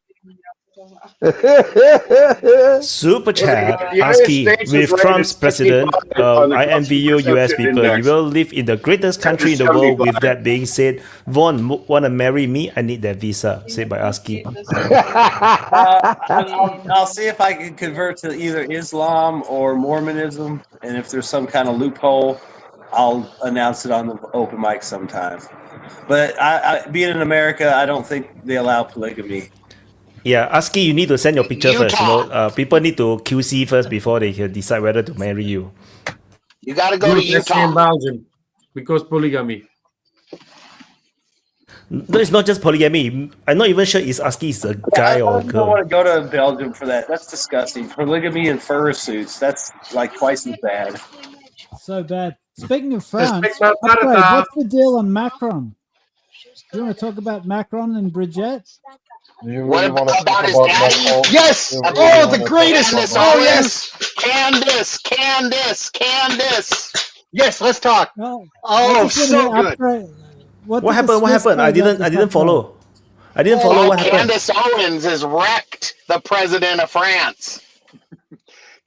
[SPEAKER 1] Super chat,
[SPEAKER 22] the United
[SPEAKER 1] ASCII,
[SPEAKER 22] States
[SPEAKER 1] with
[SPEAKER 22] is rated
[SPEAKER 1] Trump's president,
[SPEAKER 22] 65 on the
[SPEAKER 1] I envy you,
[SPEAKER 22] Consumer
[SPEAKER 1] US
[SPEAKER 22] Perception
[SPEAKER 1] people. You
[SPEAKER 22] Index.
[SPEAKER 1] will live in the greatest country in the world. With that being said, Vaughn, wanna marry me? I need that visa. Said by ASCII.
[SPEAKER 13] I'll see if I can convert to either Islam or Mormonism, and if there's some kind of loophole, I'll announce it on the open mic sometime. But I being in America, I don't think they allow polygamy.
[SPEAKER 1] Yeah, ASCII, you need to send your picture first. You
[SPEAKER 12] Utah.
[SPEAKER 1] know, people need to QC first before they can decide whether to marry you.
[SPEAKER 12] You got to go to
[SPEAKER 17] Let's say in
[SPEAKER 12] Utah.
[SPEAKER 17] Belgium, because polygamy.
[SPEAKER 1] No, it's not just polygamy. I'm not even sure is ASCII is a guy or a
[SPEAKER 13] I don't
[SPEAKER 1] girl.
[SPEAKER 13] want to go to Belgium for that. That's disgusting. Polygamy and fursuits. That's like twice as bad.
[SPEAKER 3] So bad. Speaking of France,
[SPEAKER 17] Speak about
[SPEAKER 3] Upgrade,
[SPEAKER 17] Canada.
[SPEAKER 3] what's the deal on Macron? Do you want to talk about Macron and Brigitte?
[SPEAKER 21] Do you
[SPEAKER 12] What
[SPEAKER 21] really want to
[SPEAKER 12] about
[SPEAKER 21] talk
[SPEAKER 12] his
[SPEAKER 21] about
[SPEAKER 12] daddy?
[SPEAKER 21] Macron?
[SPEAKER 14] Yes!
[SPEAKER 21] You really
[SPEAKER 14] Oh,
[SPEAKER 21] wanna
[SPEAKER 14] the
[SPEAKER 21] talk
[SPEAKER 14] greatest!
[SPEAKER 21] about
[SPEAKER 12] Candace
[SPEAKER 14] Oh,
[SPEAKER 21] Macron?
[SPEAKER 12] Owens.
[SPEAKER 14] yes!
[SPEAKER 12] Candace.
[SPEAKER 14] Yes, let's talk.
[SPEAKER 3] No,
[SPEAKER 14] Oh,
[SPEAKER 3] I just want to
[SPEAKER 14] so
[SPEAKER 3] hear
[SPEAKER 14] good.
[SPEAKER 3] Upgrade.
[SPEAKER 1] What
[SPEAKER 3] did the
[SPEAKER 1] happened? What
[SPEAKER 3] Swiss
[SPEAKER 1] happened?
[SPEAKER 3] say
[SPEAKER 1] I
[SPEAKER 3] about
[SPEAKER 1] didn't
[SPEAKER 3] this
[SPEAKER 1] follow.
[SPEAKER 3] upgrade?
[SPEAKER 1] I didn't follow
[SPEAKER 12] Oh,
[SPEAKER 1] what happened.
[SPEAKER 12] Candace Owens has wrecked the president of France.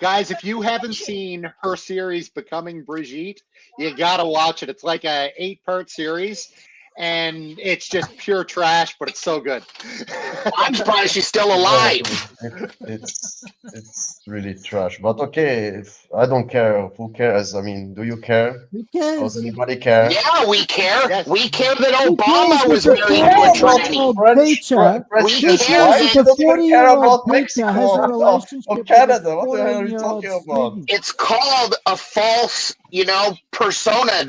[SPEAKER 14] Guys, if you haven't seen her series Becoming Brigitte, you gotta watch it. It's like a 8-part series, and it's just pure trash, but it's so good.
[SPEAKER 12] I'm surprised she's still
[SPEAKER 21] Yeah,
[SPEAKER 12] alive.
[SPEAKER 21] it's really trash. But okay, if I don't care, who cares? I mean, do you care?
[SPEAKER 3] Who
[SPEAKER 21] Does
[SPEAKER 3] cares?
[SPEAKER 21] anybody care?
[SPEAKER 12] Yeah, we care.
[SPEAKER 14] Yes.
[SPEAKER 12] We care that
[SPEAKER 3] Who cares
[SPEAKER 12] Obama
[SPEAKER 3] if
[SPEAKER 12] was
[SPEAKER 3] the
[SPEAKER 12] married to a
[SPEAKER 3] 40-year-old
[SPEAKER 12] tranny.
[SPEAKER 3] teacher?
[SPEAKER 12] We
[SPEAKER 3] Who
[SPEAKER 12] care
[SPEAKER 3] cares
[SPEAKER 12] that
[SPEAKER 3] if the
[SPEAKER 21] Don't even care
[SPEAKER 3] 40-year-old
[SPEAKER 21] about
[SPEAKER 3] teacher has a
[SPEAKER 21] Mexico
[SPEAKER 3] relationship
[SPEAKER 21] or
[SPEAKER 3] with a
[SPEAKER 21] Canada. What the hell are you
[SPEAKER 3] 14-year-old
[SPEAKER 21] talking about?
[SPEAKER 3] student?
[SPEAKER 12] it's called a false, persona.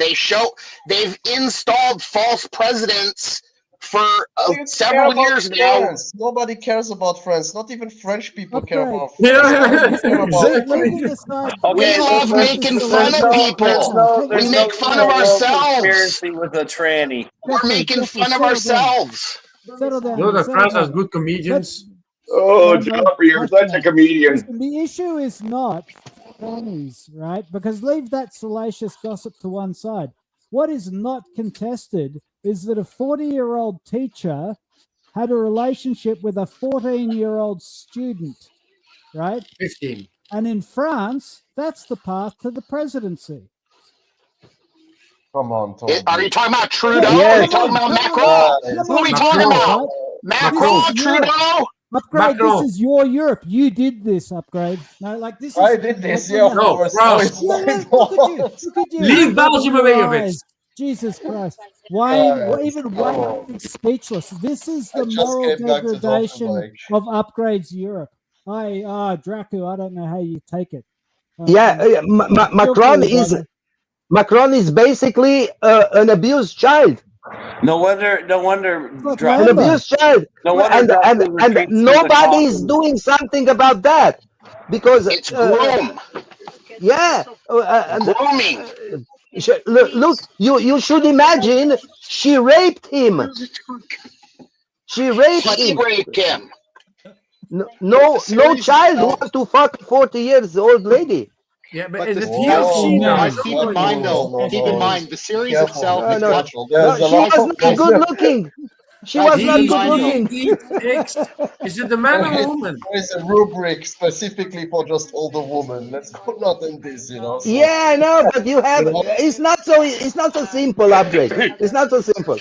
[SPEAKER 12] They've installed false presidents for
[SPEAKER 21] Do you care
[SPEAKER 12] several
[SPEAKER 21] about
[SPEAKER 12] years now.
[SPEAKER 21] France? Nobody cares about France. Not even French people care
[SPEAKER 3] Upgrade.
[SPEAKER 21] about France.
[SPEAKER 17] Yeah,
[SPEAKER 21] Nobody care about
[SPEAKER 17] exactly.
[SPEAKER 3] Leaving aside,
[SPEAKER 12] We
[SPEAKER 13] Okay,
[SPEAKER 3] leaving
[SPEAKER 12] love
[SPEAKER 3] aside the
[SPEAKER 12] making fun
[SPEAKER 13] there's
[SPEAKER 12] of
[SPEAKER 3] Zelensky
[SPEAKER 13] no, there's
[SPEAKER 12] people.
[SPEAKER 3] drama,
[SPEAKER 13] no,
[SPEAKER 3] take
[SPEAKER 12] We
[SPEAKER 13] there's
[SPEAKER 3] it
[SPEAKER 13] no
[SPEAKER 12] make fun
[SPEAKER 3] easy.
[SPEAKER 12] of
[SPEAKER 13] world
[SPEAKER 12] ourselves.
[SPEAKER 13] conspiracy with a tranny.
[SPEAKER 12] We're making fun of ourselves.
[SPEAKER 3] Settle down.
[SPEAKER 17] You know that
[SPEAKER 3] Settle
[SPEAKER 17] France has
[SPEAKER 3] down.
[SPEAKER 17] good comedians.
[SPEAKER 22] Oh,
[SPEAKER 3] No,
[SPEAKER 22] Jumper, you're
[SPEAKER 3] hush
[SPEAKER 22] such a
[SPEAKER 3] now.
[SPEAKER 22] comedian.
[SPEAKER 3] Listen, the issue is not trannies, right? Because leave that salacious gossip to one side. What is not contested is that a 40-year-old teacher had a relationship with a 14-year-old student, right?
[SPEAKER 17] 15.
[SPEAKER 3] And in France, that's the path to the presidency.
[SPEAKER 21] Come on,
[SPEAKER 12] Are you talking about Trudeau?
[SPEAKER 3] Yeah,
[SPEAKER 12] Are we
[SPEAKER 18] Yes.
[SPEAKER 12] talking about
[SPEAKER 3] come
[SPEAKER 12] Macron?
[SPEAKER 3] on,
[SPEAKER 21] Guys,
[SPEAKER 12] Who are we
[SPEAKER 3] come
[SPEAKER 12] talking
[SPEAKER 3] on,
[SPEAKER 12] about?
[SPEAKER 3] right?
[SPEAKER 12] Macron,
[SPEAKER 3] This is Europe.
[SPEAKER 12] Trudeau?
[SPEAKER 3] Upgrade,
[SPEAKER 17] Macron.
[SPEAKER 3] this is your Europe. You did this, Upgrade. No, like this is
[SPEAKER 21] I did this,
[SPEAKER 3] like
[SPEAKER 21] yeah, of
[SPEAKER 17] No,
[SPEAKER 21] course. No,
[SPEAKER 17] France.
[SPEAKER 21] it's
[SPEAKER 3] Yeah,
[SPEAKER 21] not.
[SPEAKER 3] look at you. Look at you.
[SPEAKER 17] Leave Belgium
[SPEAKER 3] Rubbing your
[SPEAKER 17] away of it.
[SPEAKER 3] eyes. Jesus Christ. Wayne,
[SPEAKER 21] Guys,
[SPEAKER 3] even
[SPEAKER 21] come
[SPEAKER 3] Wayne
[SPEAKER 21] on.
[SPEAKER 3] is speechless. This is
[SPEAKER 21] I
[SPEAKER 3] the
[SPEAKER 21] just
[SPEAKER 3] moral
[SPEAKER 21] came back to talk to
[SPEAKER 3] degradation
[SPEAKER 21] Mike.
[SPEAKER 3] of Upgrade's Europe. Draco, I don't know how you take it.
[SPEAKER 18] Yeah,
[SPEAKER 3] Feel
[SPEAKER 18] Macron
[SPEAKER 3] free,
[SPEAKER 18] is
[SPEAKER 3] brother.
[SPEAKER 18] Macron is basically an abused child,
[SPEAKER 13] No wonder,
[SPEAKER 3] Like
[SPEAKER 13] Dra-
[SPEAKER 18] an
[SPEAKER 3] Lambert.
[SPEAKER 18] abused child,
[SPEAKER 13] no wonder
[SPEAKER 18] and
[SPEAKER 13] Draco
[SPEAKER 18] and
[SPEAKER 13] retreats to the
[SPEAKER 18] nobody is
[SPEAKER 13] coffin.
[SPEAKER 18] doing something about that because
[SPEAKER 12] It's groom.
[SPEAKER 18] yeah, and
[SPEAKER 12] Grooming.
[SPEAKER 18] look, you should imagine she raped him. She raped
[SPEAKER 12] He
[SPEAKER 18] him.
[SPEAKER 12] raped him.
[SPEAKER 18] No child wants to fuck 40 years old lady.
[SPEAKER 17] Yeah, but
[SPEAKER 14] But
[SPEAKER 17] is
[SPEAKER 14] the
[SPEAKER 17] it
[SPEAKER 14] series,
[SPEAKER 17] UFC now? I
[SPEAKER 14] guys,
[SPEAKER 17] don't
[SPEAKER 14] keep
[SPEAKER 17] know
[SPEAKER 14] in mind
[SPEAKER 17] anymore.
[SPEAKER 14] though, keep in mind the series
[SPEAKER 21] Careful,
[SPEAKER 14] itself
[SPEAKER 21] be
[SPEAKER 14] is
[SPEAKER 7] no,
[SPEAKER 14] what
[SPEAKER 21] careful.
[SPEAKER 7] no,
[SPEAKER 21] There's a
[SPEAKER 7] she
[SPEAKER 21] lot
[SPEAKER 7] was
[SPEAKER 21] of
[SPEAKER 7] not good looking. She was
[SPEAKER 14] guys, keep
[SPEAKER 7] not
[SPEAKER 14] in
[SPEAKER 7] good
[SPEAKER 14] mind though.
[SPEAKER 7] looking.
[SPEAKER 17] Is it a man or a woman?
[SPEAKER 21] there is a rubric specifically for just older women. Let's go not in this, you know. So
[SPEAKER 7] Yeah, I know, but you have.
[SPEAKER 21] you know,
[SPEAKER 7] It's not so. It's not so simple, upgrade. It's not so simple.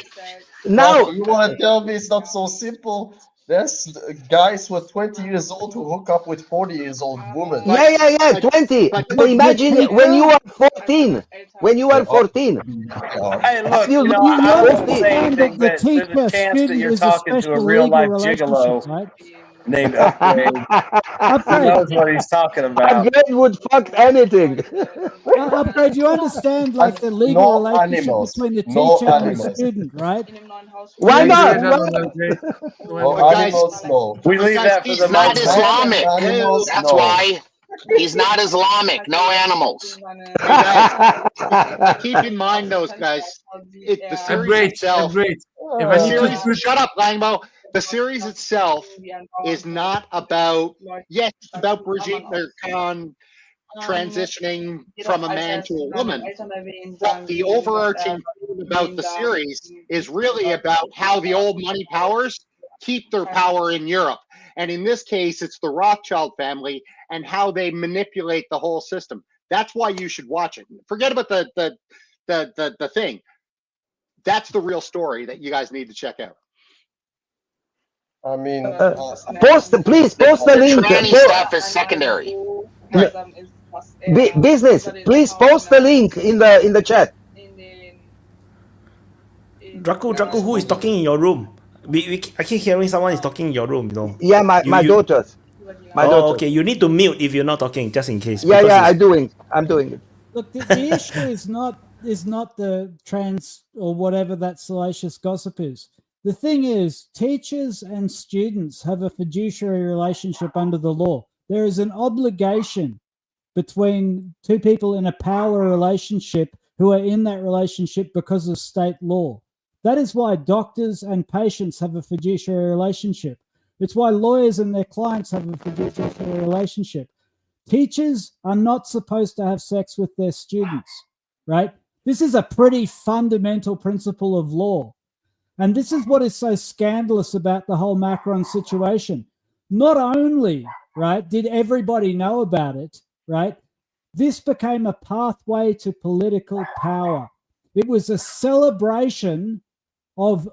[SPEAKER 7] Now,
[SPEAKER 21] Ralph, you want to tell me it's not so simple? There's guys who are 20 years old who hook up with 40 years old women.
[SPEAKER 7] yeah, 20.
[SPEAKER 14] But
[SPEAKER 7] But imagine when you are 14. When you
[SPEAKER 21] They
[SPEAKER 7] are
[SPEAKER 21] are.
[SPEAKER 7] 14.
[SPEAKER 21] They are.
[SPEAKER 13] Hey, look,
[SPEAKER 7] You
[SPEAKER 13] you know,
[SPEAKER 7] look
[SPEAKER 3] You
[SPEAKER 13] I don't want to
[SPEAKER 7] 14.
[SPEAKER 13] say
[SPEAKER 3] understand that
[SPEAKER 13] anything,
[SPEAKER 3] the
[SPEAKER 13] but there's a chance that
[SPEAKER 3] teacher-student
[SPEAKER 13] you're
[SPEAKER 3] is a
[SPEAKER 13] talking to a
[SPEAKER 3] special
[SPEAKER 13] real
[SPEAKER 3] legal
[SPEAKER 13] life
[SPEAKER 3] relationship,
[SPEAKER 13] gigolo
[SPEAKER 3] right?
[SPEAKER 13] named Upgrade. He
[SPEAKER 3] Upgrade.
[SPEAKER 13] knows what he's talking about.
[SPEAKER 7] Upgrade would fuck anything.
[SPEAKER 3] Upgrade, you understand like the legal
[SPEAKER 21] No
[SPEAKER 3] relationship
[SPEAKER 21] animals.
[SPEAKER 3] between the
[SPEAKER 21] No
[SPEAKER 3] teacher and the
[SPEAKER 21] animals.
[SPEAKER 3] student, right?
[SPEAKER 7] Why
[SPEAKER 17] Thanks for
[SPEAKER 7] not?
[SPEAKER 17] that
[SPEAKER 7] Why
[SPEAKER 17] one,
[SPEAKER 7] not?
[SPEAKER 17] Upgrade. Why
[SPEAKER 21] No
[SPEAKER 17] not?
[SPEAKER 14] But guys,
[SPEAKER 21] animals, no.
[SPEAKER 13] We
[SPEAKER 14] but
[SPEAKER 13] leave
[SPEAKER 14] guys,
[SPEAKER 13] that for
[SPEAKER 14] keep
[SPEAKER 13] the
[SPEAKER 12] He's not
[SPEAKER 14] mind
[SPEAKER 13] Muslims.
[SPEAKER 14] though.
[SPEAKER 21] Man and
[SPEAKER 12] Islamic.
[SPEAKER 21] animals,
[SPEAKER 12] That's
[SPEAKER 21] no.
[SPEAKER 12] why. He's not Islamic. No animals.
[SPEAKER 14] Hey guys, but keep in mind those guys. The series
[SPEAKER 17] Upgrade,
[SPEAKER 14] itself.
[SPEAKER 17] upgrade. If
[SPEAKER 14] The
[SPEAKER 17] I need to
[SPEAKER 14] series.
[SPEAKER 17] put,
[SPEAKER 14] Shut up, Langmo. The series itself is not about. Yes, it's about Brigitte Khan transitioning from a man to a woman. But the overarching theme about the series is really about how the old money powers keep their power in Europe. And in this case, it's the Rothschild family and how they manipulate the whole system. That's why you should watch it. Forget about the thing. That's the real story that you guys need to check out.
[SPEAKER 21] I mean,
[SPEAKER 7] Please post the
[SPEAKER 12] The
[SPEAKER 7] link.
[SPEAKER 12] tranny stuff is secondary.
[SPEAKER 7] Business, please post the link in the chat.
[SPEAKER 1] Draco, who is talking in your room? I keep hearing someone is talking in your room, you know.
[SPEAKER 7] Yeah, my daughters. My
[SPEAKER 1] Oh,
[SPEAKER 7] daughters.
[SPEAKER 1] okay. You need to mute if you're not talking, just in case.
[SPEAKER 7] Yeah,
[SPEAKER 1] because
[SPEAKER 7] yeah,
[SPEAKER 1] it's-
[SPEAKER 7] I'm doing it.
[SPEAKER 3] Look, the issue is not the trans or whatever that salacious gossip is. The thing is, teachers and students have a fiduciary relationship under the law. There is an obligation between two people in a power relationship who are in that relationship because of state law. That is why doctors and patients have a fiduciary relationship. It's why lawyers and their clients have a fiduciary relationship. Teachers are not supposed to have sex with their students, right? This is a pretty fundamental principle of law. And this is what is so scandalous about the whole Macron situation. Not only, right, did everybody know about it, right? This became a pathway to political power. It was a celebration of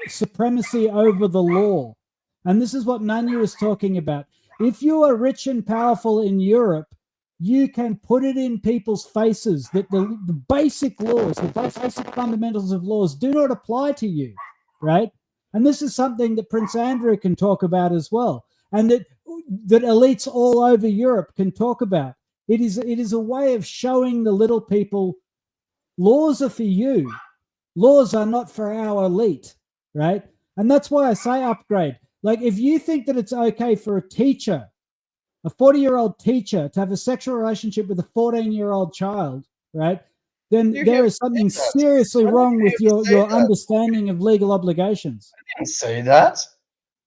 [SPEAKER 3] supremacy over the law. And this is what Nanya was talking about. If you are rich and powerful in Europe, you can put it in people's faces that the basic laws, the basic fundamentals of laws do not apply to you, right? And this is something that Prince Andrew can talk about as well, and that elites all over Europe can talk about. It is a way of showing the little people, laws are for you. Laws are not for our elite, right? And that's why I say upgrade. Like, if you think that it's okay for a teacher, a 40-year-old teacher, to have a sexual relationship with a 14-year-old child, right, then there is something seriously wrong with your understanding of legal obligations.
[SPEAKER 21] I didn't say that.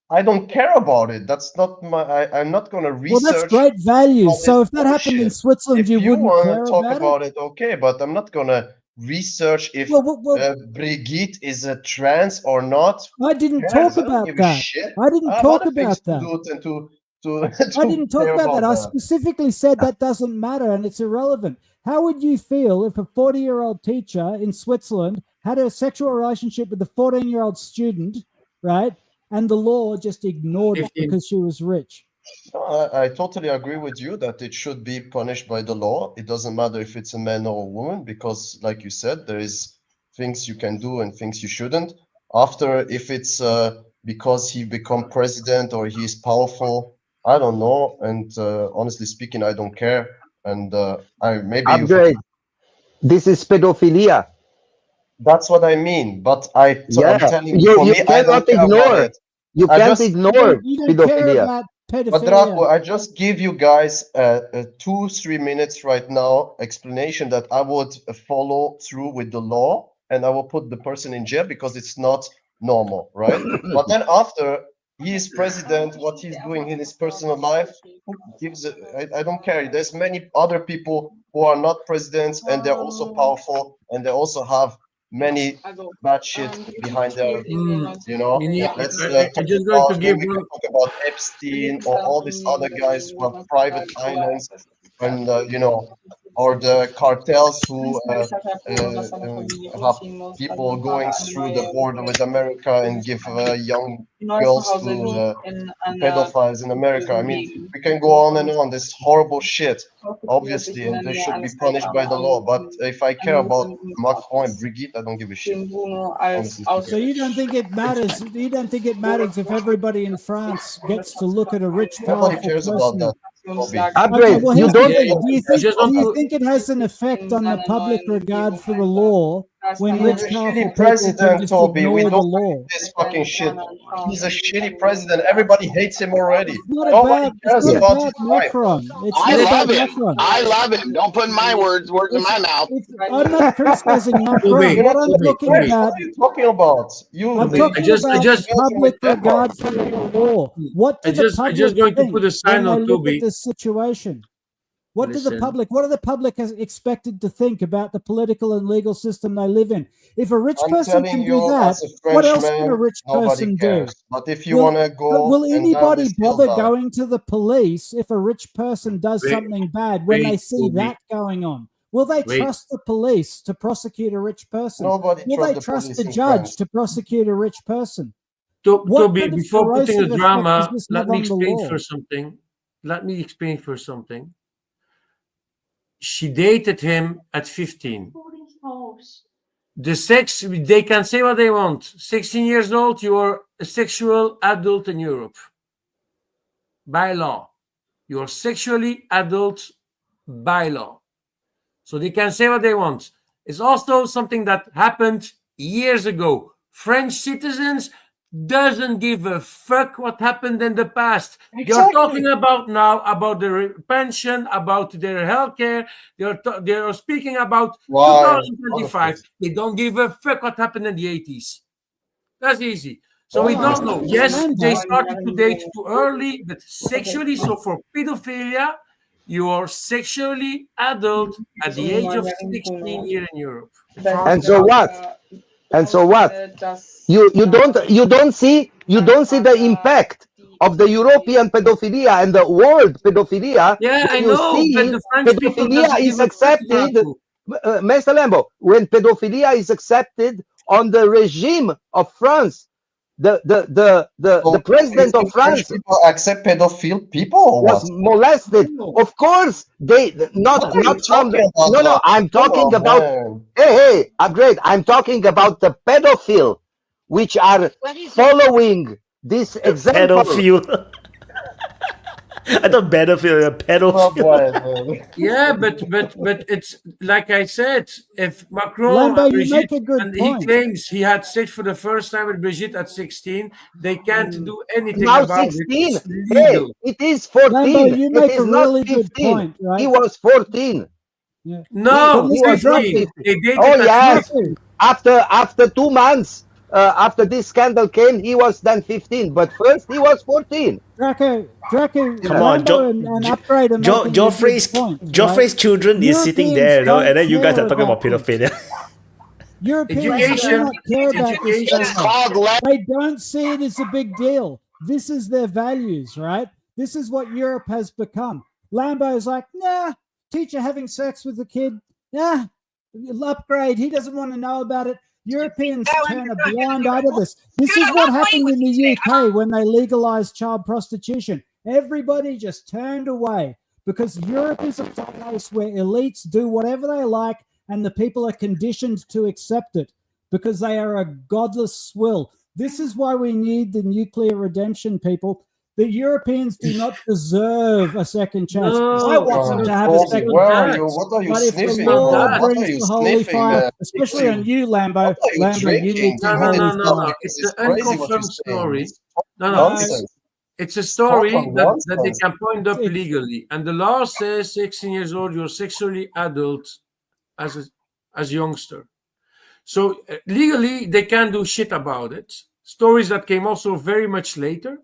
[SPEAKER 21] I don't care about it. That's not my. I'm not going to research.
[SPEAKER 3] Well, that's great values.
[SPEAKER 21] all
[SPEAKER 3] So
[SPEAKER 21] this
[SPEAKER 3] if that happened in
[SPEAKER 21] bullshit.
[SPEAKER 3] Switzerland,
[SPEAKER 21] If
[SPEAKER 3] you
[SPEAKER 21] you
[SPEAKER 3] wouldn't
[SPEAKER 21] want
[SPEAKER 3] care
[SPEAKER 21] to talk
[SPEAKER 3] about
[SPEAKER 21] about it, okay. But I'm not going to research if Brigitte is a trans or not.
[SPEAKER 3] I didn't
[SPEAKER 21] Cares?
[SPEAKER 3] talk
[SPEAKER 21] I don't
[SPEAKER 3] about
[SPEAKER 21] give a
[SPEAKER 3] that.
[SPEAKER 21] shit.
[SPEAKER 3] I didn't
[SPEAKER 21] I have
[SPEAKER 3] talk
[SPEAKER 21] other things
[SPEAKER 3] about
[SPEAKER 21] to
[SPEAKER 3] that.
[SPEAKER 21] do than to
[SPEAKER 3] I didn't talk
[SPEAKER 21] care
[SPEAKER 3] about that. I
[SPEAKER 21] that.
[SPEAKER 3] specifically said that doesn't matter and it's irrelevant. How would you feel if a 40-year-old teacher in Switzerland had a sexual relationship with a 14-year-old student, right? And the law just ignored it because she was rich.
[SPEAKER 21] No, I totally agree with you that it should be punished by the law. It doesn't matter if it's a man or a woman, because like you said, there is things you can do and things you shouldn't. After, if it's because he become president or he's powerful, I don't know. And honestly speaking, I don't care. And
[SPEAKER 7] Upgrade. This is pedophilia.
[SPEAKER 21] That's what I mean. But I'm telling you, for
[SPEAKER 7] you
[SPEAKER 21] me, I don't
[SPEAKER 7] cannot
[SPEAKER 21] care about
[SPEAKER 7] ignore.
[SPEAKER 21] it.
[SPEAKER 7] You
[SPEAKER 21] I
[SPEAKER 7] can't
[SPEAKER 21] just
[SPEAKER 7] ignore
[SPEAKER 3] You don't care
[SPEAKER 7] pedophilia.
[SPEAKER 3] about
[SPEAKER 21] But
[SPEAKER 3] pedophilia.
[SPEAKER 21] Draco, I just give you guys 2-3 minutes right now explanation that I would follow through with the law, and I will put the person in jail because it's not normal, right? But then after he is president. What he's doing in his personal life, who gives a, I don't care. There's many other people who are not presidents, and they're also powerful, and they also have many bad shit behind their, you know. Let's talk
[SPEAKER 17] just going to
[SPEAKER 21] about,
[SPEAKER 17] give
[SPEAKER 21] then we
[SPEAKER 17] one.
[SPEAKER 21] can talk about Epstein or all these other guys who have private islands, and you know, or the cartels who have people going through the border with America and give young girls to pedophiles in America. I mean, we can go on and on. This horrible shit, obviously, and they should be punished by the law. But if I care about Macron and Brigitte, I don't give a shit. Honestly
[SPEAKER 3] So
[SPEAKER 21] speaking.
[SPEAKER 3] you don't think it matters? You don't think it matters if everybody in France gets to look at a rich,
[SPEAKER 21] Nobody
[SPEAKER 3] powerful
[SPEAKER 21] cares
[SPEAKER 3] person?
[SPEAKER 21] about that. Bobby.
[SPEAKER 3] Okay, well,
[SPEAKER 21] You
[SPEAKER 3] here's the
[SPEAKER 21] don't.
[SPEAKER 3] thing. Do you think it has an effect on the public regard for the law when
[SPEAKER 21] He's
[SPEAKER 3] rich,
[SPEAKER 21] a
[SPEAKER 3] powerful
[SPEAKER 21] shitty
[SPEAKER 3] people can
[SPEAKER 21] president,
[SPEAKER 3] just
[SPEAKER 21] Toby. We
[SPEAKER 3] ignore the
[SPEAKER 21] don't
[SPEAKER 3] law?
[SPEAKER 21] like this fucking shit. He's a shitty president. Everybody hates him already.
[SPEAKER 3] It's not
[SPEAKER 21] Nobody
[SPEAKER 3] about.
[SPEAKER 21] cares
[SPEAKER 3] It's not
[SPEAKER 21] about
[SPEAKER 3] about
[SPEAKER 21] his life.
[SPEAKER 3] Macron. It's
[SPEAKER 12] I
[SPEAKER 3] not
[SPEAKER 12] love
[SPEAKER 3] about
[SPEAKER 12] him.
[SPEAKER 3] Macron.
[SPEAKER 12] I love him. Don't put my words in my mouth.
[SPEAKER 3] I'm not criticizing Macron.
[SPEAKER 21] You're
[SPEAKER 3] What
[SPEAKER 21] not
[SPEAKER 3] I'm talking
[SPEAKER 21] What
[SPEAKER 3] about.
[SPEAKER 21] are you talking about? You
[SPEAKER 3] I'm talking about public regard for the law. What do the
[SPEAKER 17] I just
[SPEAKER 3] public
[SPEAKER 17] going to
[SPEAKER 3] think
[SPEAKER 17] put a sign
[SPEAKER 3] when they
[SPEAKER 17] on
[SPEAKER 3] look
[SPEAKER 17] Toby.
[SPEAKER 3] at this situation? What do the
[SPEAKER 17] Listen.
[SPEAKER 3] public? What are the public has expected to think about the political and legal system they live in? If a rich
[SPEAKER 21] I'm
[SPEAKER 3] person
[SPEAKER 21] telling
[SPEAKER 3] can do
[SPEAKER 21] you,
[SPEAKER 3] that,
[SPEAKER 21] as a
[SPEAKER 3] what else can a
[SPEAKER 21] Frenchman,
[SPEAKER 3] rich
[SPEAKER 21] nobody
[SPEAKER 3] person do?
[SPEAKER 21] cares. But if you
[SPEAKER 3] Will-
[SPEAKER 21] want to
[SPEAKER 3] but
[SPEAKER 21] go
[SPEAKER 3] will
[SPEAKER 21] and down
[SPEAKER 3] anybody
[SPEAKER 21] this hill,
[SPEAKER 3] bother
[SPEAKER 21] down.
[SPEAKER 3] going to the police if a rich person does
[SPEAKER 17] Wait,
[SPEAKER 3] something bad when they
[SPEAKER 17] wait,
[SPEAKER 3] see
[SPEAKER 17] Toby.
[SPEAKER 3] that going on? Will they
[SPEAKER 17] Wait.
[SPEAKER 3] trust the police to prosecute a rich person?
[SPEAKER 21] Nobody
[SPEAKER 3] Will
[SPEAKER 21] trusts
[SPEAKER 3] they
[SPEAKER 21] the
[SPEAKER 3] trust
[SPEAKER 21] police
[SPEAKER 3] the
[SPEAKER 21] in
[SPEAKER 3] judge
[SPEAKER 21] France.
[SPEAKER 3] to prosecute a rich person?
[SPEAKER 17] To-
[SPEAKER 3] What
[SPEAKER 17] Toby,
[SPEAKER 3] kind of
[SPEAKER 17] before putting
[SPEAKER 3] corrosive
[SPEAKER 17] a
[SPEAKER 3] effect
[SPEAKER 17] drama,
[SPEAKER 3] does this
[SPEAKER 17] let
[SPEAKER 3] have
[SPEAKER 17] me
[SPEAKER 3] on the
[SPEAKER 17] explain
[SPEAKER 3] law?
[SPEAKER 17] for something. Let me explain for something. She dated him at 15. The sex, they can say what they want. 16 years old, you are a sexual adult in Europe. By law. You are sexually adult by law. So they can say what they want. It's also something that happened years ago. French citizens doesn't give a fuck what happened in the past. They're
[SPEAKER 21] Exactly.
[SPEAKER 17] talking about now about their pension, about their healthcare. They are speaking about
[SPEAKER 21] Why?
[SPEAKER 17] 2025. They don't give a fuck what happened in the 80s. That's easy. So we don't know. Yes, they started to date too early, but sexually. So for pedophilia, you are sexually adult at the age of 16 here in Europe.
[SPEAKER 7] And so what? And so what? You don't see the impact of the European pedophilia and the world pedophilia.
[SPEAKER 17] Yeah, I
[SPEAKER 7] When you
[SPEAKER 17] know, but
[SPEAKER 7] see
[SPEAKER 17] the French people
[SPEAKER 7] pedophilia
[SPEAKER 17] doesn't
[SPEAKER 7] is
[SPEAKER 17] give a fuck,
[SPEAKER 7] accepted,
[SPEAKER 17] Marco.
[SPEAKER 7] Mr. Lambo, when pedophilia is accepted on the regime of France, the president of
[SPEAKER 21] French
[SPEAKER 7] France
[SPEAKER 21] people accept pedophile people or
[SPEAKER 7] was
[SPEAKER 21] what?
[SPEAKER 7] molested. Of course, they not
[SPEAKER 21] What are you
[SPEAKER 7] not from the
[SPEAKER 21] talking about,
[SPEAKER 7] no.
[SPEAKER 21] Lord?
[SPEAKER 7] I'm
[SPEAKER 21] Come
[SPEAKER 7] talking
[SPEAKER 21] on,
[SPEAKER 7] about
[SPEAKER 21] man.
[SPEAKER 7] hey, upgrade. I'm talking about the pedophile, which are following this example.
[SPEAKER 1] Pedophile. I thought battlefield, a
[SPEAKER 21] Oh
[SPEAKER 1] pedophile.
[SPEAKER 21] boy, man.
[SPEAKER 17] Yeah, but it's like I said, if Macron
[SPEAKER 3] Lambo,
[SPEAKER 17] and
[SPEAKER 3] you make
[SPEAKER 17] Brigitte,
[SPEAKER 3] a good
[SPEAKER 17] and he
[SPEAKER 3] point.
[SPEAKER 17] claims he had sex for the first time with Brigitte at 16, they can't do anything
[SPEAKER 7] Now
[SPEAKER 17] about it.
[SPEAKER 7] 16.
[SPEAKER 17] It's
[SPEAKER 7] Hey,
[SPEAKER 17] legal.
[SPEAKER 7] it is 14.
[SPEAKER 3] Lambo, you
[SPEAKER 7] It
[SPEAKER 3] make a
[SPEAKER 7] is not
[SPEAKER 3] really good
[SPEAKER 7] 15.
[SPEAKER 3] point, right?
[SPEAKER 7] He was 14.
[SPEAKER 3] Yeah.
[SPEAKER 17] No,
[SPEAKER 7] He was not
[SPEAKER 17] 15.
[SPEAKER 7] 15.
[SPEAKER 17] They dated
[SPEAKER 7] Oh
[SPEAKER 17] at
[SPEAKER 7] yes.
[SPEAKER 17] 15.
[SPEAKER 7] After 2 months, after this scandal came, he was then 15. But first, he was 14.
[SPEAKER 3] Draco,
[SPEAKER 1] Come on,
[SPEAKER 3] Lambo and Upgrade are making a good
[SPEAKER 1] Joffrey's
[SPEAKER 3] point, right?
[SPEAKER 1] Joffrey's children is sitting
[SPEAKER 3] Europeans
[SPEAKER 1] there, you know,
[SPEAKER 3] don't
[SPEAKER 1] and then you guys
[SPEAKER 3] care
[SPEAKER 1] are talking about
[SPEAKER 3] about this.
[SPEAKER 1] pedophilia.
[SPEAKER 3] Europeans do
[SPEAKER 17] Education.
[SPEAKER 3] not care about this
[SPEAKER 17] Education.
[SPEAKER 3] very much. They don't see it as a big deal. This is their values, right? This is what Europe has become. Lambo's like, nah, teacher having sex with the kid, nah, Upgrade, he doesn't want to know about it. Europeans turn a blind eye to this. This is what happened in the UK when they legalized child prostitution. Everybody just turned away because Europe is a place where elites do whatever they like and the people are conditioned to accept it because they are a godless swill. This is why we need the nuclear redemption, people. The Europeans do not deserve a second chance. I want them to have a second
[SPEAKER 21] Where are
[SPEAKER 3] chance.
[SPEAKER 21] you? What are you
[SPEAKER 3] But if the
[SPEAKER 21] sniffing,
[SPEAKER 3] Lord
[SPEAKER 21] man? What are
[SPEAKER 3] brings
[SPEAKER 21] you
[SPEAKER 3] the holy
[SPEAKER 21] sniffing,
[SPEAKER 3] fire,
[SPEAKER 21] man?
[SPEAKER 3] especially on you, Lambo,
[SPEAKER 21] What are you
[SPEAKER 3] Lambo, you need
[SPEAKER 21] drinking?
[SPEAKER 3] to
[SPEAKER 21] Give me
[SPEAKER 3] holy
[SPEAKER 21] this
[SPEAKER 17] No.
[SPEAKER 21] stuff because
[SPEAKER 17] It's
[SPEAKER 21] it's
[SPEAKER 17] an
[SPEAKER 21] crazy what you're
[SPEAKER 17] unconfirmed
[SPEAKER 21] saying.
[SPEAKER 17] story.
[SPEAKER 21] It's
[SPEAKER 17] No.
[SPEAKER 21] nonsense.
[SPEAKER 17] It's a story
[SPEAKER 21] Total
[SPEAKER 17] that they
[SPEAKER 21] nonsense.
[SPEAKER 17] can point up legally. And the law says 16 years old, you're sexually adult as a youngster. So legally, they can't do shit about it. Stories that came also very much later.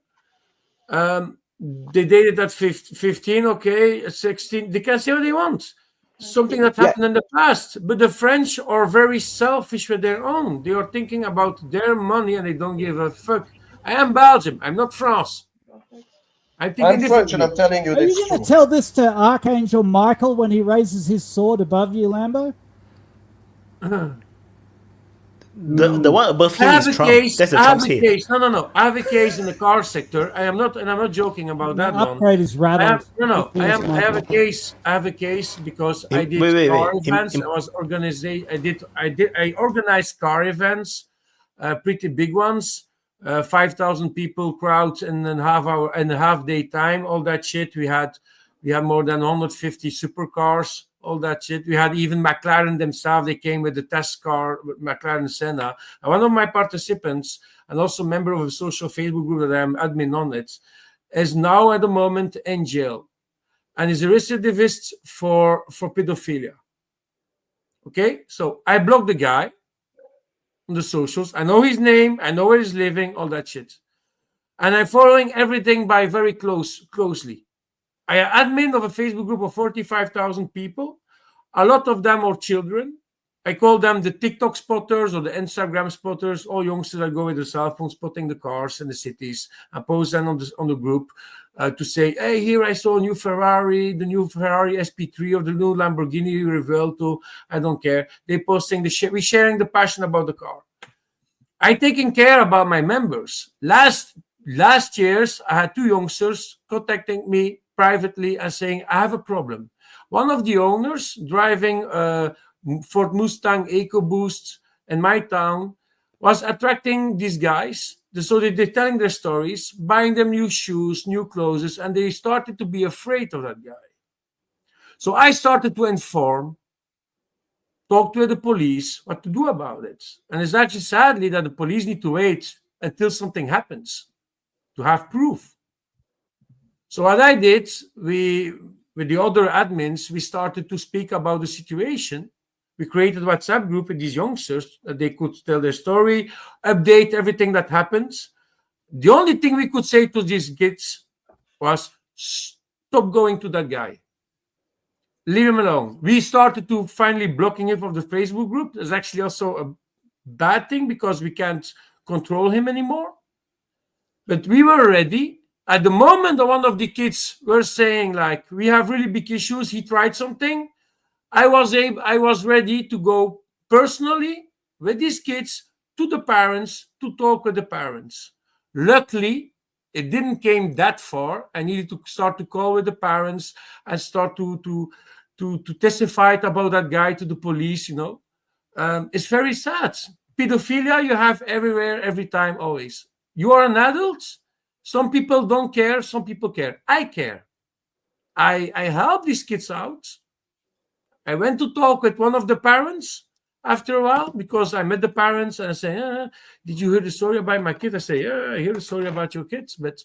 [SPEAKER 17] They dated at 15, okay, at 16. They can say what they want. Something that happened in the past. But the French are very selfish with their own. They are thinking about their money and they don't give a fuck. I am Belgium. I'm not France. I'm thinking
[SPEAKER 21] French, and
[SPEAKER 17] differently.
[SPEAKER 21] I'm telling you,
[SPEAKER 3] Are you
[SPEAKER 21] it's
[SPEAKER 3] going
[SPEAKER 21] true.
[SPEAKER 3] to tell this to Archangel Michael when he raises his sword above you, Lambo?
[SPEAKER 1] The one above
[SPEAKER 17] I
[SPEAKER 1] him
[SPEAKER 17] have
[SPEAKER 1] is
[SPEAKER 17] a
[SPEAKER 1] Trump.
[SPEAKER 17] case.
[SPEAKER 1] That's the
[SPEAKER 17] I have
[SPEAKER 1] Trump's
[SPEAKER 17] a
[SPEAKER 1] head.
[SPEAKER 17] case. No. I have a case in the car sector. I'm not joking about that one.
[SPEAKER 3] Upgrade is rattled.
[SPEAKER 17] I have a case. I have a case because I did car events. I organized car events, pretty big ones, 5,000 people crowds in a half day time. All that shit. We had more than 150 supercars. All that shit. We had even McLaren themselves. They came with the test car, with McLaren Senna. And one of my participants, and also member of a social Facebook group that I'm admin on it, is now at the moment in jail, and is a recidivist for pedophilia. Okay, so I blocked the guy on the socials. I know his name. I know where he's living. All that shit, and I'm following everything by very closely. I am admin of a Facebook group of 45,000 people. A lot of them are children. I call them the TikTok spotters or the Instagram spotters, all youngsters that go with their cell phones spotting the cars in the cities and post them on the group to say, hey, here I saw a new Ferrari, the new Ferrari SP3 or the new Lamborghini Revuelto. I don't care. They're posting the shit. We're sharing the passion about the car. I taking care about my members. Last years, I had 2 youngsters contacting me privately and saying, I have a problem. One of the owners driving a Ford Mustang EcoBoost in my town was attracting these guys. So they're telling their stories, buying them new shoes, new clothes, and they started to be afraid of that guy. So I started to inform, talk to the police, what to do about it. And it's actually sadly that the police need to wait until something happens to have proof. So what I did, with the other admins, we started to speak about the situation. We created a WhatsApp group with these youngsters that they could tell their story, update everything that happens. The only thing we could say to these kids was, stop going to that guy. Leave him alone. We started to finally blocking him from the Facebook group. It's actually also a bad thing because we can't control him anymore. But we were ready. At the moment that one of the kids were saying, like, we have really big issues, he tried something, I was ready to go personally with these kids to the parents to talk with the parents. Luckily, it didn't came that far. I needed to start to call with the parents and start to testify about that guy to the police, It's very sad. Pedophilia you have everywhere, every time, always. You are an adult. Some people don't care. Some people care. I care. I help these kids out. I went to talk with one of the parents after a while because I met the parents and I say, did you hear the story about my kid? I say, yeah, I hear the story about your kids, but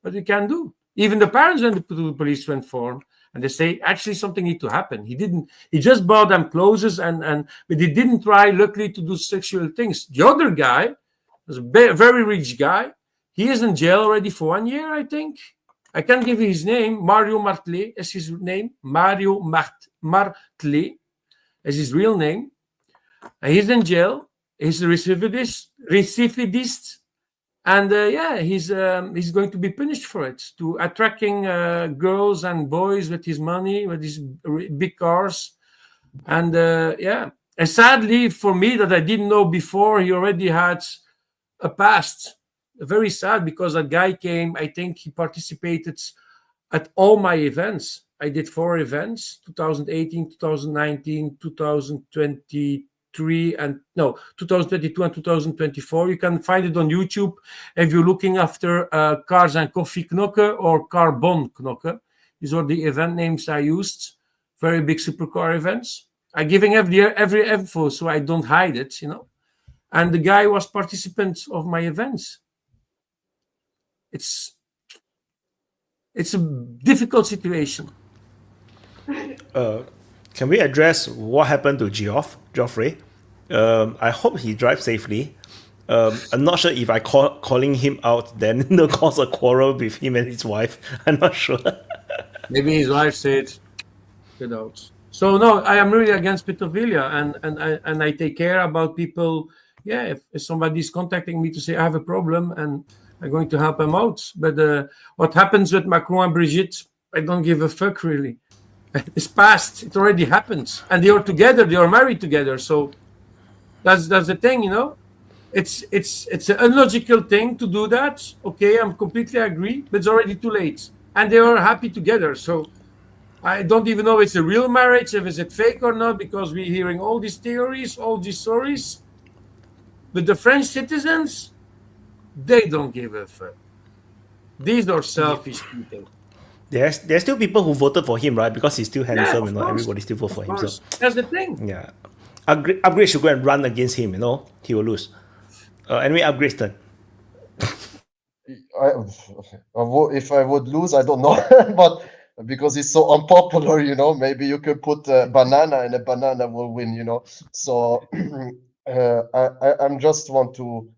[SPEAKER 17] what you can do. Even the parents went to the police to inform and they say, actually, something need to happen. He just bought them clothes but he didn't try, luckily, to do sexual things. The other guy was a very rich guy. He is in jail already for 1 year, I think. I can't give you his name. Mario Martley is his name. Mario Martley is his real name. And he's in jail. He's a recidivist. And he's going to be punished for it, to attracting girls and boys with his money, with his big cars. And and sadly for me that I didn't know before, he already had a past. Very sad because that guy came, I think he participated at all my events. I did 4 events, 2018, 2019, 2022 and 2024. You can find it on YouTube if you're looking after Cars and Coffee Knokke or Carbon Knokke. These are the event names I used. Very big supercar events. I'm giving every info so I don't hide it, And the guy was participant of my events. It's a difficult situation.
[SPEAKER 1] Can we address what happened to Geoffrey? I hope he drives safely. I'm not sure if I calling him out then it'll cause a quarrel with him and his wife. I'm not sure.
[SPEAKER 17] Maybe his wife said, get out. So no, I am really against pedophilia, and I take care about people. Yeah, if somebody is contacting me to say I have a problem, and I'm going to help them out. But what happens with Macron and Brigitte, I don't give a fuck really. It's past. It already happened, and they are together. They are married together. So that's the thing, you know. It's an illogical thing to do that. Okay, I'm completely agree, but it's already too late, and they are happy together. So I don't even know if it's a real marriage, if it's fake or not, because we're hearing all these theories, all these stories. But the French citizens, they don't give a fuck. These are selfish people.
[SPEAKER 1] There's still people who voted for him, right? Because he's still handsome,
[SPEAKER 17] of
[SPEAKER 1] you know.
[SPEAKER 17] course.
[SPEAKER 1] Everybody still vote for him. So
[SPEAKER 17] That's the thing.
[SPEAKER 1] yeah, Upgrade should go and run against him. You know, he will lose. Anyway, Upgrade's turn.
[SPEAKER 21] If I would lose, I don't know, but because it's so unpopular, you know, maybe you could put a banana and a banana will win, you know. So I'm just want to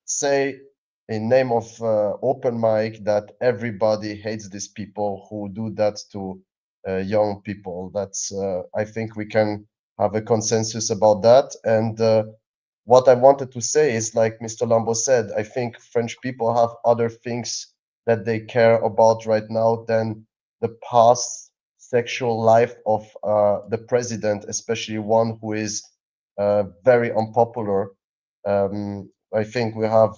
[SPEAKER 21] say in name of Open Mic that everybody hates these people who do that to young people. That's I think we can have a consensus about that. And what I wanted to say is, like Mr. Lambo said, I think French people have other things that they care about right now than the past sexual life of the president, especially one who is very unpopular. I think we have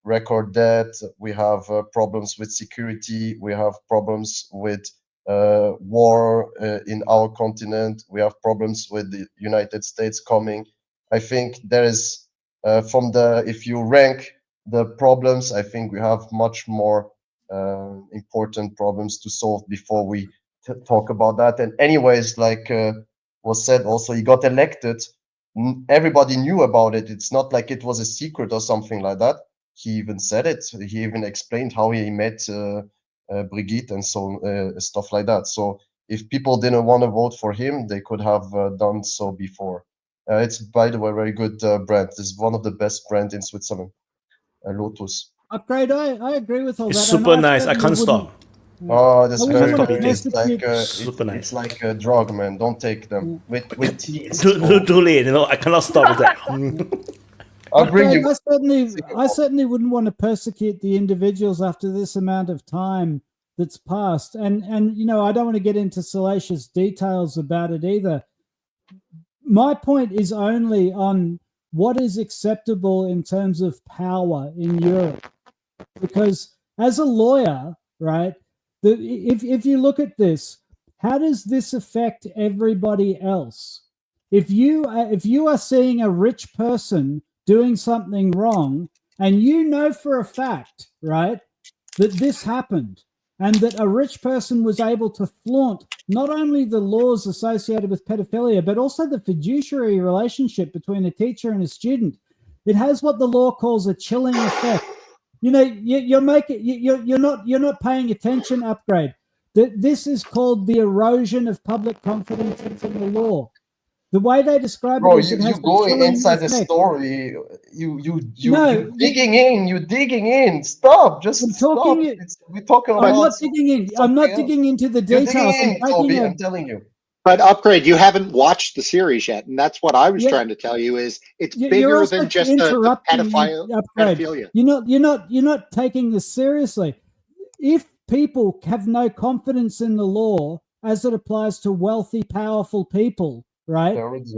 [SPEAKER 21] record debt, we have problems with security, we have problems with war in our continent, we have problems with the United States coming. I think there is, if you rank the problems, I think we have much more important problems to solve before we talk about that. And anyways, like was said also, he got elected. Everybody knew about it. It's not like it was a secret or something like that. He even said it. He even explained how he met Brigitte and so stuff like that. So if people didn't want to vote for him, they could have done so before. It's, by the way, very good brand. It's one of the best brands in Switzerland. Lotus.
[SPEAKER 3] Upgrade. I agree with all
[SPEAKER 1] It's
[SPEAKER 3] that.
[SPEAKER 1] super nice. I can't stop.
[SPEAKER 21] Oh, that's very
[SPEAKER 3] wouldn't
[SPEAKER 21] good. It's like
[SPEAKER 1] super nice.
[SPEAKER 21] It's like a drug, man. Don't take them with tea.
[SPEAKER 1] Too late. You know, I cannot stop with that.
[SPEAKER 21] I'll bring you.
[SPEAKER 3] I certainly wouldn't want to persecute the individuals after this amount of time that's passed. And you know, I don't want to get into salacious details about it either. My point is only on what is acceptable in terms of power in Europe. Because as a lawyer, right, if you look at this, how does this affect everybody else? If you are seeing a rich person doing something wrong, and you know for a fact, right, that this happened, and that a rich person was able to flaunt not only the laws associated with pedophilia, but also the fiduciary relationship between a teacher and a student, it has what the law calls a chilling effect. You know, you're not paying attention. Upgrade. This is called the erosion of public confidence in the law. The way they describe
[SPEAKER 21] Bro,
[SPEAKER 3] it is
[SPEAKER 21] you going inside the story. You digging in. Stop. Just stop. We're talking about.
[SPEAKER 3] I'm not digging in. I'm not digging into the
[SPEAKER 21] You're
[SPEAKER 3] details.
[SPEAKER 21] digging in, Toby. I'm telling you.
[SPEAKER 14] But Upgrade, you haven't watched the series yet, and that's what I was trying to tell you. Is it's bigger than just the pedophilia.
[SPEAKER 3] You're not taking this seriously. If people have no confidence in the law as it applies to wealthy, powerful people, right?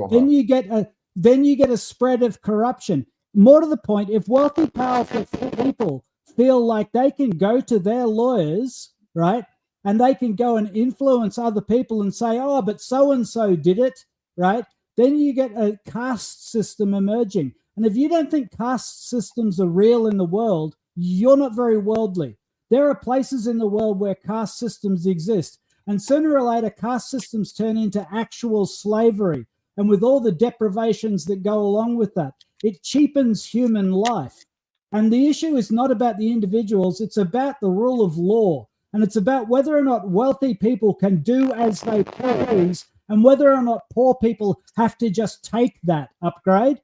[SPEAKER 3] Then you get a spread of corruption. More to the point, if wealthy, powerful people feel like they can go to their lawyers, right, and they can go and influence other people and say, oh, but so-and-so did it, right? Then you get a caste system emerging. And if you don't think caste systems are real in the world, you're not very worldly. There are places in the world where caste systems exist. And sooner or later, caste systems turn into actual slavery. And with all the deprivations that go along with that, it cheapens human life. And the issue is not about the individuals. It's about the rule of law. And it's about whether or not wealthy people can do as they please and whether or not poor people have to just take that. Upgrade.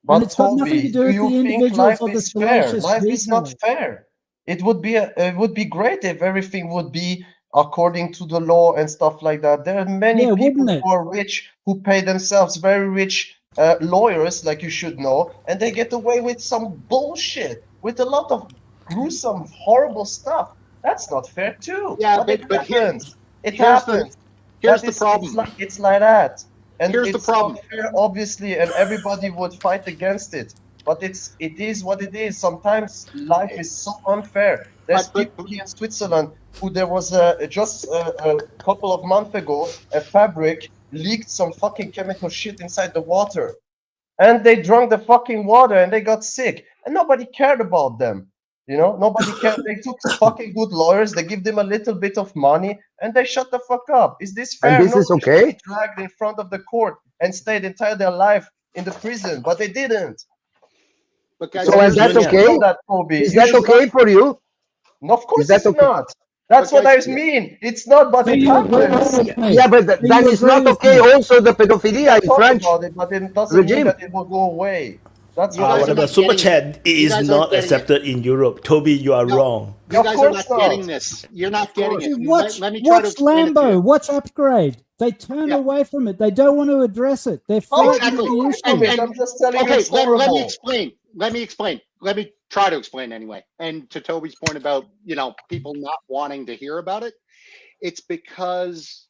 [SPEAKER 3] And
[SPEAKER 21] But
[SPEAKER 3] it's got nothing to
[SPEAKER 21] Toby,
[SPEAKER 3] do
[SPEAKER 21] do
[SPEAKER 3] with
[SPEAKER 21] you
[SPEAKER 3] the
[SPEAKER 21] think
[SPEAKER 3] individuals
[SPEAKER 21] life
[SPEAKER 3] or the
[SPEAKER 21] is fair?
[SPEAKER 3] salacious
[SPEAKER 21] Life is not
[SPEAKER 3] details.
[SPEAKER 21] fair. It would be great if everything would be according to the law and stuff like that. There are many
[SPEAKER 3] Yeah,
[SPEAKER 21] people
[SPEAKER 3] wouldn't it?
[SPEAKER 21] who are rich, who pay themselves very rich lawyers, like you should know, and they get away with some bullshit, with a lot of gruesome, horrible stuff. That's not fair too.
[SPEAKER 14] Yeah,
[SPEAKER 21] But it
[SPEAKER 14] but
[SPEAKER 21] happens. It
[SPEAKER 14] here's the
[SPEAKER 21] happens.
[SPEAKER 14] here's
[SPEAKER 21] That
[SPEAKER 14] the
[SPEAKER 21] is,
[SPEAKER 14] problem.
[SPEAKER 21] it's like that, and
[SPEAKER 14] Here's the
[SPEAKER 21] it's not
[SPEAKER 14] problem.
[SPEAKER 21] fair, obviously, and everybody would fight against it. But it is what it is. Sometimes life is so unfair. There's
[SPEAKER 14] But
[SPEAKER 21] people here in Switzerland who there was just a couple of months ago a fabric leaked some fucking chemical shit inside the water, and they drank the fucking water and they got sick, and nobody cared about them. You know, nobody cared. They took fucking good lawyers. They give them a little bit of money, and they shut the fuck up. Is this
[SPEAKER 18] And
[SPEAKER 21] fair?
[SPEAKER 18] this is
[SPEAKER 21] Nobody should
[SPEAKER 18] okay?
[SPEAKER 21] be dragged in front of the court and stayed entire their life in the prison, but they didn't.
[SPEAKER 14] But guys,
[SPEAKER 18] So, and
[SPEAKER 14] here's
[SPEAKER 18] that's
[SPEAKER 21] You should
[SPEAKER 18] okay?
[SPEAKER 21] know that, Toby.
[SPEAKER 18] Is
[SPEAKER 21] You
[SPEAKER 18] that
[SPEAKER 21] should not.
[SPEAKER 18] okay for you?
[SPEAKER 21] No, of
[SPEAKER 18] Is
[SPEAKER 21] course
[SPEAKER 18] that
[SPEAKER 21] it's
[SPEAKER 18] okay?
[SPEAKER 21] not. That's
[SPEAKER 14] but
[SPEAKER 21] what I
[SPEAKER 14] guys,
[SPEAKER 21] mean. It's not, but
[SPEAKER 3] So
[SPEAKER 21] it
[SPEAKER 3] you agree
[SPEAKER 21] happens.
[SPEAKER 3] with me?
[SPEAKER 18] Yeah, but
[SPEAKER 3] So
[SPEAKER 18] then
[SPEAKER 3] you
[SPEAKER 18] it's
[SPEAKER 3] agree
[SPEAKER 18] not
[SPEAKER 3] with
[SPEAKER 18] okay
[SPEAKER 3] me?
[SPEAKER 18] also the
[SPEAKER 21] We
[SPEAKER 18] pedophilia
[SPEAKER 21] can
[SPEAKER 18] in
[SPEAKER 21] talk
[SPEAKER 18] French
[SPEAKER 21] about it, but it doesn't mean
[SPEAKER 18] regime.
[SPEAKER 21] that it will go away. That's
[SPEAKER 14] you
[SPEAKER 21] what
[SPEAKER 14] guys
[SPEAKER 21] I
[SPEAKER 14] are
[SPEAKER 1] Whatever,
[SPEAKER 14] not
[SPEAKER 1] super
[SPEAKER 14] getting
[SPEAKER 1] chat it
[SPEAKER 14] you
[SPEAKER 1] is
[SPEAKER 14] guys aren't
[SPEAKER 1] not
[SPEAKER 14] getting it.
[SPEAKER 1] accepted in Europe. Toby, you are
[SPEAKER 14] No,
[SPEAKER 1] wrong.
[SPEAKER 14] you
[SPEAKER 21] Of
[SPEAKER 14] guys are
[SPEAKER 21] course
[SPEAKER 14] not getting
[SPEAKER 21] not.
[SPEAKER 14] this. You're not getting it.
[SPEAKER 3] Watch,
[SPEAKER 14] Let me try to
[SPEAKER 3] watch
[SPEAKER 14] explain it to you.
[SPEAKER 3] Lambo. Watch Upgrade. They turn
[SPEAKER 14] Yeah,
[SPEAKER 3] away from it. They don't want to address it. They're
[SPEAKER 21] How would
[SPEAKER 3] frightened
[SPEAKER 21] you
[SPEAKER 3] of
[SPEAKER 14] exactly.
[SPEAKER 3] the
[SPEAKER 21] away from
[SPEAKER 3] issue.
[SPEAKER 21] it? I'm just telling you
[SPEAKER 14] Okay,
[SPEAKER 21] it's
[SPEAKER 14] let me
[SPEAKER 21] horrible.
[SPEAKER 14] explain. Let me explain. Let me try to explain anyway. And to Toby's point about, people not wanting to hear about it, it's because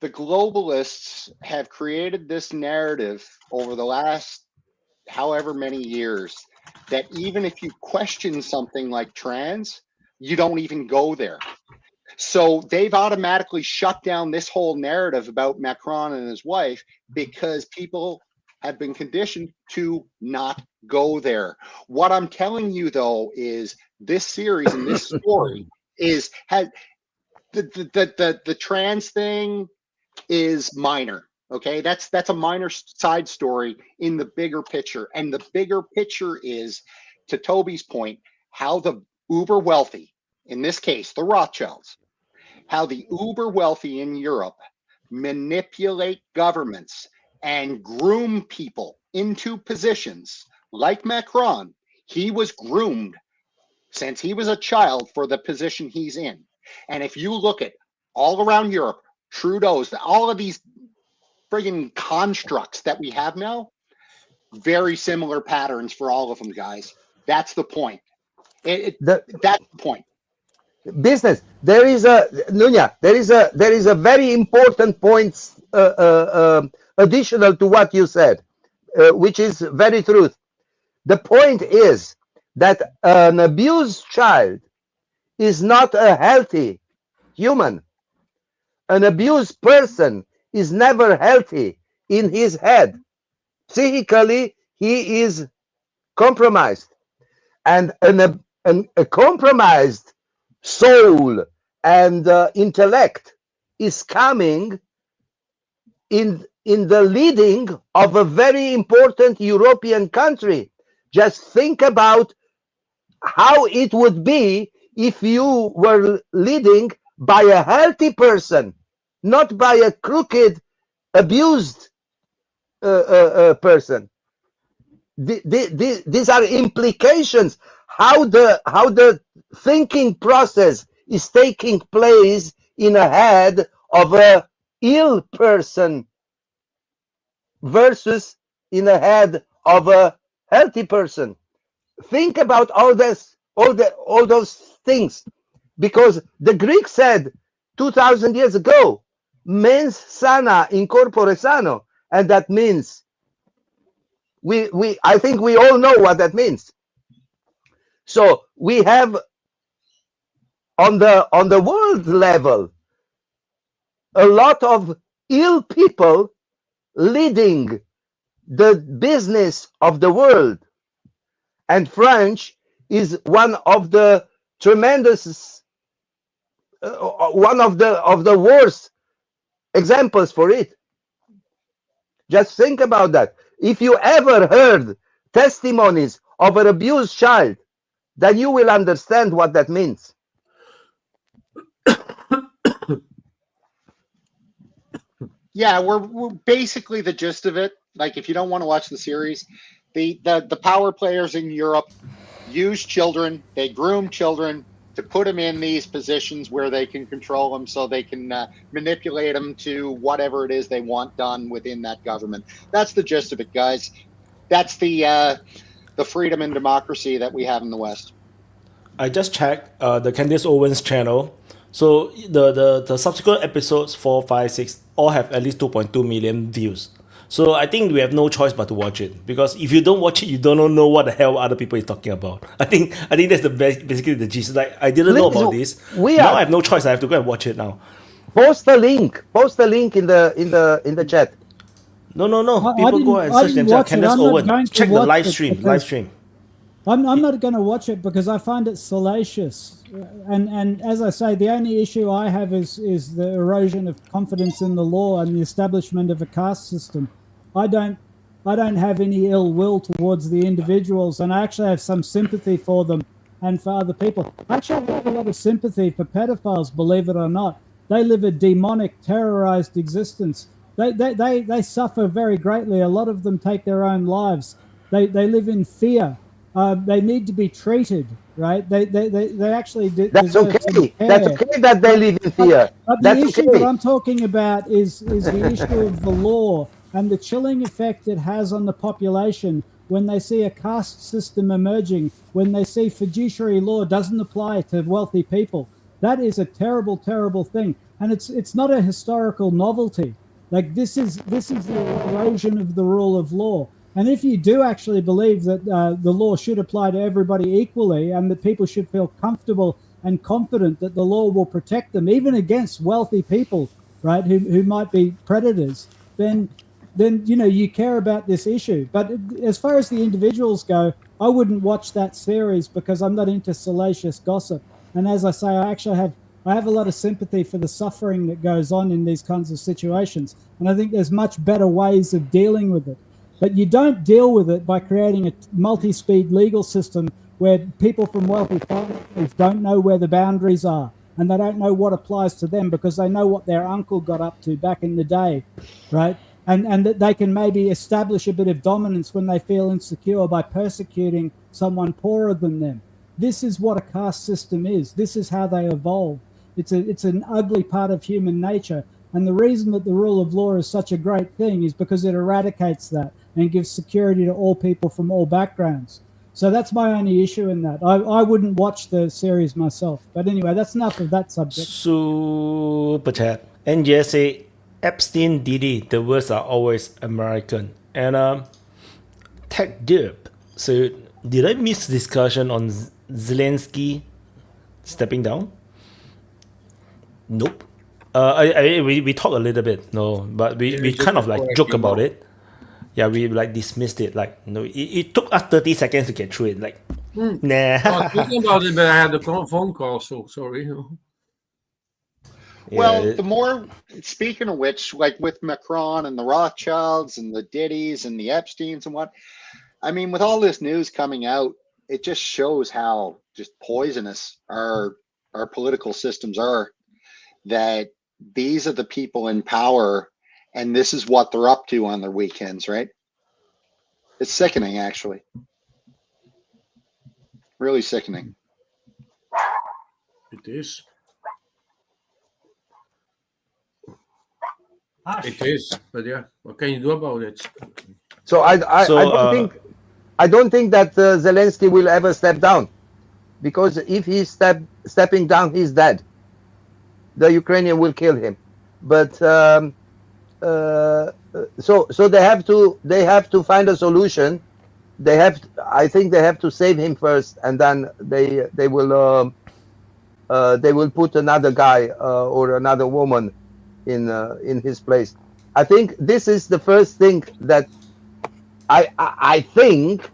[SPEAKER 14] the globalists have created this narrative over the last however many years that even if you question something like trans, you don't even go there. So they've automatically shut down this whole narrative about Macron and his wife because people have been conditioned to not go there. What I'm telling you though is this series and this story has the trans thing is minor. Okay, that's a minor side story in the bigger picture. And the bigger picture is, to Toby's point, how the uber wealthy, in this case, the Rothschilds, how the uber wealthy in Europe manipulate governments and groom people into positions like Macron. He was groomed since he was a child for the position he's in. And if you look at all around Europe, Trudeau's, all of these friggin' constructs that we have now, very similar patterns for all of them, guys. That's the point. That's the point.
[SPEAKER 18] Business. There is a Nunya. There is a very important point additional to what you said, which is very truth. The point is that an abused child is not a healthy human. An abused person is never healthy in his head. Psychically, he is compromised. And a compromised soul and intellect is coming in the leading of a very important European country. Just think about how it would be if you were leading by a healthy person, not by a crooked, abused person. These are implications. How the thinking process is taking place in a head of a ill person versus in a head of a healthy person. Think about all those things, because the Greeks said 2,000 years ago, "Mens sana in corpore sano," and that means I think we all know what that means. So we have on the world level a lot of ill people leading the business of the world, and French is one of the tremendous one of the worst examples for it. Just think about that. If you ever heard testimonies of an abused child, then you will understand what that means.
[SPEAKER 14] Yeah, we're basically the gist of it like if you don't want to watch the series, the power players in Europe use children, they groom children to put them in these positions where they can control them, so they can manipulate them to whatever it is they want done within that government. That's the gist of it, guys. That's the freedom and democracy that we have in the West.
[SPEAKER 1] I just checked the Candace Owens channel. So the subsequent episodes 4, 5, 6 all have at least 2.2 million views. So I think we have no choice but to watch it, because if you don't watch it, you don't know what the hell other people is talking about. I think that's basically the gist. Like, I didn't know about this. Now I have no choice. I have to go and watch it now.
[SPEAKER 7] Post the link. Post the link in the chat.
[SPEAKER 1] No. People go and search themselves. Candace Owens. Check the live stream.
[SPEAKER 3] I'm not going to watch it because I find it salacious, and as I say, the only issue I have is the erosion of confidence in the law and the establishment of a caste system. I don't have any ill will towards the individuals, and I actually have some sympathy for them and for other people. I actually have a lot of sympathy for pedophiles, believe it or not. They live a demonic, terrorized existence. They suffer very greatly. A lot of them take their own lives. They live in fear. They need to be treated, right? They actually
[SPEAKER 7] That's okay. That's okay that they live in fear.
[SPEAKER 3] But the issue that I'm talking about is the issue of the law and the chilling effect it has on the population when they see a caste system emerging, when they see fiduciary law doesn't apply to wealthy people. That is a terrible, terrible thing. And it's not a historical novelty. Like this is the erosion of the rule of law. And if you do actually believe that the law should apply to everybody equally and that people should feel comfortable and confident that the law will protect them, even against wealthy people, right, who might be predators, then you care about this issue. But as far as the individuals go, I wouldn't watch that series because I'm not into salacious gossip. And as I say, I have a lot of sympathy for the suffering that goes on in these kinds of situations. And I think there's much better ways of dealing with it. But you don't deal with it by creating a multi-speed legal system where people from wealthy families don't know where the boundaries are and they don't know what applies to them because they know what their uncle got up to back in the day, right? And that they can maybe establish a bit of dominance when they feel insecure by persecuting someone poorer than them. This is what a caste system is. This is how they evolve. It's an ugly part of human nature. And the reason that the rule of law is such a great thing is because it eradicates that and gives security to all people from all backgrounds. So that's my only issue in that. I wouldn't watch the series myself. But anyway, that's enough of that subject.
[SPEAKER 1] Super chat. NJ say, Epstein, Diddy, the words are always American. And Tech Dip. So did I miss discussion on Zelenskyy stepping down? Nope. We talked a little bit, but we kind of like joke about it. Yeah, we like dismissed it. Like, it took us 30 seconds to get through it. Like, nah.
[SPEAKER 17] I was thinking about it, but I had a phone call, so sorry.
[SPEAKER 14] Well, the more, speaking of which, like with Macron and the Rothschilds and the Diddys and the Epsteins and what, I mean, with all this news coming out, it just shows how just poisonous our political systems are, that these are the people in power and this is what they're up to on their weekends, right? It's sickening, actually. Really sickening.
[SPEAKER 17] It is. It is, but yeah, what can you do about it?
[SPEAKER 7] So I don't think that Zelenskyy will ever step down, because if he's stepping down, he's dead. The Ukrainian will kill him. But so they have to find a solution. I think they have to save him first, and then they will put another guy or another woman in his place. I think this is the first thing that I think.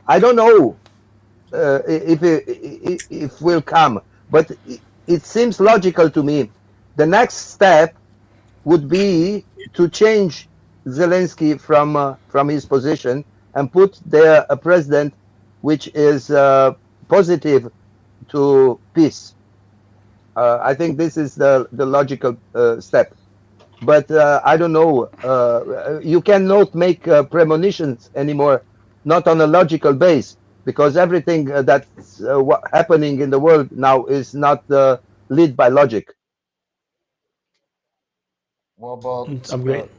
[SPEAKER 7] I don't know if will come, but it seems logical to me. The next step would be to change Zelenskyy from his position and put there a president which is positive to peace. I think this is the logical step. but I don't know. You cannot make premonitions anymore, not on a logical base, because everything that's happening in the world now is not led by logic.
[SPEAKER 21] What about
[SPEAKER 1] I'm great.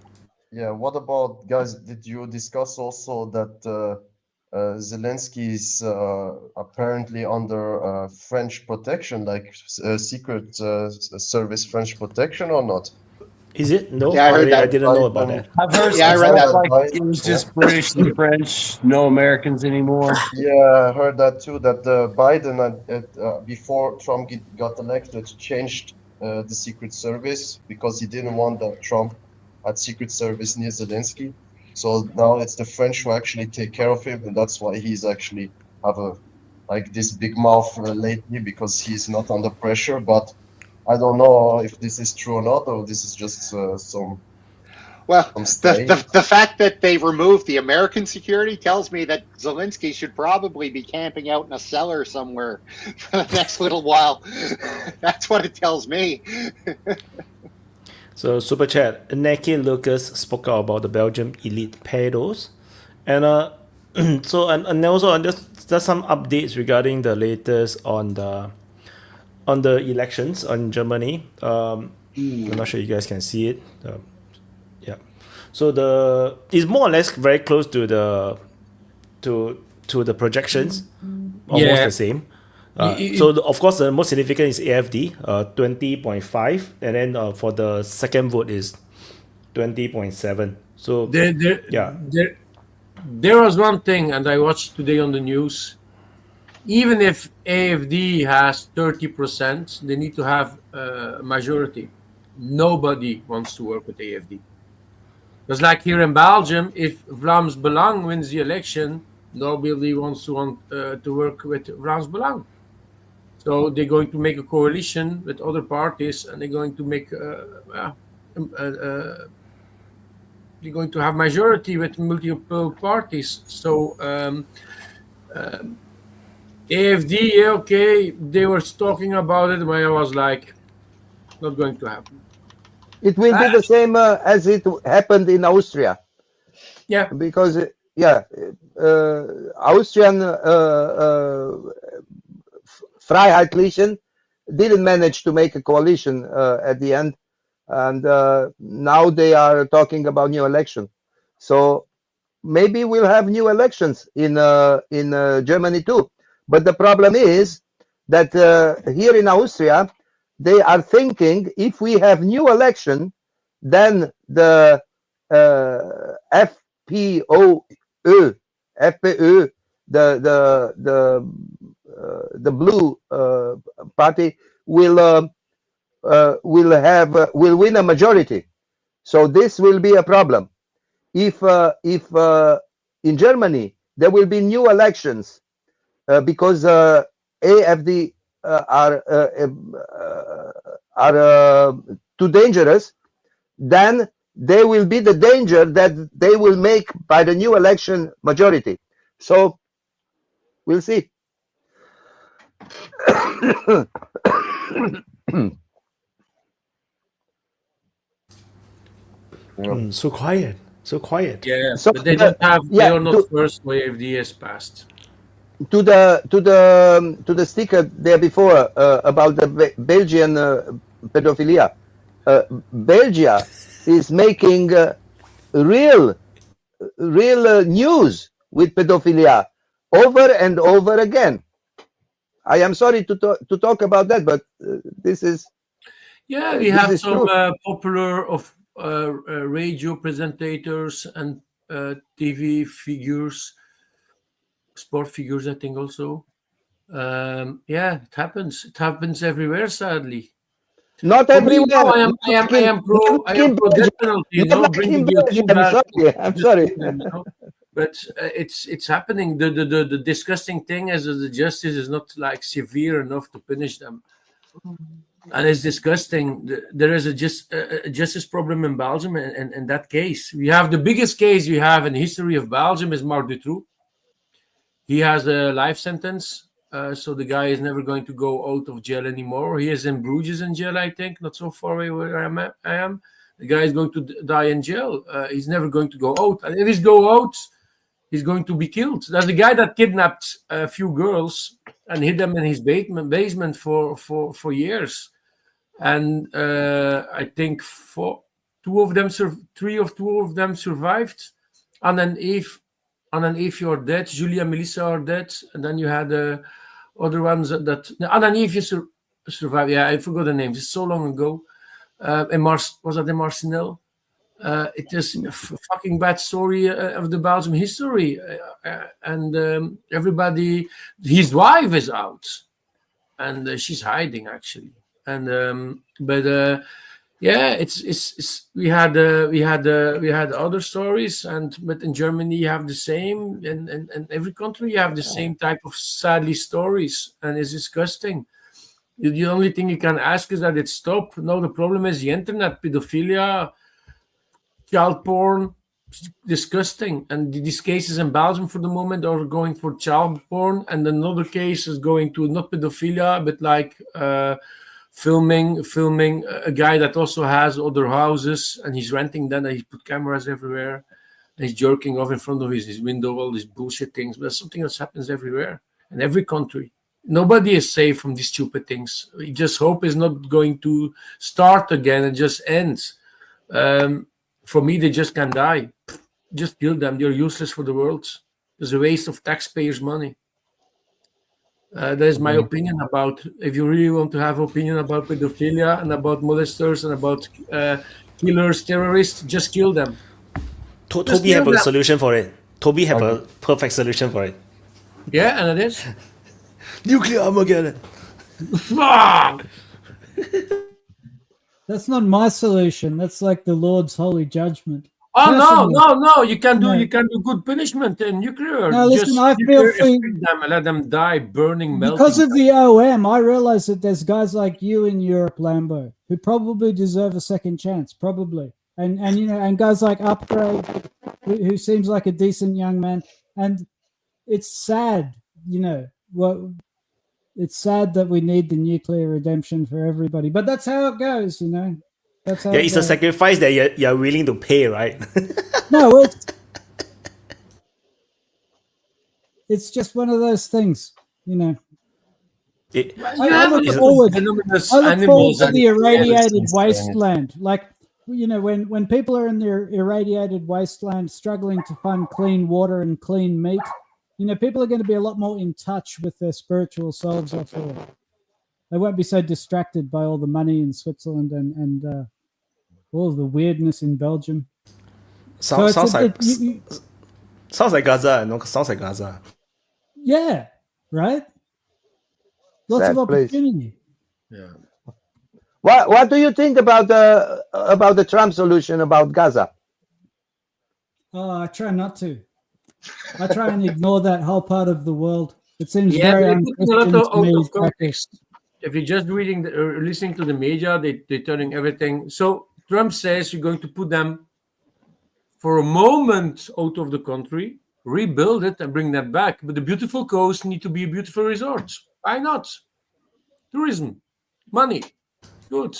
[SPEAKER 21] yeah? What about, guys? Did you discuss also that Zelensky is apparently under French protection, like secret service French protection, or not?
[SPEAKER 1] Is it? No,
[SPEAKER 14] Yeah, I heard
[SPEAKER 1] I
[SPEAKER 14] that.
[SPEAKER 1] didn't know about that.
[SPEAKER 13] I've heard
[SPEAKER 14] Yeah, I
[SPEAKER 13] some
[SPEAKER 14] read
[SPEAKER 13] stuff
[SPEAKER 14] that.
[SPEAKER 13] like it was just British and French, no Americans anymore.
[SPEAKER 21] Yeah, I heard that too. That Biden, before Trump got elected, changed the Secret Service because he didn't want that Trump had Secret Service near Zelensky. So now it's the French who actually take care of him, and that's why he's actually have a like this big mouth lately, because he's not under pressure. But I don't know if this is true or not, or this is just some.
[SPEAKER 14] Well,
[SPEAKER 21] Say.
[SPEAKER 14] the fact that they removed the American security tells me that Zelensky should probably be camping out in a cellar somewhere for the next little while. That's what it tells me.
[SPEAKER 1] So super chat, Neki Lucas spoke out about the Belgium elite pedos, and so and also just some updates regarding the latest on the elections on Germany. I'm not sure you guys can see it. Yeah, so it's more or less very close to the projections, almost the same. So of course the most significant is AFD, 20.5, and then for the second vote is 20.7. So
[SPEAKER 17] there was one thing, and I watched today on the news. Even if AFD has 30%, they need to have a majority. Nobody wants to work with AFD. Just like here in Belgium, if Vlaams Belang wins the election, nobody wants to work with Vlaams Belang. So they're going to make a coalition with other parties, and they're going to make they're going to have majority with multiple parties. So AFD, okay, they were talking about it, but I was like, not going to happen.
[SPEAKER 7] It will be the same as it happened in Austria.
[SPEAKER 17] Yeah.
[SPEAKER 7] Because Austrian Freiheitlichen didn't manage to make a coalition at the end, and now they are talking about new election. So maybe we'll have new elections in Germany too. But the problem is that here in Austria, they are thinking if we have new election, then the FPÖ, the blue party will win a majority. So this will be a problem. If in Germany there will be new elections because AFD are too dangerous, then there will be the danger that they will make by the new election majority. So we'll see.
[SPEAKER 1] So quiet.
[SPEAKER 17] Yeah,
[SPEAKER 7] So
[SPEAKER 17] but they don't have.
[SPEAKER 7] yeah,
[SPEAKER 17] they are not first where AFD has passed.
[SPEAKER 7] To the sticker there before about the Belgian pedophilia. Belgium is making real news with pedophilia over and over again. I am sorry to talk about that, but this is
[SPEAKER 17] we have some popular radio presentators and TV figures, sport figures, I think also. It happens. It happens everywhere, sadly.
[SPEAKER 7] Not
[SPEAKER 17] For
[SPEAKER 7] everywhere.
[SPEAKER 17] me, no, I am pro death penalty. Bring the guillotine back.
[SPEAKER 7] I'm sorry.
[SPEAKER 17] But it's happening. The disgusting thing is that the justice is not like severe enough to punish them, and it's disgusting. There is a justice problem in Belgium, and in that case, we have the biggest case we have in the history of Belgium is Marc Dutroux. He has a life sentence, so the guy is never going to go out of jail anymore. He is in Bruges in jail, I think, not so far away where I am. The guy is going to die in jail. He's never going to go out. And if he's go out, he's going to be killed. There's a guy that kidnapped a few girls and hid them in his basement for years. And I think three of two of them survived. Anna and Eve are dead. Julia and Melissa are dead. And then you had other ones that Anna and Eve survived. Yeah, I forgot the names. It's so long ago. Was that in Marcinelle? It is a fucking bad story of the Belgium history. And everybody, his wife is out. And she's hiding, actually. And yeah, it's we had other stories, but in Germany you have the same, and every country you have the same type of sadly stories, and it's disgusting. The only thing you can ask is that it stop. No, the problem is the internet, pedophilia, child porn, disgusting. And these cases in Belgium for the moment are going for child porn, and another case is going to not pedophilia, but like filming a guy that also has other houses, and he's renting them, and he put cameras everywhere, and he's jerking off in front of his window, all these bullshit things. But that's something that happens everywhere, in every country. Nobody is safe from these stupid things. We just hope it's not going to start again and just end. For me, they just can die. Just kill them. They're useless for the world. It's a waste of taxpayers' money. That is my opinion about. If you really want to have opinion about pedophilia and about molesters and about killers, terrorists, just kill them.
[SPEAKER 1] Toby have a solution for it. Toby have a perfect solution for it.
[SPEAKER 17] Yeah, and it is
[SPEAKER 1] nuclear Armageddon.
[SPEAKER 3] That's not my solution. That's like the Lord's holy judgment.
[SPEAKER 17] Oh no! You can do good punishment in nuclear.
[SPEAKER 3] No, listen, I feel
[SPEAKER 17] them and let them die, burning, melting.
[SPEAKER 3] Because of the OM, I realize that there's guys like you in Europe, Lambo, who probably deserve a second chance, probably, and you know, and guys like Upgrade, who seems like a decent young man, and it's sad, you know, it's sad that we need the nuclear redemption for everybody, but that's how it goes, you know. That's how
[SPEAKER 1] it's a sacrifice that you're willing to pay, right?
[SPEAKER 3] No, it's just one of those things, you know. I look forward to the irradiated wasteland. Like, you know, when people are in their irradiated wasteland struggling to find clean water and clean meat, you know, people are going to be a lot more in touch with their spiritual selves, I feel. They won't be so distracted by all the money in Switzerland and all the weirdness in Belgium.
[SPEAKER 1] Sounds like Gaza. No, sounds like Gaza.
[SPEAKER 3] Yeah, right. Lots of opportunity.
[SPEAKER 7] Yeah. What do you think about the Trump solution about Gaza?
[SPEAKER 3] Oh, I try not to. I try and ignore that whole part of the world. It seems very unchristian to me.
[SPEAKER 17] If you're just reading or listening to the media, they're turning everything. So Trump says you're going to put them for a moment out of the country, rebuild it, and bring them back. But the beautiful coast need to be a beautiful resort. Why not? Tourism, money, good.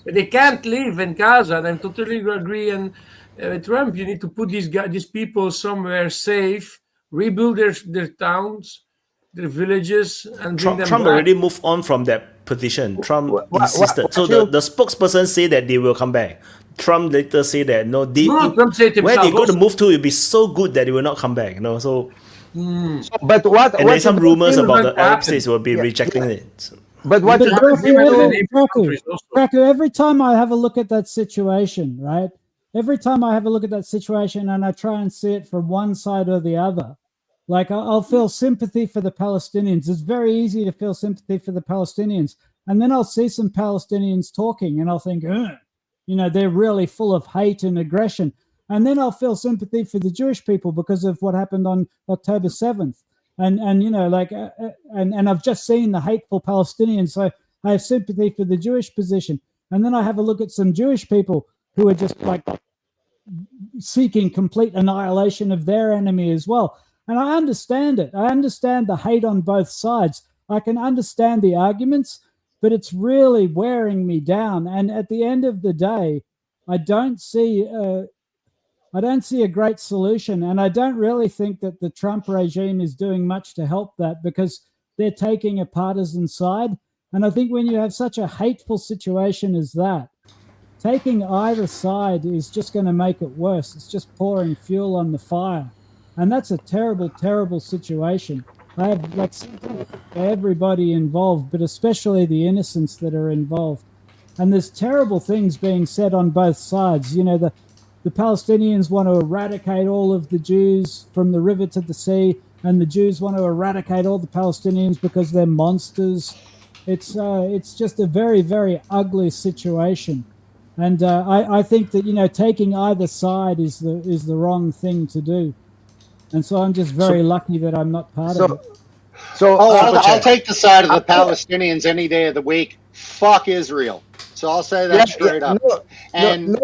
[SPEAKER 17] But they can't live in Gaza. And I totally agree. And with Trump, you need to put these people somewhere safe, rebuild their towns, their villages, and bring them
[SPEAKER 1] Trump
[SPEAKER 17] back.
[SPEAKER 1] already moved on from that position. Trump insisted. So the spokesperson say that they will come back. Trump later say that
[SPEAKER 17] Trump said
[SPEAKER 1] where they're going to move to will be so good that they will not come back. You know, so.
[SPEAKER 7] But what?
[SPEAKER 1] And there's some rumors about the Arab states will be rejecting it.
[SPEAKER 7] But what?
[SPEAKER 3] Kraku, every time I have a look at that situation, right? Every time I have a look at that situation and I try and see it from one side or the other, like I'll feel sympathy for the Palestinians. It's very easy to feel sympathy for the Palestinians. And then I'll see some Palestinians talking and I'll think, you know, they're really full of hate and aggression. And then I'll feel sympathy for the Jewish people because of what happened on October 7th. And you know, like, and I've just seen the hateful Palestinians. So I have sympathy for the Jewish position. And then I have a look at some Jewish people who are just like seeking complete annihilation of their enemy as well. And I understand it. I understand the hate on both sides. I can understand the arguments, but it's really wearing me down. And at the end of the day, I don't see a great solution, and I don't really think that the Trump regime is doing much to help that, because they're taking a partisan side. And I think when you have such a hateful situation as that, taking either side is just going to make it worse. It's just pouring fuel on the fire. And that's a terrible, terrible situation. I have like sympathy for everybody involved, but especially the innocents that are involved. And there's terrible things being said on both sides. You know, the Palestinians want to eradicate all of the Jews from the river to the sea, and the Jews want to eradicate all the Palestinians because they're monsters. It's just a very, very ugly situation. And I think that, you know, taking either side is the wrong thing to do. And so I'm just very lucky that I'm not part of it.
[SPEAKER 14] So I'll take the side of the Palestinians any day of the week. Fuck Israel. So I'll say that straight up. You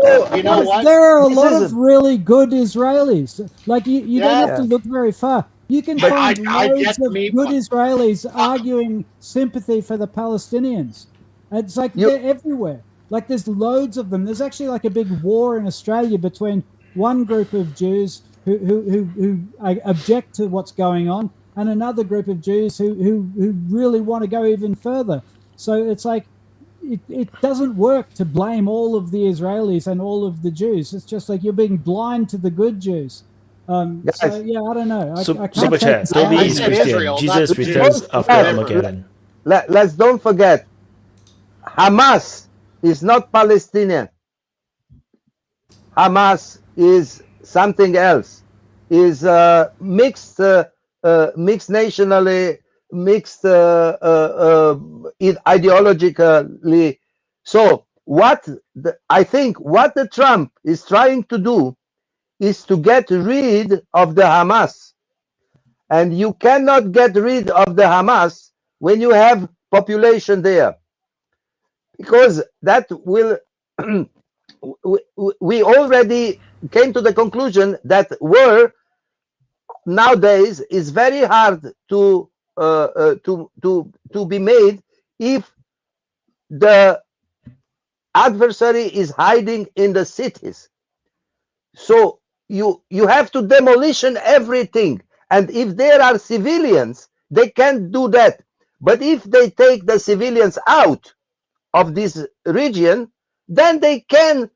[SPEAKER 14] know what?
[SPEAKER 3] There are a lot of really good Israelis. Like you don't have to look very far. You can find loads of good Israelis arguing sympathy for the Palestinians. It's like they're everywhere. Like there's loads of them. There's actually like a big war in Australia between one group of Jews who object to what's going on, and another group of Jews who really want to go even further. So it's like it doesn't work to blame all of the Israelis and all of the Jews. It's just like you're being blind to the good Jews. So yeah, I don't know.
[SPEAKER 1] Super chat. Toby is Christian. Jesus returns after Armageddon.
[SPEAKER 7] Let's don't forget, Hamas is not Palestinian. Hamas is something else. Is mixed nationally, mixed ideologically. So I think what the Trump is trying to do is to get rid of the Hamas. And you cannot get rid of the Hamas when you have population there, because that will we already came to the conclusion that war nowadays is very hard to be made if the adversary is hiding in the cities. So you have to demolition everything, and if there are civilians, they can't do that. But if they take the civilians out of this region, then they can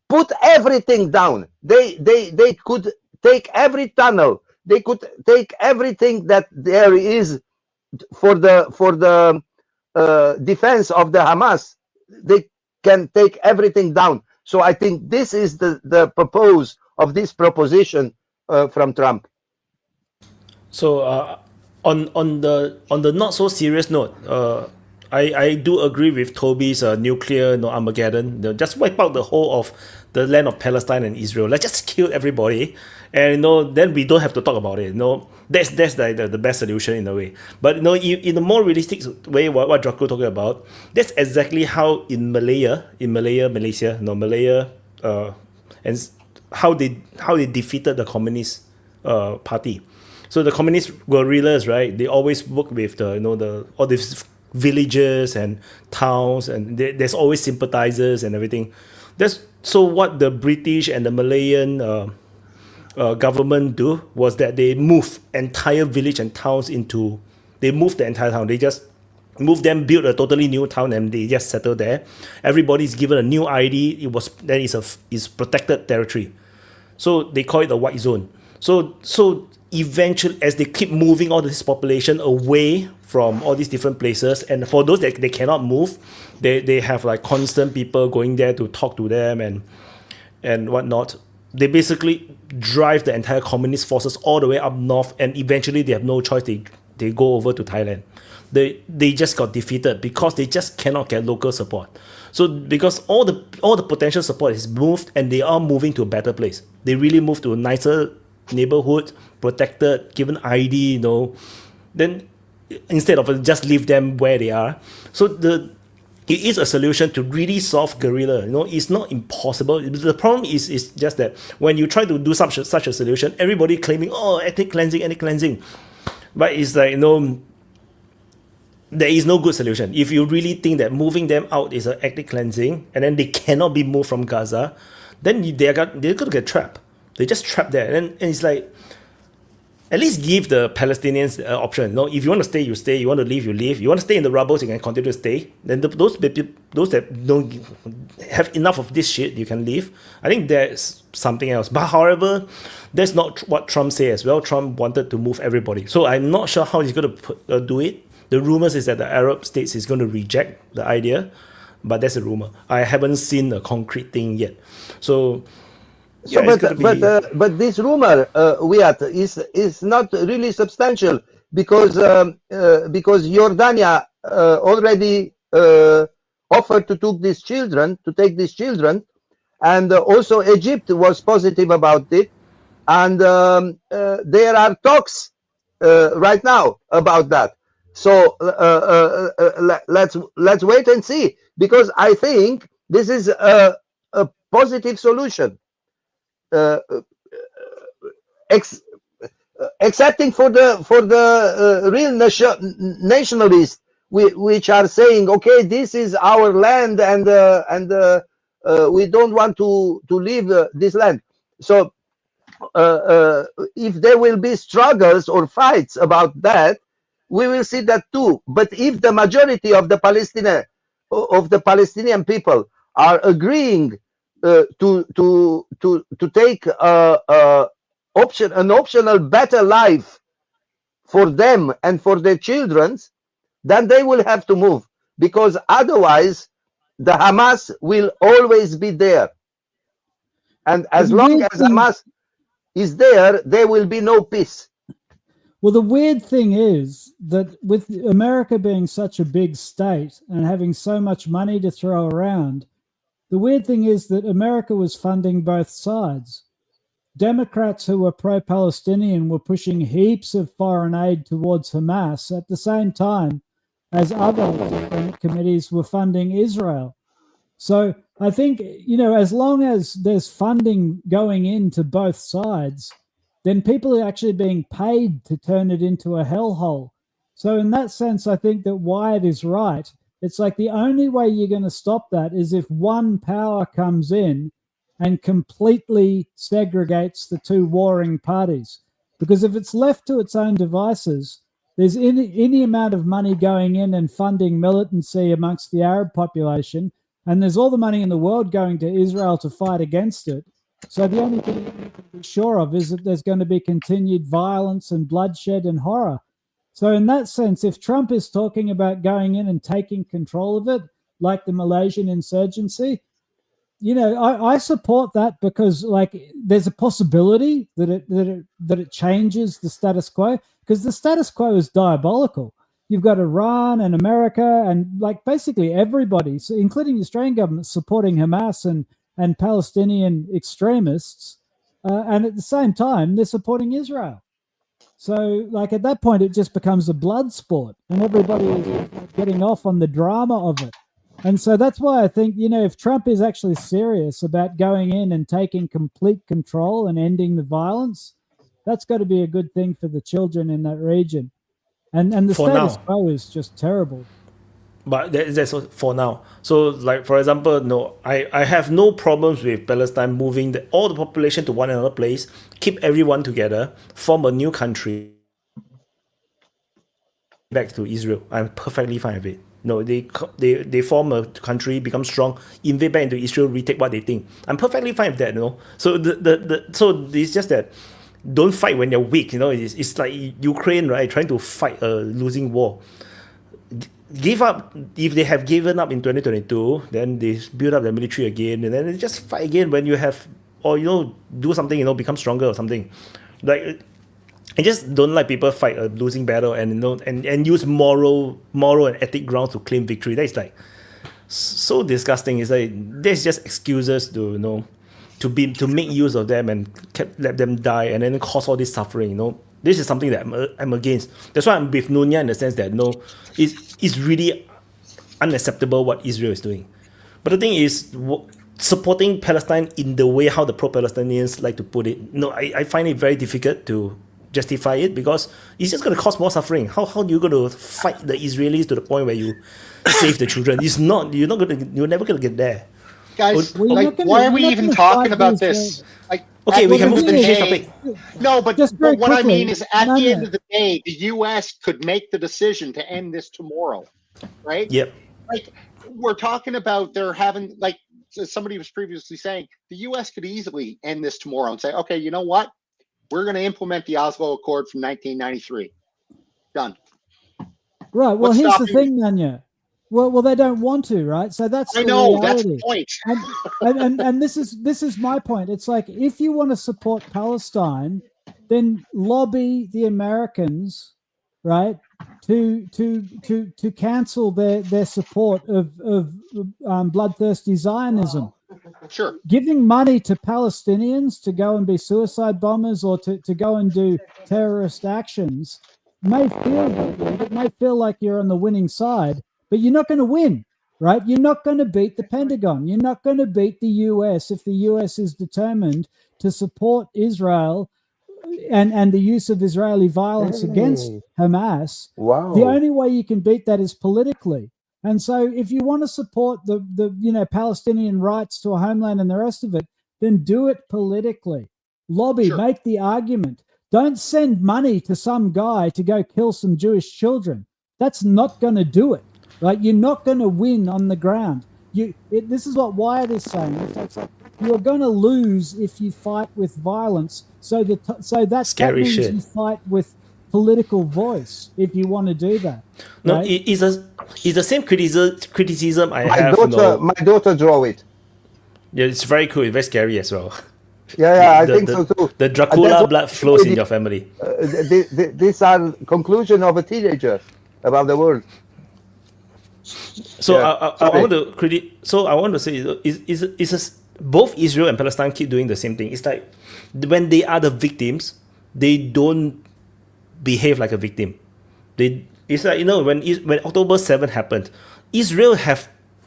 [SPEAKER 7] put everything down. They could take every tunnel. They could take everything that there is for the defense of the Hamas. They can take everything down. So I think this is the purpose of this proposition from Trump.
[SPEAKER 1] So on the not so serious note, I do agree with Toby's nuclear Armageddon. They'll just wipe out the whole of the land of Palestine and Israel. Let's just kill everybody, and then we don't have to talk about it. That's the best solution in a way. But in a more realistic way, what Jocko talking about, that's exactly how in Malaysia, and how they defeated the Communist Party. So the communist guerrillas, right? They always work with all these villages and towns, and there's always sympathizers and everything. So what the British and the Malayan government do was that they move entire village and towns they move the entire town. They just move them, build a totally new town, and they just settle there. Everybody's given a new ID. It's protected territory. So they call it a white zone. So eventually, as they keep moving all this population away from all these different places, and for those that they cannot move, they have like constant people going there to talk to them and whatnot. They basically drive the entire communist forces all the way up north, and eventually they have no choice. They go over to Thailand. They just got defeated because they just cannot get local support. So because all the potential support is moved, and they are moving to a better place. They really move to a nicer neighborhood, protected, given ID, then instead of just leave them where they are. So it is a solution to really solve guerrilla. It's not impossible. The problem is just that when you try to do such a solution, everybody claiming, ethnic cleansing. But it's like, there is no good solution. If you really think that moving them out is an ethnic cleansing and then they cannot be moved from Gaza, then they're going to get trapped. They just trapped there. And it's like, at least give the Palestinians the option. You know, if you want to stay, you stay. You want to leave, you leave. You want to stay in the rubble, you can continue to stay. Then those that don't have enough of this shit, you can leave. I think there's something else. But however, that's not what Trump said as well. Trump wanted to move everybody. So I'm not sure how he's going to do it. The rumors is that the Arab states is going to reject the idea, but that's a rumor. I haven't seen a concrete thing yet. So, yeah,
[SPEAKER 7] but this rumor, is not really substantial because Jordania already offered to take these children, and also Egypt was positive about it, and there are talks right now about that. So let's wait and see, because I think this is a positive solution. Excepting for the real nationalists, which are saying, okay, this is our land, and we don't want to leave this land. So if there will be struggles or fights about that, we will see that too. But if the majority of the Palestinian people are agreeing to take an optional better life for them and for their children, then they will have to move, because otherwise the Hamas will always be there. And as long as Hamas is there, there will be no peace.
[SPEAKER 3] Well, the weird thing is that with America being such a big state and having so much money to throw around, the weird thing is that America was funding both sides. Democrats who were pro-Palestinian were pushing heaps of foreign aid towards Hamas at the same time as other different committees were funding Israel. So I think, as long as there's funding going into both sides, then people are actually being paid to turn it into a hellhole. So in that sense, I think that Wyatt is right. It's like the only way you're going to stop that is if one power comes in and completely segregates the two warring parties. Because if it's left to its own devices, there's any amount of money going in and funding militancy amongst the Arab population, and there's all the money in the world going to Israel to fight against it. So the only thing we can be sure of is that there's going to be continued violence and bloodshed and horror. So in that sense, if Trump is talking about going in and taking control of it, like the Malaysian insurgency, I support that, because there's a possibility that it changes the status quo, because the status quo is diabolical. You've got Iran and America and basically everybody, including the Australian government, supporting Hamas and Palestinian extremists, and at the same time they're supporting Israel. So at that point it just becomes a blood sport, and everybody is getting off on the drama of it. And so that's why I think, if Trump is actually serious about going in and taking complete control and ending the violence, that's got to be a good thing for the children in that region. And the status quo is just terrible.
[SPEAKER 1] But that's for now. So, for example, no, I have no problems with Palestine moving all the population to one another place, keep everyone together, form a new country back to Israel. I'm perfectly fine with it. No, they form a country, become strong, invade back into Israel, retake what they think. I'm perfectly fine with that. So so it's just that don't fight when you're weak. It's like Ukraine, right? Trying to fight a losing war. Give up. If they have given up in 2022, then they build up their military again, and then they just fight again when you have, or do something, become stronger or something. I just don't like people fight a losing battle and use moral and ethic grounds to claim victory. That is so disgusting. It's there's just excuses to to make use of them and let them die and then cause all this suffering. This is something that I'm against. That's why I'm with Nunya in the sense that it's really unacceptable what Israel is doing. But the thing is, supporting Palestine in the way how the pro-Palestinians like to put it, I find it very difficult to justify it because it's just going to cause more suffering. How are you going to fight the Israelis to the point where you save the children? It's not. You're never going to get there.
[SPEAKER 14] Guys, why are we even talking about this? Like,
[SPEAKER 1] okay, we can move to the next topic.
[SPEAKER 14] No, but what I mean is, at the end
[SPEAKER 3] no.
[SPEAKER 14] of the day, the U.S. could make the decision to end this tomorrow, right?
[SPEAKER 1] Yep.
[SPEAKER 14] Like, we're talking about they're having, like somebody was previously saying, the U.S. could easily end this tomorrow and say, okay, you know what? We're going to implement the Oslo Accord from 1993. Done.
[SPEAKER 3] Right. Well,
[SPEAKER 14] What's
[SPEAKER 3] here's the
[SPEAKER 14] stopping-
[SPEAKER 3] thing, Nanya. Well, they don't want to, right? So that's
[SPEAKER 14] I
[SPEAKER 3] the
[SPEAKER 14] know,
[SPEAKER 3] reality.
[SPEAKER 14] that's the point.
[SPEAKER 3] and this is my point. It's like, if you want to support Palestine, then lobby the Americans, right, to cancel their support of bloodthirsty Zionism.
[SPEAKER 14] Sure.
[SPEAKER 3] Giving money to Palestinians to go and be suicide bombers or to go and do terrorist actions may feel good. It may feel like you're on the winning side, but you're not going to win, right? You're not going to beat the Pentagon. You're not going to beat the US if the US is determined to support Israel and the use of Israeli violence against Hamas.
[SPEAKER 7] Wow.
[SPEAKER 3] The only way you can beat that is politically. And so if you want to support the Palestinian rights to a homeland and the rest of it, then do it politically. Lobby, make the argument. Don't send money to some guy to go kill some Jewish children. That's not going to do it. Right? You're not going to win on the ground. This is what Wyatt is saying. It's like you're going to lose if you fight with violence. So that means
[SPEAKER 1] shit.
[SPEAKER 3] you fight with political voice if you want to do that.
[SPEAKER 1] No,
[SPEAKER 3] right?
[SPEAKER 1] it's the same criticism I
[SPEAKER 7] My
[SPEAKER 1] have.
[SPEAKER 7] daughter, my daughter draw it.
[SPEAKER 1] Yeah, it's very cool. It's very scary as well.
[SPEAKER 7] Yeah, I think so too.
[SPEAKER 1] The Dracula blood flows in your family.
[SPEAKER 7] These are conclusion of a teenager about the world.
[SPEAKER 1] So
[SPEAKER 7] Yeah,
[SPEAKER 1] I want to So I want to say both Israel and Palestine keep doing the same thing. It's like when they are the victims, they don't behave like a victim. It's like, when October 7 happened, Israel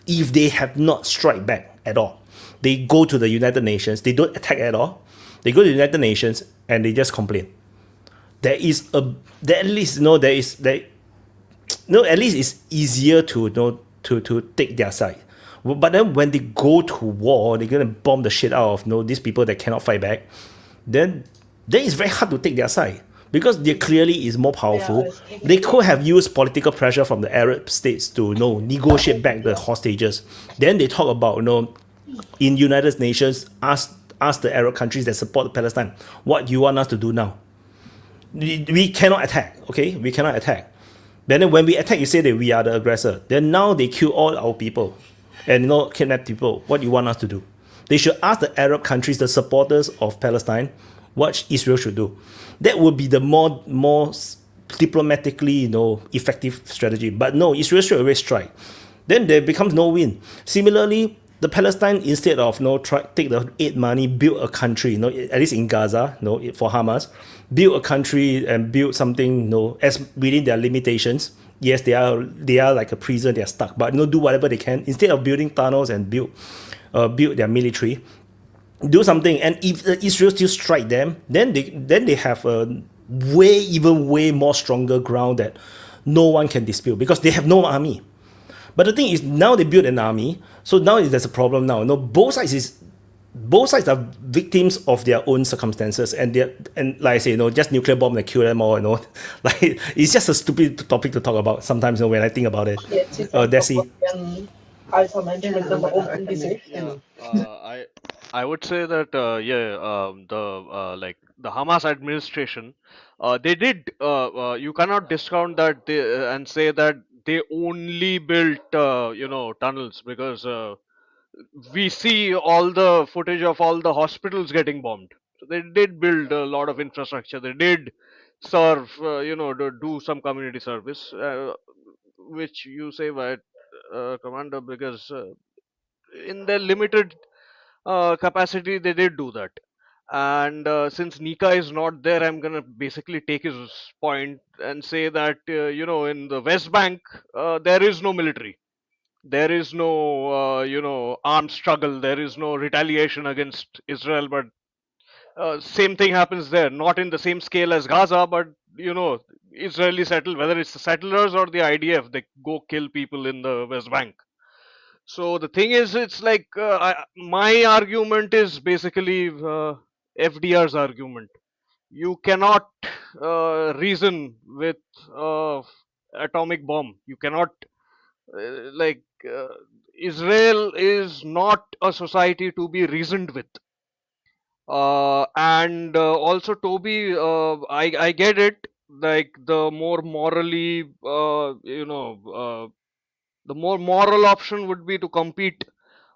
[SPEAKER 1] if they have not strike back at all, they go to the United Nations. They don't attack at all. They go to the United Nations and they just complain. At least it's easier to take their side. But then when they go to war, they're gonna bomb the shit out of these people that cannot fight back. Then it's very hard to take their side because they clearly is more powerful. They could have used political pressure from the Arab states to negotiate back the hostages. Then they talk about in United Nations, ask the Arab countries that support Palestine, what you want us to do now? We cannot attack, okay? We cannot attack. Then when we attack, you say that we are the aggressor. Then now they kill all our people and kidnap people. What you want us to do? They should ask the Arab countries, the supporters of Palestine, what Israel should do. That would be the more diplomatically effective strategy. But no, Israel should always strike. Then there becomes no win. Similarly, the Palestine, instead of take the aid money, build a country, at least in Gaza, for Hamas, build a country and build something, as within their limitations. Yes, they are like a prison, they are stuck, but do whatever they can. Instead of building tunnels and build their military, do something. And if Israel still strike them, then they have a way more stronger ground that no one can dispute because they have no army. But the thing is, now they build an army, so now there's a problem now. Both sides are victims of their own circumstances, and like I say, just nuclear bomb that kill them all. Like it's just a stupid topic to talk about sometimes. When I think about it, Desi.
[SPEAKER 9] I would say that the Hamas administration, they did. You cannot discount that and say that they only built tunnels because we see all the footage of all the hospitals getting bombed. So they did build a lot of infrastructure. They did serve, do some community service, which you say, right, Commander, because in their limited capacity, they did do that. And since Nika is not there, I'm gonna basically take his point and say that in the West Bank there is no military, there is no armed struggle, there is no retaliation against Israel, but same thing happens there, not in the same scale as Gaza, but Israeli settle, whether it's the settlers or the IDF, they go kill people in the West Bank. So the thing is, it's like my argument is basically FDR's argument. You cannot reason with atomic bomb. You cannot Israel is not a society to be reasoned with. And also, Toby, I get it. Like the more morally, the more moral option would be to compete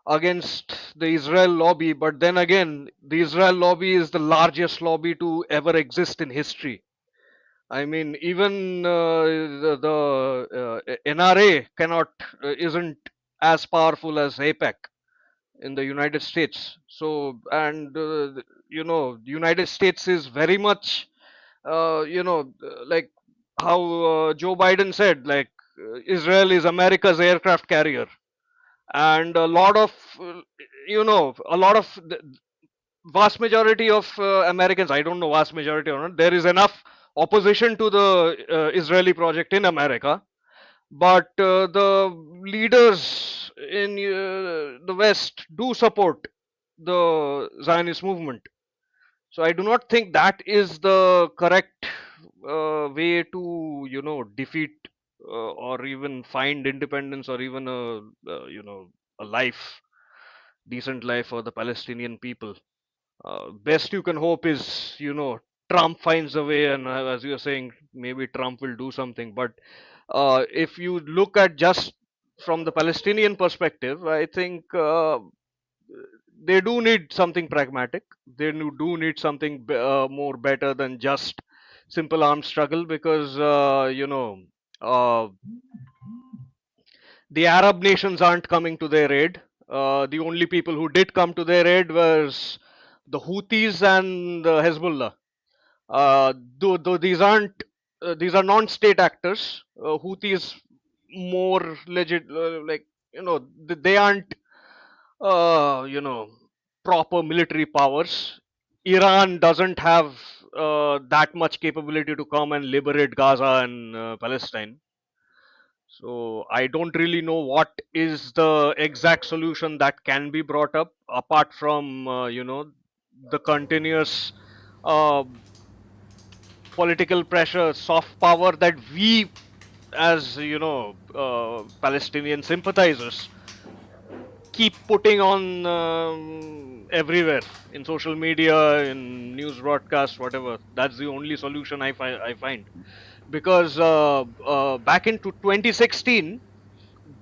[SPEAKER 9] against the Israel lobby. But then again, the Israel lobby is the largest lobby to ever exist in history. I mean, even the NRA isn't as powerful as AIPAC in the United States. So, and United States is very much, like how Joe Biden said, like Israel is America's aircraft carrier, and a lot of, vast majority of Americans, I don't know vast majority or not, there is enough opposition to the Israeli project in America, but the leaders in the West do support the Zionist movement. So I do not think that is the correct way to defeat or even find independence or even a life, decent life for the Palestinian people. Best you can hope is Trump finds a way, and as you're saying, maybe Trump will do something. But if you look at just from the Palestinian perspective, I think they do need something pragmatic. They do need something more better than just simple armed struggle, because the Arab nations aren't coming to their aid. The only people who did come to their aid was the Houthis and the Hezbollah. Though these aren't, these are non-state actors. Houthis more legit, they aren't, proper military powers. Iran doesn't have that much capability to come and liberate Gaza and Palestine. So I don't really know what is the exact solution that can be brought up, apart from the continuous political pressure, soft power that we, as Palestinian sympathizers, keep putting on everywhere in social media, in news broadcasts, whatever. That's the only solution I find. Because back into 2016,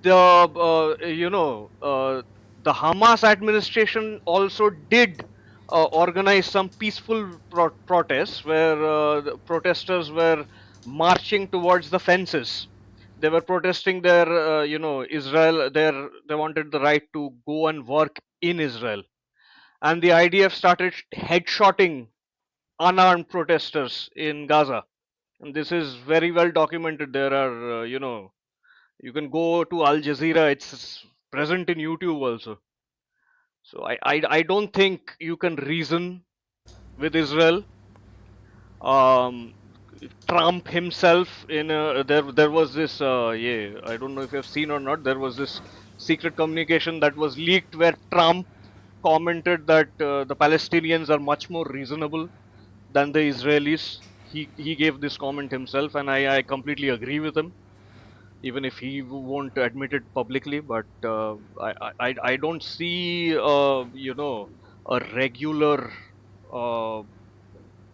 [SPEAKER 9] the the Hamas administration also did organize some peaceful protests where the protesters were marching towards the fences. They were protesting their, Israel. They wanted the right to go and work in Israel, and the IDF started headshotting unarmed protesters in Gaza. And this is very well documented. There are, you can go to Al Jazeera. It's present in YouTube also. So I don't think you can reason with Israel. Trump himself, there was this, I don't know if you've seen or not. There was this secret communication that was leaked where Trump commented that the Palestinians are much more reasonable than the Israelis. He gave this comment himself, and I completely agree with him, even if he won't admit it publicly. But I don't see a regular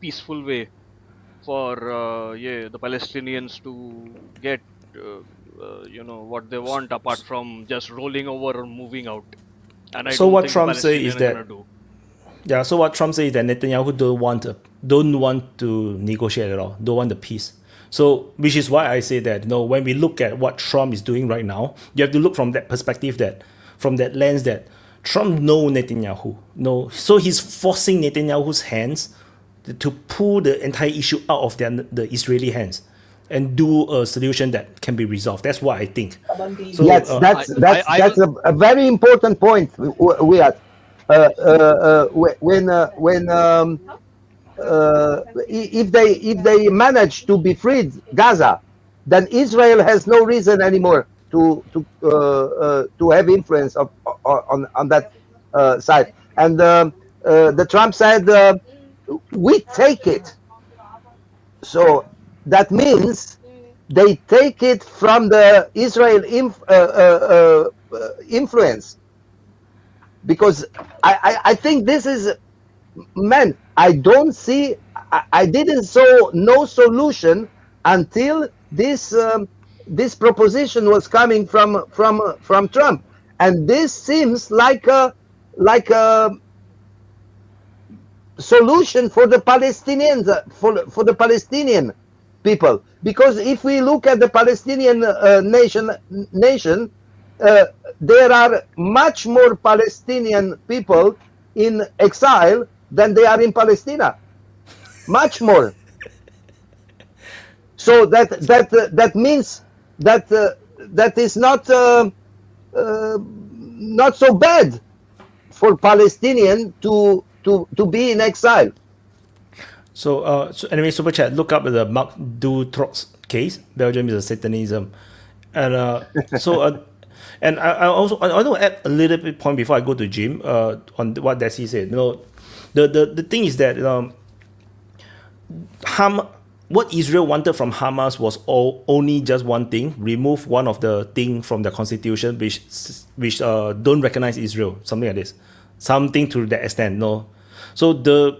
[SPEAKER 9] peaceful way for the Palestinians to get what they want, apart from just rolling over or moving out. And I
[SPEAKER 1] So
[SPEAKER 9] don't
[SPEAKER 1] what
[SPEAKER 9] think
[SPEAKER 1] Trump say
[SPEAKER 9] Palestinians
[SPEAKER 1] is
[SPEAKER 9] are
[SPEAKER 1] that
[SPEAKER 9] gonna do.
[SPEAKER 1] Yeah, so what Trump says is that Netanyahu don't want to negotiate at all, don't want the peace. So, which is why I say that, when we look at what Trump is doing right now, you have to look from that perspective, from that lens, that Trump knows Netanyahu. So he's forcing Netanyahu's hands to pull the entire issue out of the Israeli hands and do a solution that can be resolved. That's what I think. So,
[SPEAKER 7] Yes, that's a very important point. We are if they manage to be freed Gaza, then Israel has no reason anymore to have influence on that side. And the Trump said, we take it. So that means they take it from the Israel influence, because I think this is, man, I don't see, I didn't saw no solution until this this proposition was coming from Trump, and this seems like a solution for the Palestinians, for the Palestinian people. Because if we look at the Palestinian nation, there are much more Palestinian people in exile than they are in Palestine, much more. So that means that that is not not so bad for Palestinian to be in exile.
[SPEAKER 1] So, so anyway, super chat. Look up the Mark Dutroux case. Belgium is a Satanism, and and I also I want to add a little bit point before I go to Jim on what Desi said. You know, the thing is that what Israel wanted from Hamas was only just one thing: remove one of the thing from the constitution which don't recognize Israel, something like this, something to that extent. No, so the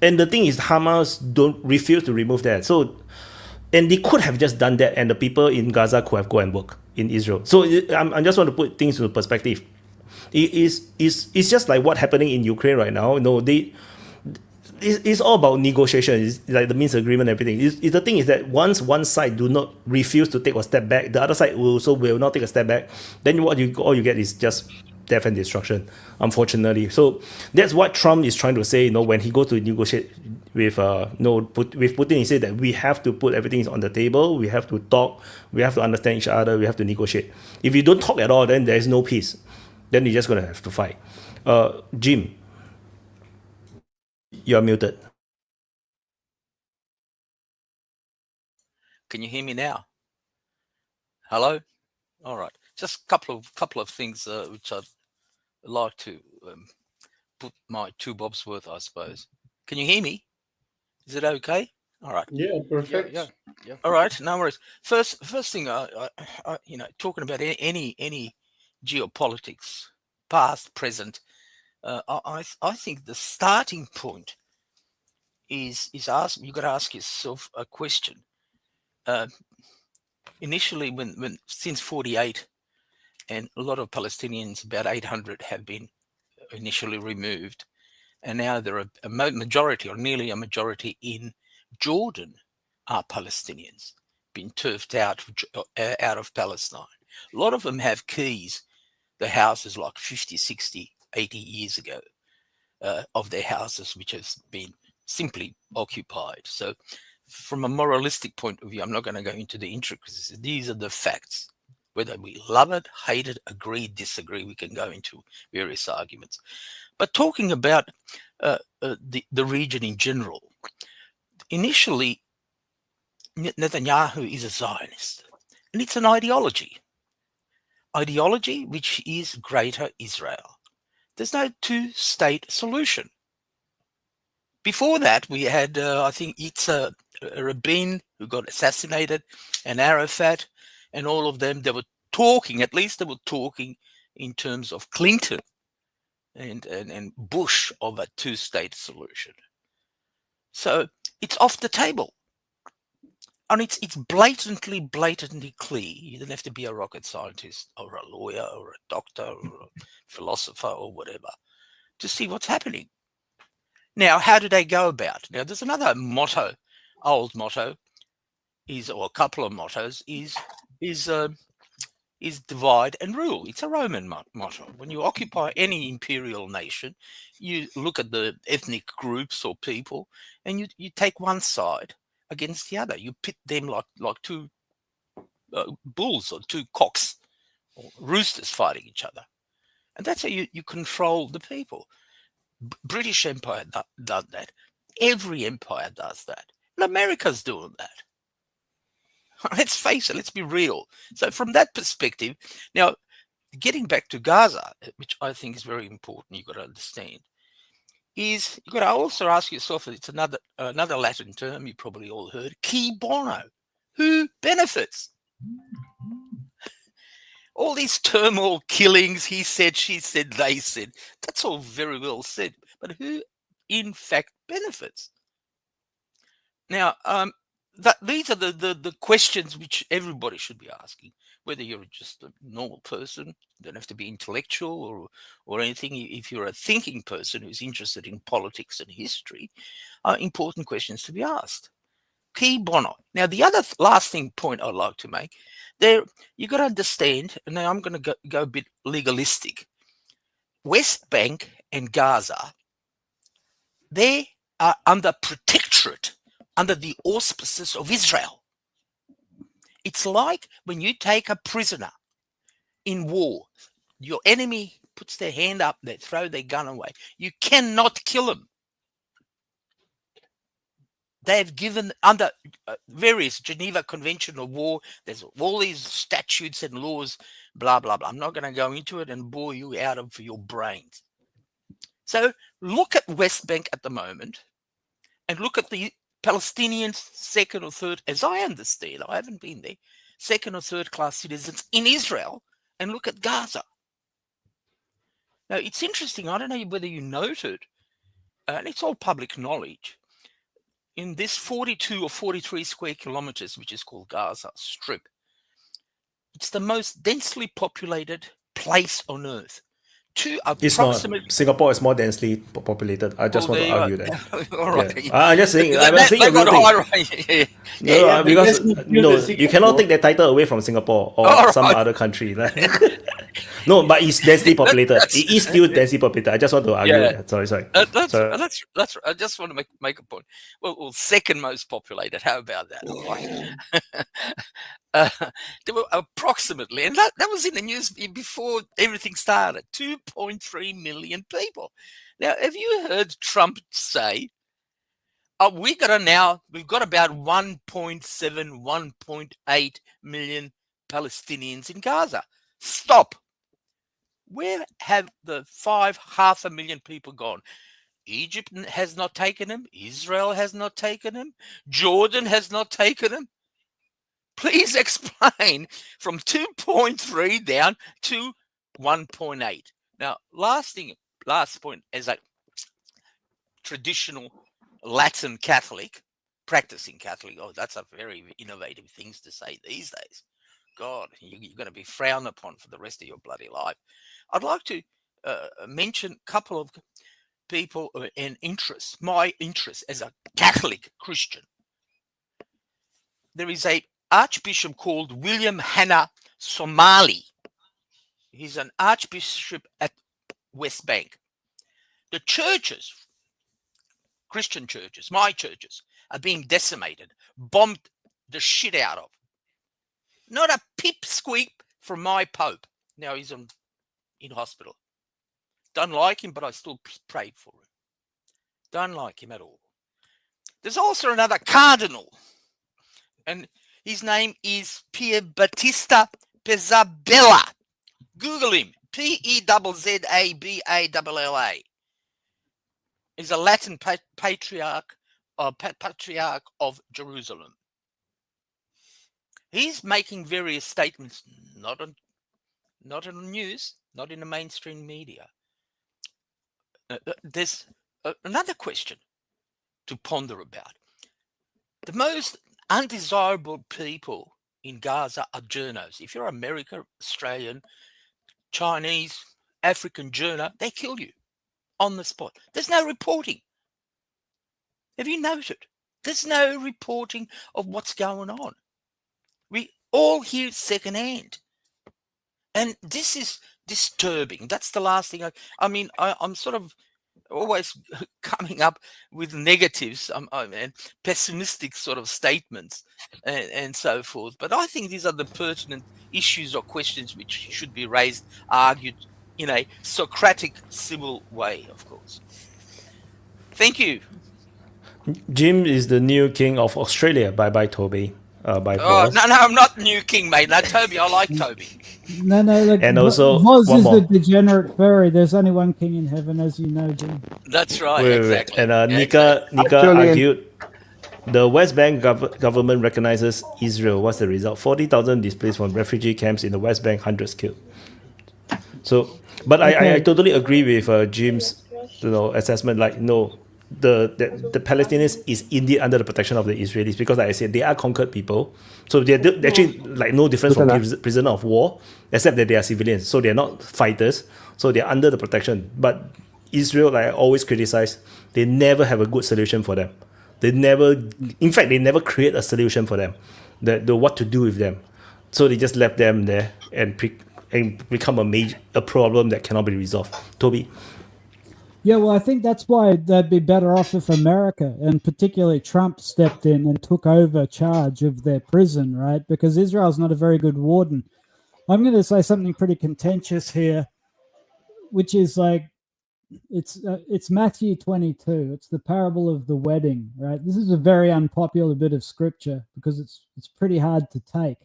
[SPEAKER 1] thing is Hamas don't refuse to remove that. So, and they could have just done that, and the people in Gaza could have go and work in Israel. So I just want to put things into perspective. It's just like what happening in Ukraine right now. No, it's all about negotiation. It's like the Minsk agreement and everything. The thing is that once one side do not refuse to take a step back, the other side will not take a step back. Then all you get is just death and destruction, unfortunately. So that's what Trump is trying to say. You know, when he goes to negotiate with with Putin, he said that we have to put everything on the table. We have to talk. We have to understand each other. We have to negotiate. If you don't talk at all, then there is no peace. Then you're just gonna have to fight. Jim, you're muted.
[SPEAKER 8] Can you hear me now? Hello? All right. Just a couple of things which I'd like to put my two bobs worth, I suppose. Can you hear me? Is it okay? All right.
[SPEAKER 17] Yeah, perfect.
[SPEAKER 8] Yeah. All right. No worries. First thing, I talking about any geopolitics, past, present. I think the starting point is you got to ask yourself a question. Initially, when since 48, and a lot of Palestinians, about 800, have been initially removed, and now there are a majority, or nearly a majority, in Jordan are Palestinians being turfed out of Palestine. A lot of them have keys. The houses like 50, 60, 80 years ago of their houses, which has been simply occupied. So from a moralistic point of view, I'm not going to go into the intricacies. These are the facts. Whether we love it, hate it, agree, disagree, we can go into various arguments. But talking about the region in general, initially, Netanyahu is a Zionist, and it's an ideology which is Greater Israel. There's no two-state solution. Before that, we had, I think, Yitzhak Rabin, who got assassinated, and Arafat, and all of them. They were talking, at least they were talking in terms of Clinton and Bush of a two-state solution. So it's off the table. And it's blatantly clear. You don't have to be a rocket scientist or a lawyer or a doctor or a philosopher or whatever to see what's happening. Now, how do they go about? Now, there's another motto, old motto, or a couple of mottos, is divide and rule. It's a Roman motto. When you occupy any imperial nation, you look at the ethnic groups or people, and you take one side against the other. You pit them like two bulls or two cocks or roosters fighting each other. And that's how you control the people. British Empire done that. Every empire does that. And America's doing that. Let's face it, let's be real. So from that perspective, now, getting back to Gaza, which I think is very important, you've got to understand, is you've got to also ask yourself, it's another Latin term you probably all heard, qui bono, who benefits? All these turmoil, killings, he said, she said, they said, that's all very well said, but who in fact benefits? Now, these are the questions which everybody should be asking, whether you're just a normal person, you don't have to be intellectual or anything. If you're a thinking person who's interested in politics and history, important questions to be asked. Qui bono. Now, the other last point I'd like to make, there you've got to understand, and now I'm going to go a bit legalistic. West Bank and Gaza, they are under protectorate, under the auspices of Israel. It's like when you take a prisoner in war, your enemy puts their hand up, they throw their gun away. You cannot kill them. They have given under various Geneva Convention of War, there's all these statutes and laws, blah, blah, blah. I'm not going to go into it and bore you out of your brains. So look at West Bank at the moment and look at the Palestinians, second or third, as I understand, I haven't been there, second or third class citizens in Israel, and look at Gaza. Now, it's interesting, I don't know whether you noted, and it's all public knowledge, in this 42 or 43 square kilometers, which is called Gaza Strip, it's the most densely populated place on earth.
[SPEAKER 1] It's not. Singapore is more densely populated. I just want to argue that.
[SPEAKER 8] All right.
[SPEAKER 1] Yeah. I'm just saying. I'm saying a real thing. Because you cannot take that title away from Singapore or some other country. No, but it's densely populated. It is still densely populated. I just want to argue that. Sorry.
[SPEAKER 8] That's. I just want to make a point. Well, second most populated. How about that? There were approximately, and that was in the news before everything started, 2.3 million people. Now, have you heard Trump say, we've got about 1.7, 1.8 million Palestinians in Gaza? Stop. Where have the 500,000 people gone? Egypt has not taken them. Israel has not taken them. Jordan has not taken them. Please explain from 2.3 down to 1.8. Now, last point, as a traditional Latin Catholic, practicing Catholic, that's a very innovative thing to say these days. God, you're going to be frowned upon for the rest of your bloody life. I'd like to mention a couple of people and interests, my interest as a Catholic Christian. There is a archbishop called William Hanna Somali. He's an archbishop at West Bank. The churches, Christian churches, my churches, are being decimated, bombed the shit out of. Not a pipsqueak from my Pope. Now he's in hospital. Don't like him, but I still pray for him. Don't like him at all. There's also another cardinal, and his name is Pier Battista Pizzaballa. Google him. Pezzaballa. He's a Latin patriarch of Jerusalem. He's making various statements, not on the news, not in the mainstream media. There's another question to ponder about. The most undesirable people in Gaza are journos. If you're American, Australian, Chinese, African journo, they kill you on the spot. There's no reporting. Have you noted? There's no reporting of what's going on. We all hear secondhand. And this is disturbing. That's the last thing I'm sort of always coming up with negatives and pessimistic sort of statements and so forth. But I think these are the pertinent issues or questions which should be raised, argued in a Socratic civil way, of course. Thank you.
[SPEAKER 1] Jim is the new king of Australia. Bye bye, Toby. Bye,
[SPEAKER 8] Oh,
[SPEAKER 1] Voss.
[SPEAKER 8] no, I'm not new king, mate. No, Toby, I like Toby.
[SPEAKER 3] No, like
[SPEAKER 1] And also,
[SPEAKER 3] Voz
[SPEAKER 1] one
[SPEAKER 3] is
[SPEAKER 1] more.
[SPEAKER 3] the degenerate furry. There's only one king in heaven, as you know, Jim.
[SPEAKER 8] That's right,
[SPEAKER 1] Wait.
[SPEAKER 8] exactly.
[SPEAKER 1] And Nika
[SPEAKER 7] Actually,
[SPEAKER 1] argued the West Bank government recognizes Israel. What's the result? 40,000 displaced from refugee camps in the West Bank, hundreds killed. So, but I totally agree with Jim's assessment. Like, no, the Palestinians is indeed under the protection of the Israelis because, like I said, they are conquered people. So they're actually like no different from prisoner of war, except that they are civilians. So they're not fighters. So they're under the protection. But Israel, like I always criticize, they never have a good solution for them. They never create a solution for them, the what to do with them. So they just left them there and become a problem that cannot be resolved. Toby?
[SPEAKER 3] Yeah, well, I think that's why they'd be better off if America, and particularly Trump, stepped in and took over charge of their prison, right? Because Israel's not a very good warden. I'm going to say something pretty contentious here, which is like, it's Matthew 22. It's the parable of the wedding, right? This is a very unpopular bit of scripture because it's pretty hard to take.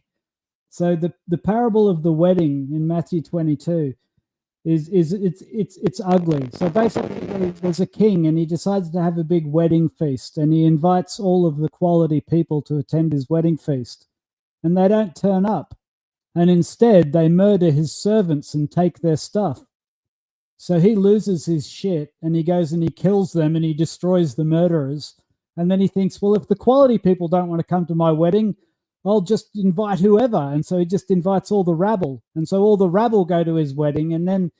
[SPEAKER 3] So the parable of the wedding in Matthew 22 it's ugly. So basically, there's a king and he decides to have a big wedding feast, and he invites all of the quality people to attend his wedding feast, and they don't turn up, and instead they murder his servants and take their stuff. So he loses his shit and he goes and he kills them and he destroys the murderers. And then he thinks, well, if the quality people don't want to come to my wedding, I'll just invite whoever. And so he just invites all the rabble. And so all the rabble go to his wedding. And then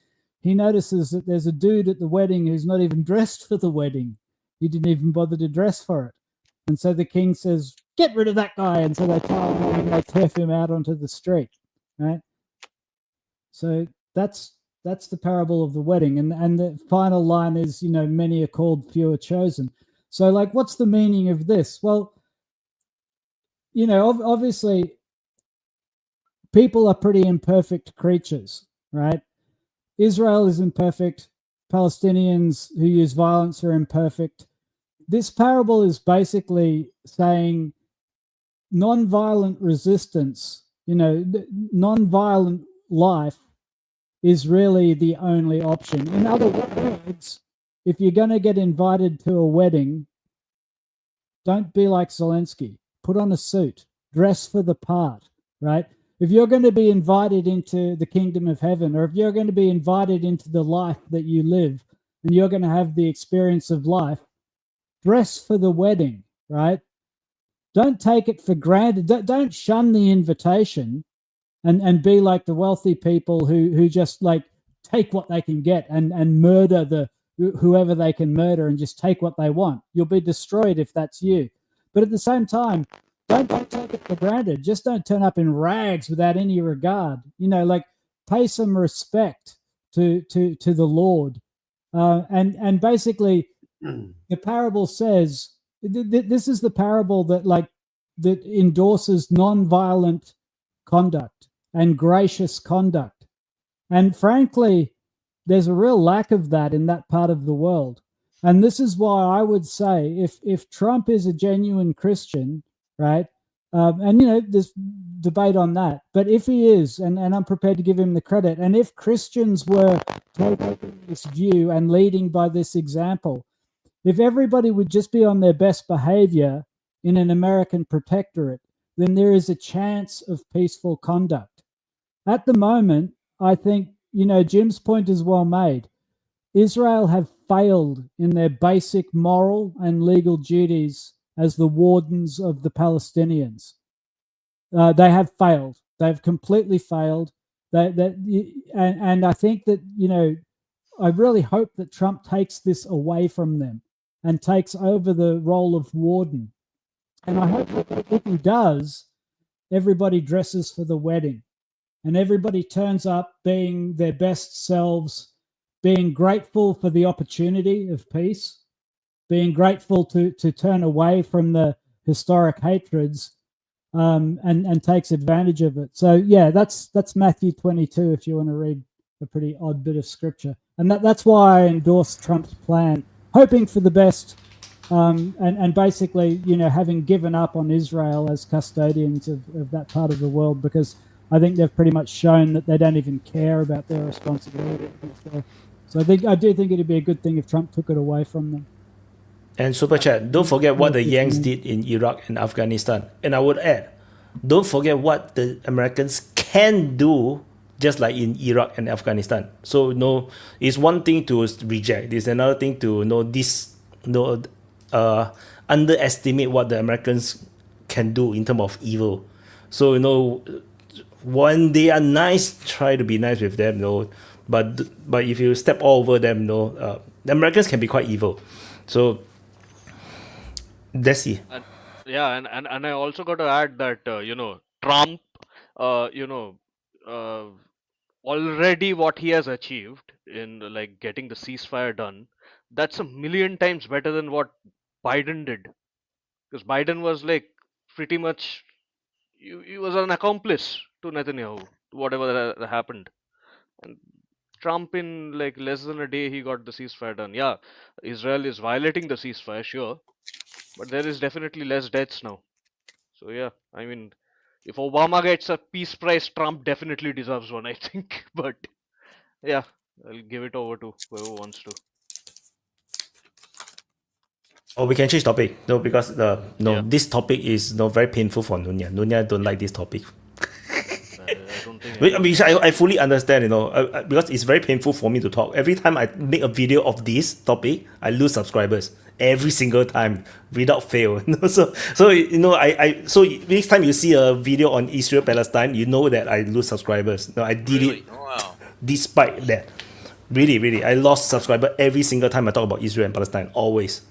[SPEAKER 3] he notices that there's a dude at the wedding who's not even dressed for the wedding. He didn't even bother to dress for it. And so the king says, get rid of that guy. And so they tie him and they turf him out onto the street. Right? So that's the parable of the wedding. And the final line is, many are called, few are chosen. So, like, what's the meaning of this? Well, obviously, people are pretty imperfect creatures, right? Israel is imperfect. Palestinians who use violence are imperfect. This parable is basically saying non-violent resistance, non-violent life is really the only option. In other words, if you're going to get invited to a wedding, don't be like Zelenskyy. Put on a suit, dress for the part, right? If you're going to be invited into the kingdom of heaven, or if you're going to be invited into the life that you live, and you're going to have the experience of life, dress for the wedding, right? Don't take it for granted. Don't shun the invitation and be like the wealthy people who just like take what they can get and murder whoever they can murder and just take what they want. You'll be destroyed if that's you. But at the same time, don't take it for granted. Just don't turn up in rags without any regard. Like pay some respect to the Lord. And basically, the parable says this is the parable that endorses non-violent conduct and gracious conduct. And frankly, there's a real lack of that in that part of the world. And this is why I would say if Trump is a genuine Christian, right, and, there's debate on that, but if he is, and I'm prepared to give him the credit, and if Christians were taking this view and leading by this example, if everybody would just be on their best behavior in an American protectorate, then there is a chance of peaceful conduct. At the moment, I think, Jim's point is well made. Israel have failed in their basic moral and legal duties as the wardens of the Palestinians. They have failed. They've completely failed. And I think that, I really hope that Trump takes this away from them and takes over the role of warden. And I hope that if he does, everybody dresses for the wedding and everybody turns up being their best selves, being grateful for the opportunity of peace, being grateful to turn away from the historic hatreds, and takes advantage of it. So yeah, that's Matthew 22 if you want to read pretty odd bit of scripture. And that's why I endorsed Trump's plan, hoping for the best, and basically, having given up on Israel as custodians of that part of the world, because I think they've pretty much shown that they don't even care about their responsibility. So I do think it'd be a good thing if Trump took it away from them.
[SPEAKER 1] And Super Chat, don't forget what the Yanks did in Iraq and Afghanistan. And I would add, don't forget what the Americans can do, just like in Iraq and Afghanistan. So, it's one thing to reject. It's another thing to underestimate what the Americans can do in terms of evil. So, when they are nice, try to be nice with them, But if you step all over them, the Americans can be quite evil. So, let's see.
[SPEAKER 9] And I also got to add that Trump, already what he has achieved in like getting the ceasefire done, that's a million times better than what Biden did, because Biden was like pretty much he was an accomplice to Netanyahu, whatever that happened. And Trump, in like less than a day, he got the ceasefire done. Yeah, Israel is violating the ceasefire, sure, but there is definitely less deaths now. So yeah, I mean, if Obama gets a peace prize, Trump definitely deserves one, I think. But yeah, I'll give it over to whoever wants to.
[SPEAKER 1] Oh, we can change topic. No, because this topic is very painful for Nunya. Nunya don't like this topic. I fully understand, because it's very painful for me to talk. Every time I make a video of this topic, I lose subscribers every single time without fail. So next time you see a video on Israel Palestine, you know that I lose subscribers. I did it despite that. Really, I lost subscriber every single time I talk about Israel and Palestine. Always.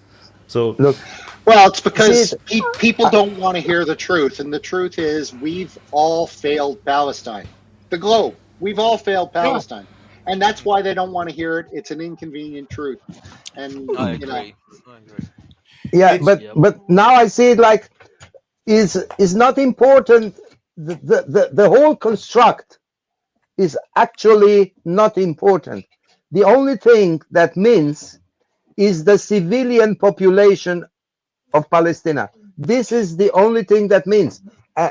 [SPEAKER 1] So
[SPEAKER 4] look. Well, it's because people don't want to hear the truth, and the truth is we've all failed Palestine. The globe, we've all failed Palestine, and that's why they don't want to hear it. It's an inconvenient truth, and
[SPEAKER 8] I agree.
[SPEAKER 7] Yeah, but now I see it like is not important. The whole construct is actually not important. The only thing that means is the civilian population of Palestine. This is the only thing that means,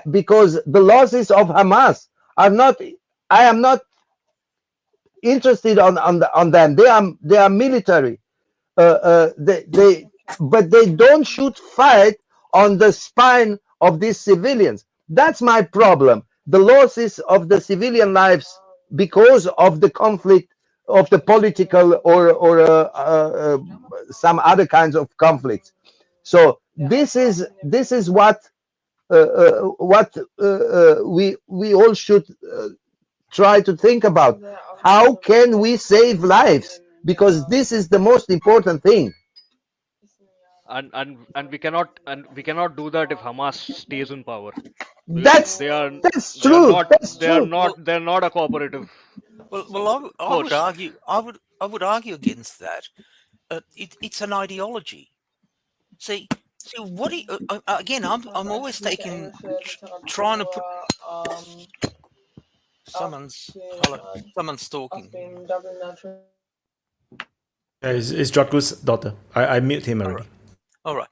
[SPEAKER 7] because the losses of Hamas are not. I am not interested on them. They are military. But they don't shoot fight on the spine of these civilians. That's my problem. The losses of the civilian lives because of the conflict of the political or some other kinds of conflicts. So this is what we all should try to think about. How can we save lives? Because this is the most important thing.
[SPEAKER 9] And we cannot do that if Hamas stays in power.
[SPEAKER 7] That's true.
[SPEAKER 9] They're not a cooperative.
[SPEAKER 8] Well, I would argue. I would argue against that. It's an ideology. See, what do you, again? I'm always trying to put. Someone's talking.
[SPEAKER 1] It's Draku's daughter. I mute him already.
[SPEAKER 8] All right.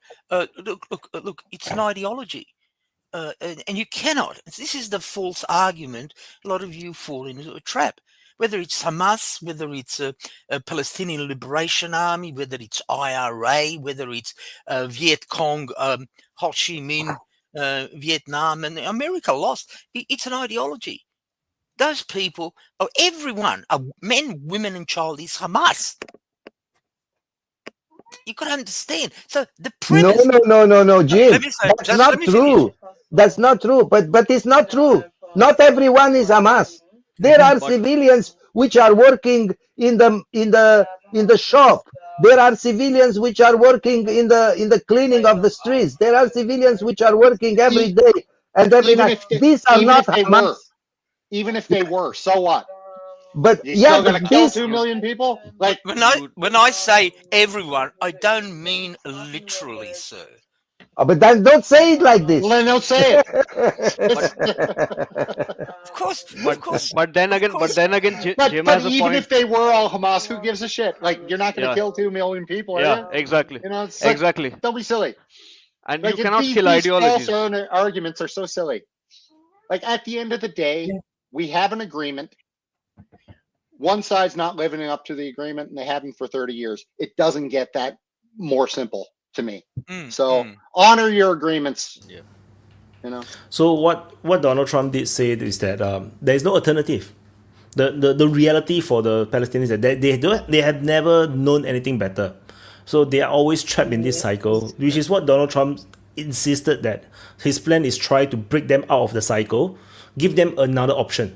[SPEAKER 8] Look. It's an ideology, and you cannot. This is the false argument. A lot of you fall into a trap. Whether it's Hamas, whether it's a Palestinian Liberation Army, whether it's IRA, whether it's Viet Cong, Ho Chi Minh, Vietnam, and America lost. It's an ideology. Those people, everyone, men, women, and child, is Hamas. You got to understand. So the premise.
[SPEAKER 7] No, Jim. That's not true. That's not true. But it's not true. Not everyone is Hamas. There are civilians which are working in the shop. There are civilians which are working in the cleaning of the streets. There are civilians which are working every day and every night. These are not Hamas.
[SPEAKER 14] Even if they were, so what?
[SPEAKER 7] But
[SPEAKER 14] you're still gonna kill 2 million people? Like
[SPEAKER 8] when I say everyone, I don't mean literally, sir.
[SPEAKER 7] But then don't say it like this.
[SPEAKER 14] Well, then don't say it.
[SPEAKER 8] Of course
[SPEAKER 9] But then again, Jim
[SPEAKER 14] but
[SPEAKER 9] has a
[SPEAKER 14] even
[SPEAKER 9] point.
[SPEAKER 14] if they were all Hamas, who gives a shit? Like, you're not going to kill 2 million people, are you?
[SPEAKER 9] Exactly.
[SPEAKER 14] You know, it's like,
[SPEAKER 9] Exactly.
[SPEAKER 14] don't be silly.
[SPEAKER 9] And
[SPEAKER 14] Like,
[SPEAKER 9] you cannot kill
[SPEAKER 14] these
[SPEAKER 9] ideologies.
[SPEAKER 14] false arguments are so silly. Like, at the end of the day, we have an agreement. One side's not living up to the agreement, and they haven't for 30 years. It doesn't get that more simple to me. So honor your agreements.
[SPEAKER 8] Yeah.
[SPEAKER 14] You know.
[SPEAKER 1] So what Donald Trump did say is that there is no alternative. The reality for the Palestinians is that they have never known anything better. So they are always trapped in this cycle, which is what Donald Trump insisted that his plan is try to break them out of the cycle, give them another option.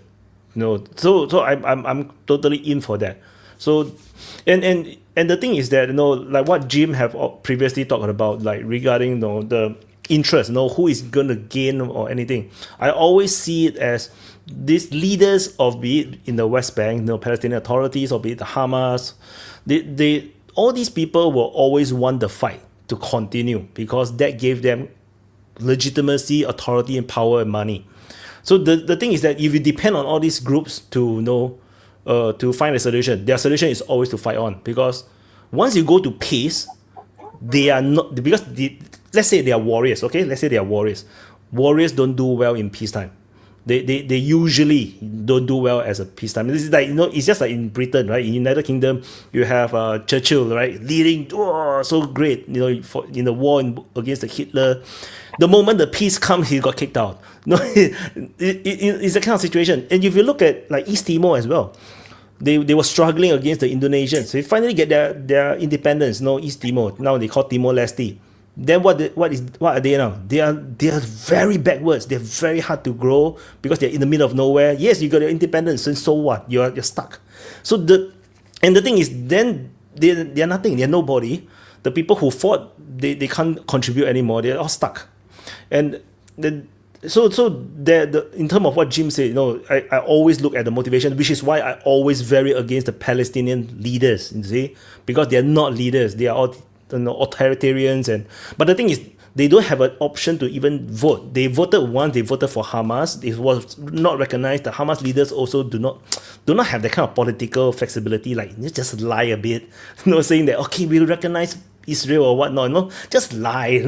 [SPEAKER 1] So I'm totally in for that. So and the thing is that like what Jim have previously talked about, like regarding the interest, who is gonna gain or anything. I always see it as these leaders of, be it in the West Bank, Palestinian authorities, or be it the Hamas, they all these people will always want the fight to continue because that gave them legitimacy, authority, and power and money. So the thing is that if you depend on all these groups to find a solution, their solution is always to fight on, because once you go to peace, they are not, because let's say they are warriors, okay? Let's say they are warriors. Warriors don't do well in peacetime. They usually don't do well as a peacetime. This is like, it's just like in Britain, right? In United Kingdom, you have Churchill, right? Leading, so great, in the war against Hitler. The moment the peace comes, he got kicked out. It's a kind of situation. And if you look at like East Timor as well, they were struggling against the Indonesians. They finally get their independence. East Timor. Now they call Timor-Leste. Then what are they now? They are very backwards. They're very hard to grow because they're in the middle of nowhere. Yes, you got your independence, and so what? You're stuck. So the thing is, then they're nothing. They're nobody. The people who fought, they can't contribute anymore. They're all stuck. And so in terms of what Jim said, I always look at the motivation, which is why I always very against the Palestinian leaders, you see, because they are not leaders. They are all authoritarians, but the thing is, they don't have an option to even vote. They voted once. They voted for Hamas. It was not recognized. The Hamas leaders also do not have that kind of political flexibility. Like, just lie a bit, saying that okay, we'll recognize Israel or whatnot. Just lie.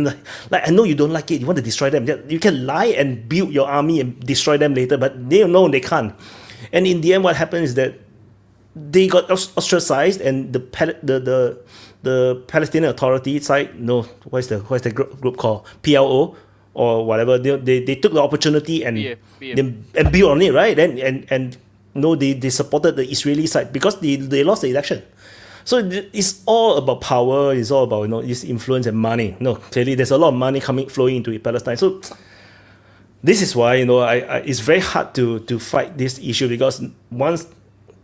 [SPEAKER 1] Like, I know you don't like it. You want to destroy them. You can lie and build your army and destroy them later, but they know they can't. And in the end, what happened is that they got ostracized, and the Palestinian Authority side, what's the group called? PLO or whatever. They took the opportunity and built on it, right? And they supported the Israeli side because they lost the election. So it's all about power. It's all about this influence and money. Clearly there's a lot of money flowing into Palestine. So this is why it's very hard to fight this issue, because once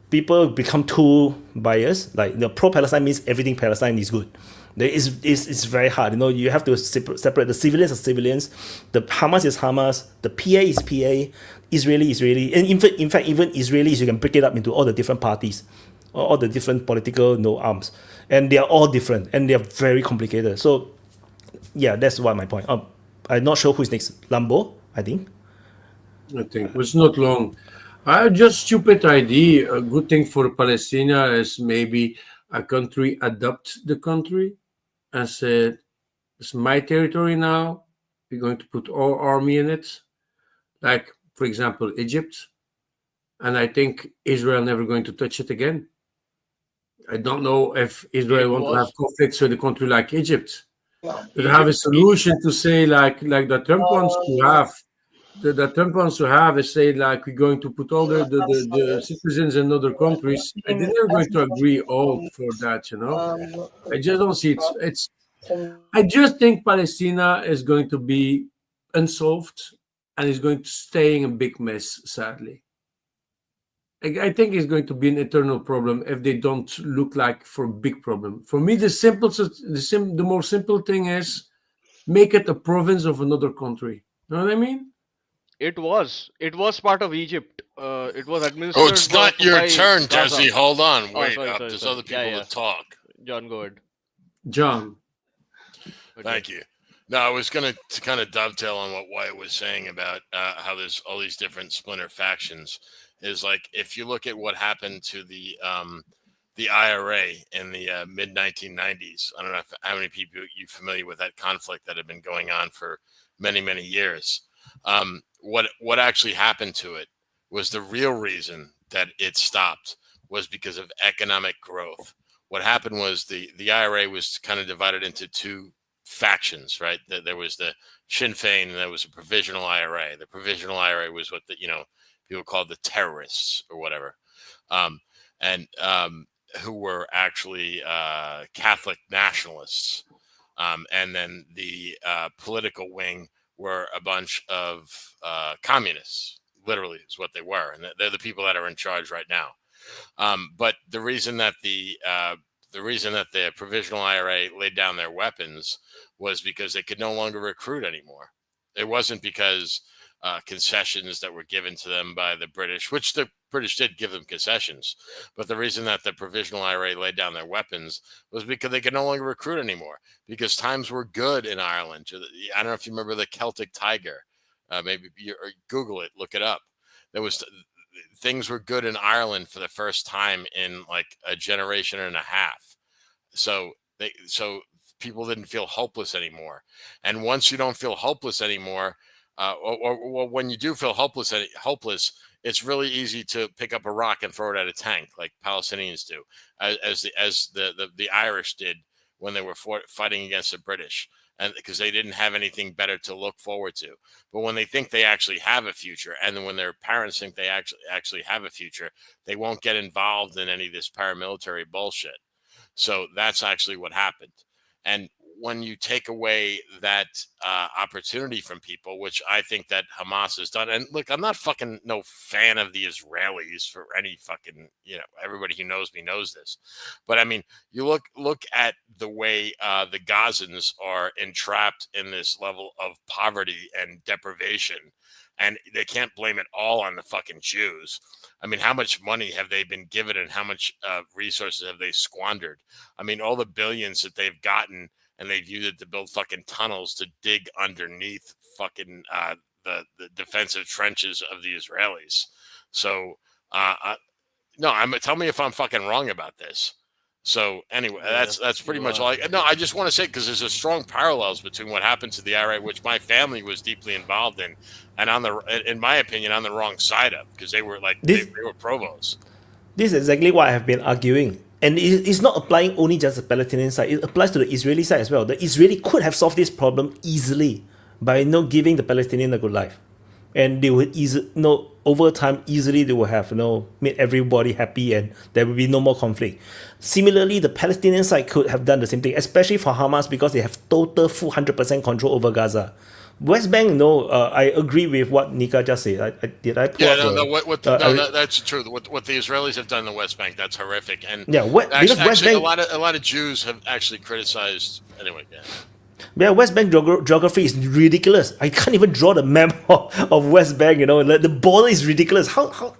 [SPEAKER 1] people become too biased, like pro-Palestine means everything Palestine is good. It's very hard. You have to separate the civilians as civilians. The Hamas is Hamas. The PA is PA. Israeli. And in fact, even Israelis, you can break it up into all the different parties, all the different political arms, and they are all different and they are very complicated. So, yeah, that's why my point. I'm not sure who's next. Lambo, I think.
[SPEAKER 17] It's not long. Just stupid idea. A good thing for Palestine is maybe a country adopt the country and said, it's my territory now. We're going to put our army in it. Like, for example, Egypt. And I think Israel never going to touch it again. I don't know if Israel want to have conflicts with a country like Egypt. But have a solution to say like the Trump wants to have. The Trump wants to have is say like we're going to put all the citizens in other countries, and they're never going to agree all for that. I just don't see it. I just think Palestine is going to be unsolved and is going to stay in a big mess. Sadly, I think it's going to be an eternal problem if they don't look like for a big problem. For me, the more simple thing is make it a province of another country. You know what I mean?
[SPEAKER 9] It was part of Egypt. It was administered.
[SPEAKER 6] Oh, it's not your turn, Desi. Hold on. Wait,
[SPEAKER 9] sorry,
[SPEAKER 6] there's
[SPEAKER 9] sorry.
[SPEAKER 6] other people to talk.
[SPEAKER 9] John, go ahead.
[SPEAKER 17] John.
[SPEAKER 6] Thank you. No, I was going to kind of dovetail on what Wyatt was saying about how there's all these different splinter factions. Is like if you look at what happened to the IRA in the mid 1990s. I don't know how many people you familiar with that conflict that had been going on for many years. What actually happened to it was the real reason that it stopped was because of economic growth. What happened was the IRA was kind of divided into two factions, right? There was the Sinn Féin and there was a provisional IRA. The provisional IRA was what people called the terrorists or whatever, and who were actually Catholic nationalists. And then the political wing were a bunch of communists, literally is what they were. And they're the people that are in charge right now. But the reason that the provisional IRA laid down their weapons was because they could no longer recruit anymore. It wasn't because concessions that were given to them by the British, which the British did give them concessions. But the reason that the provisional IRA laid down their weapons was because they could no longer recruit anymore, because times were good in Ireland. I don't know if you remember the Celtic Tiger. Maybe or Google it, look it up. Things were good in Ireland for the first time in like a generation and a half. So people didn't feel hopeless anymore. And once you don't feel hopeless anymore, or when you do feel hopeless, it's really easy to pick up a rock and throw it at a tank, like Palestinians do, as the Irish did when they were fighting against the British, and because they didn't have anything better to look forward to. But when they think they actually have a future, and then when their parents think they actually have a future, they won't get involved in any of this paramilitary bullshit. So that's actually what happened. And when you take away that opportunity from people, which I think that Hamas has done, and look, I'm not fucking no fan of the Israelis for any fucking, everybody who knows me knows this. But I mean, you look at the way the Gazans are entrapped in this level of poverty and deprivation, and they can't blame it all on the fucking Jews. I mean, how much money have they been given and how much resources have they squandered? I mean, all the billions that they've gotten, and they've used it to build fucking tunnels to dig underneath fucking the defensive trenches of the Israelis. So, tell me if I'm fucking wrong about this. So anyway, that's pretty much all. I just want to say, because there's a strong parallels between what happened to the IRA, which my family was deeply involved in, and in my opinion, on the wrong side of, because they were like they were provos.
[SPEAKER 1] This is exactly what I have been arguing. And it's not applying only just the Palestinian side. It applies to the Israeli side as well. The Israeli could have solved this problem easily by giving the Palestinian a good life. And they would over time, easily they will have made everybody happy, and there will be no more conflict. Similarly, the Palestinian side could have done the same thing, especially for Hamas, because they have total full 100% control over Gaza. West Bank, I agree with what Nika just said.
[SPEAKER 6] That's true. What the Israelis have done in the West Bank, that's horrific. And
[SPEAKER 1] because West Bank,
[SPEAKER 6] a lot of Jews have actually criticized. Anyway,
[SPEAKER 1] yeah, West Bank geography is ridiculous. I can't even draw the map of West Bank. The border is ridiculous. How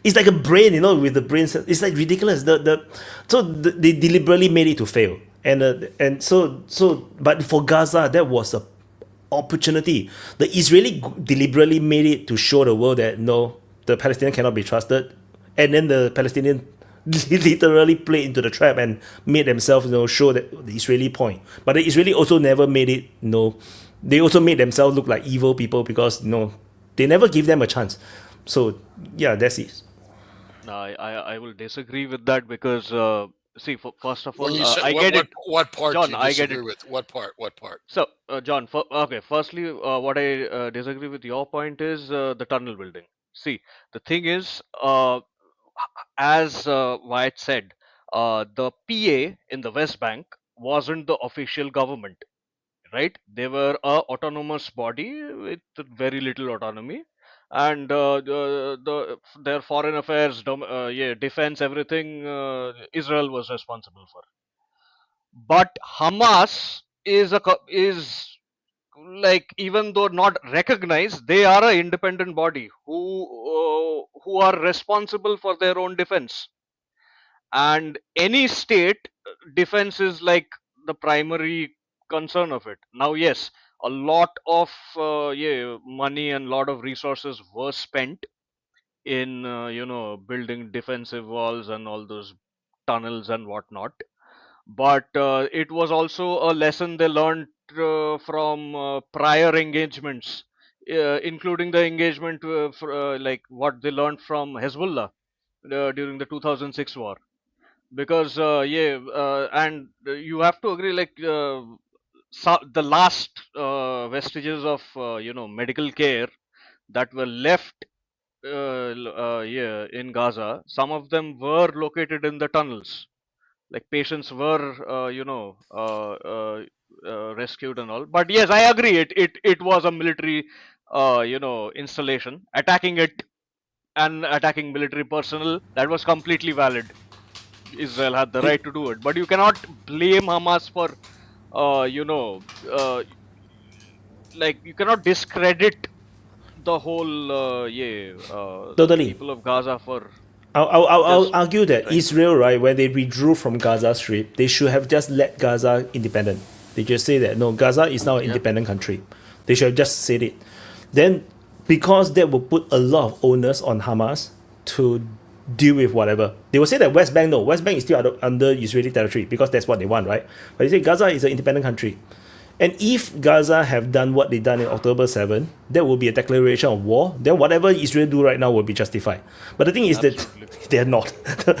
[SPEAKER 1] it's like a brain, with the brain. It's like ridiculous. They deliberately made it to fail, but for Gaza, that was a opportunity. The Israeli deliberately made it to show the world that the Palestinian cannot be trusted, and then the Palestinian literally played into the trap and made themselves show that the Israeli point. But the Israeli also never made it they also made themselves look like evil people, because they never give them a chance. So yeah, that's it.
[SPEAKER 9] No, I will disagree with that, because see, first of all,
[SPEAKER 6] I
[SPEAKER 9] get it.
[SPEAKER 6] What part
[SPEAKER 9] John,
[SPEAKER 6] do you
[SPEAKER 9] I get
[SPEAKER 6] disagree
[SPEAKER 9] it.
[SPEAKER 6] with? What part?
[SPEAKER 9] So, John, firstly, what I disagree with your point is the tunnel building. See, the thing is, as Wyatt said, the PA in the West Bank wasn't the official government, right? They were a autonomous body with very little autonomy, and their foreign affairs, defense, everything, Israel was responsible for. But Hamas is like, even though not recognized, they are an independent body who are responsible for their own defense. And any state defense is like the primary concern of it. Now, yes, a lot of money and a lot of resources were spent in building defensive walls and all those tunnels and whatnot. But it was also a lesson they learned from prior engagements, including the engagement like what they learned from Hezbollah during the 2006 war. Because and you have to agree, like the last vestiges of medical care that were left in Gaza, some of them were located in the tunnels. Like patients were rescued and all. But yes, I agree, it was a military installation. Attacking it and attacking military personnel, that was completely valid. Israel had the right to do it, but you cannot blame Hamas for like you cannot discredit the whole
[SPEAKER 1] Totally.
[SPEAKER 9] people of Gaza for
[SPEAKER 1] I'll argue that Israel, right, when they withdrew from Gaza Strip, they should have just let Gaza independent. They just say that no, Gaza is now an independent country. They should have just said it. Then, because that will put a lot of onus on Hamas to deal with whatever. They will say that West Bank is still under Israeli territory because that's what they want, right? But they say Gaza is an independent country. And if Gaza have done what they done in October 7, that will be a declaration of war. Then whatever Israel do right now will be justified. But the thing is that they're not.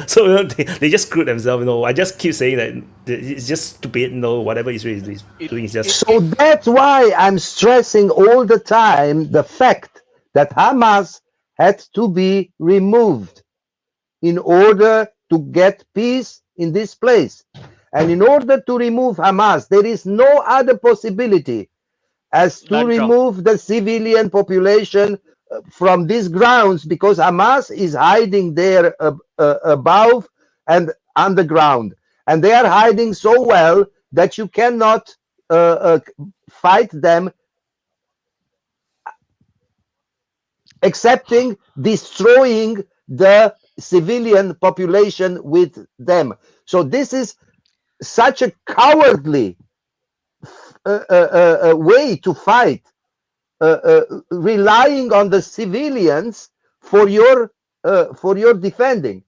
[SPEAKER 1] So they just screwed themselves. I just keep saying that it's just stupid. Whatever Israel is doing is just.
[SPEAKER 7] So that's why I'm stressing all the time the fact that Hamas had to be removed in order to get peace in this place. And in order to remove Hamas, there is no other possibility as to remove the civilian population from these grounds, because Hamas is hiding there above and underground. And they are hiding so well that you cannot fight them excepting destroying the civilian population with them. So this is such a cowardly way to fight, relying on the civilians for your defending.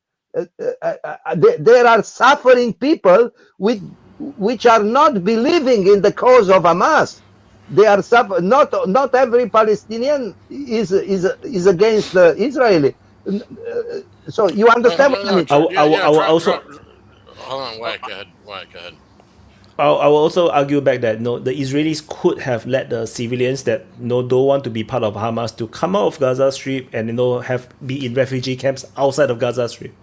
[SPEAKER 7] There are suffering people which are not believing in the cause of Hamas. They are not every Palestinian is against the Israeli. So you understand what I mean?
[SPEAKER 6] Hold on, Wyatt, go ahead.
[SPEAKER 1] I will also argue back that the Israelis could have let the civilians that don't want to be part of Hamas to come out of Gaza Strip and be in refugee camps outside of Gaza Strip.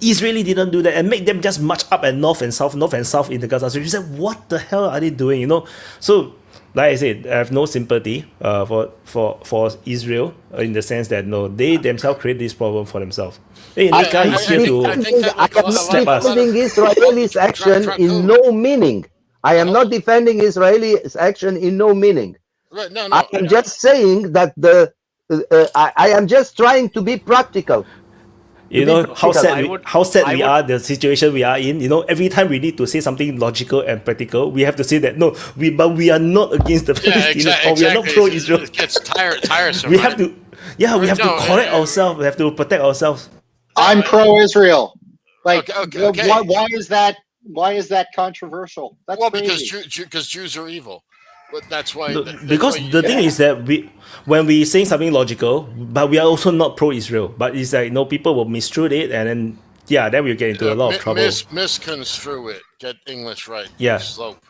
[SPEAKER 1] Israeli didn't do that and make them just march up and north and south in the Gaza Strip. You said, what the hell are they doing? So like I said, I have no sympathy for Israel in the sense that they themselves create this problem for themselves. Hey, this guy is here to slap us.
[SPEAKER 7] I'm defending Israeli's action in no meaning. I am not defending Israeli's action in no meaning.
[SPEAKER 6] Right, no,
[SPEAKER 7] I am just saying that I am just trying to be practical.
[SPEAKER 1] How sad we are, the situation we are in. Every time we need to say something logical and practical, we have to say that but we are not against the Palestinians, or we are not pro-Israel.
[SPEAKER 6] It gets tiresome.
[SPEAKER 1] We have to correct ourselves. We have to protect ourselves.
[SPEAKER 14] I'm pro-Israel. Like,
[SPEAKER 6] okay.
[SPEAKER 14] Why is that? Why is that controversial? That's crazy.
[SPEAKER 6] because Jews are evil. But that's why.
[SPEAKER 1] Because the thing is that when we say something logical, but we are also not pro-Israel. But it's like people will misconstrue it, and then we get into a lot of trouble.
[SPEAKER 6] Misconstrue it. Get English right.
[SPEAKER 1] Yeah.
[SPEAKER 6] Slope.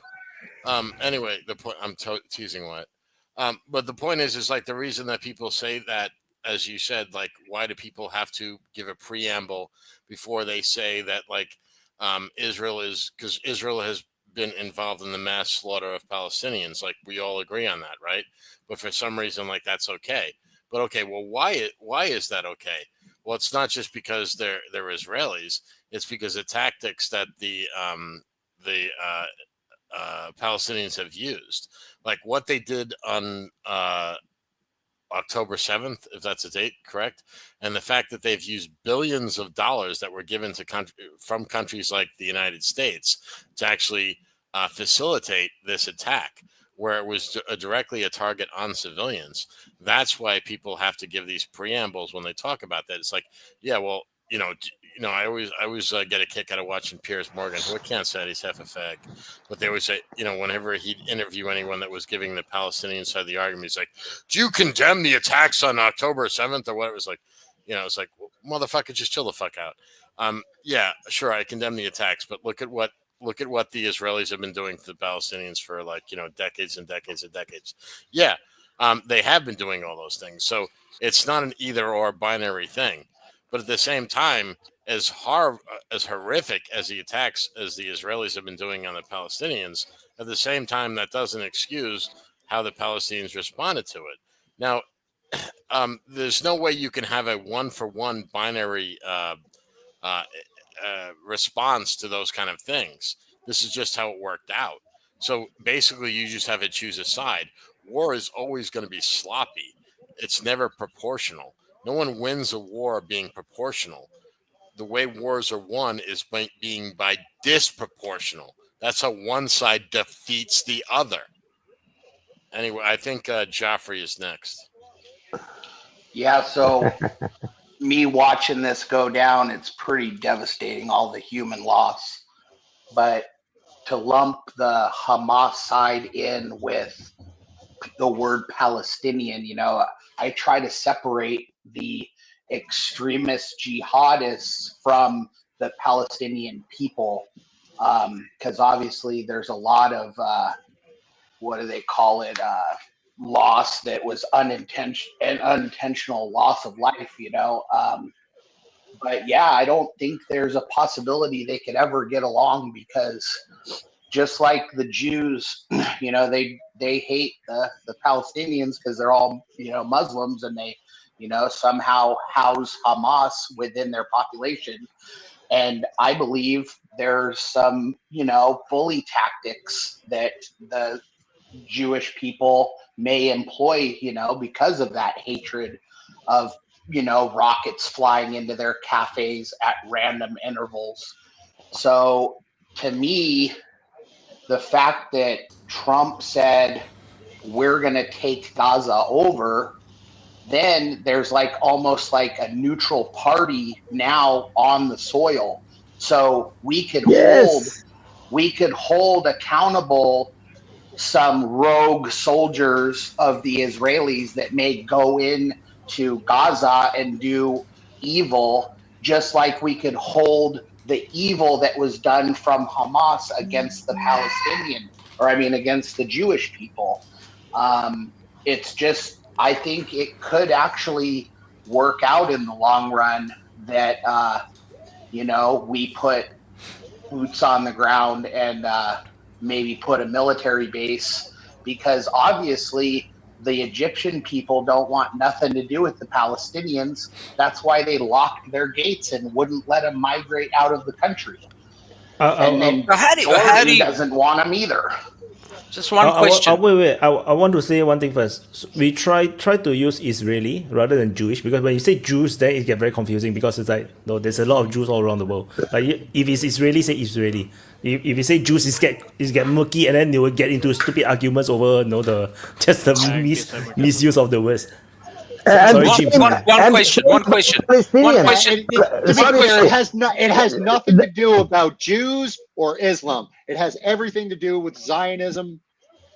[SPEAKER 6] Anyway, the point I'm teasing what. But the point is like the reason that people say that, as you said, like why do people have to give a preamble before they say that Israel is, because Israel has been involved in the mass slaughter of Palestinians. Like we all agree on that, right? But for some reason, that's okay. But okay, well, why is that okay? Well, it's not just because they're Israelis. It's because the tactics that the Palestinians have used, like what they did on October 7th, if that's a date, correct? And the fact that they've used billions of dollars that were given to from countries like the United States to actually facilitate this attack, where it was directly a target on civilians. That's why people have to give these preambles when they talk about that. It's like, yeah, well, I always get a kick out of watching Piers Morgan, who I can't say he's half a fag, but they always say, whenever he'd interview anyone that was giving the Palestinian side of the argument, he's like, "Do you condemn the attacks on October 7th or whatever?" It's like, it's like, well, motherfucker, just chill the fuck out. Yeah, sure, I condemn the attacks, but look at what the Israelis have been doing to the Palestinians for decades and decades and decades. Yeah, they have been doing all those things. So it's not an either or binary thing. But at the same time, as horrific as the attacks as the Israelis have been doing on the Palestinians, at the same time, that doesn't excuse how the Palestinians responded to it. Now, there's no way you can have a one-for-one binary response to those kind of things. This is just how it worked out. So basically, you just have to choose a side. War is always going to be sloppy. It's never proportional. No one wins a war being proportional. The way wars are won is being by disproportional. That's how one side defeats the other. Anyway, I think Joffrey is next.
[SPEAKER 12] Yeah, so me watching this go down, it's pretty devastating, all the human loss. But to lump the Hamas side in with the word Palestinian, I try to separate the extremist jihadists from the Palestinian people, because obviously there's a lot of what do they call it, loss that was unintentional loss of life, but yeah, I don't think there's a possibility they could ever get along, because just like the Jews, they hate the Palestinians because they're all Muslims, and they somehow house Hamas within their population. And I believe there's some bully tactics that the Jewish people may employ because of that hatred of rockets flying into their cafes at random intervals. So to me, the fact that Trump said we're going to take Gaza over, then there's almost like a neutral party now on the soil. So we could hold accountable some rogue soldiers of the Israelis that may go in to Gaza and do evil, just like we could hold the evil that was done from Hamas against the against the Jewish people. It's just, I think it could actually work out in the long run that, we put boots on the ground and maybe put a military base, because obviously the Egyptian people don't want nothing to do with the Palestinians. That's why they locked their gates and wouldn't let them migrate out of the country. And then Jordan doesn't want them either.
[SPEAKER 8] Just one question.
[SPEAKER 1] Wait. I want to say one thing first. So we try to use Israeli rather than Jewish, because when you say Jews, then it gets very confusing, because it's like, no, there's a lot of Jews all around the world. Like if it's Israeli, say Israeli. If you say Jews, it get murky, and then they will get into stupid arguments over the misuse of the words.
[SPEAKER 8] One question.
[SPEAKER 14] To be clear, it has nothing to do about Jews or Islam. It has everything to do with Zionism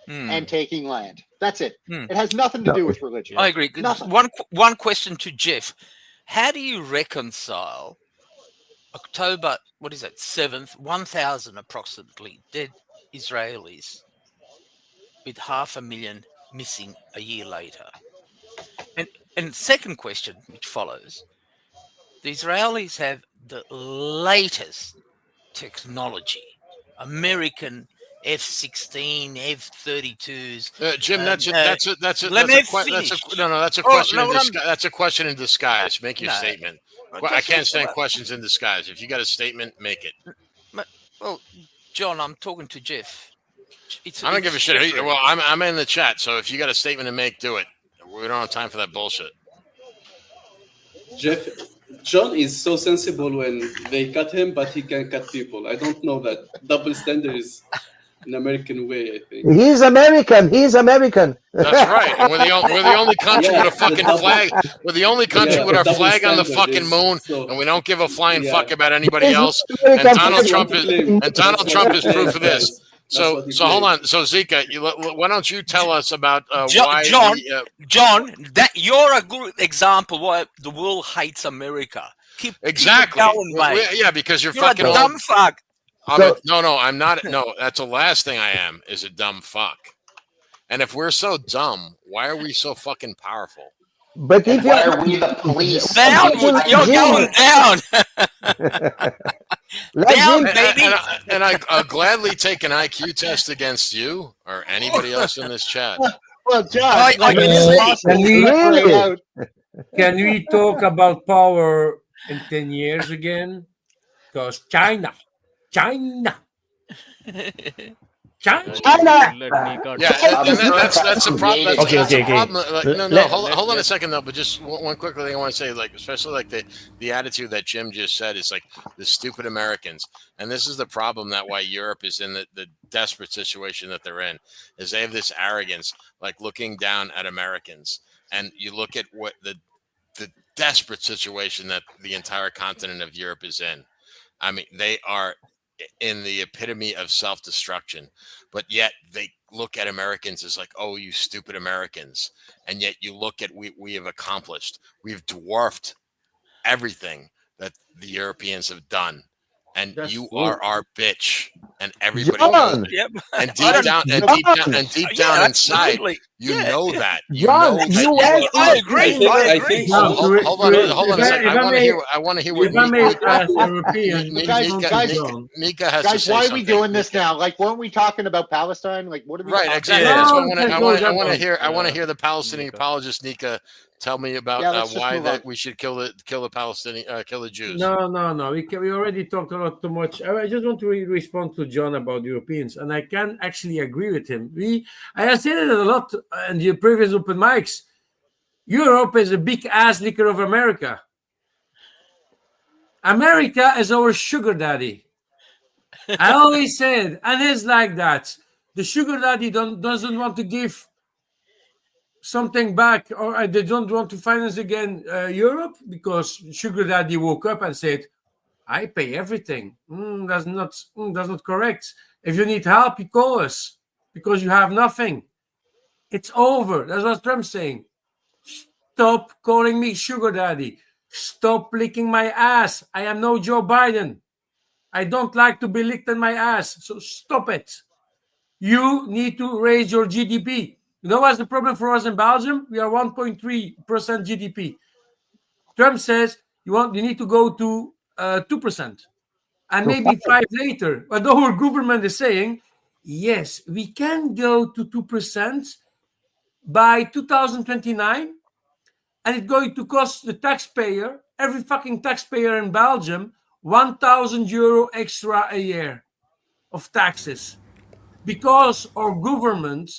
[SPEAKER 14] and taking land. That's it. It has nothing to do with religion.
[SPEAKER 8] I agree.
[SPEAKER 14] Nothing.
[SPEAKER 8] One question to Jeff. How do you reconcile October, 7th, 1,000 approximately dead Israelis with 500,000 missing a year later? And second question, which follows, the Israelis have the latest technology, American F-16, F-32s.
[SPEAKER 6] Jim, that's a question in disguise. Make your statement. I can't stand questions in disguise. If you got a statement, make it.
[SPEAKER 8] Well, John, I'm talking to Jeff.
[SPEAKER 6] I don't give a shit. Well, I'm in the chat, so if you got a statement to make, do it. We don't have time for that bullshit.
[SPEAKER 5] Jeff, John is so sensible when they cut him, but he can cut people. I don't know that double standard is an American way, I think.
[SPEAKER 7] He's American. He's American.
[SPEAKER 6] That's right. And we're the only country
[SPEAKER 5] Yeah,
[SPEAKER 6] with a fucking
[SPEAKER 5] the double-
[SPEAKER 6] flag. We're the only country
[SPEAKER 5] Yeah,
[SPEAKER 6] with
[SPEAKER 5] the
[SPEAKER 6] our
[SPEAKER 5] double
[SPEAKER 6] flag on the
[SPEAKER 5] standard
[SPEAKER 6] fucking
[SPEAKER 5] is
[SPEAKER 6] moon,
[SPEAKER 5] so-
[SPEAKER 6] and we don't give a flying
[SPEAKER 5] Yeah.
[SPEAKER 6] fuck about anybody
[SPEAKER 7] There's no
[SPEAKER 6] else. And
[SPEAKER 7] American
[SPEAKER 6] Donald Trump
[SPEAKER 7] president.
[SPEAKER 6] is proof of this.
[SPEAKER 5] That's
[SPEAKER 6] So
[SPEAKER 5] what he
[SPEAKER 6] hold
[SPEAKER 5] claimed.
[SPEAKER 6] on. So Zika, why don't you tell us about why
[SPEAKER 8] John,
[SPEAKER 6] the,
[SPEAKER 8] John, that you're a good example why the world hates America. Keep
[SPEAKER 6] exactly?
[SPEAKER 8] Keep it going, mate.
[SPEAKER 6] Yeah, because you're
[SPEAKER 8] You're
[SPEAKER 6] fucking
[SPEAKER 8] a
[SPEAKER 6] old.
[SPEAKER 8] dumb fuck.
[SPEAKER 6] No, I'm not. No, that's the last thing I am is a dumb fuck. And if we're so dumb, why are we so fucking powerful?
[SPEAKER 7] But if
[SPEAKER 12] Why
[SPEAKER 7] you
[SPEAKER 12] are we the police?
[SPEAKER 8] Downwards, you're going down. Down, baby.
[SPEAKER 6] And I'll gladly take an IQ test against you or anybody else in this chat.
[SPEAKER 14] Well, John,
[SPEAKER 8] I
[SPEAKER 14] like,
[SPEAKER 8] can
[SPEAKER 14] it's
[SPEAKER 8] see.
[SPEAKER 14] possible to
[SPEAKER 7] Really?
[SPEAKER 14] separate out.
[SPEAKER 17] Can we talk about power in 10 years again? Because China.
[SPEAKER 7] China.
[SPEAKER 6] Yeah, and that's a problem.
[SPEAKER 1] Okay.
[SPEAKER 6] Hold on a second though. But just one quick thing I want to say, like especially like the attitude that Jim just said is like the stupid Americans, and this is the problem that why Europe is in the desperate situation that they're in, is they have this arrogance, like looking down at Americans, and you look at what the desperate situation that the entire continent of Europe is in. I mean, they are in the epitome of self-destruction, but yet they look at Americans as like, oh, you stupid Americans. And yet you look at we have accomplished. We've dwarfed everything that the Europeans have done. And you are our bitch. And everybody knows it.
[SPEAKER 8] Yep.
[SPEAKER 6] And deep down inside, you know that. You
[SPEAKER 7] John,
[SPEAKER 6] know
[SPEAKER 7] you
[SPEAKER 6] that.
[SPEAKER 7] went
[SPEAKER 8] I agree. I agree.
[SPEAKER 6] Hold on a second. I want to hear what
[SPEAKER 17] If I may ask European,
[SPEAKER 6] Nika has to
[SPEAKER 14] Guys,
[SPEAKER 6] say
[SPEAKER 14] why are
[SPEAKER 6] something.
[SPEAKER 14] we doing this now? Like, weren't we talking about Palestine? Like, what are we
[SPEAKER 6] Right,
[SPEAKER 14] talking
[SPEAKER 6] exactly.
[SPEAKER 14] about?
[SPEAKER 6] That's what I
[SPEAKER 17] No,
[SPEAKER 6] want to hear. I
[SPEAKER 17] yeah.
[SPEAKER 6] want to hear the Palestinian apologist Nika tell me about
[SPEAKER 14] Yeah, let's just
[SPEAKER 6] why
[SPEAKER 14] move
[SPEAKER 6] that
[SPEAKER 14] on.
[SPEAKER 6] we should kill the Palestinian, kill the Jews.
[SPEAKER 17] No. We already talked a lot too much. I just want to respond to John about Europeans, and I can actually agree with him. I have said it a lot in the previous open mics. Europe is a big ass liquor of America. America is our sugar daddy. I always said, and it's like that. The sugar daddy doesn't want to give something back, or they don't want to finance again Europe because sugar daddy woke up and said, I pay everything. That's not correct. If you need help, you call us because you have nothing. It's over. That's what Trump's saying. Stop calling me sugar daddy. Stop licking my ass. I am no Joe Biden. I don't like to be licked in my ass. So stop it. You need to raise your GDP. You know what's the problem for us in Belgium? We are 1.3% GDP. Trump says you need to go to 2%, and maybe 5 later. But our government is saying, yes, we can go to 2% by 2029, and it's going to cost the taxpayer, every fucking taxpayer in Belgium, €1,000 extra a year of taxes, because our government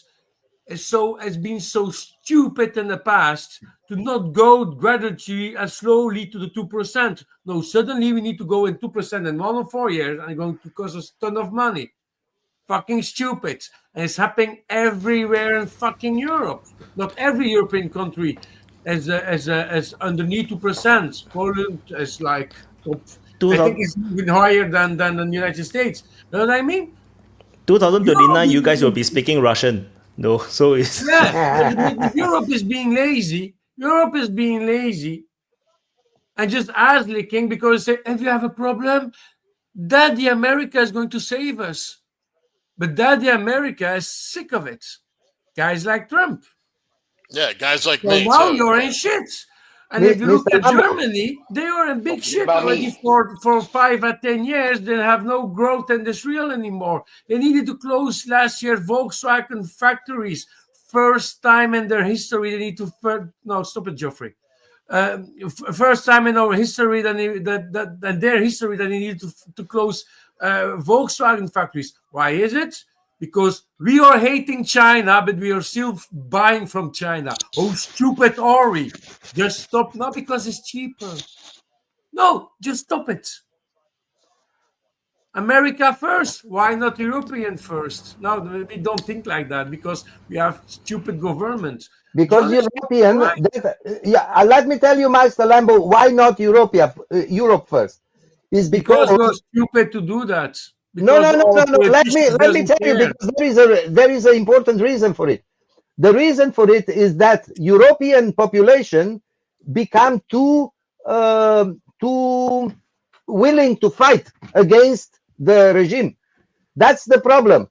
[SPEAKER 17] has been so stupid in the past to not go gradually and slowly to the 2%. No, suddenly we need to go in 2% in 1 or 4 years, and it's going to cost us a ton of money. Fucking stupid. And it's happening everywhere in fucking Europe. Not every European country is underneath 2%. Poland is like, I think it's even higher than the United States. You know what I mean?
[SPEAKER 1] 2039, you guys will be speaking Russian. No, so it's
[SPEAKER 17] Europe is being lazy. Europe is being lazy and just ass licking because if you have a problem, Daddy America is going to save us. But Daddy America is sick of it. Guys like Trump.
[SPEAKER 6] Yeah, guys like
[SPEAKER 17] So
[SPEAKER 6] me
[SPEAKER 17] now
[SPEAKER 6] too.
[SPEAKER 17] you're in shit. And if you look at Germany, they are in big shit already for 5 or 10 years. They have no growth in this real anymore. They needed to close last year Volkswagen factories. First time in their history, they need to... No, stop it, Geoffrey. First time in our history, that their history, that they needed to close Volkswagen factories. Why is it? Because we are hating China, but we are still buying from China. Oh, stupid are we? Just stop. Not because it's cheaper. No, just stop it. America first. Why not European first? No, we don't think like that because we have stupid governments.
[SPEAKER 7] Because European, let me tell you, Master Lambo, why not Europe first? Is because
[SPEAKER 17] we're stupid to do that.
[SPEAKER 7] No. Let me tell you, because there is an important reason for it. The reason for it is that European population become too willing to fight against the regime. That's the problem.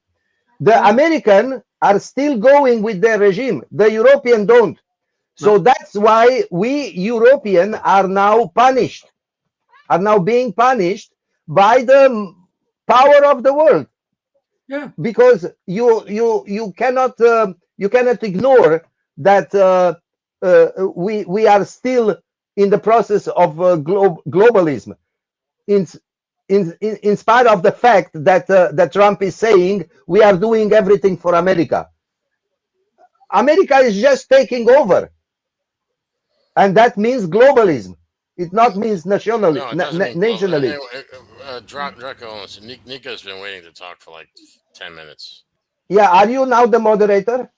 [SPEAKER 7] The American are still going with their regime. The European don't. So that's why we European are now punished, are now being punished by the power of the world.
[SPEAKER 17] Yeah.
[SPEAKER 7] Because you cannot ignore that we are still in the process of globalism. In spite of the fact that that Trump is saying we are doing everything for America. America is just taking over, and that means globalism. It not means nationalism. Nationalism.
[SPEAKER 6] Draco, Nico's been waiting to talk for like 10 minutes.
[SPEAKER 7] Yeah, are you now the moderator?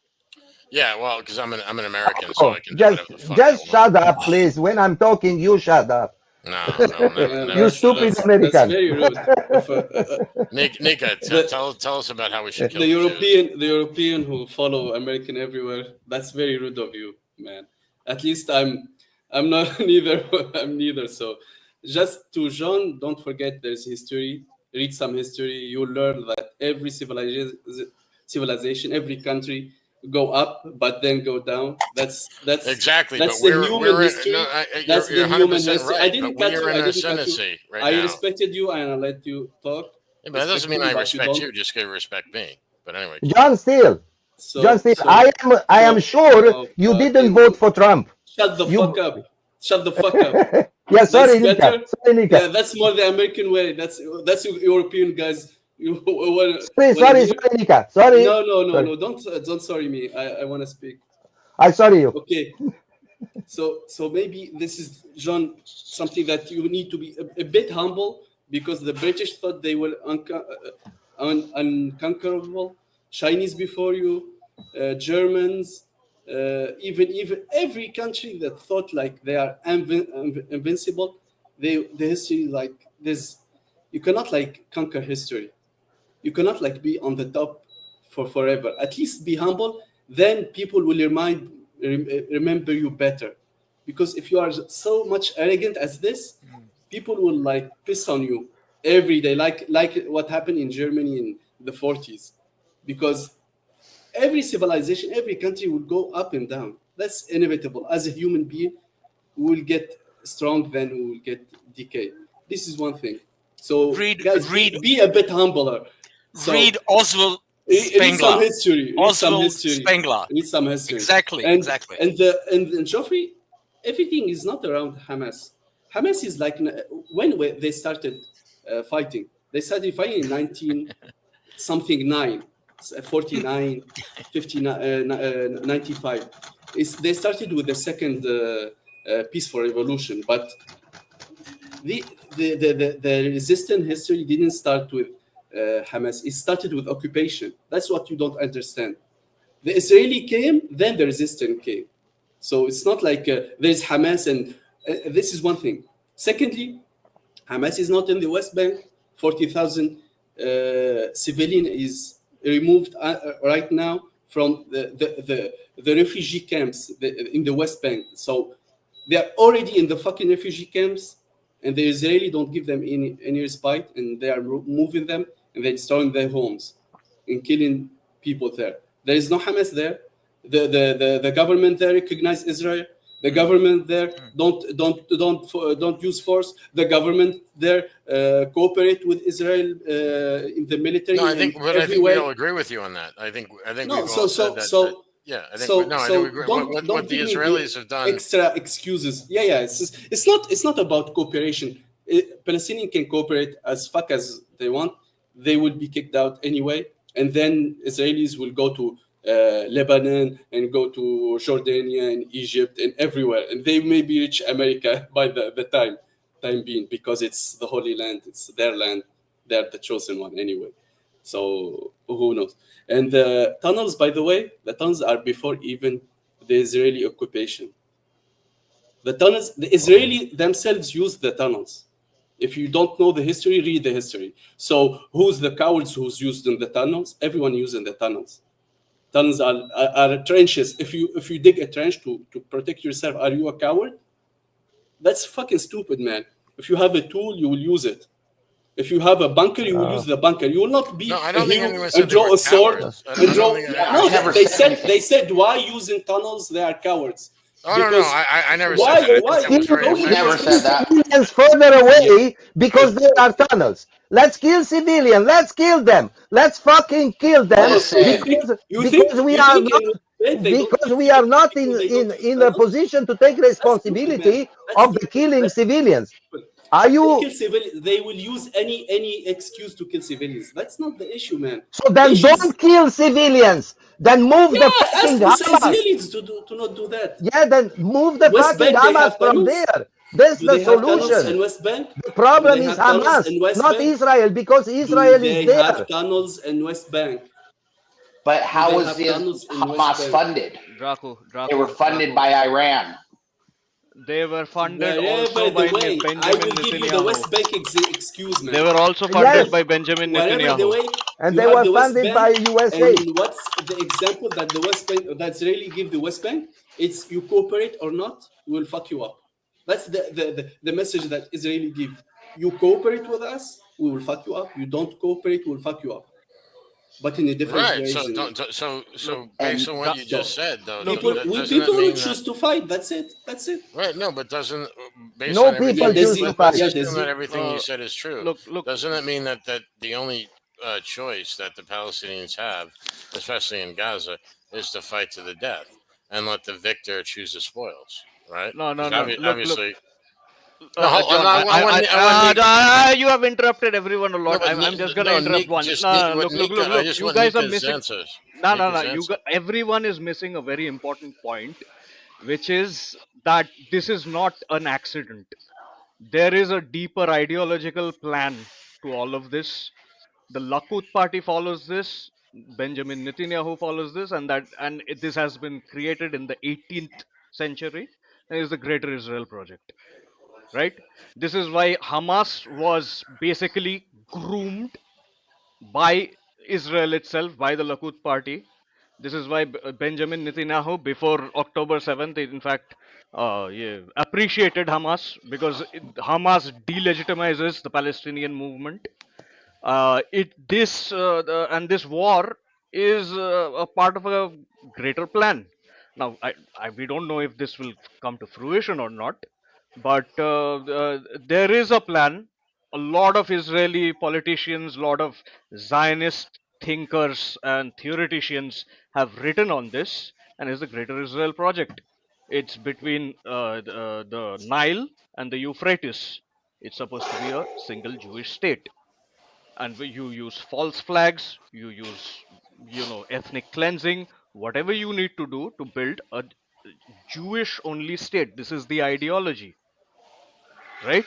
[SPEAKER 6] Yeah, well, because I'm an American, so I can
[SPEAKER 7] just shut up, please. When I'm talking, you shut up.
[SPEAKER 6] No, never.
[SPEAKER 7] You stupid American.
[SPEAKER 5] That's very rude.
[SPEAKER 6] Nika, tell us about how we should kill
[SPEAKER 5] the European who follow American everywhere. That's very rude of you, man. At least I'm not neither. I'm neither. So just to Jean, don't forget there's history. Read some history. You'll learn that every civilization, every country go up, but then go down. That's
[SPEAKER 6] exactly.
[SPEAKER 5] That's
[SPEAKER 6] but
[SPEAKER 5] the human history. That's the human history.
[SPEAKER 6] Right,
[SPEAKER 5] I didn't cut you.
[SPEAKER 6] I didn't right
[SPEAKER 5] I
[SPEAKER 6] now.
[SPEAKER 5] respected you and I let you talk.
[SPEAKER 6] Yeah, but that doesn't mean I respect you. Just go respect me. But anyway.
[SPEAKER 7] John Steele. I am sure you didn't vote for Trump.
[SPEAKER 5] Shut the fuck up. Shut the fuck up.
[SPEAKER 7] Yeah, sorry, Nika.
[SPEAKER 5] Yeah, that's more the American way. That's European guys.
[SPEAKER 7] Sorry, Nika. Sorry.
[SPEAKER 5] No. Don't sorry me. I want to speak.
[SPEAKER 7] I sorry you.
[SPEAKER 5] Okay. So maybe this is, John, something that you need to be a bit humble, because the British thought they were unconquerable. Chinese before you, Germans, even every country that thought like they are invincible. The history like this, you cannot like conquer history. You cannot like be on the top for forever. At least be humble. Then people will remember you better. Because if you are so much arrogant as this, people will like piss on you every day, like what happened in Germany in the 40s. Because every civilization, every country will go up and down. That's inevitable. As a human being, we will get strong, then we will get decay. This is one thing. So guys, be a bit humbler. So,
[SPEAKER 8] read Oswald Spengler.
[SPEAKER 5] Read some history.
[SPEAKER 8] Oswald Spengler.
[SPEAKER 5] Read some history.
[SPEAKER 8] Exactly.
[SPEAKER 5] And Geoffrey, everything is not around Hamas. Hamas is like when they started fighting. They started fighting in 49, 59, 95. They started with the second peaceful revolution, but the resistance history didn't start with Hamas. It started with occupation. That's what you don't understand. The Israeli came, then the resistance came. So it's not like there's Hamas and this is one thing. Secondly, Hamas is not in the West Bank. 40,000 civilian is removed right now from the refugee camps in the West Bank. So they are already in the fucking refugee camps, and the Israeli don't give them any respite, and they are moving them, and they're destroying their homes and killing people there. There is no Hamas there. The government there recognize Israel. The government there don't use force. The government there cooperate with Israel in the military.
[SPEAKER 6] No, I think we don't agree with you on that. I think
[SPEAKER 5] no.
[SPEAKER 6] We've all said that. Yeah, I think I think we agree. What the Israelis have done.
[SPEAKER 5] Extra excuses. Yeah. It's not about cooperation. Palestinians can cooperate as fuck as they want. They will be kicked out anyway, and then Israelis will go to Lebanon and go to Jordania and Egypt and everywhere, and they maybe reach America by the time being, because it's the Holy Land, it's their land. they're the chosen one anyway. So who knows? And the tunnels, by the way, the tunnels are before even the Israeli occupation. The tunnels, the Israeli themselves used the tunnels. If you don't know the history, read the history. So who's the cowards who's used in the tunnels? Everyone using the tunnels. Tunnels are trenches. If you dig a trench to protect yourself, are you a coward? That's fucking stupid, man. If you have a tool, you will use it. If you have a bunker, you will use the bunker. You will not be
[SPEAKER 6] I don't think anyone
[SPEAKER 5] and
[SPEAKER 6] said they
[SPEAKER 5] draw
[SPEAKER 6] were
[SPEAKER 5] a sword
[SPEAKER 6] cowards.
[SPEAKER 5] and draw. No,
[SPEAKER 6] never
[SPEAKER 5] they
[SPEAKER 6] said
[SPEAKER 5] said they said why using tunnels they are cowards.
[SPEAKER 6] Oh, no, I never
[SPEAKER 5] why,
[SPEAKER 6] said that.
[SPEAKER 5] Why?
[SPEAKER 6] I think that was very
[SPEAKER 7] We
[SPEAKER 6] offensive.
[SPEAKER 7] never said that. Civilians further away because there are tunnels. Let's kill civilians. Let's kill them. Let's fucking kill them because we are not in a position to take responsibility of the killing civilians. Are you?
[SPEAKER 5] Kill civilians. They will use any excuse to kill civilians. That's not the issue, man.
[SPEAKER 7] So then don't kill civilians. Then move the fucking
[SPEAKER 5] ask the
[SPEAKER 7] Hamas.
[SPEAKER 5] Israelis to not do that.
[SPEAKER 7] Yeah, then move the
[SPEAKER 5] West
[SPEAKER 7] fucking
[SPEAKER 5] Bank, they
[SPEAKER 7] Hamas
[SPEAKER 5] have
[SPEAKER 7] from
[SPEAKER 5] tunnels?
[SPEAKER 7] there. That's
[SPEAKER 5] Do
[SPEAKER 7] the
[SPEAKER 5] they have tunnels
[SPEAKER 7] solution.
[SPEAKER 5] in West Bank?
[SPEAKER 7] The problem
[SPEAKER 5] Do they
[SPEAKER 7] is
[SPEAKER 5] have tunnels
[SPEAKER 7] Hamas,
[SPEAKER 5] in West
[SPEAKER 7] not
[SPEAKER 5] Bank?
[SPEAKER 7] Israel, because Israel
[SPEAKER 5] Do
[SPEAKER 7] is
[SPEAKER 5] they
[SPEAKER 7] there.
[SPEAKER 5] have tunnels in West Bank?
[SPEAKER 12] But how
[SPEAKER 5] they
[SPEAKER 12] was
[SPEAKER 5] have
[SPEAKER 12] the
[SPEAKER 5] tunnels in West
[SPEAKER 12] Hamas
[SPEAKER 5] Bank?
[SPEAKER 12] funded?
[SPEAKER 9] Draco,
[SPEAKER 12] They were funded by Iran.
[SPEAKER 9] They were funded
[SPEAKER 5] Wherever
[SPEAKER 9] also by
[SPEAKER 5] the way, I
[SPEAKER 9] Benjamin
[SPEAKER 5] will give you the West
[SPEAKER 9] Netanyahu.
[SPEAKER 5] Bank excuse, man.
[SPEAKER 9] They were also funded by Benjamin
[SPEAKER 5] Wherever the
[SPEAKER 9] Netanyahu.
[SPEAKER 5] way,
[SPEAKER 7] And
[SPEAKER 5] you
[SPEAKER 7] they
[SPEAKER 5] have
[SPEAKER 7] were
[SPEAKER 5] the West
[SPEAKER 7] funded
[SPEAKER 5] Bank,
[SPEAKER 7] by USA.
[SPEAKER 5] and what's the example that the West Bank, that Israeli give the West Bank? It's you cooperate or not, we'll fuck you up. That's the message that Israeli give. You cooperate with us, we will fuck you up. You don't cooperate, we'll fuck you up. But in a different
[SPEAKER 6] Right.
[SPEAKER 5] ways.
[SPEAKER 6] So based on what you just said, though,
[SPEAKER 5] people
[SPEAKER 6] doesn't that mean
[SPEAKER 5] choose to fight. That's it. That's it.
[SPEAKER 6] Right. No, but doesn't based
[SPEAKER 7] No
[SPEAKER 6] on everything
[SPEAKER 7] people choose to fight.
[SPEAKER 6] let's assume that everything you said is true.
[SPEAKER 9] Look.
[SPEAKER 6] Doesn't that mean that the only choice that the Palestinians have, especially in Gaza, is to fight to the death and let the victor choose the spoils? Right.
[SPEAKER 9] No.
[SPEAKER 6] Obviously.
[SPEAKER 9] John, you have interrupted everyone a lot.
[SPEAKER 6] No,
[SPEAKER 9] I'm just going to interrupt one. Look. You guys are missing. Everyone is missing a very important point, which is that this is not an accident. There is a deeper ideological plan to all of this. The Likud party follows this. Benjamin Netanyahu follows this, and this has been created in the 18th century. And is the Greater Israel Project. Right? This is why Hamas was basically groomed by Israel itself, by the Likud party. This is why Benjamin Netanyahu, before October 7th, in fact, appreciated Hamas because Hamas delegitimizes the Palestinian movement. This war is a part of a greater plan. Now, we don't know if this will come to fruition or not, but there is a plan. A lot of Israeli politicians, a lot of Zionist thinkers and theoreticians have written on this, and it's the Greater Israel Project. It's between the Nile and the Euphrates. It's supposed to be a single Jewish state. And you use false flags, you use ethnic cleansing, whatever you need to do to build a Jewish only state. This is the ideology, right?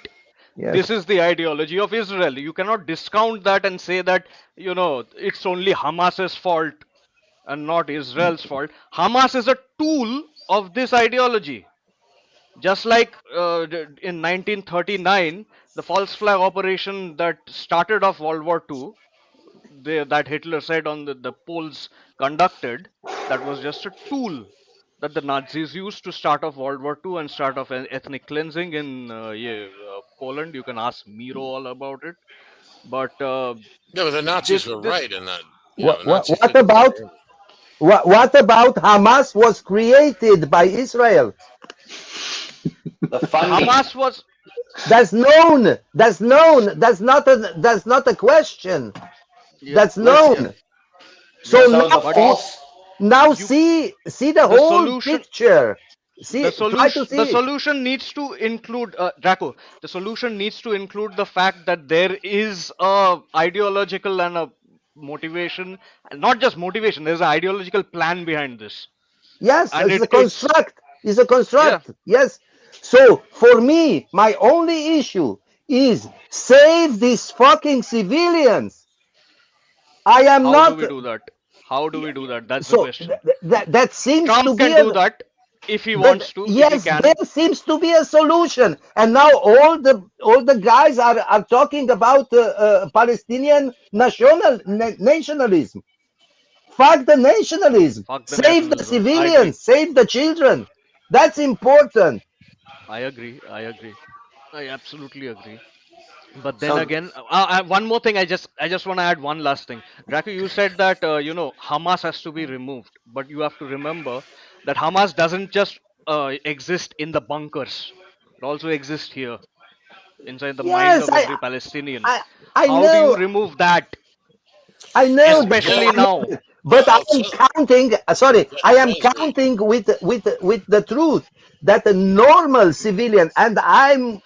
[SPEAKER 7] Yes.
[SPEAKER 9] This is the ideology of Israel. You cannot discount that and say that it's only Hamas's fault and not Israel's fault. Hamas is a tool of this ideology. Just like in 1939, the false flag operation that started off World War II, that Hitler said on the Poles conducted, that was just a tool that the Nazis used to start off World War II and start off an ethnic cleansing in Poland. You can ask Miro all about it. But
[SPEAKER 6] the Nazis were right in that.
[SPEAKER 7] What about Hamas was created by Israel?
[SPEAKER 12] The funding.
[SPEAKER 9] Hamas was.
[SPEAKER 7] That's known. That's known. That's not a question. That's known. So now see the whole picture.
[SPEAKER 9] The solution needs to include Draco. The solution needs to include the fact that there is a ideological and a motivation, not just motivation. There's an ideological plan behind this.
[SPEAKER 7] Yes, it's a construct. It's a construct. Yeah. Yes. So for me, my only issue is save these fucking civilians. I am
[SPEAKER 9] How
[SPEAKER 7] not.
[SPEAKER 9] do we do that? How do we do that? That's the
[SPEAKER 7] So
[SPEAKER 9] question.
[SPEAKER 7] that seems to
[SPEAKER 9] Trump
[SPEAKER 7] be
[SPEAKER 9] can do that if he wants to, if he
[SPEAKER 7] yes,
[SPEAKER 9] can.
[SPEAKER 7] there seems to be a solution, and now all the guys are talking about Palestinian nationalism. Fuck the nationalism.
[SPEAKER 9] Fuck the
[SPEAKER 7] Save the
[SPEAKER 9] nationalism. I agree.
[SPEAKER 7] civilians. Save the children. That's important.
[SPEAKER 9] I agree. I agree. I absolutely agree. But then
[SPEAKER 7] So
[SPEAKER 9] again, one more thing. I just want to add one last thing. Draco, you said that Hamas has to be removed, but you have to remember that Hamas doesn't just exist in the bunkers. It also exists here inside the mind
[SPEAKER 7] yes,
[SPEAKER 9] of every Palestinian.
[SPEAKER 7] I
[SPEAKER 9] How do you
[SPEAKER 7] know.
[SPEAKER 9] remove that?
[SPEAKER 7] I know,
[SPEAKER 9] Especially now.
[SPEAKER 7] but I am counting. Sorry, I am counting with the truth that a normal civilian, and I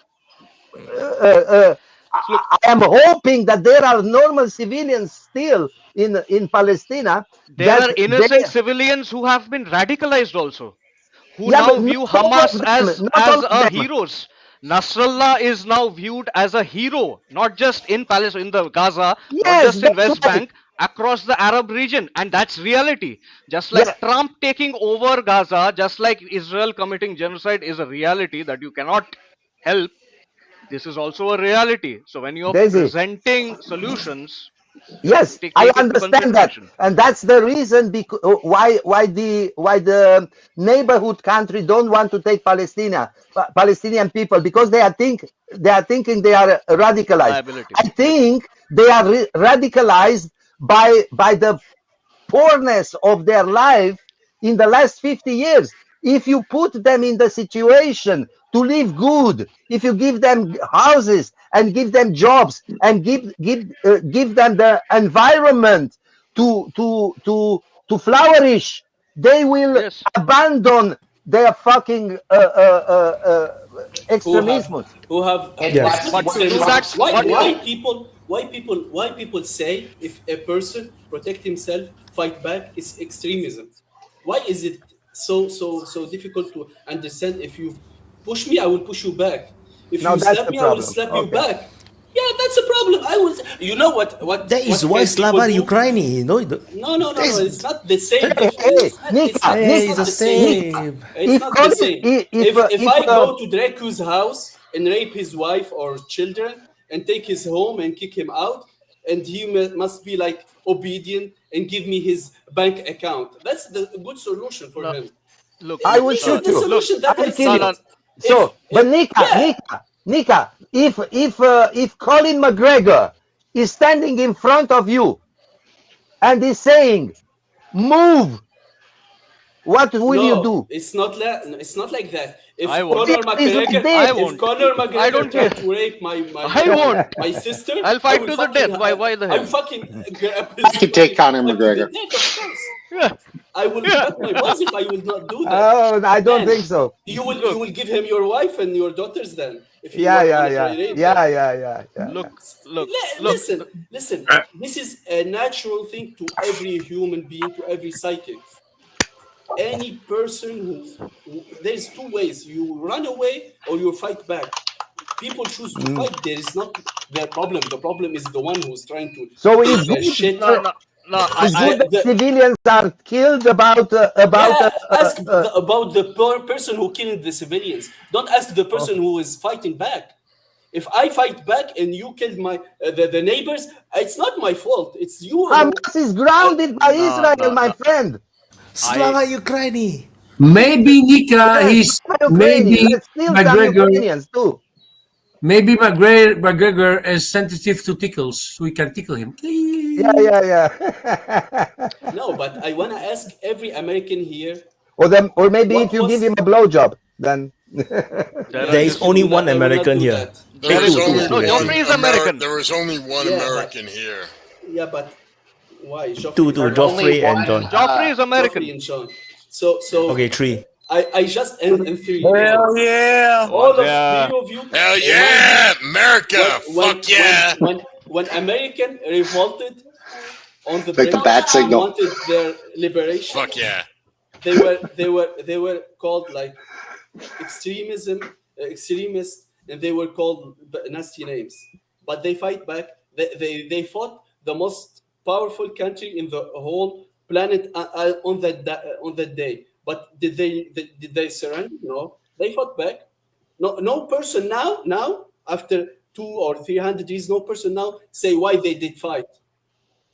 [SPEAKER 7] am hoping that there are normal civilians still in Palestine.
[SPEAKER 9] There
[SPEAKER 7] That
[SPEAKER 9] are innocent civilians who have been radicalized also, who
[SPEAKER 7] yeah,
[SPEAKER 9] now
[SPEAKER 7] but
[SPEAKER 9] view
[SPEAKER 7] not all of
[SPEAKER 9] Hamas
[SPEAKER 7] them. Not
[SPEAKER 9] as
[SPEAKER 7] all of
[SPEAKER 9] a
[SPEAKER 7] them.
[SPEAKER 9] heroes. Nasrallah is now viewed as a hero, not just in Palestine, in the Gaza, not
[SPEAKER 7] Yes,
[SPEAKER 9] just in
[SPEAKER 7] that's
[SPEAKER 9] West
[SPEAKER 7] right.
[SPEAKER 9] Bank, across the Arab region, and that's reality. Just
[SPEAKER 7] Yeah.
[SPEAKER 9] like Trump taking over Gaza, just like Israel committing genocide is a reality that you cannot help. This is also a reality. So when you're
[SPEAKER 7] Daisy.
[SPEAKER 9] presenting solutions,
[SPEAKER 7] Yes,
[SPEAKER 9] take
[SPEAKER 7] I
[SPEAKER 9] it into
[SPEAKER 7] understand that,
[SPEAKER 9] consideration.
[SPEAKER 7] and that's the reason why the neighborhood country don't want to take Palestinian people, because they are thinking they are radicalized.
[SPEAKER 9] Liability.
[SPEAKER 7] I think they are radicalized by the poorness of their life in the last 50 years. If you put them in the situation to live good, if you give them houses and give them jobs and give them the environment to flourish, they will abandon their fucking extremism.
[SPEAKER 2] who have
[SPEAKER 7] Yes.
[SPEAKER 2] but
[SPEAKER 9] to do that,
[SPEAKER 2] why people say if a person protect himself, fight back is extremism? Why is it so difficult to understand? If you push me, I will push you back. If
[SPEAKER 7] Now
[SPEAKER 2] you
[SPEAKER 7] that's
[SPEAKER 2] slap
[SPEAKER 7] the
[SPEAKER 2] me, I will
[SPEAKER 7] problem.
[SPEAKER 2] slap you
[SPEAKER 7] Okay.
[SPEAKER 2] back. Yeah, that's a problem. I was, you know what
[SPEAKER 1] That is why
[SPEAKER 2] can
[SPEAKER 1] Slava
[SPEAKER 2] people do?
[SPEAKER 1] Ukraine, you know.
[SPEAKER 2] No, it's not the same.
[SPEAKER 7] Hey,
[SPEAKER 2] It's not
[SPEAKER 1] it's the
[SPEAKER 2] the same.
[SPEAKER 1] same.
[SPEAKER 2] It's not the same. If I go to Draco's house and rape his wife or children and take his home and kick him out, and he must be like obedient and give me his bank account, that's the good solution for him.
[SPEAKER 9] Look,
[SPEAKER 7] I will
[SPEAKER 2] This is
[SPEAKER 7] shoot
[SPEAKER 2] the
[SPEAKER 7] you.
[SPEAKER 2] solution that
[SPEAKER 7] I will
[SPEAKER 2] he
[SPEAKER 7] kill you.
[SPEAKER 2] said.
[SPEAKER 7] So, but Nika, if Colin McGregor is standing in front of you and is saying, "Move," what will you do?
[SPEAKER 2] It's not like that. If
[SPEAKER 9] I won't.
[SPEAKER 2] Conor
[SPEAKER 7] It's like
[SPEAKER 2] McGregor,
[SPEAKER 7] this.
[SPEAKER 9] I won't.
[SPEAKER 2] if Conor
[SPEAKER 9] I
[SPEAKER 2] McGregor
[SPEAKER 9] don't
[SPEAKER 2] tried
[SPEAKER 9] care.
[SPEAKER 2] to rape my
[SPEAKER 9] I won't.
[SPEAKER 2] my sister,
[SPEAKER 9] I'll
[SPEAKER 2] I
[SPEAKER 9] fight
[SPEAKER 2] will
[SPEAKER 9] to the
[SPEAKER 2] fucking-
[SPEAKER 9] death. Why the hell?
[SPEAKER 2] I'm fucking.
[SPEAKER 14] I could take Conor McGregor.
[SPEAKER 2] Of course.
[SPEAKER 9] Yeah.
[SPEAKER 2] I will cut my balls if I will not do that.
[SPEAKER 7] Oh, I don't
[SPEAKER 2] Man,
[SPEAKER 7] think so.
[SPEAKER 2] You will give him your wife and your daughters then. If he
[SPEAKER 7] Yeah.
[SPEAKER 2] wanna try rape them.
[SPEAKER 9] Look.
[SPEAKER 2] Listen. This is a natural thing to every human being, to every psychic. Any person who there's two ways: you run away or you fight back. People choose to fight. There is not the problem. The problem is the one who's trying to.
[SPEAKER 7] So it's
[SPEAKER 2] the
[SPEAKER 7] good.
[SPEAKER 2] shit.
[SPEAKER 7] It's good that civilians are killed about.
[SPEAKER 2] Ask about the person who killed the civilians. Don't ask the person who is fighting back. If I fight back and you killed my the neighbors, it's not my fault. It's you.
[SPEAKER 7] Hamas is grounded by Israel, my friend.
[SPEAKER 1] Slava Ukraini.
[SPEAKER 17] Maybe Nika, he's maybe
[SPEAKER 7] Let's kill some
[SPEAKER 17] McGregor.
[SPEAKER 7] Ukrainians too.
[SPEAKER 17] Maybe McGregor is sensitive to tickles, so we can tickle him.
[SPEAKER 7] Yeah.
[SPEAKER 2] No, but I want to ask every American here.
[SPEAKER 7] Or maybe if you give him a blowjob, then.
[SPEAKER 1] There is only one American here.
[SPEAKER 6] There was only
[SPEAKER 9] No, Joffrey is American.
[SPEAKER 6] There was only one American here.
[SPEAKER 2] Yeah, but why?
[SPEAKER 1] Two, Joffrey and John.
[SPEAKER 9] Joffrey is American.
[SPEAKER 2] Joffrey and Sean. So
[SPEAKER 1] Okay, three.
[SPEAKER 2] I just and three.
[SPEAKER 13] Hell yeah!
[SPEAKER 2] All of
[SPEAKER 9] Yeah.
[SPEAKER 2] three of you.
[SPEAKER 6] Hell yeah, America! Fuck yeah!
[SPEAKER 2] When American revolted on the
[SPEAKER 14] Like the
[SPEAKER 2] British
[SPEAKER 14] bat signal.
[SPEAKER 2] wanted their liberation.
[SPEAKER 6] Fuck yeah!
[SPEAKER 2] They were called like extremist, and they were called nasty names. But they fight back. They fought the most powerful country in the whole planet on that day. But did they surrender? No, they fought back. No person now after 200 or 300 years, no person now say why they did fight.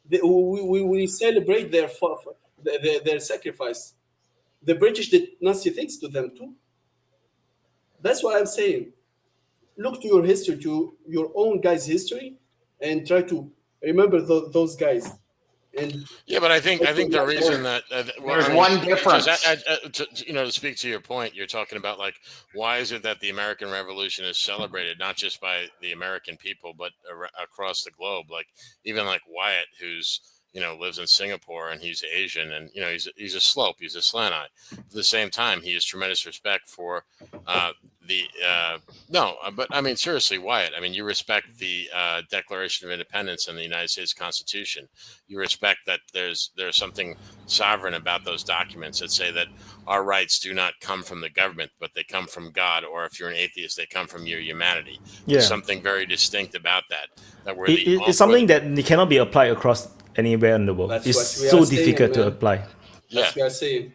[SPEAKER 2] We celebrate their sacrifice. The British did nasty things to them too. That's what I'm saying. Look to your history, to your own guys' history, and try to remember those guys. And
[SPEAKER 6] yeah, but I think the reason that
[SPEAKER 12] there's one difference.
[SPEAKER 6] To speak to your point, you're talking about like why is it that the American Revolution is celebrated not just by the American people but across the globe? Like even like Wyatt, who's lives in Singapore and he's Asian and he's a slope, he's a slant eye. At the same time, he has tremendous respect for but I mean seriously, Wyatt. I mean, you respect the Declaration of Independence and the United States Constitution. You respect that there's something sovereign about those documents that say that our rights do not come from the government, but they come from God. Or if you're an atheist, they come from your humanity.
[SPEAKER 1] Yeah.
[SPEAKER 6] There's something very distinct about that.
[SPEAKER 1] It's something that cannot be applied across anywhere in the world. It's so difficult to apply.
[SPEAKER 2] That's what I'm saying.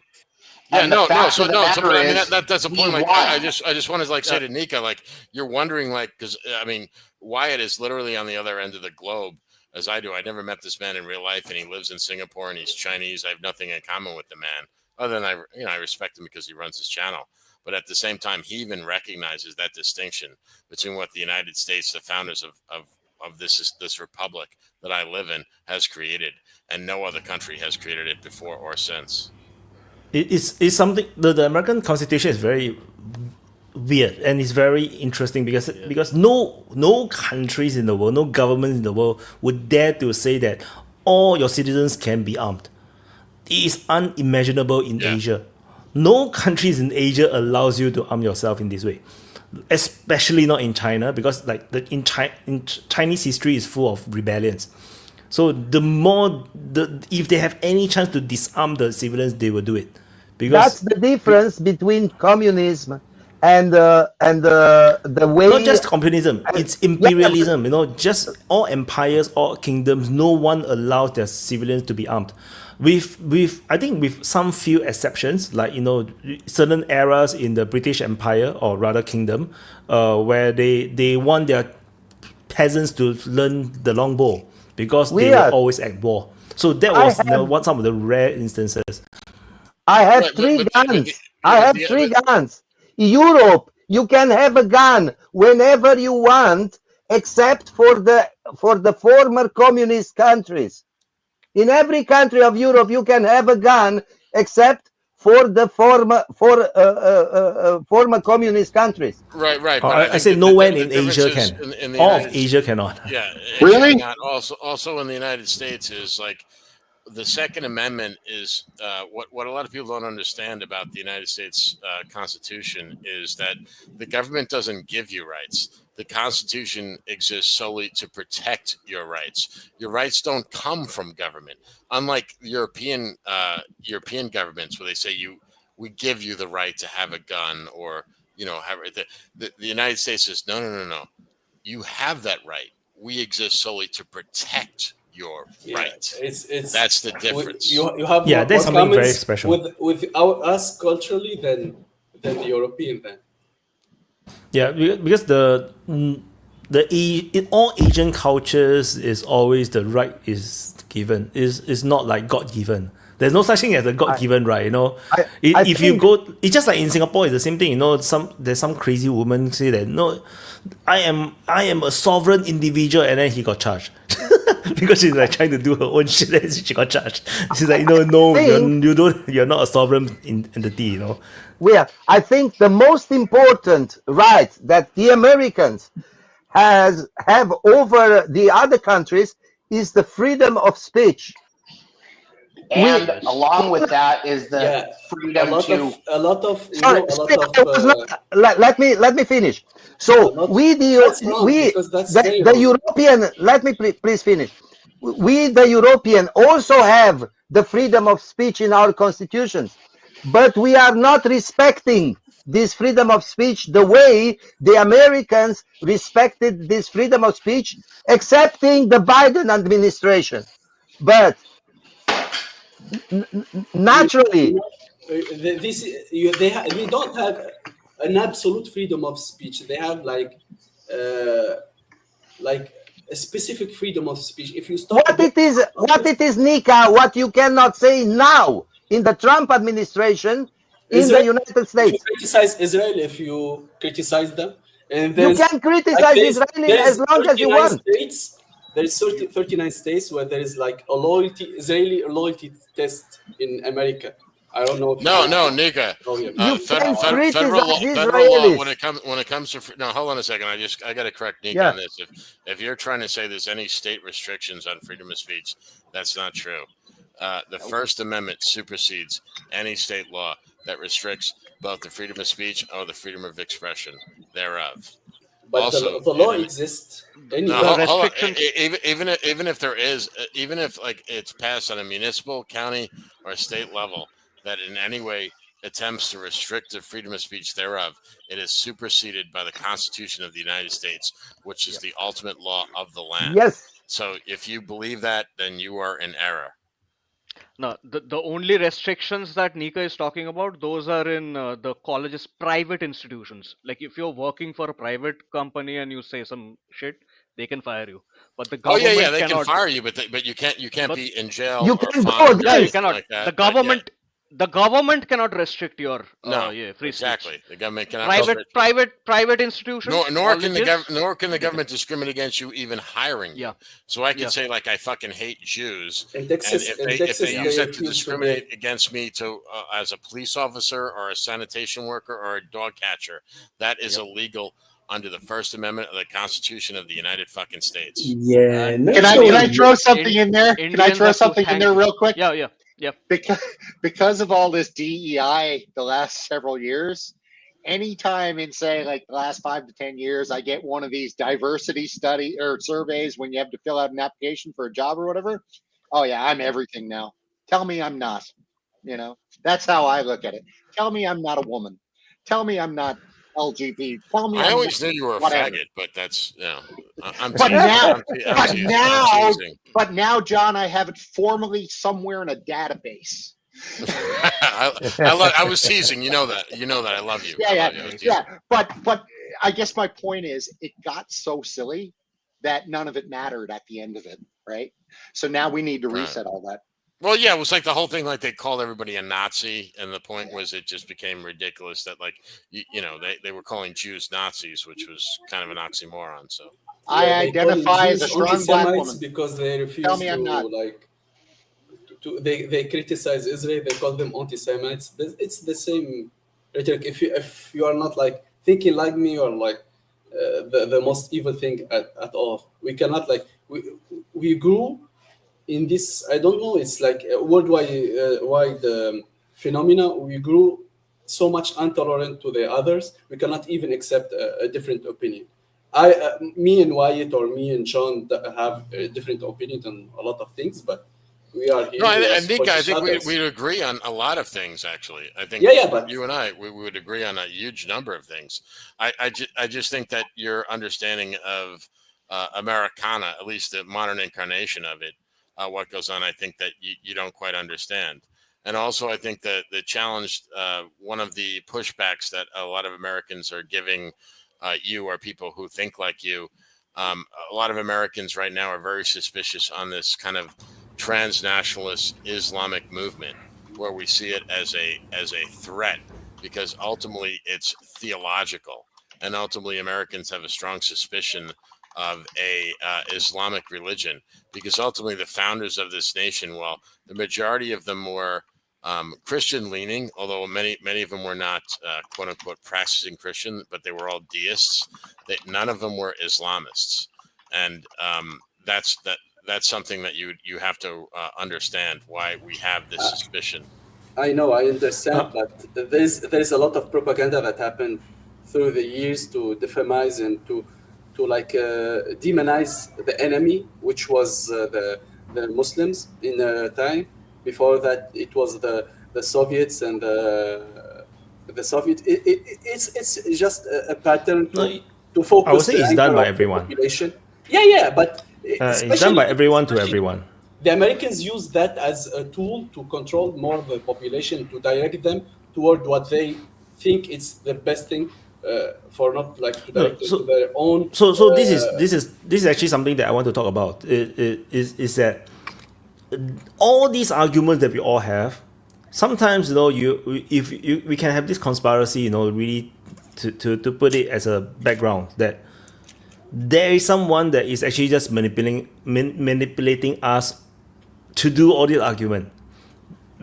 [SPEAKER 6] Yeah, no. But I mean,
[SPEAKER 12] is,
[SPEAKER 6] that's a point. Like, I just want to like say to Nika, like you're wondering, like, because I mean, Wyatt is literally on the other end of the globe as I do. I never met this man in real life, and he lives in Singapore, and he's Chinese. I have nothing in common with the man, other than I respect him because he runs his channel. But at the same time, he even recognizes that distinction between what the United States, the founders of this republic that I live in, has created, and no other country has created it before or since.
[SPEAKER 1] It's something. The American Constitution is very weird and it's very interesting because no countries in the world, no governments in the world would dare to say that all your citizens can be armed. It is unimaginable in Asia. No countries in Asia allows you to arm yourself in this way, especially not in China, because like in Chinese history is full of rebellions. So if they have any chance to disarm the civilians, they will do it. Because
[SPEAKER 7] that's the difference between communism and the way.
[SPEAKER 1] Not just communism, it's imperialism. Just all empires, all kingdoms, no one allows their civilians to be armed. I think with some few exceptions, like certain eras in the British Empire or rather kingdom, where they want their peasants to learn the longbow because they were always at war. So that was some of the rare instances.
[SPEAKER 7] I have three guns. I have three guns. In Europe, you can have a gun whenever you want, except for the former communist countries. In every country of Europe, you can have a gun, except for the former communist countries.
[SPEAKER 6] Right.
[SPEAKER 1] But I say nowhere in Asia can. All of Asia cannot.
[SPEAKER 6] Yeah.
[SPEAKER 7] Really?
[SPEAKER 6] Also in the United States is like the Second Amendment is what a lot of people don't understand about the United States Constitution is that the government doesn't give you rights. The Constitution exists solely to protect your rights. Your rights don't come from government, unlike European governments where they say we give you the right to have a gun or have the United States says no. You have that right. We exist solely to protect your rights. That's the difference.
[SPEAKER 2] You have
[SPEAKER 1] that's something very special
[SPEAKER 2] with us culturally than the European then.
[SPEAKER 1] Yeah, because in all Asian cultures is always the right is given. Is not like God given. There's no such thing as a God given right. If you go, it's just like in Singapore, it's the same thing. There's some crazy woman say that no, I am a sovereign individual, and then he got charged because she's like trying to do her own shit, and she got charged. She's like, no, you're not a sovereign entity.
[SPEAKER 7] Well, I think the most important right that the Americans have over the other countries is the freedom of speech.
[SPEAKER 12] And along with that is the freedom
[SPEAKER 7] Let me finish. So the European. Let me please finish. We, the European, also have the freedom of speech in our constitutions, but we are not respecting this freedom of speech the way the Americans respected this freedom of speech, accepting the Biden administration. But naturally,
[SPEAKER 2] they don't have an absolute freedom of speech. They have like a specific freedom of speech. If you start
[SPEAKER 7] what it is, Nika, what you cannot say now in the Trump administration in the United States.
[SPEAKER 2] If you criticize Israel, if you criticize them, and
[SPEAKER 7] you can criticize Israel as long as you want.
[SPEAKER 2] There's 39 states where there is like a Israeli loyalty test in America. I don't know.
[SPEAKER 6] No, Nika. Federal law when it comes to no. Hold on a second. I got to correct Nika on this. If you're trying to say there's any state restrictions on freedom of speech, that's not true. The First Amendment supersedes any state law that restricts both the freedom of speech or the freedom of expression thereof.
[SPEAKER 2] But
[SPEAKER 6] also,
[SPEAKER 2] the law exists.
[SPEAKER 6] No, hold on. Even if there is, even if like it's passed on a municipal, county, or state level that in any way attempts to restrict the freedom of speech thereof, it is superseded by the Constitution of the United States, which is the ultimate law of the land.
[SPEAKER 7] Yes.
[SPEAKER 6] So if you believe that, then you are in error.
[SPEAKER 9] No, the only restrictions that Nika is talking about, those are in the college's private institutions. Like if you're working for a private company and you say some shit, they can fire you. But the government
[SPEAKER 6] they can fire you, but you can't be in jail.
[SPEAKER 7] You
[SPEAKER 6] can
[SPEAKER 7] go.
[SPEAKER 9] Yeah, you cannot.
[SPEAKER 6] Like that,
[SPEAKER 9] The government cannot restrict your free
[SPEAKER 6] exactly.
[SPEAKER 9] speech.
[SPEAKER 6] The government cannot
[SPEAKER 9] private institutions.
[SPEAKER 6] Nor can the government discriminate against you even hiring you. So I can say like I fucking hate Jews,
[SPEAKER 2] in Texas,
[SPEAKER 6] and if they use that to discriminate against me to as a police officer or a sanitation worker or a dog catcher, that is illegal under the First Amendment of the Constitution of the United fucking States.
[SPEAKER 14] Yeah. Can I throw something in there? Can I throw something in there real quick?
[SPEAKER 9] Yeah.
[SPEAKER 14] Because of all this DEI the last several years, anytime in say like the last 5 to 10 years, I get one of these diversity study or surveys when you have to fill out an application for a job or whatever. Oh yeah, I'm everything now. Tell me I'm not. You know, that's how I look at it. Tell me I'm not a woman. Tell me I'm not LGBT. Tell me
[SPEAKER 6] I
[SPEAKER 14] I'm
[SPEAKER 6] always
[SPEAKER 14] not
[SPEAKER 6] knew you were a
[SPEAKER 14] whatever.
[SPEAKER 6] faggot, but that's I'm
[SPEAKER 14] but now, John, I have it formally somewhere in a database.
[SPEAKER 6] I was teasing. You know that. I love you.
[SPEAKER 14] Yeah. But I guess my point is, it got so silly that none of it mattered at the end of it, right? So now we need to reset all that.
[SPEAKER 6] Well, yeah, it was like the whole thing, like they called everybody a Nazi, and the point was it just became ridiculous that, like, they were calling Jews Nazis, which was kind of an oxymoron. So
[SPEAKER 14] I identify as a strong black woman
[SPEAKER 2] because they refuse
[SPEAKER 14] Tell me I'm not.
[SPEAKER 2] They criticize Israel. They call them anti-Semites. It's the same rhetoric. If you are not like thinking like me or like the most evil thing at all, we cannot like we grew in this. I don't know. It's like a worldwide phenomena. We grew so much intolerant to the others. We cannot even accept a different opinion. Me and Wyatt or me and Sean have a different opinion on a lot of things, but we are here.
[SPEAKER 6] No, and Nika, I think we'd agree on a lot of things. Actually, I think but you and I we would agree on a huge number of things. I just think that your understanding of Americana, at least the modern incarnation of it, what goes on, I think that you don't quite understand. And also, I think that the challenge, one of the pushbacks that a lot of Americans are giving you or people who think like you, a lot of Americans right now are very suspicious on this kind of transnationalist Islamic movement, where we see it as a threat, because ultimately it's theological, and ultimately Americans have a strong suspicion of a Islamic religion, because ultimately the founders of this nation, well, the majority of them were Christian leaning, although many of them were not quote unquote practicing Christian, but they were all deists. None of them were Islamists, and that's something that you have to understand why we have this suspicion.
[SPEAKER 2] I know, I understand, but there's a lot of propaganda that happened through the years to defamize and to demonize the enemy, which was the Muslims in a time. Before that, it was the Soviets and the with the Soviet. It's just a pattern to focus.
[SPEAKER 1] I would say it's
[SPEAKER 2] the
[SPEAKER 1] done
[SPEAKER 2] anger
[SPEAKER 1] by
[SPEAKER 2] of the
[SPEAKER 1] everyone.
[SPEAKER 2] population. Yeah, but
[SPEAKER 1] It's done by everyone to everyone.
[SPEAKER 2] The Americans use that as a tool to control more of the population, to direct them toward what they think it's the best thing for not like to direct them to their own.
[SPEAKER 1] So this is actually something that I want to talk about. Is that all these arguments that we all have, sometimes we can have this conspiracy, really to put it as a background that there is someone that is actually just manipulating us to do all this argument.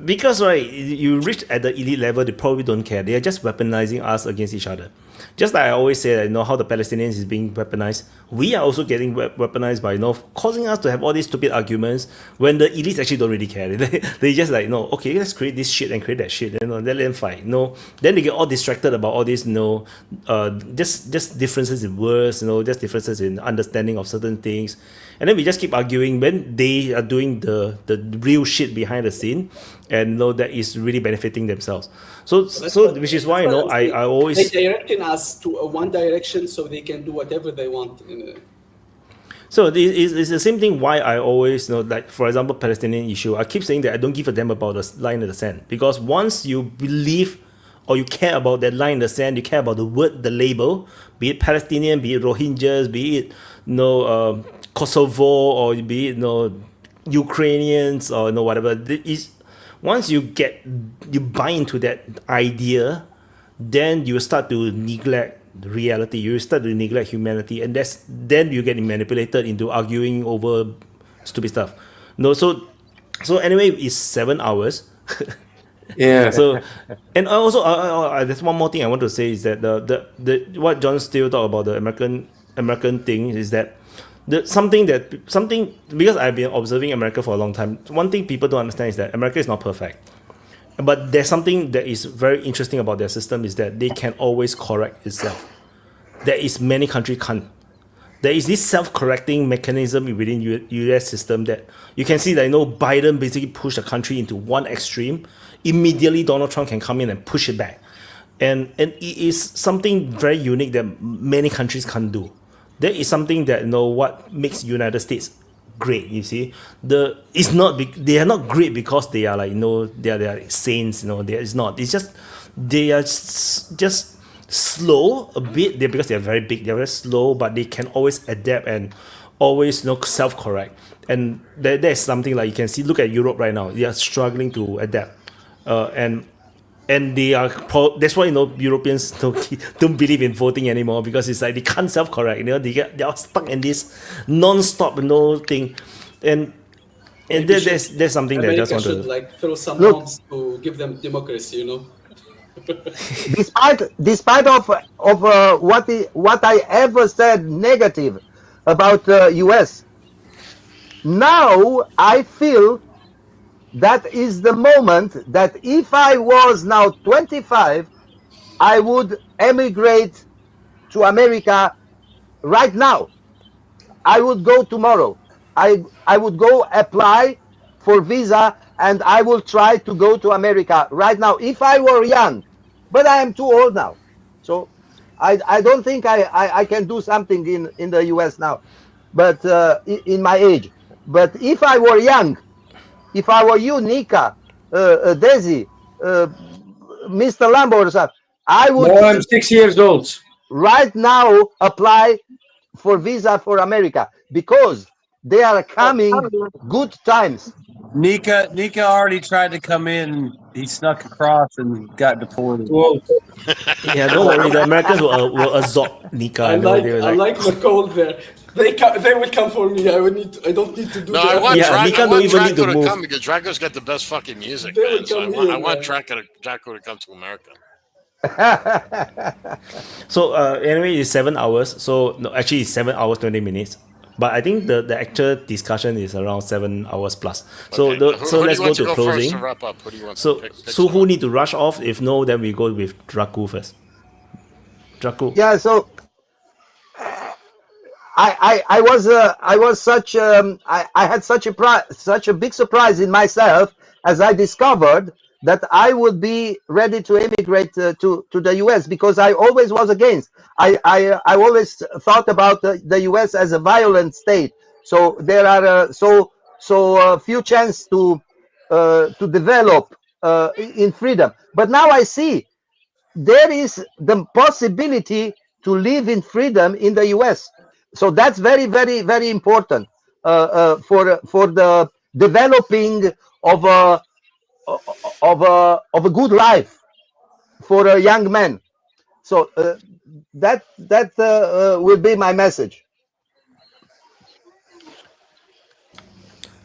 [SPEAKER 1] Because you reach at the elite level, they probably don't care. They are just weaponizing us against each other. Just like I always say, how the Palestinians is being weaponized, we are also getting weaponized by causing us to have all these stupid arguments when the elites actually don't really care. They just okay, let's create this shit and create that shit, and let them fight. Then they get all distracted about all this, just differences in words, just differences in understanding of certain things, and then we just keep arguing when they are doing the real shit behind the scene, and that is really benefiting themselves. So which is why I always
[SPEAKER 2] they directing us to one direction so they can do whatever they want.
[SPEAKER 1] So it's the same thing why I always like, for example, Palestinian issue, I keep saying that I don't give a damn about the line in the sand, because once you believe or you care about that line in the sand, you care about the word, the label, be it Palestinian, be it Rohingyas, be it Kosovo, or be it Ukrainians, or whatever. Once you buy into that idea, then you start to neglect reality. You start to neglect humanity, and then you get manipulated into arguing over stupid stuff. So anyway, it's 7 hours.
[SPEAKER 17] Yeah.
[SPEAKER 1] So, and also there's one more thing I want to say is that the what John Steele talked about the American thing is that something because I've been observing America for a long time. One thing people don't understand is that America is not perfect, but there's something that is very interesting about their system is that they can always correct itself. There is many countries can't. There is this self-correcting mechanism within US system that you can see that Biden basically pushed the country into one extreme. Immediately Donald Trump can come in and push it back, and it is something very unique that many countries can't do. There is something that what makes United States great. You see, they are not great because they are they are like saints. It's not. It's just they are just slow a bit. Because they are very big. They are very slow, but they can always adapt and always self-correct. And there's something like you can see. Look at Europe right now. They are struggling to adapt, and they are that's why Europeans don't believe in voting anymore, because it's like they can't self-correct. They are stuck in this non-stop thing, and there's something that I just want to
[SPEAKER 2] throw some bombs to give them democracy.
[SPEAKER 7] Despite of what I ever said negative about US, now I feel that is the moment that if I was now 25, I would emigrate to America right now. I would go tomorrow. I would go apply for visa, and I will try to go to America right now if I were young. But I am too old now. So I don't think I can do something in the US now, but in my age. But if I were young, if I were you, Nika, Desi, Mr. Lambo or something, I would.
[SPEAKER 17] No, I'm 6 years old.
[SPEAKER 7] Right now, apply for visa for America, because they are coming good times.
[SPEAKER 13] Nika already tried to come in. He snuck across and got deported.
[SPEAKER 1] Yeah, don't worry. The Americans will absorb Nika.
[SPEAKER 2] I like the cold there. They will come for me. I don't need to do that.
[SPEAKER 6] I want Draco to
[SPEAKER 1] move.
[SPEAKER 6] come, because Draco's got the best fucking music,
[SPEAKER 2] They will
[SPEAKER 6] man. So
[SPEAKER 2] come
[SPEAKER 6] I
[SPEAKER 2] here,
[SPEAKER 6] want
[SPEAKER 2] man.
[SPEAKER 6] Draco to come to America.
[SPEAKER 1] So anyway, it's 7 hours. So no, actually, it's 7 hours 20 minutes. But I think the actual discussion is around 7 hours plus. So
[SPEAKER 6] Okay.
[SPEAKER 1] so
[SPEAKER 6] Who
[SPEAKER 1] let's
[SPEAKER 6] do you
[SPEAKER 1] go
[SPEAKER 6] want
[SPEAKER 1] to
[SPEAKER 6] go first
[SPEAKER 1] closing.
[SPEAKER 6] to wrap up? Who do you want
[SPEAKER 1] So
[SPEAKER 6] to pick
[SPEAKER 1] so who need to rush off? If no, then we go with Draco first. Draco.
[SPEAKER 7] Yeah. So I had such a big surprise in myself as I discovered that I would be ready to immigrate to the US, because I always was against. I always thought about the US as a violent state. So there are so few chance to develop in freedom. But now I see there is the possibility to live in freedom in the US. So that's very, very, very important for the developing of a good life for a young man. So that will be my message.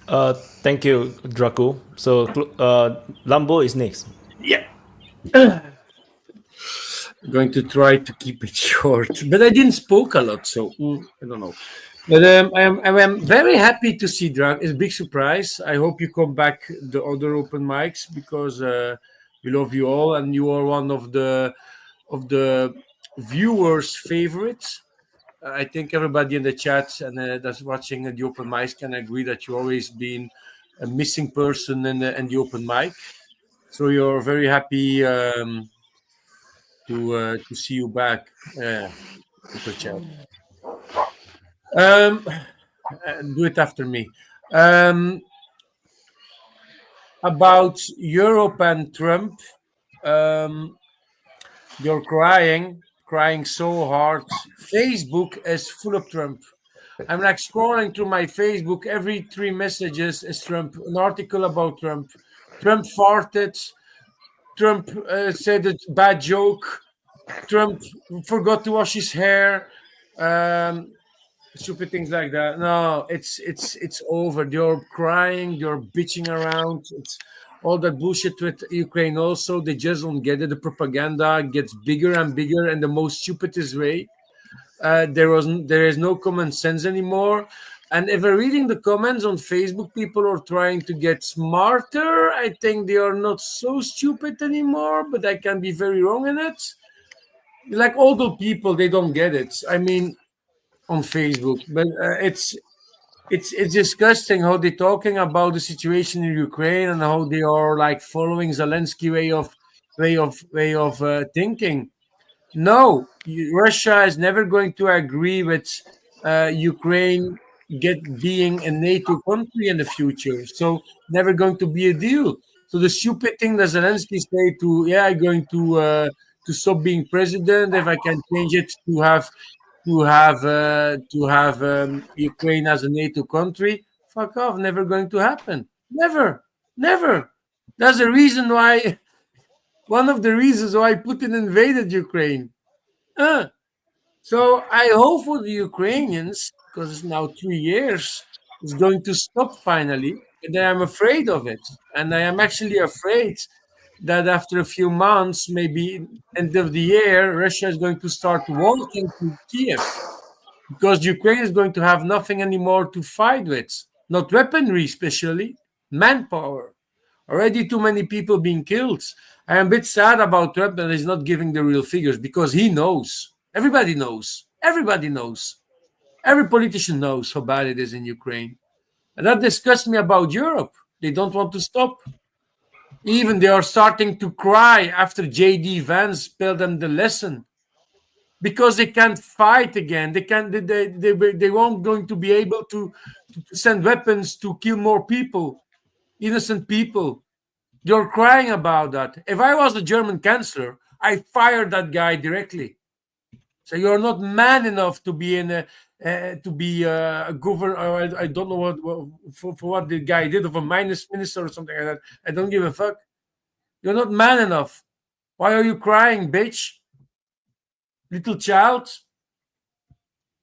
[SPEAKER 1] Thank you, Draco. So Lambo is next.
[SPEAKER 17] Yeah. I'm going to try to keep it short, but I didn't spoke a lot, so I don't know. But I'm very happy to see Draco. It's a big surprise. I hope you come back the other open mics, because we love you all, and you are one of the viewers' favorites. I think everybody in the chat and that's watching the open mics can agree that you've always been a missing person in the open mic. So you're very happy to see you back. Super chat. Do it after me. About Europe and Trump, you're crying so hard. Facebook is full of Trump. I'm like scrolling through my Facebook. Every 3 messages is Trump. An article about Trump. Trump farted. Trump said a bad joke. Trump forgot to wash his hair. Stupid things like that. No, it's over. You're crying. You're bitching around. It's all that bullshit with Ukraine. Also, they just don't get it. The propaganda gets bigger and bigger in the most stupidest way. There is no common sense anymore. And if I'm reading the comments on Facebook, people are trying to get smarter. I think they are not so stupid anymore, but I can be very wrong in it. Like older people, they don't get it. I mean, on Facebook, but it's disgusting how they're talking about the situation in Ukraine and how they are like following Zelenskyy way of thinking. No, Russia is never going to agree with Ukraine being a NATO country in the future. So never going to be a deal. So the stupid thing that Zelenskyy say I'm going to stop being president if I can change it to have Ukraine as a NATO country. Fuck off! Never going to happen. Never. That's the reason why. One of the reasons why Putin invaded Ukraine. So I hope for the Ukrainians, because it's now 3 years, it's going to stop finally. And I am afraid of it. And I am actually afraid that after a few months, maybe end of the year, Russia is going to start walking to Kiev, because Ukraine is going to have nothing anymore to fight with. Not weaponry, especially manpower. Already too many people being killed. I am a bit sad about Trump that he's not giving the real figures, because he knows. Everybody knows. Everybody knows. Every politician knows how bad it is in Ukraine. And that disgusts me about Europe. They don't want to stop. Even they are starting to cry after J.D. Vance spelled them the lesson, because they can't fight again. They won't going to be able to send weapons to kill more people, innocent people. You're crying about that. If I was the German chancellor, I fired that guy directly. So you're not man enough to be a governor. I don't know what for what the guy did, of a minister or something like that. I don't give a fuck. You're not man enough. Why are you crying, bitch? Little child.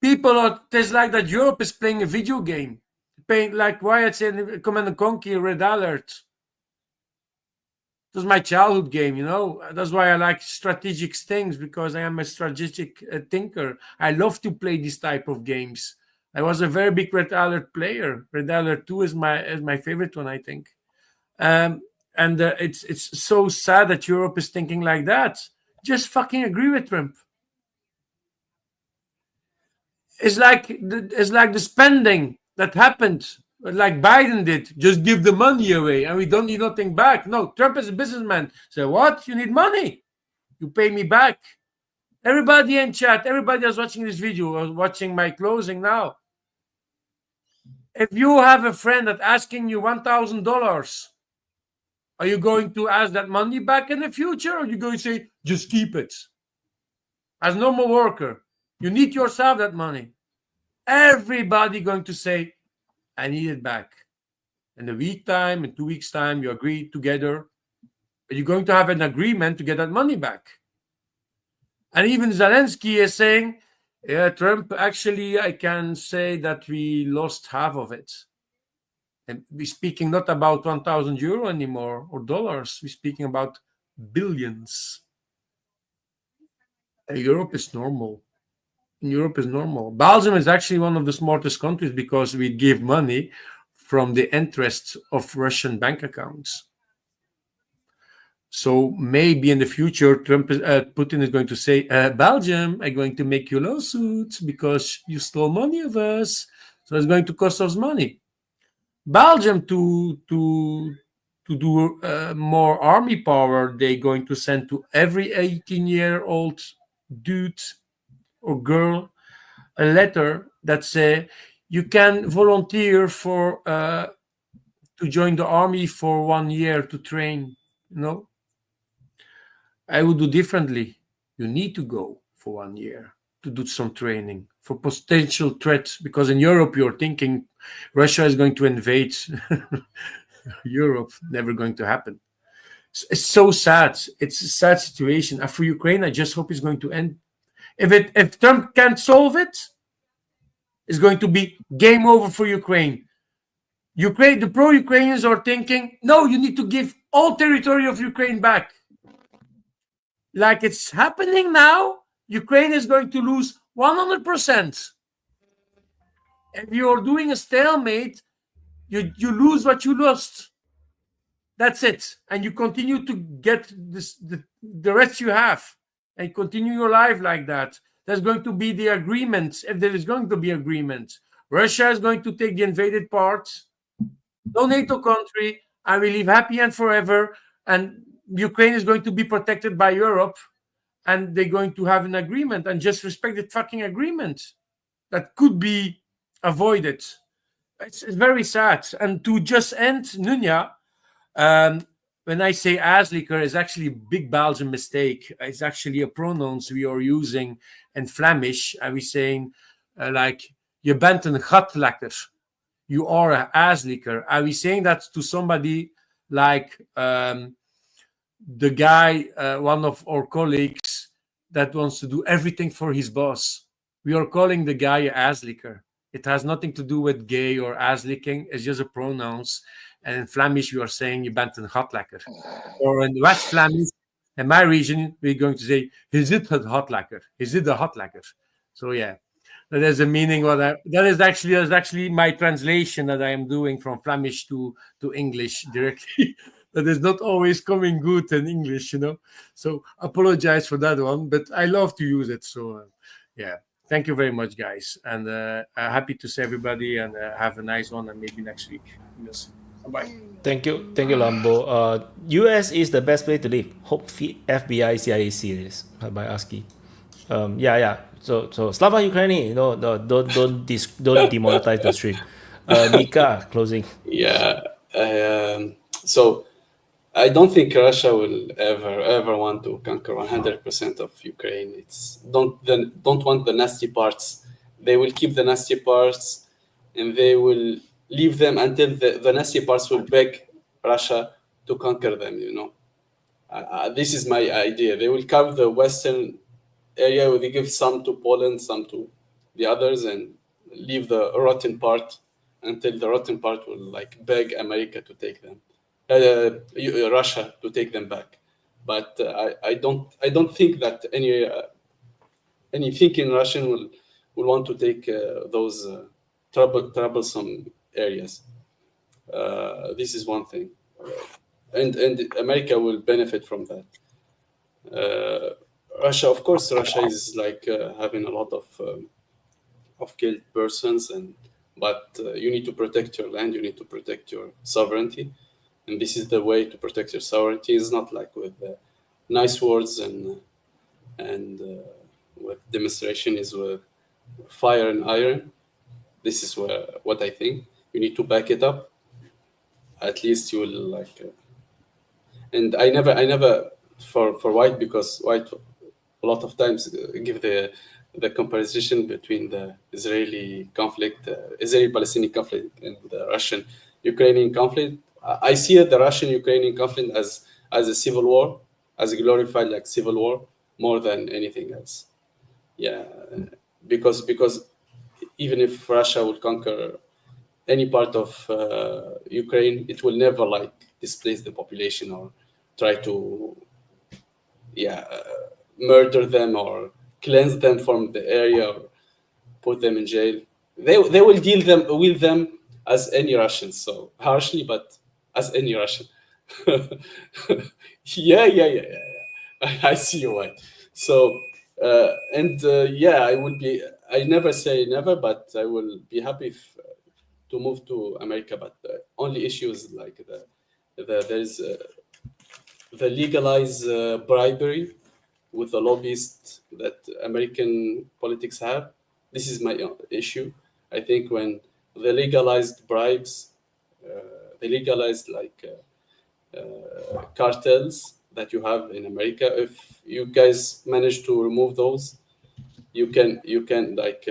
[SPEAKER 17] People are. It's like that. Europe is playing a video game. Playing like Wyatt said in Command & Conquer, Red Alert. It was my childhood game, you know. That's why I like strategic things, because I am a strategic thinker. I love to play this type of games. I was a very big Red Alert player. Red Alert 2 is my favorite one, I think. And it's so sad that Europe is thinking like that. Just fucking agree with Trump. It's like the spending that happened like Biden did, just give the money away and we don't need nothing back. No, Trump is a businessman. Say, what? You need money? You pay me back. Everybody in chat, everybody that's watching this video or watching my closing now, if you have a friend that's asking you $1,000, are you going to ask that money back in the future, or are you going to say, just keep it? As normal worker, you need yourself that money. Everybody going to say, I need it back. In a week time, in 2 weeks time, you agree together. But you're going to have an agreement to get that money back. And even Zelenskyy is saying, yeah, Trump, actually, I can say that we lost half of it. And we're speaking not about 1,000 euro anymore or dollars. We're speaking about billions. And Europe is normal. In Europe is normal. Belgium is actually one of the smartest countries because we give money from the interest of Russian bank accounts. So maybe in the future, Putin is going to say, Belgium, I'm going to make you lawsuits because you stole money of us. So it's going to cost us money. Belgium, to do more army power, they're going to send to every 18-year-old dude or girl a letter that say you can volunteer for to join the army for 1 year to train. No, I would do differently. You need to go for 1 year to do some training for potential threats, because in Europe you're thinking Russia is going to invade Europe. Never going to happen. It's so sad. It's a sad situation. And for Ukraine, I just hope it's going to end. If Trump can't solve it, it's going to be game over for Ukraine. The pro-Ukrainians are thinking, no, you need to give all territory of Ukraine back. Like it's happening now, Ukraine is going to lose 100%. If you're doing a stalemate, you lose what you lost. That's it. And you continue to get the rest you have and continue your life like that. There's going to be the agreement, if there is going to be agreement. Russia is going to take the invaded parts, no NATO country, and we live happy and forever. And Ukraine is going to be protected by Europe, and they're going to have an agreement and just respect the fucking agreement that could be avoided. It's very sad. And to just end, Nunya, when I say asliker, is actually a big Belgian mistake. It's actually a pronouns we are using in Flemish. Are we saying like, je bent een gatlekker? You are an asliker. Are we saying that to somebody like the guy, one of our colleagues that wants to do everything for his boss? We are calling the guy an asliker. It has nothing to do with gay or ass-licking. It's just a pronouns. And in Flemish, we are saying, je bent een gatlekker. Or in West Flemish, in my region, we're going to say, je zit het gatlekker. Je zit de gatlekker. So yeah, that is the meaning. That is actually my translation that I am doing from Flemish to English directly. That is not always coming good in English, you know. So apologize for that one, but I love to use it. So yeah. Thank you very much, guys, and happy to see everybody, and have a nice one, and maybe next week. Yes. Bye.
[SPEAKER 1] Thank you, Lambo. US is the best place to live. Hope FBI, CIA see this by ASCII. Yeah. So Slava Ukraini, don't demonetize the stream. Mika, closing.
[SPEAKER 5] Yeah. So I don't think Russia will ever want to conquer 100% of Ukraine. It's don't want the nasty parts. They will keep the nasty parts, and they will leave them until the nasty parts will beg Russia to conquer them. You know, this is my idea. They will cover the western area. They give some to Poland, some to the others, and leave the rotten part until the rotten part will like beg America to take them. Russia to take them back, but I don't think that any thinking Russian will want to take those troublesome areas. This is one thing, and America will benefit from that. Russia, of course, Russia is like having a lot of killed persons, and
[SPEAKER 2] but you need to protect your land. You need to protect your sovereignty, and this is the way to protect your sovereignty. It's not like with nice words and with demonstration. Is with fire and iron. This is what I think. You need to back it up. At least you will like. And I never for white, because white a lot of times give the comparison between the Israeli conflict, Israeli-Palestinian conflict, and the Russian-Ukrainian conflict. I see the Russian-Ukrainian conflict as a civil war, as a glorified like civil war, more than anything else. Yeah, because even if Russia would conquer any part of Ukraine, it will never like displace the population or try to murder them or cleanse them from the area or put them in jail. They will deal with them as any Russians, so harshly, but as any Russian. yeah. I see you right. So I never say never, but I will be happy to move to America. But the only issue is like there's the legalized bribery with the lobbyists that American politics have. This is my issue. I think when they legalized bribes, they legalized like cartels that you have in America. If you guys manage to remove those, you can like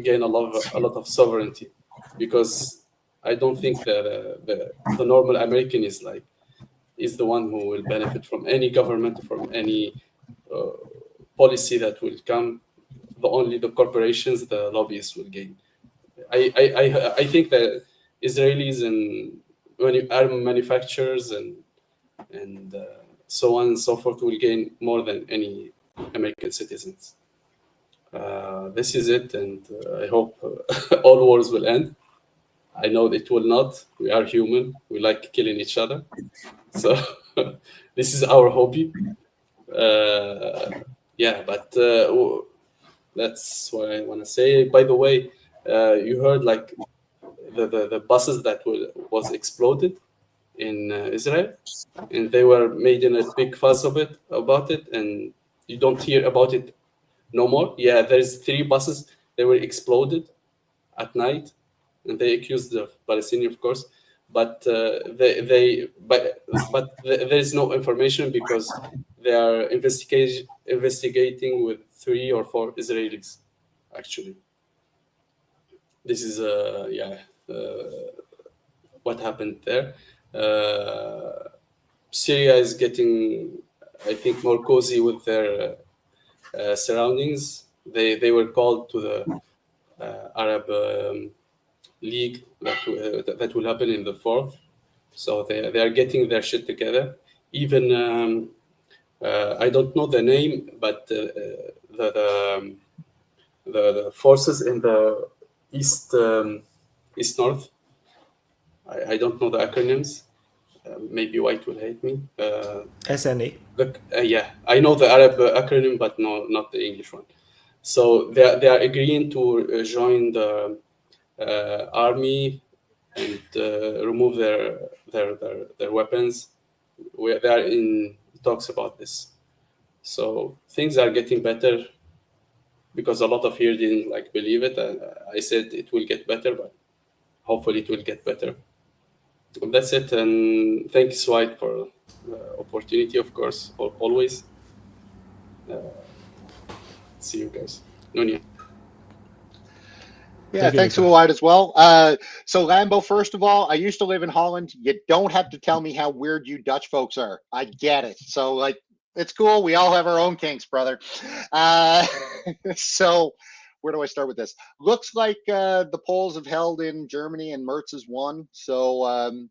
[SPEAKER 2] gain a lot of sovereignty, because I don't think that the normal American is the one who will benefit from any government, from any policy that will come. Only the corporations, the lobbyists will gain. I think that Israelis and arm manufacturers and so on and so forth will gain more than any American citizens. This is it, and I hope all wars will end. I know it will not. We are human. We like killing each other. So this is our hobby. But that's what I want to say. By the way, you heard like the buses that was exploded in Israel, and they were made in a big fuss about it, and you don't hear about it no more. Yeah, there's 3 buses. They were exploded at night, and they accused the Palestinian, of course. But there is no information because they are investigating with 3 or 4 Israelis. Actually, this is what happened there. Syria is getting, I think, more cozy with their surroundings. They were called to the Arab League that will happen in the 4th. So they are getting their shit together. Even I don't know the name, but the forces in the east north. I don't know the acronyms. Maybe White will hate me.
[SPEAKER 1] SNA.
[SPEAKER 2] I know the Arab acronym, but not the English one. So they are agreeing to join the army and remove their weapons. They are in talks about this. So things are getting better, because a lot of here didn't believe it. I said it will get better, but hopefully it will get better. That's it, and thanks, White, for the opportunity, of course, always. See you guys. Nunia.
[SPEAKER 14] Yeah, thanks to White as well. So Lambo, first of all, I used to live in Holland. You don't have to tell me how weird you Dutch folks are. I get it. So it's cool. We all have our own kinks, brother. So where do I start with this? Looks like the polls have held in Germany and Merz has won. So,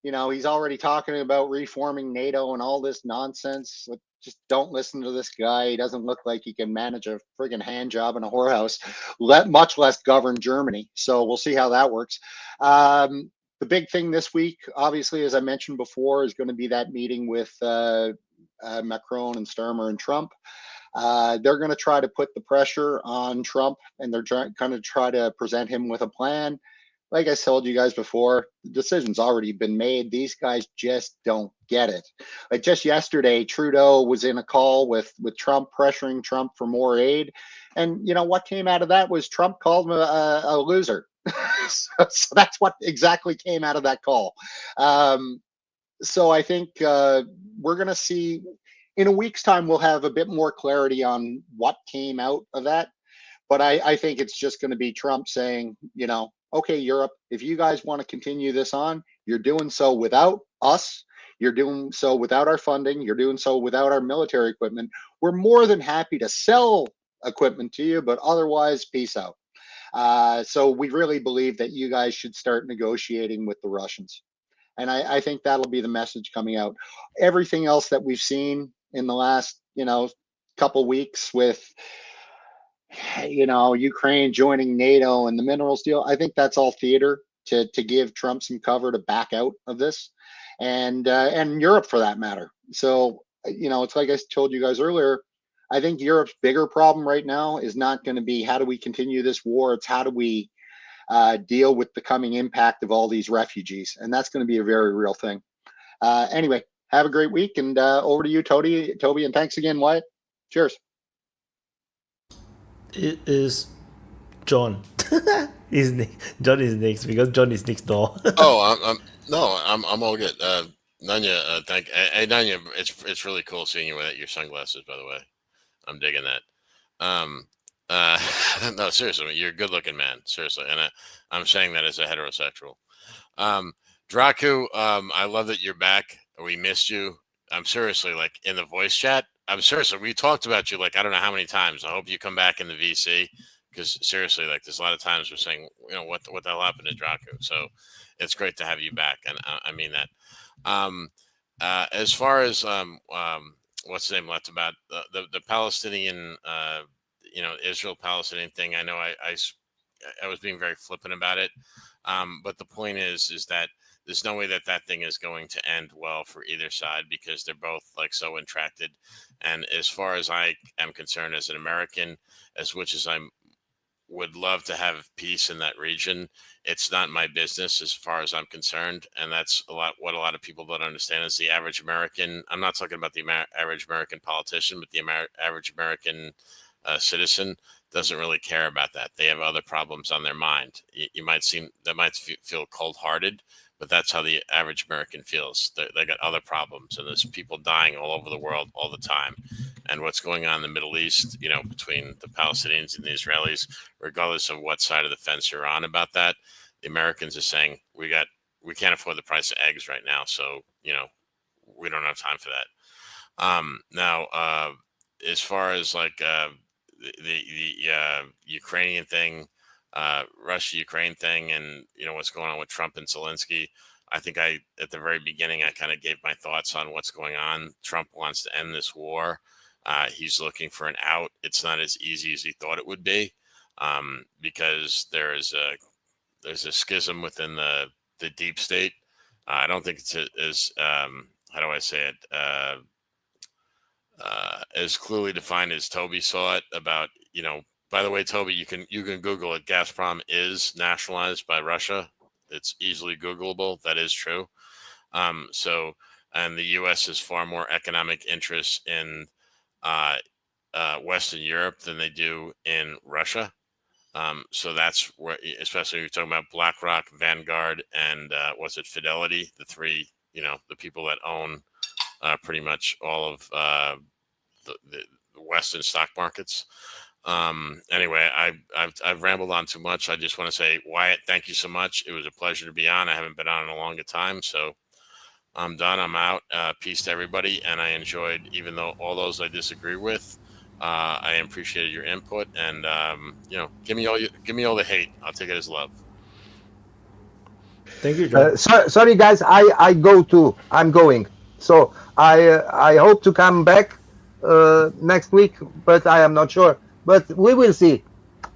[SPEAKER 14] he's already talking about reforming NATO and all this nonsense. Just don't listen to this guy. He doesn't look like he can manage a friggin' hand job in a whorehouse, much less govern Germany. So we'll see how that works. The big thing this week, obviously, as I mentioned before, is going to be that meeting with Macron and Starmer and Trump. They're going to try to put the pressure on Trump, and they're going to try to present him with a plan. Like I told you guys before, the decision's already been made. These guys just don't get it. Like just yesterday, Trudeau was in a call with Trump, pressuring Trump for more aid. And you know what came out of that was Trump called him a loser. So that's what exactly came out of that call. So I think we're going to see, in a week's time, we'll have a bit more clarity on what came out of that. But I think it's just going to be Trump saying, you know, okay, Europe, if you guys want to continue this on, you're doing so without us. You're doing so without our funding. You're doing so without our military equipment. We're more than happy to sell equipment to you, but otherwise, peace out. So we really believe that you guys should start negotiating with the Russians. And I think that'll be the message coming out. Everything else that we've seen in the last, couple weeks with, Ukraine joining NATO and the minerals deal, I think that's all theater to give Trump some cover to back out of this, and Europe for that matter. So, it's like I told you guys earlier, I think Europe's bigger problem right now is not going to be how do we continue this war. It's how do we deal with the coming impact of all these refugees. And that's going to be a very real thing. Anyway, have a great week, and over to you, Toby, and thanks again, Wyatt. Cheers.
[SPEAKER 1] It is John. John is next because John is next door.
[SPEAKER 6] I'm all good. Nanya, hey Nanya, it's really cool seeing you with your sunglasses, by the way. I'm digging that. No, seriously, you're a good looking man, seriously. And I'm saying that as a heterosexual. Draku, I love that you're back. We missed you. I'm seriously, like, in the voice chat. I'm seriously, we talked about you, like, I don't know how many times. I hope you come back in the VC, because seriously, like, there's a lot of times we're saying, what the hell happened to Draku? So it's great to have you back. And I mean that. As far as, what's the name left about the Palestinian, Israel-Palestinian thing, I know I was being very flippant about it. But the point is that there's no way that thing is going to end well for either side, because they're both, like, so intracted. And as far as I am concerned as an American, as much as I would love to have peace in that region, it's not my business as far as I'm concerned. And that's what a lot of people don't understand is the average American. I'm not talking about the average American politician, but the average American citizen doesn't really care about that. They have other problems on their mind. That might feel cold-hearted, but that's how the average American feels. They got other problems, and there's people dying all over the world all the time. And what's going on in the Middle East, between the Palestinians and the Israelis, regardless of what side of the fence you're on about that, the Americans are saying we can't afford the price of eggs right now, so we don't have time for that. Now, as far as like the Ukrainian thing, Russia-Ukraine thing, and what's going on with Trump and Zelenskyy, I think at the very beginning I kind of gave my thoughts on what's going on. Trump wants to end this war. He's looking for an out. It's not as easy as he thought it would be, because there's a schism within the deep state. I don't think it's as how do I say it, as clearly defined as Toby saw it. About, by the way, Toby, you can Google it. Gazprom is nationalized by Russia. It's easily Googleable. That is true. And the U.S. has far more economic interests in Western Europe than they do in Russia. So that's where, especially if you're talking about BlackRock, Vanguard, and Fidelity, the three, the people that own pretty much all of the Western stock markets. Anyway, I've rambled on too much. I just want to say, Wyatt, thank you so much. It was a pleasure to be on. I haven't been on in a longer time, so I'm done. I'm out. Peace to everybody. And I enjoyed, even though all those I disagree with, I appreciated your input, and give me all the hate. I'll take it as love.
[SPEAKER 1] Thank you, John.
[SPEAKER 7] Sorry, guys. I'm going. So I hope to come back next week, but I am not sure. But we will see.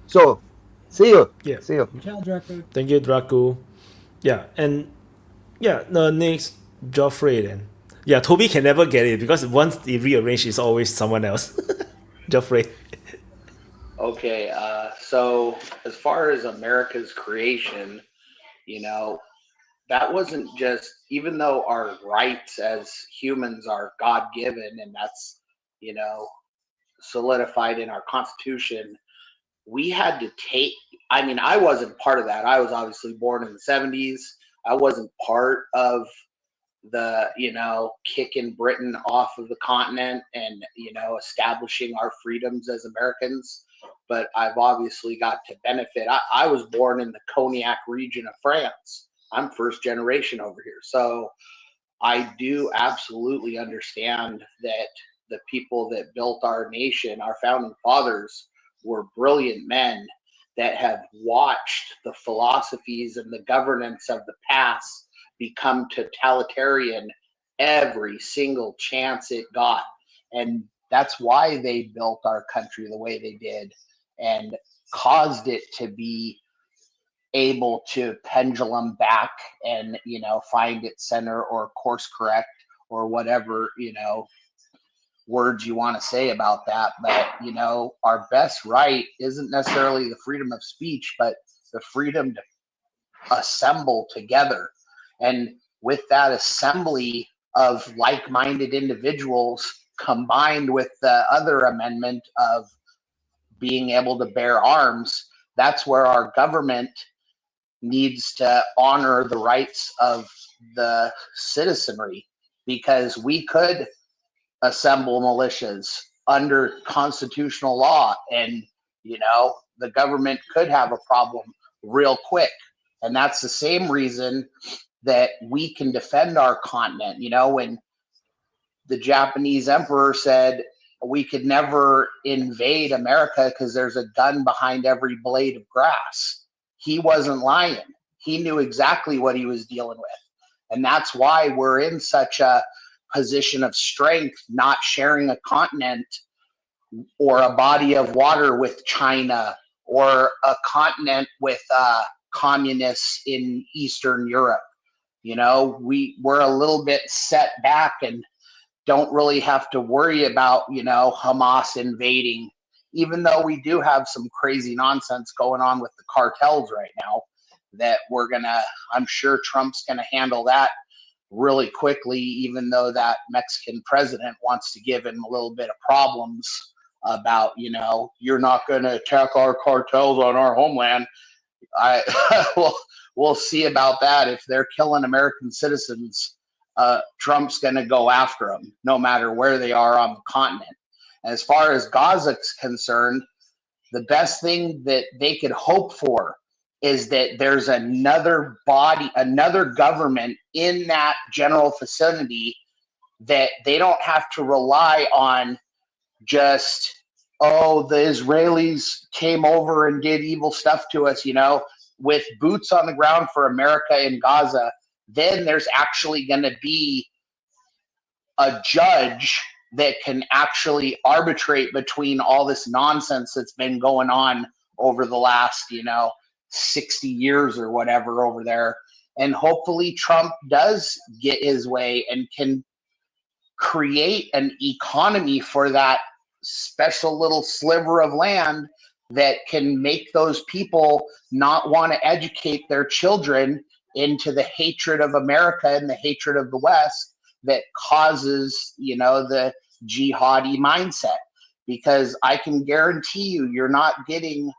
[SPEAKER 7] So, see you.
[SPEAKER 1] Yeah.
[SPEAKER 7] See you.
[SPEAKER 3] Ciao, Draco.
[SPEAKER 1] Thank you, Draco. Yeah, and the next Joffrey then. Yeah, Toby can never get it because once they rearrange, it's always someone else. Geoffrey.
[SPEAKER 12] Okay, so as far as America's creation, you know, that wasn't just, even though our rights as humans are God given and that's, you know, solidified in our Constitution, we had to take, I mean, I wasn't part of that. I was obviously born in the 70s. I wasn't part of the, you know, kicking Britain off of the continent and, you know, establishing our freedoms as Americans. But I've obviously got to benefit. I was born in the Cognac region of France. I'm first generation over here. So I do absolutely understand that the people that built our nation, our founding fathers, were brilliant men that have watched the philosophies and the governance of the past become totalitarian every single chance it got. And that's why they built our country the way they did and caused it to be able to pendulum back and, you know, find its center or course correct or whatever, you know, words you want to say about that. But, you know, our best right isn't necessarily the freedom of speech, but the freedom to assemble together. And with that assembly of like-minded individuals combined with the other amendment of being able to bear arms, that's where our government needs to honor the rights of the citizenry, because we could assemble militias under constitutional law and, you know, the government could have a problem real quick. And that's the same reason that we can defend our continent. You know, when the Japanese emperor said we could never invade America because there's a gun behind every blade of grass, he wasn't lying. He knew exactly what he was dealing with. And that's why we're in such a position of strength, not sharing a continent or a body of water with China or a continent with communists in Eastern Europe. You know, we're a little bit set back and don't really have to worry about, you know, Hamas invading, even though we do have some crazy nonsense going on with the cartels right now that we're gonna, I'm sure Trump's gonna handle that really quickly, even though that Mexican president wants to give him a little bit of problems about, you know, you're not going to attack our cartels on our homeland. We'll see about that. If they're killing American citizens, Trump's going to go after them no matter where they are on the continent. As far as Gaza's concerned, the best thing that they could hope for is that there's another body, another government in that general vicinity, that they don't have to rely on just, oh, the Israelis came over and did evil stuff to us, you know, with boots on the ground for America in Gaza. Then there's actually going to be a judge that can actually arbitrate between all this nonsense that's been going on over the last, you know, 60 years or whatever over there. And hopefully Trump does get his way and can create an economy for that special little sliver of land that can make those people not want to educate their children into the hatred of America and the hatred of the West that causes, you know, the jihadi mindset. Because I can guarantee you, you're not getting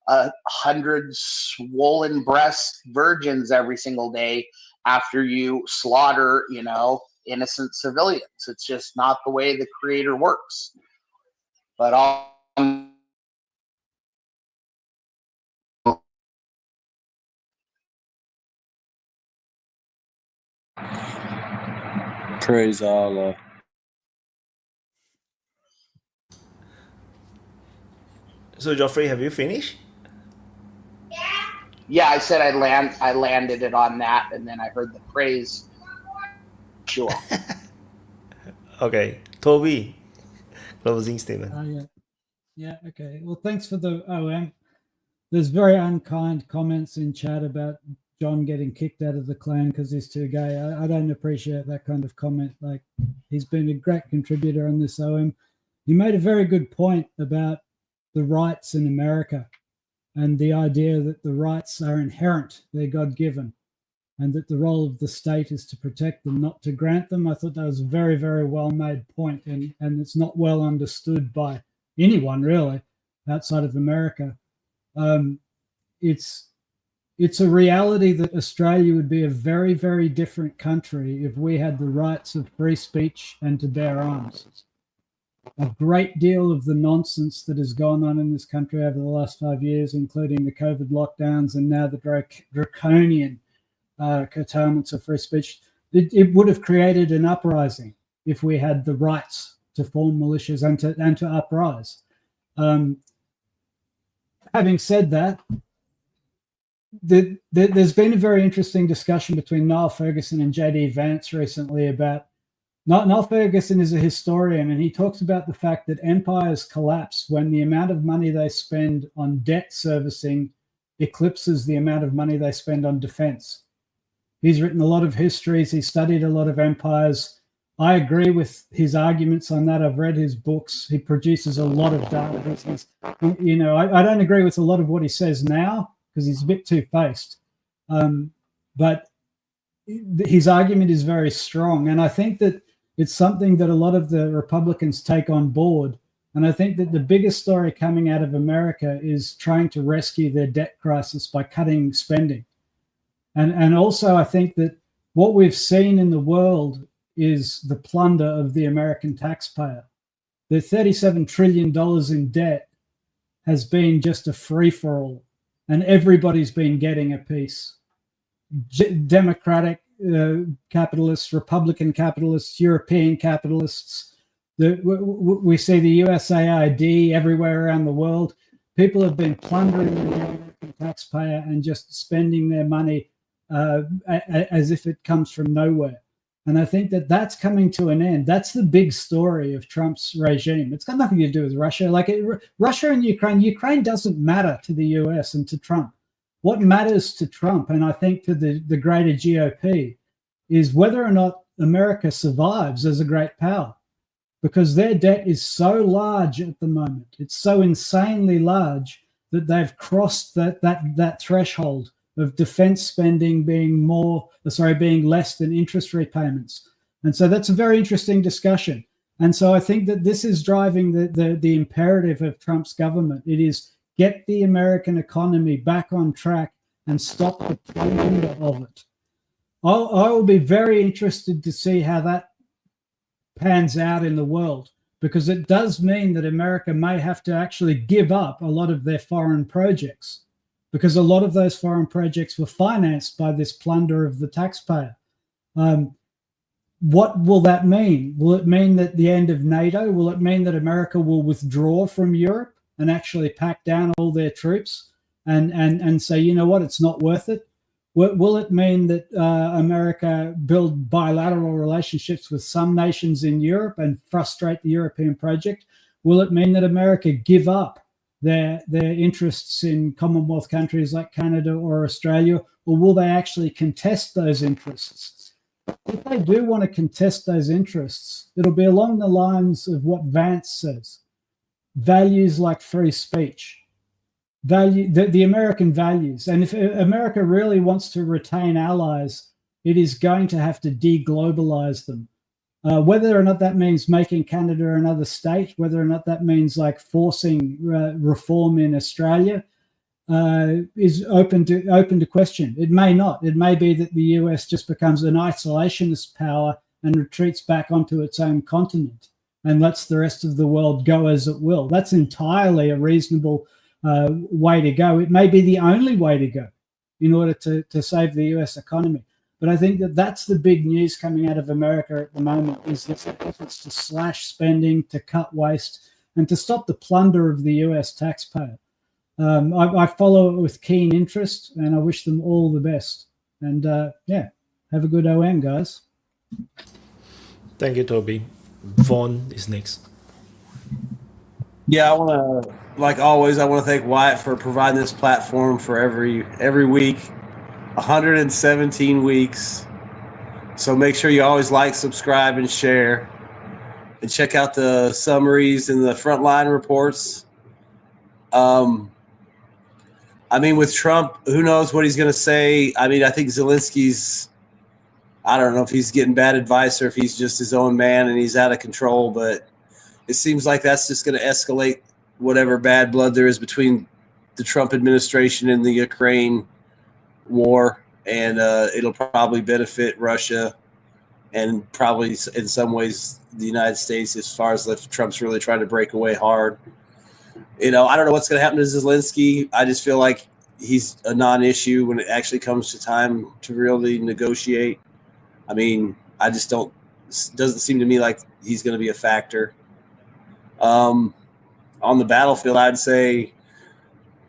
[SPEAKER 12] 100 swollen breast virgins every single day after you slaughter, you know, innocent civilians. It's just not the way the creator works. But
[SPEAKER 13] praise Allah.
[SPEAKER 1] So Geoffrey, have you finished?
[SPEAKER 12] yeah, I said I landed it on that, and then I heard the praise. Sure.
[SPEAKER 1] Okay, Toby, closing statement.
[SPEAKER 3] Yeah, okay. Well, thanks for the OM. There's very unkind comments in chat about John getting kicked out of the clan because he's too gay. I don't appreciate that kind of comment. Like, he's been a great contributor on this OM. You made a very good point about the rights in America and the idea that the rights are inherent, they're God-given, and that the role of the state is to protect them, not to grant them. I thought that was a very, very well-made point, and it's not well understood by anyone, really, outside of America. It's a reality that Australia would be a very, very different country if we had the rights of free speech and to bear arms. A great deal of the nonsense that has gone on in this country over the last 5 years, including the COVID lockdowns and now the draconian curtailments of free speech, it would have created an uprising if we had the rights to form militias and to uprise. Having said that, there's been a very interesting discussion between Niall Ferguson and JD Vance recently about, Niall Ferguson is a historian, and he talks about the fact that empires collapse when the amount of money they spend on debt servicing eclipses the amount of money they spend on defense. He's written a lot of histories. He studied a lot of empires. I agree with his arguments on that. I've read his books. He produces a lot of data. You know, I don't agree with a lot of what he says now because he's a bit two-faced. But his argument is very strong. And I think that it's something that a lot of the Republicans take on board. And I think that the biggest story coming out of America is trying to rescue their debt crisis by cutting spending. And also I think that what we've seen in the world is the plunder of the American taxpayer. The $37 trillion in debt has been just a free-for-all, and everybody's been getting a piece. Democratic capitalists, Republican capitalists, European capitalists. We see the USAID everywhere around the world. People have been plundering the American taxpayer and just spending their money as if it comes from nowhere. And I think that that's coming to an end. That's the big story of Trump's regime. It's got nothing to do with Russia. Russia and Ukraine doesn't matter to the US and to Trump. What matters to Trump, and I think to the greater GOP, is whether or not America survives as a great power, because their debt is so large at the moment. It's so insanely large that they've crossed that threshold of defense spending being less than interest repayments. And so that's a very interesting discussion. And so I think that this is driving the imperative of Trump's government. It is get the American economy back on track and stop the plunder of it. I will be very interested to see how that pans out in the world, because it does mean that America may have to actually give up a lot of their foreign projects, because a lot of those foreign projects were financed by this plunder of the taxpayer. What will that mean? Will it mean that the end of NATO? Will it mean that America will withdraw from Europe and actually pack down all their troops and say, you know what, it's not worth it? Will it mean that America build bilateral relationships with some nations in Europe and frustrate the European project? Will it mean that America give up their interests in Commonwealth countries like Canada or Australia, or will they actually contest those interests? If they do want to contest those interests, it'll be along the lines of what Vance says. Values like free speech, the American values. And if America really wants to retain allies, it is going to have to deglobalize them. Whether or not that means making Canada another state, whether or not that means like forcing reform in Australia, is open to question. It may not. It may be that the US just becomes an isolationist power and retreats back onto its own continent and lets the rest of the world go as it will. That's entirely a reasonable way to go. It may be the only way to go in order to save the US economy. But I think that that's the big news coming out of America at the moment, is this efforts to slash spending, to cut waste, and to stop the plunder of the US taxpayer. I follow it with keen interest, and I wish them all the best. And yeah, have a good OM, guys.
[SPEAKER 1] Thank you, Toby. Vaughn is next.
[SPEAKER 13] Yeah, I want to, like always, I want to thank Wyatt for providing this platform for every week. 117 weeks. So make sure you always like, subscribe, and share. and check out the summaries and the frontline reports. I mean, with Trump, who knows what he's going to say? I mean, I think Zelensky's, I don't know if he's getting bad advice or if he's just his own man and he's out of control, but it seems like that's just going to escalate whatever bad blood there is between the Trump administration and the Ukraine war, and it'll probably benefit Russia and probably in some ways the United States as far as if Trump's really trying to break away hard. I don't know what's going to happen to Zelenskyy. I just feel like he's a non-issue when it actually comes to time to really negotiate. I mean, I just don't. It doesn't seem to me like he's going to be a factor. On the battlefield, I'd say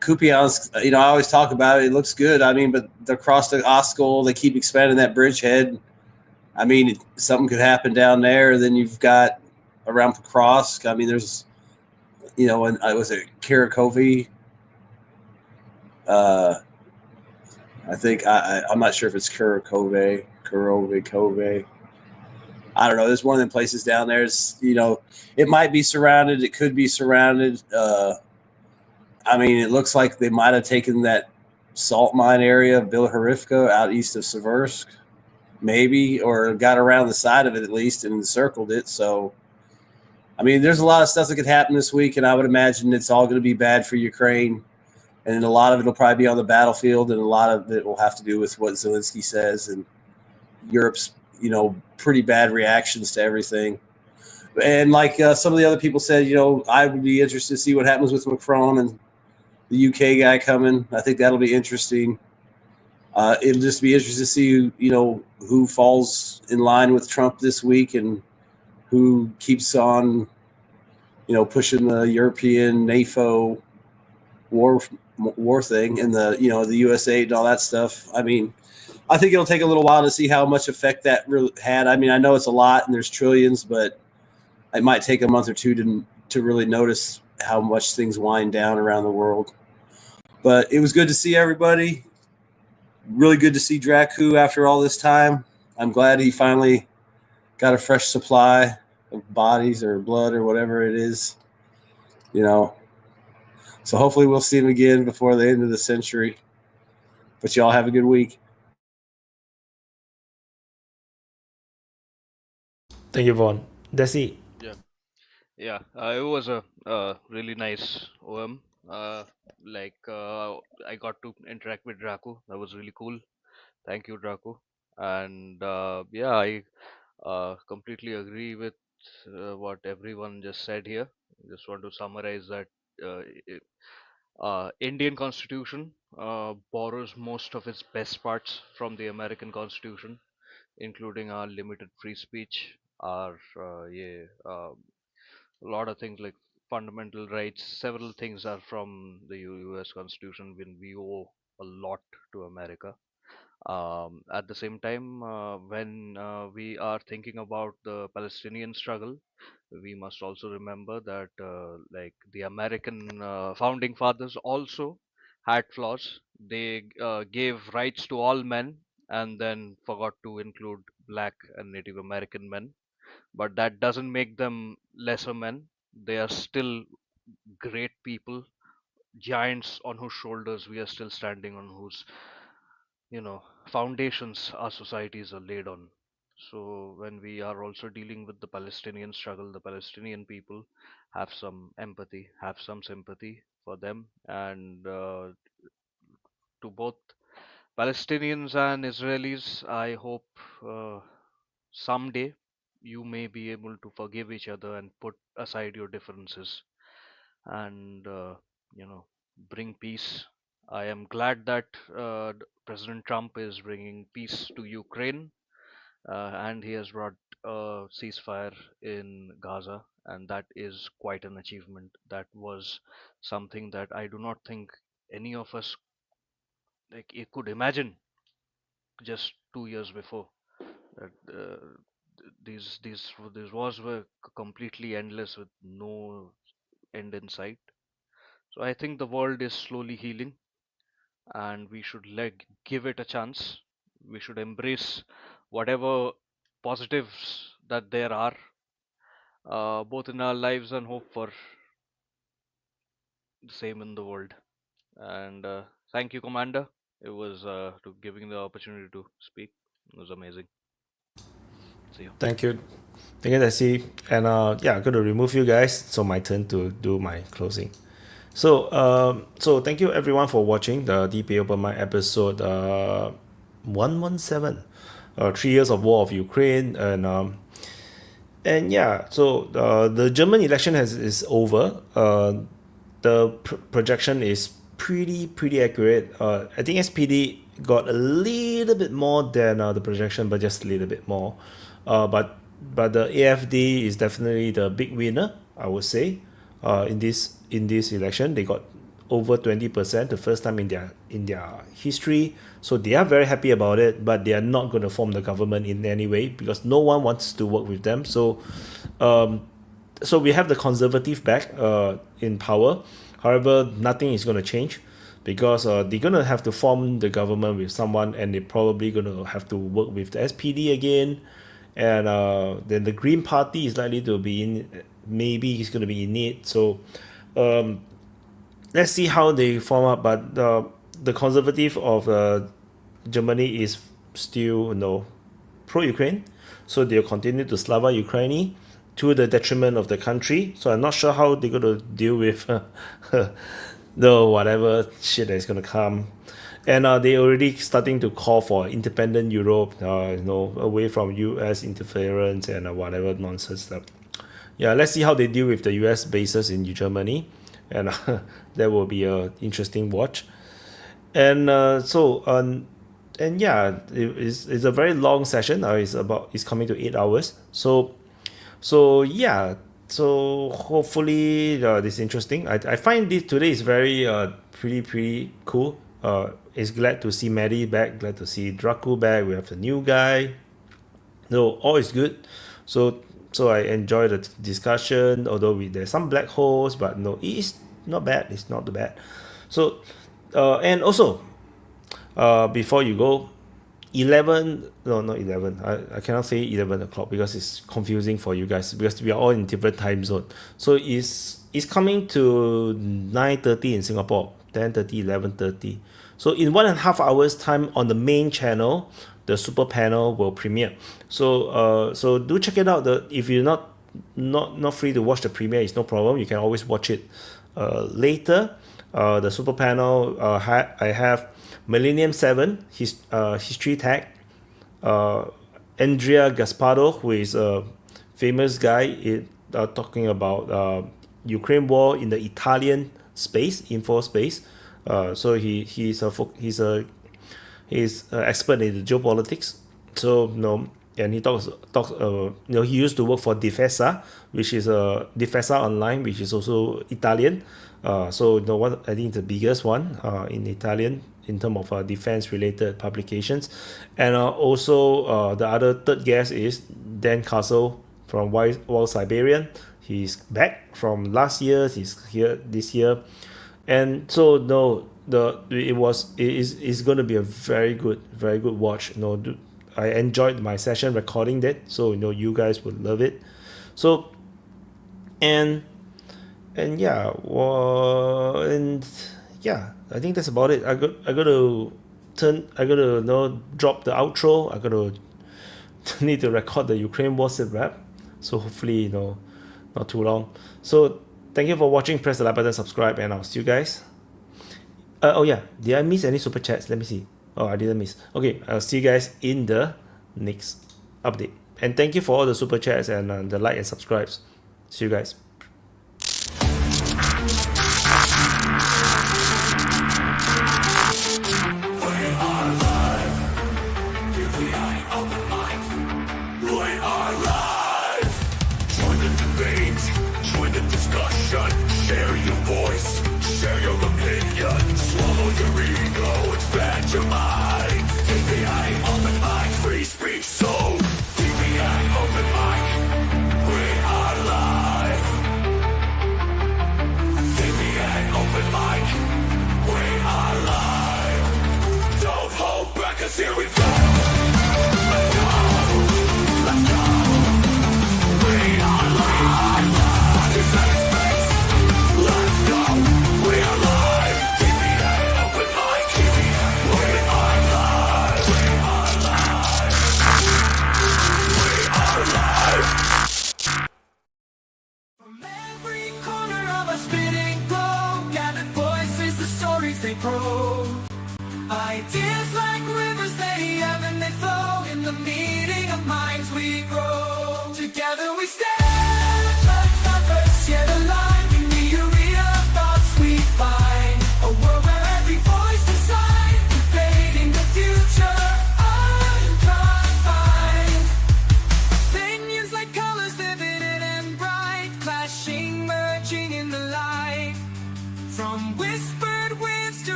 [SPEAKER 13] Kupiansk. I always talk about it. It looks good. I mean, but across the Oskol, they keep expanding that bridgehead. I mean, something could happen down there. Then you've got around Pokrovsk. I mean, there's. And I was at Karakovy. I think I'm not sure if it's Karakovy. I don't know. There's one of them places down there. It's, it might be surrounded. It could be surrounded. I mean, it looks like they might have taken that salt mine area, Bilharivka, out east of Seversk, maybe, or got around the side of it at least and encircled it. So, I mean, there's a lot of stuff that could happen this week, and I would imagine it's all going to be bad for Ukraine. And a lot of it will probably be on the battlefield, and a lot of it will have to do with what Zelenskyy says and Europe's, pretty bad reactions to everything. And like some of the other people said, I would be interested to see what happens with Macron and the UK guy coming. I think that'll be interesting. It'll just be interesting to see, who falls in line with Trump this week and who keeps on, pushing the European NATO war thing and the USA and all that stuff. I mean, I think it'll take a little while to see how much effect that really had. I mean, I know it's a lot and there's trillions, but it might take a month or two to really notice how much things wind down around the world. But it was good to see everybody. Really good to see Dracu after all this time. I'm glad he finally got a fresh supply of bodies or blood or whatever it is, So hopefully we'll see him again before the end of the century. But y'all have a good week.
[SPEAKER 1] Thank you, Vaughn. Desi.
[SPEAKER 9] Yeah. It was a really nice OM. I got to interact with Draco. That was really cool. Thank you, Draco. And I completely agree with what everyone just said here. Just want to summarize that Indian Constitution borrows most of its best parts from the American Constitution, including our limited free speech, our a lot of things like fundamental rights. Several things are from the U.S. Constitution when we owe a lot to America. At the same time, when we are thinking about the Palestinian struggle, we must also remember that like the American founding fathers also had flaws. They gave rights to all men and then forgot to include black and Native American men, but that doesn't make them lesser men. They are still great people, giants on whose shoulders we are still standing, on whose foundations our societies are laid on. So when we are also dealing with the Palestinian struggle, the Palestinian people, have some empathy, have some sympathy for them, and to both Palestinians and Israelis, I hope someday you may be able to forgive each other and put aside your differences and bring peace. I am glad that President Trump is bringing peace to Ukraine, and he has brought a ceasefire in Gaza, and that is quite an achievement. That was something that I do not think any of us it could imagine just 2 years before. That these wars were completely endless with no end in sight. So I think the world is slowly healing, and we should give it a chance. We should embrace whatever positives that there are, both in our lives, and hope for the same in the world. And thank you, Commander. It was to giving the opportunity to speak. It was amazing. See you.
[SPEAKER 1] Thank you. Thank you, Desi. And yeah, I'm going to remove you guys. So my turn to do my closing. So thank you everyone for watching the DPA Open Mic episode 117. 3 years of war of Ukraine. And yeah, so the German election is over. The projection is pretty accurate. I think SPD got a little bit more than the projection, but just a little bit more. But the AFD is definitely the big winner, I would say. In this election, they got over 20%, the first time in their history. So they are very happy about it, but they are not going to form the government in any way because no one wants to work with them. So we have the conservative back in power. However, nothing is going to change because they're going to have to form the government with someone, and they're probably going to have to work with the SPD again. And then the Green Party is likely to be in, maybe he's going to be in it. So let's see how they form up. But the conservative of Germany is still pro-Ukraine. So they'll continue to Slava Ukraine to the detriment of the country. So I'm not sure how they're going to deal with the whatever shit that's going to come. And they're already starting to call for independent Europe, away from US interference and whatever nonsense stuff. Yeah, let's see how they deal with the US bases in Germany. And that will be an interesting watch. And and yeah, it's a very long session. It's coming to 8 hours. So yeah. So hopefully this is interesting. I find today is very pretty cool. It's glad to see Maddie back, glad to see Draco back. We have a new guy. No, all is good. So I enjoy the discussion, although there's some black holes, but no, it's not bad. It's not too bad. So and also before you go, 11, no, not 11. I cannot say 11 o'clock because it's confusing for you guys because we are all in different time zone. So it's coming to 9:30 in Singapore, 10:30, 11:30. So in 1.5 hours time on the main channel, the super panel will premiere. So do check it out. If you're not free to watch the premiere, it's no problem. You can always watch it later. The super panel, I have Millennium 7, history tag, Andrea Gaspardo, who is a famous guy talking about Ukraine war in the Italian space, info space. So he's an expert in the geopolitics. So and he talks he used to work for Difesa, which is Difesa Online, which is also Italian. So what I think it's the biggest one in Italian in terms of defense related publications. And also the other third guest is Dan Castle from Wild Siberian. He's back from last year. He's here this year. And so it's going to be a very good watch. I enjoyed my session recording that, so you guys would love it. So and yeah, I think that's about it. I got to drop the outro. I got to need to record the Ukraine war sit rap. So hopefully not too long. So thank you for watching. Press the like button, subscribe, and I'll see you guys. Oh yeah, did I miss any super chats? Let me see. Oh, I didn't miss. Okay, I'll see you guys in the next update. And thank you for all the super chats and the like and subscribes. See you guys.
[SPEAKER 10] Share your voice, share your opinion. Swallow your ego, expand your mind. DPA Open Mic, free speech zone. DPA Open Mic, we are live. DPA Open Mic, we are live. Don't hold back, 'cause here we go. Let's go, let's go. We are live.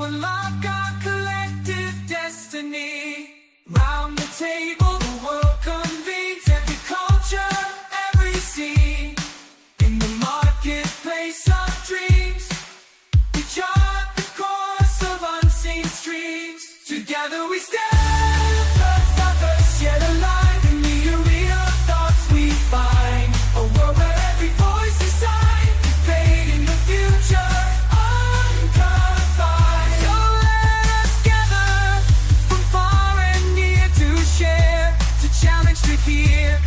[SPEAKER 10] unlock our collective destiny. Round the table, the world convenes, every culture, every scene. In the marketplace of dreams, we chart the course of unseen streams. Together we stand, diverse yet aligned. In the arena of thoughts we find a world where every voice is signed, debating the future unconfined. So let us gather from far and near to share, to challenge, to hear.